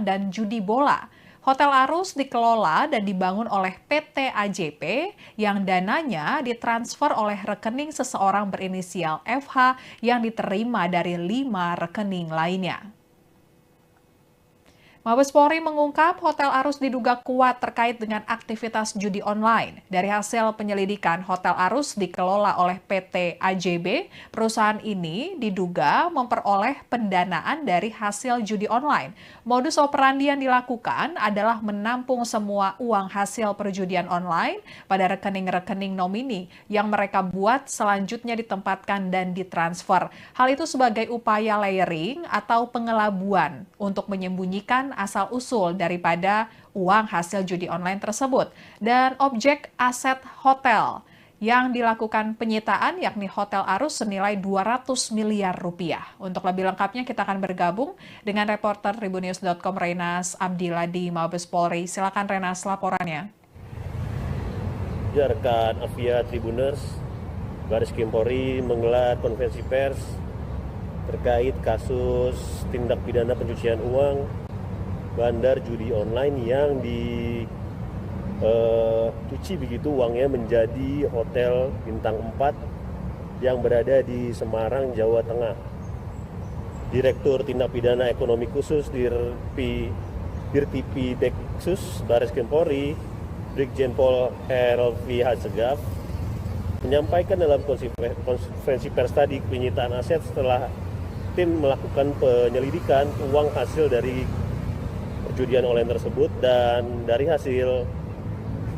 dan judi bola. Hotel Arus dikelola dan dibangun oleh PT AJP yang dananya ditransfer oleh rekening seseorang berinisial FH yang diterima dari 5 rekening lainnya. Mabes Polri mengungkap Hotel Arus diduga kuat terkait dengan aktivitas judi online. Dari hasil penyelidikan, Hotel Arus dikelola oleh PT AJB. Perusahaan ini diduga memperoleh pendanaan dari hasil judi online. Modus operandi yang dilakukan adalah menampung semua uang hasil perjudian online pada rekening-rekening nomini yang mereka buat, selanjutnya ditempatkan dan ditransfer. Hal itu sebagai upaya layering atau pengelabuan untuk menyembunyikan asal-usul daripada uang hasil judi online tersebut. Dan objek aset hotel yang dilakukan penyitaan yakni Hotel Arus senilai 200 miliar rupiah. Untuk lebih lengkapnya kita akan bergabung dengan reporter Tribunnews.com Renas Abdillah di Mabes Polri. Silakan Renas, laporannya. Rekan Apvia Tribuners, Bareskrim Polri menggelar konferensi pers terkait kasus tindak pidana pencucian uang bandar judi online yang dicuci begitu uangnya menjadi hotel bintang 4 yang berada di Semarang, Jawa Tengah. Direktur Tindak Pidana Ekonomi Khusus Dirtipideksus Bareskrim Polri Brigjen Pol Helvi Hasegaf menyampaikan dalam konferensi pers tadi penyitaan aset setelah tim melakukan penyelidikan uang hasil dari perjudian online tersebut, dan dari hasil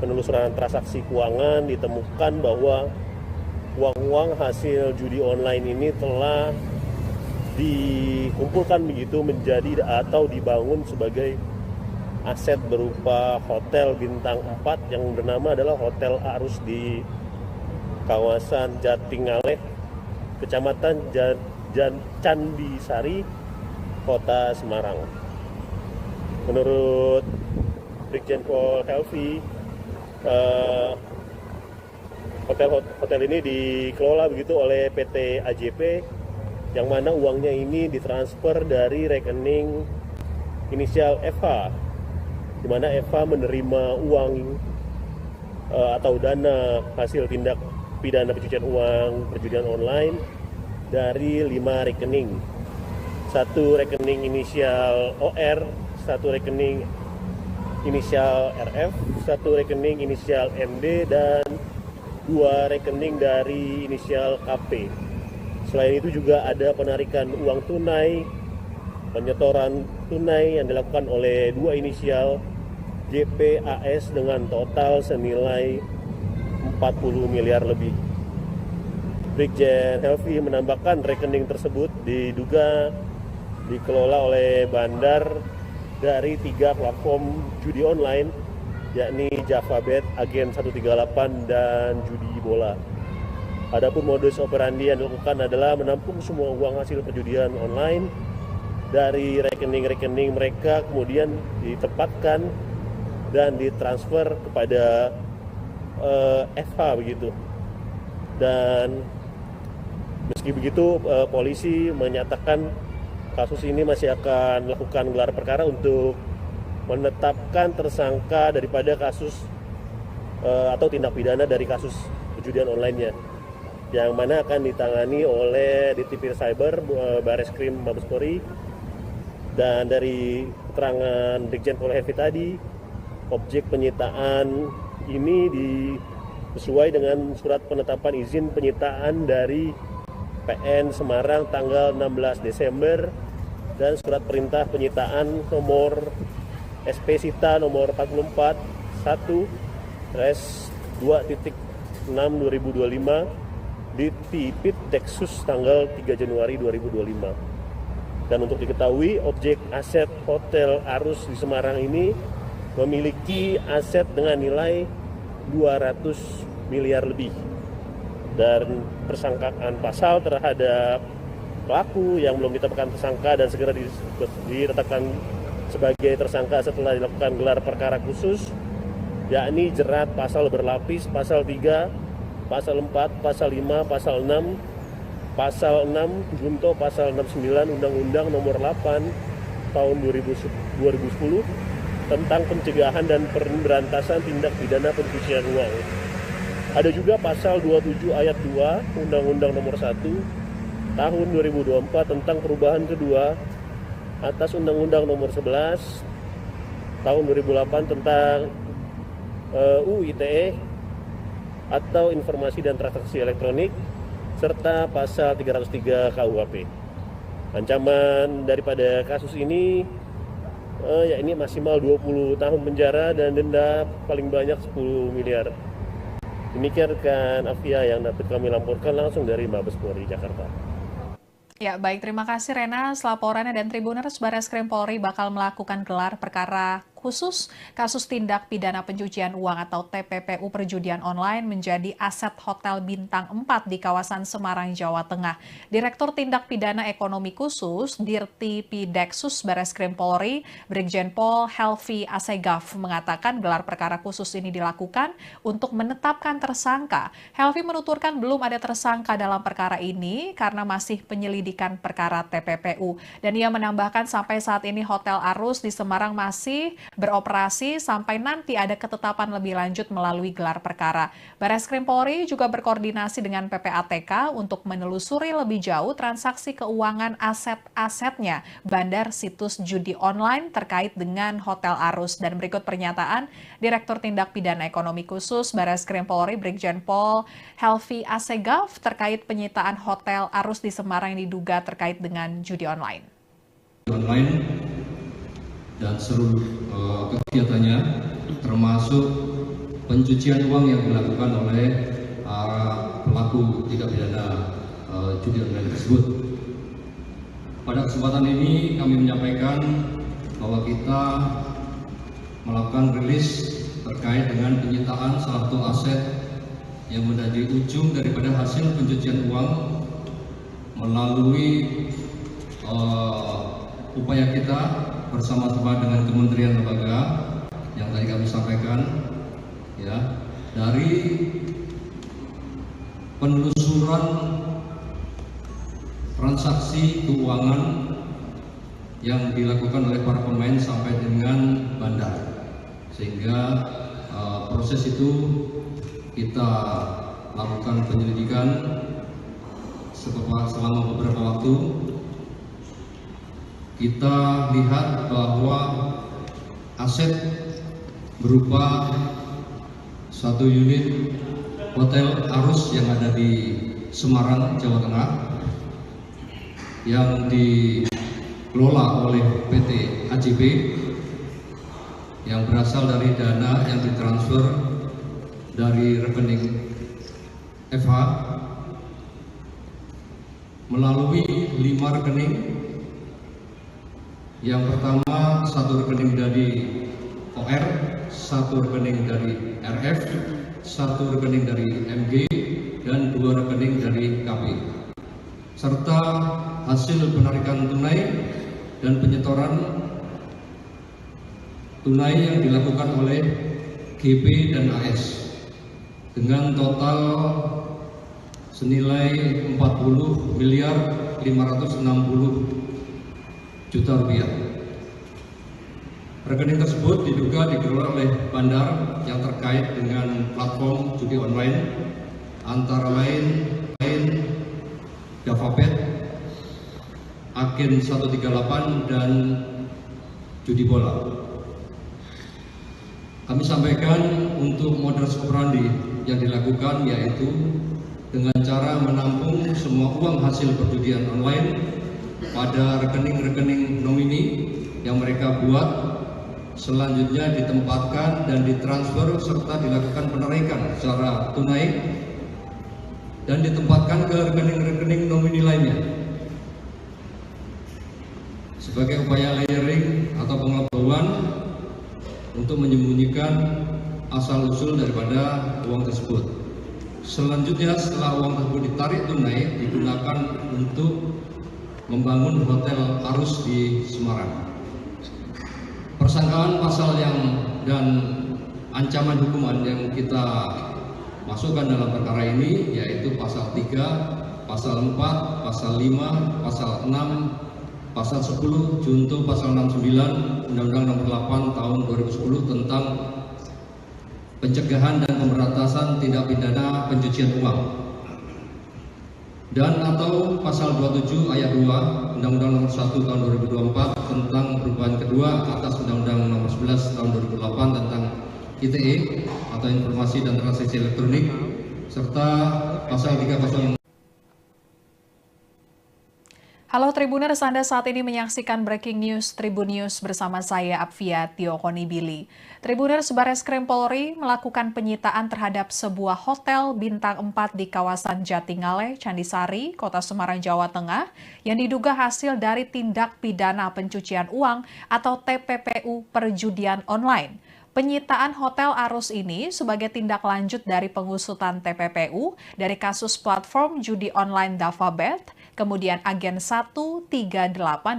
penelusuran transaksi keuangan ditemukan bahwa uang-uang hasil judi online ini telah dikumpulkan begitu menjadi atau dibangun sebagai aset berupa hotel bintang 4 yang bernama adalah Hotel Arus di kawasan Jatingaleh, Kecamatan Candisari, Kota Semarang. Menurut Brigjen Pol Helvi, hotel ini dikelola begitu oleh PT AJP, yang mana uangnya ini ditransfer dari rekening inisial FH, di mana FH menerima uang atau dana hasil tindak pidana pencucian uang perjudian online dari 5 rekening. Satu rekening inisial OR, satu rekening inisial RF, satu rekening inisial MD, dan 2 rekening dari inisial KP. Selain itu juga ada penarikan uang tunai, penyetoran tunai yang dilakukan oleh 2 inisial JPAS dengan total senilai 40 miliar lebih. Brigjen Helvi menambahkan rekening tersebut diduga dikelola oleh bandar dari 3 platform judi online, yakni JavaBet, Agen 138, dan Judi Bola. Adapun modus operandi yang dilakukan adalah menampung semua uang hasil perjudian online dari rekening-rekening mereka, kemudian ditempatkan dan ditransfer kepada FH begitu. Dan meski begitu, polisi menyatakan kasus ini masih akan melakukan gelar perkara untuk menetapkan tersangka daripada kasus atau tindak pidana dari kasus perjudian online-nya, yang mana akan ditangani oleh Ditipir Cyber Bareskrim Mabes Polri. Dan dari keterangan Brigjen Pol Helvi tadi, objek penyitaan ini sesuai dengan surat penetapan izin penyitaan dari PN Semarang tanggal 16 Desember dan surat perintah penyitaan nomor SP Sita nomor 44 1/2.6/2025 di Tipit Deksus tanggal 3 Januari 2025. Dan untuk diketahui, objek aset Hotel Arus di Semarang ini memiliki aset dengan nilai 200 miliar lebih, dan persangkaan pasal terhadap pelaku yang belum ditetapkan tersangka dan segera ditetapkan sebagai tersangka setelah dilakukan gelar perkara khusus, yakni jerat pasal berlapis, pasal 3, pasal 4, pasal 5, pasal 6, pasal 6 junto pasal 69 Undang-Undang Nomor 8 Tahun 2010 tentang pencegahan dan pemberantasan tindak pidana pencucian uang. Ada juga pasal 27 ayat 2 Undang-Undang Nomor 1 Tahun 2024 tentang perubahan kedua atas Undang-Undang Nomor 11 Tahun 2008 tentang UU ITE atau Informasi dan Transaksi Elektronik, serta pasal 303 KUHP. Ancaman daripada kasus ini yakni maksimal 20 tahun penjara dan denda paling banyak 10 miliar. Demikian rekan Afia yang dapat kami laporkan langsung dari Mabes Polri Jakarta. Ya, baik, terima kasih Rena. Laporannya, dan Tribuners Bareskrim Polri bakal melakukan gelar perkara khusus kasus tindak pidana pencucian uang atau TPPU perjudian online menjadi aset Hotel Bintang 4 di kawasan Semarang, Jawa Tengah. Direktur Tindak Pidana Ekonomi Khusus Dirti Pideksus Bareskrim Polri, Brigjen Pol Helvi Hasegaf mengatakan gelar perkara khusus ini dilakukan untuk menetapkan tersangka. Helvi menuturkan belum ada tersangka dalam perkara ini karena masih penyelidikan perkara TPPU. Dan ia menambahkan sampai saat ini Hotel Arus di Semarang masih beroperasi sampai nanti ada ketetapan lebih lanjut melalui gelar perkara. Bareskrim Polri juga berkoordinasi dengan PPATK untuk menelusuri lebih jauh transaksi keuangan aset-asetnya bandar situs judi online terkait dengan Hotel Arus. Dan berikut pernyataan Direktur Tindak Pidana Ekonomi Khusus Bareskrim Polri Brigjen Pol Helvi Assegaf terkait penyitaan Hotel Arus di Semarang yang diduga terkait dengan judi online. Dan seluruh kegiatannya termasuk pencucian uang yang dilakukan oleh pelaku tindak pidana judi online tersebut. Pada kesempatan ini kami menyampaikan bahwa kita melakukan rilis terkait dengan penyitaan salah satu aset yang menjadi ujung daripada hasil pencucian uang melalui upaya kita bersama-sama dengan kementerian lembaga yang tadi kami sampaikan, ya, dari penelusuran transaksi keuangan yang dilakukan oleh para pemain sampai dengan bandar, sehingga proses itu kita lakukan penyelidikan selama beberapa waktu. Kita lihat bahwa aset berupa satu unit Hotel Arus yang ada di Semarang, Jawa Tengah, yang dikelola oleh PT AJB yang berasal dari dana yang ditransfer dari rekening FH melalui 5 rekening. Yang pertama, satu rekening dari OR, satu rekening dari RF, satu rekening dari MG, dan 2 rekening dari KP, serta hasil penarikan tunai dan penyetoran tunai yang dilakukan oleh GP dan AS dengan total senilai 40.560 juta rupiah. Rekening tersebut diduga dikelola oleh bandar yang terkait dengan platform judi online antara lain JavaBet, Agen 138, dan Judi Bola. Kami sampaikan untuk modus operandi yang dilakukan yaitu dengan cara menampung semua uang hasil perjudian online pada rekening-rekening nomini yang mereka buat, selanjutnya ditempatkan dan ditransfer serta dilakukan penarikan secara tunai dan ditempatkan ke rekening-rekening nomini lainnya sebagai upaya layering atau pengetahuan untuk menyembunyikan asal-usul daripada uang tersebut. Selanjutnya, setelah uang tersebut ditarik tunai, digunakan untuk membangun Hotel Arus di Semarang. Persangkaan pasal dan ancaman hukuman yang kita masukkan dalam perkara ini yaitu pasal 3, pasal 4, pasal 5, pasal 6, pasal 10, junto pasal 69 Undang-Undang Nomor 8 Tahun 2010 tentang pencegahan dan pemberantasan tindak pidana pencucian uang, dan atau pasal 27 ayat 2 Undang-Undang Nomor 1 Tahun 2024 tentang perubahan kedua atas Undang-Undang Nomor 11 Tahun 2008 tentang ITE atau Informasi dan Transaksi Elektronik, serta pasal 304. Halo Tribuners, Anda saat ini menyaksikan Breaking News Tribun News bersama saya Apvia Tiokonibili. Tribuners, Bareskrim Polri melakukan penyitaan terhadap sebuah hotel bintang 4 di kawasan Jatingaleh, Candisari, Kota Semarang, Jawa Tengah yang diduga hasil dari tindak pidana pencucian uang atau TPPU perjudian online. Penyitaan Hotel Arus ini sebagai tindak lanjut dari pengusutan TPPU dari kasus platform judi online JavaBet, kemudian Agen 138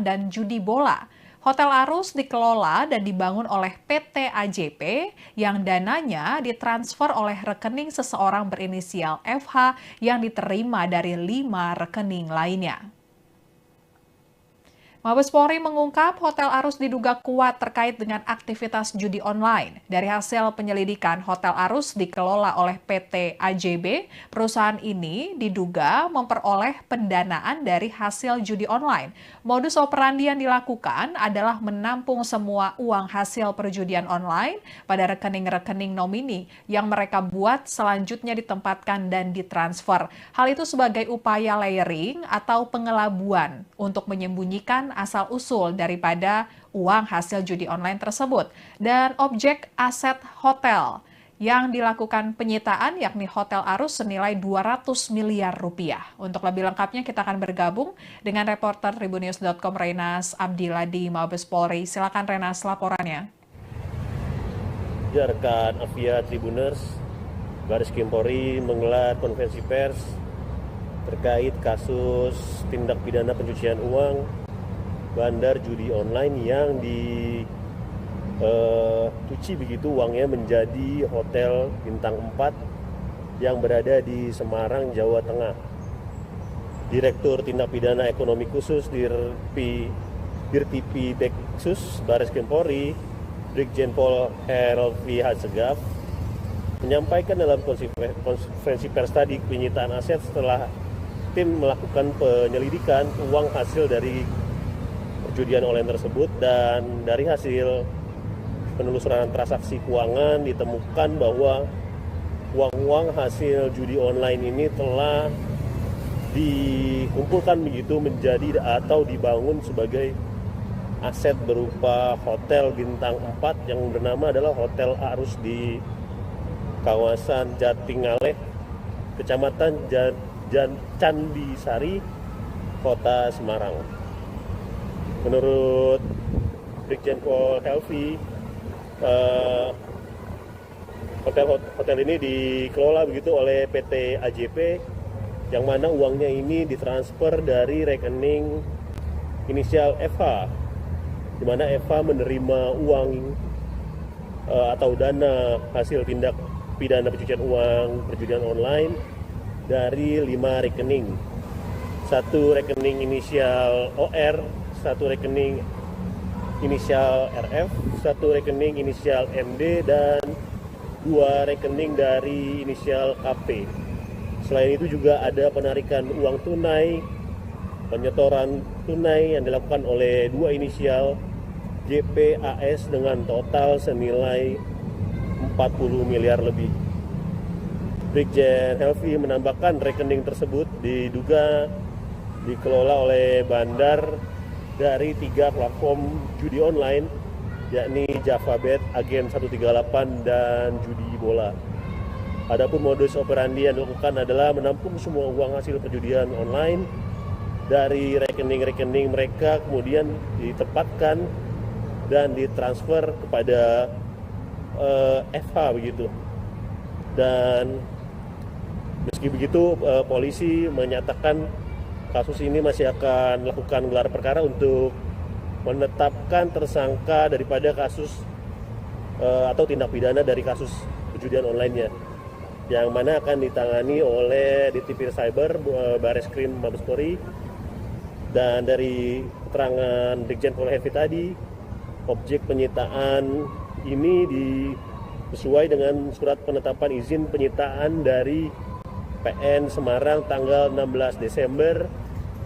dan Judi Bola. Hotel Arus dikelola dan dibangun oleh PT AJP yang dananya ditransfer oleh rekening seseorang berinisial FH yang diterima dari 5 rekening lainnya. Mabes Polri mengungkap Hotel Arus diduga kuat terkait dengan aktivitas judi online. Dari hasil penyelidikan, Hotel Arus dikelola oleh PT AJB. Perusahaan ini diduga memperoleh pendanaan dari hasil judi online. Modus operandi yang dilakukan adalah menampung semua uang hasil perjudian online pada rekening-rekening nomini yang mereka buat selanjutnya ditempatkan dan ditransfer. Hal itu sebagai upaya layering atau pengelabuan untuk menyembunyikan asal-usul daripada uang hasil judi online tersebut. Dan objek aset hotel yang dilakukan penyitaan yakni Hotel Arus senilai 200 miliar rupiah. Untuk lebih lengkapnya kita akan bergabung dengan reporter Tribunnews.com Renas Abdillah di Mabes Polri. Silakan Renas laporannya. Rekan Avia Tribuners, Baris Krim Polri menggelar konferensi pers terkait kasus tindak pidana pencucian uang bandar judi online yang dicuci begitu uangnya menjadi hotel bintang 4 yang berada di Semarang, Jawa Tengah. Direktur Tindak Pidana Ekonomi Khusus Dirtipi Beksus Baris Krim Polri, Brigjen Pol Helvi Hasegaf menyampaikan dalam konferensi pers tadi penyitaan aset setelah tim melakukan penyelidikan uang hasil dari perjudian online tersebut, dan dari hasil penelusuran transaksi keuangan ditemukan bahwa uang-uang hasil judi online ini telah dikumpulkan begitu menjadi atau dibangun sebagai aset berupa hotel bintang 4 yang bernama adalah Hotel Arus di kawasan Jatingaleh, Kecamatan Candisari, Kota Semarang. Menurut Brigjen Pol Helvi, hotel ini dikelola begitu oleh PT AJP, yang mana uangnya ini ditransfer dari rekening inisial FH, di mana FH menerima uang atau dana hasil tindak pidana pencucian uang perjudian online dari 5 rekening. Satu rekening inisial OR, satu rekening inisial RF, satu rekening inisial MD, dan 2 rekening dari inisial KP. Selain itu juga ada penarikan uang tunai, penyetoran tunai yang dilakukan oleh 2 inisial JPAS dengan total senilai 40 miliar lebih. Brigjen Helvi menambahkan rekening tersebut diduga dikelola oleh bandar dari 3 platform judi online, yakni JavaBet, Agen 138, dan Judi Bola. Adapun modus operandi yang dilakukan adalah menampung semua uang hasil perjudian online dari rekening-rekening mereka, kemudian ditempatkan dan ditransfer kepada FH begitu. Dan meski begitu, polisi menyatakan kasus ini masih akan melakukan gelar perkara untuk menetapkan tersangka daripada kasus atau tindak pidana dari kasus perjudian online-nya, yang mana akan ditangani oleh Ditipir Cyber Baris Krim Mabes Polri. Dan dari keterangan Brigjen Pol Helvi tadi, objek penyitaan ini sesuai dengan surat penetapan izin penyitaan dari PN Semarang tanggal 16 Desember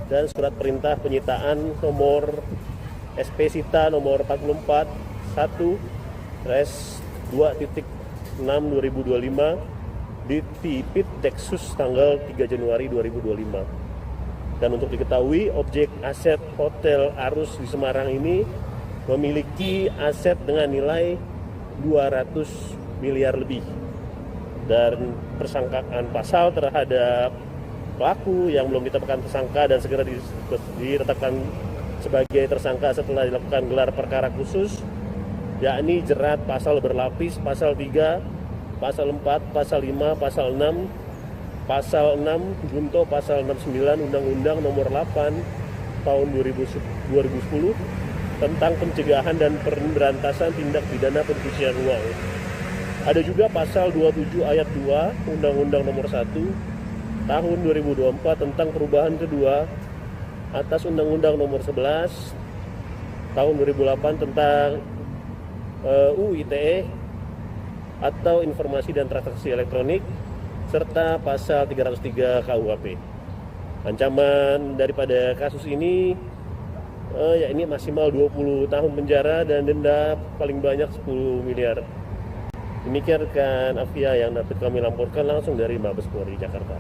dan surat perintah penyitaan nomor SP Sita nomor 44 1/2.6/2025 di Tipit Deksus tanggal 3 Januari 2025. Dan untuk diketahui, objek aset Hotel Arus di Semarang ini memiliki aset dengan nilai 200 miliar lebih. Dan persangkaan pasal terhadap pelaku yang belum ditetapkan tersangka dan segera ditetapkan sebagai tersangka setelah dilakukan gelar perkara khusus, yakni jerat pasal berlapis, pasal 3, pasal 4, pasal 5, pasal 6, pasal 6 junto pasal 69 Undang-Undang Nomor 8 Tahun 2010 tentang pencegahan dan pemberantasan tindak pidana pencucian uang. Ada juga pasal 27 ayat 2 Undang-Undang Nomor 1 Tahun 2024 tentang perubahan kedua atas Undang-Undang Nomor 11 tahun 2008 tentang UU ITE atau Informasi dan Transaksi Elektronik serta pasal 303 KUHP. Ancaman daripada kasus ini yakni maksimal 20 tahun penjara dan denda paling banyak 10 miliar. Demikian rekan Afia yang dapat kami laporkan langsung dari Mabes Polri Jakarta.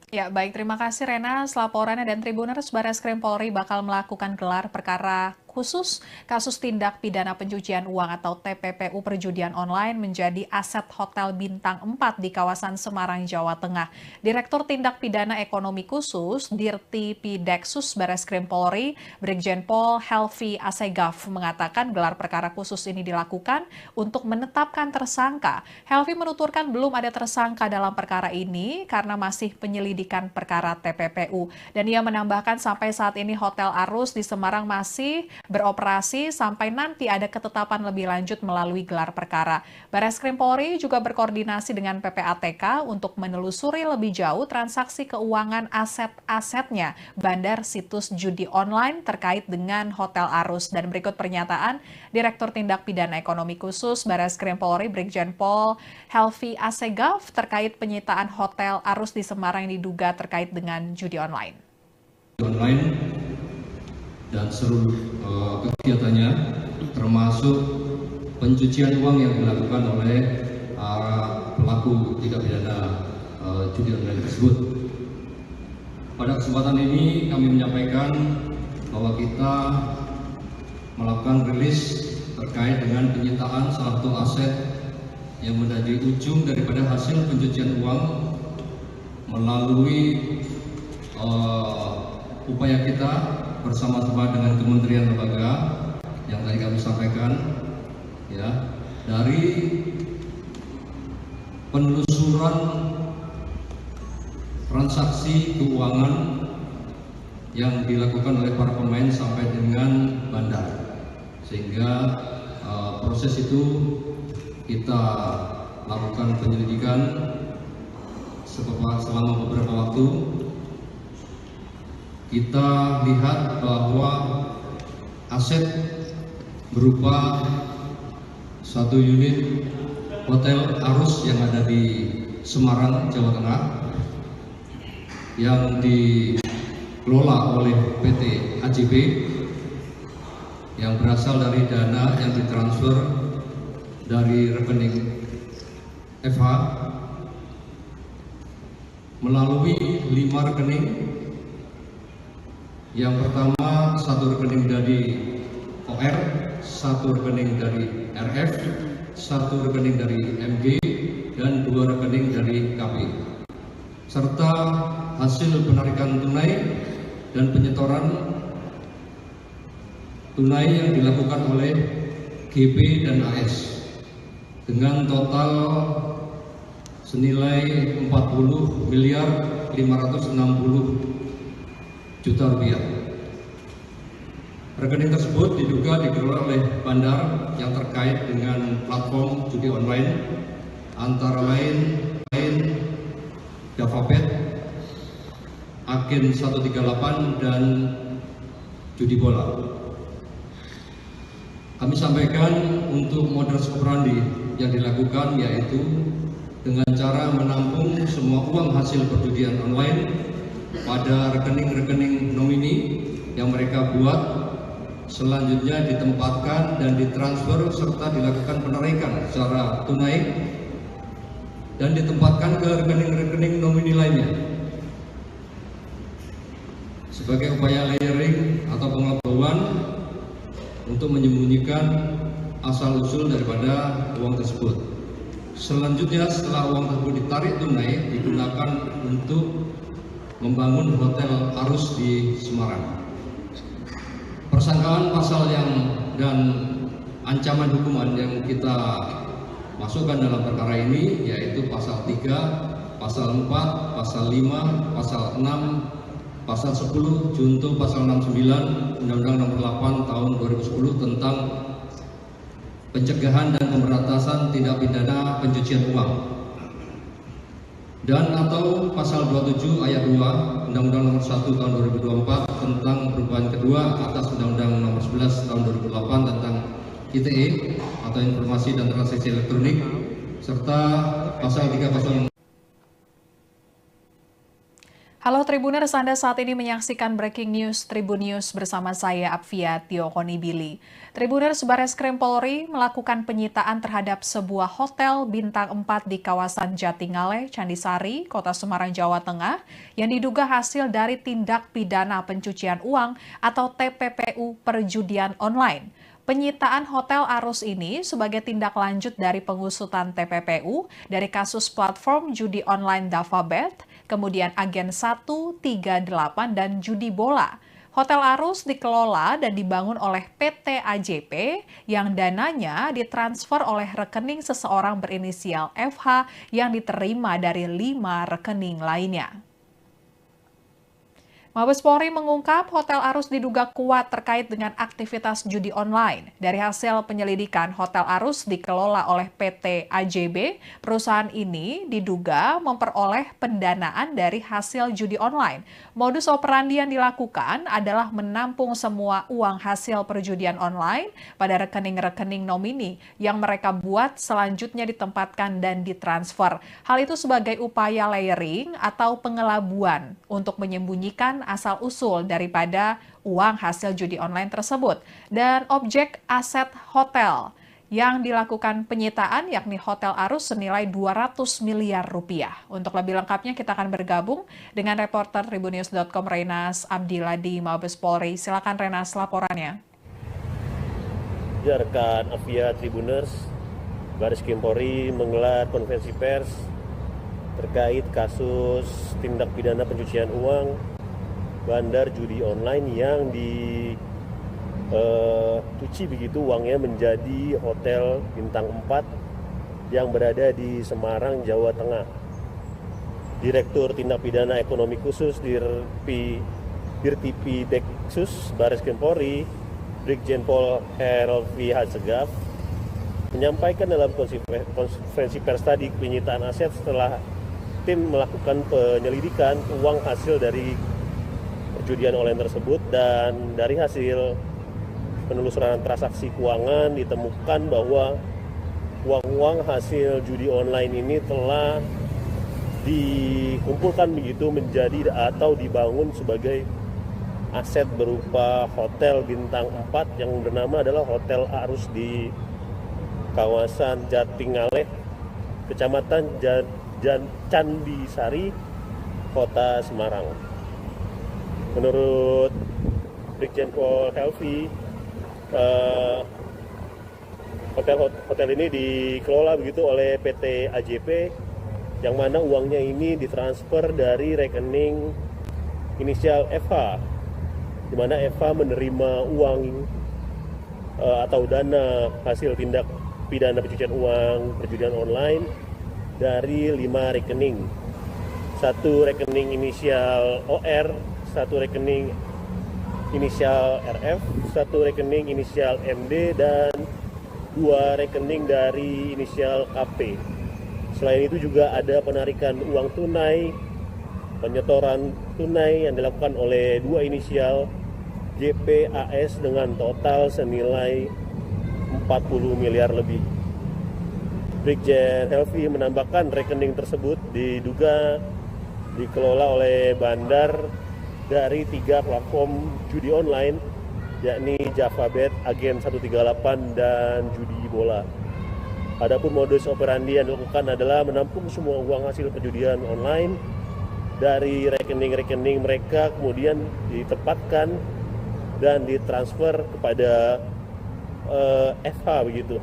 Ya, baik. Terima kasih Rena. Laporannya dan Tribuners, Barreskrim Polri bakal melakukan gelar perkara khusus kasus tindak pidana pencucian uang atau TPPU perjudian online menjadi aset Hotel Bintang 4 di kawasan Semarang, Jawa Tengah. Direktur Tindak Pidana Ekonomi Khusus Dirti Pideksus Barreskrim Polri, Brigjen Pol Helvi Asegaf mengatakan gelar perkara khusus ini dilakukan untuk menetapkan tersangka. Helvi menuturkan belum ada tersangka dalam perkara ini karena masih penyelidikan perkara TPPU. Dan ia menambahkan sampai saat ini Hotel Arus di Semarang masih beroperasi sampai nanti ada ketetapan lebih lanjut melalui gelar perkara. Barreskrim Polri juga berkoordinasi dengan PPATK untuk menelusuri lebih jauh transaksi keuangan aset-asetnya bandar situs judi online terkait dengan Hotel Arus. Dan berikut pernyataan Direktur Tindak Pidana Ekonomi Khusus Barreskrim Polri Brigjen Pol Helvi Asegaf terkait penyitaan Hotel Arus di Semarang yang diduga terkait dengan judi online. Dan seluruh kegiatannya termasuk pencucian uang yang dilakukan oleh pelaku tindak pidana judi online tersebut. Pada kesempatan ini kami menyampaikan bahwa kita melakukan rilis terkait dengan penyitaan salah satu aset yang menjadi ujung daripada hasil pencucian uang melalui upaya kita bersama-sama dengan kementerian lembaga yang tadi kami sampaikan, ya, dari penelusuran transaksi keuangan yang dilakukan oleh para pemain sampai dengan bandar, sehingga proses itu kita lakukan penyelidikan selama beberapa waktu. Kita lihat bahwa aset berupa satu unit Hotel Arus yang ada di Semarang, Jawa Tengah yang dikelola oleh PT AJB yang berasal dari dana yang ditransfer dari rekening FH melalui 5 rekening. Yang pertama, satu rekening dari OR, satu rekening dari RF, satu rekening dari MG, dan 2 rekening dari KP. Serta hasil penarikan tunai dan penyetoran tunai yang dilakukan oleh GP dan AS dengan total senilai 40.560.000.000 rupiah. Rekening tersebut diduga dikelola oleh bandar yang terkait dengan platform judi online antara lain Javabet, Agen 138 dan judi bola. Kami sampaikan untuk modus operandi yang dilakukan yaitu dengan cara menampung semua uang hasil perjudian online pada rekening-rekening nomini yang mereka buat, selanjutnya ditempatkan dan ditransfer serta dilakukan penarikan secara tunai dan ditempatkan ke rekening-rekening nomini lainnya. Sebagai upaya layering atau pengetahuan untuk menyembunyikan asal-usul daripada uang tersebut. Selanjutnya setelah uang tersebut ditarik tunai digunakan untuk membangun Hotel Arus di Semarang. Persangkaan pasal dan ancaman hukuman yang kita masukkan dalam perkara ini yaitu pasal 3, pasal 4, pasal 5, pasal 6, pasal 10, junto pasal 69 Undang-Undang Nomor 8 Tahun 2010 tentang pencegahan dan pemberantasan tindak pidana pencucian uang, dan atau pasal 27 ayat 2 Undang-Undang Nomor 1 Tahun 2024 tentang perubahan kedua atas Undang-Undang Nomor 11 Tahun 2008 tentang ITE atau Informasi dan Transaksi Elektronik, serta pasal 306. Halo Tribuners, Anda saat ini menyaksikan Breaking News Tribun News bersama saya Apvia Tio Konibili. Tribuners, Bareskrim Polri melakukan penyitaan terhadap sebuah hotel bintang 4 di kawasan Jatingaleh, Candisari, Kota Semarang, Jawa Tengah yang diduga hasil dari tindak pidana pencucian uang atau TPPU perjudian online. Penyitaan Hotel Arus ini sebagai tindak lanjut dari pengusutan TPPU dari kasus platform judi online Davabet, kemudian Agen 138 dan judi bola. Hotel Arus dikelola dan dibangun oleh PT AJP yang dananya ditransfer oleh rekening seseorang berinisial FH yang diterima dari 5 rekening lainnya. Mabes Polri mengungkap Hotel Arus diduga kuat terkait dengan aktivitas judi online. Dari hasil penyelidikan, Hotel Arus dikelola oleh PT AJB. Perusahaan ini diduga memperoleh pendanaan dari hasil judi online. Modus operandi yang dilakukan adalah menampung semua uang hasil perjudian online pada rekening-rekening nomini yang mereka buat selanjutnya ditempatkan dan ditransfer. Hal itu sebagai upaya layering atau pengelabuan untuk menyembunyikan asal-usul daripada uang hasil judi online tersebut. Dan objek aset hotel yang dilakukan penyitaan yakni Hotel Arus senilai 200 miliar rupiah. Untuk lebih lengkapnya kita akan bergabung dengan reporter Tribunnews.com Renas Abdillah di Mabes Polri. Silakan Renas laporannya. Rekan Apvia Tribuners, Bareskrim Polri menggelar konferensi pers terkait kasus tindak pidana pencucian uang bandar judi online yang dicuci begitu uangnya menjadi hotel bintang 4 yang berada di Semarang, Jawa Tengah. Direktur Tindak Pidana Ekonomi Khusus Dirtipi Deksus Bareskrim Polri, Brigjen Pol Helvi Hasegaf, menyampaikan dalam konferensi pers tadi penyitaan aset setelah tim melakukan penyelidikan uang hasil dari perjudian online tersebut, dan dari hasil penelusuran transaksi keuangan ditemukan bahwa uang-uang hasil judi online ini telah dikumpulkan begitu menjadi atau dibangun sebagai aset berupa hotel bintang 4 yang bernama adalah Hotel Arus di kawasan Jatingaleh, Kecamatan Candisari, Kota Semarang. Menurut Brigjen Pol Helvi, hotel ini dikelola begitu oleh PT AJP, yang mana uangnya ini ditransfer dari rekening inisial FH, di mana FH menerima uang atau dana hasil tindak pidana pencucian uang perjudian online dari 5 rekening. Satu rekening inisial OR, satu rekening inisial RF, satu rekening inisial MD, dan 2 rekening dari inisial KP. Selain itu juga ada penarikan uang tunai, penyetoran tunai yang dilakukan oleh 2 inisial JPAS dengan total senilai 40 miliar lebih. Brigjen Helvi menambahkan rekening tersebut diduga dikelola oleh bandar dari 3 platform judi online, yakni Davabet, Agen 138, dan judi bola. Adapun modus operandi yang dilakukan adalah menampung semua uang hasil perjudian online dari rekening-rekening mereka, kemudian ditempatkan dan ditransfer kepada FH begitu.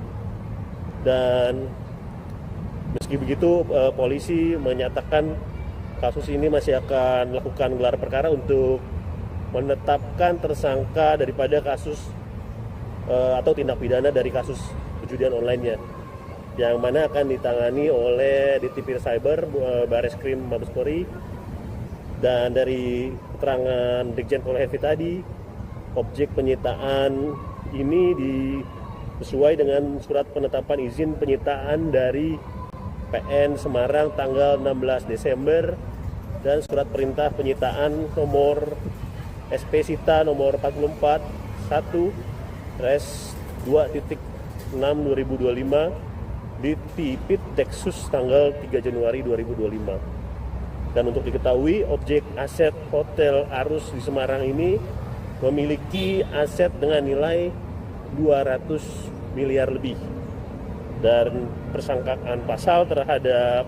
Dan meski begitu, polisi menyatakan kasus ini masih akan melakukan gelar perkara untuk menetapkan tersangka daripada kasus atau tindak pidana dari kasus perjudian online-nya, yang mana akan ditangani oleh Ditipir Cyber Bareskrim Mabes Polri. Dan dari keterangan Brigjen Pol Helvi tadi, objek penyitaan ini sesuai dengan surat penetapan izin penyitaan dari PN Semarang tanggal 16 Desember dan surat perintah penyitaan nomor SP Sita nomor 44 1/2.6/2025 di Tipit Deksus tanggal 3 Januari 2025. Dan untuk diketahui, objek aset Hotel Arus di Semarang ini memiliki aset dengan nilai 200 miliar lebih. Dan persangkaan pasal terhadap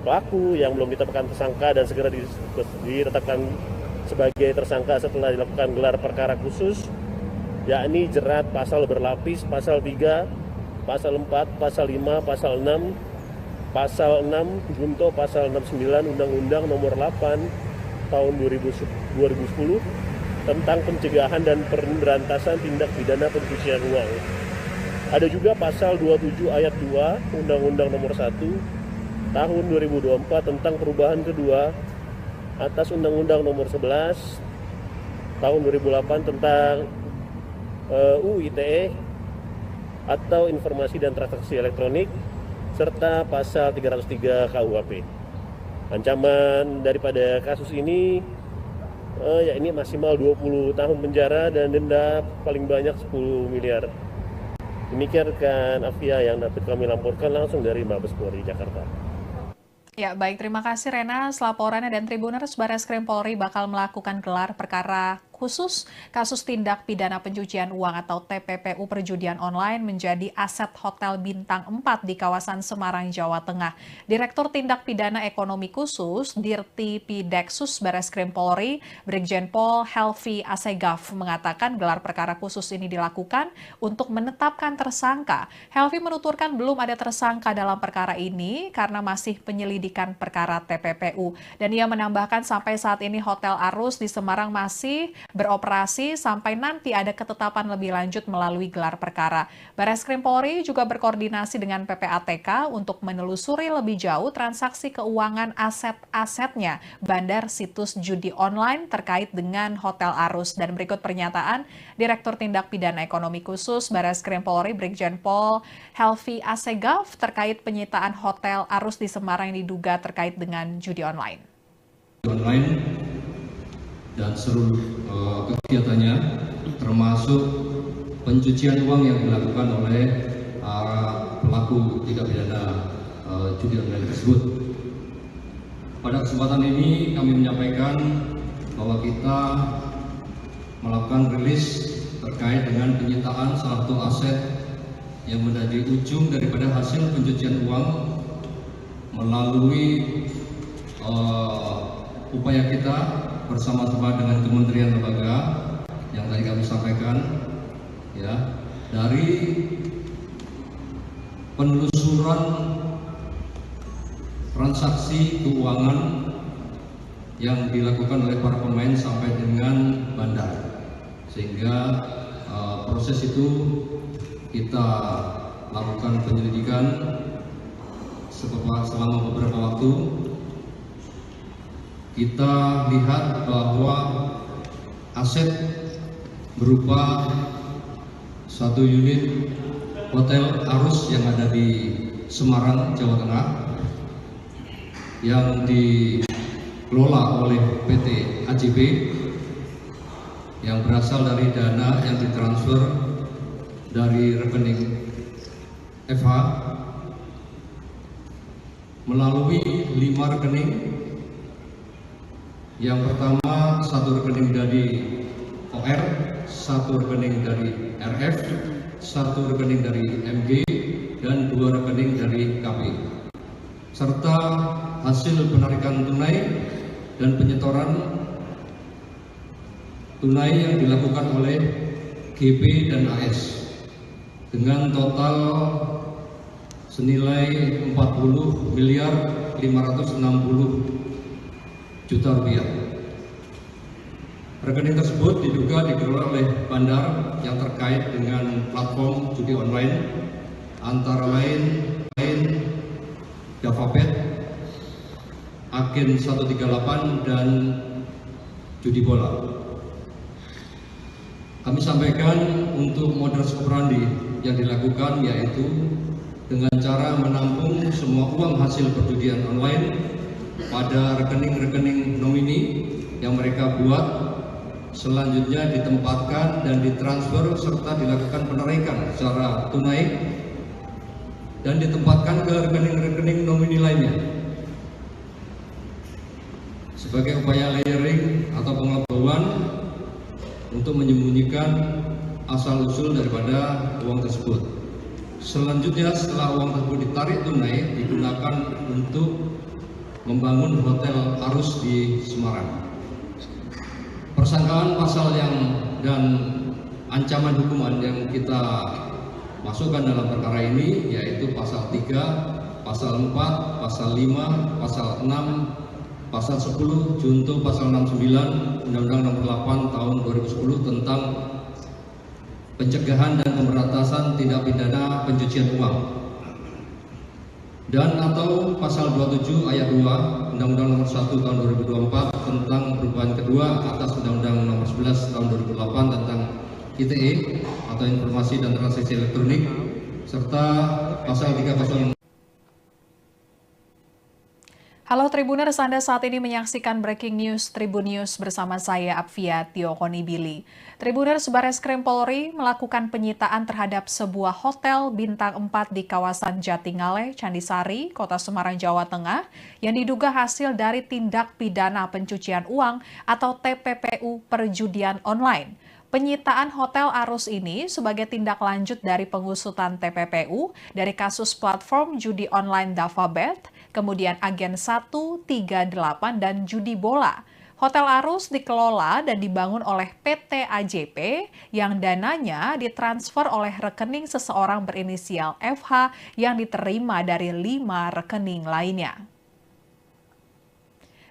pelaku yang belum ditetapkan tersangka dan segera ditetapkan sebagai tersangka setelah dilakukan gelar perkara khusus, yakni jerat pasal berlapis, pasal 3, pasal 4, pasal 5, pasal 6, pasal 6 junto pasal 69 Undang-Undang Nomor 8 Tahun 2010 tentang pencegahan dan pemberantasan tindak pidana pencucian uang. Ada juga pasal 27 ayat 2 Undang-Undang Nomor 1 Tahun 2024 tentang perubahan kedua atas Undang-Undang Nomor 11 Tahun 2008 tentang UU ITE atau Informasi dan Transaksi Elektronik, serta pasal 303 KUHP. Ancaman daripada kasus ini yakni maksimal 20 tahun penjara dan denda paling banyak 10 miliar. Demikian rekan Afia yang dapat kami laporkan langsung dari Mabes Polri Jakarta. Ya, baik. Terima kasih Rena. Laporannya dan Tribuners, Barreskrim Polri bakal melakukan gelar perkara khusus kasus tindak pidana pencucian uang atau TPPU perjudian online menjadi aset Hotel Bintang 4 di kawasan Semarang, Jawa Tengah. Direktur Tindak Pidana Ekonomi Khusus Dirti Pideksus Barreskrim Polri, Brigjen Pol Helvi Asegaf mengatakan gelar perkara khusus ini dilakukan untuk menetapkan tersangka. Helvi menuturkan belum ada tersangka dalam perkara ini karena masih penyelidikan perkara TPPU. Dan ia menambahkan sampai saat ini Hotel Arus di Semarang masih beroperasi sampai nanti ada ketetapan lebih lanjut melalui gelar perkara. Barreskrim Polri juga berkoordinasi dengan PPATK untuk menelusuri lebih jauh transaksi keuangan aset-asetnya bandar situs judi online terkait dengan Hotel Arus. Dan berikut pernyataan Direktur Tindak Pidana Ekonomi Khusus Barreskrim Polri Brigjen Pol Helvi Asegaf terkait penyitaan Hotel Arus di Semarang yang diduga terkait dengan judi online. Dan seluruh kegiatannya, termasuk pencucian uang yang dilakukan oleh pelaku tindak pidana judi online tersebut. Pada kesempatan ini kami menyampaikan bahwa kita melakukan rilis terkait dengan penyitaan salah satu aset yang menjadi ujung daripada hasil pencucian uang melalui upaya kita bersama-sama dengan kementerian lembaga yang tadi kami sampaikan, ya, dari penelusuran transaksi keuangan yang dilakukan oleh para pemain sampai dengan bandar, sehingga proses itu kita lakukan penyelidikan selama beberapa waktu. Kita lihat bahwa aset berupa satu unit Hotel Arus yang ada di Semarang, Jawa Tengah, yang dikelola oleh PT AJB yang berasal dari dana yang ditransfer dari rekening FH melalui 5 rekening. Yang pertama, satu rekening dari OR, satu rekening dari RF, satu rekening dari MG, dan 2 rekening dari KP. Serta hasil penarikan tunai dan penyetoran tunai yang dilakukan oleh GP dan AS dengan total senilai 40.560 juta rupiah. Rekening tersebut diduga dikelola oleh bandar yang terkait dengan platform judi online antara lain JavaBet, Agen 138 dan judi bola. Kami sampaikan untuk modus operandi yang dilakukan yaitu dengan cara menampung semua uang hasil perjudian online pada rekening-rekening nomini yang mereka buat selanjutnya ditempatkan dan ditransfer serta dilakukan penarikan secara tunai dan ditempatkan ke rekening-rekening nomini lainnya. Sebagai upaya layering atau pengelabuan untuk menyembunyikan asal-usul daripada uang tersebut. Selanjutnya setelah uang tersebut ditarik tunai digunakan untuk membangun hotel Arus di Semarang. Persangkaan pasal dan ancaman hukuman yang kita masukkan dalam perkara ini yaitu pasal 3, pasal 4, pasal 5, pasal 6, pasal 10, junto pasal 69 Undang-Undang Nomor 8 Tahun 2010 tentang pencegahan dan pemberantasan tindak pidana pencucian uang, dan atau pasal 27 ayat 2 Undang-Undang Nomor 1 Tahun 2024 tentang perubahan kedua atas Undang-Undang Nomor 11 Tahun 2008 tentang ITE atau Informasi dan Transaksi Elektronik, serta pasal 306. Halo Tribuners, Anda saat ini menyaksikan Breaking News Tribun News bersama saya Apvia Tiokonibili. Tribuners, Bareskrim Polri melakukan penyitaan terhadap sebuah hotel bintang 4 di kawasan Jatingaleh, Candisari, Kota Semarang, Jawa Tengah yang diduga hasil dari tindak pidana pencucian uang atau TPPU perjudian online. Penyitaan Hotel Arus ini sebagai tindak lanjut dari pengusutan TPPU dari kasus platform judi online Davabet, kemudian Agen 138 dan judi bola. Hotel Arus dikelola dan dibangun oleh PT AJP yang dananya ditransfer oleh rekening seseorang berinisial FH yang diterima dari 5 rekening lainnya.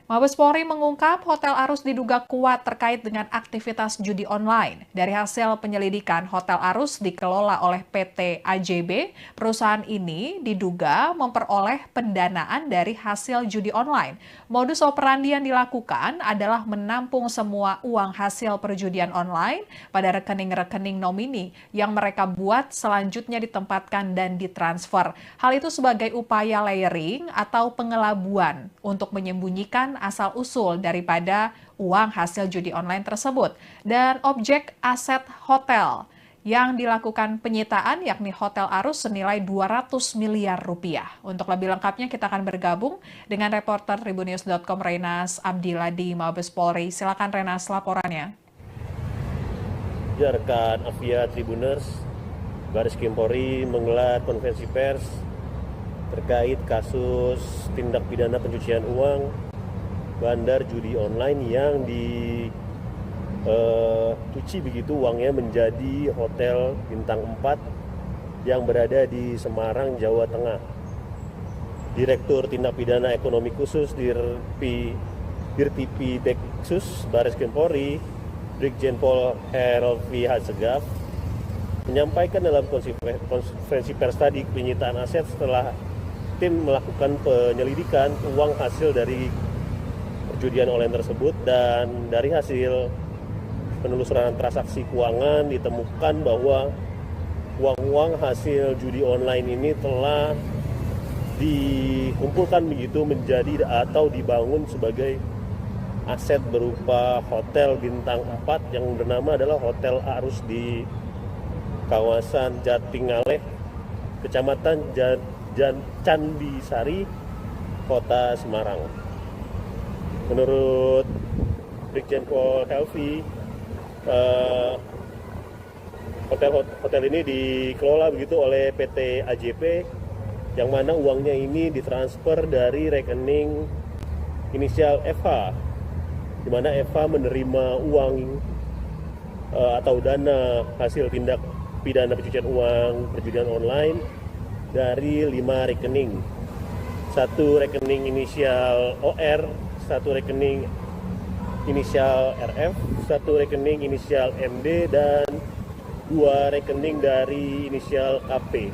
Mabes Polri mengungkap Hotel Arus diduga kuat terkait dengan aktivitas judi online. Dari hasil penyelidikan, Hotel Arus dikelola oleh PT AJB. Perusahaan ini diduga memperoleh pendanaan dari hasil judi online. Modus operandi yang dilakukan adalah menampung semua uang hasil perjudian online pada rekening-rekening nomini yang mereka buat selanjutnya ditempatkan dan ditransfer. Hal itu sebagai upaya layering atau pengelabuan untuk menyembunyikan asal-usul daripada uang hasil judi online tersebut. Dan objek aset hotel yang dilakukan penyitaan yakni Hotel Arus senilai 200 miliar rupiah. Untuk lebih lengkapnya kita akan bergabung dengan reporter Tribunnews.com Renas Abdillah di Mabes Polri. Silakan Renas laporannya. Ya, rekan Apvia Tribuners, Bareskrim Polri menggelar konferensi pers terkait kasus tindak pidana pencucian uang bandar judi online yang dicuci begitu uangnya menjadi Hotel Bintang 4 yang berada di Semarang, Jawa Tengah. Direktur Tindak Pidana Ekonomi Khusus Dirtipi Deksus Bareskrim Polri, Brigjen Pol Helvi Hasegaf, menyampaikan dalam konferensi pers tadi penyitaan aset setelah tim melakukan penyelidikan uang hasil dari perjudian online tersebut, dan dari hasil penelusuran transaksi keuangan ditemukan bahwa uang-uang hasil judi online ini telah dikumpulkan begitu menjadi atau dibangun sebagai aset berupa Hotel Bintang 4 yang bernama adalah Hotel Arus di kawasan Jatingaleh, Kecamatan Candisari, Kota Semarang. Menurut Brigjen Pol Helvi, hotel ini dikelola begitu oleh PT AJP, yang mana uangnya ini ditransfer dari rekening inisial FH, di mana FH menerima uang atau dana hasil tindak pidana pencucian uang perjudian online dari 5 rekening. 1 rekening inisial OR, 1 rekening inisial RF, 1 rekening inisial MD, dan 2 rekening dari inisial KP.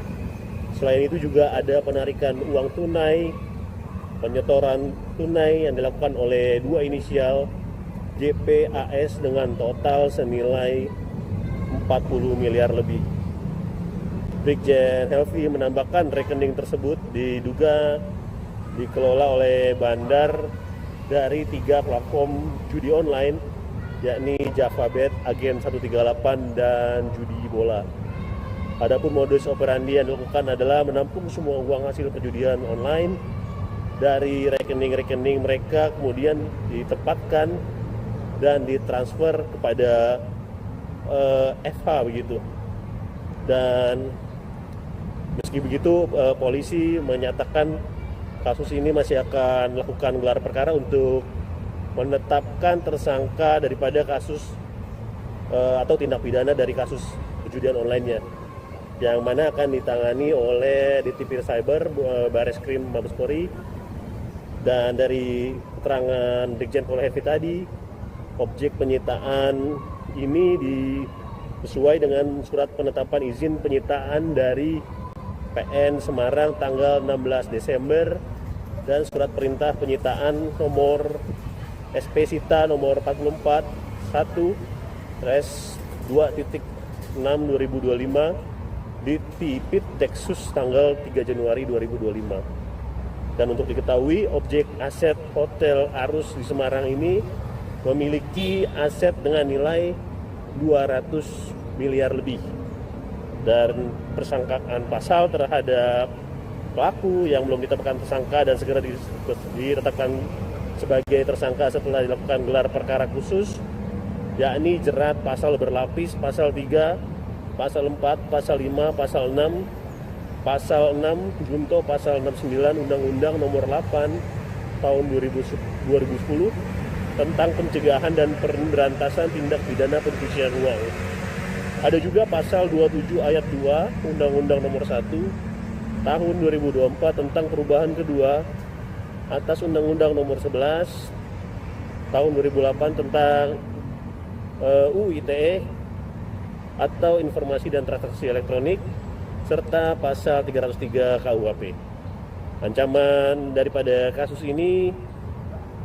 Selain itu juga ada penarikan uang tunai, penyetoran tunai yang dilakukan oleh 2 inisial JPAS dengan total senilai 40 miliar lebih. Brigjen Helvi menambahkan rekening tersebut diduga dikelola oleh bandar dari 3 platform judi online yakni JavaBet, Agen 138, dan judi bola. Adapun modus operandi yang dilakukan adalah menampung semua uang hasil perjudian online dari rekening-rekening mereka, kemudian ditempatkan dan ditransfer kepada FH begitu. Dan meski begitu, polisi menyatakan kasus ini masih akan melakukan gelar perkara untuk menetapkan tersangka daripada kasus atau tindak pidana dari kasus perjudian online-nya, yang mana akan ditangani oleh Ditipir Cyber Bareskrim Mabes Polri. Dan dari keterangan Brigjen Pol Hefi tadi, objek penyitaan ini sesuai dengan surat penetapan izin penyitaan dari PN Semarang tanggal 16 Desember dan surat perintah penyitaan nomor SP Sita nomor 44 1/2.6/2025 di Tipit Deksus tanggal 3 Januari 2025. Dan untuk diketahui, objek aset Hotel Arus di Semarang ini memiliki aset dengan nilai 200 miliar lebih. Dan persangkaan pasal terhadap pelaku yang belum ditetapkan tersangka dan segera ditetapkan sebagai tersangka setelah dilakukan gelar perkara khusus, yakni jerat pasal berlapis, pasal 3, pasal 4, pasal 5, pasal 6, Pasal 6 junto Pasal 69 Undang-Undang Nomor 8 Tahun 2010 tentang pencegahan dan pemberantasan tindak pidana pencucian uang. Ada juga Pasal 27 Ayat 2 Undang-Undang Nomor 1 Tahun 2024 tentang perubahan kedua atas Undang-Undang Nomor 11 Tahun 2008 tentang UU ITE atau Informasi dan Transaksi Elektronik, serta pasal 303 KUHP. Ancaman daripada kasus ini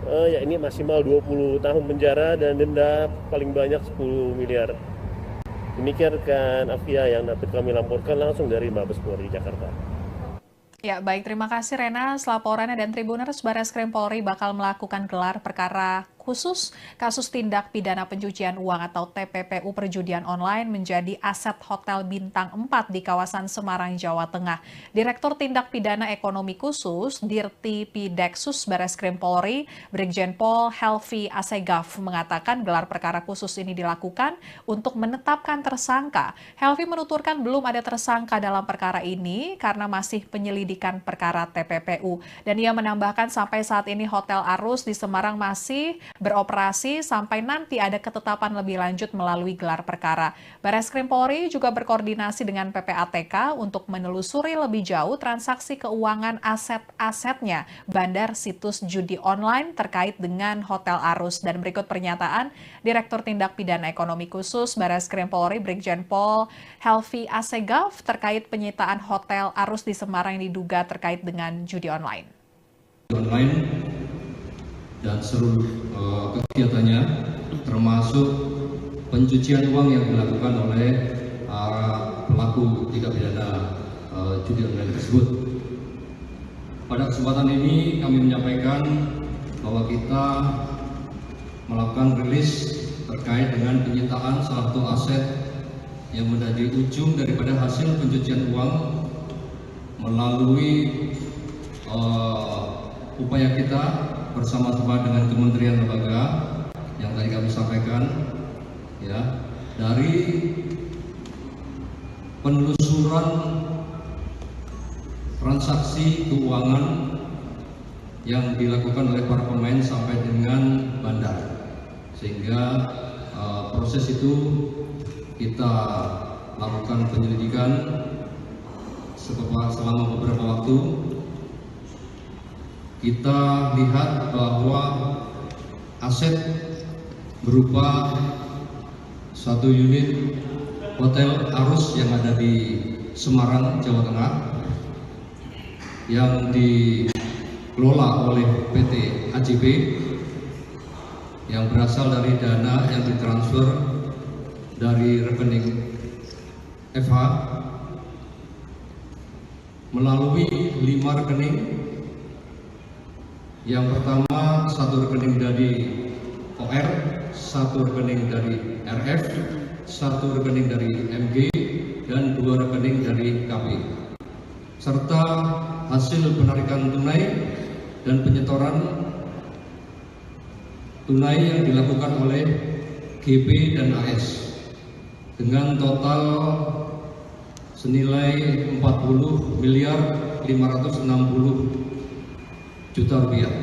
yakni maksimal 20 tahun penjara dan denda paling banyak 10 miliar. Demikian rekan Afia yang dapat kami laporkan langsung dari Mabes Polri Jakarta. Ya, baik, terima kasih Rena. Laporannya, dan Tribuners, Bareskrim Polri bakal melakukan gelar perkara khusus kasus tindak pidana pencucian uang atau TPPU perjudian online menjadi aset Hotel Bintang 4 di kawasan Semarang, Jawa Tengah. Direktur Tindak Pidana Ekonomi Khusus Dirti Pideksus Bareskrim Polri, Brigjen Pol Helvi Asegaf mengatakan gelar perkara khusus ini dilakukan untuk menetapkan tersangka. Helvi menuturkan belum ada tersangka dalam perkara ini karena masih penyelidikan perkara TPPU. Dan ia menambahkan sampai saat ini Hotel Arus di Semarang masih beroperasi sampai nanti ada ketetapan lebih lanjut melalui gelar perkara. Bareskrim Polri juga berkoordinasi dengan PPATK untuk menelusuri lebih jauh transaksi keuangan aset-asetnya bandar situs judi online terkait dengan Hotel Arus. Dan berikut pernyataan Direktur Tindak Pidana Ekonomi Khusus Bareskrim Polri Brigjen Pol Helvi Asegaf terkait penyitaan Hotel Arus di Semarang yang diduga terkait dengan judi online. Dan seluruh kegiatannya termasuk pencucian uang yang dilakukan oleh pelaku tindak pidana judi online tersebut. Pada kesempatan ini kami menyampaikan bahwa kita melakukan rilis terkait dengan penyitaan salah satu aset yang menjadi ujung daripada hasil pencucian uang melalui upaya kita bersama-sama dengan kementerian lembaga yang tadi kami sampaikan, ya, dari penelusuran transaksi keuangan yang dilakukan oleh para pemain sampai dengan bandar, sehingga proses itu kita lakukan penyelidikan selama beberapa waktu. Kita lihat bahwa aset berupa satu unit Hotel Arus yang ada di Semarang, Jawa Tengah, yang dikelola oleh PT AJB yang berasal dari dana yang ditransfer dari rekening FH melalui 5 rekening. Yang pertama, satu rekening dari OR 1 rekening dari RF, 1 rekening dari MG, dan 2 rekening dari KP, serta hasil penarikan tunai dan penyetoran tunai yang dilakukan oleh GP dan AS dengan total senilai 40.560.000.000 rupiah.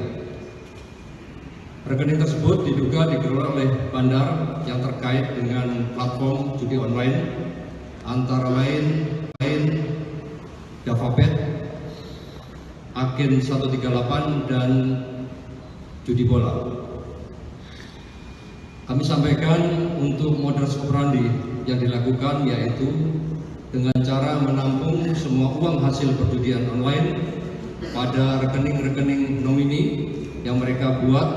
Rekening tersebut diduga dikelola oleh bandar yang terkait dengan platform judi online antara lain JavaBet, Agen 138, dan Judi Bola. Kami sampaikan untuk modus operandi yang dilakukan yaitu dengan cara menampung semua uang hasil perjudian online pada rekening-rekening nomini yang mereka buat,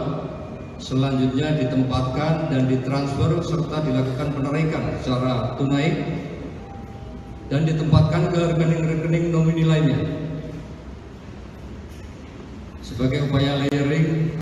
selanjutnya ditempatkan dan ditransfer serta dilakukan penarikan secara tunai dan ditempatkan ke rekening-rekening nomini lainnya. Sebagai upaya layering